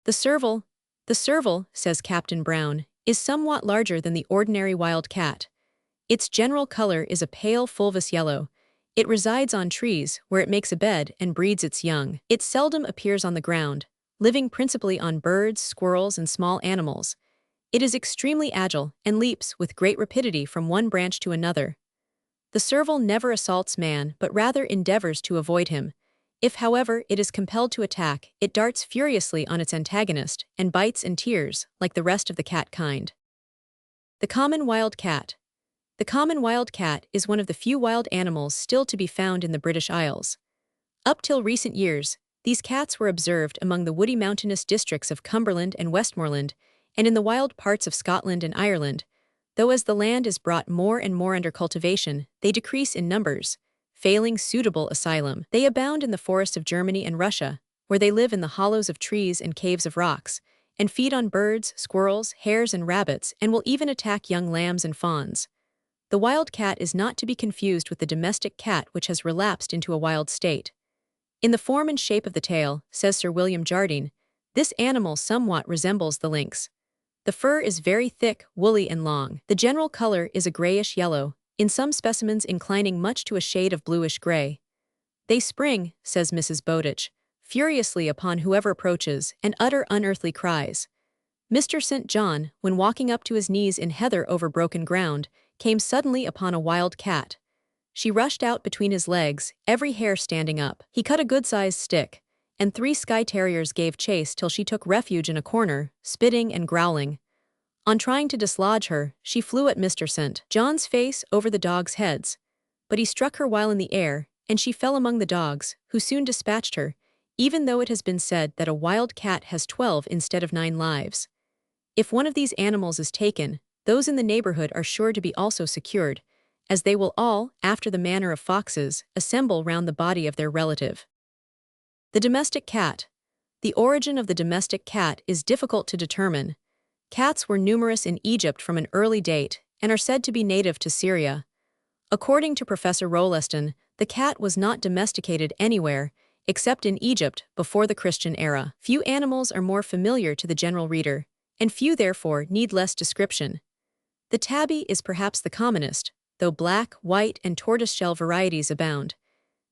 The serval. The serval, says Captain Brown, is somewhat larger than the ordinary wild cat. Its general color is a pale fulvous yellow. It resides on trees, where it makes a bed and breeds its young. It seldom appears on the ground, living principally on birds, squirrels, and small animals. It is extremely agile and leaps with great rapidity from one branch to another. The serval never assaults man, but rather endeavors to avoid him. If, however, it is compelled to attack, it darts furiously on its antagonist and bites and tears, like the rest of the cat kind. The common wild cat. The common wild cat is one of the few wild animals still to be found in the British Isles. Up till recent years, these cats were observed among the woody mountainous districts of Cumberland and Westmoreland, and in the wild parts of Scotland and Ireland, though as the land is brought more and more under cultivation, they decrease in numbers, failing suitable asylum. They abound in the forests of Germany and Russia, where they live in the hollows of trees and caves of rocks, and feed on birds, squirrels, hares, and rabbits, and will even attack young lambs and fawns. The wild cat is not to be confused with the domestic cat, which has relapsed into a wild state. In the form and shape of the tail, says Sir William Jardine, this animal somewhat resembles the lynx. The fur is very thick, woolly, and long. The general color is a grayish-yellow, in some specimens inclining much to a shade of bluish-gray. They spring, says Mrs. Bowditch, furiously upon whoever approaches, and utter unearthly cries. Mr. St. John, when walking up to his knees in heather over broken ground, came suddenly upon a wild cat. She rushed out between his legs, every hair standing up. He cut a good-sized stick, and 3 Skye Terriers gave chase till she took refuge in a corner, spitting and growling. On trying to dislodge her, she flew at Mr. St. John's face over the dogs' heads, but he struck her while in the air, and she fell among the dogs, who soon dispatched her, even though it has been said that a wild cat has 12 instead of 9 lives. If one of these animals is taken, those in the neighborhood are sure to be also secured, as they will all, after the manner of foxes, assemble round the body of their relative. The domestic cat. The origin of the domestic cat is difficult to determine. Cats were numerous in Egypt from an early date and are said to be native to Syria. According to Professor Rolleston, the cat was not domesticated anywhere except in Egypt before the Christian era. Few animals are more familiar to the general reader, and few therefore need less description. The tabby is perhaps the commonest, though black, white, and tortoiseshell varieties abound.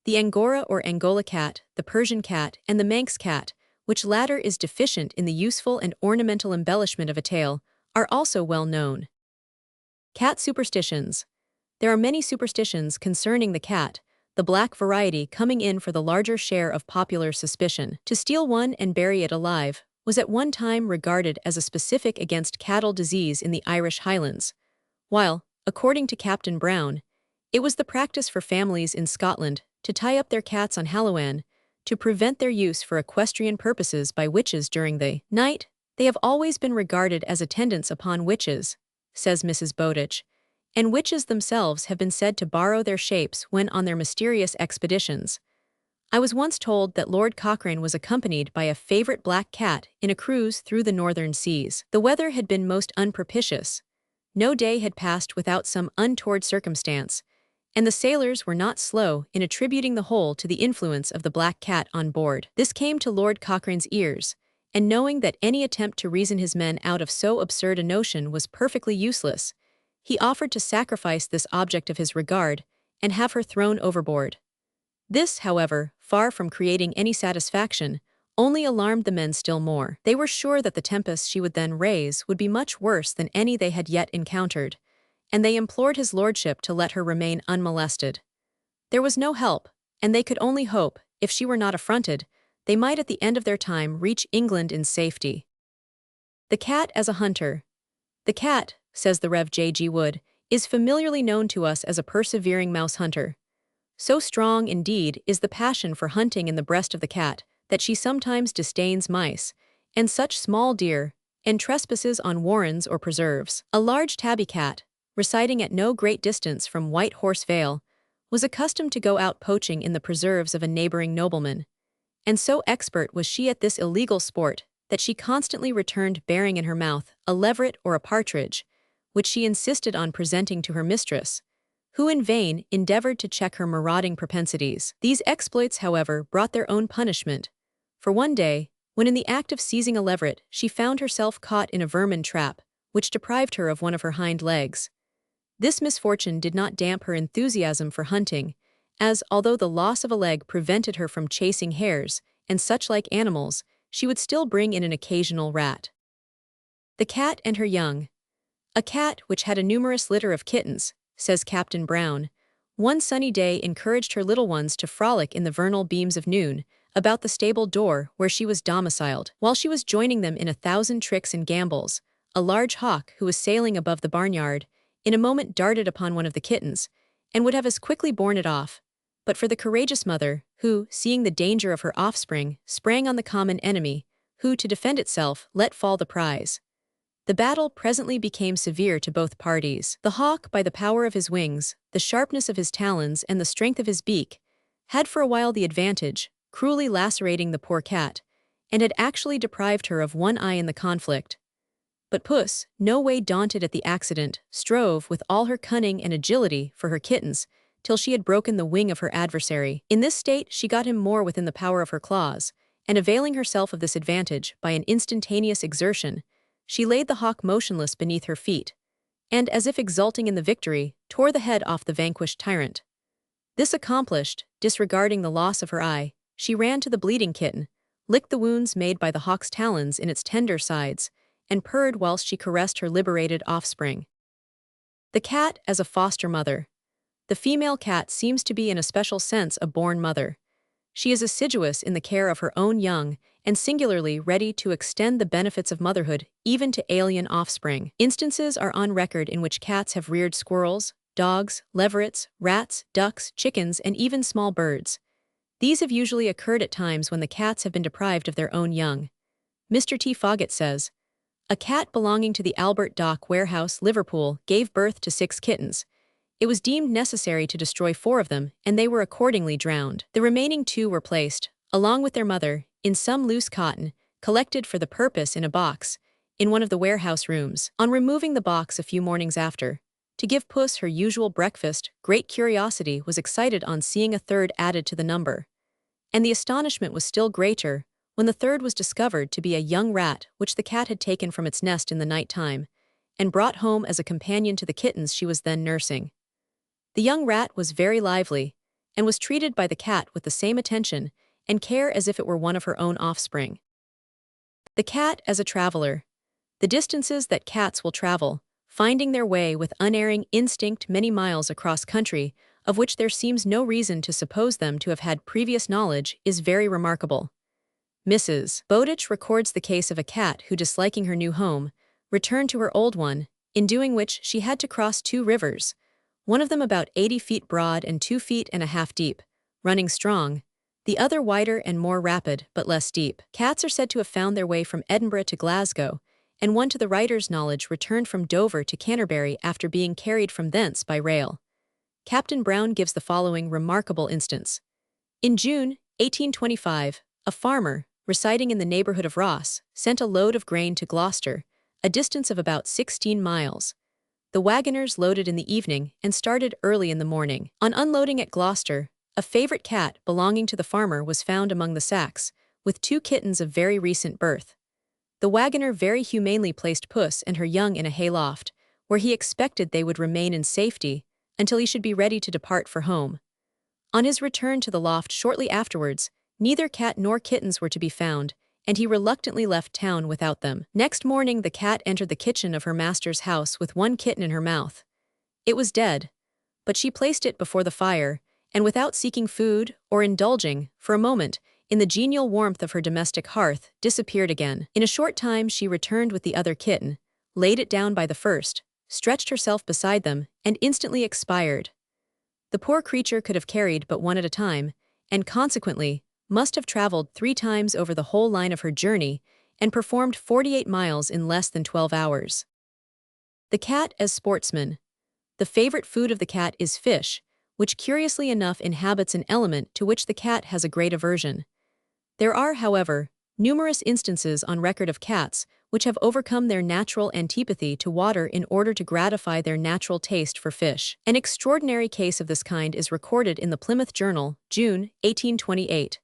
The Angora or Angola cat, the Persian cat, and the Manx cat, which latter is deficient in the useful and ornamental embellishment of a tail, are also well known. Cat superstitions. There are many superstitions concerning the cat, the black variety coming in for the larger share of popular suspicion. To steal one and bury it alive was at one time regarded as a specific against cattle disease in the Irish Highlands, while, according to Captain Brown, it was the practice for families in Scotland to tie up their cats on Halloween to prevent their use for equestrian purposes by witches during the night. They have always been regarded as attendants upon witches, says Mrs. Bowditch, and witches themselves have been said to borrow their shapes when on their mysterious expeditions. I was once told that Lord Cochrane was accompanied by a favorite black cat in a cruise through the northern seas. The weather had been most unpropitious. No day had passed without some untoward circumstance, and the sailors were not slow in attributing the whole to the influence of the black cat on board. This came to Lord Cochrane's ears, and knowing that any attempt to reason his men out of so absurd a notion was perfectly useless, he offered to sacrifice this object of his regard and have her thrown overboard. This, however, far from creating any satisfaction, only alarmed the men still more. They were sure that the tempest she would then raise would be much worse than any they had yet encountered, and they implored his lordship to let her remain unmolested. There was no help, and they could only hope, if she were not affronted, they might at the end of their time reach England in safety. The cat as a hunter. The cat, says the Rev. J. G. Wood, is familiarly known to us as a persevering mouse hunter. So strong, indeed, is the passion for hunting in the breast of the cat, that she sometimes disdains mice, and such small deer, and trespasses on warrens or preserves. A large tabby cat, residing at no great distance from White Horse Vale, was accustomed to go out poaching in the preserves of a neighboring nobleman, and so expert was she at this illegal sport that she constantly returned bearing in her mouth a leveret or a partridge, which she insisted on presenting to her mistress, who in vain endeavored to check her marauding propensities. These exploits, however, brought their own punishment, for one day, when in the act of seizing a leveret, she found herself caught in a vermin trap, which deprived her of one of her hind legs. This misfortune did not damp her enthusiasm for hunting, as, although the loss of a leg prevented her from chasing hares and such like animals, she would still bring in an occasional rat. The cat and her young. A cat which had a numerous litter of kittens, says Captain Brown, one sunny day encouraged her little ones to frolic in the vernal beams of noon about the stable door where she was domiciled. While she was joining them in 1,000 tricks and gambols, a large hawk who was sailing above the barnyard in a moment darted upon one of the kittens, and would have as quickly borne it off, but for the courageous mother, who, seeing the danger of her offspring, sprang on the common enemy, who, to defend itself, let fall the prize. The battle presently became severe to both parties. The hawk, by the power of his wings, the sharpness of his talons, and the strength of his beak, had for a while the advantage, cruelly lacerating the poor cat, and had actually deprived her of one eye in the conflict. But Puss, no way daunted at the accident, strove with all her cunning and agility for her kittens, till she had broken the wing of her adversary. In this state she got him more within the power of her claws, and availing herself of this advantage by an instantaneous exertion, she laid the hawk motionless beneath her feet, and, as if exulting in the victory, tore the head off the vanquished tyrant. This accomplished, disregarding the loss of her eye, she ran to the bleeding kitten, licked the wounds made by the hawk's talons in its tender sides, and purred whilst she caressed her liberated offspring. The cat as a foster mother. The female cat seems to be in a special sense a born mother. She is assiduous in the care of her own young, and singularly ready to extend the benefits of motherhood even to alien offspring. Instances are on record in which cats have reared squirrels, dogs, leverets, rats, ducks, chickens, and even small birds. These have usually occurred at times when the cats have been deprived of their own young. Mr. T. Foggett says, "A cat belonging to the Albert Dock Warehouse, Liverpool, gave birth to 6 kittens. It was deemed necessary to destroy 4 of them, and they were accordingly drowned. The remaining 2 were placed, along with their mother, in some loose cotton, collected for the purpose in a box, in one of the warehouse rooms. On removing the box a few mornings after, to give Puss her usual breakfast, great curiosity was excited on seeing a third added to the number. And the astonishment was still greater when the third was discovered to be a young rat which the cat had taken from its nest in the night time, and brought home as a companion to the kittens she was then nursing. The young rat was very lively, and was treated by the cat with the same attention and care as if it were one of her own offspring. The cat as a traveler. The distances that cats will travel, finding their way with unerring instinct many miles across country, of which there seems no reason to suppose them to have had previous knowledge, is very remarkable. Mrs. Bowditch records the case of a cat who, disliking her new home, returned to her old one, in doing which she had to cross 2 rivers, one of them about 80 feet broad and 2.5 feet deep, running strong, the other wider and more rapid but less deep. Cats are said to have found their way from Edinburgh to Glasgow, and one to the writer's knowledge returned from Dover to Canterbury after being carried from thence by rail. Captain Brown gives the following remarkable instance. In June 1825, a farmer, residing in the neighborhood of Ross, sent a load of grain to Gloucester, a distance of about 16 miles. The wagoners loaded in the evening and started early in the morning. On unloading at Gloucester, a favorite cat belonging to the farmer was found among the sacks, with 2 kittens of very recent birth. The wagoner very humanely placed Puss and her young in a hayloft, where he expected they would remain in safety until he should be ready to depart for home. On his return to the loft shortly afterwards, neither cat nor kittens were to be found, and he reluctantly left town without them. Next morning the cat entered the kitchen of her master's house with 1 kitten in her mouth. It was dead, but she placed it before the fire, and without seeking food or indulging, for a moment, in the genial warmth of her domestic hearth, disappeared again. In a short time she returned with the other kitten, laid it down by the first, stretched herself beside them, and instantly expired. The poor creature could have carried but one at a time, and consequently must have traveled 3 times over the whole line of her journey and performed 48 miles in less than 12 hours. The cat as sportsman. The favorite food of the cat is fish, which curiously enough inhabits an element to which the cat has a great aversion. There are, however, numerous instances on record of cats which have overcome their natural antipathy to water in order to gratify their natural taste for fish. An extraordinary case of this kind is recorded in the Plymouth Journal, June 1828.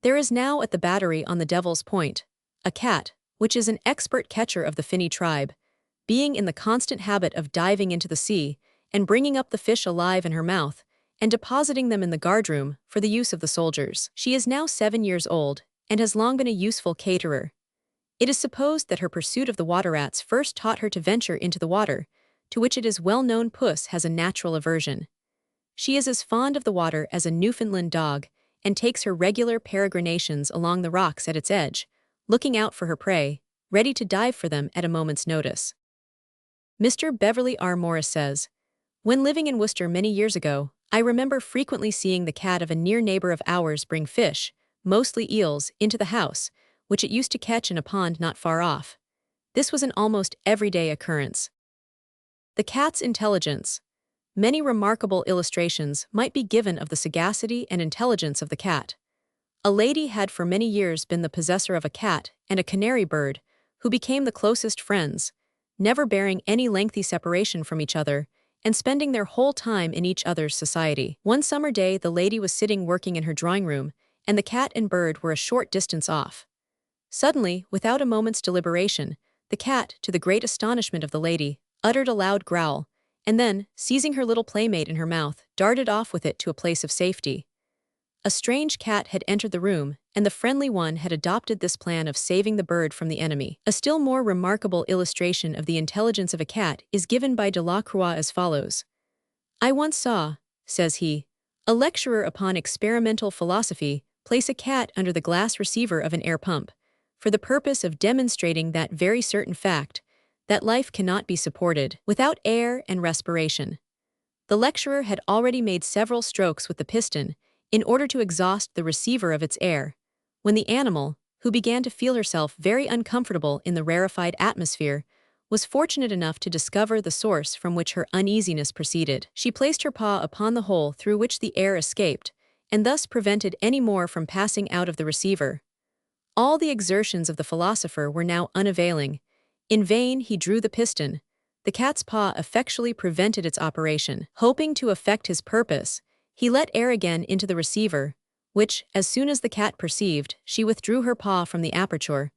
There is now at the battery on the Devil's Point a cat, which is an expert catcher of the finny tribe, being in the constant habit of diving into the sea and bringing up the fish alive in her mouth and depositing them in the guardroom for the use of the soldiers. She is now 7 years old and has long been a useful caterer. It is supposed that her pursuit of the water rats first taught her to venture into the water, to which it is well known Puss has a natural aversion. She is as fond of the water as a Newfoundland dog, and takes her regular peregrinations along the rocks at its edge, looking out for her prey, ready to dive for them at a moment's notice. Mr. Beverly R. Morris says, "When living in Worcester many years ago, I remember frequently seeing the cat of a near neighbor of ours bring fish, mostly eels, into the house, which it used to catch in a pond not far off. This was an almost everyday occurrence." The cat's intelligence. Many remarkable illustrations might be given of the sagacity and intelligence of the cat. A lady had for many years been the possessor of a cat and a canary bird, who became the closest friends, never bearing any lengthy separation from each other, and spending their whole time in each other's society. One summer day the lady was sitting working in her drawing room, and the cat and bird were a short distance off. Suddenly, without a moment's deliberation, the cat, to the great astonishment of the lady, uttered a loud growl, and then, seizing her little playmate in her mouth, darted off with it to a place of safety. A strange cat had entered the room, and the friendly one had adopted this plan of saving the bird from the enemy. A still more remarkable illustration of the intelligence of a cat is given by Delacroix as follows. "I once saw," says he, "a lecturer upon experimental philosophy place a cat under the glass receiver of an air pump, for the purpose of demonstrating that very certain fact, that life cannot be supported without air and respiration. The lecturer had already made several strokes with the piston in order to exhaust the receiver of its air, when the animal, who began to feel herself very uncomfortable in the rarefied atmosphere, was fortunate enough to discover the source from which her uneasiness proceeded. She placed her paw upon the hole through which the air escaped, and thus prevented any more from passing out of the receiver. All the exertions of the philosopher were now unavailing. In vain he drew the piston. The cat's paw effectually prevented its operation. Hoping to effect his purpose, he let air again into the receiver, which, as soon as the cat perceived, she withdrew her paw from the aperture.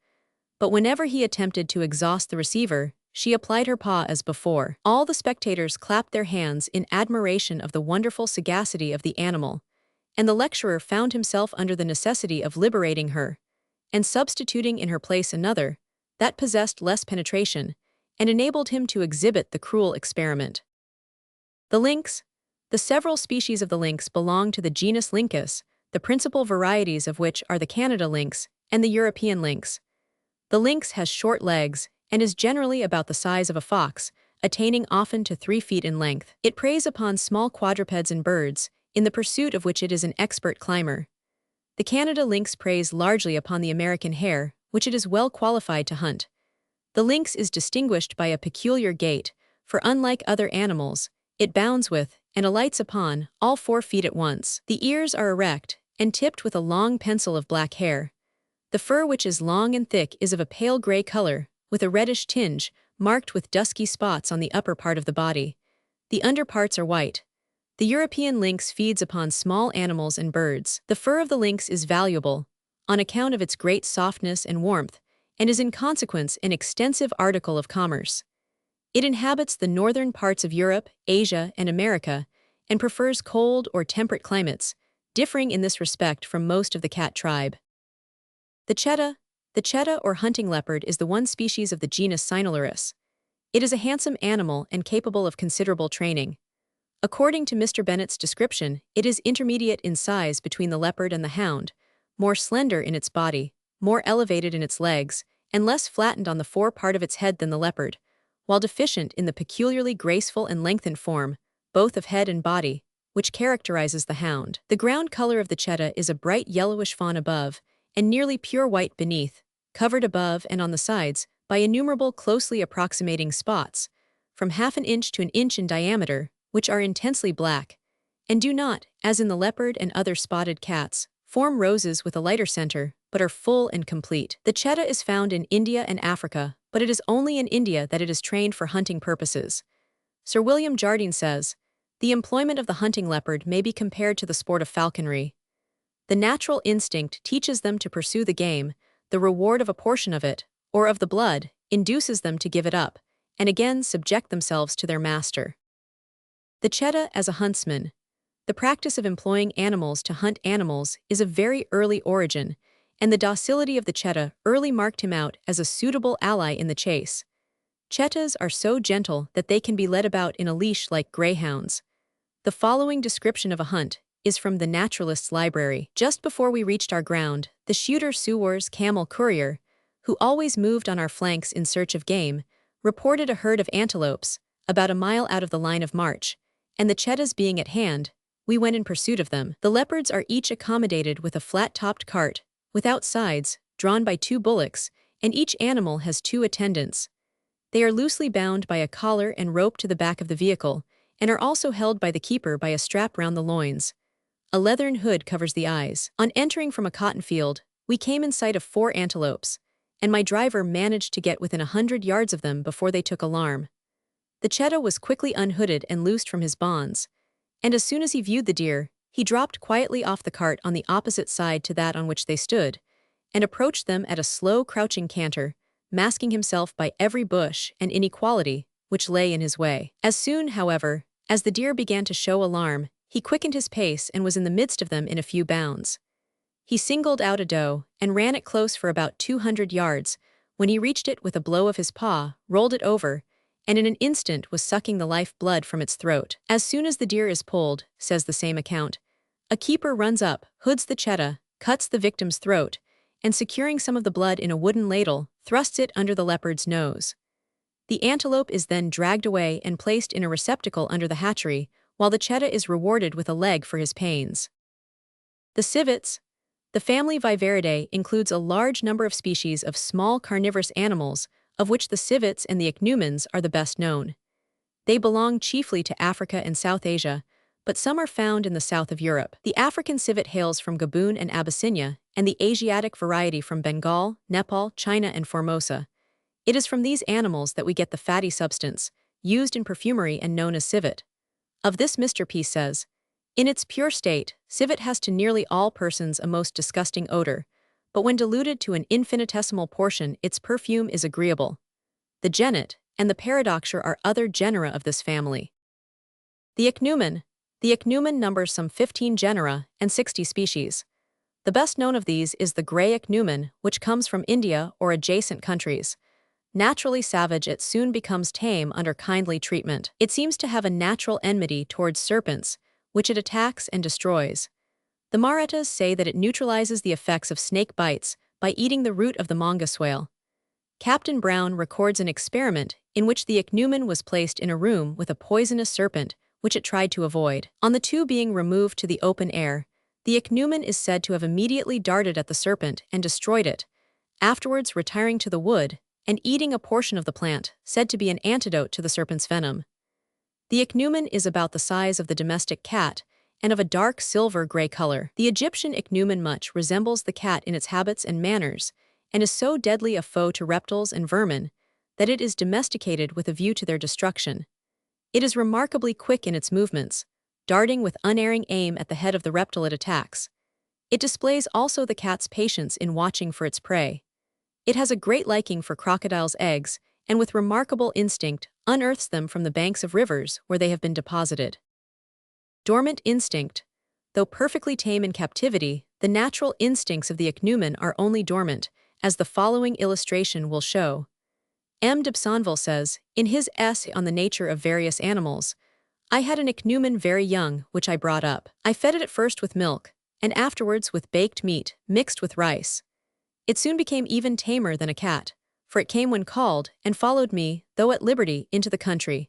But whenever he attempted to exhaust the receiver, she applied her paw as before. All the spectators clapped their hands in admiration of the wonderful sagacity of the animal, and the lecturer found himself under the necessity of liberating her, and substituting in her place another, that possessed less penetration, and enabled him to exhibit the cruel experiment. The lynx. The several species of the lynx belong to the genus Lynx, the principal varieties of which are the Canada lynx and the European lynx. The lynx has short legs and is generally about the size of a fox, attaining often to 3 feet in length. It preys upon small quadrupeds and birds, in the pursuit of which it is an expert climber. The Canada lynx preys largely upon the American hare, which it is well qualified to hunt. The lynx is distinguished by a peculiar gait, for unlike other animals, it bounds with, and alights upon, all 4 feet at once. The ears are erect, and tipped with a long pencil of black hair. The fur, which is long and thick, is of a pale gray color, with a reddish tinge, marked with dusky spots on the upper part of the body. The underparts are white. The European lynx feeds upon small animals and birds. The fur of the lynx is valuable, on account of its great softness and warmth, and is in consequence an extensive article of commerce. It inhabits the northern parts of Europe, Asia, and America, and prefers cold or temperate climates, differing in this respect from most of the cat tribe. The cheetah. The cheetah or hunting leopard is the one species of the genus Cynolerus. It is a handsome animal and capable of considerable training. According to Mr. Bennett's description, it is intermediate in size between the leopard and the hound, more slender in its body, more elevated in its legs, and less flattened on the fore part of its head than the leopard, while deficient in the peculiarly graceful and lengthened form, both of head and body, which characterizes the hound. The ground color of the cheetah is a bright yellowish fawn above, and nearly pure white beneath, covered above and on the sides by innumerable closely approximating spots, from ½ inch to 1 inch in diameter, which are intensely black, and do not, as in the leopard and other spotted cats, form roses with a lighter center, but are full and complete. The cheetah is found in India and Africa, but it is only in India that it is trained for hunting purposes. Sir William Jardine says, "The employment of the hunting leopard may be compared to the sport of falconry. The natural instinct teaches them to pursue the game, the reward of a portion of it, or of the blood, induces them to give it up, and again subject themselves to their master." The cheetah as a huntsman. The practice of employing animals to hunt animals is of very early origin, and the docility of the cheetah early marked him out as a suitable ally in the chase. Cheetahs are so gentle that they can be led about in a leash like greyhounds. The following description of a hunt is from the Naturalist's Library. Just before we reached our ground, the shooter Sewar's camel courier, who always moved on our flanks in search of game, reported a herd of antelopes, about a mile out of the line of march, and the cheetahs being at hand, we went in pursuit of them. The leopards are each accommodated with a flat-topped cart, without sides, drawn by 2 bullocks, and each animal has 2 attendants. They are loosely bound by a collar and rope to the back of the vehicle, and are also held by the keeper by a strap round the loins. A leathern hood covers the eyes. On entering from a cotton field, we came in sight of 4 antelopes, and my driver managed to get within 100 yards of them before they took alarm. The cheetah was quickly unhooded and loosed from his bonds, and as soon as he viewed the deer, he dropped quietly off the cart on the opposite side to that on which they stood, and approached them at a slow crouching canter, masking himself by every bush and inequality which lay in his way. As soon, however, as the deer began to show alarm, he quickened his pace and was in the midst of them in a few bounds. He singled out a doe and ran it close for about 200 yards, when he reached it with a blow of his paw, rolled it over, and in an instant was sucking the life blood from its throat. As soon as the deer is pulled, says the same account, a keeper runs up, hoods the cheetah, cuts the victim's throat, and securing some of the blood in a wooden ladle, thrusts it under the leopard's nose. The antelope is then dragged away and placed in a receptacle under the hatchery, while the cheetah is rewarded with a leg for his pains. The civets. The family Viveridae includes a large number of species of small carnivorous animals, of which the civets and the ichneumons are the best known. They belong chiefly to Africa and South Asia, but some are found in the south of Europe. The African civet hails from Gabon and Abyssinia, and the Asiatic variety from Bengal, Nepal, China, and Formosa. It is from these animals that we get the fatty substance, used in perfumery and known as civet. Of this Mr. P says, "In its pure state, civet has to nearly all persons a most disgusting odor, but when diluted to an infinitesimal portion its perfume is agreeable." The genet and the paradoxure are other genera of this family. The ichneumon. The ichneumon numbers some 15 genera and 60 species. The best known of these is the gray ichneumon, which comes from India or adjacent countries. Naturally savage, it soon becomes tame under kindly treatment. It seems to have a natural enmity towards serpents, which it attacks and destroys. The Mahrattas say that it neutralizes the effects of snake bites by eating the root of the mongoose whale. Captain Brown records an experiment in which the ichneumon was placed in a room with a poisonous serpent, which it tried to avoid. On the two being removed to the open air, the ichneumon is said to have immediately darted at the serpent and destroyed it, afterwards retiring to the wood and eating a portion of the plant, said to be an antidote to the serpent's venom. The ichneumon is about the size of the domestic cat and of a dark silver-gray color. The Egyptian ichneumon much resembles the cat in its habits and manners, and is so deadly a foe to reptiles and vermin that it is domesticated with a view to their destruction. It is remarkably quick in its movements, darting with unerring aim at the head of the reptile it attacks. It displays also the cat's patience in watching for its prey. It has a great liking for crocodiles' eggs, and with remarkable instinct unearths them from the banks of rivers where they have been deposited. Dormant instinct. Though perfectly tame in captivity, the natural instincts of the ichneumon are only dormant, as the following illustration will show. M. Dobsonville says, in his essay on the nature of various animals, "I had an ichneumon very young, which I brought up. I fed it at first with milk, and afterwards with baked meat, mixed with rice. It soon became even tamer than a cat, for it came when called, and followed me, though at liberty, into the country.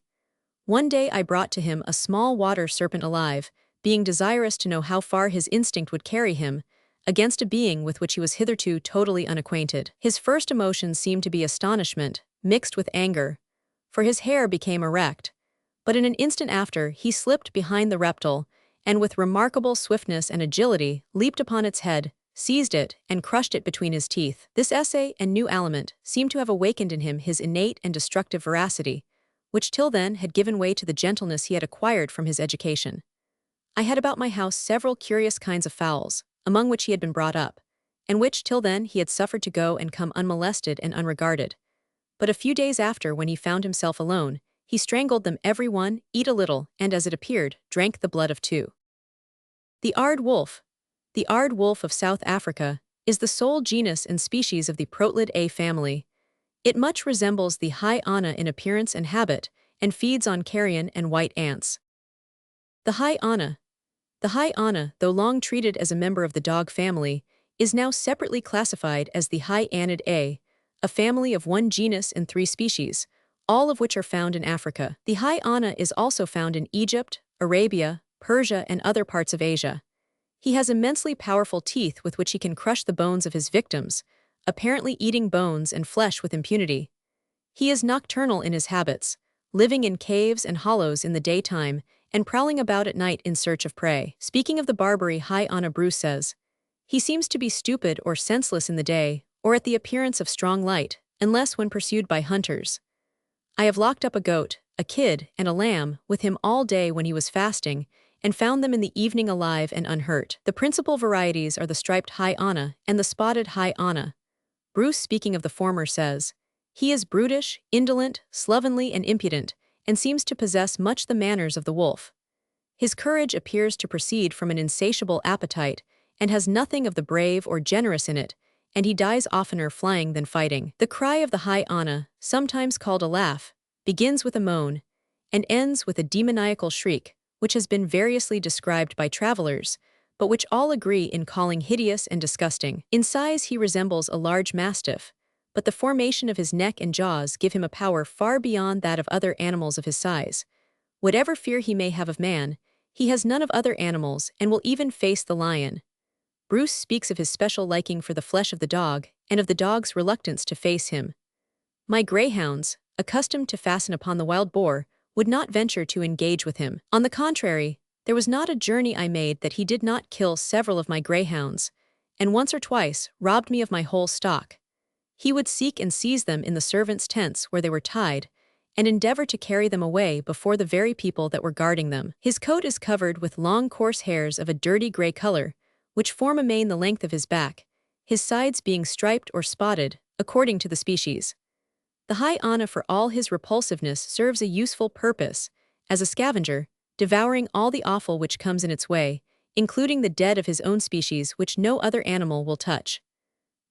One day I brought to him a small water serpent alive, being desirous to know how far his instinct would carry him, against a being with which he was hitherto totally unacquainted. His first emotion seemed to be astonishment, mixed with anger, for his hair became erect, but in an instant after he slipped behind the reptile, and with remarkable swiftness and agility leaped upon its head, seized it, and crushed it between his teeth." This essay and new aliment seem to have awakened in him his innate and destructive veracity, which till then had given way to the gentleness he had acquired from his education. "I had about my house several curious kinds of fowls, among which he had been brought up, and which till then he had suffered to go and come unmolested and unregarded. But a few days after, when he found himself alone, he strangled them every one, ate a little, and, as it appeared, drank the blood of two." The Aard wolf. The Aard wolf of South Africa is the sole genus and species of the Protelidae family. It much resembles the hyena in appearance and habit, and feeds on carrion and white ants. The hyena. The hyena, though long treated as a member of the dog family, is now separately classified as the Hyanidae, a family of one genus and 3 species, all of which are found in Africa. The hyena is also found in Egypt, Arabia, Persia, and other parts of Asia. He has immensely powerful teeth with which he can crush the bones of his victims, apparently eating bones and flesh with impunity. He is nocturnal in his habits, living in caves and hollows in the daytime and prowling about at night in search of prey. Speaking of the Barbary hyena, Bruce says, "He seems to be stupid or senseless in the day, or at the appearance of strong light, unless when pursued by hunters. I have locked up a goat, a kid, and a lamb with him all day when he was fasting, and found them in the evening alive and unhurt." The principal varieties are the striped hyena and the spotted hyena. Bruce, speaking of the former, says, "He is brutish, indolent, slovenly, and impudent, and seems to possess much the manners of the wolf. His courage appears to proceed from an insatiable appetite, and has nothing of the brave or generous in it, and he dies oftener flying than fighting." The cry of the hyena, sometimes called a laugh, begins with a moan, and ends with a demoniacal shriek, which has been variously described by travelers, but which all agree in calling hideous and disgusting. In size he resembles a large mastiff, but the formation of his neck and jaws give him a power far beyond that of other animals of his size. Whatever fear he may have of man, he has none of other animals and will even face the lion. Bruce speaks of his special liking for the flesh of the dog and of the dog's reluctance to face him. "My greyhounds, accustomed to fasten upon the wild boar, would not venture to engage with him. On the contrary, There was not a journey I made that he did not kill several of my greyhounds, and once or twice robbed me of my whole stock. He would seek and seize them in the servants' tents where they were tied, and endeavor to carry them away before the very people that were guarding them. His coat is covered with long coarse hairs of a dirty gray color, which form a mane the length of his back, his sides being striped or spotted, according to the species. The hyena, for all his repulsiveness, serves a useful purpose, as a scavenger, devouring all the offal which comes in its way, including the dead of his own species which no other animal will touch.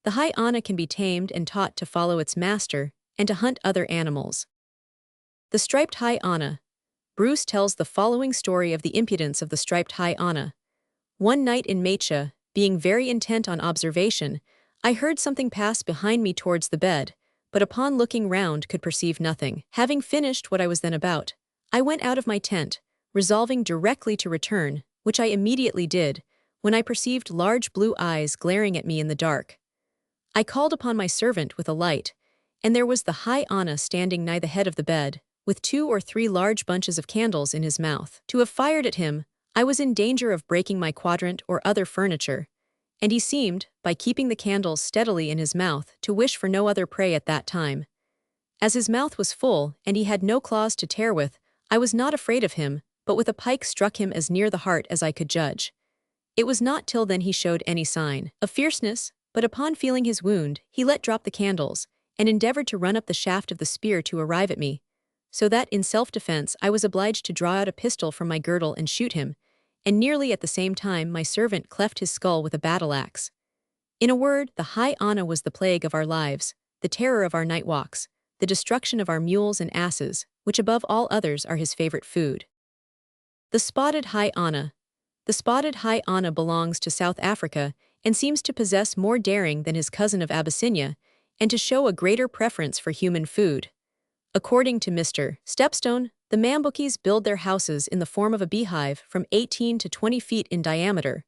The hyena can be tamed and taught to follow its master and to hunt other animals. The striped hyena. Bruce tells the following story of the impudence of the striped hyena. One night in Maitcha, being very intent on observation, I heard something pass behind me towards the bed, but upon looking round could perceive nothing. Having finished what I was then about, I went out of my tent, resolving directly to return, which I immediately did, when I perceived large blue eyes glaring at me in the dark. I called upon my servant with a light, and there was the hyena standing nigh the head of the bed, with 2 or 3 large bunches of candles in his mouth. To have fired at him, I was in danger of breaking my quadrant or other furniture, and he seemed, by keeping the candles steadily in his mouth, to wish for no other prey at that time. As his mouth was full and he had no claws to tear with, I was not afraid of him, but with a pike struck him as near the heart as I could judge. It was not till then he showed any sign of fierceness, but upon feeling his wound, he let drop the candles, and endeavored to run up the shaft of the spear to arrive at me, so that in self-defense I was obliged to draw out a pistol from my girdle and shoot him, and nearly at the same time my servant cleft his skull with a battle-axe. In a word, the hyena was the plague of our lives, the terror of our night walks, the destruction of our mules and asses, which above all others are his favorite food. The spotted hyena. The spotted hyena belongs to South Africa and seems to possess more daring than his cousin of Abyssinia, and to show a greater preference for human food. According to Mr. Stepstone, the Mambukis build their houses in the form of a beehive from 18 to 20 feet in diameter,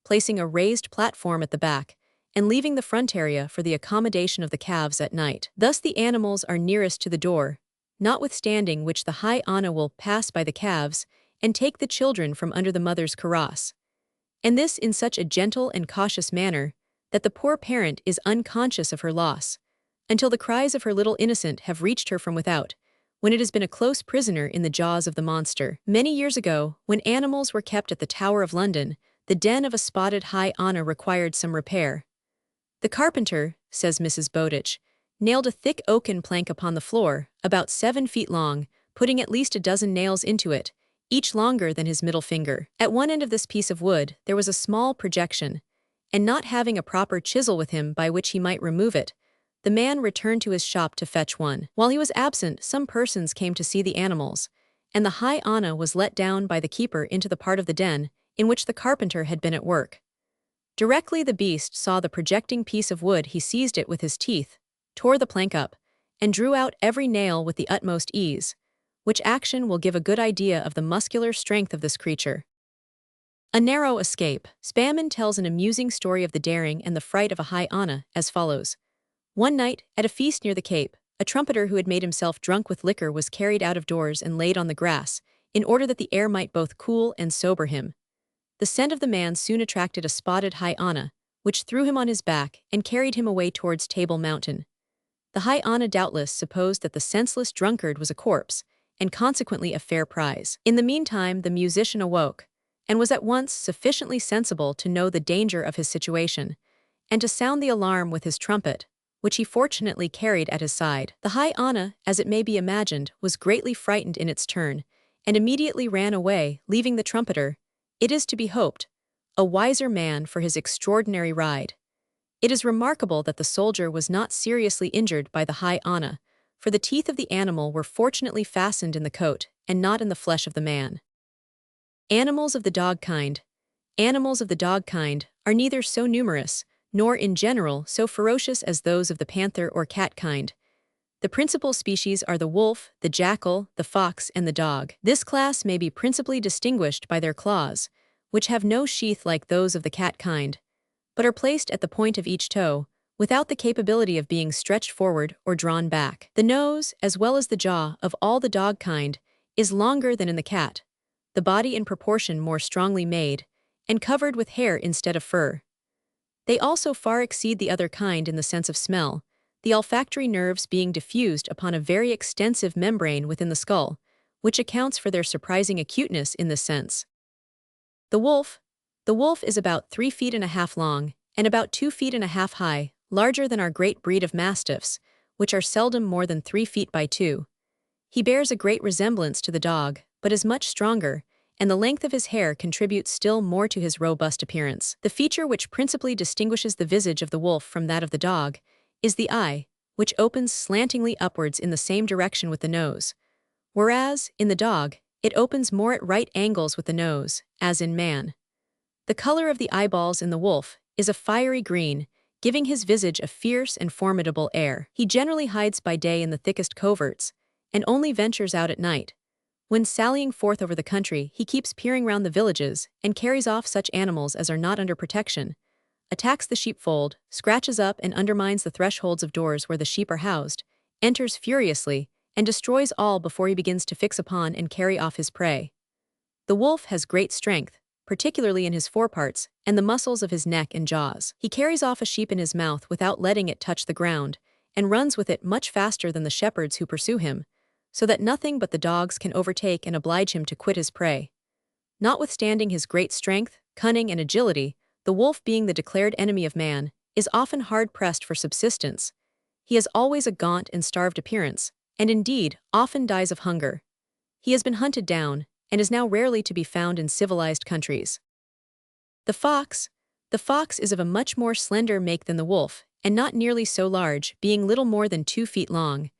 placing a raised platform at the back, and leaving the front area for the accommodation of the calves at night. Thus the animals are nearest to the door, notwithstanding which the hyena will pass by the calves and take the children from under the mother's kaross. And this in such a gentle and cautious manner that the poor parent is unconscious of her loss, until the cries of her little innocent have reached her from without, when it has been a close prisoner in the jaws of the monster. Many years ago, when animals were kept at the Tower of London, the den of a spotted hyena required some repair. The carpenter, says Mrs. Bowditch, nailed a thick oaken plank upon the floor, about 7 feet long, putting at least a dozen nails into it, each longer than his middle finger. At one end of this piece of wood there was a small projection, and not having a proper chisel with him by which he might remove it, the man returned to his shop to fetch one. While he was absent, some persons came to see the animals, and the hyena was let down by the keeper into the part of the den in which the carpenter had been at work. Directly the beast saw the projecting piece of wood, he seized it with his teeth, tore the plank up, and drew out every nail with the utmost ease, which action will give a good idea of the muscular strength of this creature. A narrow escape. Spamman tells an amusing story of the daring and the fright of a hyena, as follows. One night, at a feast near the Cape, a trumpeter who had made himself drunk with liquor was carried out of doors and laid on the grass, in order that the air might both cool and sober him. The scent of the man soon attracted a spotted hyena, which threw him on his back and carried him away towards Table Mountain. The hyena doubtless supposed that the senseless drunkard was a corpse, and consequently a fair prize. In the meantime the musician awoke, and was at once sufficiently sensible to know the danger of his situation, and to sound the alarm with his trumpet, which he fortunately carried at his side. The hyena, as it may be imagined, was greatly frightened in its turn, and immediately ran away, leaving the trumpeter, it is to be hoped, a wiser man for his extraordinary ride. It is remarkable that the soldier was not seriously injured by the hyena, for the teeth of the animal were fortunately fastened in the coat, and not in the flesh of the man. Animals of the dog kind. Animals of the dog kind are neither so numerous, nor in general so ferocious as those of the panther or cat kind. The principal species are the wolf, the jackal, the fox, and the dog. This class may be principally distinguished by their claws, which have no sheath like those of the cat kind, but are placed at the point of each toe, without the capability of being stretched forward or drawn back. The nose, as well as the jaw, of all the dog kind, is longer than in the cat, the body in proportion more strongly made, and covered with hair instead of fur. They also far exceed the other kind in the sense of smell, the olfactory nerves being diffused upon a very extensive membrane within the skull, which accounts for their surprising acuteness in this sense. The wolf. The wolf is about 3.5 feet long and about 2.5 feet high, larger than our great breed of mastiffs, which are seldom more than 3 feet by 2. He bears a great resemblance to the dog, but is much stronger, and the length of his hair contributes still more to his robust appearance. The feature which principally distinguishes the visage of the wolf from that of the dog is the eye, which opens slantingly upwards in the same direction with the nose, whereas, in the dog, it opens more at right angles with the nose, as in man. The color of the eyeballs in the wolf is a fiery green, giving his visage a fierce and formidable air. He generally hides by day in the thickest coverts, and only ventures out at night. When sallying forth over the country, he keeps peering round the villages and carries off such animals as are not under protection, attacks the sheepfold, scratches up and undermines the thresholds of doors where the sheep are housed, enters furiously, and destroys all before he begins to fix upon and carry off his prey. The wolf has great strength, particularly in his foreparts and the muscles of his neck and jaws. He carries off a sheep in his mouth without letting it touch the ground, and runs with it much faster than the shepherds who pursue him, so that nothing but the dogs can overtake and oblige him to quit his prey. Notwithstanding his great strength, cunning, and agility, the wolf, being the declared enemy of man, is often hard-pressed for subsistence. He has always a gaunt and starved appearance, and indeed often dies of hunger. He has been hunted down, and is now rarely to be found in civilized countries. The fox. The fox is of a much more slender make than the wolf, and not nearly so large, being little more than 2 feet long.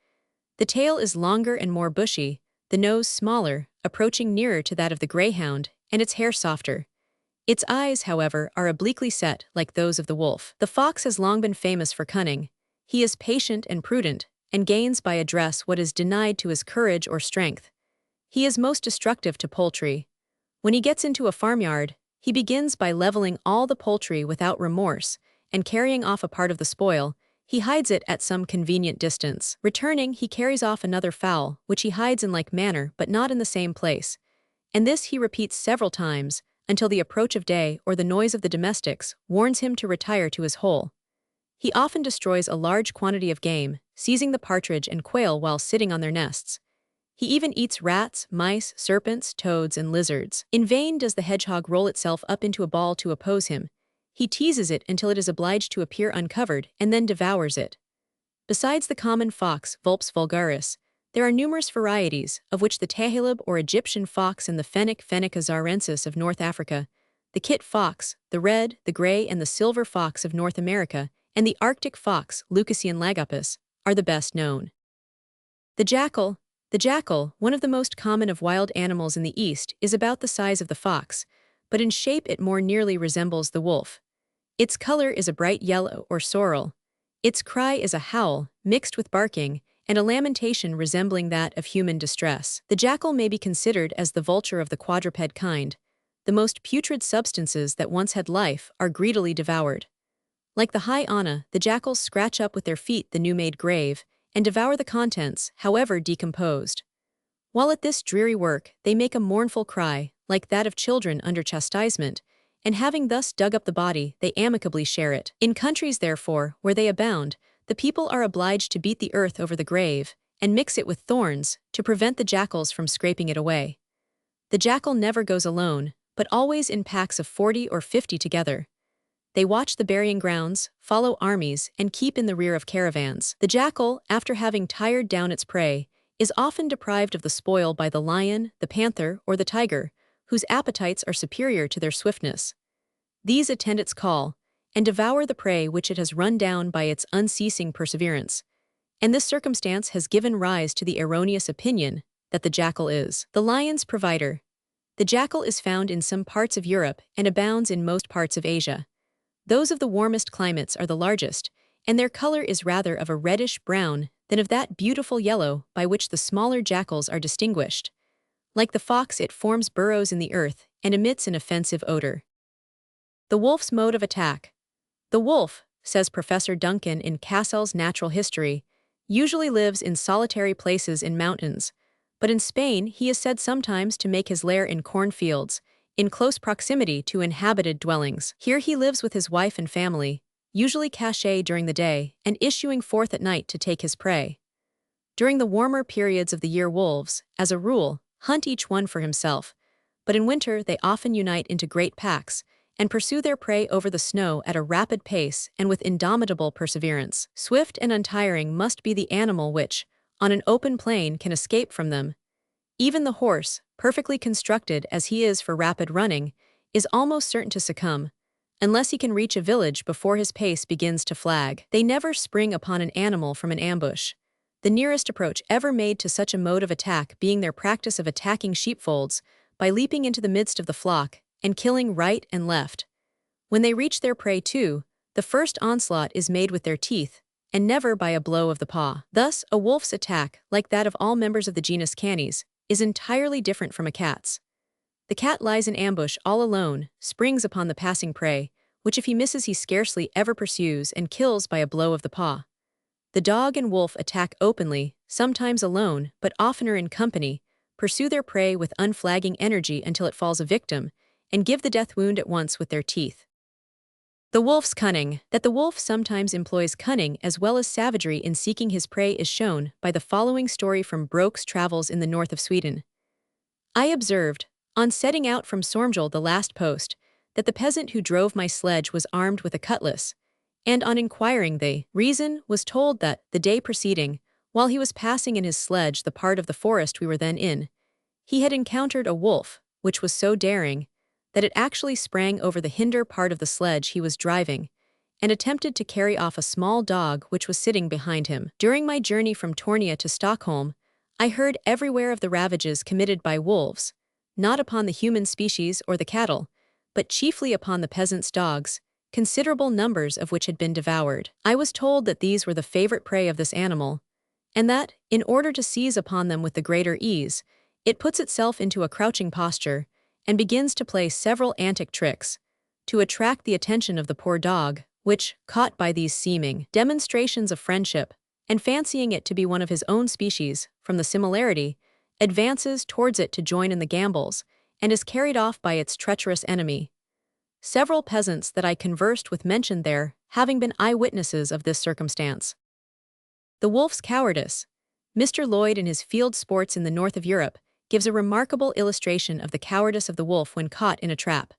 The tail is longer and more bushy, the nose smaller, approaching nearer to that of the greyhound, and its hair softer. Its eyes, however, are obliquely set, like those of the wolf. The fox has long been famous for cunning. He is patient and prudent, and gains by address what is denied to his courage or strength. He is most destructive to poultry. When he gets into a farmyard, he begins by leveling all the poultry without remorse, and carrying off a part of the spoil, he hides it at some convenient distance. Returning, he carries off another fowl, which he hides in like manner but not in the same place, and this he repeats several times, until the approach of day or the noise of the domestics warns him to retire to his hole. He often destroys a large quantity of game, seizing the partridge and quail while sitting on their nests. He even eats rats, mice, serpents, toads, and lizards. In vain does the hedgehog roll itself up into a ball to oppose him. He teases it until it is obliged to appear uncovered and then devours it. Besides the common fox, Vulpes vulgaris, there are numerous varieties, of which the Tahalib or Egyptian fox and the Fennec azarensis of North Africa, the kit fox, the red, the gray, and the silver fox of North America, and the Arctic fox, Leucasian lagopus, are the best known. The jackal. The jackal, one of the most common of wild animals in the East, is about the size of the fox, but in shape it more nearly resembles the wolf. Its color is a bright yellow or sorrel. Its cry is a howl, mixed with barking, and a lamentation resembling that of human distress. The jackal may be considered as the vulture of the quadruped kind. The most putrid substances that once had life are greedily devoured. Like the hyena, the jackals scratch up with their feet the new-made grave, and devour the contents, however decomposed. While at this dreary work, they make a mournful cry, like that of children under chastisement, and having thus dug up the body, they amicably share it. In countries, therefore, where they abound, the people are obliged to beat the earth over the grave, and mix it with thorns, to prevent the jackals from scraping it away. The jackal never goes alone, but always in packs of 40 or 50 together. They watch the burying grounds, follow armies, and keep in the rear of caravans. The jackal, after having tired down its prey, is often deprived of the spoil by the lion, the panther, or the tiger, whose appetites are superior to their swiftness. These attend its call, and devour the prey which it has run down by its unceasing perseverance. And this circumstance has given rise to the erroneous opinion that the jackal is the lion's provider. The jackal is found in some parts of Europe and abounds in most parts of Asia. Those of the warmest climates are the largest, and their color is rather of a reddish-brown than of that beautiful yellow by which the smaller jackals are distinguished. Like the fox, it forms burrows in the earth and emits an offensive odor. The wolf's mode of attack. The wolf, says Professor Duncan in Cassell's Natural History, usually lives in solitary places in mountains, but in Spain he is said sometimes to make his lair in cornfields, in close proximity to inhabited dwellings. Here he lives with his wife and family, usually cached during the day and issuing forth at night to take his prey. During the warmer periods of the year wolves, as a rule, hunt each one for himself, but in winter they often unite into great packs and pursue their prey over the snow at a rapid pace and with indomitable perseverance. Swift and untiring must be the animal which, on an open plain, can escape from them. Even the horse, perfectly constructed as he is for rapid running, is almost certain to succumb, unless he can reach a village before his pace begins to flag. They never spring upon an animal from an ambush, the nearest approach ever made to such a mode of attack being their practice of attacking sheepfolds by leaping into the midst of the flock and killing right and left. When they reach their prey too, the first onslaught is made with their teeth, and never by a blow of the paw. Thus, a wolf's attack, like that of all members of the genus Canis, is entirely different from a cat's. The cat lies in ambush all alone, springs upon the passing prey, which if he misses he scarcely ever pursues and kills by a blow of the paw. The dog and wolf attack openly, sometimes alone, but oftener in company, pursue their prey with unflagging energy until it falls a victim, and give the death wound at once with their teeth. The wolf's cunning. That the wolf sometimes employs cunning as well as savagery in seeking his prey is shown by the following story from Broke's travels in the north of Sweden. I observed, on setting out from Sormjol the last post, that the peasant who drove my sledge was armed with a cutlass, and on inquiring the reason, was told that, the day preceding, while he was passing in his sledge the part of the forest we were then in, he had encountered a wolf, which was so daring, that it actually sprang over the hinder part of the sledge he was driving, and attempted to carry off a small dog which was sitting behind him. During my journey from Tornia to Stockholm, I heard everywhere of the ravages committed by wolves, not upon the human species or the cattle, but chiefly upon the peasants' dogs, considerable numbers of which had been devoured. I was told that these were the favorite prey of this animal, and that, in order to seize upon them with the greater ease, it puts itself into a crouching posture, and begins to play several antic tricks, to attract the attention of the poor dog, which, caught by these seeming demonstrations of friendship, and fancying it to be one of his own species, from the similarity, advances towards it to join in the gambols, and is carried off by its treacherous enemy. Several peasants that I conversed with mentioned their having been eyewitnesses of this circumstance. The wolf's cowardice. Mr. Lloyd, in his Field Sports in the North of Europe, gives a remarkable illustration of the cowardice of the wolf when caught in a trap.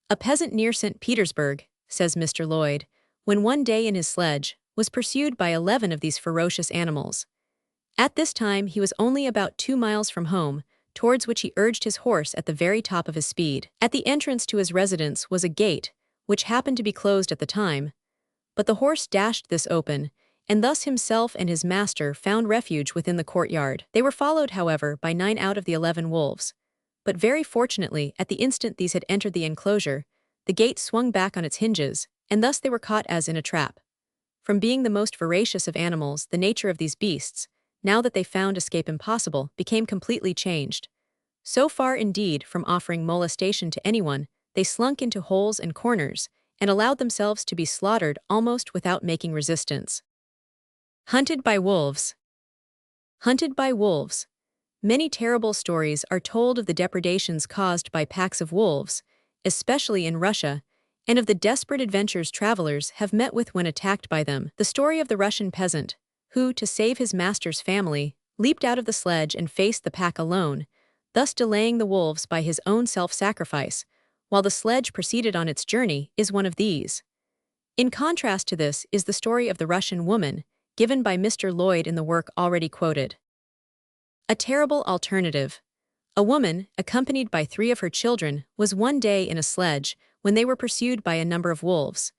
A peasant near St. Petersburg, says Mr. Lloyd, when one day in his sledge, was pursued by 11 of these ferocious animals. At this time he was only about 2 miles from home, towards which he urged his horse at the very top of his speed. At the entrance to his residence was a gate, which happened to be closed at the time, but the horse dashed this open, and thus himself and his master found refuge within the courtyard. They were followed, however, by 9 out of the 11 wolves, but very fortunately, at the instant these had entered the enclosure, the gate swung back on its hinges, and thus they were caught as in a trap. From being the most voracious of animals, the nature of these beasts, now that they found escape impossible, became completely changed. So far indeed from offering molestation to anyone, they slunk into holes and corners, and allowed themselves to be slaughtered almost without making resistance. Hunted by wolves. Hunted by wolves. Many terrible stories are told of the depredations caused by packs of wolves, especially in Russia, and of the desperate adventures travelers have met with when attacked by them. The story of the Russian peasant, who, to save his master's family, leaped out of the sledge and faced the pack alone, thus delaying the wolves by his own self-sacrifice, while the sledge proceeded on its journey, is one of these. In contrast to this is the story of the Russian woman, given by Mr. Lloyd in the work already quoted. A terrible alternative. A woman, accompanied by 3 of her children, was one day in a sledge when they were pursued by a number of wolves.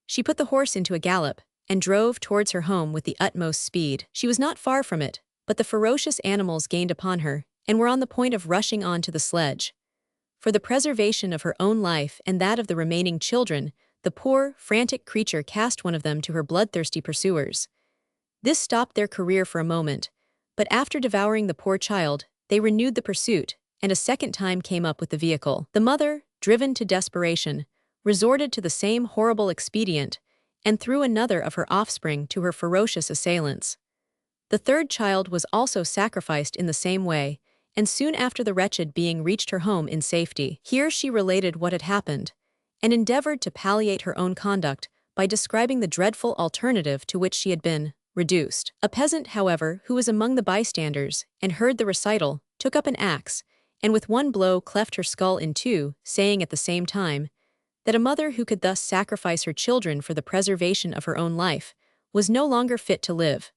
She put the horse into a gallop and drove towards her home with the utmost speed. She was not far from it, but the ferocious animals gained upon her and were on the point of rushing on to the sledge. For the preservation of her own life and that of the remaining children, the poor, frantic creature cast one of them to her bloodthirsty pursuers. This stopped their career for a moment, but after devouring the poor child, they renewed the pursuit, and a second time came up with the vehicle. The mother, driven to desperation, resorted to the same horrible expedient, and threw another of her offspring to her ferocious assailants. The third child was also sacrificed in the same way, and soon after the wretched being reached her home in safety. Here she related what had happened, and endeavored to palliate her own conduct by describing the dreadful alternative to which she had been reduced. A peasant, however, who was among the bystanders and heard the recital, took up an axe, and with one blow cleft her skull in two, saying at the same time that a mother who could thus sacrifice her children for the preservation of her own life was no longer fit to live.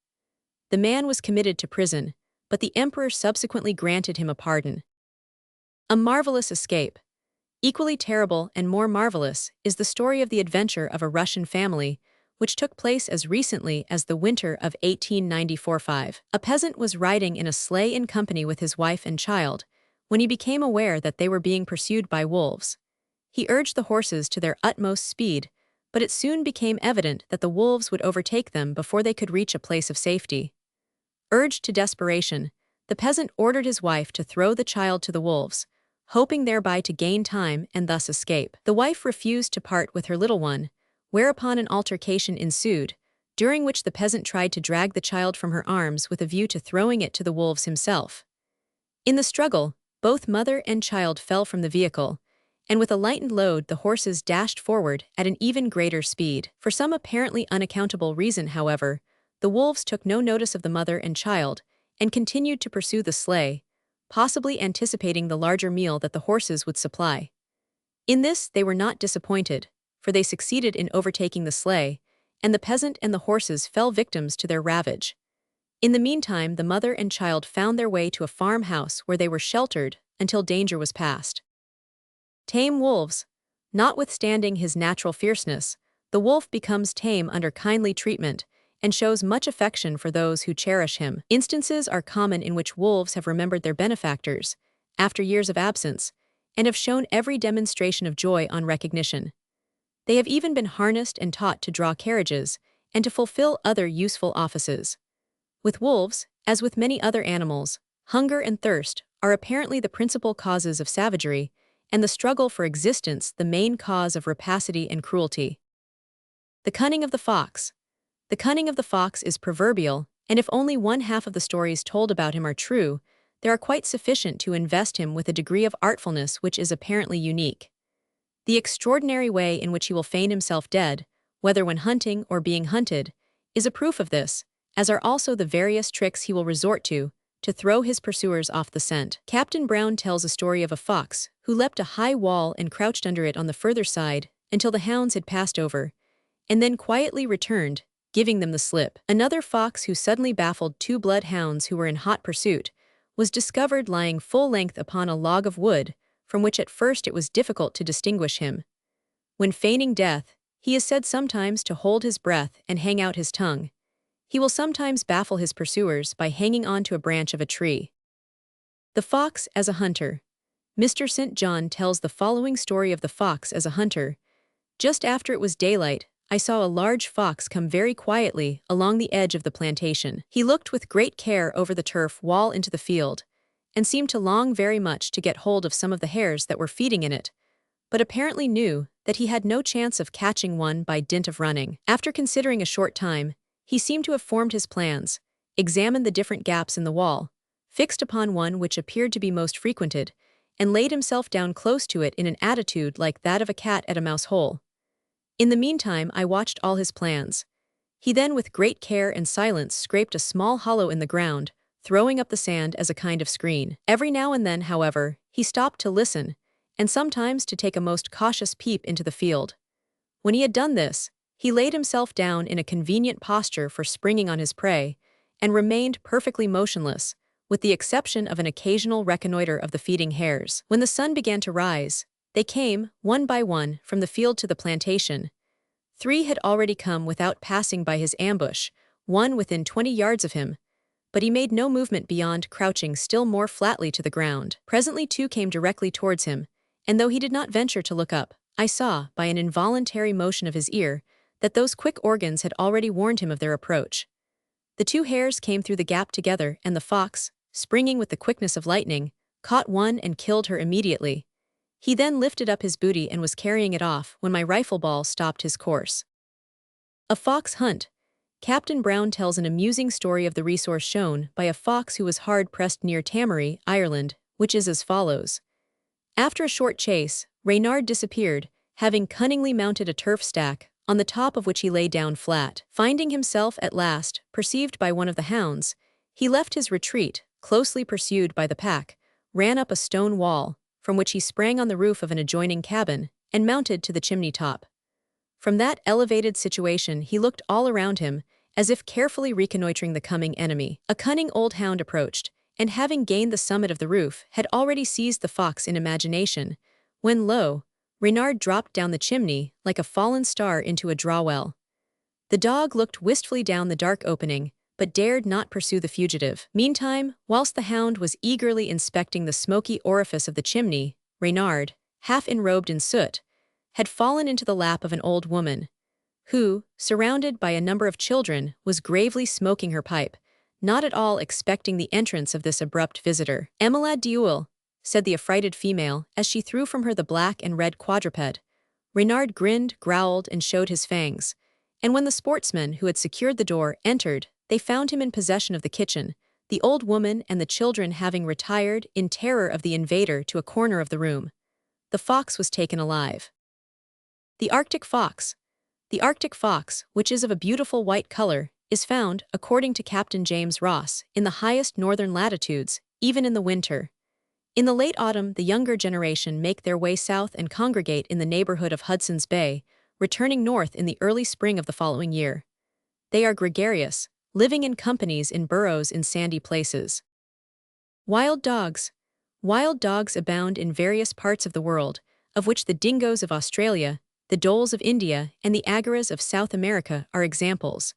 The man was committed to prison, but the emperor subsequently granted him a pardon. A marvelous escape. Equally terrible and more marvelous is the story of the adventure of a Russian family, which took place as recently as the winter of 1894-5. A peasant was riding in a sleigh in company with his wife and child when he became aware that they were being pursued by wolves. He urged the horses to their utmost speed, but it soon became evident that the wolves would overtake them before they could reach a place of safety. Urged to desperation, the peasant ordered his wife to throw the child to the wolves, hoping thereby to gain time and thus escape. The wife refused to part with her little one, whereupon an altercation ensued, during which the peasant tried to drag the child from her arms with a view to throwing it to the wolves himself. In the struggle, both mother and child fell from the vehicle, and with a lightened load the horses dashed forward at an even greater speed. For some apparently unaccountable reason, however, the wolves took no notice of the mother and child, and continued to pursue the sleigh, possibly anticipating the larger meal that the horses would supply. In this they were not disappointed, for they succeeded in overtaking the sleigh, and the peasant and the horses fell victims to their ravage. In the meantime, the mother and child found their way to a farmhouse where they were sheltered until danger was past. Tame wolves. Notwithstanding his natural fierceness, the wolf becomes tame under kindly treatment and shows much affection for those who cherish him. Instances are common in which wolves have remembered their benefactors, after years of absence, and have shown every demonstration of joy on recognition. They have even been harnessed and taught to draw carriages and to fulfill other useful offices. With wolves, as with many other animals, hunger and thirst are apparently the principal causes of savagery, and the struggle for existence the main cause of rapacity and cruelty. The cunning of the fox. The cunning of the fox is proverbial, and if only one half of the stories told about him are true, they are quite sufficient to invest him with a degree of artfulness which is apparently unique. The extraordinary way in which he will feign himself dead, whether when hunting or being hunted, is a proof of this, as are also the various tricks he will resort to throw his pursuers off the scent. Captain Brown tells a story of a fox who leapt a high wall and crouched under it on the further side until the hounds had passed over, and then quietly returned, giving them the slip. Another fox who suddenly baffled two bloodhounds who were in hot pursuit was discovered lying full length upon a log of wood, from which at first it was difficult to distinguish him. When feigning death, he is said sometimes to hold his breath and hang out his tongue. He will sometimes baffle his pursuers by hanging on to a branch of a tree. The fox as a hunter. Mr. St. John tells the following story of the fox as a hunter. Just after it was daylight, I saw a large fox come very quietly along the edge of the plantation. He looked with great care over the turf wall into the field, and seemed to long very much to get hold of some of the hares that were feeding in it, but apparently knew that he had no chance of catching one by dint of running. After considering a short time, he seemed to have formed his plans, examined the different gaps in the wall, fixed upon one which appeared to be most frequented, and laid himself down close to it in an attitude like that of a cat at a mouse hole. In the meantime I watched all his plans. He then with great care and silence scraped a small hollow in the ground, throwing up the sand as a kind of screen. Every now and then, however, he stopped to listen, and sometimes to take a most cautious peep into the field. When he had done this, he laid himself down in a convenient posture for springing on his prey, and remained perfectly motionless, with the exception of an occasional reconnoiter of the feeding hares. When the sun began to rise, they came, one by one, from the field to the plantation. 3 had already come without passing by his ambush, 1 within 20 yards of him, but he made no movement beyond crouching still more flatly to the ground. Presently 2 came directly towards him, and though he did not venture to look up, I saw, by an involuntary motion of his ear, that those quick organs had already warned him of their approach. The 2 hares came through the gap together, and the fox, springing with the quickness of lightning, caught one and killed her immediately. He then lifted up his booty and was carrying it off when my rifle ball stopped his course. A fox hunt. Captain Brown tells an amusing story of the resource shown by a fox who was hard-pressed near Tamaree, Ireland, which is as follows. After a short chase, Reynard disappeared, having cunningly mounted a turf stack, on the top of which he lay down flat. Finding himself at last perceived by one of the hounds, he left his retreat, closely pursued by the pack, ran up a stone wall, from which he sprang on the roof of an adjoining cabin, and mounted to the chimney top. From that elevated situation he looked all around him, as if carefully reconnoitering the coming enemy. A cunning old hound approached, and having gained the summit of the roof, had already seized the fox in imagination, when lo, Reynard dropped down the chimney like a fallen star into a draw-well. The dog looked wistfully down the dark opening, but dared not pursue the fugitive. Meantime, whilst the hound was eagerly inspecting the smoky orifice of the chimney, Reynard, half enrobed in soot, had fallen into the lap of an old woman, who, surrounded by a number of children, was gravely smoking her pipe, not at all expecting the entrance of this abrupt visitor. "Emelad Diul," said the affrighted female as she threw from her the black and red quadruped. Reynard grinned, growled, and showed his fangs, and when the sportsmen who had secured the door entered, they found him in possession of the kitchen, the old woman and the children having retired in terror of the invader to a corner of the room. The fox was taken alive. The Arctic fox. The Arctic fox, which is of a beautiful white color, is found, according to Captain James Ross, in the highest northern latitudes, even in the winter. In the late autumn, the younger generation make their way south and congregate in the neighborhood of Hudson's Bay, returning north in the early spring of the following year. They are gregarious, living in companies in burrows in sandy places. Wild dogs. Wild dogs abound in various parts of the world, of which the dingoes of Australia, the dholes of India, and the agaras of South America are examples.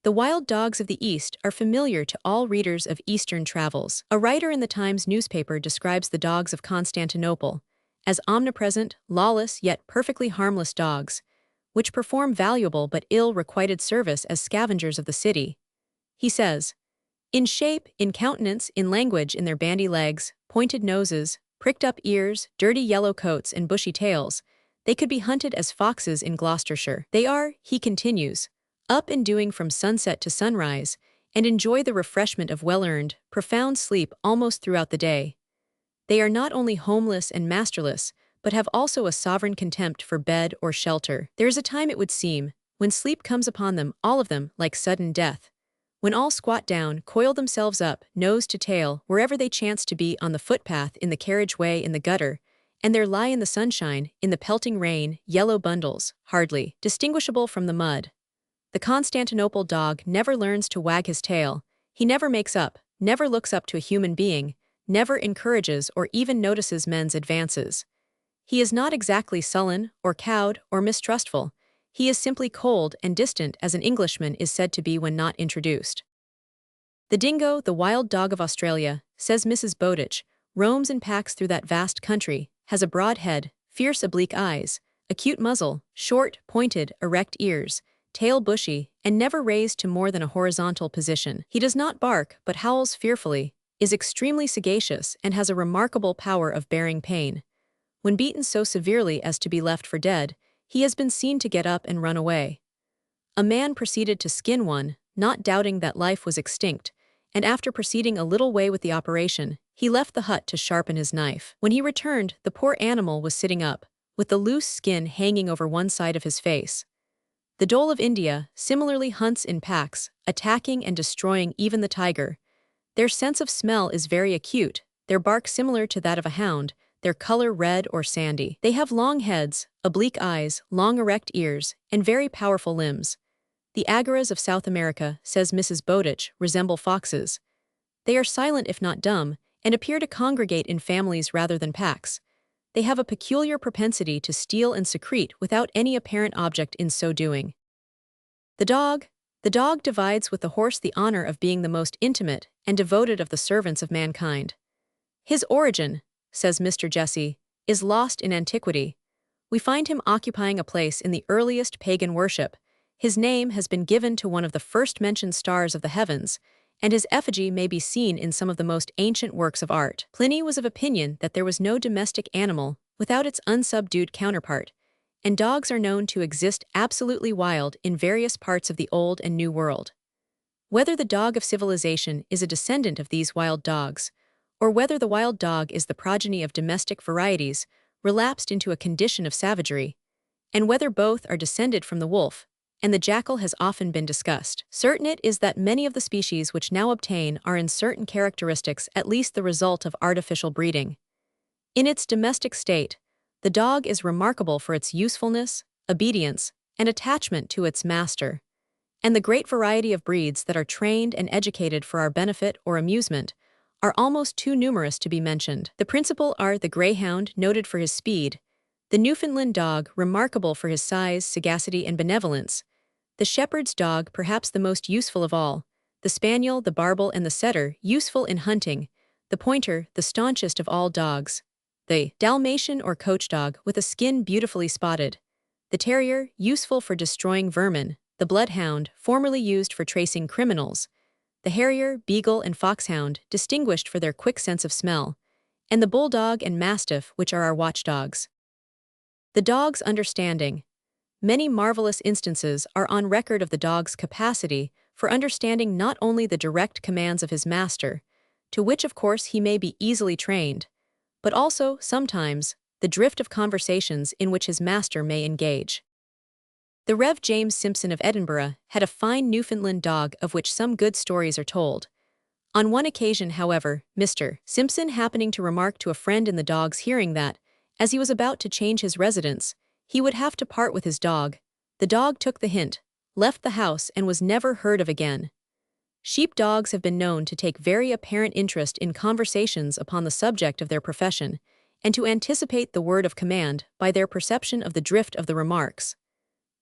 The wild dogs of the East are familiar to all readers of Eastern travels. A writer in the Times newspaper describes the dogs of Constantinople as omnipresent, lawless yet perfectly harmless dogs, which perform valuable but ill-requited service as scavengers of the city. He says, "In shape, in countenance, in language, in their bandy legs, pointed noses, pricked-up ears, dirty yellow coats, and bushy tails, they could be hunted as foxes in Gloucestershire. They are," he continues, "up and doing from sunset to sunrise, and enjoy the refreshment of well-earned, profound sleep almost throughout the day. They are not only homeless and masterless, but have also a sovereign contempt for bed or shelter. There is a time, it would seem, when sleep comes upon them, all of them, like sudden death, when all squat down, coil themselves up, nose to tail, wherever they chance to be, on the footpath, in the carriageway, in the gutter, and there lie in the sunshine, in the pelting rain, yellow bundles, hardly distinguishable from the mud. The Constantinople dog never learns to wag his tail, he never makes up, never looks up to a human being, never encourages or even notices men's advances. He is not exactly sullen, or cowed, or mistrustful, he is simply cold and distant, as an Englishman is said to be when not introduced. The dingo, the wild dog of Australia, says Mrs. Bowditch, roams in packs through that vast country, has a broad head, fierce oblique eyes, acute muzzle, short, pointed, erect ears, tail bushy, and never raised to more than a horizontal position. He does not bark, but howls fearfully, is extremely sagacious, and has a remarkable power of bearing pain. When beaten so severely as to be left for dead, he has been seen to get up and run away. A man proceeded to skin one, not doubting that life was extinct, and after proceeding a little way with the operation, he left the hut to sharpen his knife. When he returned, the poor animal was sitting up, with the loose skin hanging over one side of his face. The dhole of India similarly hunts in packs, attacking and destroying even the tiger. Their sense of smell is very acute, their bark similar to that of a hound, their color red or sandy. They have long heads, oblique eyes, long erect ears, and very powerful limbs. The agaras of South America, says Mrs. Bowditch, resemble foxes. They are silent if not dumb, and appear to congregate in families rather than packs. They have a peculiar propensity to steal and secrete without any apparent object in so doing. The dog divides with the horse the honor of being the most intimate and devoted of the servants of mankind. His origin, says Mr. Jesse, is lost in antiquity. We find him occupying a place in the earliest pagan worship. His name has been given to one of the first-mentioned stars of the heavens, and his effigy may be seen in some of the most ancient works of art. Pliny was of opinion that there was no domestic animal without its unsubdued counterpart, and dogs are known to exist absolutely wild in various parts of the Old and New World. Whether the dog of civilization is a descendant of these wild dogs, or whether the wild dog is the progeny of domestic varieties relapsed into a condition of savagery, and whether both are descended from the wolf and the jackal has often been discussed. Certain it is that many of the species which now obtain are in certain characteristics at least the result of artificial breeding. In its domestic state, the dog is remarkable for its usefulness, obedience, and attachment to its master, and the great variety of breeds that are trained and educated for our benefit or amusement are almost too numerous to be mentioned. The principal are the greyhound, noted for his speed, the Newfoundland dog, remarkable for his size, sagacity, and benevolence, the shepherd's dog, perhaps the most useful of all, the spaniel, the barbel, and the setter, useful in hunting, the pointer, the staunchest of all dogs, the Dalmatian or coach dog with a skin beautifully spotted, the terrier, useful for destroying vermin, the bloodhound, formerly used for tracing criminals, the harrier, beagle, and foxhound, distinguished for their quick sense of smell, and the bulldog and mastiff, which are our watchdogs. The dog's understanding. Many marvelous instances are on record of the dog's capacity for understanding not only the direct commands of his master, to which of course he may be easily trained, but also, sometimes, the drift of conversations in which his master may engage. The Rev. James Simpson of Edinburgh had a fine Newfoundland dog of which some good stories are told. On one occasion, however, Mr. Simpson happening to remark to a friend in the dog's hearing that, as he was about to change his residence, he would have to part with his dog, the dog took the hint, left the house, and was never heard of again. Sheep dogs have been known to take very apparent interest in conversations upon the subject of their profession, and to anticipate the word of command by their perception of the drift of the remarks.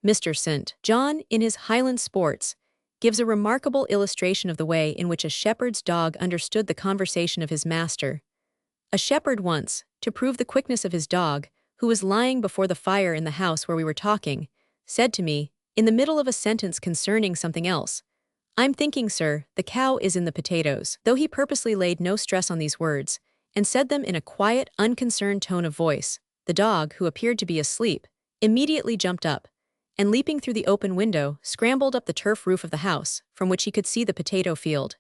Mr. St. John, in his Highland Sports, gives a remarkable illustration of the way in which a shepherd's dog understood the conversation of his master. A shepherd once, to prove the quickness of his dog, who was lying before the fire in the house where we were talking, said to me, in the middle of a sentence concerning something else, "I'm thinking, sir, the cow is in the potatoes," though he purposely laid no stress on these words, and said them in a quiet, unconcerned tone of voice. The dog, who appeared to be asleep, immediately jumped up, and leaping through the open window, scrambled up the turf roof of the house, from which he could see the potato field.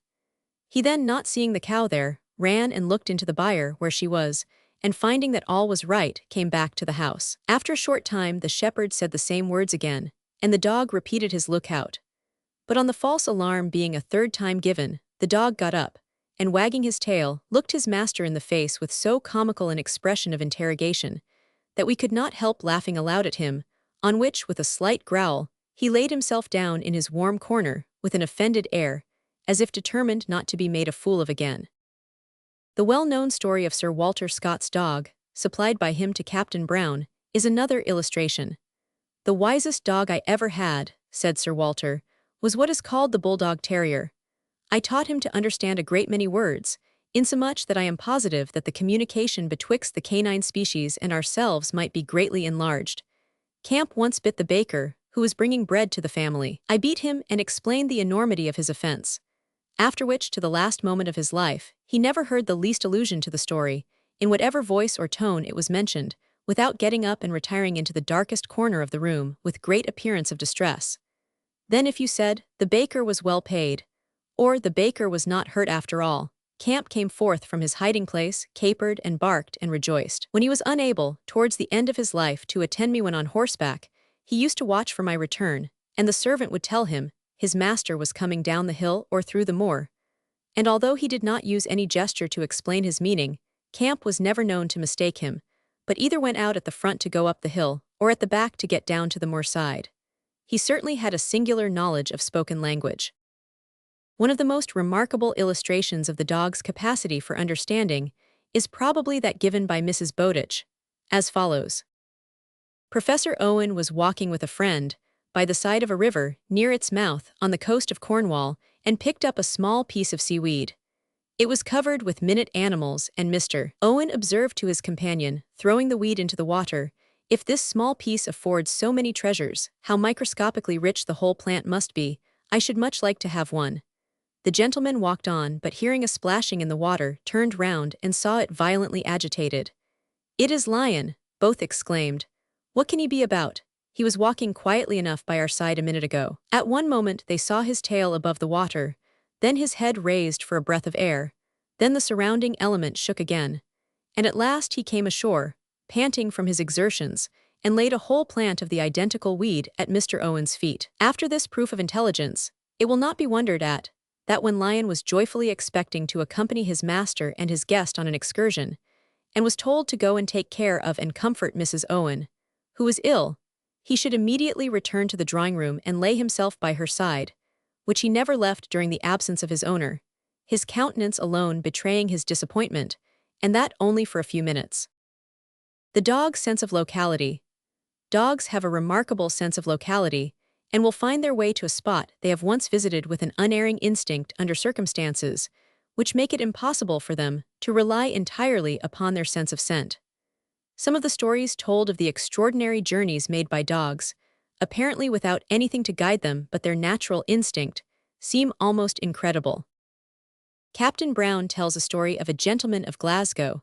He then, not seeing the cow there, ran and looked into the byre where she was, and finding that all was right, came back to the house. After a short time the shepherd said the same words again, and the dog repeated his lookout. But on the false alarm being a third time given, the dog got up, and wagging his tail, looked his master in the face with so comical an expression of interrogation, that we could not help laughing aloud at him, on which, with a slight growl, he laid himself down in his warm corner, with an offended air, as if determined not to be made a fool of again. The well-known story of Sir Walter Scott's dog, supplied by him to Captain Brown, is another illustration. "The wisest dog I ever had," said Sir Walter, "was what is called the bulldog terrier. I taught him to understand a great many words, insomuch that I am positive that the communication betwixt the canine species and ourselves might be greatly enlarged. Camp once bit the baker, who was bringing bread to the family. I beat him and explained the enormity of his offense. After which, to the last moment of his life, he never heard the least allusion to the story, in whatever voice or tone it was mentioned, without getting up and retiring into the darkest corner of the room with great appearance of distress. Then if you said, 'The baker was well paid,' or 'The baker was not hurt after all,' Camp came forth from his hiding-place, capered and barked and rejoiced. When he was unable, towards the end of his life, to attend me when on horseback, he used to watch for my return, and the servant would tell him his master was coming down the hill or through the moor. And although he did not use any gesture to explain his meaning, Camp was never known to mistake him, but either went out at the front to go up the hill, or at the back to get down to the moor side. He certainly had a singular knowledge of spoken language. One of the most remarkable illustrations of the dog's capacity for understanding is probably that given by Mrs. Bowditch, as follows. Professor Owen was walking with a friend by the side of a river near its mouth on the coast of Cornwall and picked up a small piece of seaweed. It was covered with minute animals, and Mr. Owen observed to his companion, throwing the weed into the water, "If this small piece affords so many treasures, how microscopically rich the whole plant must be. I should much like to have one." The gentleman walked on, but hearing a splashing in the water, turned round and saw it violently agitated. "It is lion," both exclaimed. What can he be about? He was walking quietly enough by our side a minute ago. At one moment they saw his tail above the water, then his head raised for a breath of air, then the surrounding element shook again. And at last he came ashore, panting from his exertions, and laid a whole plant of the identical weed at Mr. Owen's feet. After this proof of intelligence, it will not be wondered at that when Lion was joyfully expecting to accompany his master and his guest on an excursion, and was told to go and take care of and comfort Mrs. Owen, who was ill, he should immediately return to the drawing-room and lay himself by her side, which he never left during the absence of his owner, his countenance alone betraying his disappointment, and that only for a few minutes. The dog's sense of locality. Dogs have a remarkable sense of locality and will find their way to a spot they have once visited with an unerring instinct under circumstances which make it impossible for them to rely entirely upon their sense of scent. Some of the stories told of the extraordinary journeys made by dogs, apparently without anything to guide them but their natural instinct, seem almost incredible. Captain Brown tells a story of a gentleman of Glasgow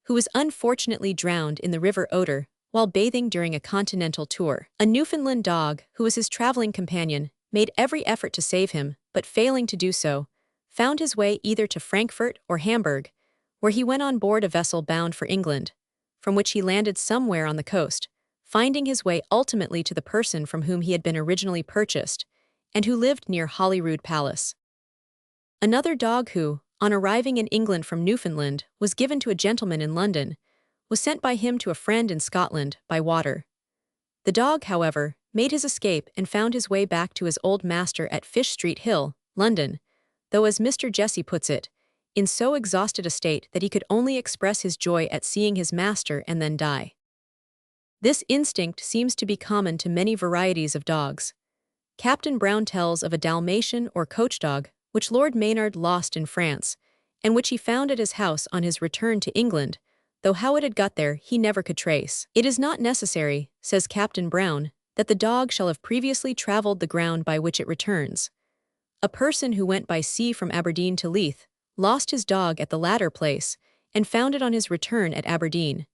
who was unfortunately drowned in the River Oder while bathing during a continental tour. A Newfoundland dog, who was his traveling companion, made every effort to save him, but failing to do so, found his way either to Frankfurt or Hamburg, where he went on board a vessel bound for England, from which he landed somewhere on the coast, finding his way ultimately to the person from whom he had been originally purchased, and who lived near Holyrood Palace. Another dog who, on arriving in England from Newfoundland, was given to a gentleman in London, was sent by him to a friend in Scotland by water. The dog, however, made his escape and found his way back to his old master at Fish Street Hill, London, though as Mr. Jesse puts it, in so exhausted a state that he could only express his joy at seeing his master and then die. This instinct seems to be common to many varieties of dogs. Captain Brown tells of a Dalmatian or coach dog which Lord Maynard lost in France, and which he found at his house on his return to England, though how it had got there he never could trace. It is not necessary, says Captain Brown, that the dog shall have previously travelled the ground by which it returns. A person who went by sea from Aberdeen to Leith lost his dog at the latter place, and found it on his return at Aberdeen.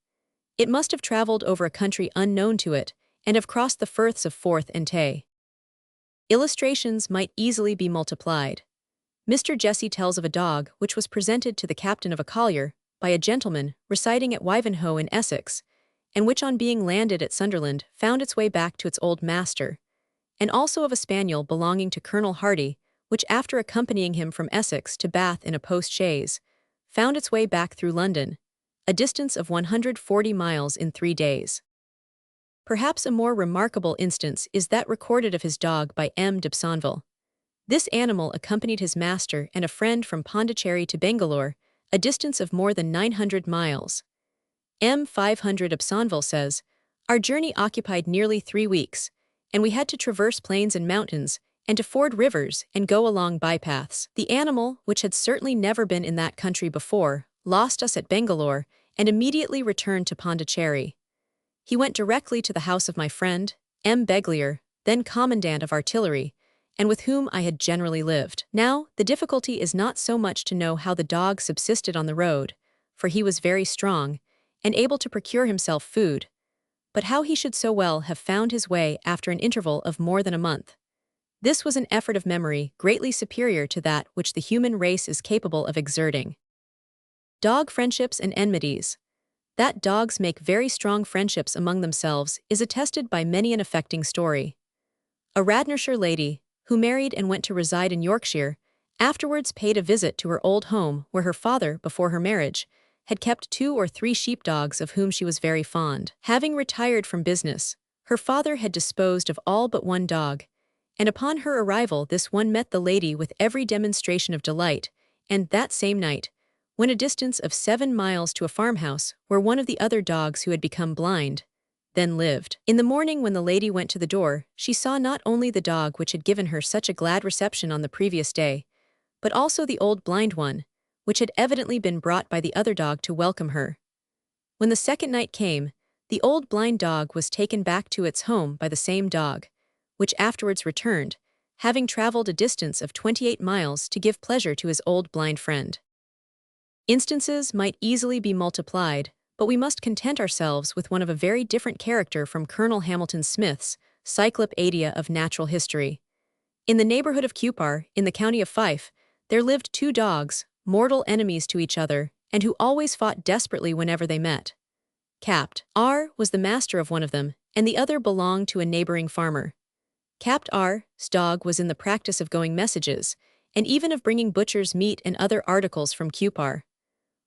It must have travelled over a country unknown to it, and have crossed the firths of Forth and Tay. Illustrations might easily be multiplied. Mr. Jesse tells of a dog which was presented to the captain of a collier by a gentleman residing at Wivenhoe in Essex, and which on being landed at Sunderland found its way back to its old master, and also of a spaniel belonging to Colonel Hardy, which after accompanying him from Essex to Bath in a post-chaise, found its way back through London, a distance of 140 miles in 3 days. Perhaps a more remarkable instance is that recorded of his dog by M. d'Upsonville. This animal accompanied his master and a friend from Pondicherry to Bangalore, a distance of more than 900 miles. M. 500 Upsonville says, "Our journey occupied nearly 3 weeks, and we had to traverse plains and mountains, and to ford rivers and go along bypaths. The animal, which had certainly never been in that country before, lost us at Bangalore and immediately returned to Pondicherry. He went directly to the house of my friend, M. Beglier, then commandant of artillery, and with whom I had generally lived. Now, the difficulty is not so much to know how the dog subsisted on the road, for he was very strong, and able to procure himself food, but how he should so well have found his way after an interval of more than a month. This was an effort of memory greatly superior to that which the human race is capable of exerting." Dog friendships and enmities. That dogs make very strong friendships among themselves is attested by many an affecting story. A Radnorshire lady, who married and went to reside in Yorkshire, afterwards paid a visit to her old home where her father, before her marriage, had kept 2 or 3 sheepdogs of whom she was very fond. Having retired from business, her father had disposed of all but one dog, and upon her arrival this one met the lady with every demonstration of delight, and that same night, went a distance of 7 miles to a farmhouse where one of the other dogs who had become blind then lived. In the morning when the lady went to the door, she saw not only the dog which had given her such a glad reception on the previous day, but also the old blind one, which had evidently been brought by the other dog to welcome her. When the second night came, the old blind dog was taken back to its home by the same dog, which afterwards returned, having traveled a distance of 28 miles to give pleasure to his old blind friend. Instances might easily be multiplied, but we must content ourselves with one of a very different character from Colonel Hamilton Smith's Cyclopedia of Natural History. In the neighborhood of Cupar, in the county of Fife, there lived two dogs, mortal enemies to each other, and who always fought desperately whenever they met. Capt. R was the master of one of them, and the other belonged to a neighboring farmer. Capt. R's dog was in the practice of going messages, and even of bringing butcher's meat and other articles from Cupar.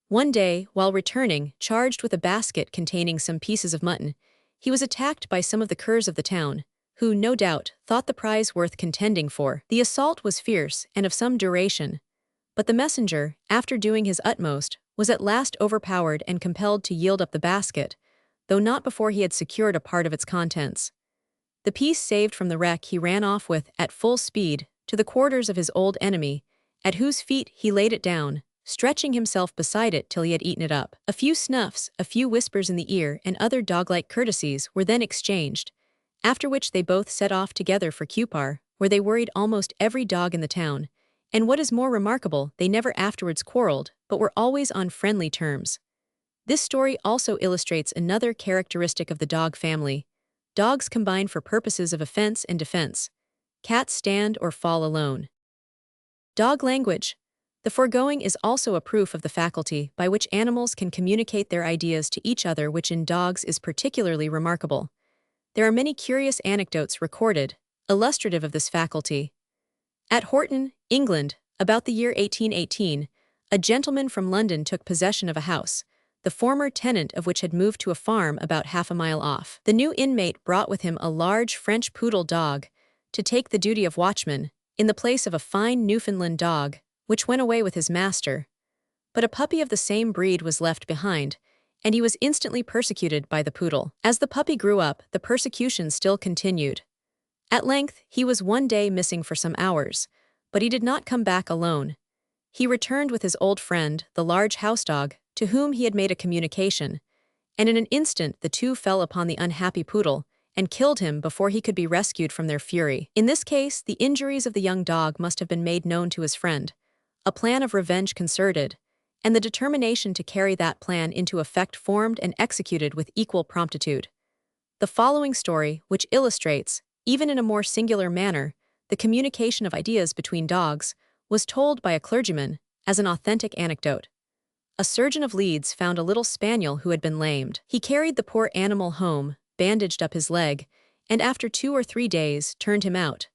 One day, while returning, charged with a basket containing some pieces of mutton, he was attacked by some of the curs of the town, who, no doubt, thought the prize worth contending for. The assault was fierce and of some duration, but the messenger, after doing his utmost, was at last overpowered and compelled to yield up the basket, though not before he had secured a part of its contents. The piece saved from the wreck he ran off with at full speed to the quarters of his old enemy, at whose feet he laid it down, stretching himself beside it till he had eaten it up. A few snuffs, a few whispers in the ear, and other dog-like courtesies were then exchanged, after which they both set off together for Cupar, where they worried almost every dog in the town, and what is more remarkable, they never afterwards quarreled, but were always on friendly terms. This story also illustrates another characteristic of the dog family. Dogs combine for purposes of offense and defense. Cats stand or fall alone. Dog language. The foregoing is also a proof of the faculty by which animals can communicate their ideas to each other, which in dogs is particularly remarkable. There are many curious anecdotes recorded, illustrative of this faculty. At Horton, England, about the year 1818, a gentleman from London took possession of a house, the former tenant of which had moved to a farm about half a mile off. The new inmate brought with him a large French poodle dog to take the duty of watchman, in the place of a fine Newfoundland dog, which went away with his master. But a puppy of the same breed was left behind, and he was instantly persecuted by the poodle. As the puppy grew up, the persecution still continued. At length, he was one day missing for some hours, but he did not come back alone. He returned with his old friend, the large house dog, to whom he had made a communication, and in an instant the two fell upon the unhappy poodle, and killed him before he could be rescued from their fury. In this case, the injuries of the young dog must have been made known to his friend, a plan of revenge concerted, and the determination to carry that plan into effect formed and executed with equal promptitude. The following story, which illustrates, even in a more singular manner, the communication of ideas between dogs, was told by a clergyman as an authentic anecdote. A surgeon of Leeds found a little spaniel who had been lamed. He carried the poor animal home, bandaged up his leg, and after 2 or 3 days turned him out.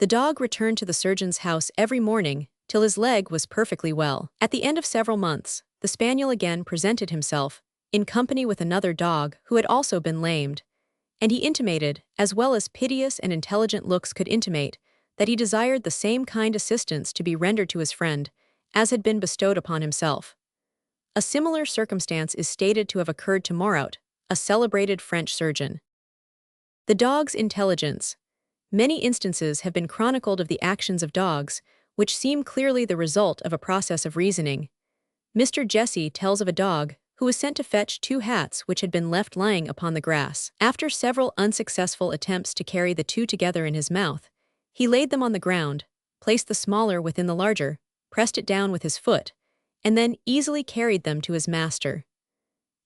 The dog returned to the surgeon's house every morning till his leg was perfectly well. At the end of several months, the spaniel again presented himself, in company with another dog who had also been lamed, and he intimated, as well as piteous and intelligent looks could intimate, that he desired the same kind assistance to be rendered to his friend as had been bestowed upon himself. A similar circumstance is stated to have occurred to Moraut, a celebrated French surgeon. The dog's intelligence. Many instances have been chronicled of the actions of dogs, which seem clearly the result of a process of reasoning. Mr. Jesse tells of a dog who was sent to fetch 2 hats which had been left lying upon the grass. After several unsuccessful attempts to carry the 2 together in his mouth, he laid them on the ground, placed the smaller within the larger, pressed it down with his foot, and then easily carried them to his master.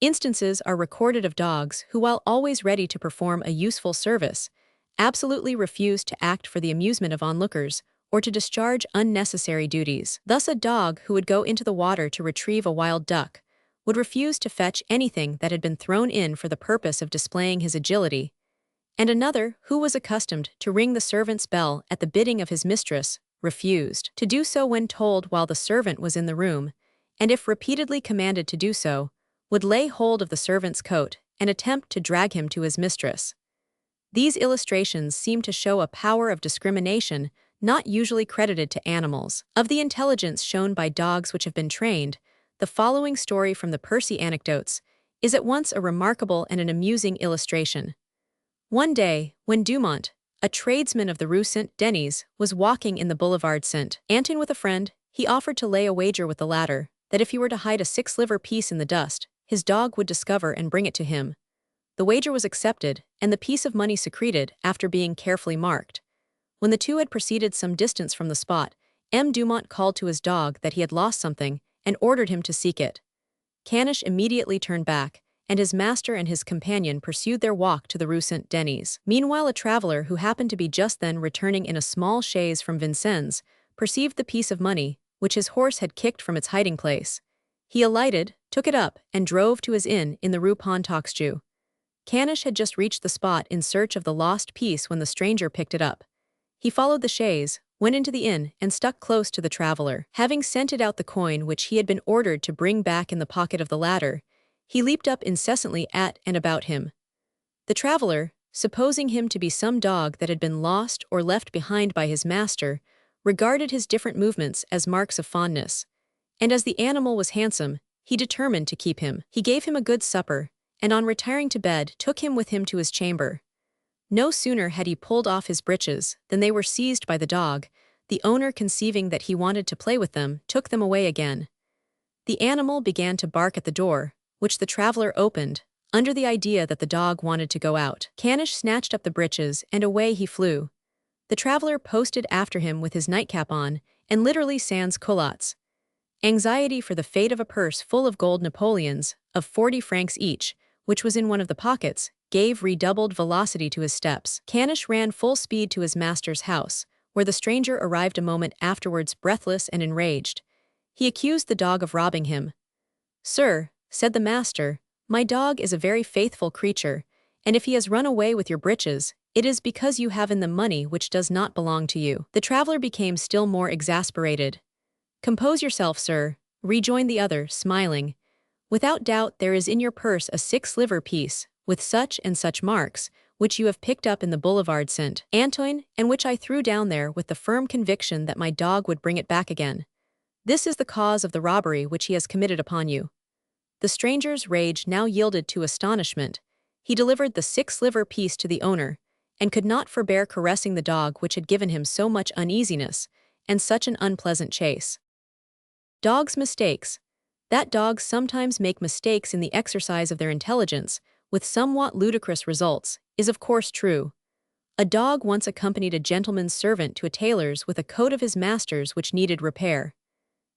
Instances are recorded of dogs who, while always ready to perform a useful service, absolutely refused to act for the amusement of onlookers or to discharge unnecessary duties. Thus, a dog who would go into the water to retrieve a wild duck would refuse to fetch anything that had been thrown in for the purpose of displaying his agility, and another who was accustomed to ring the servant's bell at the bidding of his mistress refused to do so when told while the servant was in the room, and if repeatedly commanded to do so, would lay hold of the servant's coat and attempt to drag him to his mistress. These illustrations seem to show a power of discrimination not usually credited to animals. Of the intelligence shown by dogs which have been trained, the following story from the Percy Anecdotes is at once a remarkable and an amusing illustration. One day, when Dumont, a tradesman of the Rue Saint-Denis, was walking in the Boulevard Saint-Antoine with a friend, he offered to lay a wager with the latter that if he were to hide a 6-liver piece in the dust, his dog would discover and bring it to him. The wager was accepted, and the piece of money secreted after being carefully marked. When the two had proceeded some distance from the spot, M. Dumont called to his dog that he had lost something and ordered him to seek it. Caniche immediately turned back, and his master and his companion pursued their walk to the Rue Saint-Denis. Meanwhile, a traveler who happened to be just then returning in a small chaise from Vincennes perceived the piece of money, which his horse had kicked from its hiding place. He alighted, took it up, and drove to his inn in the Rue Pontoxju. Caniche had just reached the spot in search of the lost piece when the stranger picked it up. He followed the chaise, went into the inn, and stuck close to the traveler. Having scented out the coin which he had been ordered to bring back in the pocket of the latter, he leaped up incessantly at and about him. The traveler, supposing him to be some dog that had been lost or left behind by his master, regarded his different movements as marks of fondness, and as the animal was handsome, he determined to keep him. He gave him a good supper, and on retiring to bed took him with him to his chamber. No sooner had he pulled off his breeches than they were seized by the dog. The owner, conceiving that he wanted to play with them, took them away again. The animal began to bark at the door, which the traveler opened, under the idea that the dog wanted to go out. Caniche snatched up the breeches, and away he flew. The traveler posted after him with his nightcap on, and literally sans culottes. Anxiety for the fate of a purse full of gold Napoleons, of 40 francs each, which was in one of the pockets, gave redoubled velocity to his steps. Caniche ran full speed to his master's house, where the stranger arrived a moment afterwards, breathless and enraged. He accused the dog of robbing him. "Sir," said the master, "my dog is a very faithful creature, and if he has run away with your breeches, it is because you have in them money which does not belong to you." The traveler became still more exasperated. "Compose yourself, sir," rejoined the other, smiling. "Without doubt there is in your purse a 6-livre piece, with such and such marks, which you have picked up in the Boulevard Saint-Antoine, and which I threw down there with the firm conviction that my dog would bring it back again. This is the cause of the robbery which he has committed upon you." The stranger's rage now yielded to astonishment. He delivered the 6-livre piece to the owner, and could not forbear caressing the dog which had given him so much uneasiness, and such an unpleasant chase. Dogs' mistakes. That dogs sometimes make mistakes in the exercise of their intelligence, with somewhat ludicrous results, is of course true. A dog once accompanied a gentleman's servant to a tailor's with a coat of his master's which needed repair.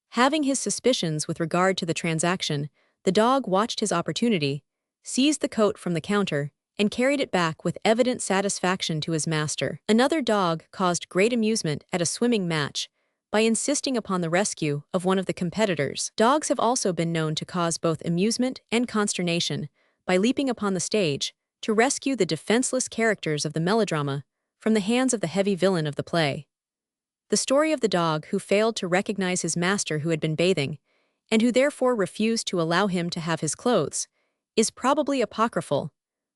Having his suspicions with regard to the transaction, the dog watched his opportunity, seized the coat from the counter, and carried it back with evident satisfaction to his master. Another dog caused great amusement at a swimming match by insisting upon the rescue of one of the competitors. Dogs have also been known to cause both amusement and consternation by leaping upon the stage to rescue the defenseless characters of the melodrama from the hands of the heavy villain of the play. The story of the dog who failed to recognize his master who had been bathing, and who therefore refused to allow him to have his clothes, is probably apocryphal,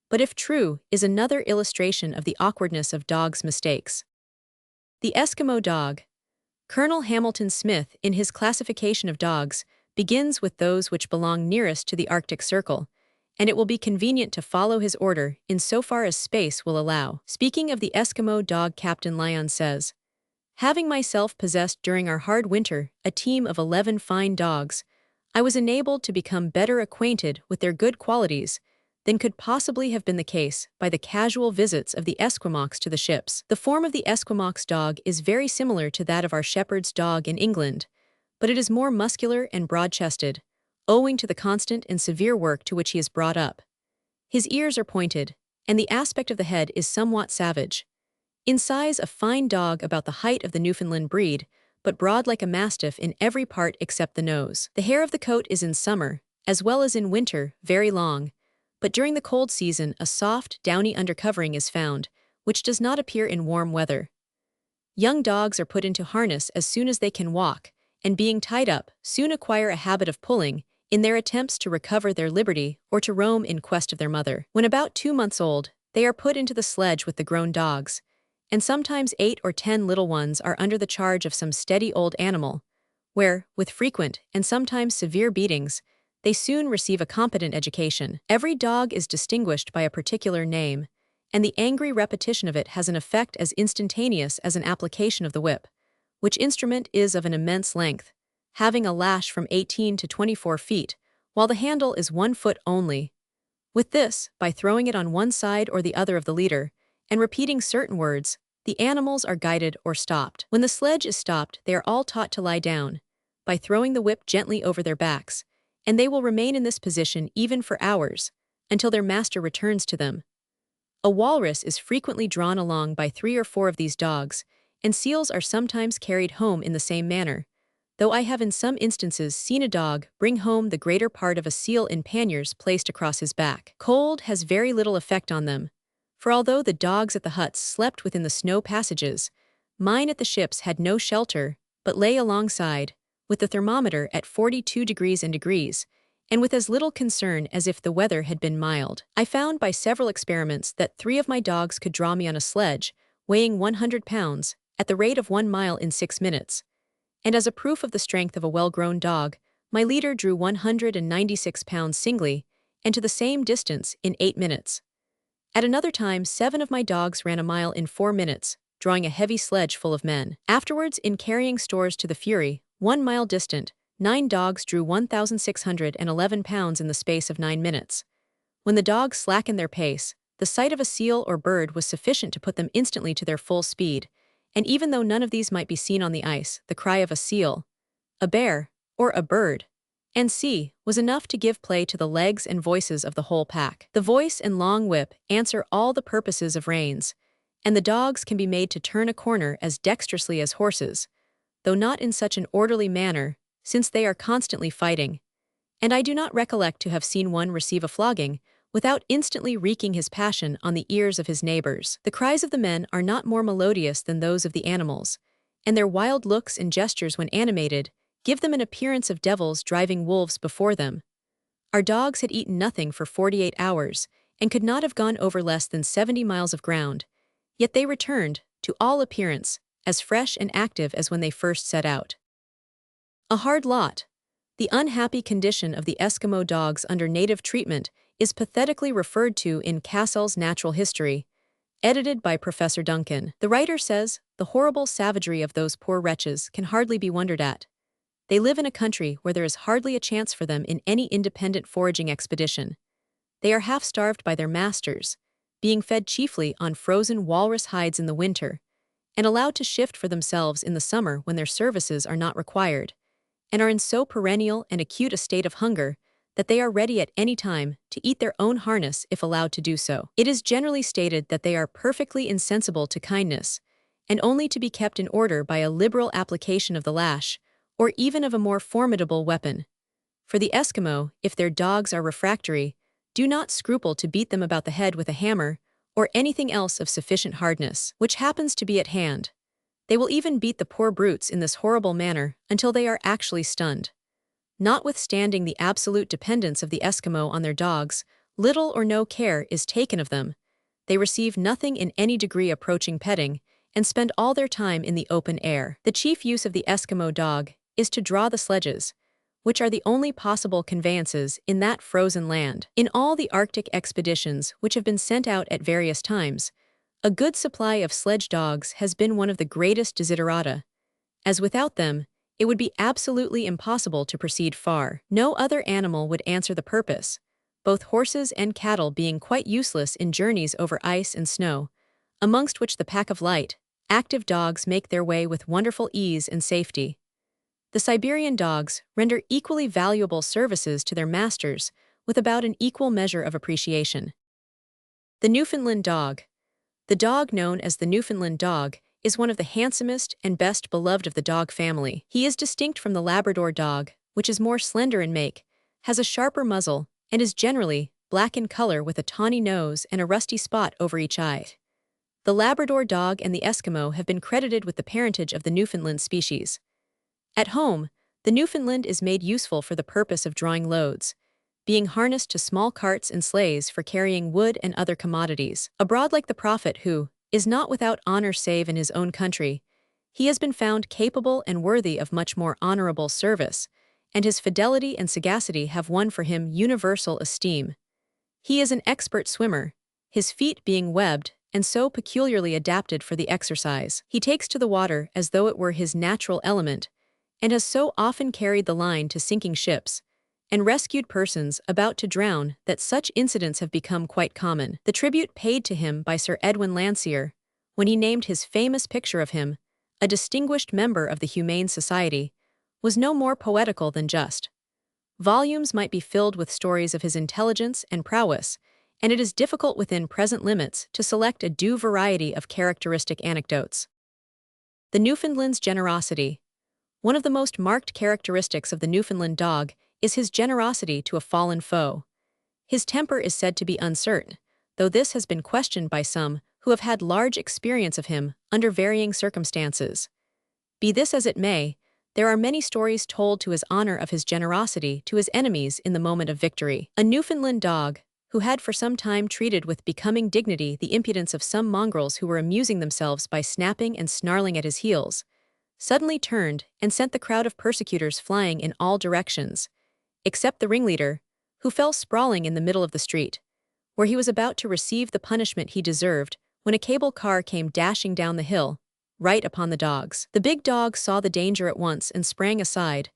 but if true, is another illustration of the awkwardness of dogs' mistakes. The Eskimo dog. Colonel Hamilton Smith, in his classification of dogs, begins with those which belong nearest to the Arctic Circle, and it will be convenient to follow his order in so far as space will allow. Speaking of the Eskimo dog, Captain Lyon says, "Having myself possessed during our hard winter a team of 11 fine dogs, I was enabled to become better acquainted with their good qualities than could possibly have been the case by the casual visits of the Esquimaux to the ships. The form of the Esquimaux dog is very similar to that of our shepherd's dog in England, but it is more muscular and broad-chested, owing to the constant and severe work to which he is brought up. His ears are pointed, and the aspect of the head is somewhat savage. In size a fine dog about the height of the Newfoundland breed, but broad like a mastiff in every part except the nose. The hair of the coat is in summer, as well as in winter, very long, but during the cold season a soft, downy undercovering is found, which does not appear in warm weather. Young dogs are put into harness as soon as they can walk, and being tied up, soon acquire a habit of pulling, in their attempts to recover their liberty or to roam in quest of their mother. When about 2 months old, they are put into the sledge with the grown dogs, and sometimes 8 or 10 little ones are under the charge of some steady old animal, where, with frequent and sometimes severe beatings, they soon receive a competent education. Every dog is distinguished by a particular name, and the angry repetition of it has an effect as instantaneous as an application of the whip, which instrument is of an immense length, having a lash from 18 to 24 feet, while the handle is 1 foot only. With this, by throwing it on one side or the other of the leader, and repeating certain words, the animals are guided or stopped. When the sledge is stopped, they are all taught to lie down, by throwing the whip gently over their backs, and they will remain in this position even for hours, until their master returns to them. A walrus is frequently drawn along by 3 or 4 of these dogs, and seals are sometimes carried home in the same manner, though I have in some instances seen a dog bring home the greater part of a seal in panniers placed across his back. Cold has very little effect on them, for although the dogs at the huts slept within the snow passages, mine at the ships had no shelter, but lay alongside, with the thermometer at 42 degrees and degrees, and with as little concern as if the weather had been mild. I found by several experiments that 3 of my dogs could draw me on a sledge, weighing 100 pounds, at the rate of 1 mile in 6 minutes. And as a proof of the strength of a well-grown dog, my leader drew 196 pounds singly, and to the same distance in 8 minutes. At another time, 7 of my dogs ran a mile in 4 minutes, drawing a heavy sledge full of men. Afterwards, in carrying stores to the Fury, 1 mile distant, 9 dogs drew 1,611 pounds in the space of 9 minutes. When the dogs slackened their pace, the sight of a seal or bird was sufficient to put them instantly to their full speed, and even though none of these might be seen on the ice, the cry of a seal, a bear, or a bird, and see, was enough to give play to the legs and voices of the whole pack. The voice and long whip answer all the purposes of reins, and the dogs can be made to turn a corner as dexterously as horses, though not in such an orderly manner, since they are constantly fighting, and I do not recollect to have seen one receive a flogging without instantly wreaking his passion on the ears of his neighbors. The cries of the men are not more melodious than those of the animals, and their wild looks and gestures when animated give them an appearance of devils driving wolves before them. Our dogs had eaten nothing for 48 hours, and could not have gone over less than 70 miles of ground, yet they returned, to all appearance, as fresh and active as when they first set out. A hard lot. The unhappy condition of the Eskimo dogs under native treatment is pathetically referred to in Cassell's Natural History, edited by Professor Duncan. The writer says, the horrible savagery of those poor wretches can hardly be wondered at. They live in a country where there is hardly a chance for them in any independent foraging expedition. They are half-starved by their masters, being fed chiefly on frozen walrus hides in the winter, and allowed to shift for themselves in the summer when their services are not required, and are in so perennial and acute a state of hunger that they are ready at any time to eat their own harness if allowed to do so. It is generally stated that they are perfectly insensible to kindness, and only to be kept in order by a liberal application of the lash, or even of a more formidable weapon. For the Eskimo, if their dogs are refractory, do not scruple to beat them about the head with a hammer, or anything else of sufficient hardness, which happens to be at hand. They will even beat the poor brutes in this horrible manner until they are actually stunned. Notwithstanding the absolute dependence of the Eskimo on their dogs, little or no care is taken of them. They receive nothing in any degree approaching petting, and spend all their time in the open air. The chief use of the Eskimo dog is to draw the sledges, which are the only possible conveyances in that frozen land. In all the Arctic expeditions which have been sent out at various times, a good supply of sledge dogs has been one of the greatest desiderata, as without them, it would be absolutely impossible to proceed far. No other animal would answer the purpose, both horses and cattle being quite useless in journeys over ice and snow, amongst which the pack of light, active dogs make their way with wonderful ease and safety. The Siberian dogs render equally valuable services to their masters with about an equal measure of appreciation. The Newfoundland dog. The dog known as the Newfoundland dog is one of the handsomest and best beloved of the dog family. He is distinct from the Labrador dog, which is more slender in make, has a sharper muzzle, and is generally black in color with a tawny nose and a rusty spot over each eye. The Labrador dog and the Eskimo have been credited with the parentage of the Newfoundland species. At home, the Newfoundland is made useful for the purpose of drawing loads, being harnessed to small carts and sleighs for carrying wood and other commodities. Abroad like the prophet who is not without honor save in his own country, he has been found capable and worthy of much more honorable service, and his fidelity and sagacity have won for him universal esteem. He is an expert swimmer, his feet being webbed and so peculiarly adapted for the exercise. He takes to the water as though it were his natural element, and has so often carried the line to sinking ships and rescued persons about to drown that such incidents have become quite common. The tribute paid to him by Sir Edwin Landseer, when he named his famous picture of him, a distinguished member of the Humane Society, was no more poetical than just. Volumes might be filled with stories of his intelligence and prowess, and it is difficult within present limits to select a due variety of characteristic anecdotes. The Newfoundland's generosity. One of the most marked characteristics of the Newfoundland dog is his generosity to a fallen foe. His temper is said to be uncertain, though this has been questioned by some who have had large experience of him under varying circumstances. Be this as it may, there are many stories told to his honor of his generosity to his enemies in the moment of victory. A Newfoundland dog, who had for some time treated with becoming dignity the impudence of some mongrels who were amusing themselves by snapping and snarling at his heels, suddenly turned and sent the crowd of persecutors flying in all directions, except the ringleader, who fell sprawling in the middle of the street, where he was about to receive the punishment he deserved when a cable car came dashing down the hill, right upon the dogs. The big dog saw the danger at once and sprang aside,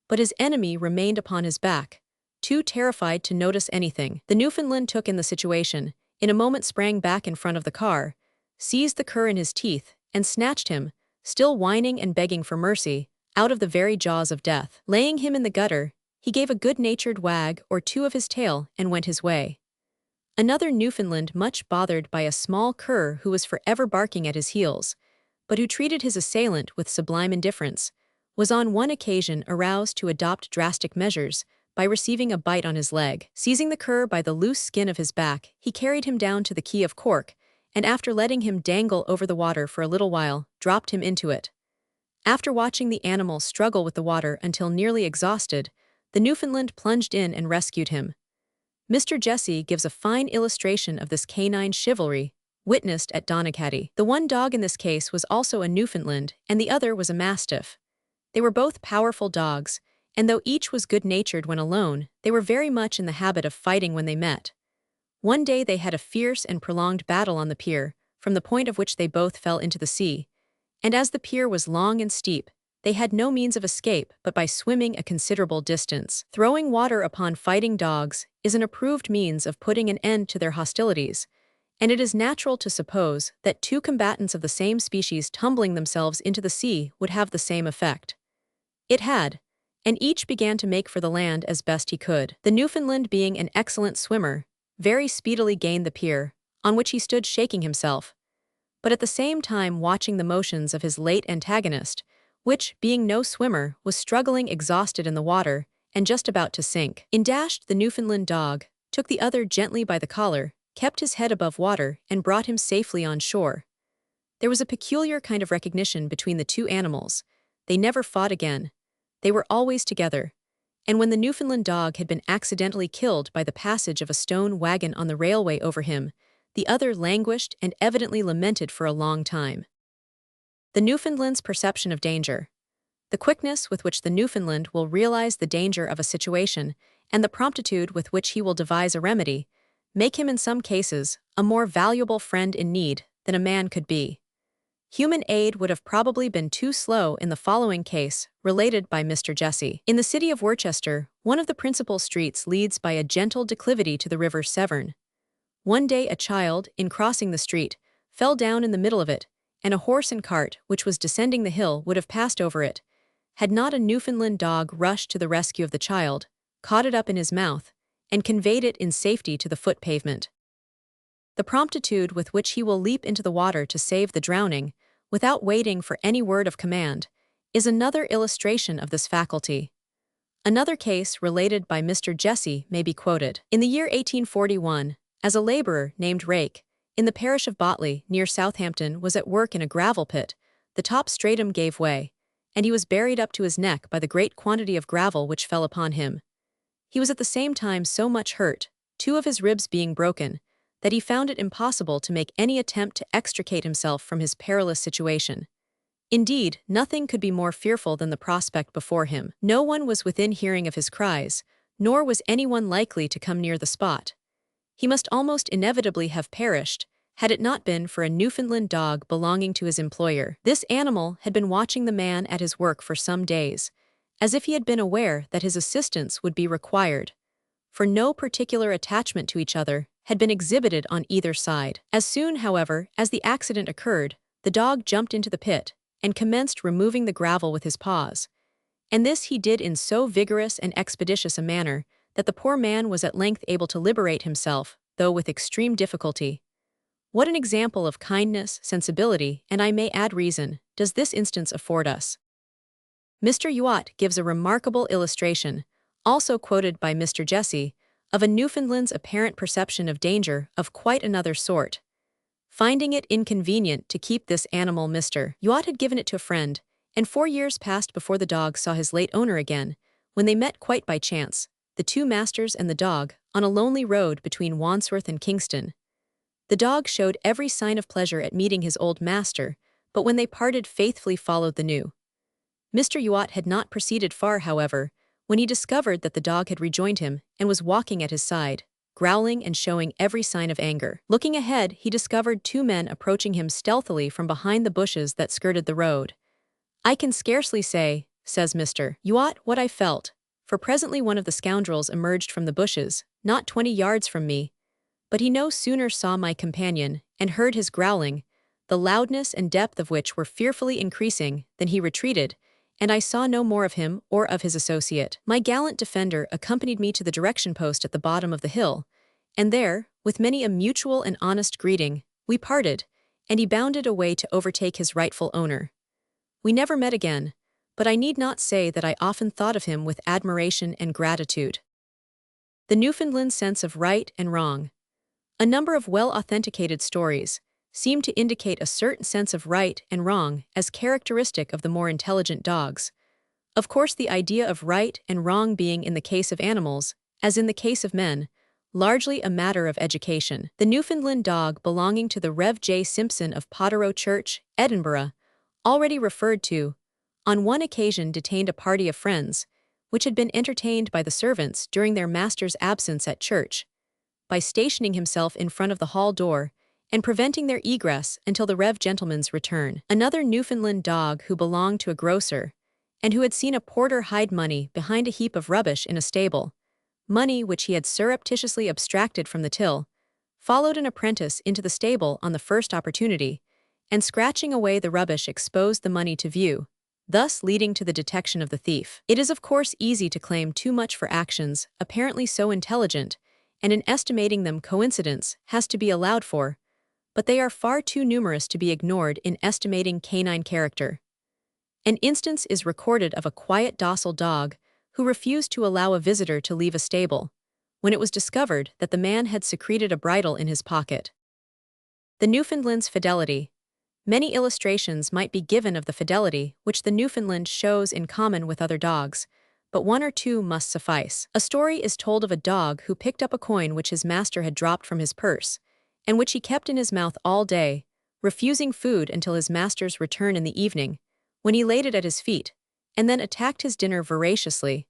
but his enemy remained upon his back, too terrified to notice anything. The Newfoundland took in the situation, in a moment sprang back in front of the car, seized the cur in his teeth, and snatched him, still whining and begging for mercy, out of the very jaws of death. Laying him in the gutter, he gave a good-natured wag or two of his tail and went his way. Another Newfoundland, much bothered by a small cur who was forever barking at his heels, but who treated his assailant with sublime indifference, was on one occasion aroused to adopt drastic measures by receiving a bite on his leg. Seizing the cur by the loose skin of his back, he carried him down to the Key of Cork, and after letting him dangle over the water for a little while, dropped him into it. After watching the animal struggle with the water until nearly exhausted, the Newfoundland plunged in and rescued him. Mr. Jesse gives a fine illustration of this canine chivalry, witnessed at Donaghadee. The one dog in this case was also a Newfoundland, and the other was a mastiff. They were both powerful dogs, and though each was good-natured when alone, they were very much in the habit of fighting when they met. One day they had a fierce and prolonged battle on the pier, from the point of which they both fell into the sea, and as the pier was long and steep, they had no means of escape but by swimming a considerable distance. Throwing water upon fighting dogs is an approved means of putting an end to their hostilities, and it is natural to suppose that two combatants of the same species tumbling themselves into the sea would have the same effect. It had, and each began to make for the land as best he could. The Newfoundland, being an excellent swimmer, very speedily gained the pier, on which he stood shaking himself, but at the same time watching the motions of his late antagonist, which, being no swimmer, was struggling exhausted in the water and just about to sink. In dashed the Newfoundland dog, took the other gently by the collar, kept his head above water, and brought him safely on shore. There was a peculiar kind of recognition between the two animals. They never fought again. They were always together, and when the Newfoundland dog had been accidentally killed by the passage of a stone wagon on the railway over him, the other languished and evidently lamented for a long time. The Newfoundland's perception of danger. The quickness with which the Newfoundland will realize the danger of a situation and the promptitude with which he will devise a remedy make him in some cases a more valuable friend in need than a man could be. Human aid would have probably been too slow in the following case, related by Mr. Jesse. In the city of Worcester, one of the principal streets leads by a gentle declivity to the river Severn. One day a child, in crossing the street, fell down in the middle of it, and a horse and cart, which was descending the hill, would have passed over it, had not a Newfoundland dog rushed to the rescue of the child, caught it up in his mouth, and conveyed it in safety to the foot pavement. The promptitude with which he will leap into the water to save the drowning, without waiting for any word of command, is another illustration of this faculty. Another case related by Mr. Jesse may be quoted. In the year 1841, as a laborer named Rake, in the parish of Botley, near Southampton, was at work in a gravel pit, the top stratum gave way, and he was buried up to his neck by the great quantity of gravel which fell upon him. He was at the same time so much hurt, two of his ribs being broken, that he found it impossible to make any attempt to extricate himself from his perilous situation. Indeed, nothing could be more fearful than the prospect before him. No one was within hearing of his cries, nor was anyone likely to come near the spot. He must almost inevitably have perished, had it not been for a Newfoundland dog belonging to his employer. This animal had been watching the man at his work for some days, as if he had been aware that his assistance would be required, for no particular attachment to each other had been exhibited on either side. As soon, however, as the accident occurred, the dog jumped into the pit and commenced removing the gravel with his paws, And this he did in so vigorous and expeditious a manner that the poor man was at length able to liberate himself, though with extreme difficulty. What an example of kindness, sensibility, and I may add reason, does this instance afford us. Mr. Youatt gives a remarkable illustration, also quoted by Mr. Jesse, of a Newfoundland's apparent perception of danger of quite another sort. Finding it inconvenient to keep this animal, Mr. Youatt had given it to a friend, and 4 years passed before the dog saw his late owner again, when they met quite by chance, the two masters and the dog, on a lonely road between Wandsworth and Kingston. The dog showed every sign of pleasure at meeting his old master, but when they parted faithfully followed the new. Mr. Youatt had not proceeded far, however, when he discovered that the dog had rejoined him and was walking at his side, growling and showing every sign of anger. Looking ahead, he discovered two men approaching him stealthily from behind the bushes that skirted the road. "I can scarcely say," says Mr. Youatt, "what I felt, for presently one of the scoundrels emerged from the bushes, not 20 yards from me, but he no sooner saw my companion and heard his growling, the loudness and depth of which were fearfully increasing, than he retreated, and I saw no more of him or of his associate. My gallant defender accompanied me to the direction post at the bottom of the hill, and there, with many a mutual and honest greeting, we parted, and he bounded away to overtake his rightful owner. We never met again, but I need not say that I often thought of him with admiration and gratitude." The Newfoundland sense of right and wrong. A number of well-authenticated stories seem to indicate a certain sense of right and wrong as characteristic of the more intelligent dogs. Of course, the idea of right and wrong being in the case of animals, as in the case of men, largely a matter of education. The Newfoundland dog belonging to the Rev. J. Simpson of Potterrow Church, Edinburgh, already referred to, on one occasion detained a party of friends, which had been entertained by the servants during their master's absence at church, by stationing himself in front of the hall door and preventing their egress until the Rev. Gentleman's return. Another Newfoundland dog who belonged to a grocer, and who had seen a porter hide money behind a heap of rubbish in a stable, money which he had surreptitiously abstracted from the till, followed an apprentice into the stable on the first opportunity, and scratching away the rubbish exposed the money to view, thus leading to the detection of the thief. It is of course easy to claim too much for actions apparently so intelligent, and in estimating them coincidence has to be allowed for, but they are far too numerous to be ignored in estimating canine character. An instance is recorded of a quiet, docile dog who refused to allow a visitor to leave a stable, when it was discovered that the man had secreted a bridle in his pocket. The Newfoundland's fidelity. Many illustrations might be given of the fidelity which the Newfoundland shows in common with other dogs, but one or two must suffice. A story is told of a dog who picked up a coin which his master had dropped from his purse, and which he kept in his mouth all day, refusing food until his master's return in the evening, when he laid it at his feet, and then attacked his dinner voraciously.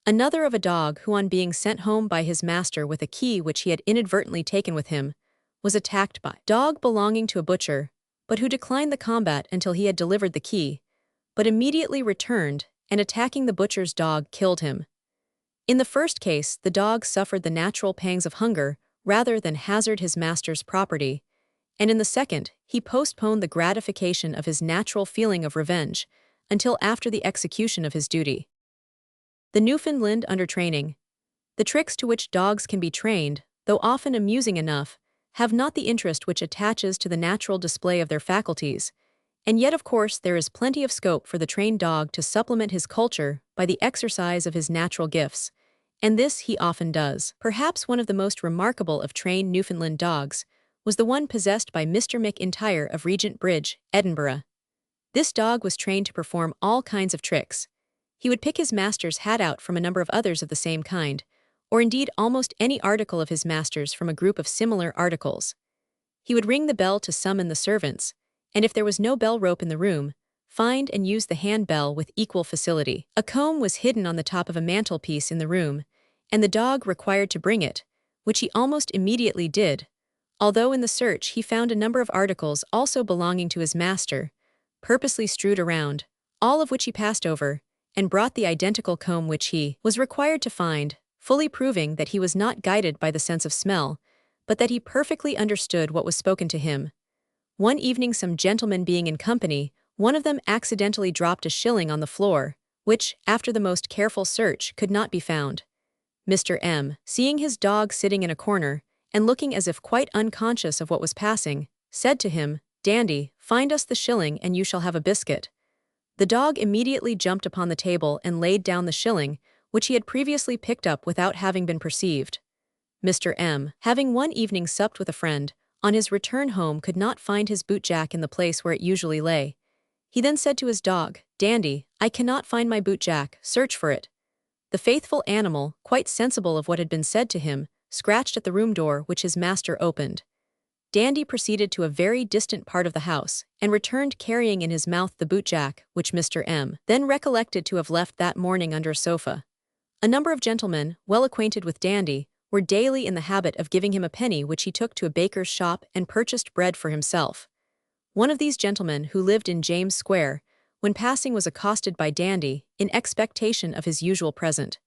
Another of a dog who, on being sent home by his master with a key which he had inadvertently taken with him, was attacked by a dog belonging to a butcher, but who declined the combat until he had delivered the key, but immediately returned, and attacking the butcher's dog killed him. In the first case, the dog suffered the natural pangs of hunger rather than hazard his master's property, and in the second, he postponed the gratification of his natural feeling of revenge until after the execution of his duty. The Newfoundland under training. The tricks to which dogs can be trained, though often amusing enough, have not the interest which attaches to the natural display of their faculties, and yet of course there is plenty of scope for the trained dog to supplement his culture by the exercise of his natural gifts, and this he often does. Perhaps one of the most remarkable of trained Newfoundland dogs was the one possessed by Mr. McIntyre of Regent Bridge, Edinburgh. This dog was trained to perform all kinds of tricks. He would pick his master's hat out from a number of others of the same kind, or indeed almost any article of his master's from a group of similar articles. He would ring the bell to summon the servants, and if there was no bell rope in the room, find and use the hand bell with equal facility. A comb was hidden on the top of a mantelpiece in the room, and the dog required to bring it, which he almost immediately did, although in the search he found a number of articles also belonging to his master, purposely strewed around, all of which he passed over, and brought the identical comb which he was required to find, fully proving that he was not guided by the sense of smell, but that he perfectly understood what was spoken to him. One evening, some gentlemen being in company, one of them accidentally dropped a shilling on the floor, which, after the most careful search, could not be found. Mr. M, seeing his dog sitting in a corner, and looking as if quite unconscious of what was passing, said to him, "Dandy, find us the shilling and you shall have a biscuit." The dog immediately jumped upon the table and laid down the shilling, which he had previously picked up without having been perceived. Mr. M, having one evening supped with a friend, on his return home could not find his bootjack in the place where it usually lay. He then said to his dog, "Dandy, I cannot find my bootjack, search for it." The faithful animal, quite sensible of what had been said to him, scratched at the room door which his master opened. Dandy proceeded to a very distant part of the house, and returned carrying in his mouth the bootjack, which Mr. M then recollected to have left that morning under a sofa. A number of gentlemen, well acquainted with Dandy, were daily in the habit of giving him a penny which he took to a baker's shop and purchased bread for himself. One of these gentlemen, who lived in James Square, when passing was accosted by Dandy, in expectation of his usual present.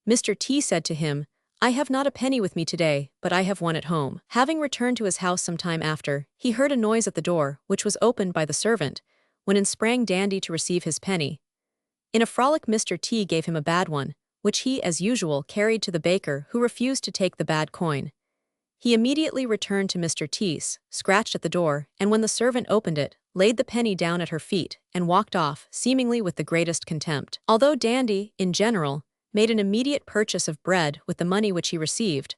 Mr. T said to him, "I have not a penny with me today, but I have one at home." Having returned to his house some time after, he heard a noise at the door, which was opened by the servant, when in sprang Dandy to receive his penny. In a frolic Mr. T gave him a bad one, which he, as usual, carried to the baker, who refused to take the bad coin. He immediately returned to Mr. T's, scratched at the door, and when the servant opened it, laid the penny down at her feet, and walked off, seemingly with the greatest contempt. Although Dandy, in general, made an immediate purchase of bread with the money which he received,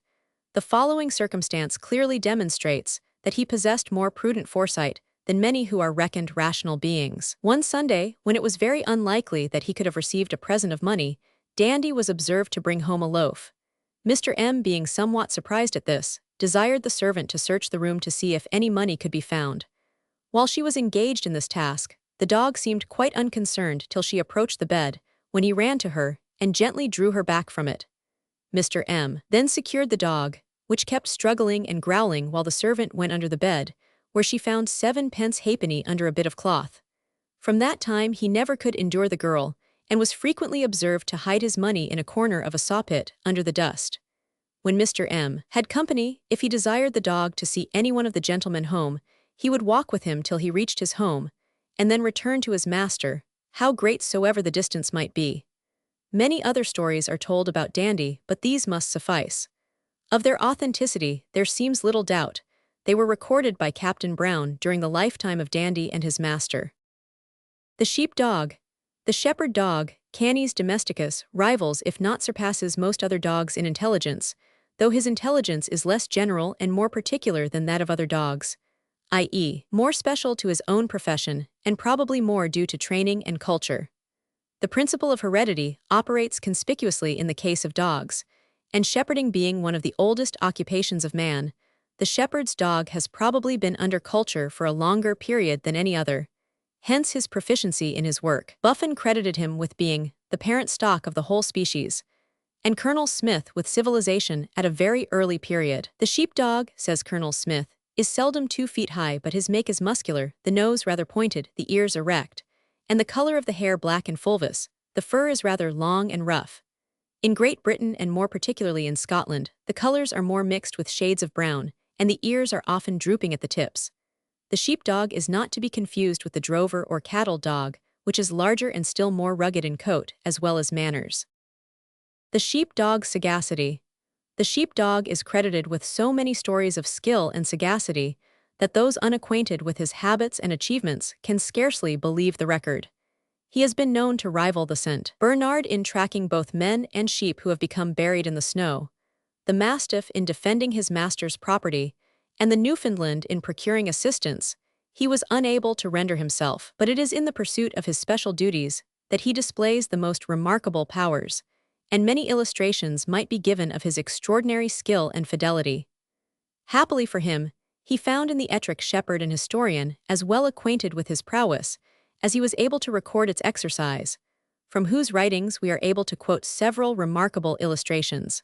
the following circumstance clearly demonstrates that he possessed more prudent foresight than many who are reckoned rational beings. One Sunday, when it was very unlikely that he could have received a present of money, Dandy was observed to bring home a loaf. Mr. M, being somewhat surprised at this, desired the servant to search the room to see if any money could be found. While she was engaged in this task, the dog seemed quite unconcerned till she approached the bed, when he ran to her and gently drew her back from it. Mr. M then secured the dog, which kept struggling and growling while the servant went under the bed, where she found 7 pence halfpenny under a bit of cloth. From that time he never could endure the girl, and was frequently observed to hide his money in a corner of a sawpit, under the dust. When Mr. M had company, if he desired the dog to see any one of the gentlemen home, he would walk with him till he reached his home, and then return to his master, how great soever the distance might be. Many other stories are told about Dandy, but these must suffice. Of their authenticity there seems little doubt. They were recorded by Captain Brown during the lifetime of Dandy and his master. The sheep dog. The shepherd dog, Canis domesticus, rivals if not surpasses most other dogs in intelligence, though his intelligence is less general and more particular than that of other dogs, i.e., more special to his own profession, and probably more due to training and culture. The principle of heredity operates conspicuously in the case of dogs, and shepherding being one of the oldest occupations of man, the shepherd's dog has probably been under culture for a longer period than any other, hence his proficiency in his work. Buffon credited him with being the parent stock of the whole species, and Colonel Smith with civilization at a very early period. The sheepdog, says Colonel Smith, is seldom 2 feet high, but his make is muscular, the nose rather pointed, the ears erect, and the color of the hair black and fulvous. The fur is rather long and rough. In Great Britain and more particularly in Scotland, the colors are more mixed with shades of brown, and the ears are often drooping at the tips. The sheepdog is not to be confused with the drover or cattle dog, which is larger and still more rugged in coat, as well as manners. The sheepdog's sagacity. The sheepdog is credited with so many stories of skill and sagacity that those unacquainted with his habits and achievements can scarcely believe the record. He has been known to rival the St. Bernard in tracking both men and sheep who have become buried in the snow, the Mastiff in defending his master's property, and the Newfoundland in procuring assistance. He was unable to render himself, but it is in the pursuit of his special duties that he displays the most remarkable powers, and many illustrations might be given of his extraordinary skill and fidelity. Happily for him, he found in the Ettrick shepherd an historian as well acquainted with his prowess as he was able to record its exercise, from whose writings we are able to quote several remarkable illustrations.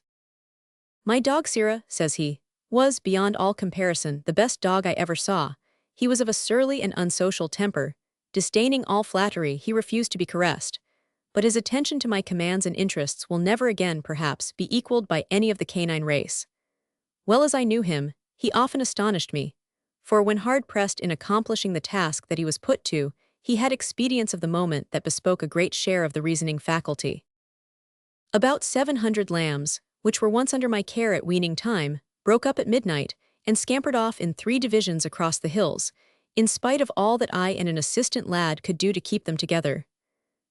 "My dog Sirrah," says he, "was, beyond all comparison, the best dog I ever saw. He was of a surly and unsocial temper. Disdaining all flattery, he refused to be caressed. But his attention to my commands and interests will never again, perhaps, be equaled by any of the canine race. Well as I knew him, he often astonished me, for when hard pressed in accomplishing the task that he was put to, he had expedients of the moment that bespoke a great share of the reasoning faculty. About 700 lambs, which were once under my care at weaning time, broke up at midnight and scampered off in 3 divisions across the hills, in spite of all that I and an assistant lad could do to keep them together.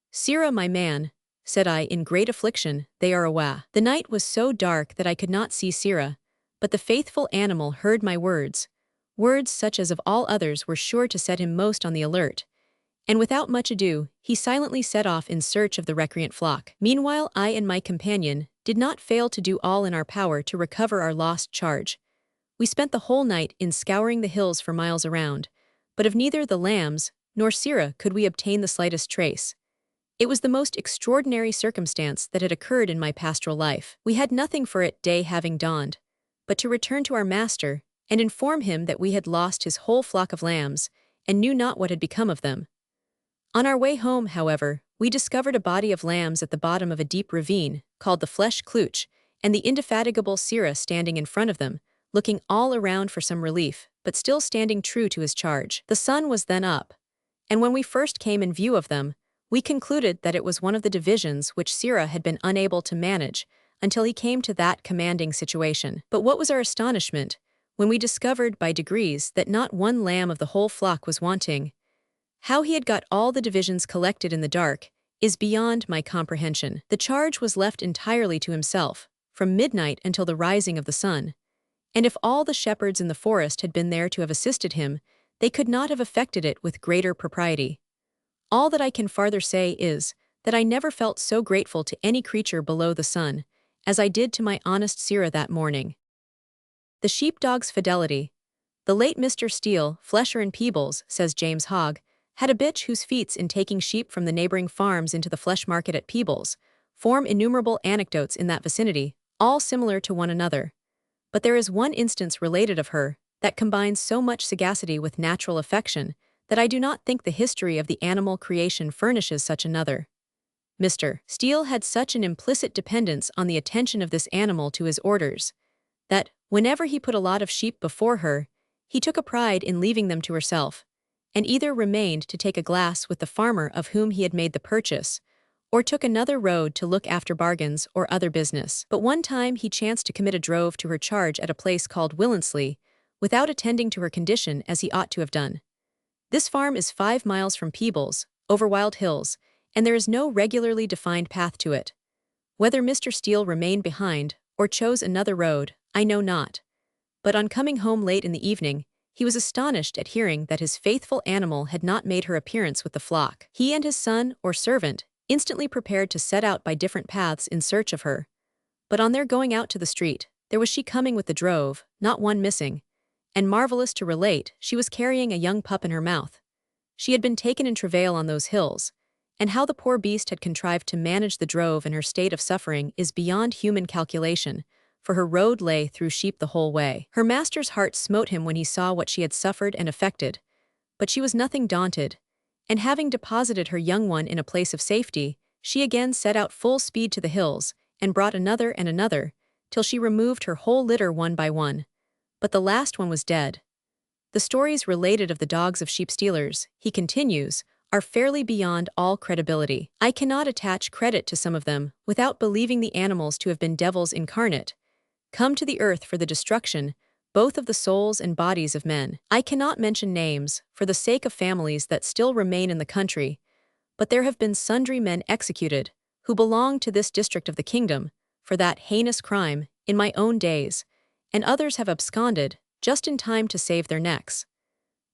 "Sirrah, my man," said I in great affliction, "they are awa." The night was so dark that I could not see Sirrah, but the faithful animal heard my words, words such as of all others were sure to set him most on the alert, and without much ado, he silently set off in search of the recreant flock. Meanwhile, I and my companion did not fail to do all in our power to recover our lost charge. We spent the whole night in scouring the hills for miles around, but of neither the lambs nor Sirrah could we obtain the slightest trace. It was the most extraordinary circumstance that had occurred in my pastoral life. We had nothing for it, day having dawned, but to return to our master and inform him that we had lost his whole flock of lambs and knew not what had become of them. On our way home, however, we discovered a body of lambs at the bottom of a deep ravine, called the Flesh Clooch, and the indefatigable Sirrah standing in front of them, looking all around for some relief, but still standing true to his charge. The sun was then up, and when we first came in view of them, we concluded that it was one of the divisions which Sirrah had been unable to manage until he came to that commanding situation. But what was our astonishment when we discovered by degrees that not one lamb of the whole flock was wanting. How he had got all the divisions collected in the dark is beyond my comprehension. The charge was left entirely to himself, from midnight until the rising of the sun, and if all the shepherds in the forest had been there to have assisted him, they could not have effected it with greater propriety. All that I can farther say is, that I never felt so grateful to any creature below the sun, as I did to my honest Sirrah that morning. The sheepdog's fidelity. The late Mr. Steele, Flesher and Peebles, says James Hogg, had a bitch whose feats in taking sheep from the neighboring farms into the flesh market at Peebles form innumerable anecdotes in that vicinity, all similar to one another. But there is one instance related of her that combines so much sagacity with natural affection that I do not think the history of the animal creation furnishes such another. Mr. Steele had such an implicit dependence on the attention of this animal to his orders, that, whenever he put a lot of sheep before her, he took a pride in leaving them to herself, and either remained to take a glass with the farmer of whom he had made the purchase, or took another road to look after bargains or other business. But one time he chanced to commit a drove to her charge at a place called Willensley, without attending to her condition as he ought to have done. This farm is 5 miles from Peebles, over wild hills, and there is no regularly defined path to it. Whether Mr. Steele remained behind, or chose another road, I know not. But on coming home late in the evening, he was astonished at hearing that his faithful animal had not made her appearance with the flock. He and his son, or servant, instantly prepared to set out by different paths in search of her. But on their going out to the street, there was she coming with the drove, not one missing, and marvelous to relate, she was carrying a young pup in her mouth. She had been taken in travail on those hills, and how the poor beast had contrived to manage the drove in her state of suffering is beyond human calculation, for her road lay through sheep the whole way. Her master's heart smote him when he saw what she had suffered and effected, but she was nothing daunted, and having deposited her young one in a place of safety, she again set out full speed to the hills, and brought another and another, till she removed her whole litter one by one, but the last one was dead. The stories related of the dogs of sheep stealers, he continues, are fairly beyond all credibility. I cannot attach credit to some of them without believing the animals to have been devils incarnate, come to the earth for the destruction both of the souls and bodies of men. I cannot mention names for the sake of families that still remain in the country, but there have been sundry men executed who belong to this district of the kingdom for that heinous crime in my own days, and others have absconded just in time to save their necks.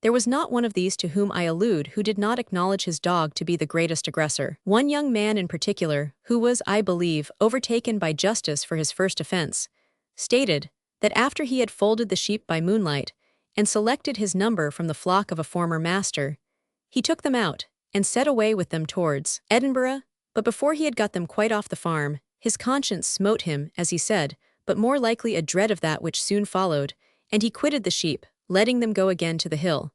There was not one of these to whom I allude who did not acknowledge his dog to be the greatest aggressor. One young man in particular, who was, I believe, overtaken by justice for his first offense, stated that after he had folded the sheep by moonlight and selected his number from the flock of a former master, he took them out and set away with them towards Edinburgh, but before he had got them quite off the farm, his conscience smote him, as he said, but more likely a dread of that which soon followed, and he quitted the sheep, letting them go again to the hill.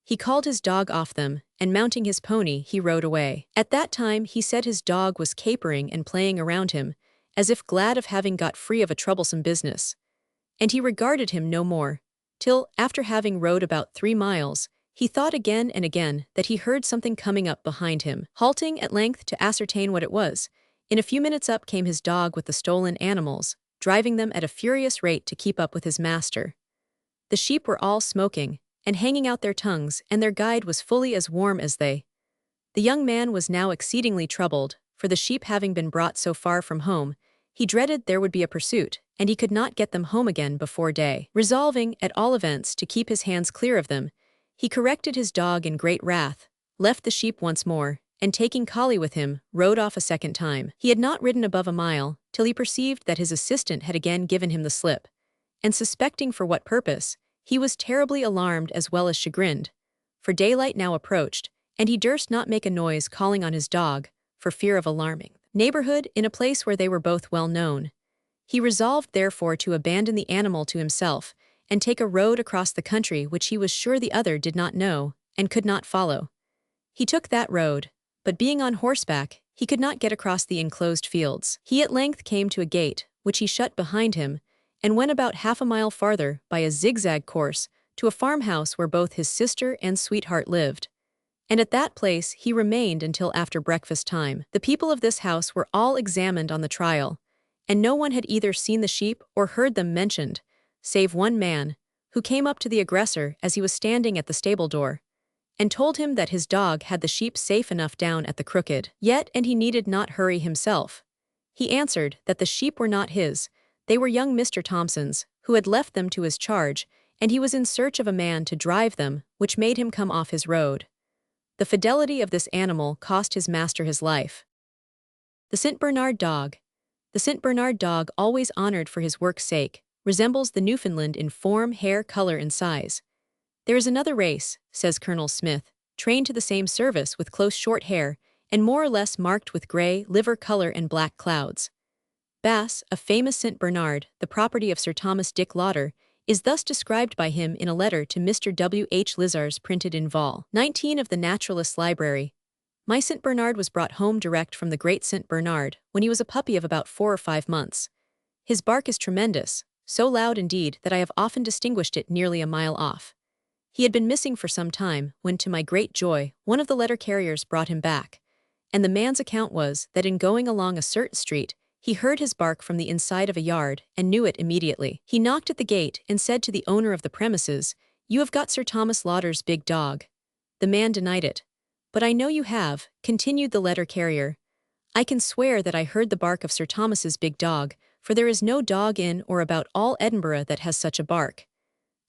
He called his dog off them, and mounting his pony, he rode away. At that time he said his dog was capering and playing around him, as if glad of having got free of a troublesome business. And he regarded him no more, till, after having rode about 3 miles, He thought again and again that he heard something coming up behind him. Halting at length to ascertain what it was, in a few minutes up came his dog with the stolen animals, driving them at a furious rate to keep up with his master. The sheep were all smoking, and hanging out their tongues, and their guide was fully as warm as they. The young man was now exceedingly troubled, for the sheep having been brought so far from home, he dreaded there would be a pursuit, and he could not get them home again before day. Resolving, at all events, to keep his hands clear of them, he corrected his dog in great wrath, left the sheep once more, and taking Collie with him, rode off a second time. He had not ridden above a mile, till he perceived that his assistant had again given him the slip, and suspecting for what purpose, he was terribly alarmed as well as chagrined, for daylight now approached, and he durst not make a noise calling on his dog, for fear of alarming the neighborhood in a place where they were both well known. He resolved therefore to abandon the animal to himself, and take a road across the country which he was sure the other did not know, and could not follow. He took that road, but being on horseback, he could not get across the enclosed fields. He at length came to a gate, which he shut behind him, and went about half a mile farther by a zigzag course to a farmhouse where both his sister and sweetheart lived. And at that place he remained until after breakfast time. The people of this house were all examined on the trial, and no one had either seen the sheep or heard them mentioned, save one man, who came up to the aggressor as he was standing at the stable door, and told him that his dog had the sheep safe enough down at the crooked. Yet, and he needed not hurry himself. He answered that the sheep were not his, they were young Mr. Thompson's, who had left them to his charge, and he was in search of a man to drive them, which made him come off his road. The fidelity of this animal cost his master his life. The St. Bernard dog. The St. Bernard dog, always honored for his work's sake, resembles the Newfoundland in form, hair, color, and size. There is another race, says Colonel Smith, trained to the same service with close short hair, and more or less marked with gray, liver color and black clouds. Bass, a famous St. Bernard, the property of Sir Thomas Dick Lauder, is thus described by him in a letter to Mr. W. H. Lizars printed in Vol. 19 of the Naturalist's Library. My St. Bernard was brought home direct from the great St. Bernard when he was a puppy of about 4 or 5 months. His bark is tremendous, so loud indeed that I have often distinguished it nearly a mile off. He had been missing for some time when, to my great joy, one of the letter carriers brought him back, and the man's account was that in going along a certain street, he heard his bark from the inside of a yard and knew it immediately. He knocked at the gate and said to the owner of the premises, "You have got Sir Thomas Lauder's big dog." The man denied it. "But I know you have," continued the letter carrier. "I can swear that I heard the bark of Sir Thomas's big dog, for there is no dog in or about all Edinburgh that has such a bark."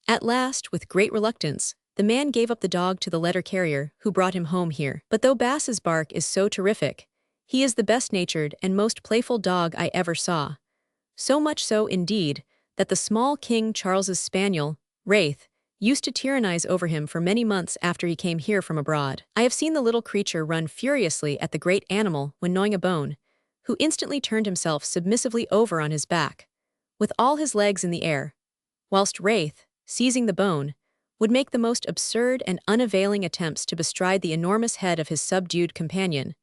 At last, with great reluctance, the man gave up the dog to the letter carrier, who brought him home here. But though Bass's bark is so terrific, he is the best-natured and most playful dog I ever saw. So much so, indeed, that the small King Charles's spaniel, Wraith, used to tyrannize over him for many months after he came here from abroad. I have seen the little creature run furiously at the great animal when gnawing a bone, who instantly turned himself submissively over on his back, with all his legs in the air, whilst Wraith, seizing the bone, would make the most absurd and unavailing attempts to bestride the enormous head of his subdued companion,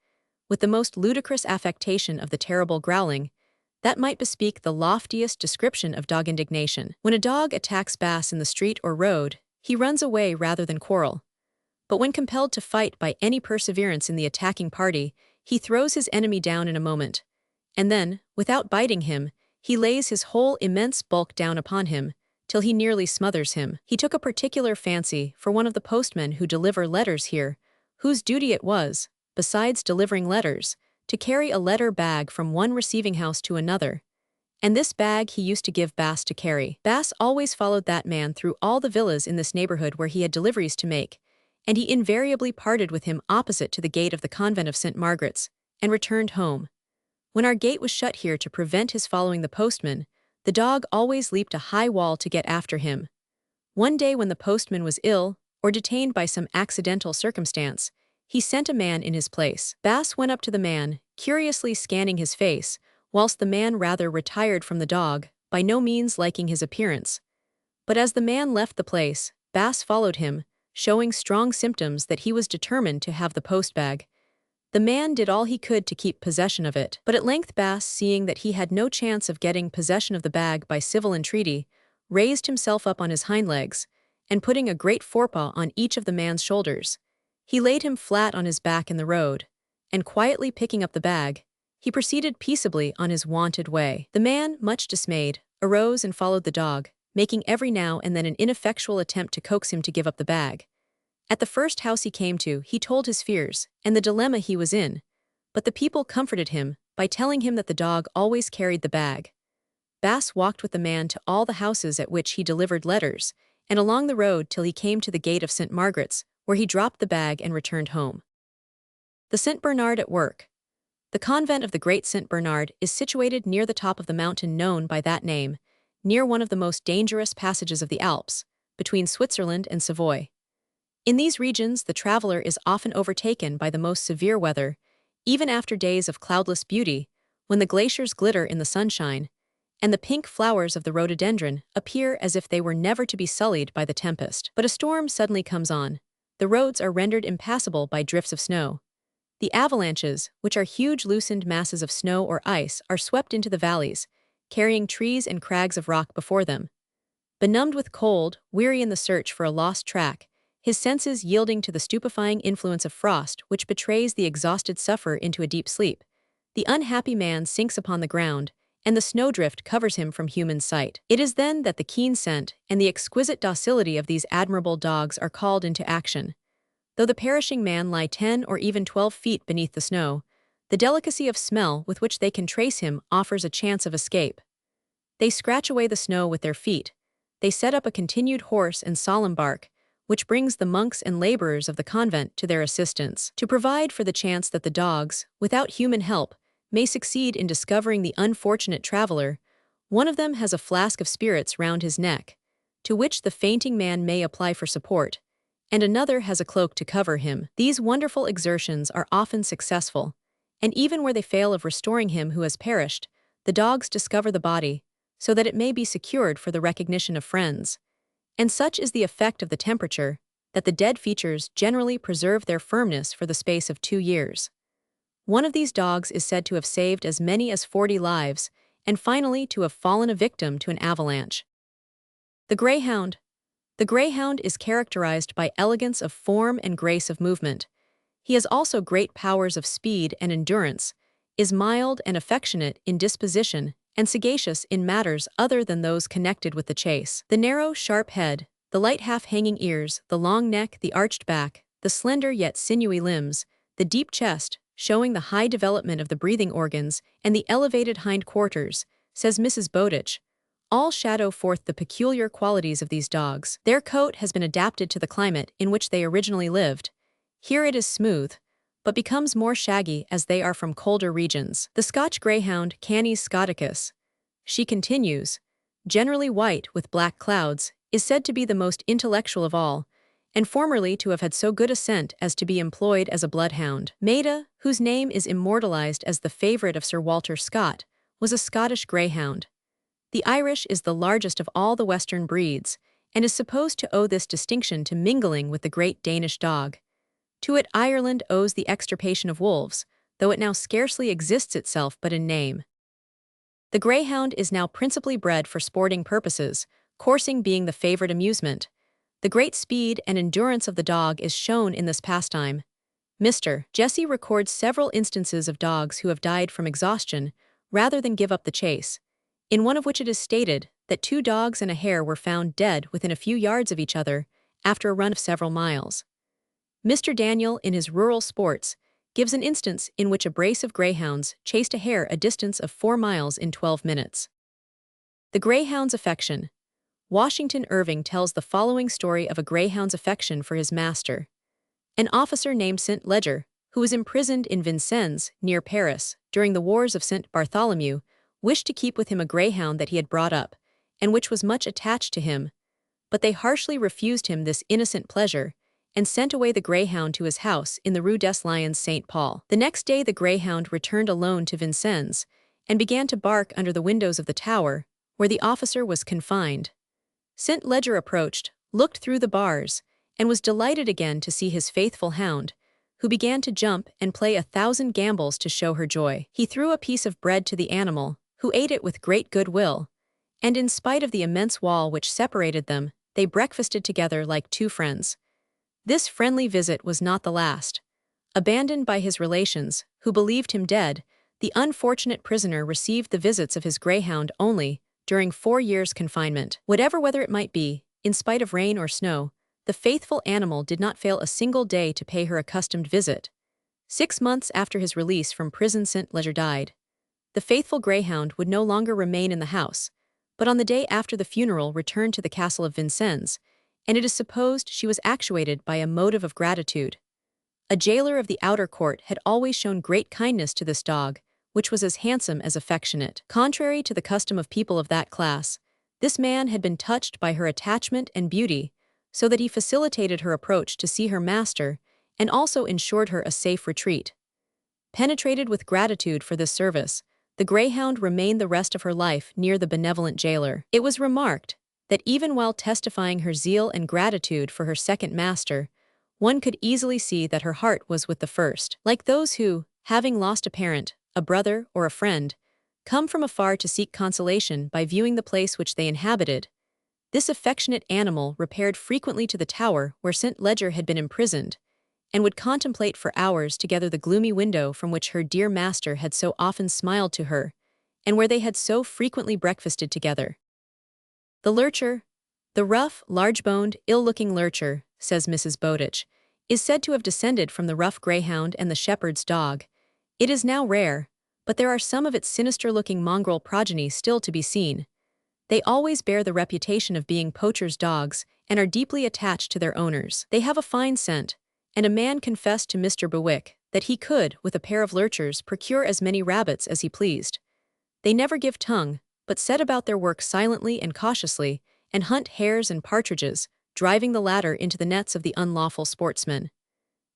with the most ludicrous affectation of the terrible growling, that might bespeak the loftiest description of dog indignation. When a dog attacks Bass in the street or road, he runs away rather than quarrel. But when compelled to fight by any perseverance in the attacking party, he throws his enemy down in a moment, and then, without biting him, he lays his whole immense bulk down upon him, till he nearly smothers him. He took a particular fancy for one of the postmen who deliver letters here, whose duty it was, besides delivering letters, to carry a letter bag from one receiving house to another, and this bag he used to give Bass to carry. Bass always followed that man through all the villas in this neighborhood where he had deliveries to make, and he invariably parted with him opposite to the gate of the convent of St. Margaret's, and returned home. When our gate was shut here to prevent his following the postman, the dog always leaped a high wall to get after him. One day when the postman was ill, or detained by some accidental circumstance, he sent a man in his place. Bass went up to the man, curiously scanning his face, whilst the man rather retired from the dog, by no means liking his appearance. But as the man left the place, Bass followed him, showing strong symptoms that he was determined to have the post-bag. The man did all he could to keep possession of it, but at length Bass, seeing that he had no chance of getting possession of the bag by civil entreaty, raised himself up on his hind legs, and putting a great forepaw on each of the man's shoulders, he laid him flat on his back in the road, and quietly picking up the bag, he proceeded peaceably on his wonted way. The man, much dismayed, arose and followed the dog, making every now and then an ineffectual attempt to coax him to give up the bag. At the first house he came to, he told his fears and the dilemma he was in, but the people comforted him by telling him that the dog always carried the bag. Bass walked with the man to all the houses at which he delivered letters, and along the road till he came to the gate of St. Margaret's, where he dropped the bag and returned home. The St. Bernard at work. The convent of the Great St. Bernard is situated near the top of the mountain known by that name, near one of the most dangerous passages of the Alps, between Switzerland and Savoy. In these regions, the traveler is often overtaken by the most severe weather, even after days of cloudless beauty, when the glaciers glitter in the sunshine, and the pink flowers of the rhododendron appear as if they were never to be sullied by the tempest. But a storm suddenly comes on. The roads are rendered impassable by drifts of snow. The avalanches, which are huge loosened masses of snow or ice, are swept into the valleys, carrying trees and crags of rock before them. Benumbed with cold, weary in the search for a lost track, his senses yielding to the stupefying influence of frost which betrays the exhausted sufferer into a deep sleep, the unhappy man sinks upon the ground, and the snowdrift covers him from human sight. It is then that the keen scent and the exquisite docility of these admirable dogs are called into action. Though the perishing man lie 10 or even 12 feet beneath the snow, the delicacy of smell with which they can trace him offers a chance of escape. They scratch away the snow with their feet. They set up a continued hoarse and solemn bark, which brings the monks and laborers of the convent to their assistance. To provide for the chance that the dogs, without human help, may succeed in discovering the unfortunate traveler, one of them has a flask of spirits round his neck, to which the fainting man may apply for support, and another has a cloak to cover him. These wonderful exertions are often successful, and even where they fail of restoring him who has perished, the dogs discover the body, so that it may be secured for the recognition of friends. And such is the effect of the temperature, that the dead features generally preserve their firmness for the space of 2 years. One of these dogs is said to have saved as many as 40 lives, and finally to have fallen a victim to an avalanche. The greyhound. The greyhound is characterized by elegance of form and grace of movement. He has also great powers of speed and endurance, is mild and affectionate in disposition, and sagacious in matters other than those connected with the chase. The narrow, sharp head, the light half-hanging ears, the long neck, the arched back, the slender yet sinewy limbs, the deep chest, showing the high development of the breathing organs, and the elevated hind quarters, says Mrs. Bowditch, all shadow forth the peculiar qualities of these dogs. Their coat has been adapted to the climate in which they originally lived. Here it is smooth, but becomes more shaggy as they are from colder regions. The Scotch greyhound, Canis scoticus, she continues, generally white with black clouds, is said to be the most intellectual of all, and formerly to have had so good a scent as to be employed as a bloodhound. Maida, whose name is immortalized as the favorite of Sir Walter Scott, was a Scottish greyhound. The Irish is the largest of all the Western breeds, and is supposed to owe this distinction to mingling with the great Danish dog. To it Ireland owes the extirpation of wolves, though it now scarcely exists itself but in name. The greyhound is now principally bred for sporting purposes, coursing being the favorite amusement. The great speed and endurance of the dog is shown in this pastime. Mr. Jesse records several instances of dogs who have died from exhaustion rather than give up the chase, in one of which it is stated that 2 dogs and a hare were found dead within a few yards of each other after a run of several miles. Mr. Daniel, in his Rural Sports, gives an instance in which a brace of greyhounds chased a hare a distance of 4 miles in 12 minutes. The greyhound's affection. Washington Irving tells the following story of a greyhound's affection for his master. An officer named St. Leger, who was imprisoned in Vincennes, near Paris, during the Wars of St. Bartholomew, wished to keep with him a greyhound that he had brought up, and which was much attached to him, but they harshly refused him this innocent pleasure, and sent away the greyhound to his house in the Rue des Lions St. Paul. The next day the greyhound returned alone to Vincennes, and began to bark under the windows of the tower, where the officer was confined. St. Leger approached, looked through the bars, and was delighted again to see his faithful hound, who began to jump and play 1,000 gambols to show her joy. He threw a piece of bread to the animal, who ate it with great good will, and in spite of the immense wall which separated them, they breakfasted together like two friends. This friendly visit was not the last. Abandoned by his relations, who believed him dead, the unfortunate prisoner received the visits of his greyhound only during 4 years' confinement. Whatever weather it might be, in spite of rain or snow, the faithful animal did not fail a single day to pay her accustomed visit. 6 months after his release from prison St. Leger died. The faithful greyhound would no longer remain in the house, but on the day after the funeral returned to the castle of Vincennes, and it is supposed she was actuated by a motive of gratitude. A jailer of the outer court had always shown great kindness to this dog, which was as handsome as affectionate. Contrary to the custom of people of that class, this man had been touched by her attachment and beauty, so that he facilitated her approach to see her master and also ensured her a safe retreat. Penetrated with gratitude for this service, the greyhound remained the rest of her life near the benevolent jailer. It was remarked that even while testifying her zeal and gratitude for her second master, one could easily see that her heart was with the first. Like those who, having lost a parent, a brother, or a friend, come from afar to seek consolation by viewing the place which they inhabited, this affectionate animal repaired frequently to the tower where St. Leger had been imprisoned, and would contemplate for hours together the gloomy window from which her dear master had so often smiled to her, and where they had so frequently breakfasted together. The lurcher, the rough, large-boned, ill-looking lurcher, says Mrs. Bowditch, is said to have descended from the rough greyhound and the shepherd's dog. It is now rare, but there are some of its sinister-looking mongrel progeny still to be seen. They always bear the reputation of being poachers' dogs and are deeply attached to their owners. They have a fine scent, and a man confessed to Mr. Bewick that he could, with a pair of lurchers, procure as many rabbits as he pleased. They never give tongue, but set about their work silently and cautiously, and hunt hares and partridges, driving the latter into the nets of the unlawful sportsman.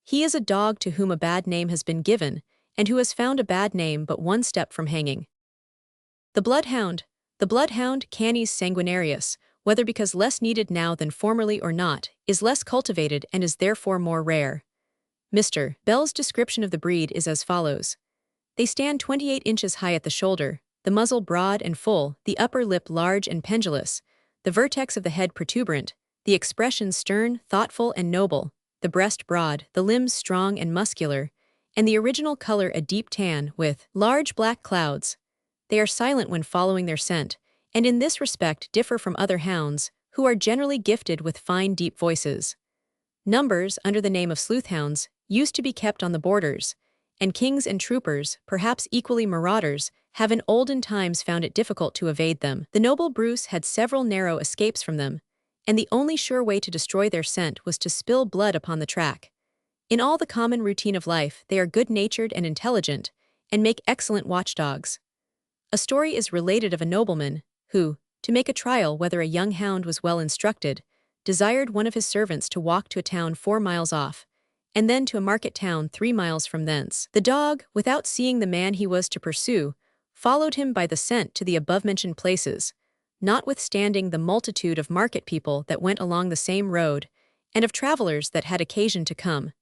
He is a dog to whom a bad name has been given, and who has found a bad name but one step from hanging. The bloodhound. The bloodhound, Canis sanguinarius, whether because less needed now than formerly or not, is less cultivated and is therefore more rare. Mr. Bell's description of the breed is as follows. They stand 28 inches high at the shoulder, the muzzle broad and full, the upper lip large and pendulous, the vertex of the head protuberant, the expression stern, thoughtful, and noble, the breast broad, the limbs strong and muscular, and the original color a deep tan with large black clouds. They are silent when following their scent, and in this respect differ from other hounds, who are generally gifted with fine deep voices. Numbers, under the name of sleuthhounds, used to be kept on the borders, and kings and troopers, perhaps equally marauders, have in olden times found it difficult to evade them. The noble Bruce had several narrow escapes from them, and the only sure way to destroy their scent was to spill blood upon the track. In all the common routine of life, they are good-natured and intelligent, and make excellent watchdogs. A story is related of a nobleman who, to make a trial whether a young hound was well instructed, desired one of his servants to walk to a town 4 miles off, and then to a market town 3 miles from thence. The dog, without seeing the man he was to pursue, followed him by the scent to the above-mentioned places, notwithstanding the multitude of market people that went along the same road, and of travelers that had occasion to come.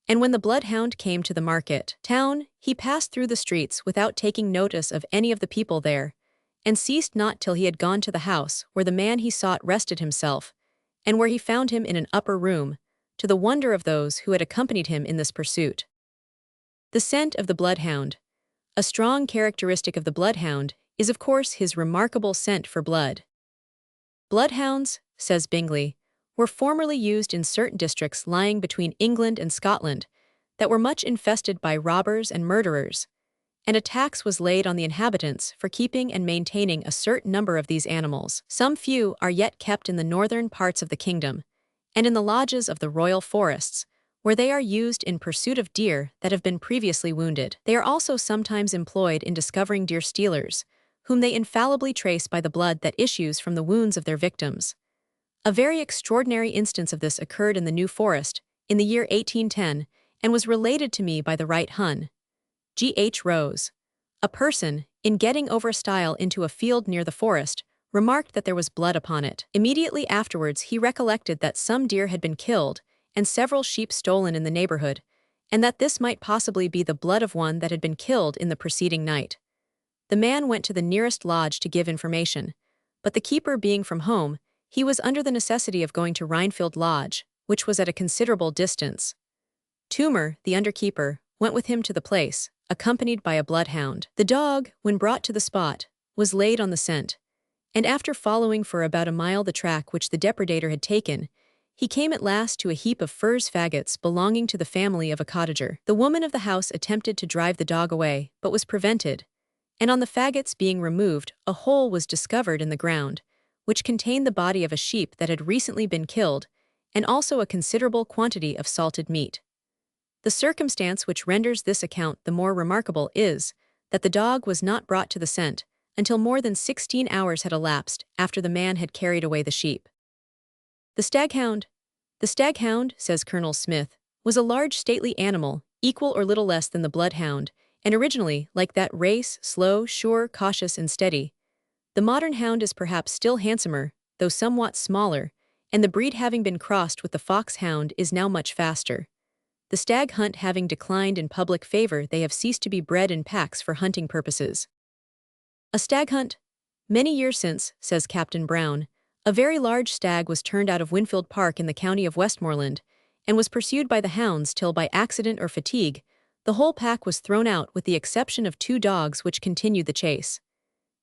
And when the bloodhound came to the market town, he passed through the streets without taking notice of any of the people there, and ceased not till he had gone to the house where the man he sought rested himself, and where he found him in an upper room, to the wonder of those who had accompanied him in this pursuit. The scent of the bloodhound. A strong characteristic of the bloodhound is of course his remarkable scent for blood. Bloodhounds, says Bingley, were formerly used in certain districts lying between England and Scotland that were much infested by robbers and murderers, and a tax was laid on the inhabitants for keeping and maintaining a certain number of these animals. Some few are yet kept in the northern parts of the kingdom, and in the lodges of the royal forests, where they are used in pursuit of deer that have been previously wounded. They are also sometimes employed in discovering deer stealers, whom they infallibly trace by the blood that issues from the wounds of their victims. A very extraordinary instance of this occurred in the New Forest, in the year 1810, and was related to me by the right Hun. G. H. Rose. A person, in getting over a stile into a field near the forest, remarked that there was blood upon it. Immediately afterwards he recollected that some deer had been killed, and several sheep stolen in the neighborhood, and that this might possibly be the blood of one that had been killed in the preceding night. The man went to the nearest lodge to give information, but the keeper being from home, He was under the necessity of going to Rhinefield Lodge, which was at a considerable distance. Toomer, the underkeeper, went with him to the place, accompanied by a bloodhound. The dog, when brought to the spot, was laid on the scent, and after following for about a mile the track which the depredator had taken, he came at last to a heap of furze faggots belonging to the family of a cottager. The woman of the house attempted to drive the dog away, but was prevented, and on the faggots being removed, a hole was discovered in the ground, which contained the body of a sheep that had recently been killed, and also a considerable quantity of salted meat. The circumstance which renders this account the more remarkable is that the dog was not brought to the scent until more than 16 hours had elapsed after the man had carried away the sheep. The staghound. The staghound, says Colonel Smith, was a large stately animal, equal or little less than the bloodhound, and originally, like that race, slow, sure, cautious, and steady. The modern hound is perhaps still handsomer, though somewhat smaller, and the breed having been crossed with the foxhound is now much faster. The stag hunt having declined in public favor, they have ceased to be bred in packs for hunting purposes. A stag hunt. Many years since, says Captain Brown, a very large stag was turned out of Winfield Park in the county of Westmoreland, and was pursued by the hounds till by accident or fatigue, the whole pack was thrown out with the exception of 2 dogs which continued the chase.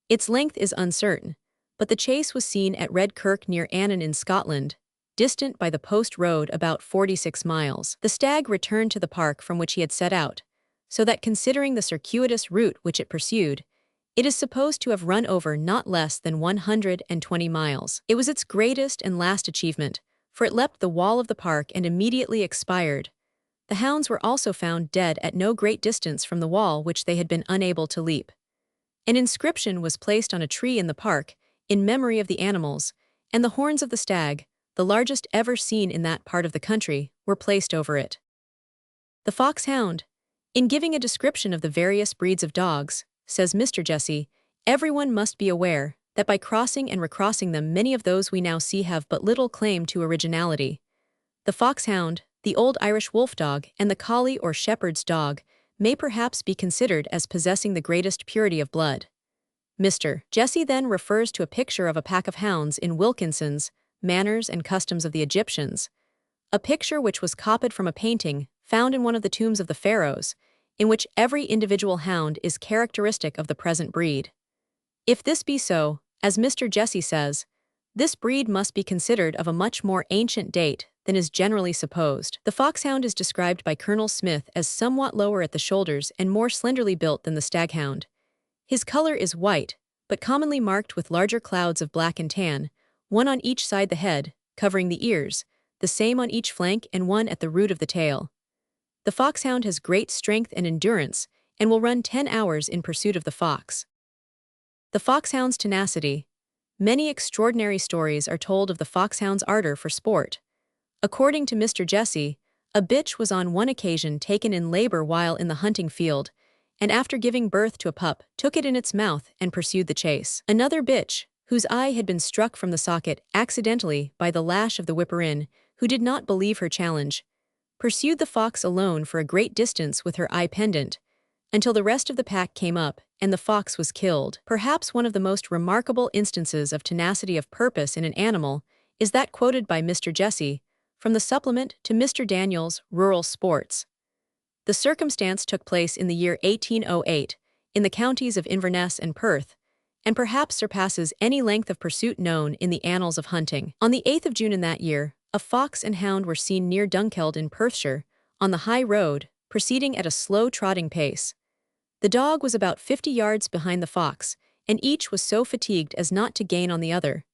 Its length is uncertain, but the chase was seen at Red Kirk near Annan in Scotland, distant by the post road about 46 miles. The stag returned to the park from which he had set out, so that considering the circuitous route which it pursued, it is supposed to have run over not less than 120 miles. It was its greatest and last achievement, for it leapt the wall of the park and immediately expired. The hounds were also found dead at no great distance from the wall which they had been unable to leap. An inscription was placed on a tree in the park, in memory of the animals, and the horns of the stag, the largest ever seen in that part of the country, were placed over it. The foxhound. In giving a description of the various breeds of dogs, says Mr. Jesse, everyone must be aware that by crossing and recrossing them many of those we now see have but little claim to originality. The foxhound, the old Irish wolfdog, and the collie or shepherd's dog may perhaps be considered as possessing the greatest purity of blood. Mr. Jesse then refers to a picture of a pack of hounds in Wilkinson's Manners and Customs of the Egyptians, a picture which was copied from a painting found in one of the tombs of the pharaohs, in which every individual hound is characteristic of the present breed. If this be so, as Mr. Jesse says, this breed must be considered of a much more ancient date than is generally supposed. The foxhound is described by Colonel Smith as somewhat lower at the shoulders and more slenderly built than the staghound. His color is white, but commonly marked with larger clouds of black and tan, one on each side the head, covering the ears, the same on each flank and one at the root of the tail. The foxhound has great strength and endurance, and will run 10 hours in pursuit of the fox. The foxhound's tenacity. Many extraordinary stories are told of the foxhound's ardor for sport. According to Mr. Jesse, a bitch was on one occasion taken in labor while in the hunting field, and after giving birth to a pup, took it in its mouth and pursued the chase. Another bitch, whose eye had been struck from the socket accidentally by the lash of the whipper-in, who did not believe her challenge, pursued the fox alone for a great distance with her eye pendant, until the rest of the pack came up, and the fox was killed. Perhaps one of the most remarkable instances of tenacity of purpose in an animal is that quoted by Mr. Jesse, from the supplement to Mr. Daniel's Rural Sports. The circumstance took place in the year 1808, in the counties of Inverness and Perth, and perhaps surpasses any length of pursuit known in the annals of hunting. On the 8th of June in that year, a fox and hound were seen near Dunkeld in Perthshire, on the high road, proceeding at a slow trotting pace. The dog was about 50 yards behind the fox, and each was so fatigued as not to gain on the other.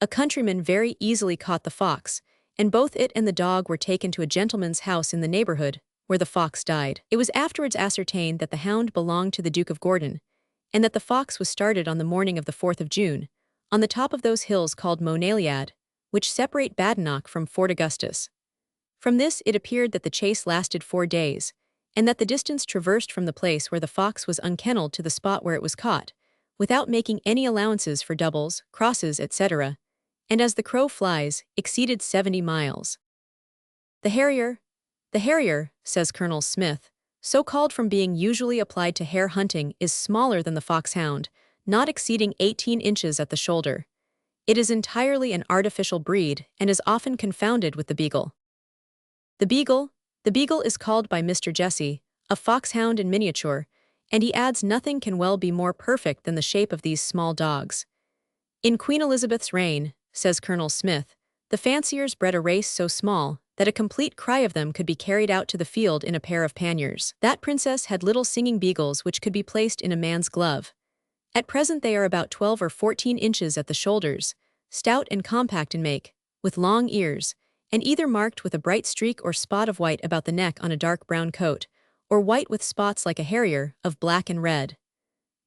A countryman very easily caught the fox, and both it and the dog were taken to a gentleman's house in the neighborhood, where the fox died. It was afterwards ascertained that the hound belonged to the Duke of Gordon, and that the fox was started on the morning of the 4th of June, on the top of those hills called Monaliad, which separate Badenoch from Fort Augustus. From this it appeared that the chase lasted 4 days, and that the distance traversed from the place where the fox was unkennelled to the spot where it was caught, without making any allowances for doubles, crosses, etc., and as the crow flies, exceeded 70 miles. The harrier. The harrier, says Colonel Smith, so called from being usually applied to hare hunting, is smaller than the foxhound, not exceeding 18 inches at the shoulder. It is entirely an artificial breed and is often confounded with the beagle. The beagle? The beagle is called by Mr. Jesse a foxhound in miniature, and he adds nothing can well be more perfect than the shape of these small dogs. In Queen Elizabeth's reign, says Colonel Smith, the fanciers bred a race so small that a complete cry of them could be carried out to the field in a pair of panniers. That princess had little singing beagles which could be placed in a man's glove. At present they are about 12 or 14 inches at the shoulders, stout and compact in make, with long ears, and either marked with a bright streak or spot of white about the neck on a dark brown coat, or white with spots like a harrier, of black and red.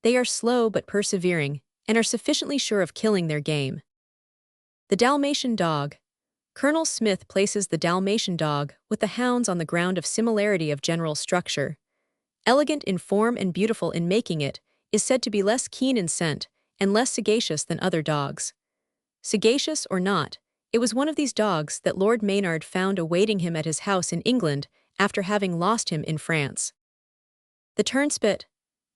They are slow but persevering, and are sufficiently sure of killing their game. The Dalmatian dog. Colonel Smith places the Dalmatian dog with the hounds on the ground of similarity of general structure. Elegant in form and beautiful in making, it is said to be less keen in scent and less sagacious than other dogs. Sagacious or not, it was one of these dogs that Lord Maynard found awaiting him at his house in England after having lost him in France. The turnspit.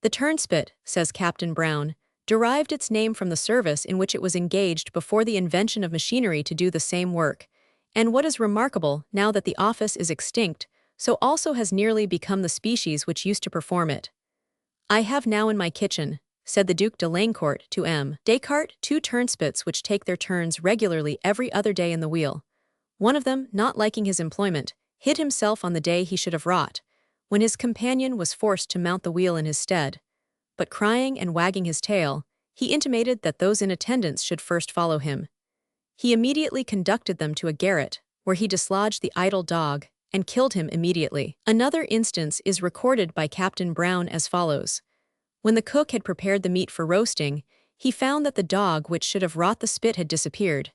The turnspit, says Captain Brown, derived its name from the service in which it was engaged before the invention of machinery to do the same work, and what is remarkable, now that the office is extinct, so also has nearly become the species which used to perform it. I have now in my kitchen, said the Duc de Laincourt to M. Descartes, 2 turnspits which take their turns regularly every other day in the wheel. One of them, not liking his employment, hid himself on the day he should have wrought, when his companion was forced to mount the wheel in his stead. But crying and wagging his tail, he intimated that those in attendance should first follow him. He immediately conducted them to a garret, where he dislodged the idle dog, and killed him immediately. Another instance is recorded by Captain Brown as follows. When the cook had prepared the meat for roasting, he found that the dog which should have wrought the spit had disappeared.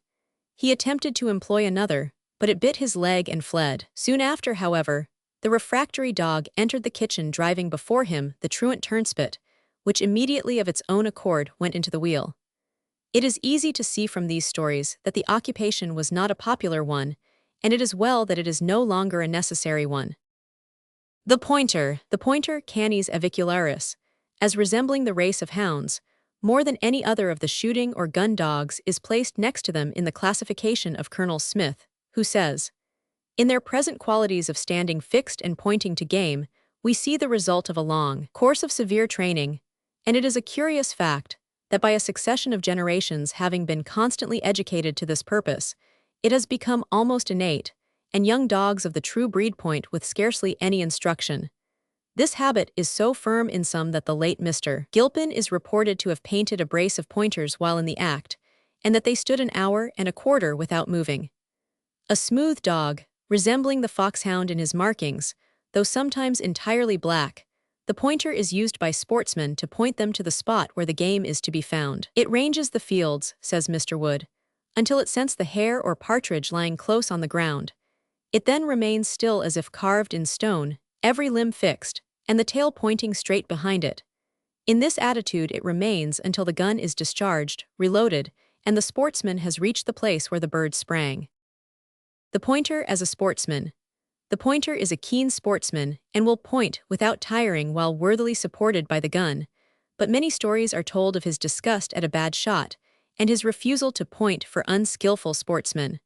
He attempted to employ another, but it bit his leg and fled. Soon after, however, the refractory dog entered the kitchen driving before him the truant turnspit, which immediately of its own accord went into the wheel. It is easy to see from these stories that the occupation was not a popular one, and it is well that it is no longer a necessary one. The pointer. The pointer, Canis avicularis, as resembling the race of hounds, more than any other of the shooting or gun dogs, is placed next to them in the classification of Colonel Smith, who says, "In their present qualities of standing fixed and pointing to game, we see the result of a long course of severe training, and it is a curious fact that by a succession of generations having been constantly educated to this purpose, it has become almost innate, and young dogs of the true breed point with scarcely any instruction. This habit is so firm in some that the late Mr. Gilpin is reported to have painted a brace of pointers while in the act, and that they stood an hour and a quarter without moving. A smooth dog, resembling the foxhound in his markings, though sometimes entirely black, the pointer is used by sportsmen to point them to the spot where the game is to be found. It ranges the fields, says Mr. Wood, until it scents the hare or partridge lying close on the ground. It then remains still as if carved in stone, every limb fixed, and the tail pointing straight behind it. In this attitude it remains until the gun is discharged, reloaded, and the sportsman has reached the place where the bird sprang. The pointer as a sportsman. The pointer is a keen sportsman and will point without tiring while worthily supported by the gun, but many stories are told of his disgust at a bad shot and his refusal to point for unskillful sportsmen.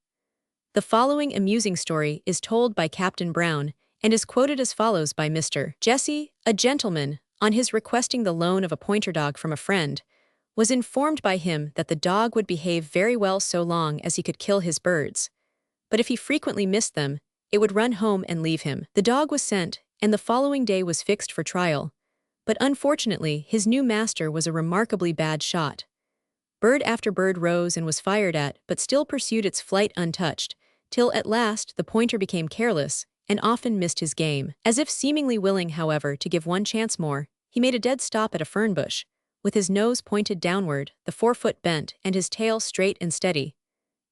The following amusing story is told by Captain Brown and is quoted as follows by Mr. Jesse, a gentleman, on his requesting the loan of a pointer dog from a friend, was informed by him that the dog would behave very well so long as he could kill his birds, but if he frequently missed them, it would run home and leave him. The dog was sent, and the following day was fixed for trial, but unfortunately his new master was a remarkably bad shot. Bird after bird rose and was fired at, but still pursued its flight untouched, till at last the pointer became careless, and often missed his game. As if seemingly willing, however, to give one chance more, he made a dead stop at a fern bush, with his nose pointed downward, the forefoot bent, and his tail straight and steady.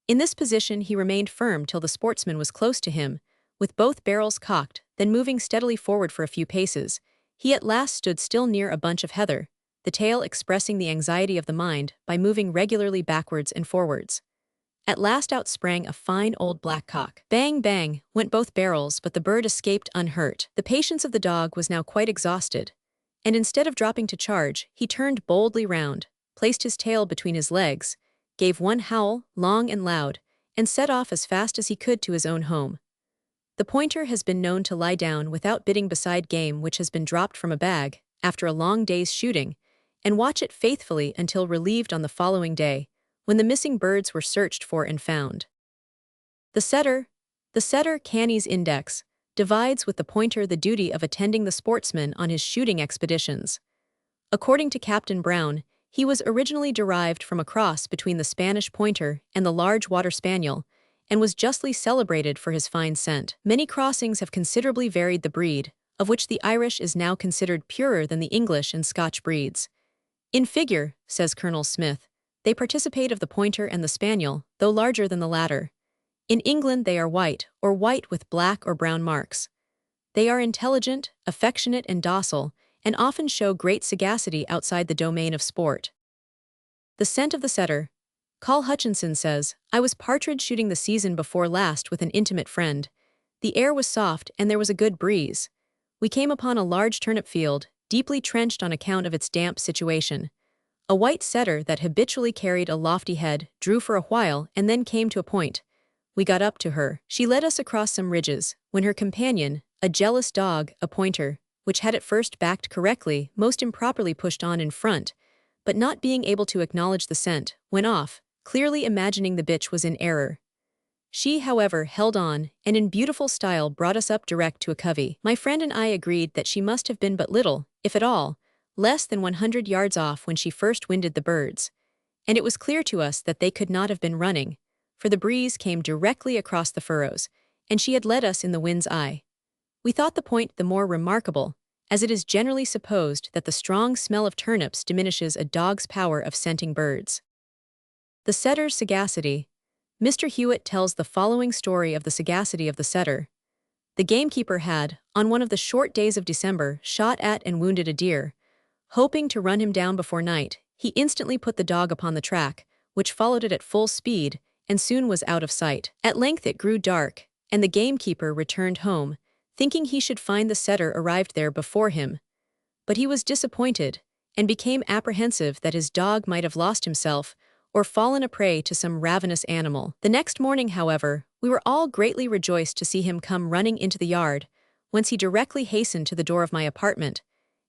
In this position he remained firm till the sportsman was close to him, with both barrels cocked, then moving steadily forward for a few paces, he at last stood still near a bunch of heather, the tail expressing the anxiety of the mind by moving regularly backwards and forwards. At last out sprang a fine old black cock. Bang, bang, went both barrels, but the bird escaped unhurt. The patience of the dog was now quite exhausted, and instead of dropping to charge, he turned boldly round, placed his tail between his legs, gave one howl, long and loud, and set off as fast as he could to his own home. The pointer has been known to lie down without bidding beside game which has been dropped from a bag, after a long day's shooting, and watch it faithfully until relieved on the following day, when the missing birds were searched for and found. The setter Canny's index, divides with the pointer the duty of attending the sportsman on his shooting expeditions. According to Captain Brown, he was originally derived from a cross between the Spanish pointer and the large water spaniel, and was justly celebrated for his fine scent. Many crossings have considerably varied the breed, of which the Irish is now considered purer than the English and Scotch breeds. In figure, says Colonel Smith, they participate of the pointer and the spaniel, though larger than the latter. In England they are white, or white with black or brown marks. They are intelligent, affectionate and docile, and often show great sagacity outside the domain of sport. The scent of the setter. Col Hutchinson says, I was partridge shooting the season before last with an intimate friend. The air was soft and there was a good breeze. We came upon a large turnip field, deeply trenched on account of its damp situation. A white setter that habitually carried a lofty head drew for a while and then came to a point. We got up to her. She led us across some ridges, when her companion, a jealous dog, a pointer, which had at first backed correctly, most improperly pushed on in front, but not being able to acknowledge the scent, went off, clearly imagining the bitch was in error. She, however, held on, and in beautiful style brought us up direct to a covey. My friend and I agreed that she must have been but little, if at all, less than 100 yards off when she first winded the birds, and it was clear to us that they could not have been running, for the breeze came directly across the furrows, and she had led us in the wind's eye. We thought the point the more remarkable, as it is generally supposed that the strong smell of turnips diminishes a dog's power of scenting birds. The setter's sagacity. Mr. Hewitt tells the following story of the sagacity of the setter. The gamekeeper had, on one of the short days of December, shot at and wounded a deer. Hoping to run him down before night, he instantly put the dog upon the track, which followed it at full speed, and soon was out of sight. At length it grew dark, and the gamekeeper returned home, thinking he should find the setter arrived there before him. But he was disappointed, and became apprehensive that his dog might have lost himself, or fallen a prey to some ravenous animal. The next morning, however, we were all greatly rejoiced to see him come running into the yard, whence he directly hastened to the door of my apartment,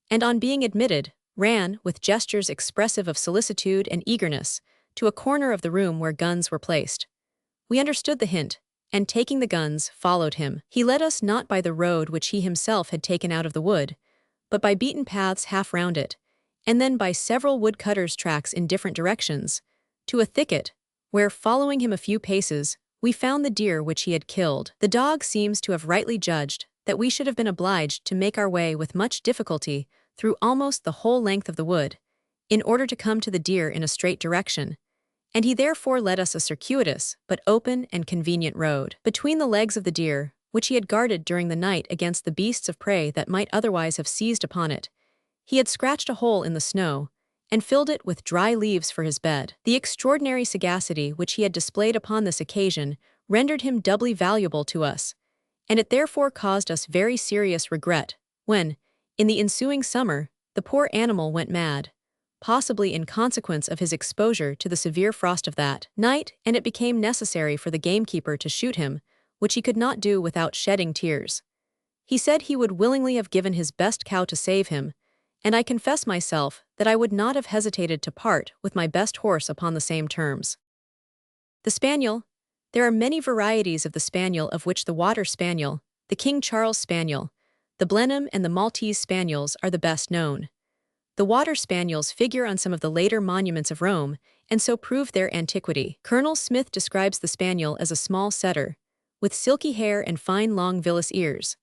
and on being admitted, ran, with gestures expressive of solicitude and eagerness, to a corner of the room where guns were placed. We understood the hint, and taking the guns, followed him. He led us not by the road which he himself had taken out of the wood, but by beaten paths half round it, and then by several woodcutters' tracks in different directions, to a thicket, where, following him a few paces, we found the deer which he had killed. The dog seems to have rightly judged that we should have been obliged to make our way with much difficulty through almost the whole length of the wood, in order to come to the deer in a straight direction, and he therefore led us a circuitous, but open and convenient road. Between the legs of the deer, which he had guarded during the night against the beasts of prey that might otherwise have seized upon it, he had scratched a hole in the snow, and filled it with dry leaves for his bed. The extraordinary sagacity which he had displayed upon this occasion rendered him doubly valuable to us, and it therefore caused us very serious regret, when, in the ensuing summer, the poor animal went mad, possibly in consequence of his exposure to the severe frost of that night, and it became necessary for the gamekeeper to shoot him, which he could not do without shedding tears. He said he would willingly have given his best cow to save him, and I confess myself that I would not have hesitated to part with my best horse upon the same terms. The spaniel. There are many varieties of the spaniel, of which the water spaniel, the King Charles spaniel, the Blenheim and the Maltese spaniels are the best known. The water spaniels figure on some of the later monuments of Rome, and so prove their antiquity. Colonel Smith describes the spaniel as a small setter, with silky hair and fine long villous ears.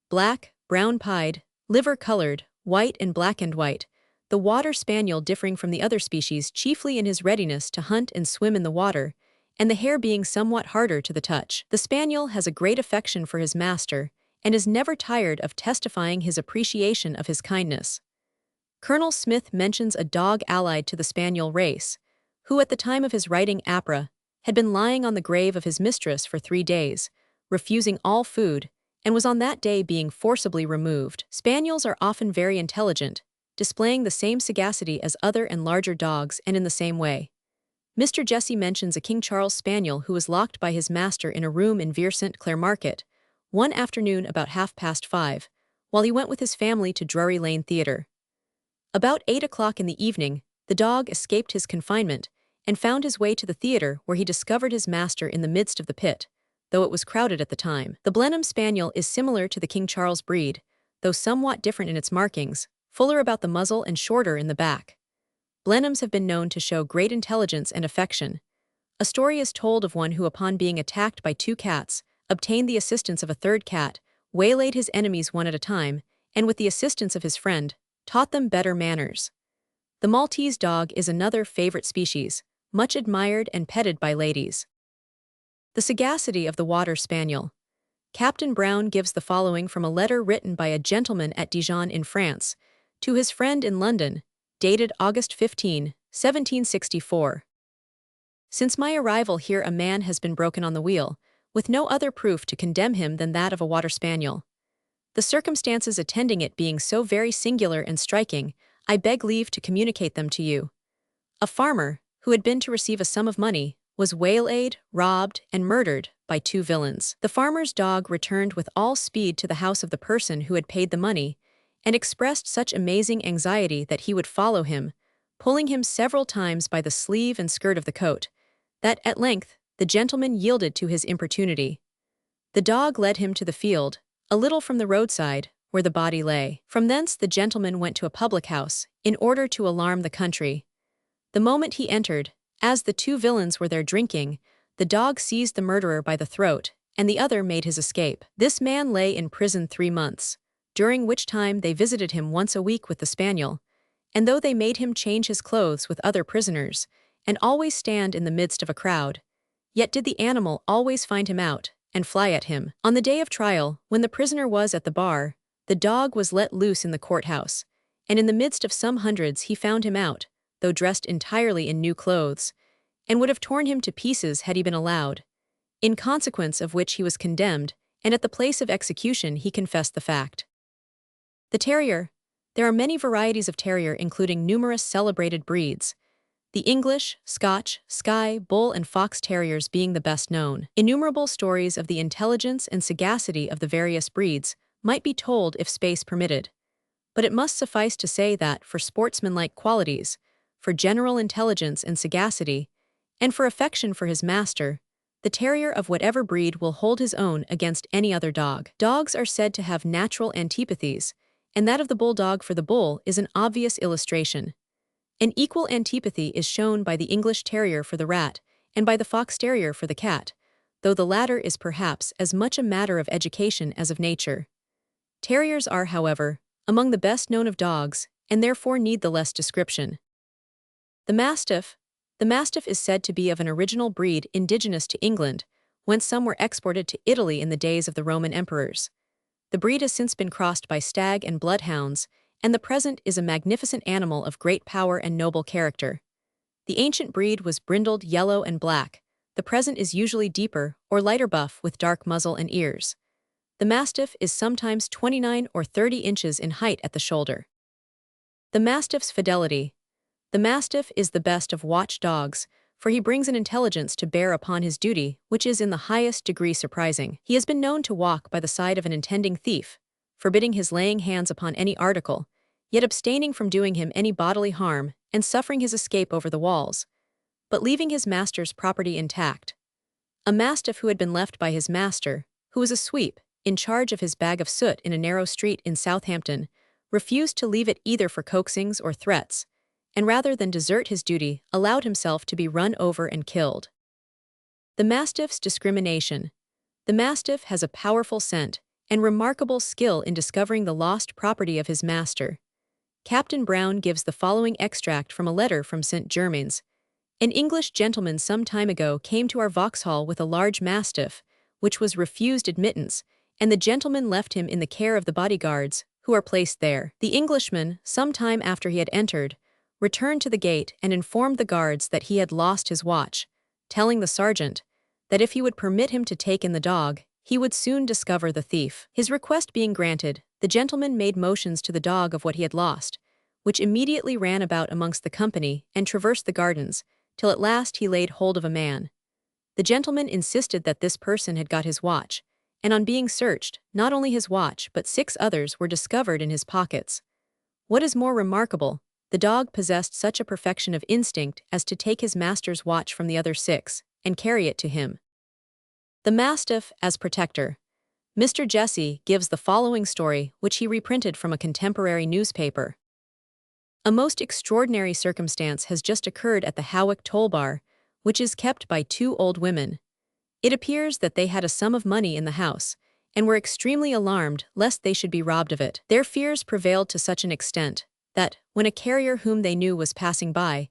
Black, brown-pied, liver-colored, white and black and white, the water spaniel differing from the other species chiefly in his readiness to hunt and swim in the water, and the hair being somewhat harder to the touch. The spaniel has a great affection for his master, and is never tired of testifying his appreciation of his kindness. Colonel Smith mentions a dog allied to the spaniel race, who at the time of his writing Apra, had been lying on the grave of his mistress for 3 days, refusing all food, and was on that day being forcibly removed. Spaniels are often very intelligent, displaying the same sagacity as other and larger dogs and in the same way. Mr. Jesse mentions a King Charles spaniel who was locked by his master in a room in Vere St. Clair Market, one afternoon about 5:30, while he went with his family to Drury Lane Theatre. About 8 o'clock in the evening, the dog escaped his confinement and found his way to the theatre, where he discovered his master in the midst of the pit, though it was crowded at the time. The Blenheim Spaniel is similar to the King Charles breed, though somewhat different in its markings, fuller about the muzzle and shorter in the back. Blenheims have been known to show great intelligence and affection. A story is told of one who, upon being attacked by two cats, obtained the assistance of a third cat, waylaid his enemies one at a time, and with the assistance of his friend, taught them better manners. The Maltese dog is another favorite species, much admired and petted by ladies. The sagacity of the Water Spaniel. Captain Brown gives the following from a letter written by a gentleman at Dijon in France, to his friend in London, dated August 15, 1764. Since my arrival here a man has been broken on the wheel, with no other proof to condemn him than that of a water spaniel. The circumstances attending it being so very singular and striking, I beg leave to communicate them to you. A farmer, who had been to receive a sum of money, was waylaid, robbed, and murdered by two villains. The farmer's dog returned with all speed to the house of the person who had paid the money, and expressed such amazing anxiety that he would follow him, pulling him several times by the sleeve and skirt of the coat, that at length the gentleman yielded to his importunity. The dog led him to the field, a little from the roadside, where the body lay. From thence the gentleman went to a public house, in order to alarm the country. The moment he entered, as the two villains were there drinking, the dog seized the murderer by the throat, and the other made his escape. This man lay in prison 3 months, during which time they visited him once a week with the spaniel, and though they made him change his clothes with other prisoners, and always stand in the midst of a crowd, yet did the animal always find him out, and fly at him. On the day of trial, when the prisoner was at the bar, the dog was let loose in the courthouse, and in the midst of some hundreds he found him out, though dressed entirely in new clothes, and would have torn him to pieces had he been allowed, in consequence of which he was condemned, and at the place of execution he confessed the fact. The terrier. There are many varieties of terrier, including numerous celebrated breeds, the English, Scotch, Skye, Bull and Fox terriers being the best known. Innumerable stories of the intelligence and sagacity of the various breeds might be told if space permitted, but it must suffice to say that for sportsmanlike qualities, for general intelligence and sagacity, and for affection for his master, the terrier of whatever breed will hold his own against any other dog. Dogs are said to have natural antipathies, and that of the bulldog for the bull is an obvious illustration. An equal antipathy is shown by the English terrier for the rat, and by the fox terrier for the cat, though the latter is perhaps as much a matter of education as of nature. Terriers are, however, among the best known of dogs, and therefore need the less description. The Mastiff. The Mastiff is said to be of an original breed indigenous to England, whence some were exported to Italy in the days of the Roman emperors. The breed has since been crossed by stag and bloodhounds, and the present is a magnificent animal of great power and noble character. The ancient breed was brindled yellow and black. The present is usually deeper or lighter buff with dark muzzle and ears. The Mastiff is sometimes 29 or 30 inches in height at the shoulder. The Mastiff's fidelity. The Mastiff is the best of watch dogs, for he brings an intelligence to bear upon his duty which is in the highest degree surprising. He has been known to walk by the side of an intending thief, forbidding his laying hands upon any article, yet abstaining from doing him any bodily harm and suffering his escape over the walls, but leaving his master's property intact. A Mastiff who had been left by his master, who was a sweep, in charge of his bag of soot in a narrow street in Southampton, refused to leave it either for coaxings or threats, and rather than desert his duty, allowed himself to be run over and killed. The Mastiff's discrimination. The Mastiff has a powerful scent and remarkable skill in discovering the lost property of his master. Captain Brown gives the following extract from a letter from St. Germain's. An English gentleman some time ago came to our Vauxhall with a large Mastiff, which was refused admittance, and the gentleman left him in the care of the bodyguards, who are placed there. The Englishman, some time after he had entered, returned to the gate and informed the guards that he had lost his watch, telling the sergeant that if he would permit him to take in the dog, he would soon discover the thief. His request being granted, the gentleman made motions to the dog of what he had lost, which immediately ran about amongst the company and traversed the gardens, till at last he laid hold of a man. The gentleman insisted that this person had got his watch, and on being searched, not only his watch but 6 others were discovered in his pockets. What is more remarkable, the dog possessed such a perfection of instinct as to take his master's watch from the other 6 and carry it to him. The Mastiff as protector. Mr. Jesse gives the following story, which he reprinted from a contemporary newspaper. A most extraordinary circumstance has just occurred at the Howick Toll Bar, which is kept by 2 old women. It appears that they had a sum of money in the house, and were extremely alarmed lest they should be robbed of it. Their fears prevailed to such an extent that, when a carrier whom they knew was passing by,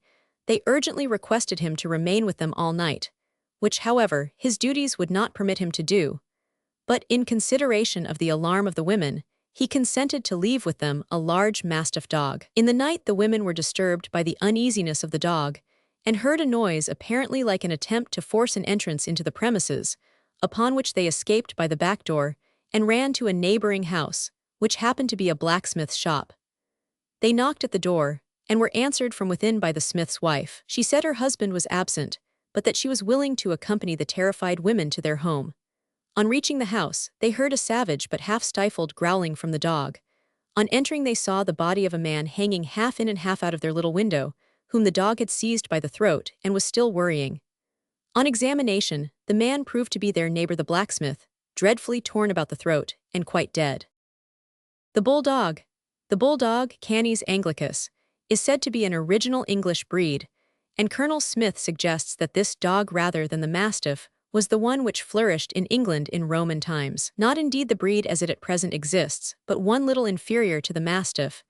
they urgently requested him to remain with them all night, which, however, his duties would not permit him to do. But in consideration of the alarm of the women, he consented to leave with them a large mastiff dog. In the night the women were disturbed by the uneasiness of the dog, and heard a noise apparently like an attempt to force an entrance into the premises, upon which they escaped by the back door, and ran to a neighboring house, which happened to be a blacksmith's shop. They knocked at the door, and were answered from within by the smith's wife. She said her husband was absent, but that she was willing to accompany the terrified women to their home. On reaching the house, they heard a savage but half-stifled growling from the dog. On entering they saw the body of a man hanging half in and half out of their little window, whom the dog had seized by the throat and was still worrying. On examination, the man proved to be their neighbor the blacksmith, dreadfully torn about the throat, and quite dead. The bulldog. The bulldog, Canis anglicus, is said to be an original English breed, and Colonel Smith suggests that this dog rather than the mastiff was the one which flourished in England in Roman times. Not indeed the breed as it at present exists, but one little inferior to the mastiff,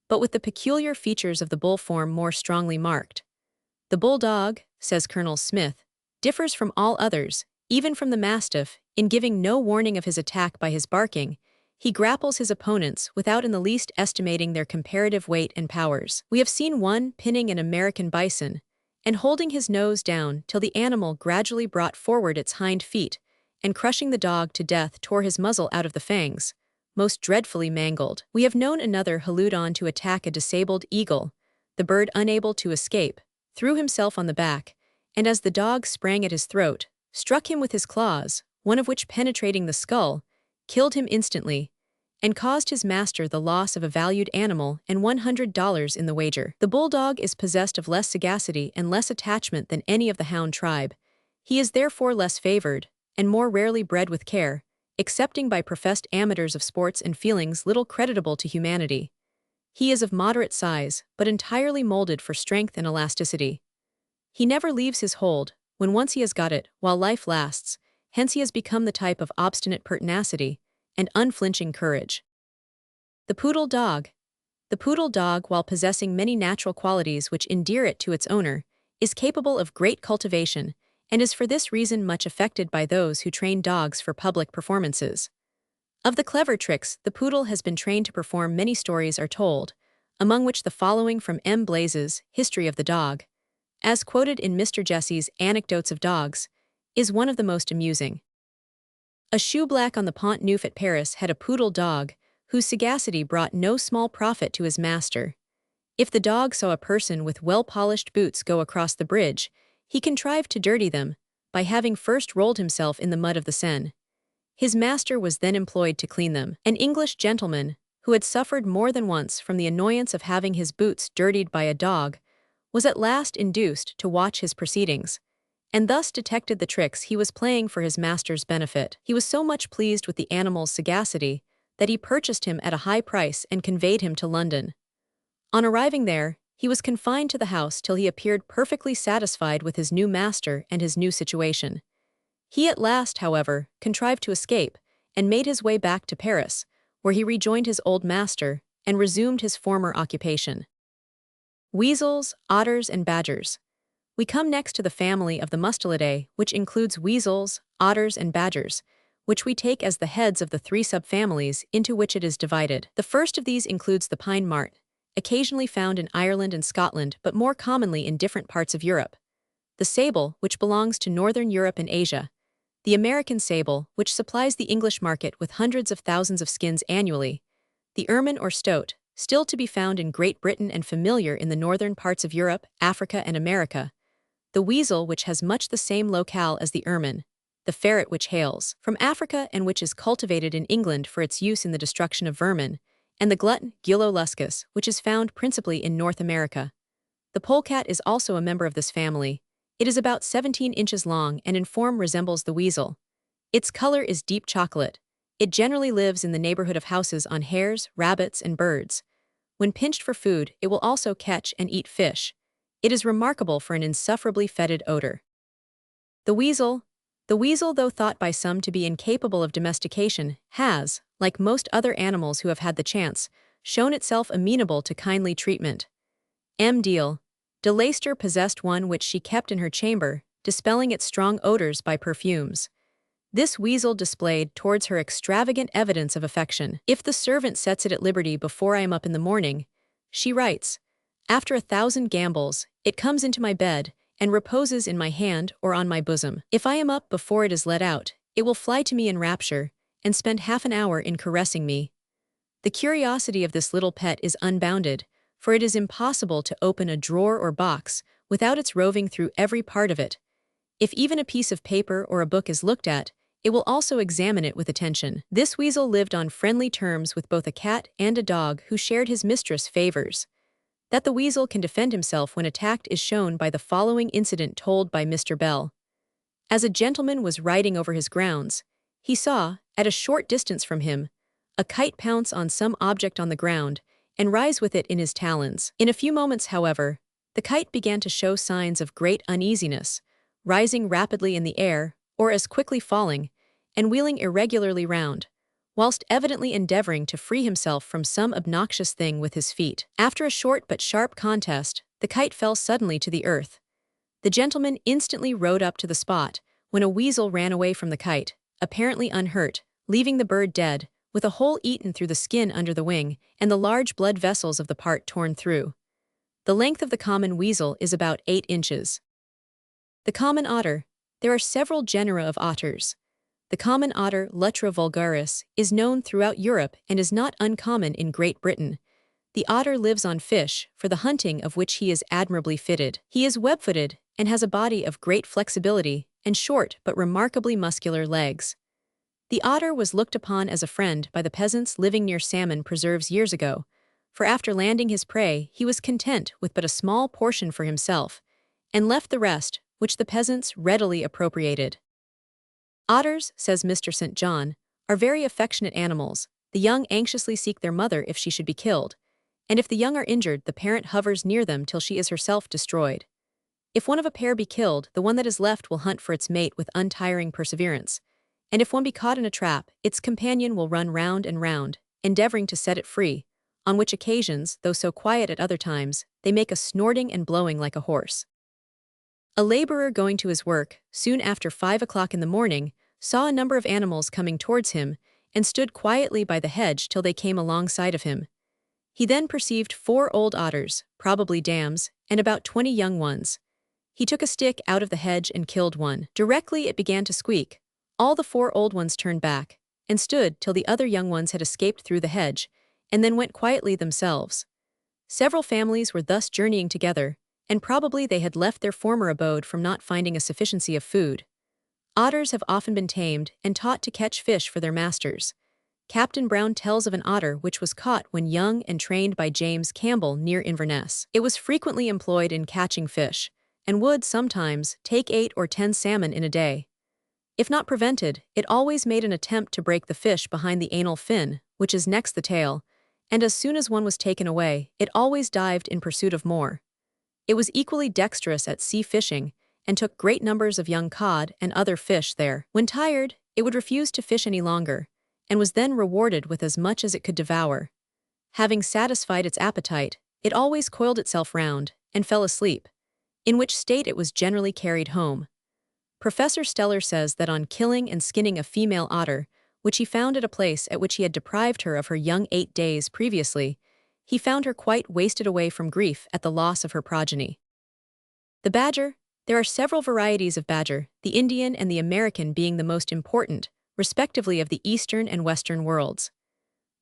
but with the peculiar features of the bull form more strongly marked. The bulldog, says Colonel Smith, differs from all others, even from the mastiff, in giving no warning of his attack by his barking. He grapples his opponents without in the least estimating their comparative weight and powers. We have seen one pinning an American bison, and holding his nose down till the animal gradually brought forward its hind feet, and crushing the dog to death tore his muzzle out of the fangs, most dreadfully mangled. We have known another hallooed on to attack a disabled eagle. The bird, unable to escape, threw himself on the back, and as the dog sprang at his throat, struck him with his claws, one of which penetrating the skull, killed him instantly, and caused his master the loss of a valued animal and $100 in the wager. The bulldog is possessed of less sagacity and less attachment than any of the hound tribe. He is therefore less favored, and more rarely bred with care, excepting by professed amateurs of sports and feelings little creditable to humanity. He is of moderate size, but entirely molded for strength and elasticity. He never leaves his hold, when once he has got it, while life lasts, hence he has become the type of obstinate pertinacity and unflinching courage. The poodle dog. The poodle dog, while possessing many natural qualities which endear it to its owner, is capable of great cultivation, and is for this reason much affected by those who train dogs for public performances. Of the clever tricks the poodle has been trained to perform many stories are told, among which the following from M. Blaze's History of the Dog, as quoted in Mr. Jesse's Anecdotes of Dogs, is one of the most amusing. A shoeblack on the Pont Neuf at Paris had a poodle dog, whose sagacity brought no small profit to his master. If the dog saw a person with well-polished boots go across the bridge, he contrived to dirty them, by having first rolled himself in the mud of the Seine. His master was then employed to clean them. An English gentleman, who had suffered more than once from the annoyance of having his boots dirtied by a dog, was at last induced to watch his proceedings, and thus detected the tricks he was playing for his master's benefit. He was so much pleased with the animal's sagacity that he purchased him at a high price and conveyed him to London. On arriving there, he was confined to the house till he appeared perfectly satisfied with his new master and his new situation. He at last, however, contrived to escape, and made his way back to Paris, where he rejoined his old master and resumed his former occupation. Weasels, otters, and badgers. We come next to the family of the Mustelidae, which includes weasels, otters, and badgers, which we take as the heads of the 3 subfamilies into which it is divided. The first of these includes the pine mart, occasionally found in Ireland and Scotland but more commonly in different parts of Europe. The sable, which belongs to northern Europe and Asia. The American sable, which supplies the English market with hundreds of thousands of skins annually. The ermine or stoat, still to be found in Great Britain and familiar in the northern parts of Europe, Africa, and America. the weasel, which has much the same locale as the ermine, the ferret, which hails from Africa and which is cultivated in England for its use in the destruction of vermin, and the glutton, Gulloluscus, which is found principally in North America. The polecat is also a member of this family. It is about 17 inches long and in form resembles the weasel. Its color is deep chocolate. It generally lives in the neighborhood of houses on hares, rabbits, and birds. When pinched for food, it will also catch and eat fish. It is remarkable for an insufferably fetid odor. The weasel. The weasel, though thought by some to be incapable of domestication, has, like most other animals who have had the chance, shown itself amenable to kindly treatment. M. Deal. De Leyster possessed one which she kept in her chamber, dispelling its strong odors by perfumes. This weasel displayed towards her extravagant evidence of affection. If the servant sets it at liberty before I am up in the morning, she writes, after 1,000 gambols, it comes into my bed, and reposes in my hand or on my bosom. If I am up before it is let out, it will fly to me in rapture, and spend half an hour in caressing me. The curiosity of this little pet is unbounded, for it is impossible to open a drawer or box without its roving through every part of it. If even a piece of paper or a book is looked at, it will also examine it with attention. This weasel lived on friendly terms with both a cat and a dog who shared his mistress' favors. That the weasel can defend himself when attacked is shown by the following incident told by Mr. Bell. As a gentleman was riding over his grounds, he saw, at a short distance from him, a kite pounce on some object on the ground and rise with it in his talons. In a few moments, however, the kite began to show signs of great uneasiness, rising rapidly in the air, or as quickly falling, and wheeling irregularly round, whilst evidently endeavoring to free himself from some obnoxious thing with his feet. After a short but sharp contest, the kite fell suddenly to the earth. The gentleman instantly rode up to the spot, when a weasel ran away from the kite, apparently unhurt, leaving the bird dead, with a hole eaten through the skin under the wing, and the large blood vessels of the part torn through. The length of the common weasel is about 8 inches. The common otter. There are several genera of otters. The common otter, Lutra vulgaris, is known throughout Europe and is not uncommon in Great Britain. The otter lives on fish, for the hunting of which he is admirably fitted. He is web-footed and has a body of great flexibility and short but remarkably muscular legs. The otter was looked upon as a friend by the peasants living near salmon preserves years ago, for after landing his prey he was content with but a small portion for himself, and left the rest, which the peasants readily appropriated. Otters, says Mr. St. John, are very affectionate animals. The young anxiously seek their mother if she should be killed, and if the young are injured, the parent hovers near them till she is herself destroyed. If one of a pair be killed, the one that is left will hunt for its mate with untiring perseverance, and if one be caught in a trap, its companion will run round and round, endeavoring to set it free, on which occasions, though so quiet at other times, they make a snorting and blowing like a horse. A laborer going to his work, soon after 5 o'clock in the morning, saw a number of animals coming towards him, and stood quietly by the hedge till they came alongside of him. He then perceived 4 old otters, probably dams, and about 20 young ones. He took a stick out of the hedge and killed one. Directly it began to squeak. All the 4 old ones turned back, and stood till the other young ones had escaped through the hedge, and then went quietly themselves. Several families were thus journeying together, and probably they had left their former abode from not finding a sufficiency of food. Otters have often been tamed and taught to catch fish for their masters. Captain Brown tells of an otter which was caught when young and trained by James Campbell near Inverness. It was frequently employed in catching fish, and would sometimes take 8 or 10 salmon in a day. If not prevented, it always made an attempt to break the fish behind the anal fin, which is next the tail, and as soon as one was taken away, it always dived in pursuit of more. It was equally dexterous at sea fishing, and took great numbers of young cod and other fish there. When tired, it would refuse to fish any longer, and was then rewarded with as much as it could devour. Having satisfied its appetite, it always coiled itself round, and fell asleep, in which state it was generally carried home. Professor Steller says that on killing and skinning a female otter, which he found at a place at which he had deprived her of her young 8 days previously, he found her quite wasted away from grief at the loss of her progeny. The badger. There are several varieties of badger, the Indian and the American being the most important, respectively of the eastern and western worlds.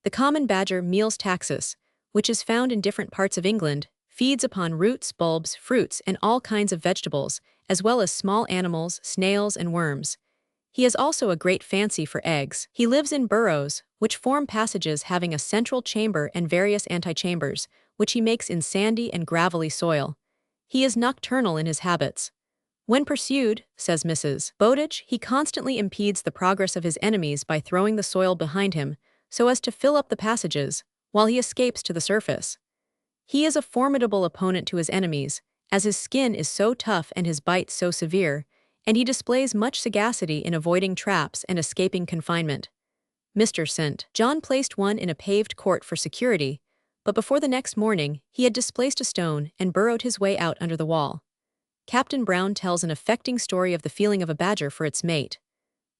The common badger, Meles taxus, which is found in different parts of England, feeds upon roots, bulbs, fruits, and all kinds of vegetables, as well as small animals, snails, and worms. He has also a great fancy for eggs. He lives in burrows, which form passages having a central chamber and various antechambers, which he makes in sandy and gravelly soil. He is nocturnal in his habits. When pursued, says Mrs. Bowditch, he constantly impedes the progress of his enemies by throwing the soil behind him, so as to fill up the passages, while he escapes to the surface. He is a formidable opponent to his enemies, as his skin is so tough and his bite so severe, and he displays much sagacity in avoiding traps and escaping confinement. Mr. St. John placed one in a paved court for security, but before the next morning he had displaced a stone and burrowed his way out under the wall. Captain Brown tells an affecting story of the feeling of a badger for its mate.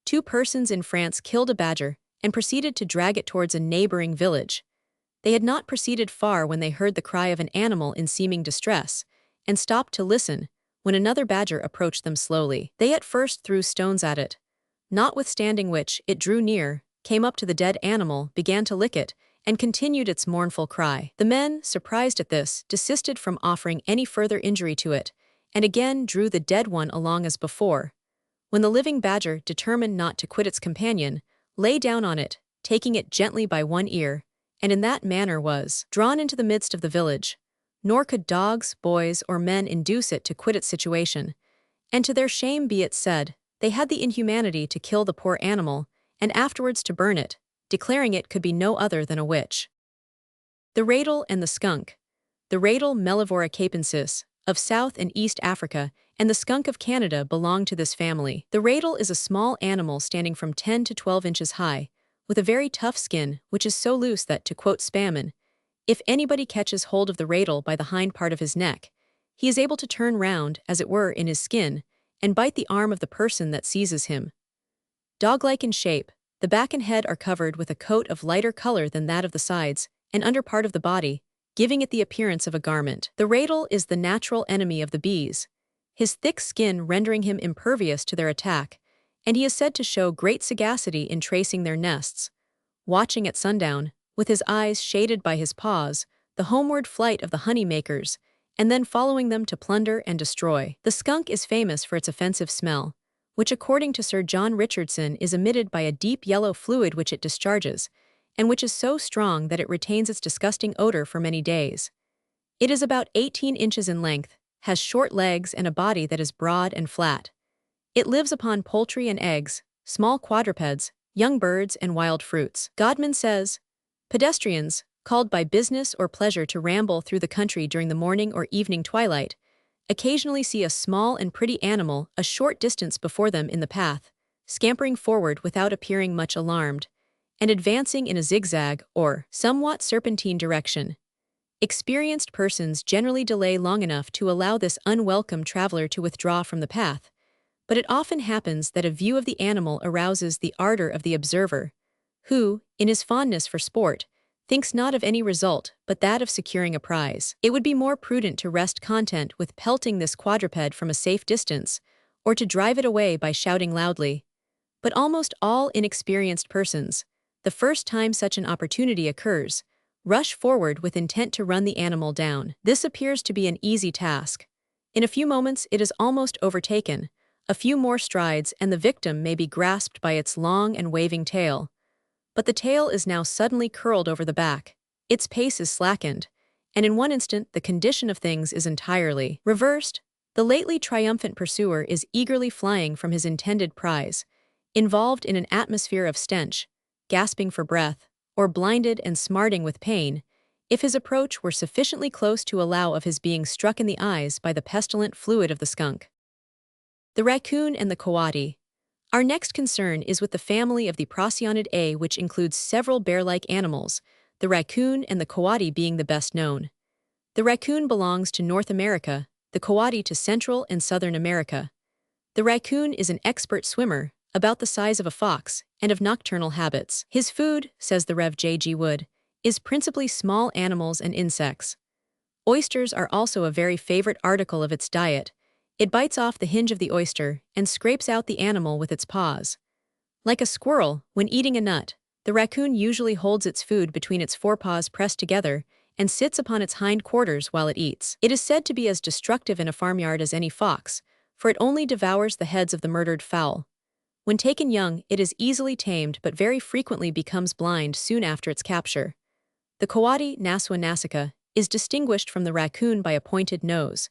Two persons in France killed a badger and proceeded to drag it towards a neighboring village. They had not proceeded far when they heard the cry of an animal in seeming distress, and stopped to listen, when another badger approached them slowly. They at first threw stones at it, notwithstanding which it drew near, came up to the dead animal, began to lick it, and continued its mournful cry. The men, surprised at this, desisted from offering any further injury to it, and again drew the dead one along as before, when the living badger, determined not to quit its companion, lay down on it, taking it gently by one ear, and in that manner was drawn into the midst of the village. Nor could dogs, boys, or men induce it to quit its situation, and to their shame be it said, they had the inhumanity to kill the poor animal, and afterwards to burn it, declaring it could be no other than a witch. The ratel and the skunk. The ratel Mellivora capensis, of South and East Africa, and the skunk of Canada belong to this family. The ratel is a small animal standing from 10 to 12 inches high, with a very tough skin, which is so loose that, to quote Spamman, if anybody catches hold of the ratel by the hind part of his neck, he is able to turn round, as it were, in his skin, and bite the arm of the person that seizes him. Dog-like in shape, the back and head are covered with a coat of lighter color than that of the sides and under part of the body, giving it the appearance of a garment. The ratel is the natural enemy of the bees, his thick skin rendering him impervious to their attack, and he is said to show great sagacity in tracing their nests, watching at sundown, with his eyes shaded by his paws, the homeward flight of the honey-makers, and then following them to plunder and destroy. The skunk is famous for its offensive smell, which according to Sir John Richardson is emitted by a deep yellow fluid which it discharges, and which is so strong that it retains its disgusting odor for many days. It is about 18 inches in length, has short legs and a body that is broad and flat. It lives upon poultry and eggs, small quadrupeds, young birds, and wild fruits. Godman says, pedestrians, called by business or pleasure to ramble through the country during the morning or evening twilight, occasionally see a small and pretty animal a short distance before them in the path, scampering forward without appearing much alarmed, and advancing in a zigzag or somewhat serpentine direction. Experienced persons generally delay long enough to allow this unwelcome traveler to withdraw from the path, but it often happens that a view of the animal arouses the ardor of the observer, who, in his fondness for sport, thinks not of any result but that of securing a prize. It would be more prudent to rest content with pelting this quadruped from a safe distance, or to drive it away by shouting loudly. But almost all inexperienced persons, the first time such an opportunity occurs, rush forward with intent to run the animal down. This appears to be an easy task. In a few moments it is almost overtaken, a few more strides and the victim may be grasped by its long and waving tail. But the tail is now suddenly curled over the back, its pace is slackened, and in one instant the condition of things is entirely reversed. The lately triumphant pursuer is eagerly flying from his intended prize, involved in an atmosphere of stench, gasping for breath, or blinded and smarting with pain, if his approach were sufficiently close to allow of his being struck in the eyes by the pestilent fluid of the skunk. The raccoon and the coati. Our next concern is with the family of the Procyonidae, which includes several bear-like animals, the raccoon and the coati being the best known. The raccoon belongs to North America, the coati to Central and Southern America. The raccoon is an expert swimmer, about the size of a fox, and of nocturnal habits. His food, says the Rev. J. G. Wood, is principally small animals and insects. Oysters are also a very favorite article of its diet. It bites off the hinge of the oyster and scrapes out the animal with its paws. Like a squirrel, when eating a nut, the raccoon usually holds its food between its forepaws pressed together and sits upon its hind quarters while it eats. It is said to be as destructive in a farmyard as any fox, for it only devours the heads of the murdered fowl. When taken young, it is easily tamed but very frequently becomes blind soon after its capture. The coati Nasua nasica is distinguished from the raccoon by a pointed nose.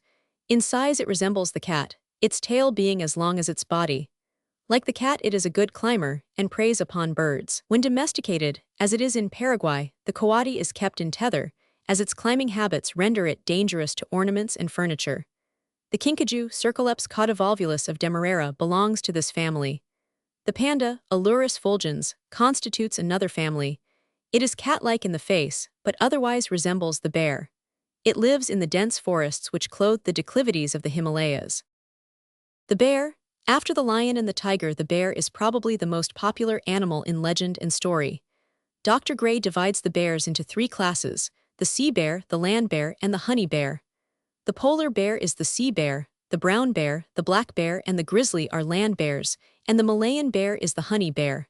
In size it resembles the cat, its tail being as long as its body. Like the cat, it is a good climber and preys upon birds. When domesticated, as it is in Paraguay, the coati is kept in tether, as its climbing habits render it dangerous to ornaments and furniture. The kinkajou Cercoleps caudivolvulus of Demerara belongs to this family. The panda, Alurus fulgens, constitutes another family. It is cat-like in the face, but otherwise resembles the bear. It lives in the dense forests which clothe the declivities of the Himalayas. The bear. After the lion and the tiger, the bear is probably the most popular animal in legend and story. Dr. Gray divides the bears into 3 classes: the sea bear, the land bear, and the honey bear. The polar bear is the sea bear, the brown bear, the black bear, and the grizzly are land bears, and the Malayan bear is the honey bear.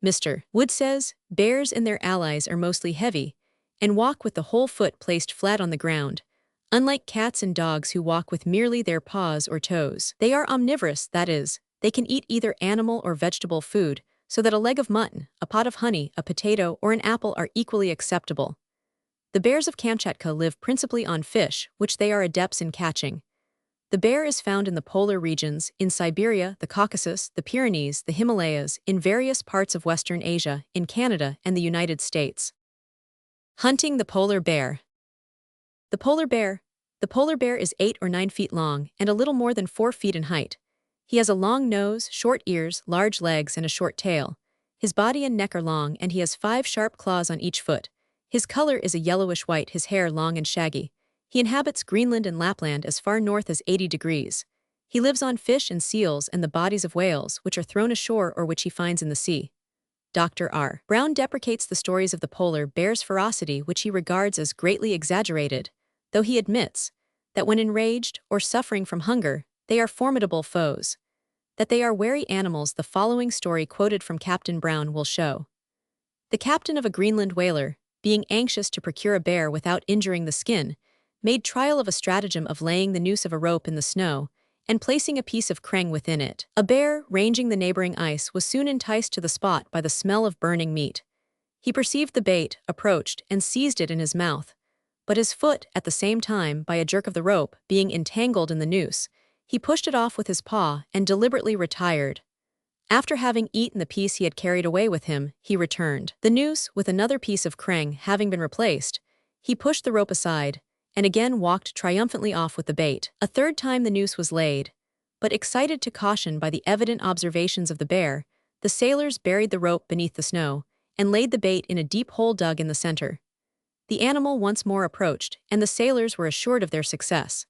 Mr. Wood says, bears and their allies are mostly heavy, and walk with the whole foot placed flat on the ground. Unlike cats and dogs who walk with merely their paws or toes. They are omnivorous, that is, they can eat either animal or vegetable food, so that a leg of mutton, a pot of honey, a potato, or an apple are equally acceptable. The bears of Kamchatka live principally on fish, which they are adepts in catching. The bear is found in the polar regions, in Siberia, the Caucasus, the Pyrenees, the Himalayas, in various parts of Western Asia, in Canada, and the United States. Hunting the polar bear. The polar bear. The polar bear is 8 or 9 feet long and a little more than 4 feet in height. He has a long nose, short ears, large legs, and a short tail. His body and neck are long, and he has 5 sharp claws on each foot. His color is a yellowish-white, his hair long and shaggy. He inhabits Greenland and Lapland as far north as 80 degrees. He lives on fish and seals and the bodies of whales, which are thrown ashore or which he finds in the sea. Dr. R. Brown deprecates the stories of the polar bear's ferocity, which he regards as greatly exaggerated, though he admits that when enraged or suffering from hunger, they are formidable foes. That they are wary animals, the following story quoted from Captain Brown will show. The captain of a Greenland whaler, being anxious to procure a bear without injuring the skin, made trial of a stratagem of laying the noose of a rope in the snow and placing a piece of creng within it. A bear, ranging the neighboring ice, was soon enticed to the spot by the smell of burning meat. He perceived the bait, approached, and seized it in his mouth. But his foot, at the same time, by a jerk of the rope, being entangled in the noose, he pushed it off with his paw and deliberately retired. After having eaten the piece he had carried away with him, he returned. The noose, with another piece of creng, having been replaced, he pushed the rope aside, and again walked triumphantly off with the bait. A third time the noose was laid, but excited to caution by the evident observations of the bear, the sailors buried the rope beneath the snow, and laid the bait in a deep hole dug in the center. The animal once more approached, and the sailors were assured of their success.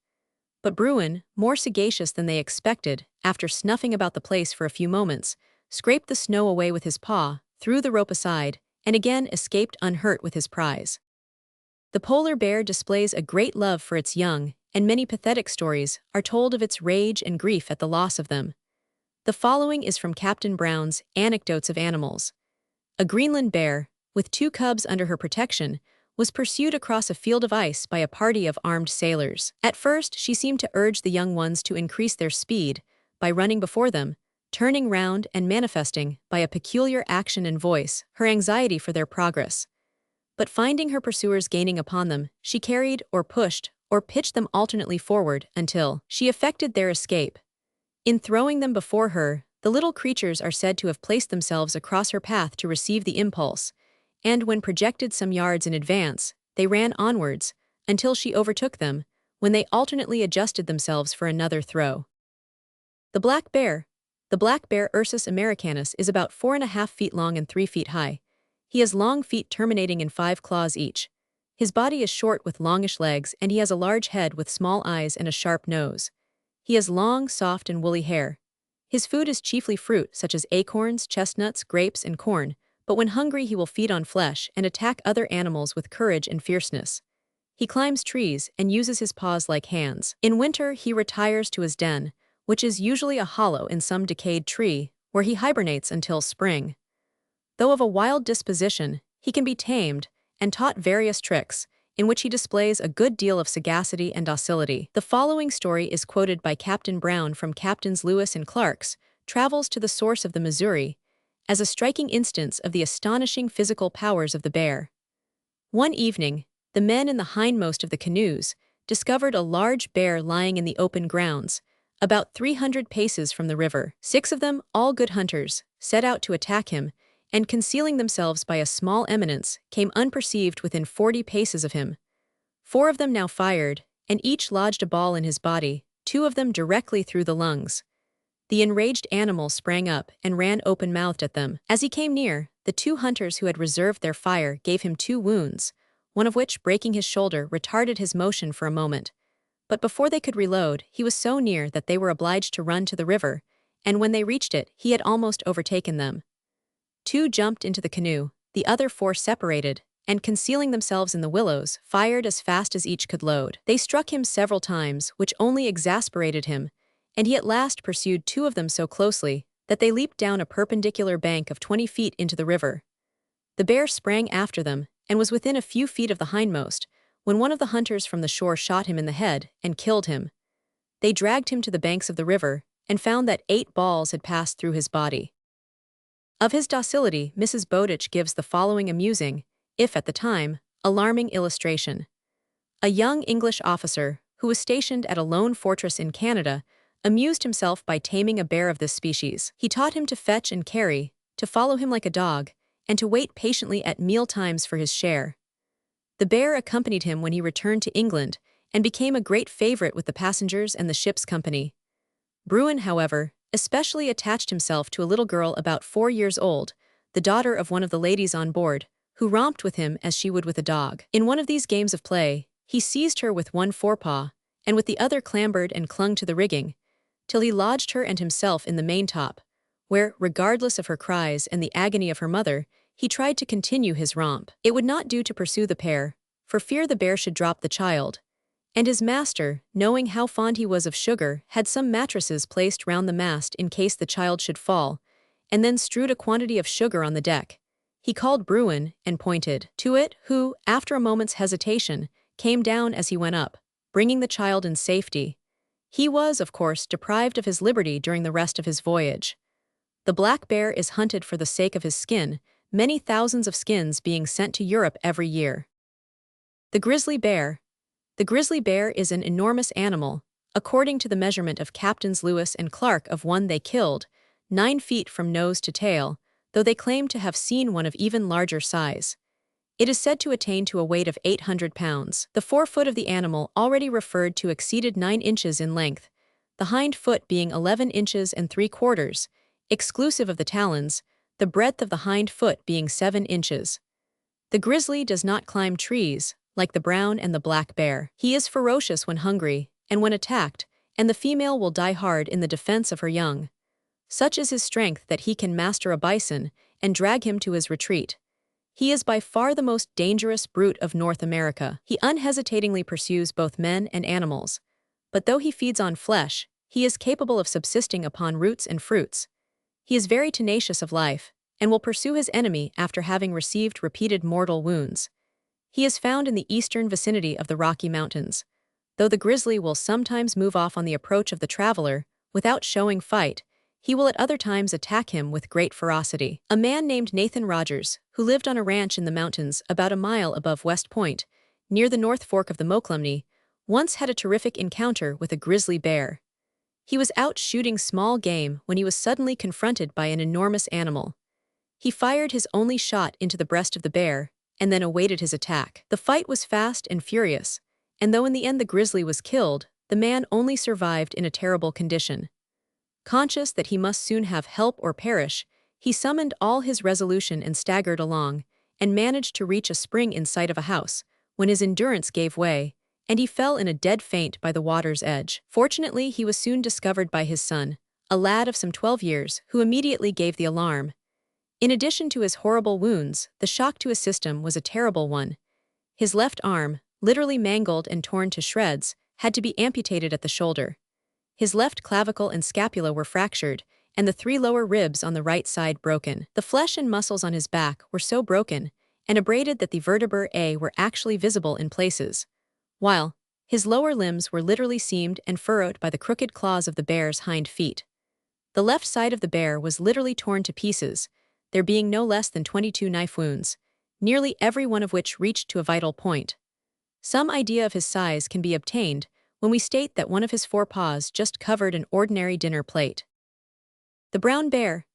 But Bruin, more sagacious than they expected, after snuffing about the place for a few moments, scraped the snow away with his paw, threw the rope aside, and again escaped unhurt with his prize. The polar bear displays a great love for its young, and many pathetic stories are told of its rage and grief at the loss of them. The following is from Captain Brown's Anecdotes of Animals. A Greenland bear, with 2 cubs under her protection, was pursued across a field of ice by a party of armed sailors. At first, she seemed to urge the young ones to increase their speed by running before them, turning round and manifesting, by a peculiar action and voice, her anxiety for their progress. But finding her pursuers gaining upon them, she carried, or pushed, or pitched them alternately forward until she effected their escape. In throwing them before her, the little creatures are said to have placed themselves across her path to receive the impulse, and when projected some yards in advance, they ran onwards, until she overtook them, when they alternately adjusted themselves for another throw. The black bear. The black bear Ursus americanus is about 4.5 feet long and 3 feet high. He has long feet terminating in 5 claws each. His body is short with longish legs, and he has a large head with small eyes and a sharp nose. He has long, soft, and woolly hair. His food is chiefly fruit, such as acorns, chestnuts, grapes, and corn, but when hungry he will feed on flesh and attack other animals with courage and fierceness. He climbs trees and uses his paws like hands. In winter he retires to his den, which is usually a hollow in some decayed tree, where he hibernates until spring. Though of a wild disposition, he can be tamed and taught various tricks, in which he displays a good deal of sagacity and docility. The following story is quoted by Captain Brown from Captains Lewis and Clark's Travels to the Source of the Missouri as a striking instance of the astonishing physical powers of the bear. One evening, the men in the hindmost of the canoes discovered a large bear lying in the open grounds, about 300 paces from the river. 6 of them, all good hunters, set out to attack him, and concealing themselves by a small eminence, came unperceived within 40 paces of him. 4 of them now fired, and each lodged a ball in his body, 2 of them directly through the lungs. The enraged animal sprang up and ran open-mouthed at them. As he came near, the 2 hunters who had reserved their fire gave him 2 wounds, one of which, breaking his shoulder, retarded his motion for a moment. But before they could reload, he was so near that they were obliged to run to the river, and when they reached it, he had almost overtaken them. 2 jumped into the canoe, the other 4 separated, and concealing themselves in the willows, fired as fast as each could load. They struck him several times, which only exasperated him, and he at last pursued 2 of them so closely that they leaped down a perpendicular bank of 20 feet into the river. The bear sprang after them, and was within a few feet of the hindmost, when one of the hunters from the shore shot him in the head and killed him. They dragged him to the banks of the river, and found that 8 balls had passed through his body. Of his docility, Mrs. Bowditch gives the following amusing, if at the time, alarming illustration. A young English officer, who was stationed at a lone fortress in Canada, amused himself by taming a bear of this species. He taught him to fetch and carry, to follow him like a dog, and to wait patiently at meal times for his share. The bear accompanied him when he returned to England, and became a great favorite with the passengers and the ship's company. Bruin, however, especially attached himself to a little girl about 4 years old, the daughter of one of the ladies on board, who romped with him as she would with a dog. In one of these games of play, he seized her with one forepaw, and with the other clambered and clung to the rigging, till he lodged her and himself in the maintop, where, regardless of her cries and the agony of her mother, he tried to continue his romp. It would not do to pursue the pair, for fear the bear should drop the child, and his master, knowing how fond he was of sugar, had some mattresses placed round the mast in case the child should fall, and then strewed a quantity of sugar on the deck. He called Bruin and pointed to it, who, after a moment's hesitation, came down as he went up, bringing the child in safety. He was, of course, deprived of his liberty during the rest of his voyage. The black bear is hunted for the sake of his skin, many thousands of skins being sent to Europe every year. The grizzly bear. The grizzly bear is an enormous animal, according to the measurement of Captains Lewis and Clark of one they killed, 9 feet from nose to tail, though they claim to have seen one of even larger size. It is said to attain to a weight of 800 pounds. The forefoot of the animal already referred to exceeded 9 inches in length, the hind foot being 11 inches and 3/4, exclusive of the talons, the breadth of the hind foot being 7 inches. The grizzly does not climb trees, like the brown and the black bear. He is ferocious when hungry, and when attacked, and the female will die hard in the defense of her young. Such is his strength that he can master a bison and drag him to his retreat. He is by far the most dangerous brute of North America. He unhesitatingly pursues both men and animals. But though he feeds on flesh, he is capable of subsisting upon roots and fruits. He is very tenacious of life, and will pursue his enemy after having received repeated mortal wounds. He is found in the eastern vicinity of the Rocky Mountains. Though the grizzly will sometimes move off on the approach of the traveler, without showing fight, he will at other times attack him with great ferocity. A man named Nathan Rogers, who lived on a ranch in the mountains about a mile above West Point, near the North Fork of the Moclumney, once had a terrific encounter with a grizzly bear. He was out shooting small game when he was suddenly confronted by an enormous animal. He fired his only shot into the breast of the bear, and then awaited his attack. The fight was fast and furious, and though in the end the grizzly was killed, the man only survived in a terrible condition. Conscious that he must soon have help or perish, he summoned all his resolution and staggered along, and managed to reach a spring in sight of a house, when his endurance gave way, and he fell in a dead faint by the water's edge. Fortunately, he was soon discovered by his son, a lad of some 12 years, who immediately gave the alarm. In addition to his horrible wounds, the shock to his system was a terrible one. His left arm, literally mangled and torn to shreds, had to be amputated at the shoulder. His left clavicle and scapula were fractured, and the 3 lower ribs on the right side broken. The flesh and muscles on his back were so broken, and abraded that the vertebrae were actually visible in places, while his lower limbs were literally seamed and furrowed by the crooked claws of the bear's hind feet. The left side of the bear was literally torn to pieces, there being no less than 22 knife wounds, nearly every one of which reached to a vital point. Some idea of his size can be obtained when we state that one of his forepaws just covered an ordinary dinner plate. The brown bear.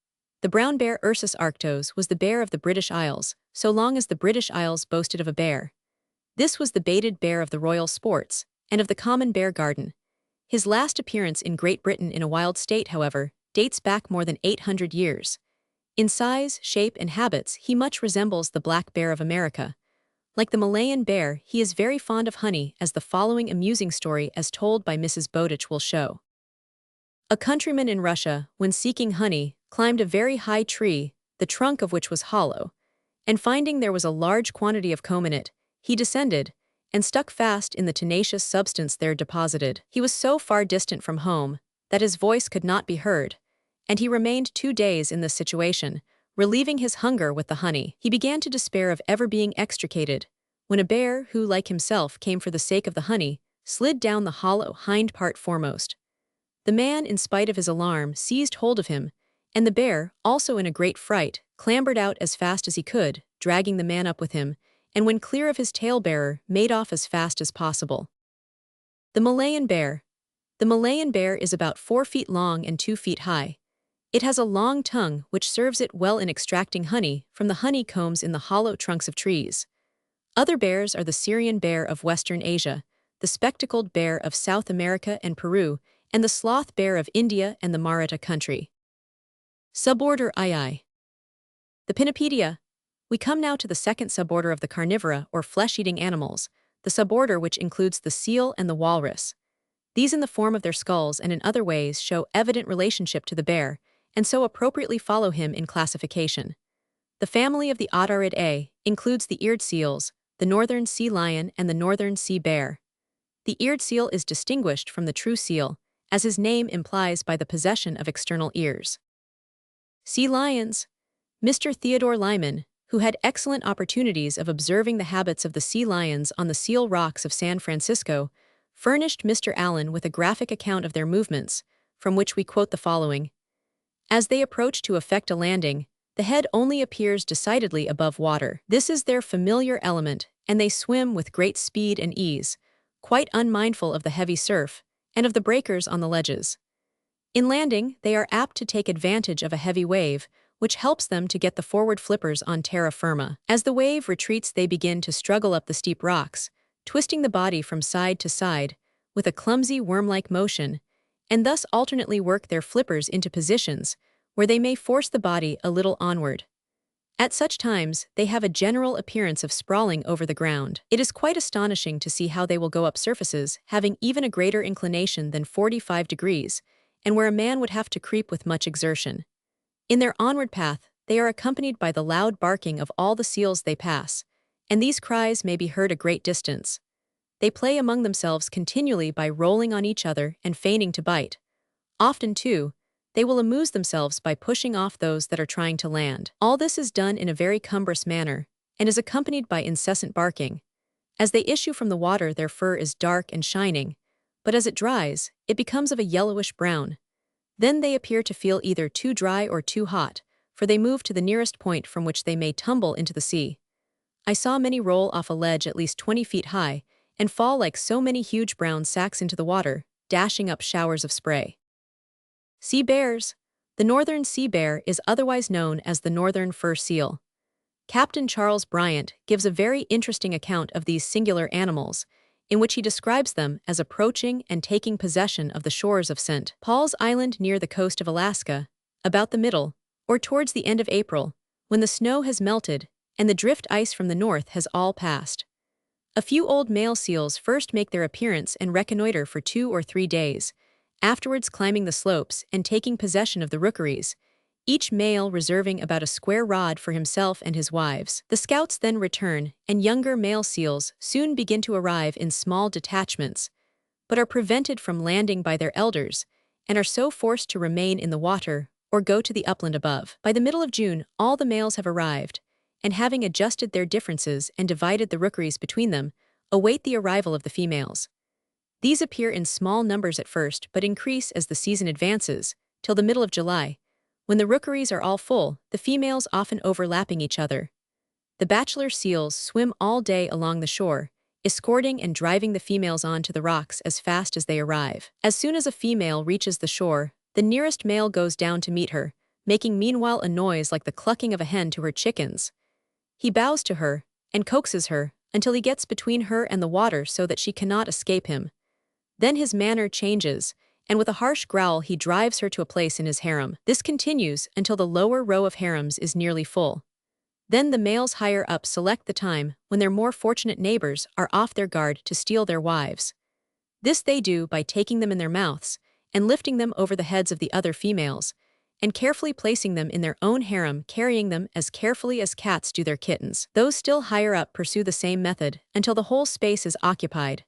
The brown bear Ursus arctos was the bear of the British Isles, so long as the British Isles boasted of a bear. This was the baited bear of the royal sports, and of the common bear garden. His last appearance in Great Britain in a wild state, however, dates back more than 800 years. In size, shape, and habits, he much resembles the black bear of America. Like the Malayan bear, he is very fond of honey, as the following amusing story as told by Mrs. Bowditch will show. A countryman in Russia, when seeking honey, climbed a very high tree, the trunk of which was hollow, and finding there was a large quantity of comb in it, he descended, and stuck fast in the tenacious substance there deposited. He was so far distant from home that his voice could not be heard, and he remained 2 days in this situation, relieving his hunger with the honey. He began to despair of ever being extricated, when a bear who, like himself, came for the sake of the honey, slid down the hollow hind part foremost. The man, in spite of his alarm, seized hold of him, and the bear, also in a great fright, clambered out as fast as he could, dragging the man up with him, and when clear of his tail-bearer, made off as fast as possible. The Malayan bear. The Malayan bear is about 4 feet long and 2 feet high. It has a long tongue which serves it well in extracting honey from the honeycombs in the hollow trunks of trees. Other bears are the Syrian bear of Western Asia, the spectacled bear of South America and Peru, and the sloth bear of India and the Maratha country. Suborder II. The Pinnipedia. We come now to the second suborder of the carnivora or flesh-eating animals, the suborder which includes the seal and the walrus. These in the form of their skulls and in other ways show evident relationship to the bear, and so appropriately follow him in classification. The family of the Audaridae includes the eared seals, the northern sea lion, and the northern sea bear. The eared seal is distinguished from the true seal, as his name implies by the possession of external ears. Sea lions. Mr. Theodore Lyman, who had excellent opportunities of observing the habits of the sea lions on the Seal Rocks of San Francisco, furnished Mr. Allen with a graphic account of their movements, from which we quote the following. As they approach to effect a landing, the head only appears decidedly above water. This is their familiar element, and they swim with great speed and ease, quite unmindful of the heavy surf and of the breakers on the ledges. In landing, they are apt to take advantage of a heavy wave, which helps them to get the forward flippers on terra firma. As the wave retreats, they begin to struggle up the steep rocks, twisting the body from side to side, with a clumsy worm-like motion, and thus alternately work their flippers into positions where they may force the body a little onward. At such times, they have a general appearance of sprawling over the ground. It is quite astonishing to see how they will go up surfaces having even a greater inclination than 45 degrees, and where a man would have to creep with much exertion. In their onward path, they are accompanied by the loud barking of all the seals they pass, and these cries may be heard a great distance. They play among themselves continually by rolling on each other and feigning to bite. Often, too, they will amuse themselves by pushing off those that are trying to land. All this is done in a very cumbrous manner, and is accompanied by incessant barking. As they issue from the water, their fur is dark and shining, but as it dries, it becomes of a yellowish brown. Then they appear to feel either too dry or too hot, for they move to the nearest point from which they may tumble into the sea. I saw many roll off a ledge at least 20 feet high, and fall like so many huge brown sacks into the water, dashing up showers of spray. Sea bears. The northern sea bear is otherwise known as the northern fur seal. Captain Charles Bryant gives a very interesting account of these singular animals, in which he describes them as approaching and taking possession of the shores of St. Paul's Island near the coast of Alaska, about the middle, or towards the end of April, when the snow has melted and the drift ice from the north has all passed. A few old male seals first make their appearance and reconnoiter for 2 or 3 days, afterwards climbing the slopes and taking possession of the rookeries, each male reserving about a square rod for himself and his wives. The scouts then return, and younger male seals soon begin to arrive in small detachments, but are prevented from landing by their elders, and are so forced to remain in the water or go to the upland above. By the middle of June, all the males have arrived, and having adjusted their differences and divided the rookeries between them, await the arrival of the females. These appear in small numbers at first but increase as the season advances, till the middle of July. When the rookeries are all full, the females often overlapping each other. The bachelor seals swim all day along the shore, escorting and driving the females onto the rocks as fast as they arrive. As soon as a female reaches the shore, the nearest male goes down to meet her, making meanwhile a noise like the clucking of a hen to her chickens. He bows to her and coaxes her until he gets between her and the water so that she cannot escape him. Then his manner changes, and with a harsh growl he drives her to a place in his harem. This continues until the lower row of harems is nearly full. Then the males higher up select the time when their more fortunate neighbors are off their guard to steal their wives. This they do by taking them in their mouths and lifting them over the heads of the other females, and carefully placing them in their own harem, carrying them as carefully as cats do their kittens. Those still higher up pursue the same method until the whole space is occupied.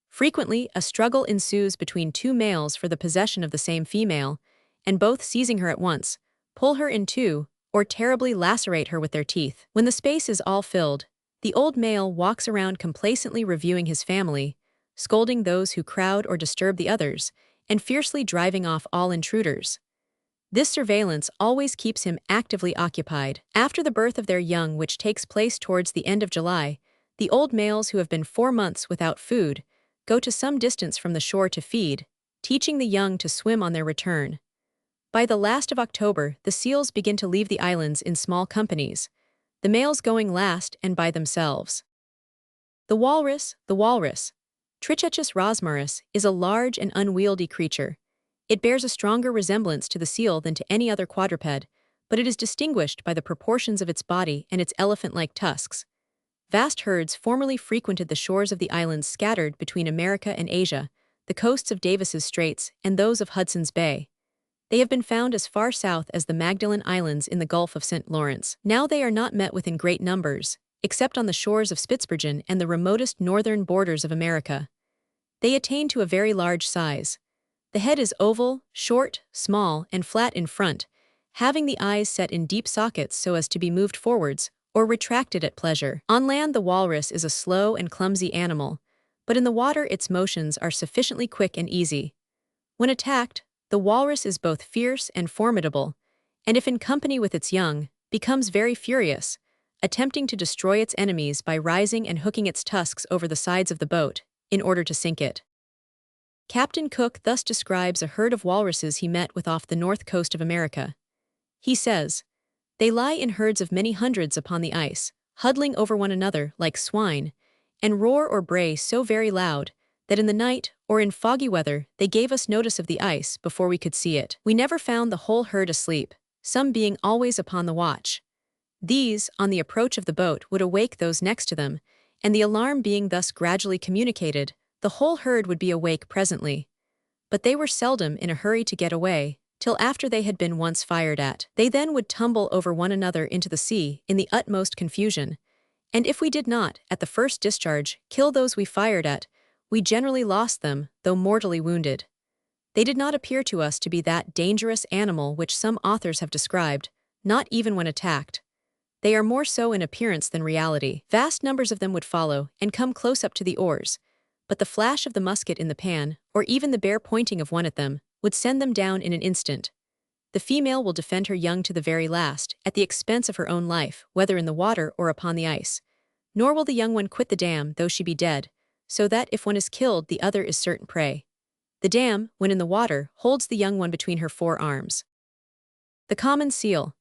Frequently, a struggle ensues between two males for the possession of the same female, and both seizing her at once, pull her in two, or terribly lacerate her with their teeth. When the space is all filled, the old male walks around complacently reviewing his family, scolding those who crowd or disturb the others, and fiercely driving off all intruders. This surveillance always keeps him actively occupied. After the birth of their young, which takes place towards the end of July, the old males who have been 4 months without food go to some distance from the shore to feed, teaching the young to swim on their return. By the last of October, the seals begin to leave the islands in small companies, the males going last and by themselves. The walrus, Trichechus rosmarus, is a large and unwieldy creature. It bears a stronger resemblance to the seal than to any other quadruped, but it is distinguished by the proportions of its body and its elephant-like tusks. Vast herds formerly frequented the shores of the islands scattered between America and Asia, the coasts of Davis's Straits, and those of Hudson's Bay. They have been found as far south as the Magdalen Islands in the Gulf of St. Lawrence. Now they are not met with in great numbers, except on the shores of Spitzbergen and the remotest northern borders of America. They attain to a very large size. The head is oval, short, small, and flat in front, having the eyes set in deep sockets so as to be moved forwards or retracted at pleasure. On land, the walrus is a slow and clumsy animal, but in the water its motions are sufficiently quick and easy. When attacked, the walrus is both fierce and formidable, and if in company with its young, becomes very furious, attempting to destroy its enemies by rising and hooking its tusks over the sides of the boat, in order to sink it. Captain Cook thus describes a herd of walruses he met with off the north coast of America. He says, "They lie in herds of many hundreds upon the ice, huddling over one another like swine, and roar or bray so very loud, that in the night, or in foggy weather, they gave us notice of the ice before we could see it. We never found the whole herd asleep, some being always upon the watch. These, on the approach of the boat, would awake those next to them, and the alarm being thus gradually communicated, the whole herd would be awake presently. But they were seldom in a hurry to get away, till after they had been once fired at. They then would tumble over one another into the sea in the utmost confusion, and if we did not, at the first discharge, kill those we fired at, we generally lost them, though mortally wounded. They did not appear to us to be that dangerous animal which some authors have described, not even when attacked. They are more so in appearance than reality. Vast numbers of them would follow and come close up to the oars, but the flash of the musket in the pan, or even the bare pointing of one at them, would send them down in an instant. The female will defend her young to the very last, at the expense of her own life, whether in the water or upon the ice. Nor will the young one quit the dam, though she be dead, so that if one is killed, the other is certain prey. The dam, when in the water, holds the young one between her 4 arms. The common seal.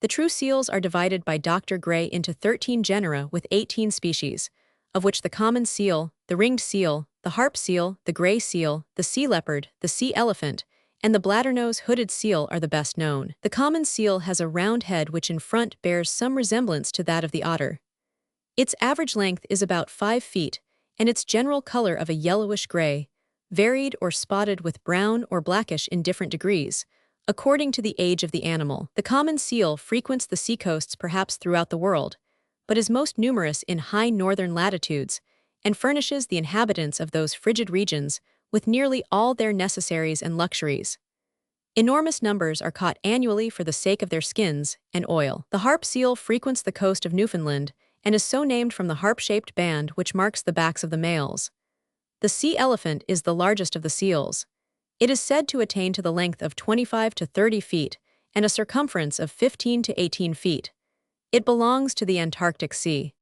The true seals are divided by Dr. Gray into 13 genera with 18 species, of which the common seal, the ringed seal, the harp seal, the gray seal, the sea leopard, the sea elephant, and the bladdernose hooded seal are the best known. The common seal has a round head which in front bears some resemblance to that of the otter. Its average length is about 5 feet, and its general color of a yellowish-gray, varied or spotted with brown or blackish in different degrees, according to the age of the animal. The common seal frequents the seacoasts perhaps throughout the world, but is most numerous in high northern latitudes, and furnishes the inhabitants of those frigid regions with nearly all their necessaries and luxuries. Enormous numbers are caught annually for the sake of their skins and oil. The harp seal frequents the coast of Newfoundland and is so named from the harp-shaped band which marks the backs of the males. The sea elephant is the largest of the seals. It is said to attain to the length of 25 to 30 feet and a circumference of 15 to 18 feet. It belongs to the Antarctic Sea.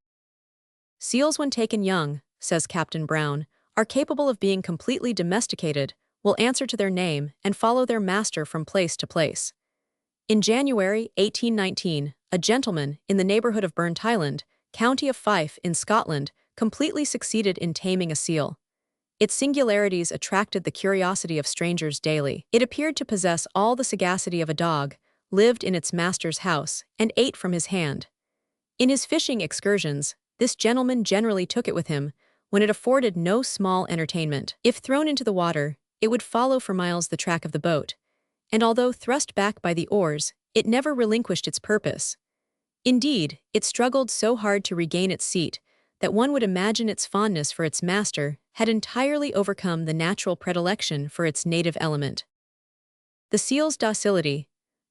Seals, when taken young, says Captain Brown, are capable of being completely domesticated, will answer to their name, and follow their master from place to place. In January 1819, a gentleman in the neighborhood of Burntisland, County of Fife in Scotland, completely succeeded in taming a seal. Its singularities attracted the curiosity of strangers daily. It appeared to possess all the sagacity of a dog, lived in its master's house, and ate from his hand. In his fishing excursions, this gentleman generally took it with him, when it afforded no small entertainment. If thrown into the water, it would follow for miles the track of the boat, and although thrust back by the oars, it never relinquished its purpose. Indeed, it struggled so hard to regain its seat that one would imagine its fondness for its master had entirely overcome the natural predilection for its native element. The seal's docility.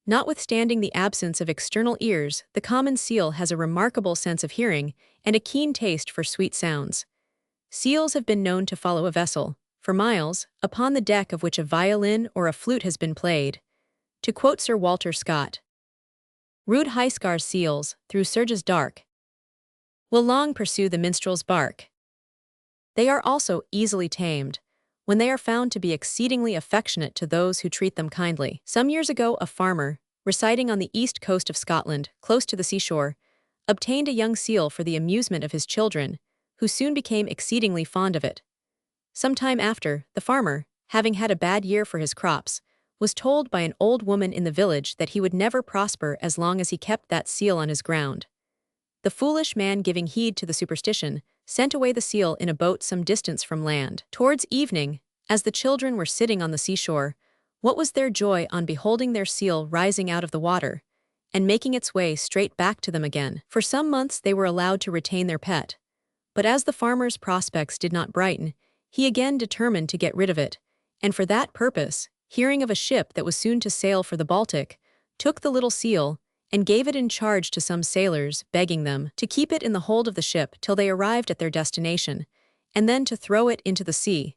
Notwithstanding the absence of external ears, the common seal has a remarkable sense of hearing and a keen taste for sweet sounds. Seals have been known to follow a vessel, for miles, upon the deck of which a violin or a flute has been played. To quote Sir Walter Scott, "Rude Highscar seals, through surges dark, will long pursue the minstrel's bark." They are also easily tamed, when they are found to be exceedingly affectionate to those who treat them kindly. Some years ago, a farmer, residing on the east coast of Scotland, close to the seashore, obtained a young seal for the amusement of his children, who soon became exceedingly fond of it. Some time after, the farmer, having had a bad year for his crops, was told by an old woman in the village that he would never prosper as long as he kept that seal on his ground. The foolish man, giving heed to the superstition, sent away the seal in a boat some distance from land. Towards evening, as the children were sitting on the seashore, what was their joy on beholding their seal rising out of the water, and making its way straight back to them again. For some months they were allowed to retain their pet, but as the farmer's prospects did not brighten, he again determined to get rid of it, and for that purpose, hearing of a ship that was soon to sail for the Baltic, took the little seal, and gave it in charge to some sailors, begging them to keep it in the hold of the ship till they arrived at their destination, and then to throw it into the sea.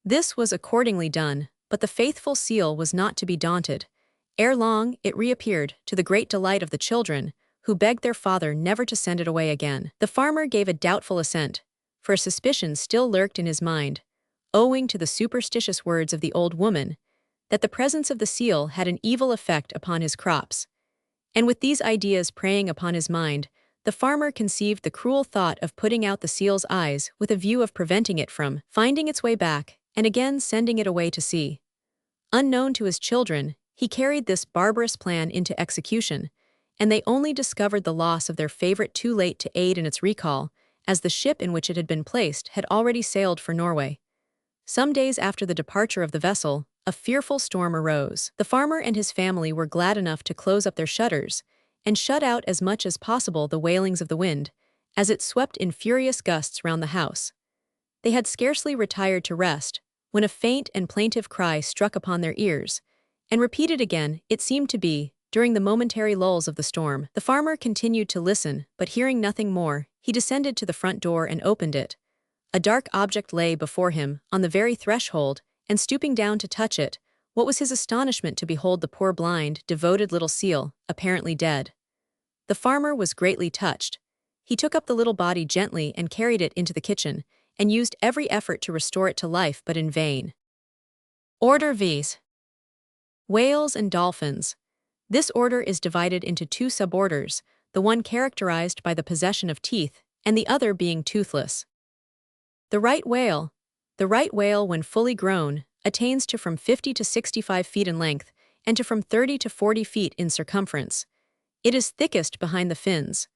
This was accordingly done, but the faithful seal was not to be daunted. Ere long, it reappeared, to the great delight of the children, who begged their father never to send it away again. The farmer gave a doubtful assent, for a suspicion still lurked in his mind, owing to the superstitious words of the old woman, that the presence of the seal had an evil effect upon his crops. And with these ideas preying upon his mind, the farmer conceived the cruel thought of putting out the seal's eyes with a view of preventing it from finding its way back and again sending it away to sea. Unknown to his children, he carried this barbarous plan into execution, and they only discovered the loss of their favorite too late to aid in its recall, as the ship in which it had been placed had already sailed for Norway. Some days after the departure of the vessel, a fearful storm arose. The farmer and his family were glad enough to close up their shutters and shut out as much as possible the wailings of the wind, as it swept in furious gusts round the house. They had scarcely retired to rest, when a faint and plaintive cry struck upon their ears, and repeated again, it seemed to be, during the momentary lulls of the storm. The farmer continued to listen, but hearing nothing more, he descended to the front door and opened it. A dark object lay before him, on the very threshold, and stooping down to touch it, what was his astonishment to behold the poor blind, devoted little seal, apparently dead. The farmer was greatly touched. He took up the little body gently and carried it into the kitchen, and used every effort to restore it to life, but in vain. Order Vs. Whales and dolphins. This order is divided into two suborders, the one characterized by the possession of teeth, and the other being toothless. The right whale. The right whale, when fully grown, attains to from 50 to 65 feet in length, and to from 30 to 40 feet in circumference. It is thickest behind the fins.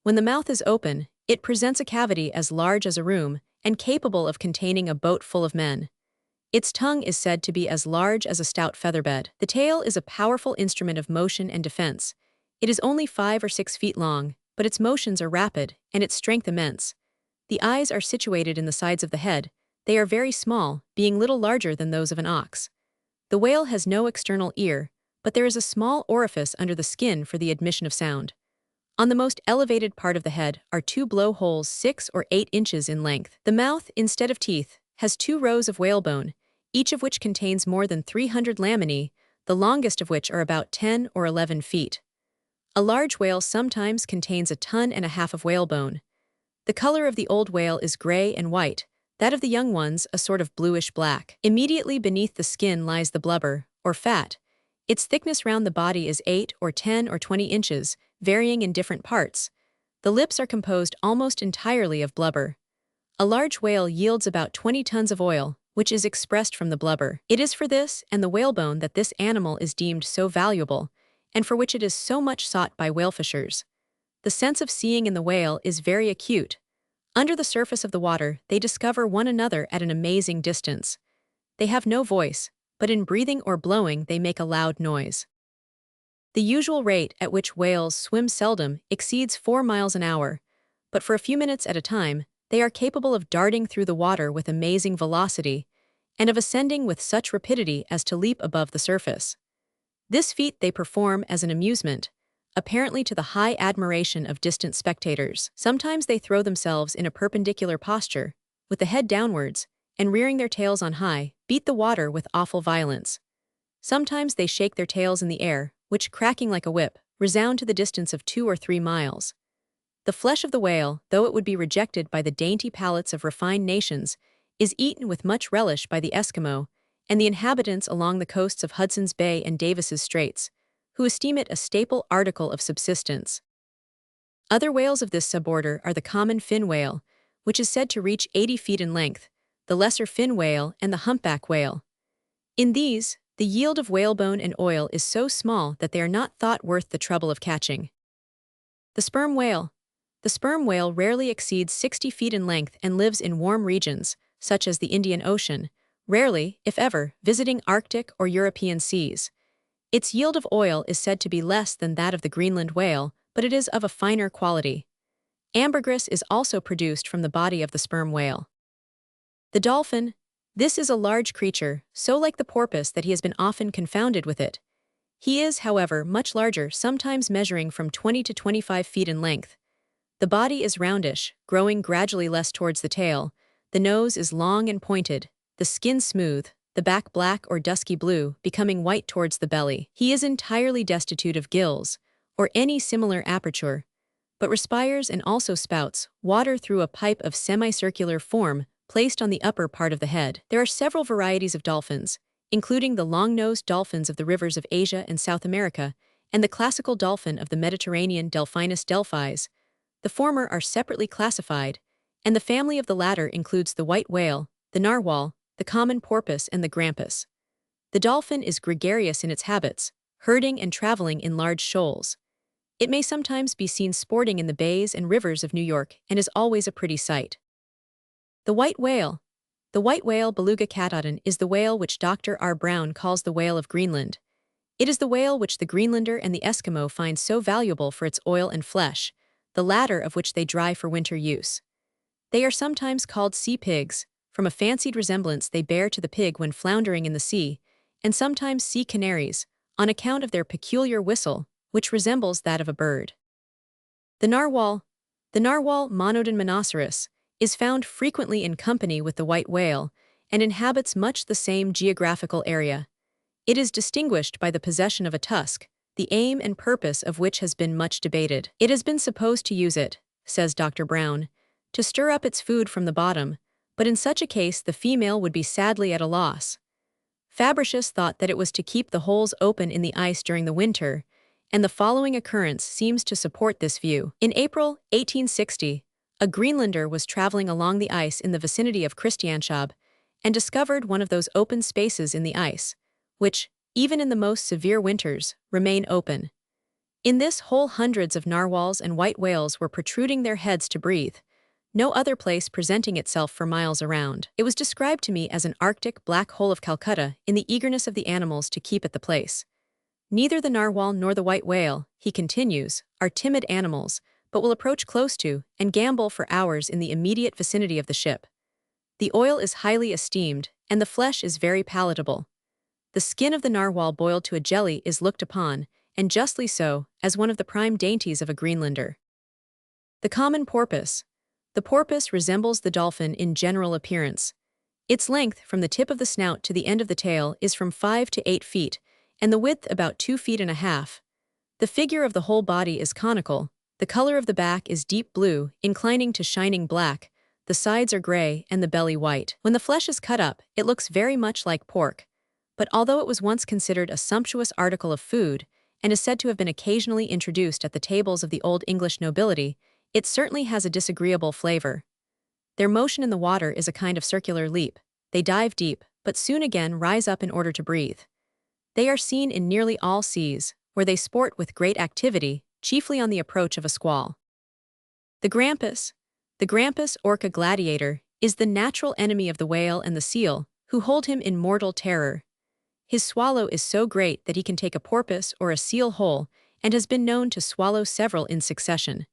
When the mouth is open, it presents a cavity as large as a room, and capable of containing a boat full of men. Its tongue is said to be as large as a stout featherbed. The tail is a powerful instrument of motion and defense. It is only 5 or 6 feet long, but its motions are rapid, and its strength immense. The eyes are situated in the sides of the head. They are very small, being little larger than those of an ox. The whale has no external ear, but there is a small orifice under the skin for the admission of sound. On the most elevated part of the head are two blowholes 6 or 8 inches in length. The mouth, instead of teeth, has 2 rows of whalebone, each of which contains more than 300 laminae, the longest of which are about 10 or 11 feet. A large whale sometimes contains 1.5 tons of whalebone. The color of the old whale is gray and white, that of the young ones a sort of bluish-black. Immediately beneath the skin lies the blubber, or fat. Its thickness round the body is 8 or 10 or 20 inches, varying in different parts. The lips are composed almost entirely of blubber. A large whale yields about 20 tons of oil, which is expressed from the blubber. It is for this and the whalebone that this animal is deemed so valuable, and for which it is so much sought by whale fishers. The sense of seeing in the whale is very acute. Under the surface of the water, they discover one another at an amazing distance. They have no voice, but in breathing or blowing they make a loud noise. The usual rate at which whales swim seldom exceeds 4 miles an hour, but for a few minutes at a time, they are capable of darting through the water with amazing velocity, and of ascending with such rapidity as to leap above the surface. This feat they perform as an amusement, apparently to the high admiration of distant spectators. Sometimes they throw themselves in a perpendicular posture, with the head downwards, and rearing their tails on high, beat the water with awful violence. Sometimes they shake their tails in the air, which, cracking like a whip, resound to the distance of 2 or 3 miles. The flesh of the whale, though it would be rejected by the dainty palates of refined nations, is eaten with much relish by the Eskimo and the inhabitants along the coasts of Hudson's Bay and Davis's Straits, who esteem it a staple article of subsistence. Other whales of this suborder are the common fin whale, which is said to reach 80 feet in length, the lesser fin whale, and the humpback whale. In these, the yield of whalebone and oil is so small that they are not thought worth the trouble of catching. The sperm whale. The sperm whale rarely exceeds 60 feet in length and lives in warm regions, such as the Indian Ocean, rarely, if ever, visiting Arctic or European seas. Its yield of oil is said to be less than that of the Greenland whale, but it is of a finer quality. Ambergris is also produced from the body of the sperm whale. The dolphin. This is a large creature, so like the porpoise that he has been often confounded with it. He is, however, much larger, sometimes measuring from 20 to 25 feet in length. The body is roundish, growing gradually less towards the tail. The nose is long and pointed, the skin smooth, the back black or dusky blue, becoming white towards the belly. He is entirely destitute of gills, or any similar aperture, but respires and also spouts water through a pipe of semicircular form placed on the upper part of the head. There are several varieties of dolphins, including the long-nosed dolphins of the rivers of Asia and South America, and the classical dolphin of the Mediterranean, Delphinus delphis. The former are separately classified, and the family of the latter includes the white whale, the narwhal, the common porpoise, and the grampus. The dolphin is gregarious in its habits, herding and traveling in large shoals. It may sometimes be seen sporting in the bays and rivers of New York and is always a pretty sight. The white whale. The white whale, Beluga catodon, is the whale which Dr. R. Brown calls the whale of Greenland. It is the whale which the Greenlander and the Eskimo find so valuable for its oil and flesh, the latter of which they dry for winter use. They are sometimes called sea pigs, from a fancied resemblance they bear to the pig when floundering in the sea, and sometimes sea canaries, on account of their peculiar whistle, which resembles that of a bird. The narwhal. The narwhal, Monodon monoceros, is found frequently in company with the white whale, and inhabits much the same geographical area. It is distinguished by the possession of a tusk, the aim and purpose of which has been much debated. It has been supposed to use it, says Dr. Brown, to stir up its food from the bottom, but in such a case the female would be sadly at a loss. Fabricius thought that it was to keep the holes open in the ice during the winter, and the following occurrence seems to support this view. In April 1860, a Greenlander was traveling along the ice in the vicinity of Christianshavn and discovered one of those open spaces in the ice, which, even in the most severe winters, remain open. In this hole hundreds of narwhals and white whales were protruding their heads to breathe, no other place presenting itself for miles around. It was described to me as an Arctic black hole of Calcutta in the eagerness of the animals to keep at the place. Neither the narwhal nor the white whale, he continues, are timid animals, but will approach close to and gambol for hours in the immediate vicinity of the ship. The oil is highly esteemed, and the flesh is very palatable. The skin of the narwhal boiled to a jelly is looked upon, and justly so, as one of the prime dainties of a Greenlander. The common porpoise. The porpoise resembles the dolphin in general appearance. Its length from the tip of the snout to the end of the tail is from 5 to 8 feet, and the width about 2.5 feet. The figure of the whole body is conical, the color of the back is deep blue, inclining to shining black, the sides are gray and the belly white. When the flesh is cut up, it looks very much like pork. But although it was once considered a sumptuous article of food, and is said to have been occasionally introduced at the tables of the Old English nobility, it certainly has a disagreeable flavor. Their motion in the water is a kind of circular leap. They dive deep, but soon again rise up in order to breathe. They are seen in nearly all seas, where they sport with great activity, chiefly on the approach of a squall. The grampus. The grampus orca gladiator is the natural enemy of the whale and the seal, who hold him in mortal terror. His swallow is so great that he can take a porpoise or a seal whole, and has been known to swallow several in succession.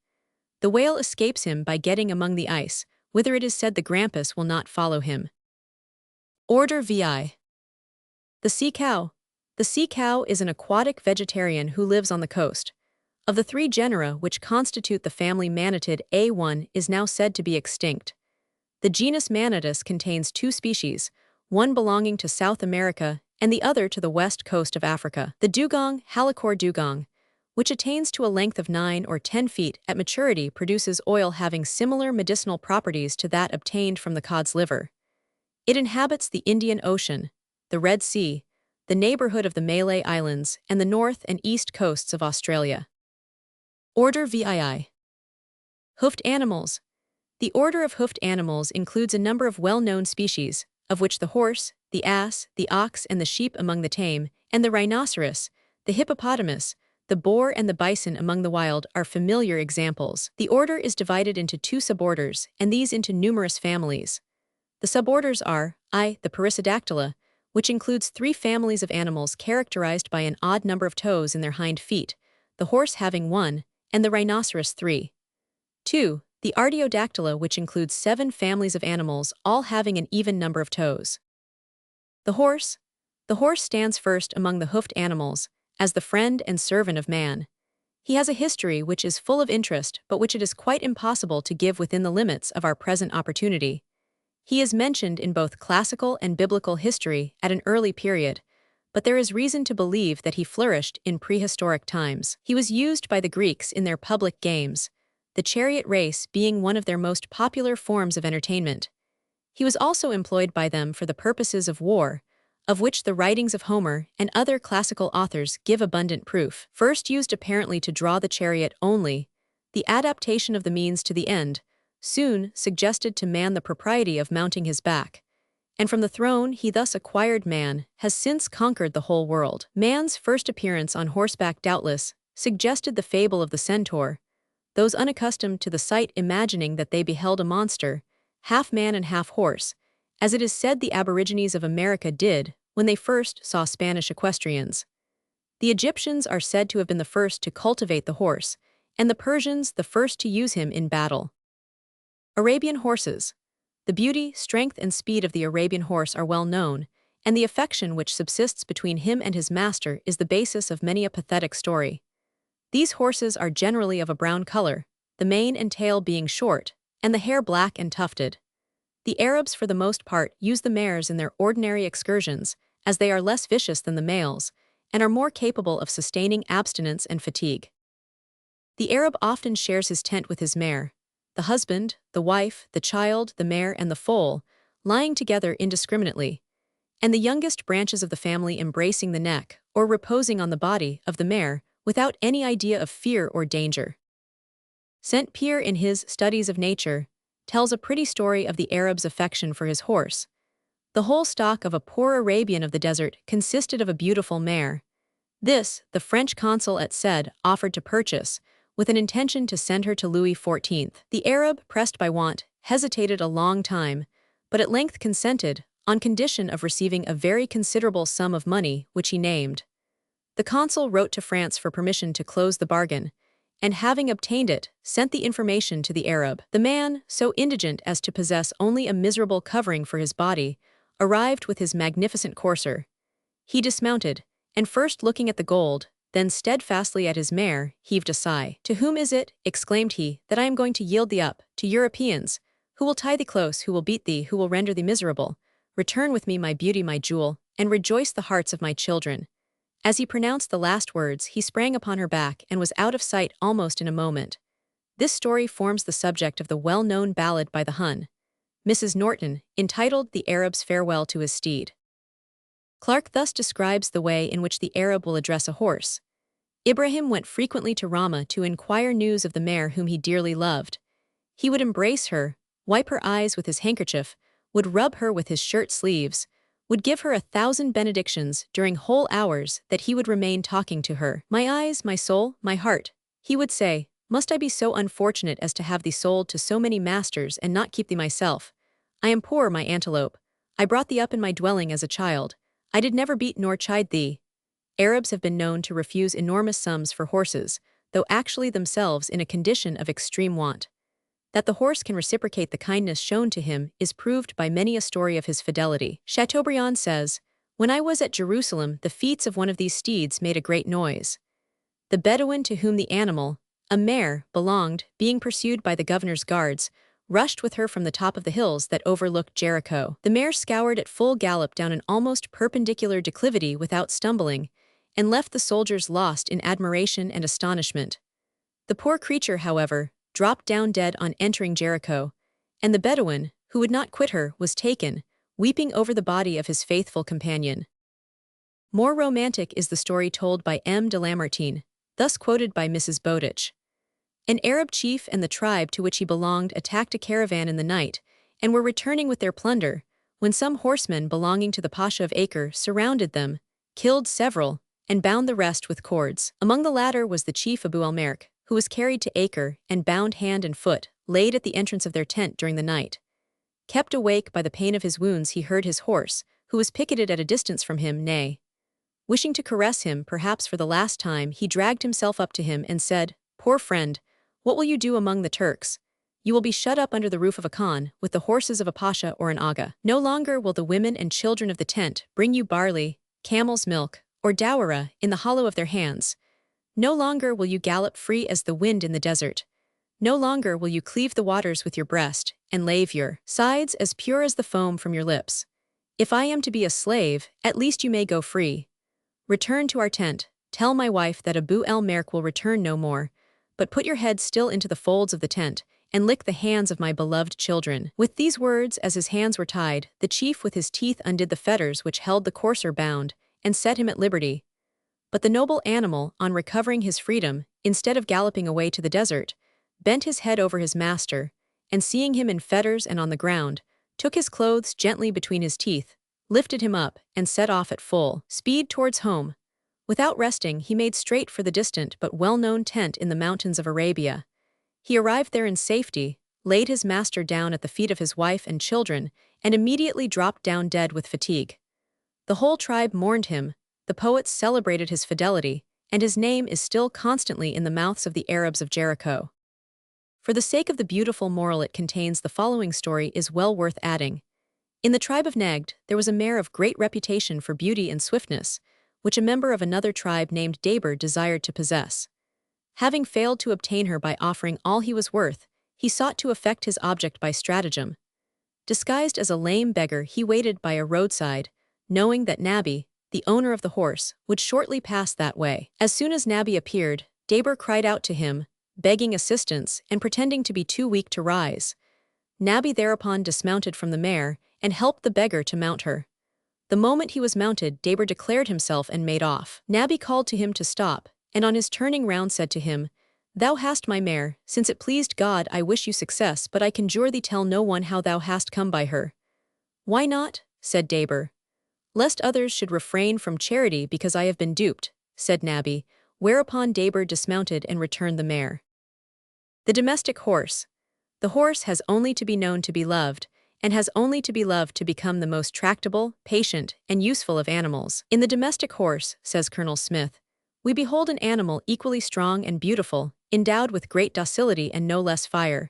The whale escapes him by getting among the ice, whither it is said the grampus will not follow him. Order VI. The sea cow. The sea cow is an aquatic vegetarian who lives on the coast. Of the 3 genera which constitute the family Manatid, A1 is now said to be extinct. The genus Manatus contains 2 species, one belonging to South America and the other to the west coast of Africa. The dugong, Halicore dugong, which attains to a length of 9 or 10 feet at maturity, produces oil having similar medicinal properties to that obtained from the cod's liver. It inhabits the Indian Ocean, the Red Sea, the neighborhood of the Malay Islands, and the north and east coasts of Australia. Order VII. Hoofed animals. The order of hoofed animals includes a number of well-known species, of which the horse, the ass, the ox, and the sheep among the tame, and the rhinoceros, the hippopotamus, the boar, and the bison among the wild are familiar examples. The order is divided into 2 suborders, and these into numerous families. The suborders are I. The Perissodactyla, which includes 3 families of animals characterized by an odd number of toes in their hind feet, the horse having 1, and the rhinoceros 3. 2. The Artiodactyla, which includes 7 families of animals, all having an even number of toes. The horse. The horse stands first among the hoofed animals, as the friend and servant of man. He has a history which is full of interest, but which it is quite impossible to give within the limits of our present opportunity. He is mentioned in both classical and biblical history at an early period, but there is reason to believe that he flourished in prehistoric times. He was used by the Greeks in their public games, the chariot race being one of their most popular forms of entertainment. He was also employed by them for the purposes of war, of which the writings of Homer and other classical authors give abundant proof. First used apparently to draw the chariot only, the adaptation of the means to the end soon suggested to man the propriety of mounting his back, and from the throne he thus acquired man has since conquered the whole world. Man's first appearance on horseback doubtless suggested the fable of the centaur, those unaccustomed to the sight imagining that they beheld a monster, half man and half horse, as it is said the aborigines of America did when they first saw Spanish equestrians. The Egyptians are said to have been the first to cultivate the horse, and the Persians the first to use him in battle. Arabian horses. The beauty, strength, and speed of the Arabian horse are well known, and the affection which subsists between him and his master is the basis of many a pathetic story. These horses are generally of a brown color, the mane and tail being short, and the hair black and tufted. The Arabs for the most part use the mares in their ordinary excursions, as they are less vicious than the males, and are more capable of sustaining abstinence and fatigue. The Arab often shares his tent with his mare, the husband, the wife, the child, the mare, and the foal, lying together indiscriminately, and the youngest branches of the family embracing the neck, or reposing on the body, of the mare, without any idea of fear or danger. St. Pierre, in his Studies of Nature, tells a pretty story of the Arab's affection for his horse. The whole stock of a poor Arabian of the desert consisted of a beautiful mare. This, the French consul at Sed offered to purchase, with an intention to send her to Louis XIV. The Arab, pressed by want, hesitated a long time, but at length consented, on condition of receiving a very considerable sum of money, which he named. The consul wrote to France for permission to close the bargain, and having obtained it, sent the information to the Arab. The man, so indigent as to possess only a miserable covering for his body, arrived with his magnificent courser. He dismounted, and first looking at the gold, then steadfastly at his mare, heaved a sigh. "To whom is it," exclaimed he, "that I am going to yield thee up? To Europeans, who will tie thee close, who will beat thee, who will render thee miserable. Return with me, my beauty, my jewel, and rejoice the hearts of my children." As he pronounced the last words, he sprang upon her back and was out of sight almost in a moment. This story forms the subject of the well-known ballad by the Hun, Mrs. Norton, entitled The Arab's Farewell to His Steed. Clarke thus describes the way in which the Arab will address a horse. Ibrahim went frequently to Ramah to inquire news of the mare whom he dearly loved. He would embrace her, wipe her eyes with his handkerchief, would rub her with his shirt sleeves, would give her 1,000 benedictions during whole hours that he would remain talking to her. "My eyes, my soul, my heart," he would say, "must I be so unfortunate as to have thee sold to so many masters and not keep thee myself? I am poor, my antelope. I brought thee up in my dwelling as a child. I did never beat nor chide thee." Arabs have been known to refuse enormous sums for horses, though actually themselves in a condition of extreme want. That the horse can reciprocate the kindness shown to him is proved by many a story of his fidelity. Chateaubriand says, "When I was at Jerusalem, the feet of one of these steeds made a great noise. The Bedouin to whom the animal, a mare, belonged, being pursued by the governor's guards, rushed with her from the top of the hills that overlooked Jericho. The mare scoured at full gallop down an almost perpendicular declivity without stumbling, and left the soldiers lost in admiration and astonishment. The poor creature, however, dropped down dead on entering Jericho, and the Bedouin, who would not quit her, was taken, weeping over the body of his faithful companion." More romantic is the story told by M. de Lamartine, thus quoted by Mrs. Bowditch. "An Arab chief and the tribe to which he belonged attacked a caravan in the night, and were returning with their plunder, when some horsemen belonging to the Pasha of Acre surrounded them, killed several, and bound the rest with cords. Among the latter was the chief Abu al-Merk, who was carried to Acre and bound hand and foot, laid at the entrance of their tent during the night. Kept awake by the pain of his wounds, he heard his horse, who was picketed at a distance from him, neigh. Wishing to caress him, perhaps for the last time, he dragged himself up to him and said, 'Poor friend, what will you do among the Turks? You will be shut up under the roof of a khan, with the horses of a pasha or an aga. No longer will the women and children of the tent bring you barley, camel's milk, or dowara in the hollow of their hands. No longer will you gallop free as the wind in the desert. No longer will you cleave the waters with your breast, and lave your sides as pure as the foam from your lips. If I am to be a slave, at least you may go free. Return to our tent, tell my wife that Abu el-Merk will return no more, but put your head still into the folds of the tent, and lick the hands of my beloved children." With these words, as his hands were tied, the chief with his teeth undid the fetters which held the courser bound, and set him at liberty. But the noble animal, on recovering his freedom, instead of galloping away to the desert, bent his head over his master, and seeing him in fetters and on the ground, took his clothes gently between his teeth, lifted him up, and set off at full speed towards home. Without resting, he made straight for the distant but well-known tent in the mountains of Arabia. He arrived there in safety, laid his master down at the feet of his wife and children, and immediately dropped down dead with fatigue. The whole tribe mourned him, the poets celebrated his fidelity, and his name is still constantly in the mouths of the Arabs of Jericho. For the sake of the beautiful moral it contains, the following story is well worth adding. In the tribe of Negd, there was a mare of great reputation for beauty and swiftness, which a member of another tribe named Deber desired to possess. Having failed to obtain her by offering all he was worth, he sought to effect his object by stratagem. Disguised as a lame beggar, he waited by a roadside, knowing that Nabi, the owner of the horse, would shortly pass that way. As soon as Nabi appeared, Deber cried out to him, begging assistance and pretending to be too weak to rise. Nabi thereupon dismounted from the mare and helped the beggar to mount her. The moment he was mounted, Deber declared himself and made off. Nabi called to him to stop, and on his turning round said to him, "Thou hast my mare, since it pleased God I wish you success, but I conjure thee tell no one how thou hast come by her." "Why not?" said Deber. "Lest others should refrain from charity because I have been duped," said Nabi, whereupon Deber dismounted and returned the mare. The domestic horse. The horse has only to be known to be loved, and has only to be loved to become the most tractable, patient, and useful of animals. In the domestic horse, says Colonel Smith, we behold an animal equally strong and beautiful, endowed with great docility and no less fire,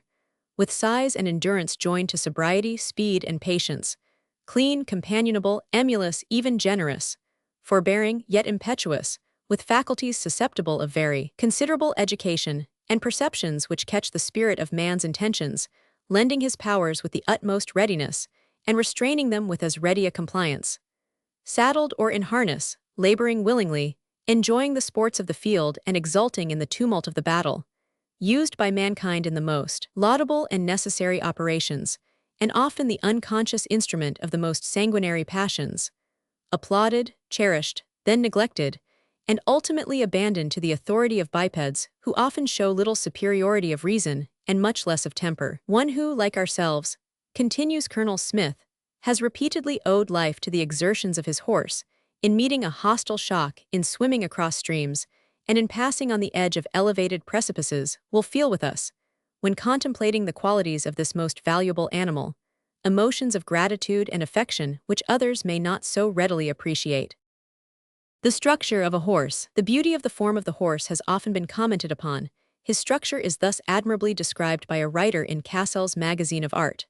with size and endurance joined to sobriety, speed, and patience, clean, companionable, emulous, even generous, forbearing yet impetuous, with faculties susceptible of very considerable education, and perceptions which catch the spirit of man's intentions, lending his powers with the utmost readiness, and restraining them with as ready a compliance. Saddled or in harness, laboring willingly, enjoying the sports of the field and exulting in the tumult of the battle, used by mankind in the most laudable and necessary operations, and often the unconscious instrument of the most sanguinary passions, applauded, cherished, then neglected, and ultimately abandoned to the authority of bipeds who often show little superiority of reason and much less of temper. One who, like ourselves, continues Colonel Smith, has repeatedly owed life to the exertions of his horse, in meeting a hostile shock, in swimming across streams, and in passing on the edge of elevated precipices, will feel with us, when contemplating the qualities of this most valuable animal, emotions of gratitude and affection which others may not so readily appreciate. The structure of a horse. The beauty of the form of the horse has often been commented upon. His structure is thus admirably described by a writer in Cassell's Magazine of Art.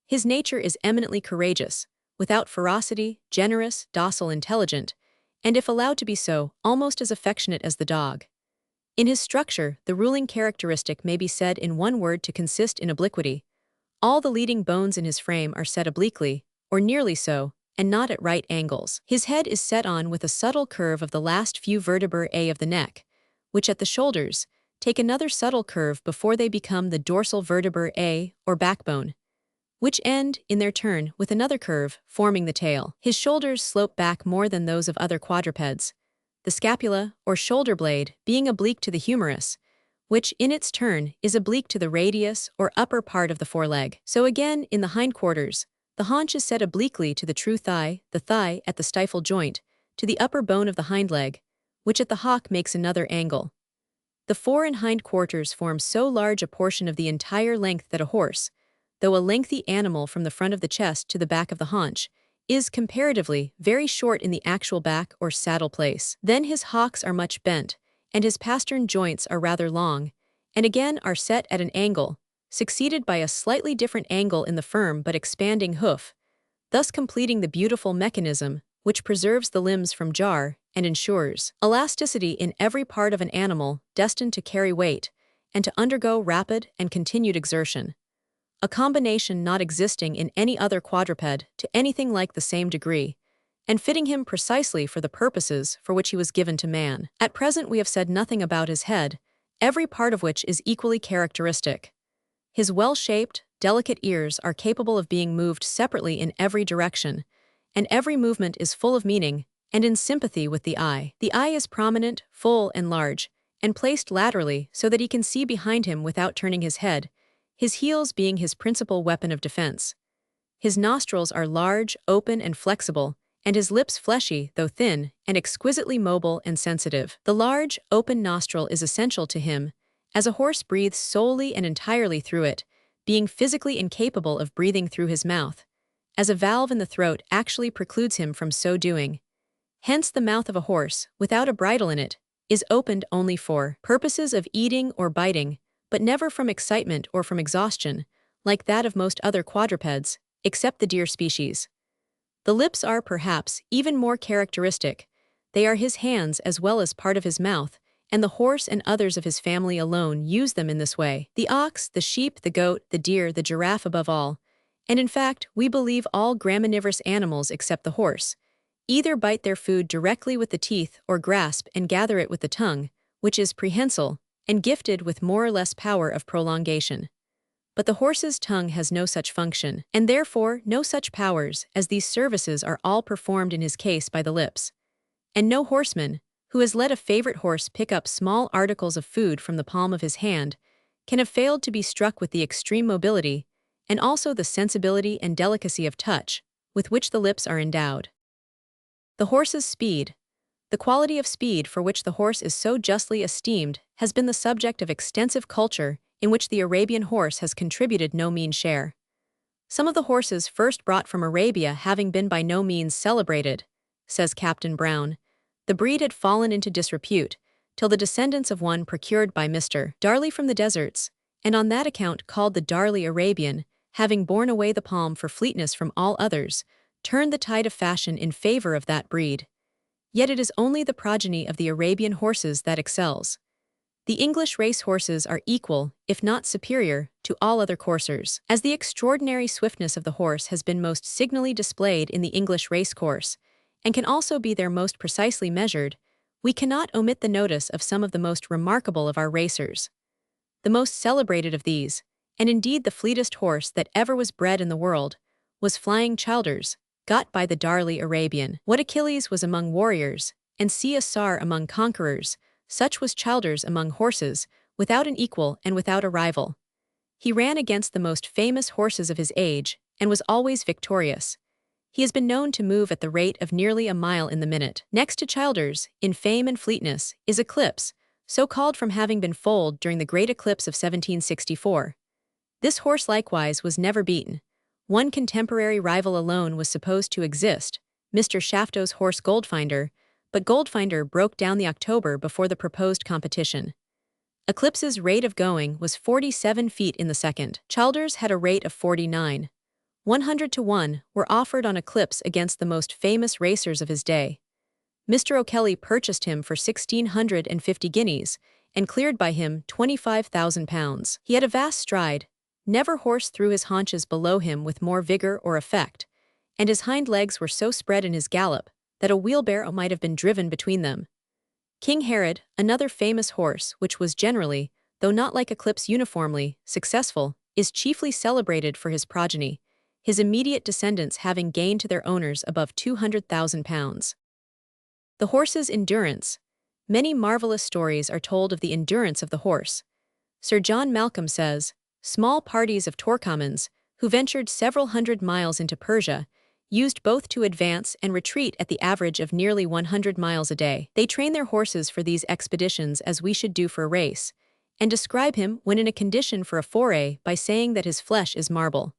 His nature is eminently courageous, without ferocity, generous, docile, intelligent, and if allowed to be so, almost as affectionate as the dog. In his structure, the ruling characteristic may be said in one word to consist in obliquity. All the leading bones in his frame are set obliquely, or nearly so, and not at right angles. His head is set on with a subtle curve of the last few vertebrae of the neck, which at the shoulders take another subtle curve before they become the dorsal vertebrae, or backbone, which end, in their turn, with another curve, forming the tail. His shoulders slope back more than those of other quadrupeds, the scapula, or shoulder blade, being oblique to the humerus, which, in its turn, is oblique to the radius, or upper part of the foreleg. So again, in the hindquarters, the haunch is set obliquely to the true thigh, the thigh at the stifle joint, to the upper bone of the hind leg, which at the hock makes another angle. The fore and hind quarters form so large a portion of the entire length that a horse, though a lengthy animal from the front of the chest to the back of the haunch, is comparatively very short in the actual back or saddle place. Then his hocks are much bent, and his pastern joints are rather long, and again are set at an angle, succeeded by a slightly different angle in the firm but expanding hoof, thus completing the beautiful mechanism which preserves the limbs from jar and ensures elasticity in every part of an animal destined to carry weight and to undergo rapid and continued exertion, a combination not existing in any other quadruped to anything like the same degree, and fitting him precisely for the purposes for which he was given to man. At present we have said nothing about his head, every part of which is equally characteristic. His well-shaped, delicate ears are capable of being moved separately in every direction, and every movement is full of meaning and in sympathy with the eye. The eye is prominent, full, and large, and placed laterally so that he can see behind him without turning his head, his heels being his principal weapon of defense. His nostrils are large, open, and flexible, and his lips fleshy, though thin, and exquisitely mobile and sensitive. The large, open nostril is essential to him, as a horse breathes solely and entirely through it, being physically incapable of breathing through his mouth, as a valve in the throat actually precludes him from so doing. Hence the mouth of a horse, without a bridle in it, is opened only for purposes of eating or biting, but never from excitement or from exhaustion, like that of most other quadrupeds, except the deer species. The lips are, perhaps, even more characteristic. They are his hands as well as part of his mouth, and the horse and others of his family alone use them in this way. The ox, the sheep, the goat, the deer, the giraffe above all, and in fact, we believe all graminivorous animals except the horse, either bite their food directly with the teeth or grasp and gather it with the tongue, which is prehensile, and gifted with more or less power of prolongation. But the horse's tongue has no such function, and therefore no such powers, as these services are all performed in his case by the lips. And no horseman, who has let a favorite horse pick up small articles of food from the palm of his hand, can have failed to be struck with the extreme mobility, and also the sensibility and delicacy of touch, with which the lips are endowed. The horse's speed. The quality of speed for which the horse is so justly esteemed has been the subject of extensive culture, in which the Arabian horse has contributed no mean share. Some of the horses first brought from Arabia having been by no means celebrated, says Captain Brown, the breed had fallen into disrepute, till the descendants of one procured by Mr. Darley from the deserts, and on that account called the Darley Arabian, having borne away the palm for fleetness from all others, turned the tide of fashion in favor of that breed. Yet it is only the progeny of the Arabian horses that excels. The English race horses are equal, if not superior, to all other coursers. As the extraordinary swiftness of the horse has been most signally displayed in the English race course, and can also be there most precisely measured, we cannot omit the notice of some of the most remarkable of our racers. The most celebrated of these, and indeed the fleetest horse that ever was bred in the world, was Flying Childers, got by the Darley Arabian. What Achilles was among warriors, and Caesar among conquerors, such was Childers among horses, without an equal and without a rival. He ran against the most famous horses of his age, and was always victorious. He has been known to move at the rate of nearly a mile in the minute. Next to Childers, in fame and fleetness, is Eclipse, so called from having been foaled during the great eclipse of 1764. This horse likewise was never beaten. One contemporary rival alone was supposed to exist, Mr. Shafto's horse Goldfinder, but Goldfinder broke down the October before the proposed competition. Eclipse's rate of going was 47 feet in the second. Childers had a rate of 49. 100 to 1 were offered on Eclipse against the most famous racers of his day. Mr. O'Kelly purchased him for 1,650 guineas, and cleared by him £25,000. He had a vast stride. Never horse threw his haunches below him with more vigor or effect, and his hind legs were so spread in his gallop that a wheelbarrow might have been driven between them. King Herod, another famous horse which was generally, though not like Eclipse uniformly, successful, is chiefly celebrated for his progeny, his immediate descendants having gained to their owners above £200,000. The horse's endurance. Many marvelous stories are told of the endurance of the horse. Sir John Malcolm says, small parties of Turkomans, who ventured several hundred miles into Persia, used both to advance and retreat at the average of nearly 100 miles a day. They train their horses for these expeditions as we should do for a race, and describe him when in a condition for a foray by saying that his flesh is marble.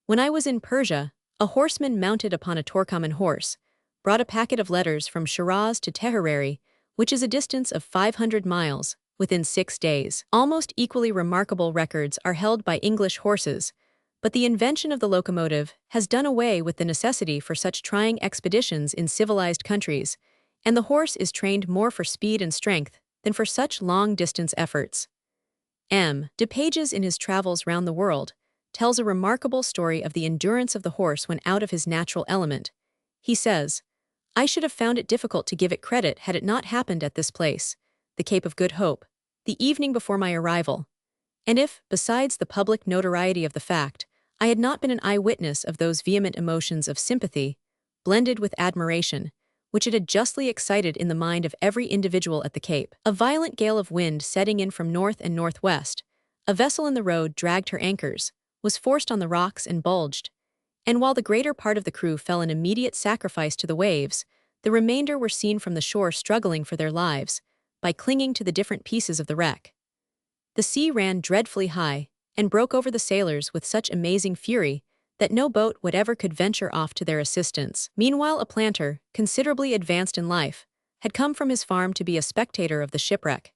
When I was in Persia, a horseman mounted upon a Turkoman horse brought a packet of letters from Shiraz to Teherari, which is a distance of 500 miles, within 6 days. Almost equally remarkable records are held by English horses, but the invention of the locomotive has done away with the necessity for such trying expeditions in civilized countries, and the horse is trained more for speed and strength than for such long-distance efforts. M. De Pages in his travels round the world tells a remarkable story of the endurance of the horse when out of his natural element. He says, I should have found it difficult to give it credit had it not happened at this place, the Cape of Good Hope, the evening before my arrival, and if, besides the public notoriety of the fact, I had not been an eyewitness of those vehement emotions of sympathy, blended with admiration, which it had justly excited in the mind of every individual at the Cape. A violent gale of wind setting in from north and northwest, a vessel in the road dragged her anchors, was forced on the rocks and bulged, and while the greater part of the crew fell an immediate sacrifice to the waves, the remainder were seen from the shore struggling for their lives, by clinging to the different pieces of the wreck. The sea ran dreadfully high, and broke over the sailors with such amazing fury, that no boat whatever could venture off to their assistance. Meanwhile a planter, considerably advanced in life, had come from his farm to be a spectator of the shipwreck.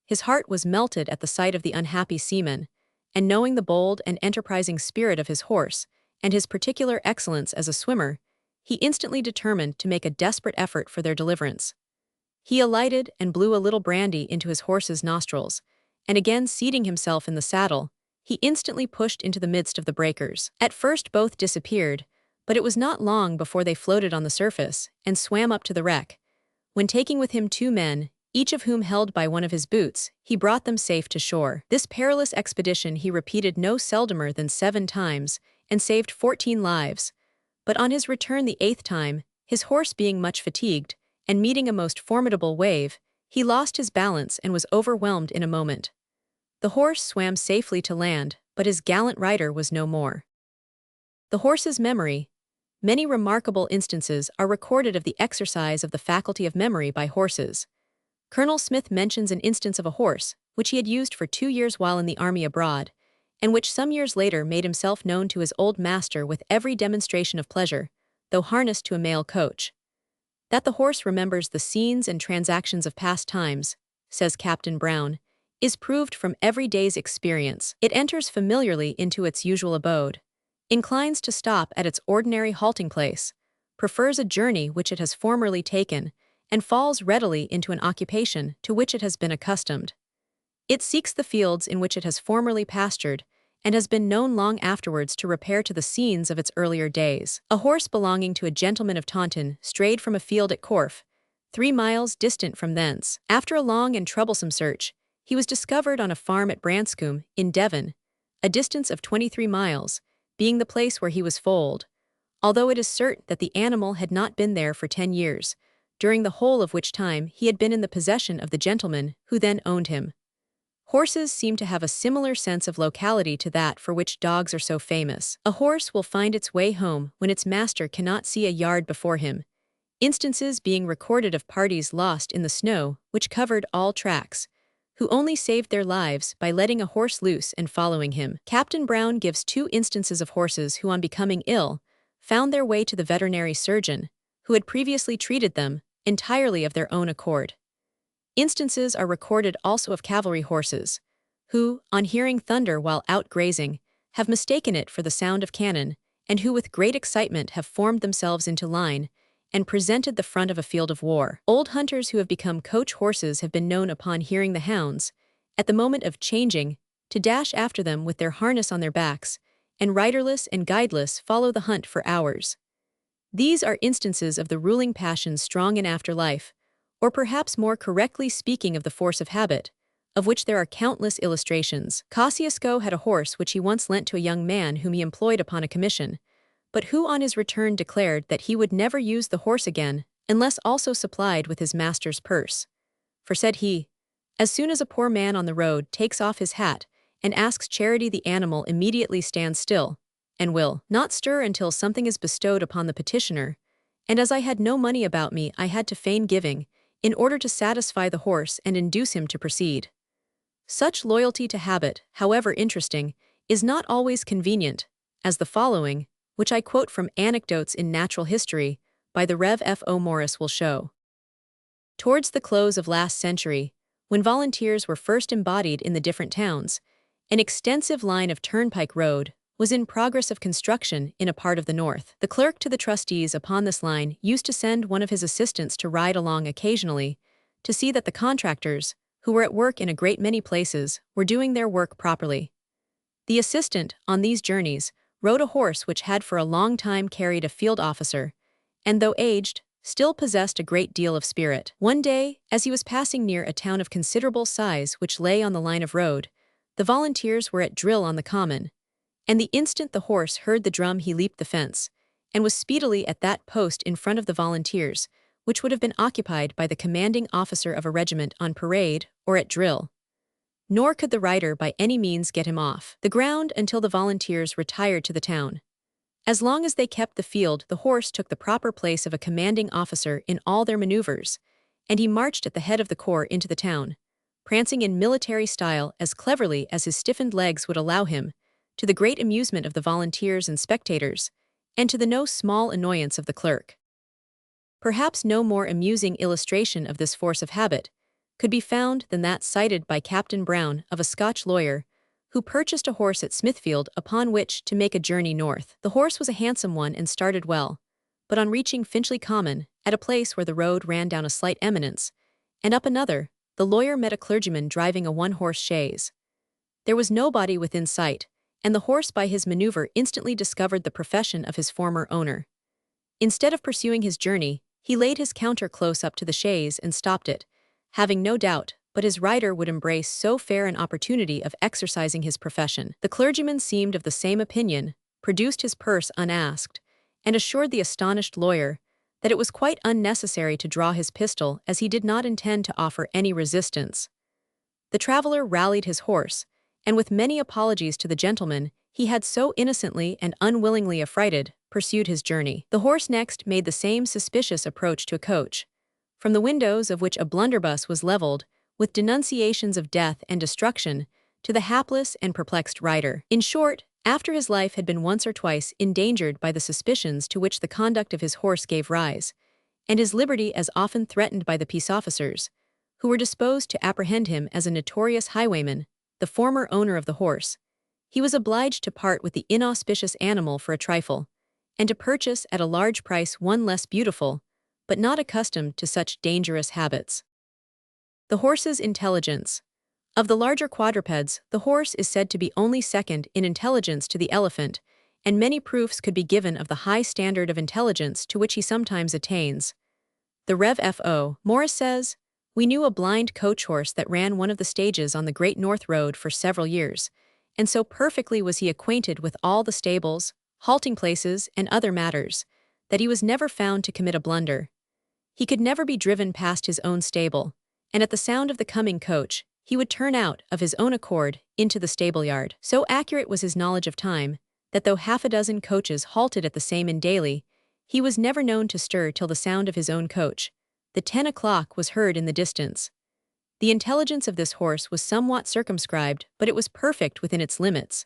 His heart was melted at the sight of the unhappy seamen, and knowing the bold and enterprising spirit of his horse, and his particular excellence as a swimmer, he instantly determined to make a desperate effort for their deliverance. He alighted and blew a little brandy into his horse's nostrils, and again seating himself in the saddle, he instantly pushed into the midst of the breakers. At first both disappeared, but it was not long before they floated on the surface, and swam up to the wreck, when taking with him 2 men, each of whom held by one of his boots, he brought them safe to shore. This perilous expedition he repeated no seldomer than 7 times, and saved 14 lives, but on his return the 8th time, his horse being much fatigued, and meeting a most formidable wave, he lost his balance and was overwhelmed in a moment. The horse swam safely to land, but his gallant rider was no more. The horse's memory. Many remarkable instances are recorded of the exercise of the faculty of memory by horses. Colonel Smith mentions an instance of a horse, which he had used for 2 years while in the army abroad, and which some years later made himself known to his old master with every demonstration of pleasure, though harnessed to a mail coach. That the horse remembers the scenes and transactions of past times, says Captain Brown, is proved from every day's experience. It enters familiarly into its usual abode, inclines to stop at its ordinary halting place, prefers a journey which it has formerly taken, and falls readily into an occupation to which it has been accustomed. It seeks the fields in which it has formerly pastured, and has been known long afterwards to repair to the scenes of its earlier days. A horse belonging to a gentleman of Taunton strayed from a field at Corfe, 3 miles distant from thence. After a long and troublesome search, he was discovered on a farm at Branscombe, in Devon, a distance of 23 miles, being the place where he was foaled, although it is certain that the animal had not been there for 10 years, during the whole of which time he had been in the possession of the gentleman who then owned him. Horses seem to have a similar sense of locality to that for which dogs are so famous. A horse will find its way home when its master cannot see a yard before him, instances being recorded of parties lost in the snow which covered all tracks, who only saved their lives by letting a horse loose and following him. Captain Brown gives 2 instances of horses who, on becoming ill, found their way to the veterinary surgeon, who had previously treated them, entirely of their own accord. Instances are recorded also of cavalry horses, who, on hearing thunder while out grazing, have mistaken it for the sound of cannon, and who with great excitement have formed themselves into line, and presented the front of a field of war. Old hunters who have become coach horses have been known, upon hearing the hounds, at the moment of changing, to dash after them with their harness on their backs, and riderless and guideless follow the hunt for hours. These are instances of the ruling passions strong in after life, or perhaps more correctly speaking of the force of habit, of which there are countless illustrations. Kosciuszko had a horse which he once lent to a young man whom he employed upon a commission, but who on his return declared that he would never use the horse again unless also supplied with his master's purse. For, said he, as soon as a poor man on the road takes off his hat and asks charity, the animal immediately stands still, and will not stir until something is bestowed upon the petitioner, and as I had no money about me I had to feign giving, in order to satisfy the horse and induce him to proceed. Such loyalty to habit, however interesting, is not always convenient, as the following, which I quote from Anecdotes in Natural History, by the Rev. F. O. Morris, will show. Towards the close of last century, when volunteers were first embodied in the different towns, an extensive line of turnpike road was in progress of construction in a part of the north. The clerk to the trustees upon this line used to send one of his assistants to ride along occasionally to see that the contractors, who were at work in a great many places, were doing their work properly. The assistant, on these journeys, rode a horse which had for a long time carried a field officer, and though aged, still possessed a great deal of spirit. One day, as he was passing near a town of considerable size which lay on the line of road, the volunteers were at drill on the common, and the instant the horse heard the drum he leaped the fence, and was speedily at that post in front of the volunteers, which would have been occupied by the commanding officer of a regiment on parade or at drill. Nor could the rider by any means get him off the ground until the volunteers retired to the town. As long as they kept the field, the horse took the proper place of a commanding officer in all their maneuvers, and he marched at the head of the corps into the town, prancing in military style as cleverly as his stiffened legs would allow him, to the great amusement of the volunteers and spectators, and to the no small annoyance of the clerk. Perhaps no more amusing illustration of this force of habit could be found than that cited by Captain Brown of a Scotch lawyer, who purchased a horse at Smithfield upon which to make a journey north. The horse was a handsome one and started well, but on reaching Finchley Common, at a place where the road ran down a slight eminence, and up another, the lawyer met a clergyman driving a one-horse chaise. There was nobody within sight, and the horse by his maneuver instantly discovered the profession of his former owner. Instead of pursuing his journey, he laid his counter close up to the chaise and stopped it, having no doubt but his rider would embrace so fair an opportunity of exercising his profession. The clergyman seemed of the same opinion, produced his purse unasked, and assured the astonished lawyer that it was quite unnecessary to draw his pistol, as he did not intend to offer any resistance. The traveler rallied his horse, and with many apologies to the gentleman he had so innocently and unwillingly affrighted, pursued his journey. The horse next made the same suspicious approach to a coach, from the windows of which a blunderbuss was levelled, with denunciations of death and destruction, to the hapless and perplexed rider. In short, after his life had been once or twice endangered by the suspicions to which the conduct of his horse gave rise, and his liberty as often threatened by the peace officers, who were disposed to apprehend him as a notorious highwayman, the former owner of the horse, he was obliged to part with the inauspicious animal for a trifle, and to purchase at a large price one less beautiful, but not accustomed to such dangerous habits. The horse's intelligence. Of the larger quadrupeds, the horse is said to be only second in intelligence to the elephant, and many proofs could be given of the high standard of intelligence to which he sometimes attains. The Rev. F.O. Morris says, "We knew a blind coach horse that ran one of the stages on the Great North Road for several years, and so perfectly was he acquainted with all the stables, halting places, and other matters, that he was never found to commit a blunder. He could never be driven past his own stable, and at the sound of the coming coach, he would turn out, of his own accord, into the stable-yard. So accurate was his knowledge of time, that though half a dozen coaches halted at the same inn daily, he was never known to stir till the sound of his own coach, the 10 o'clock, was heard in the distance. The intelligence of this horse was somewhat circumscribed, but it was perfect within its limits."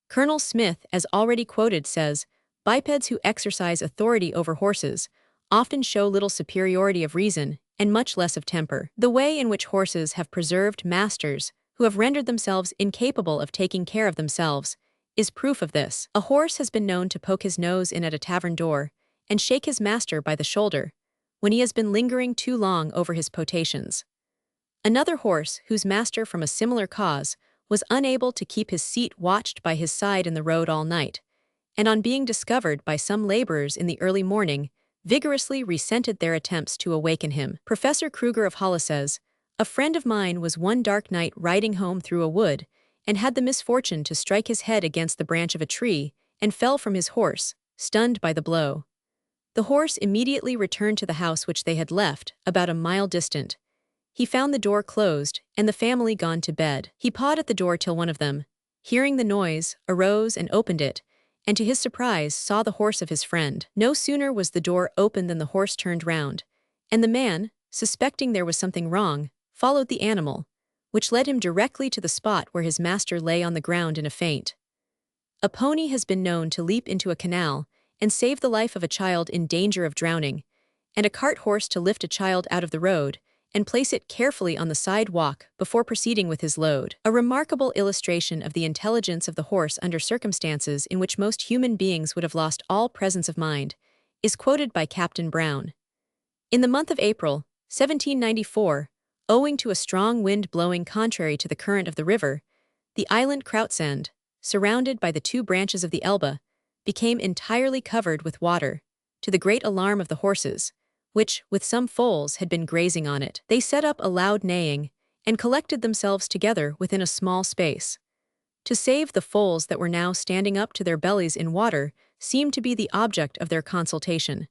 Colonel Smith, as already quoted, says, "Bipeds who exercise authority over horses often show little superiority of reason and much less of temper. The way in which horses have preserved masters who have rendered themselves incapable of taking care of themselves is proof of this. A horse has been known to poke his nose in at a tavern door and shake his master by the shoulder when he has been lingering too long over his potations. Another horse, whose master from a similar cause was unable to keep his seat watched by his side in the road all night, and on being discovered by some laborers in the early morning, vigorously resented their attempts to awaken him." Professor Kruger of Halle says, "A friend of mine was one dark night riding home through a wood, and had the misfortune to strike his head against the branch of a tree, and fell from his horse, stunned by the blow. The horse immediately returned to the house which they had left, about a mile distant. He found the door closed, and the family gone to bed. He pawed at the door till one of them, hearing the noise, arose and opened it, and to his surprise saw the horse of his friend. No sooner was the door opened than the horse turned round, and the man, suspecting there was something wrong, followed the animal, which led him directly to the spot where his master lay on the ground in a faint. A pony has been known to leap into a canal and save the life of a child in danger of drowning, and a cart horse to lift a child out of the road and place it carefully on the sidewalk before proceeding with his load. A remarkable illustration of the intelligence of the horse under circumstances in which most human beings would have lost all presence of mind is quoted by Captain Brown. In the month of April, 1794, owing to a strong wind blowing contrary to the current of the river, the island Krautsend, surrounded by the two branches of the Elbe, became entirely covered with water, to the great alarm of the horses, which, with some foals, had been grazing on it. They set up a loud neighing, and collected themselves together within a small space. To save the foals that were now standing up to their bellies in water seemed to be the object of their consultation.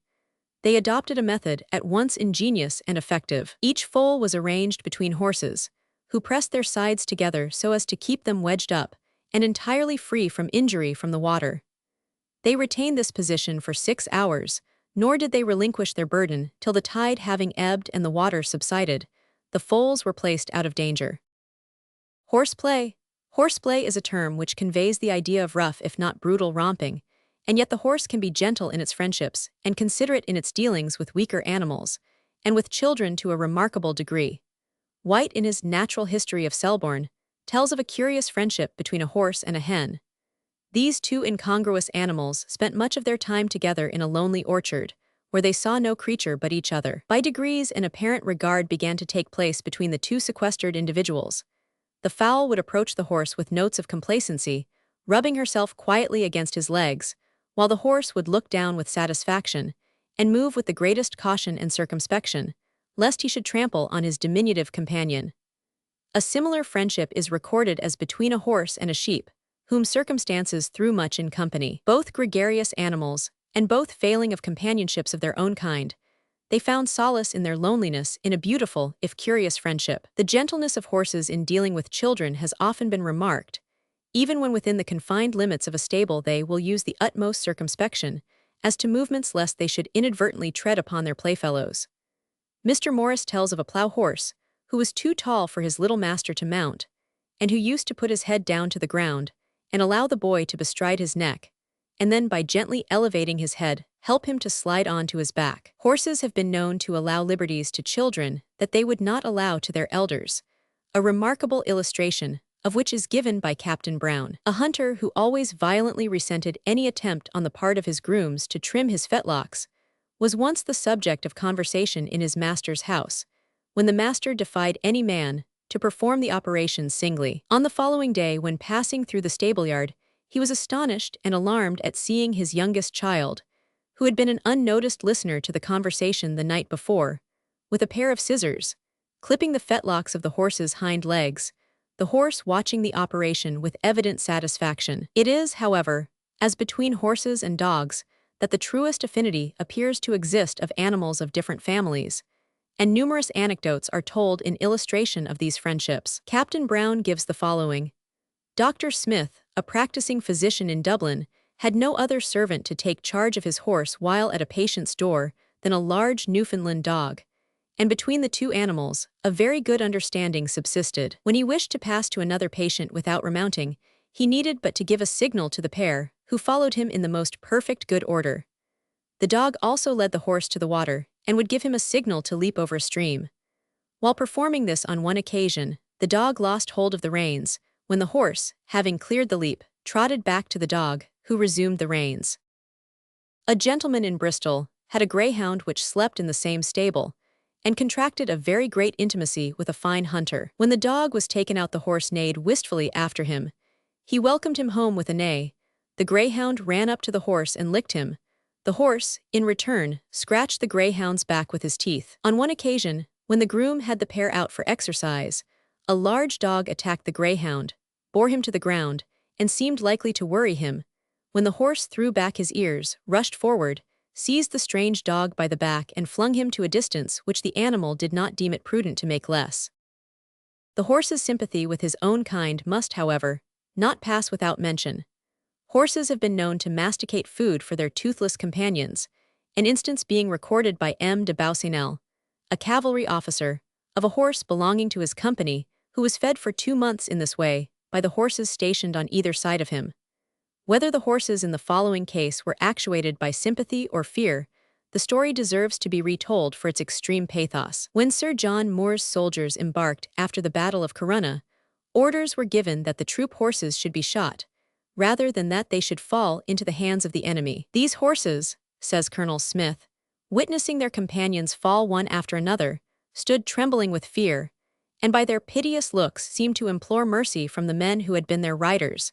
They adopted a method at once ingenious and effective. Each foal was arranged between horses, who pressed their sides together so as to keep them wedged up and entirely free from injury from the water. They retained this position for 6 hours, nor did they relinquish their burden till the tide having ebbed and the water subsided, the foals were placed out of danger. Horseplay. Horseplay is a term which conveys the idea of rough if not brutal romping, and yet the horse can be gentle in its friendships and considerate in its dealings with weaker animals, and with children to a remarkable degree. White, in his Natural History of Selborne, tells of a curious friendship between a horse and a hen. These two incongruous animals spent much of their time together in a lonely orchard, where they saw no creature but each other. By degrees, an apparent regard began to take place between the two sequestered individuals. The fowl would approach the horse with notes of complacency, rubbing herself quietly against his legs, while the horse would look down with satisfaction, and move with the greatest caution and circumspection, lest he should trample on his diminutive companion. A similar friendship is recorded as between a horse and a sheep, whom circumstances threw much in company. Both gregarious animals, and both failing of companionships of their own kind, they found solace in their loneliness in a beautiful, if curious, friendship. The gentleness of horses in dealing with children has often been remarked. Even when within the confined limits of a stable, they will use the utmost circumspection as to movements lest they should inadvertently tread upon their playfellows. Mr. Morris tells of a plough horse, who was too tall for his little master to mount, and who used to put his head down to the ground and allow the boy to bestride his neck, and then by gently elevating his head, help him to slide on to his back. Horses have been known to allow liberties to children that they would not allow to their elders, a remarkable illustration of which is given by Captain Brown. A hunter who always violently resented any attempt on the part of his grooms to trim his fetlocks was once the subject of conversation in his master's house, when the master defied any man to perform the operations singly. On the following day, when passing through the stableyard, he was astonished and alarmed at seeing his youngest child, who had been an unnoticed listener to the conversation the night before, with a pair of scissors, clipping the fetlocks of the horse's hind legs, the horse watching the operation with evident satisfaction. It is, however, as between horses and dogs, that the truest affinity appears to exist of animals of different families, and numerous anecdotes are told in illustration of these friendships. Captain Brown gives the following. Dr. Smith, a practicing physician in Dublin, had no other servant to take charge of his horse while at a patient's door than a large Newfoundland dog, and between the two animals, a very good understanding subsisted. When he wished to pass to another patient without remounting, he needed but to give a signal to the pair, who followed him in the most perfect good order. The dog also led the horse to the water, and would give him a signal to leap over a stream. While performing this on one occasion, the dog lost hold of the reins, when the horse, having cleared the leap, trotted back to the dog, who resumed the reins. A gentleman in Bristol had a greyhound which slept in the same stable, and contracted a very great intimacy with a fine hunter. When the dog was taken out, the horse neighed wistfully after him. He welcomed him home with a neigh. The greyhound ran up to the horse and licked him. The horse, in return, scratched the greyhound's back with his teeth. On one occasion, when the groom had the pair out for exercise, a large dog attacked the greyhound, bore him to the ground, and seemed likely to worry him, when the horse threw back his ears, rushed forward, seized the strange dog by the back and flung him to a distance which the animal did not deem it prudent to make less. The horse's sympathy with his own kind must, however, not pass without mention. Horses have been known to masticate food for their toothless companions, an instance being recorded by M. de Beausesnel, a cavalry officer, of a horse belonging to his company, who was fed for 2 months in this way by the horses stationed on either side of him. Whether the horses in the following case were actuated by sympathy or fear, the story deserves to be retold for its extreme pathos. When Sir John Moore's soldiers embarked after the Battle of Corunna, orders were given that the troop horses should be shot, rather than that they should fall into the hands of the enemy. These horses, says Colonel Smith, witnessing their companions fall one after another, stood trembling with fear, and by their piteous looks seemed to implore mercy from the men who had been their riders,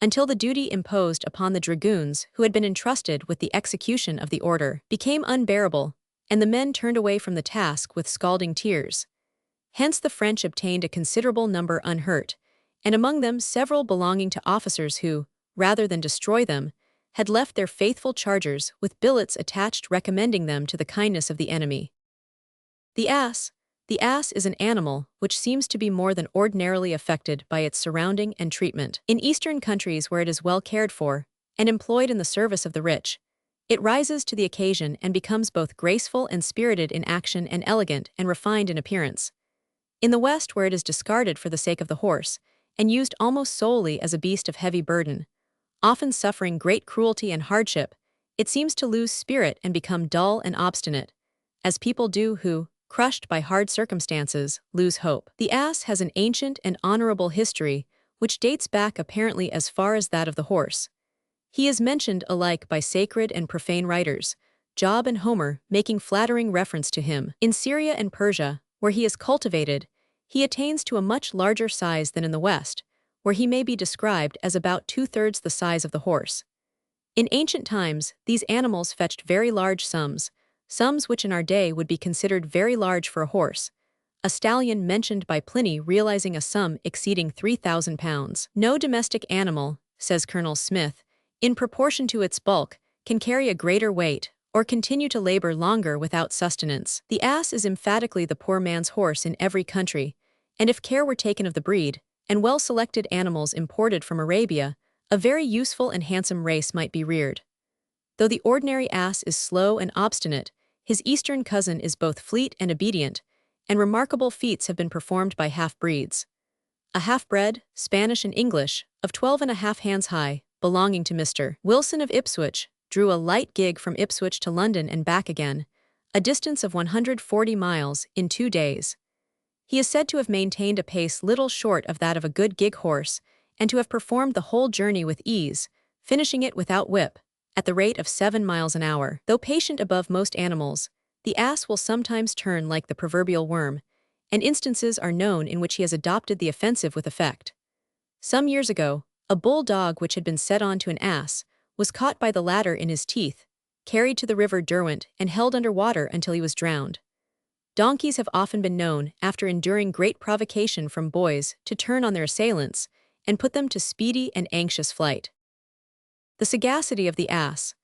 until the duty imposed upon the dragoons who had been entrusted with the execution of the order became unbearable, and the men turned away from the task with scalding tears. Hence the French obtained a considerable number unhurt, and among them several belonging to officers who, rather than destroy them, had left their faithful chargers with billets attached recommending them to the kindness of the enemy. The ass. The ass is an animal which seems to be more than ordinarily affected by its surrounding and treatment. In Eastern countries where it is well cared for, and employed in the service of the rich, it rises to the occasion and becomes both graceful and spirited in action and elegant and refined in appearance. In the West, where it is discarded for the sake of the horse, and used almost solely as a beast of heavy burden, often suffering great cruelty and hardship, it seems to lose spirit and become dull and obstinate, as people do who, crushed by hard circumstances, lose hope. The ass has an ancient and honorable history, which dates back apparently as far as that of the horse. He is mentioned alike by sacred and profane writers, Job and Homer making flattering reference to him. In Syria and Persia, where he is cultivated, he attains to a much larger size than in the West, where he may be described as about 2/3 the size of the horse. In ancient times, these animals fetched very large sums which in our day would be considered very large for a horse, a stallion mentioned by Pliny realizing a sum exceeding 3,000 pounds. No domestic animal, says Colonel Smith, in proportion to its bulk, can carry a greater weight, or continue to labor longer without sustenance. The ass is emphatically the poor man's horse in every country, and if care were taken of the breed, and well-selected animals imported from Arabia, a very useful and handsome race might be reared. Though the ordinary ass is slow and obstinate, his eastern cousin is both fleet and obedient, and remarkable feats have been performed by half-breeds. A half-bred, Spanish and English, of 12½ hands high, belonging to Mr. Wilson of Ipswich, drew a light gig from Ipswich to London and back again, a distance of 140 miles, in 2 days. He is said to have maintained a pace little short of that of a good gig horse, and to have performed the whole journey with ease, finishing it without whip, at the rate of 7 miles an hour. Though patient above most animals, the ass will sometimes turn like the proverbial worm, and instances are known in which he has adopted the offensive with effect. Some years ago, a bulldog which had been set on to an ass was caught by the latter in his teeth, carried to the river Derwent, and held under water until he was drowned. Donkeys have often been known, after enduring great provocation from boys, to turn on their assailants and put them to speedy and anxious flight. The sagacity of the ass.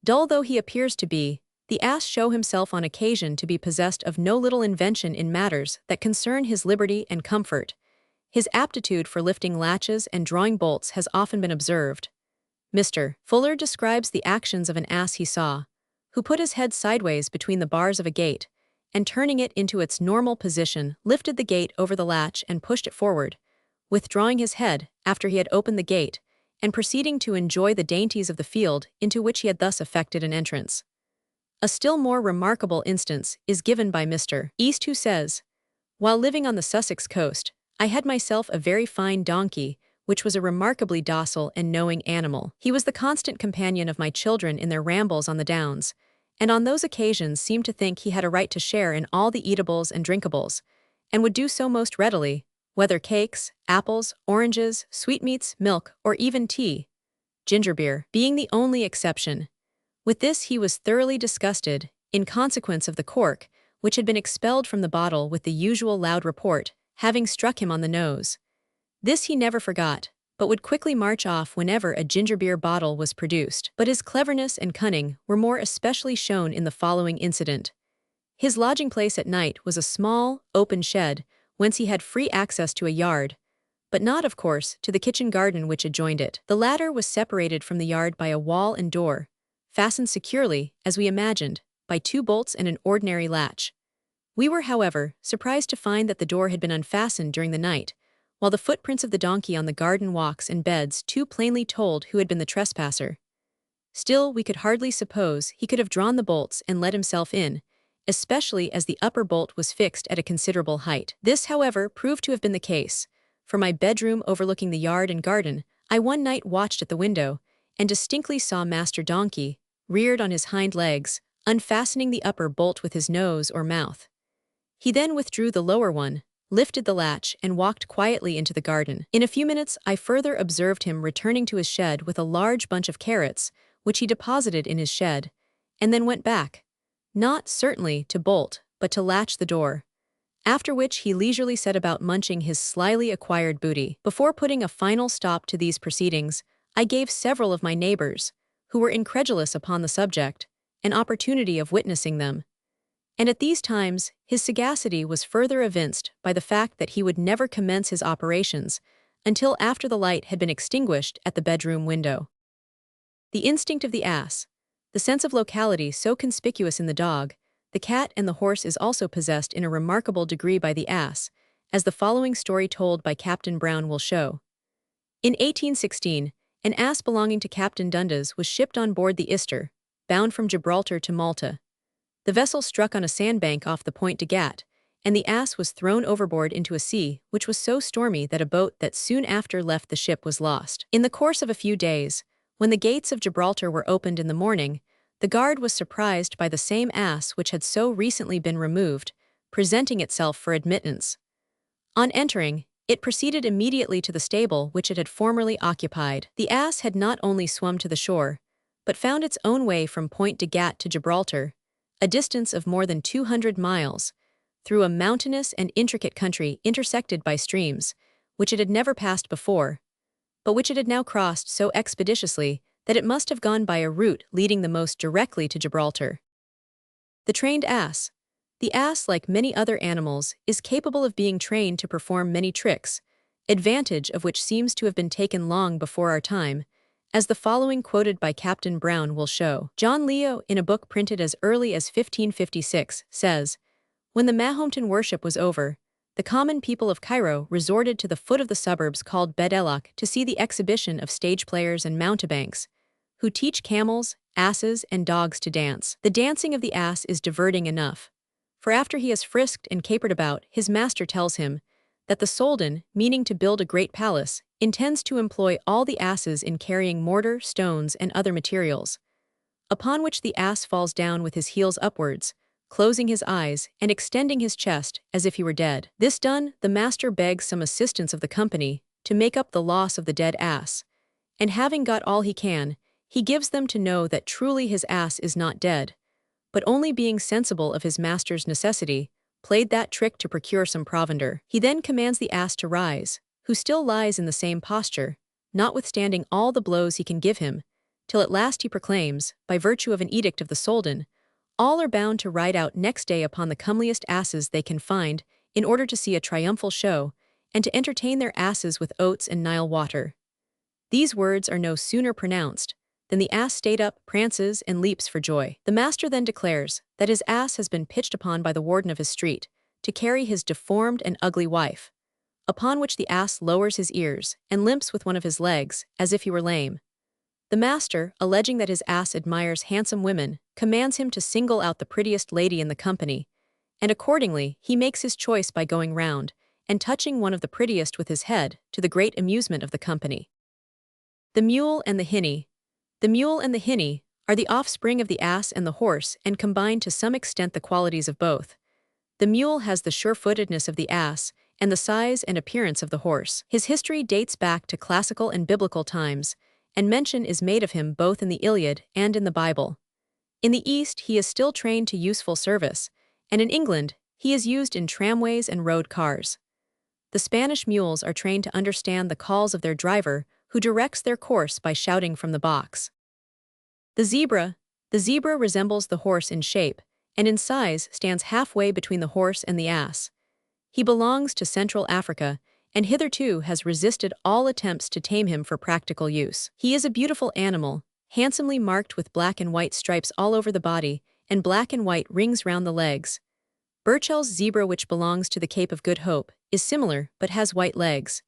Dull though he appears to be, the ass shows himself on occasion to be possessed of no little invention in matters that concern his liberty and comfort. His aptitude for lifting latches and drawing bolts has often been observed. Mr. Fuller describes the actions of an ass he saw, who put his head sideways between the bars of a gate, and turning it into its normal position, lifted the gate over the latch and pushed it forward, withdrawing his head after he had opened the gate, and proceeding to enjoy the dainties of the field into which he had thus effected an entrance. A still more remarkable instance is given by Mr. East, who says, "While living on the Sussex coast, I had myself a very fine donkey, which was a remarkably docile and knowing animal. He was the constant companion of my children in their rambles on the downs, and on those occasions seemed to think he had a right to share in all the eatables and drinkables, and would do so most readily, whether cakes, apples, oranges, sweetmeats, milk, or even tea, ginger beer being the only exception. With this he was thoroughly disgusted, in consequence of the cork, which had been expelled from the bottle with the usual loud report, having struck him on the nose. This he never forgot, but would quickly march off whenever a ginger beer bottle was produced. But his cleverness and cunning were more especially shown in the following incident. His lodging place at night was a small, open shed, whence he had free access to a yard, but not, of course, to the kitchen garden which adjoined it. The latter was separated from the yard by a wall and door, fastened securely, as we imagined, by 2 bolts and an ordinary latch. We were, however, surprised to find that the door had been unfastened during the night, while the footprints of the donkey on the garden walks and beds too plainly told who had been the trespasser. Still, we could hardly suppose he could have drawn the bolts and let himself in, especially as the upper bolt was fixed at a considerable height. This, however, proved to have been the case. From my bedroom overlooking the yard and garden, I one night watched at the window, and distinctly saw Master Donkey, reared on his hind legs, unfastening the upper bolt with his nose or mouth. He then withdrew the lower one, lifted the latch, and walked quietly into the garden. In a few minutes I further observed him returning to his shed with a large bunch of carrots, which he deposited in his shed, and then went back, not, certainly, to bolt, but to latch the door, after which he leisurely set about munching his slyly acquired booty. Before putting a final stop to these proceedings, I gave several of my neighbors, who were incredulous upon the subject, an opportunity of witnessing them. And at these times, his sagacity was further evinced by the fact that he would never commence his operations until after the light had been extinguished at the bedroom window. The instinct of the ass, the sense of locality so conspicuous in the dog, the cat, and the horse is also possessed in a remarkable degree by the ass, as the following story told by Captain Brown will show. In 1816, an ass belonging to Captain Dundas was shipped on board the Ister, bound from Gibraltar to Malta. The vessel struck on a sandbank off the Point de Gat, and the ass was thrown overboard into a sea which was so stormy that a boat that soon after left the ship was lost. In the course of a few days, when the gates of Gibraltar were opened in the morning, the guard was surprised by the same ass which had so recently been removed, presenting itself for admittance. On entering, it proceeded immediately to the stable which it had formerly occupied. The ass had not only swum to the shore, but found its own way from Point de Gat to Gibraltar, a distance of more than 200 miles, through a mountainous and intricate country intersected by streams, which it had never passed before, but which it had now crossed so expeditiously that it must have gone by a route leading the most directly to Gibraltar. The trained ass. The ass, like many other animals, is capable of being trained to perform many tricks, advantage of which seems to have been taken long before our time, as the following quoted by Captain Brown will show. John Leo, in a book printed as early as 1556, says, "When the Mahometan worship was over, the common people of Cairo resorted to the foot of the suburbs called Bed Elak to see the exhibition of stage players and mountebanks, who teach camels, asses, and dogs to dance. The dancing of the ass is diverting enough, for after he has frisked and capered about, his master tells him that the Soldan, meaning to build a great palace, intends to employ all the asses in carrying mortar, stones, and other materials. upon which the ass falls down with his heels upwards, closing his eyes and extending his chest as if he were dead. This done, the master begs some assistance of the company to make up the loss of the dead ass, and having got all he can, he gives them to know that truly his ass is not dead, but only being sensible of his master's necessity, played that trick to procure some provender. He then commands the ass to rise, who still lies in the same posture, notwithstanding all the blows he can give him, till at last he proclaims, by virtue of an edict of the Soldan, all are bound to ride out next day upon the comeliest asses they can find, in order to see a triumphal show, and to entertain their asses with oats and Nile water. These words are no sooner pronounced than the ass stayed up, prances, and leaps for joy. The master then declares that his ass has been pitched upon by the warden of his street to carry his deformed and ugly wife, upon which the ass lowers his ears and limps with one of his legs, as if he were lame. The master, alleging that his ass admires handsome women, commands him to single out the prettiest lady in the company, and accordingly he makes his choice by going round and touching one of the prettiest with his head, to the great amusement of the company. The mule and the hinny. The mule and the hinny are the offspring of the ass and the horse and combine to some extent the qualities of both. The mule has the sure-footedness of the ass and the size and appearance of the horse. His history dates back to classical and biblical times, and mention is made of him both in the Iliad and in the Bible. In the East, he is still trained to useful service, and in England, he is used in tramways and road cars. The Spanish mules are trained to understand the calls of their driver, who directs their course by shouting from the box. The zebra resembles the horse in shape, and in size stands halfway between the horse and the ass. He belongs to Central Africa, and hitherto has resisted all attempts to tame him for practical use. He is a beautiful animal, handsomely marked with black and white stripes all over the body, and black and white rings round the legs. Burchell's zebra, which belongs to the Cape of Good Hope, is similar but has white legs.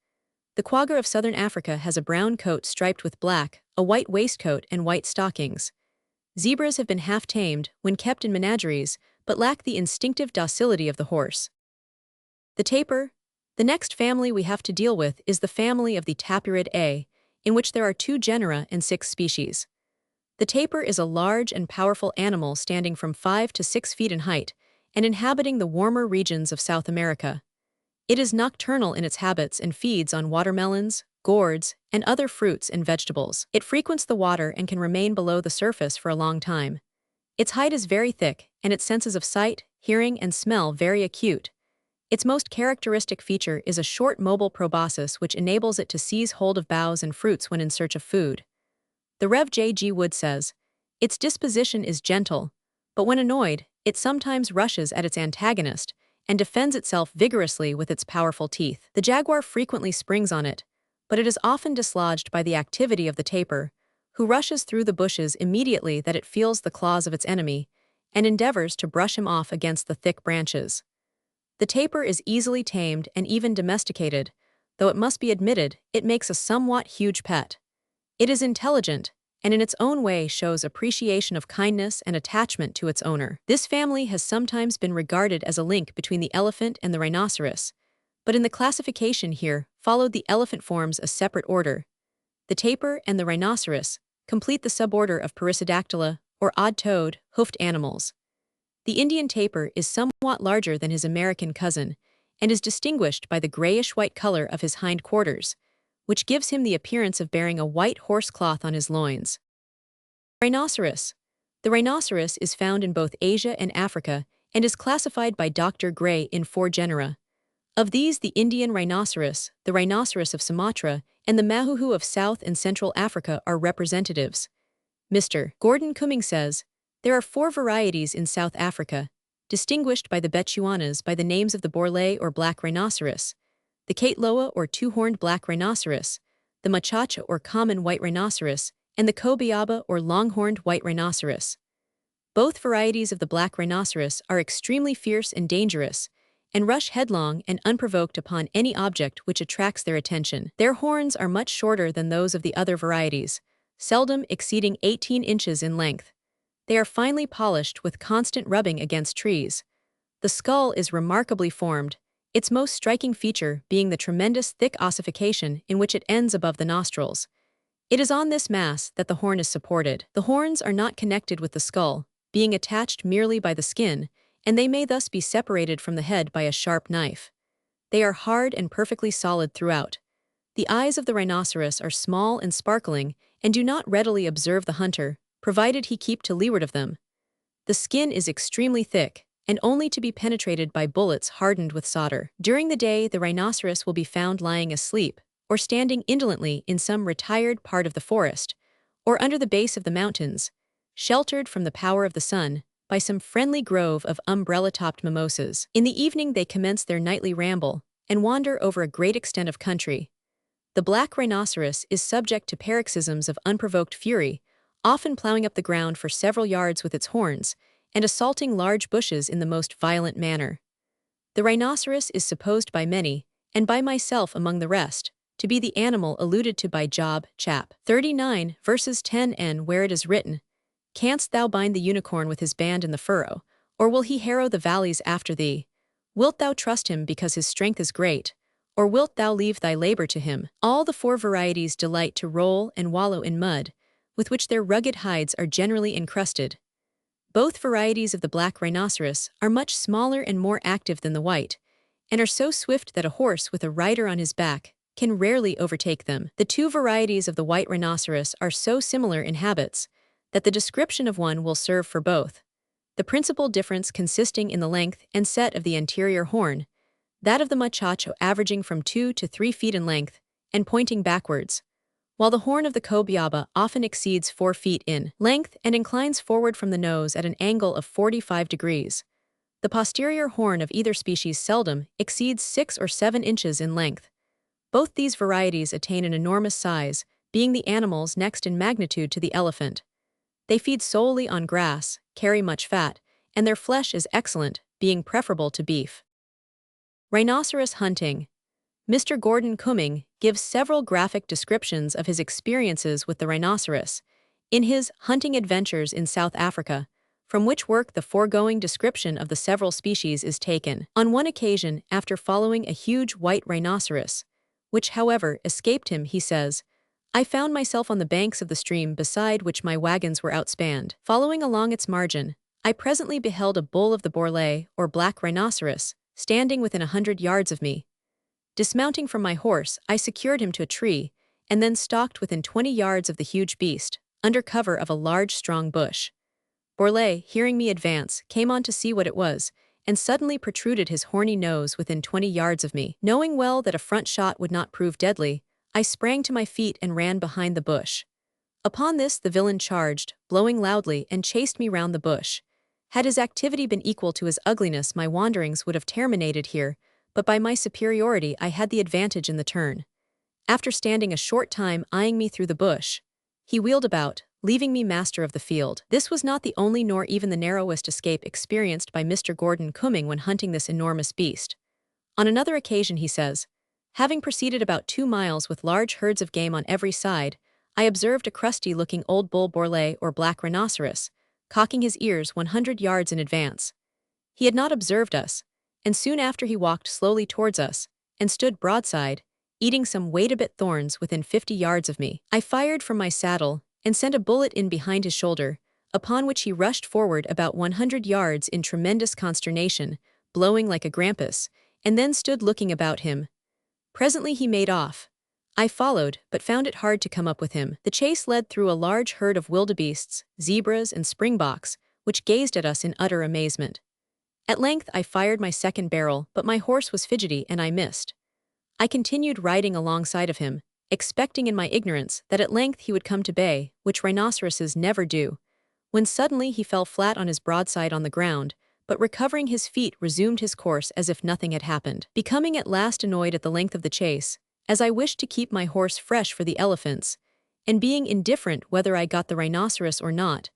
The quagga of southern Africa has a brown coat striped with black, a white waistcoat, and white stockings. Zebras have been half-tamed when kept in menageries, but lack the instinctive docility of the horse. The tapir. The next family we have to deal with is the family of the Tapiridae, in which there are 2 genera and 6 species. The tapir is a large and powerful animal standing from 5 to 6 feet in height and inhabiting the warmer regions of South America. It is nocturnal in its habits and feeds on watermelons, gourds, and other fruits and vegetables. It frequents the water and can remain below the surface for a long time. Its hide is very thick, and its senses of sight, hearing, and smell very acute. Its most characteristic feature is a short mobile proboscis which enables it to seize hold of boughs and fruits when in search of food. The Rev. J. G. Wood says, "Its disposition is gentle, but when annoyed, it sometimes rushes at its antagonist and defends itself vigorously with its powerful teeth. The jaguar frequently springs on it, but it is often dislodged by the activity of the tapir, who rushes through the bushes immediately that it feels the claws of its enemy, and endeavors to brush him off against the thick branches. The tapir is easily tamed and even domesticated, though it must be admitted it makes a somewhat huge pet. It is intelligent, and in its own way shows appreciation of kindness and attachment to its owner. This family has sometimes been regarded as a link between the elephant and the rhinoceros, but in the classification here followed the elephant forms a separate order. The tapir and the rhinoceros complete the suborder of Perissodactyla, or odd-toed, hoofed animals. The Indian tapir is somewhat larger than his American cousin, and is distinguished by the grayish-white color of his hind quarters, which gives him the appearance of bearing a white horse cloth on his loins. Rhinoceros. The rhinoceros is found in both Asia and Africa and is classified by Dr. Gray in 4 genera. Of these, the Indian rhinoceros, the rhinoceros of Sumatra, and the mahuhu of South and Central Africa are representatives. Mr. Gordon Cumming says, there are 4 varieties in South Africa, distinguished by the Bechuanas by the names of the Borlée or black rhinoceros, the Katloa or 2-horned black rhinoceros, the Machacha or common white rhinoceros, and the Kobiaba or long-horned white rhinoceros. Both varieties of the black rhinoceros are extremely fierce and dangerous, and rush headlong and unprovoked upon any object which attracts their attention. Their horns are much shorter than those of the other varieties, seldom exceeding 18 inches in length. They are finely polished with constant rubbing against trees. The skull is remarkably formed, its most striking feature being the tremendous thick ossification in which it ends above the nostrils. It is on this mass that the horn is supported. The horns are not connected with the skull, being attached merely by the skin, and they may thus be separated from the head by a sharp knife. They are hard and perfectly solid throughout. The eyes of the rhinoceros are small and sparkling and do not readily observe the hunter, provided he keep to leeward of them. The skin is extremely thick, and only to be penetrated by bullets hardened with solder. During the day, the rhinoceros will be found lying asleep, or standing indolently in some retired part of the forest, or under the base of the mountains, sheltered from the power of the sun by some friendly grove of umbrella-topped mimosas. In the evening they commence their nightly ramble and wander over a great extent of country. The black rhinoceros is subject to paroxysms of unprovoked fury, often plowing up the ground for several yards with its horns and assaulting large bushes in the most violent manner. The rhinoceros is supposed by many, and by myself among the rest, to be the animal alluded to by Job, chap. 39, verses 10n, where it is written, "Canst thou bind the unicorn with his band in the furrow, or will he harrow the valleys after thee? Wilt thou trust him because his strength is great, or wilt thou leave thy labor to him?" All the four varieties delight to roll and wallow in mud, with which their rugged hides are generally encrusted. Both varieties of the black rhinoceros are much smaller and more active than the white, and are so swift that a horse with a rider on his back can rarely overtake them. The two varieties of the white rhinoceros are so similar in habits that the description of one will serve for both, the principal difference consisting in the length and set of the anterior horn, that of the machacho averaging from 2 to 3 feet in length and pointing backwards, while the horn of the cobiaba often exceeds 4 feet in length and inclines forward from the nose at an angle of 45 degrees. The posterior horn of either species seldom exceeds 6 or 7 inches in length. Both these varieties attain an enormous size, being the animals next in magnitude to the elephant. They feed solely on grass, carry much fat, and their flesh is excellent, being preferable to beef. Rhinoceros hunting. Mr. Gordon Cumming gives several graphic descriptions of his experiences with the rhinoceros in his Hunting Adventures in South Africa, from which work the foregoing description of the several species is taken. On one occasion, after following a huge white rhinoceros, which, however, escaped him, he says, "I found myself on the banks of the stream beside which my wagons were outspanned. Following along its margin, I presently beheld a bull of the Borlée, or black rhinoceros, standing within 100 yards of me. Dismounting from my horse, I secured him to a tree, and then stalked within 20 yards of the huge beast, under cover of a large strong bush. Borlée, hearing me advance, came on to see what it was, and suddenly protruded his horny nose within 20 yards of me. Knowing well that a front shot would not prove deadly, I sprang to my feet and ran behind the bush. Upon this the villain charged, blowing loudly, and chased me round the bush. Had his activity been equal to his ugliness, my wanderings would have terminated here, but by my superiority I had the advantage in the turn. After standing a short time eyeing me through the bush, he wheeled about, leaving me master of the field. This was not the only nor even the narrowest escape experienced by Mr. Gordon Cumming when hunting this enormous beast. On another occasion, he says, having proceeded about 2 miles with large herds of game on every side, I observed a crusty-looking old bull Borlée or black rhinoceros, cocking his ears 100 yards in advance. He had not observed us, and soon after he walked slowly towards us, and stood broadside, eating some wait-a-bit thorns within 50 yards of me. I fired from my saddle, and sent a bullet in behind his shoulder, upon which he rushed forward about 100 yards in tremendous consternation, blowing like a grampus, and then stood looking about him. Presently he made off. I followed, but found it hard to come up with him. The chase led through a large herd of wildebeests, zebras, and springboks, which gazed at us in utter amazement. At length I fired my second barrel, but my horse was fidgety and I missed. I continued riding alongside of him, expecting in my ignorance that at length he would come to bay, which rhinoceroses never do, when suddenly he fell flat on his broadside on the ground, but recovering his feet resumed his course as if nothing had happened. Becoming at last annoyed at the length of the chase, as I wished to keep my horse fresh for the elephants, and being indifferent whether I got the rhinoceros or not,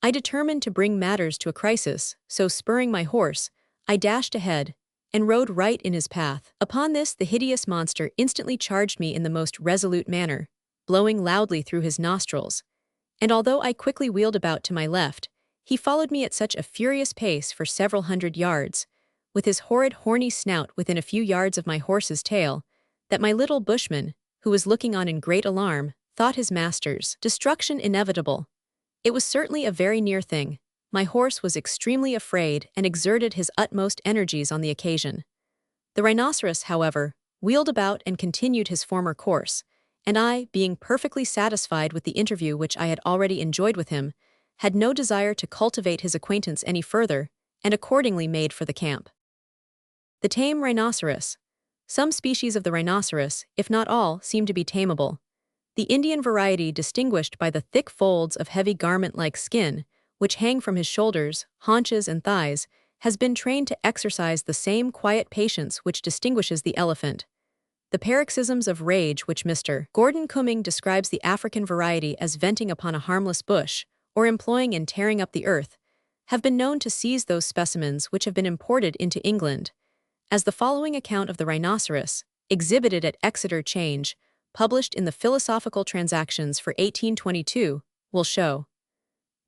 I determined to bring matters to a crisis, so spurring my horse, I dashed ahead, and rode right in his path. Upon this the hideous monster instantly charged me in the most resolute manner, blowing loudly through his nostrils, and although I quickly wheeled about to my left, he followed me at such a furious pace for several hundred yards, with his horrid horny snout within a few yards of my horse's tail, that my little bushman, who was looking on in great alarm, thought his masters. Destruction inevitable. It was certainly a very near thing. My horse was extremely afraid and exerted his utmost energies on the occasion. The rhinoceros, however, wheeled about and continued his former course, and I, being perfectly satisfied with the interview which I had already enjoyed with him, had no desire to cultivate his acquaintance any further, and accordingly made for the camp. The tame rhinoceros. Some species of the rhinoceros, if not all, seem to be tameable. The Indian variety, distinguished by the thick folds of heavy garment-like skin, which hang from his shoulders, haunches, and thighs, has been trained to exercise the same quiet patience which distinguishes the elephant. The paroxysms of rage which Mr. Gordon Cumming describes the African variety as venting upon a harmless bush, or employing in tearing up the earth, have been known to seize those specimens which have been imported into England, as the following account of the rhinoceros, exhibited at Exeter Change, published in the Philosophical Transactions for 1822, will show.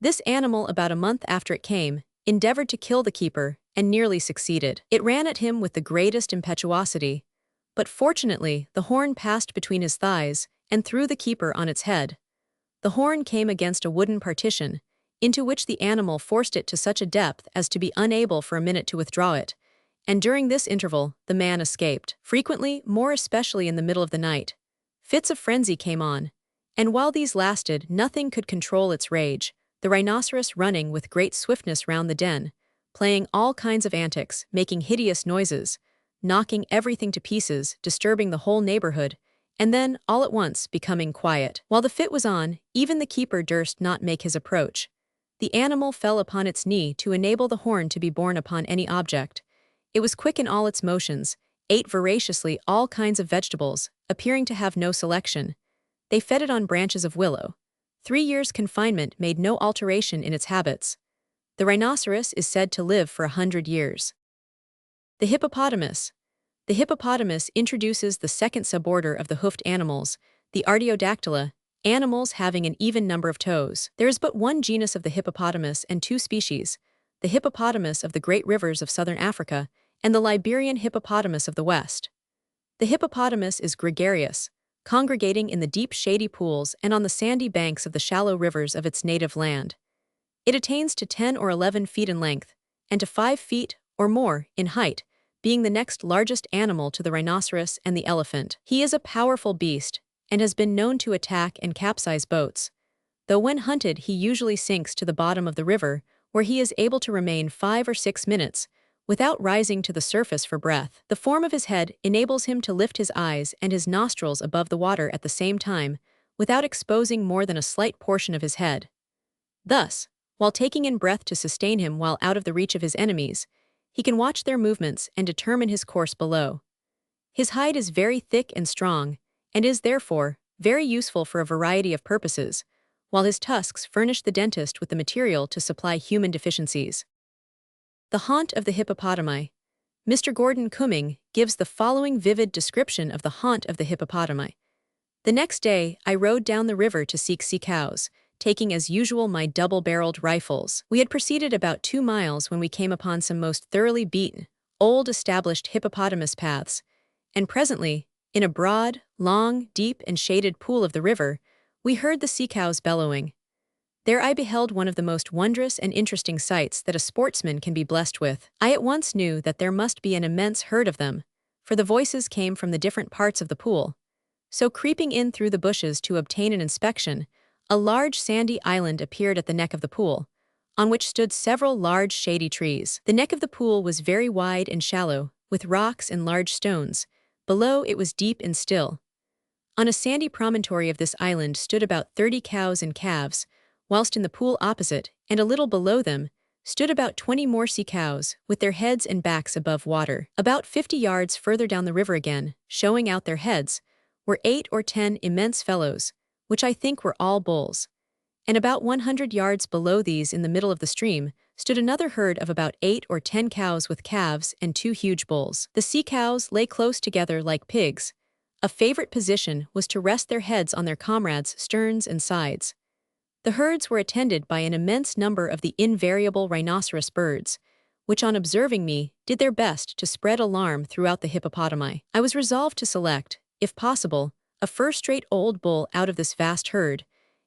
This animal, about a month after it came, endeavored to kill the keeper, and nearly succeeded. It ran at him with the greatest impetuosity, but fortunately the horn passed between his thighs, and threw the keeper on its head. The horn came against a wooden partition, into which the animal forced it to such a depth as to be unable for a minute to withdraw it, and during this interval the man escaped. Frequently, more especially in the middle of the night, fits of frenzy came on, and while these lasted nothing could control its rage, the rhinoceros running with great swiftness round the den, playing all kinds of antics, making hideous noises, knocking everything to pieces, disturbing the whole neighborhood, and then, all at once, becoming quiet. While the fit was on, even the keeper durst not make his approach. The animal fell upon its knee to enable the horn to be borne upon any object. It was quick in all its motions, ate voraciously all kinds of vegetables, appearing to have no selection. They fed it on branches of willow. 3 years' confinement made no alteration in its habits. The rhinoceros is said to live for 100 years. The hippopotamus. The hippopotamus introduces the second suborder of the hoofed animals, the artiodactyla, animals having an even number of toes. There is but one genus of the hippopotamus and 2 species, the hippopotamus of the great rivers of southern Africa and the Liberian hippopotamus of the west. The hippopotamus is gregarious, congregating in the deep shady pools and on the sandy banks of the shallow rivers of its native land. It attains to 10 or 11 feet in length, and to 5 feet or more in height, being the next largest animal to the rhinoceros and the elephant. He is a powerful beast, and has been known to attack and capsize boats, though when hunted he usually sinks to the bottom of the river, where he is able to remain 5 or 6 minutes, without rising to the surface for breath. The form of his head enables him to lift his eyes and his nostrils above the water at the same time, without exposing more than a slight portion of his head. Thus, while taking in breath to sustain him while out of the reach of his enemies, he can watch their movements and determine his course below. His hide is very thick and strong, and is therefore very useful for a variety of purposes, while his tusks furnish the dentist with the material to supply human deficiencies. The haunt of the hippopotami. Mr. Gordon Cumming gives the following vivid description of the haunt of the hippopotami. The next day, I rode down the river to seek sea cows, taking as usual my double-barreled rifles. We had proceeded about 2 miles when we came upon some most thoroughly beaten, old-established hippopotamus paths, and presently, in a broad, long, deep, and shaded pool of the river, we heard the sea cows bellowing. There I beheld one of the most wondrous and interesting sights that a sportsman can be blessed with. I at once knew that there must be an immense herd of them, for the voices came from the different parts of the pool. So creeping in through the bushes to obtain an inspection, a large sandy island appeared at the neck of the pool, on which stood several large shady trees. The neck of the pool was very wide and shallow, with rocks and large stones. Below it was deep and still. On a sandy promontory of this island stood about 30 cows and calves, whilst in the pool opposite, and a little below them, stood about 20 more sea cows, with their heads and backs above water. About 50 yards further down the river again, showing out their heads, were 8 or 10 immense fellows, which I think were all bulls. And about 100 yards below these in the middle of the stream, stood another herd of about 8 or 10 cows with calves and 2 huge bulls. The sea cows lay close together like pigs. A favorite position was to rest their heads on their comrades' sterns and sides. The herds were attended by an immense number of the invariable rhinoceros birds, which on observing me did their best to spread alarm throughout the hippopotami. I was resolved to select, if possible, a first-rate old bull out of this vast herd,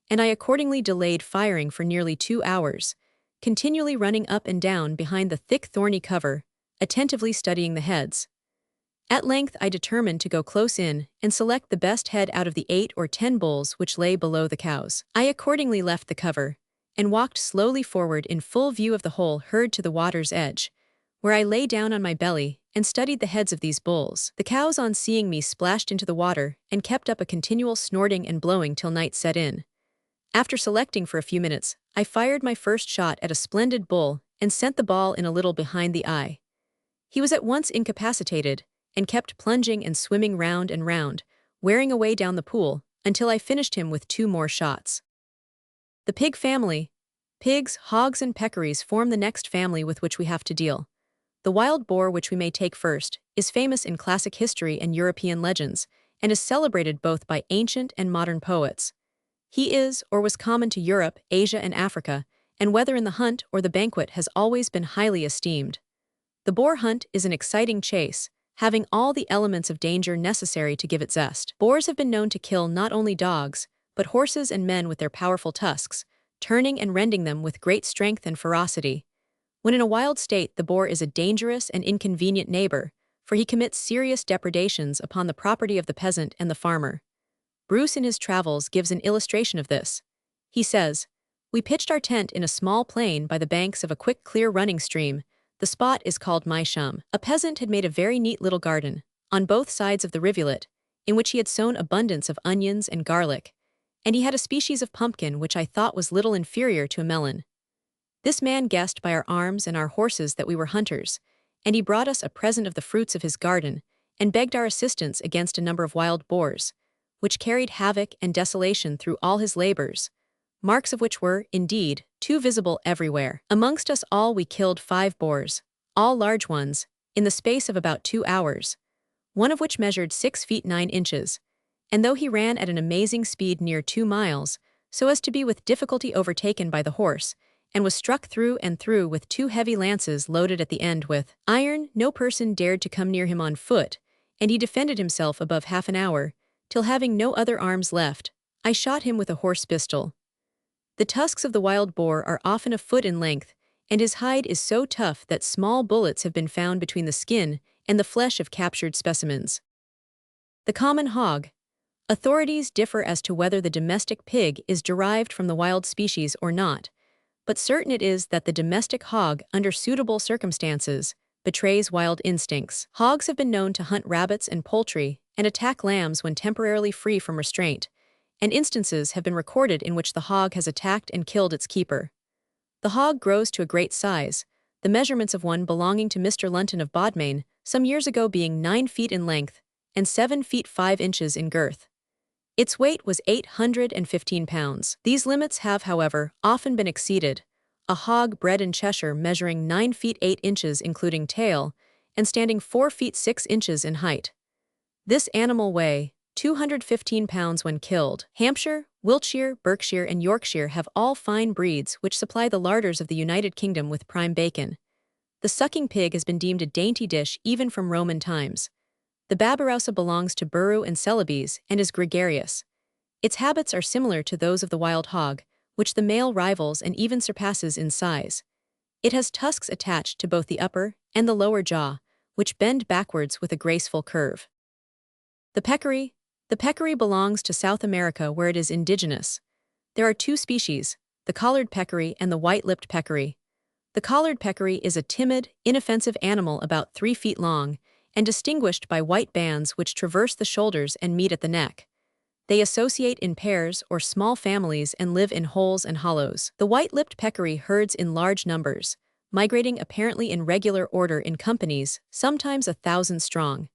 and I accordingly delayed firing for nearly 2 hours, continually running up and down behind the thick thorny cover, attentively studying the heads. At length I determined to go close in and select the best head out of the 8 or 10 bulls which lay below the cows. I accordingly left the cover, and walked slowly forward in full view of the whole herd to the water's edge, where I lay down on my belly and studied the heads of these bulls. The cows, on seeing me, splashed into the water and kept up a continual snorting and blowing till night set in. After selecting for a few minutes, I fired my first shot at a splendid bull and sent the ball in a little behind the eye. He was at once incapacitated and kept plunging and swimming round and round, wearing away down the pool, until I finished him with 2 more shots. The pig family. Pigs, hogs, and peccaries form the next family with which we have to deal. The wild boar, which we may take first, is famous in classic history and European legends, and is celebrated both by ancient and modern poets. He is, or was common to Europe, Asia, and Africa, and whether in the hunt or the banquet has always been highly esteemed. The boar hunt is an exciting chase, having all the elements of danger necessary to give it zest. Boars have been known to kill not only dogs, but horses and men with their powerful tusks, turning and rending them with great strength and ferocity. When in a wild state, the boar is a dangerous and inconvenient neighbor, for he commits serious depredations upon the property of the peasant and the farmer. Bruce in his travels gives an illustration of this. He says, "We pitched our tent in a small plain by the banks of a quick clear running stream. The spot is called my shum. A peasant had made a very neat little garden, on both sides of the rivulet, in which he had sown abundance of onions and garlic, and he had a species of pumpkin which I thought was little inferior to a melon. This man guessed by our arms and our horses that we were hunters, and he brought us a present of the fruits of his garden, and begged our assistance against a number of wild boars, which carried havoc and desolation through all his labors, marks of which were, indeed, too visible everywhere. Amongst us all we killed 5 boars, all large ones, in the space of about 2 hours, one of which measured 6 feet 9 inches, and though he ran at an amazing speed near 2 miles, so as to be with difficulty overtaken by the horse, and was struck through and through with 2 heavy lances loaded at the end with iron, no person dared to come near him on foot, and he defended himself above half an hour, till having no other arms left, I shot him with a horse pistol. The tusks of the wild boar are often a foot in length, and his hide is so tough that small bullets have been found between the skin and the flesh of captured specimens. The common hog. Authorities differ as to whether the domestic pig is derived from the wild species or not, but certain it is that the domestic hog, under suitable circumstances, betrays wild instincts. Hogs have been known to hunt rabbits and poultry and attack lambs when temporarily free from restraint, and instances have been recorded in which the hog has attacked and killed its keeper. The hog grows to a great size, the measurements of one belonging to Mr. Lunton of Bodmane some years ago being 9 feet in length and 7 feet 5 inches in girth. Its weight was 815 pounds. These limits have, however, often been exceeded, a hog bred in Cheshire measuring 9 feet 8 inches including tail, and standing 4 feet 6 inches in height. This animal weighed 215 pounds when killed. Hampshire, Wiltshire, Berkshire, and Yorkshire have all fine breeds which supply the larders of the United Kingdom with prime bacon. The sucking pig has been deemed a dainty dish even from Roman times. The Babirousa belongs to Buru and Celebes and is gregarious. Its habits are similar to those of the wild hog, which the male rivals and even surpasses in size. It has tusks attached to both the upper and the lower jaw, which bend backwards with a graceful curve. The peccary. The peccary belongs to South America where it is indigenous. There are 2 species, the collared peccary and the white-lipped peccary. The collared peccary is a timid, inoffensive animal about 3 feet long, and distinguished by white bands which traverse the shoulders and meet at the neck. They associate in pairs or small families and live in holes and hollows. The white-lipped peccary herds in large numbers, migrating apparently in regular order in companies, sometimes 1,000 strong.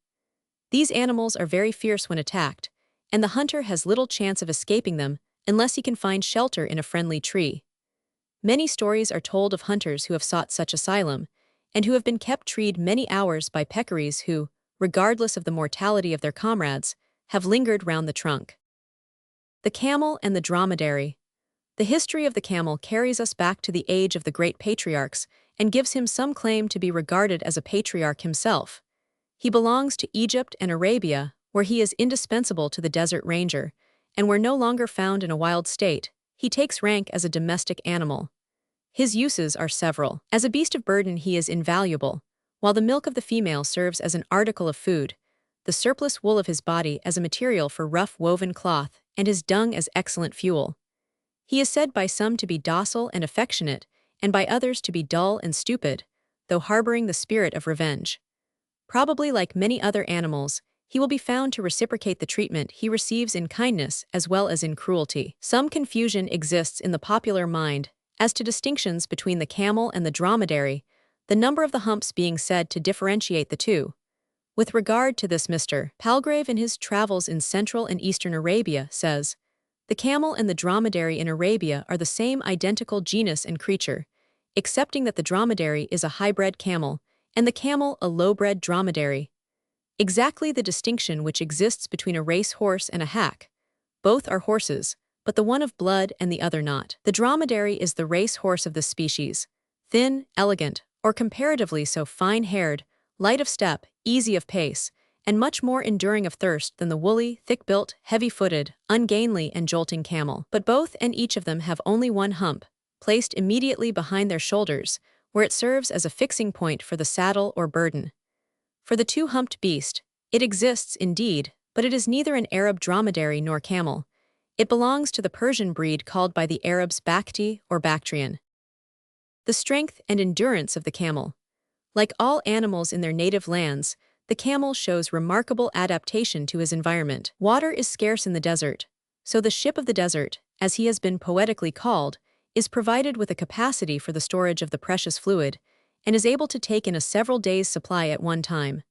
These animals are very fierce when attacked, and the hunter has little chance of escaping them unless he can find shelter in a friendly tree. Many stories are told of hunters who have sought such asylum, and who have been kept treed many hours by peccaries who, regardless of the mortality of their comrades, have lingered round the trunk. The camel and the dromedary. The history of the camel carries us back to the age of the great patriarchs and gives him some claim to be regarded as a patriarch himself. He belongs to Egypt and Arabia, where he is indispensable to the desert ranger, and where no longer found in a wild state, he takes rank as a domestic animal. His uses are several. As a beast of burden he is invaluable. While the milk of the female serves as an article of food, the surplus wool of his body as a material for rough woven cloth, and his dung as excellent fuel. He is said by some to be docile and affectionate, and by others to be dull and stupid, though harboring the spirit of revenge. Probably like many other animals, he will be found to reciprocate the treatment he receives in kindness as well as in cruelty. Some confusion exists in the popular mind as to distinctions between the camel and the dromedary, the number of the humps being said to differentiate the two. With regard to this, Mr. Palgrave in his Travels in Central and Eastern Arabia says, "The camel and the dromedary in Arabia are the same identical genus and creature, excepting that the dromedary is a high-bred camel, and the camel a low-bred dromedary. Exactly the distinction which exists between a race horse and a hack. Both are horses, but the one of blood and the other not. The dromedary is the race horse of this species, thin, elegant, or comparatively so fine-haired, light of step, easy of pace, and much more enduring of thirst than the woolly, thick-built, heavy-footed, ungainly and jolting camel. But both and each of them have only one hump, placed immediately behind their shoulders, where it serves as a fixing point for the saddle or burden. For the two-humped beast, it exists indeed, but it is neither an Arab dromedary nor camel. It belongs to the Persian breed called by the Arabs Bakhti or Bactrian. The strength and endurance of the camel. Like all animals in their native lands, the camel shows remarkable adaptation to his environment. Water is scarce in the desert, so the ship of the desert, as he has been poetically called, is provided with a capacity for the storage of the precious fluid, and is able to take in a several days' supply at one time.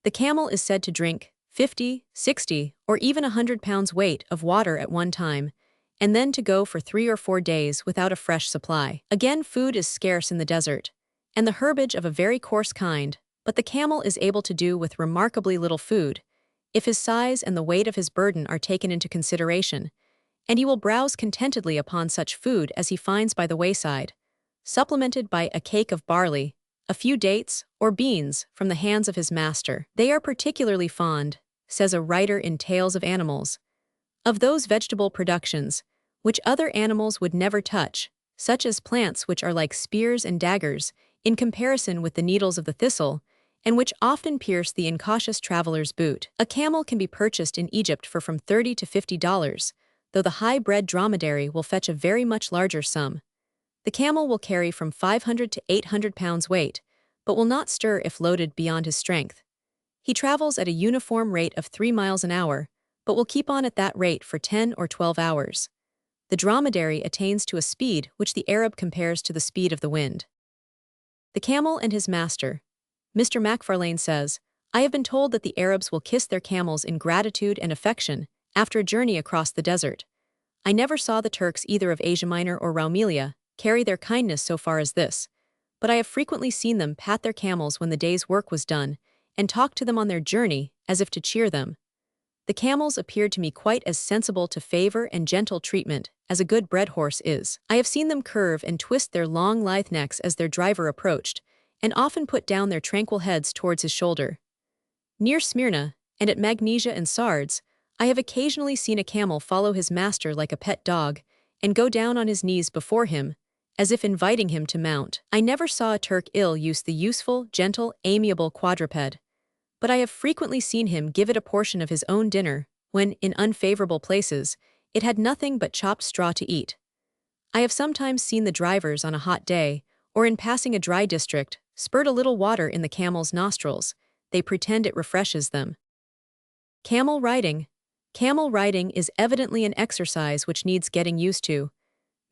The camel is said to drink 50, 60, or even 100 pounds weight of water at one time, and then to go for 3 or 4 days without a fresh supply. Again, food is scarce in the desert, and the herbage of a very coarse kind, but the camel is able to do with remarkably little food, if his size and the weight of his burden are taken into consideration, and he will browse contentedly upon such food as he finds by the wayside, supplemented by a cake of barley, a few dates, or beans from the hands of his master. They are particularly fond, says a writer in Tales of Animals, of those vegetable productions, which other animals would never touch, such as plants which are like spears and daggers, in comparison with the needles of the thistle, and which often pierce the incautious traveler's boot. A camel can be purchased in Egypt for from $30 to $50, though the high-bred dromedary will fetch a very much larger sum. The camel will carry from 500 to 800 pounds weight, but will not stir if loaded beyond his strength. He travels at a uniform rate of 3 miles an hour, but will keep on at that rate for 10 or 12 hours. The dromedary attains to a speed which the Arab compares to the speed of the wind. The camel and his master. Mr. Macfarlane says, "I have been told that the Arabs will kiss their camels in gratitude and affection after a journey across the desert. I never saw the Turks either of Asia Minor or Roumelia carry their kindness so far as this, but I have frequently seen them pat their camels when the day's work was done, and talk to them on their journey as if to cheer them. The camels appeared to me quite as sensible to favor and gentle treatment as a good bred horse is. I have seen them curve and twist their long lithe necks as their driver approached, and often put down their tranquil heads towards his shoulder. Near Smyrna, and at Magnesia and Sardes, I have occasionally seen a camel follow his master like a pet dog, and go down on his knees before him, as if inviting him to mount. I never saw a Turk ill-use the useful, gentle, amiable quadruped, but I have frequently seen him give it a portion of his own dinner, when, in unfavorable places, it had nothing but chopped straw to eat. I have sometimes seen the drivers on a hot day, or in passing a dry district, spurt a little water in the camel's nostrils. They pretend it refreshes them. Camel riding. Camel riding is evidently an exercise which needs getting used to.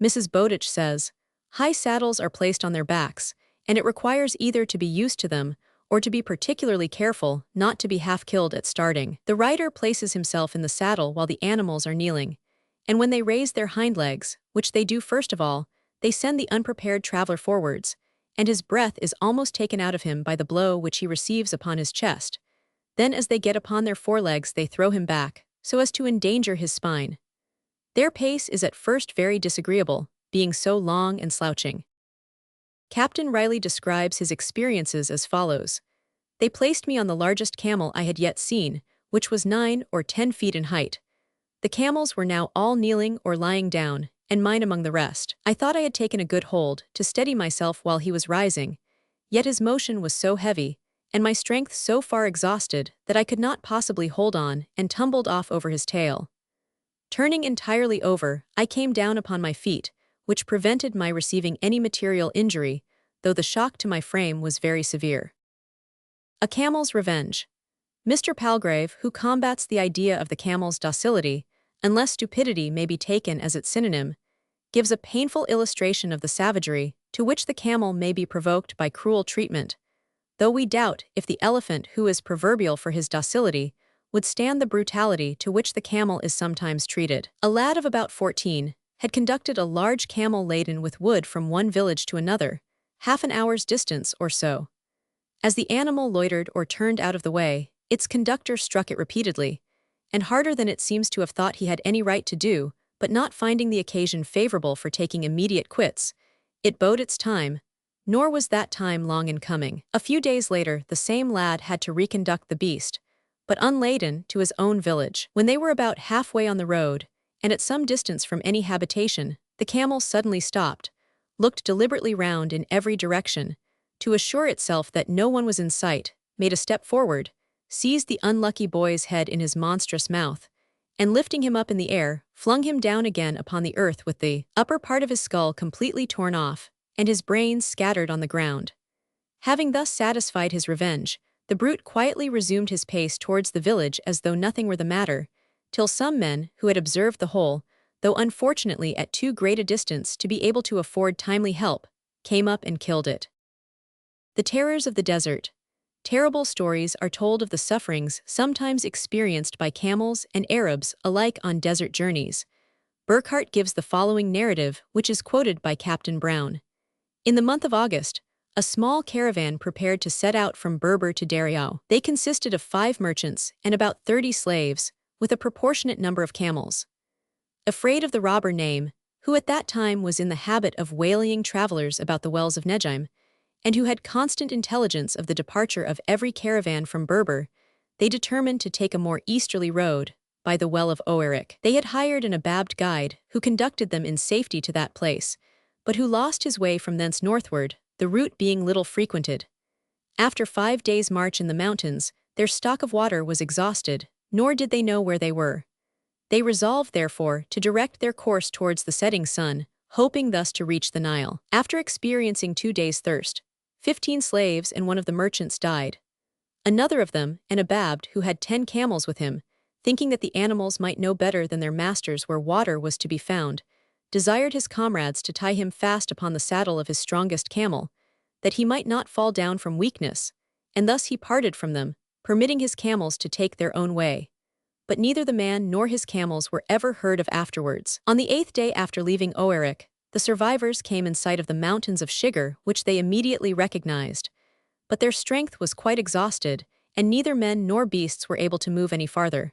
Mrs. Bowditch says, "High saddles are placed on their backs, and it requires either to be used to them, or to be particularly careful not to be half killed at starting. The rider places himself in the saddle while the animals are kneeling, and when they raise their hind legs, which they do first of all, they send the unprepared traveler forwards, and his breath is almost taken out of him by the blow which he receives upon his chest. Then as they get upon their forelegs they throw him back, so as to endanger his spine. Their pace is at first very disagreeable, being so long and slouching." Captain Riley describes his experiences as follows. "They placed me on the largest camel I had yet seen, which was 9 or 10 feet in height. The camels were now all kneeling or lying down, and mine among the rest. I thought I had taken a good hold to steady myself while he was rising, yet his motion was so heavy, and my strength so far exhausted that I could not possibly hold on and tumbled off over his tail. Turning entirely over, I came down upon my feet, which prevented my receiving any material injury, though the shock to my frame was very severe. A Camel's Revenge. Mr. Palgrave, who combats the idea of the camel's docility, unless stupidity may be taken as its synonym, gives a painful illustration of the savagery to which the camel may be provoked by cruel treatment, though we doubt if the elephant, who is proverbial for his docility, would stand the brutality to which the camel is sometimes treated. A lad of about 14 had conducted a large camel laden with wood from one village to another, half an hour's distance or so. As the animal loitered or turned out of the way, its conductor struck it repeatedly, and harder than it seems to have thought he had any right to do, but not finding the occasion favorable for taking immediate quits, it bode its time, nor was that time long in coming. A few days later, the same lad had to reconduct the beast, but unladen, to his own village. When they were about halfway on the road, and at some distance from any habitation, the camel suddenly stopped, looked deliberately round in every direction, to assure itself that no one was in sight, made a step forward, seized the unlucky boy's head in his monstrous mouth, and lifting him up in the air, flung him down again upon the earth with the upper part of his skull completely torn off, and his brains scattered on the ground. Having thus satisfied his revenge, the brute quietly resumed his pace towards the village as though nothing were the matter, till some men, who had observed the whole, though unfortunately at too great a distance to be able to afford timely help, came up and killed it. The terrors of the desert. Terrible stories are told of the sufferings sometimes experienced by camels and Arabs alike on desert journeys. Burckhardt gives the following narrative, which is quoted by Captain Brown. In the month of August, a small caravan prepared to set out from Berber to Dariau. They consisted of 5 merchants and about 30 slaves, with a proportionate number of camels. Afraid of the robber Naim, who at that time was in the habit of waylaying travelers about the wells of Nejim, and who had constant intelligence of the departure of every caravan from Berber, they determined to take a more easterly road, by the well of Oerik. They had hired an Ababbed guide, who conducted them in safety to that place, but who lost his way from thence northward, the route being little frequented. After 5 days' march in the mountains, their stock of water was exhausted, nor did they know where they were. They resolved, therefore, to direct their course towards the setting sun, hoping thus to reach the Nile. After experiencing 2 days' thirst, 15 slaves and one of the merchants died. Another of them, an Ababbed who had 10 camels with him, thinking that the animals might know better than their masters where water was to be found, desired his comrades to tie him fast upon the saddle of his strongest camel, that he might not fall down from weakness, and thus he parted from them, permitting his camels to take their own way. But neither the man nor his camels were ever heard of afterwards. On the 8th day after leaving Oerik, the survivors came in sight of the mountains of Shigar, which they immediately recognized. But their strength was quite exhausted, and neither men nor beasts were able to move any farther.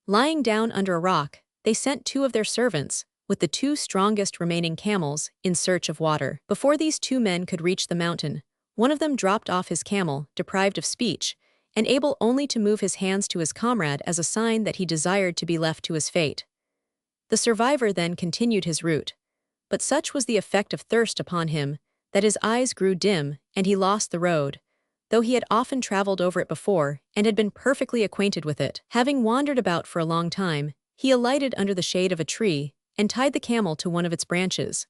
Lying down under a rock, they sent 2 of their servants, with the 2 strongest remaining camels, in search of water. Before these 2 men could reach the mountain, one of them dropped off his camel, deprived of speech, and able only to move his hands to his comrade as a sign that he desired to be left to his fate. The survivor then continued his route, but such was the effect of thirst upon him, that his eyes grew dim and he lost the road, though he had often traveled over it before and had been perfectly acquainted with it. Having wandered about for a long time, he alighted under the shade of a tree and tied the camel to one of its branches.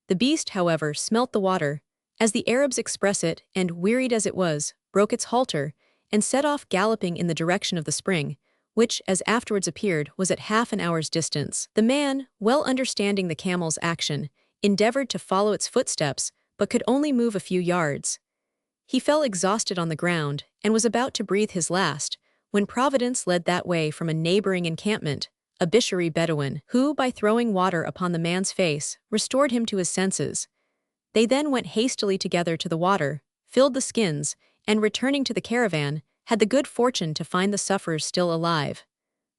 The beast, however, smelt the water, as the Arabs express it, and, wearied as it was, broke its halter, and set off galloping in the direction of the spring, which, as afterwards appeared, was at half an hour's distance. The man, well understanding the camel's action, endeavored to follow its footsteps, but could only move a few yards. He fell exhausted on the ground, and was about to breathe his last, when Providence led that way from a neighboring encampment, a Bishari Bedouin, who, by throwing water upon the man's face, restored him to his senses. They then went hastily together to the water, filled the skins, and returning to the caravan, had the good fortune to find the sufferers still alive.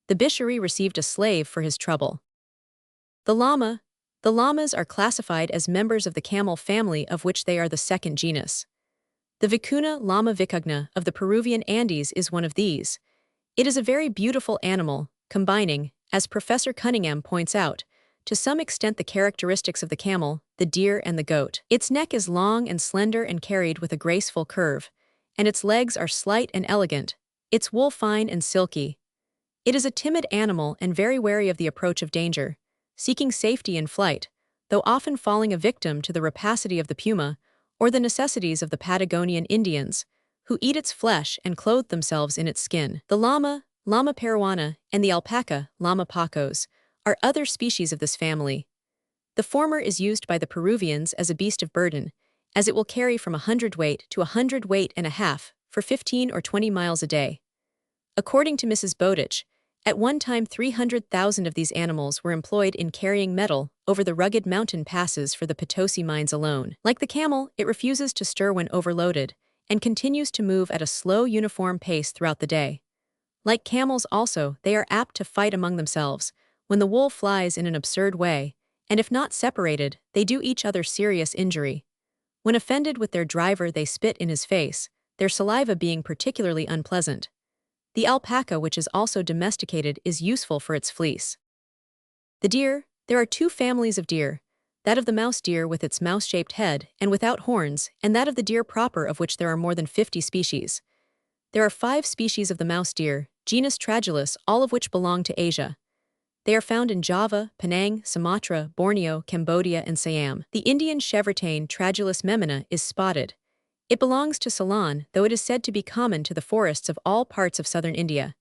The Bishari received a slave for his trouble. The llama. The llamas are classified as members of the camel family, of which they are the 2nd genus. The vicuna llama vicugna of the Peruvian Andes is one of these. It is a very beautiful animal, combining, as Professor Cunningham points out, to some extent the characteristics of the camel, the deer, and the goat. Its neck is long and slender and carried with a graceful curve, and its legs are slight and elegant, its wool fine and silky. It is a timid animal and very wary of the approach of danger, seeking safety in flight, though often falling a victim to the rapacity of the puma or the necessities of the Patagonian Indians, who eat its flesh and clothe themselves in its skin. The llama, Llama peruana, and the alpaca, Llama pacos, are other species of this family. The former is used by the Peruvians as a beast of burden, as it will carry from 100 weight to 100 weight and a half for 15 or 20 miles a day. According to Mrs. Bowditch, at one time 300,000 of these animals were employed in carrying metal over the rugged mountain passes for the Potosi mines alone. Like the camel, it refuses to stir when overloaded and continues to move at a slow, uniform pace throughout the day. Like camels also, they are apt to fight among themselves when the wool flies in an absurd way, and if not separated, they do each other serious injury. When offended with their driver, they spit in his face, their saliva being particularly unpleasant. The alpaca, which is also domesticated, is useful for its fleece. The deer. There are two families of deer, that of the mouse deer with its mouse-shaped head and without horns, and that of the deer proper, of which there are more than 50 species. There are 5 species of the mouse deer, genus Tragulus, all of which belong to Asia. They are found in Java, Penang, Sumatra, Borneo, Cambodia, and Siam. The Indian chevrotain Tragulus memina is spotted. It belongs to Ceylon, though it is said to be common to the forests of all parts of southern India.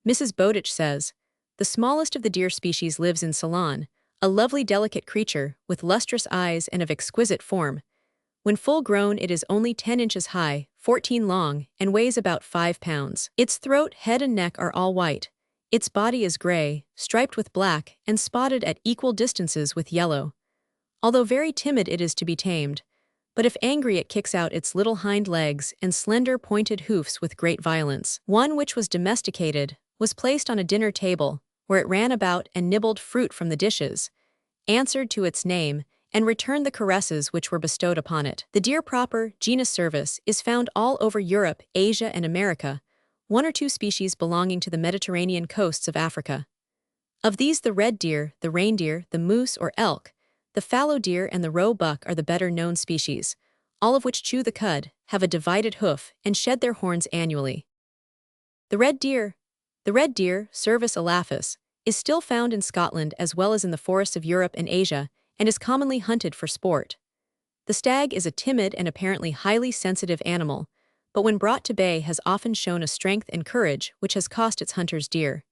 Mrs. Bowditch says, "The smallest of the deer species lives in Ceylon, a lovely delicate creature, with lustrous eyes and of exquisite form. When full grown it is only 10 inches high, 14 long, and weighs about 5 pounds. Its throat, head and neck are all white. Its body is gray, striped with black, and spotted at equal distances with yellow. Although very timid it is to be tamed, but if angry it kicks out its little hind legs and slender pointed hoofs with great violence. One which was domesticated was placed on a dinner table, where it ran about and nibbled fruit from the dishes, answered to its name, and returned the caresses which were bestowed upon it. The deer proper, genus Cervus, is found all over Europe, Asia, and America, 1 or 2 species belonging to the Mediterranean coasts of Africa. Of these the red deer, the reindeer, the moose or elk, the fallow deer, and the roe buck are the better-known species, all of which chew the cud, have a divided hoof, and shed their horns annually. The red deer, Cervus elaphus, is still found in Scotland as well as in the forests of Europe and Asia, and is commonly hunted for sport. The stag is a timid and apparently highly sensitive animal, but when brought to bay has often shown a strength and courage which has cost its hunters dear.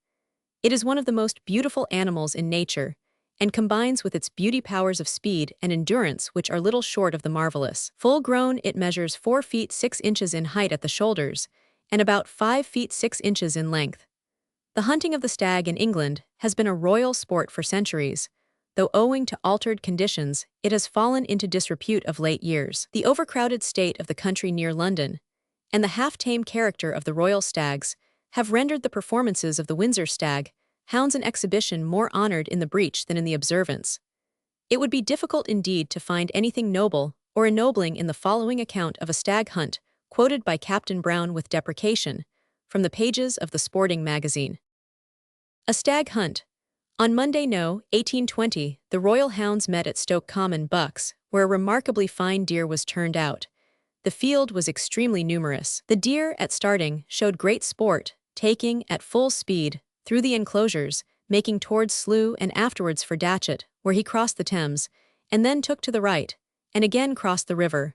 It is one of the most beautiful animals in nature, and combines with its beauty powers of speed and endurance which are little short of the marvelous. Full grown, it measures 4 feet 6 inches in height at the shoulders, and about 5 feet 6 inches in length. The hunting of the stag in England has been a royal sport for centuries, though owing to altered conditions, it has fallen into disrepute of late years. The overcrowded state of the country near London, and the half-tame character of the royal stags, have rendered the performances of the Windsor stag, hounds in exhibition more honored in the breach than in the observance. It would be difficult indeed to find anything noble or ennobling in the following account of a stag hunt, quoted by Captain Brown with deprecation, from the pages of the Sporting Magazine. A stag hunt. On Monday No. 1820, the royal hounds met at Stoke Common, Bucks, where a remarkably fine deer was turned out. The field was extremely numerous. The deer, at starting, showed great sport, taking, at full speed, through the enclosures, making towards Slough and afterwards for Datchet, where he crossed the Thames, and then took to the right, and again crossed the river.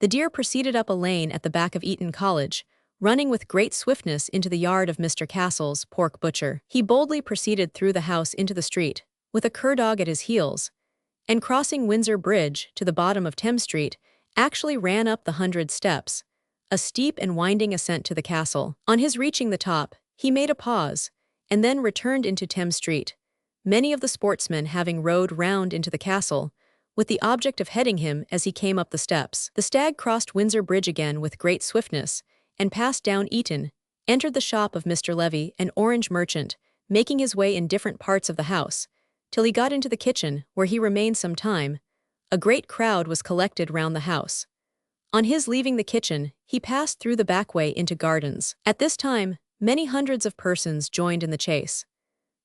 The deer proceeded up a lane at the back of Eton College, running with great swiftness into the yard of Mr. Castle's pork butcher. He boldly proceeded through the house into the street, with a cur-dog at his heels, and crossing Windsor Bridge to the bottom of Thames Street, actually ran up the 100 steps, a steep and winding ascent to the castle. On his reaching the top, he made a pause, and then returned into Thames Street, many of the sportsmen having rowed round into the castle, with the object of heading him as he came up the steps. The stag crossed Windsor Bridge again with great swiftness, and passed down Eton, entered the shop of Mr. Levy, an orange merchant, making his way in different parts of the house, till he got into the kitchen, where he remained some time. A great crowd was collected round the house. On his leaving the kitchen, he passed through the back way into gardens. At this time, many hundreds of persons joined in the chase.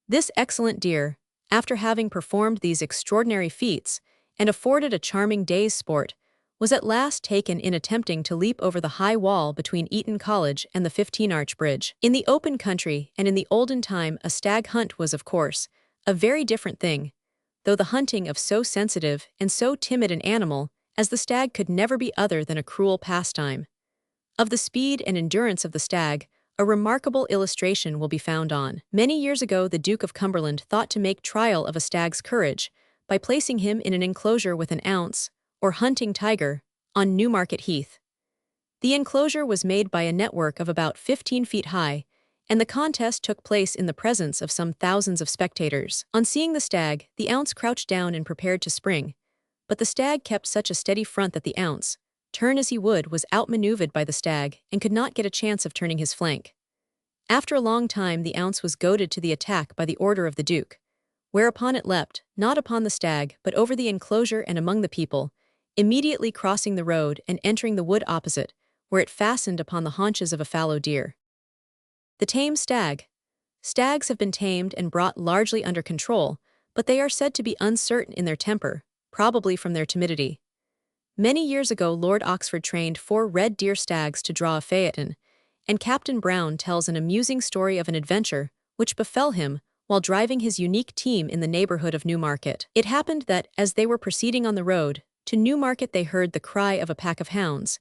This excellent deer, after having performed these extraordinary feats and afforded a charming day's sport, was at last taken in attempting to leap over the high wall between Eton College and the 15-Arch Bridge. In the open country and in the olden time, a stag hunt was, of course, a very different thing, though the hunting of so sensitive and so timid an animal as the stag could never be other than a cruel pastime. Of the speed and endurance of the stag, a remarkable illustration will be found on. Many years ago, the Duke of Cumberland thought to make trial of a stag's courage by placing him in an enclosure with an ounce, or hunting tiger, on Newmarket Heath. The enclosure was made by a network of about 15 feet high, and the contest took place in the presence of some thousands of spectators. On seeing the stag, the ounce crouched down and prepared to spring, but the stag kept such a steady front that the ounce, turn as he would, was outmaneuvered by the stag and could not get a chance of turning his flank. After a long time, the ounce was goaded to the attack by the order of the Duke, whereupon it leapt, not upon the stag, but over the enclosure and among the people, immediately crossing the road and entering the wood opposite, where it fastened upon the haunches of a fallow deer. The tame stag. Stags have been tamed and brought largely under control, but they are said to be uncertain in their temper, probably from their timidity. Many years ago, Lord Oxford trained 4 red deer stags to draw a phaeton, and Captain Brown tells an amusing story of an adventure which befell him while driving his unique team in the neighborhood of Newmarket. It happened that, as they were proceeding on the road to Newmarket, they heard the cry of a pack of hounds,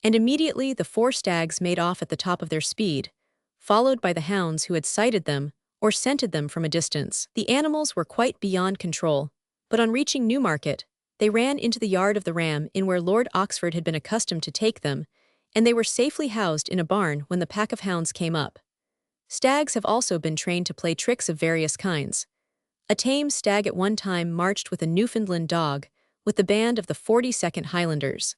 and immediately the 4 stags made off at the top of their speed, followed by the hounds who had sighted them or scented them from a distance. The animals were quite beyond control, but on reaching Newmarket, they ran into the yard of the Ram Inn where Lord Oxford had been accustomed to take them, and they were safely housed in a barn when the pack of hounds came up. Stags have also been trained to play tricks of various kinds. A tame stag at one time marched with a Newfoundland dog with the band of the 42nd Highlanders.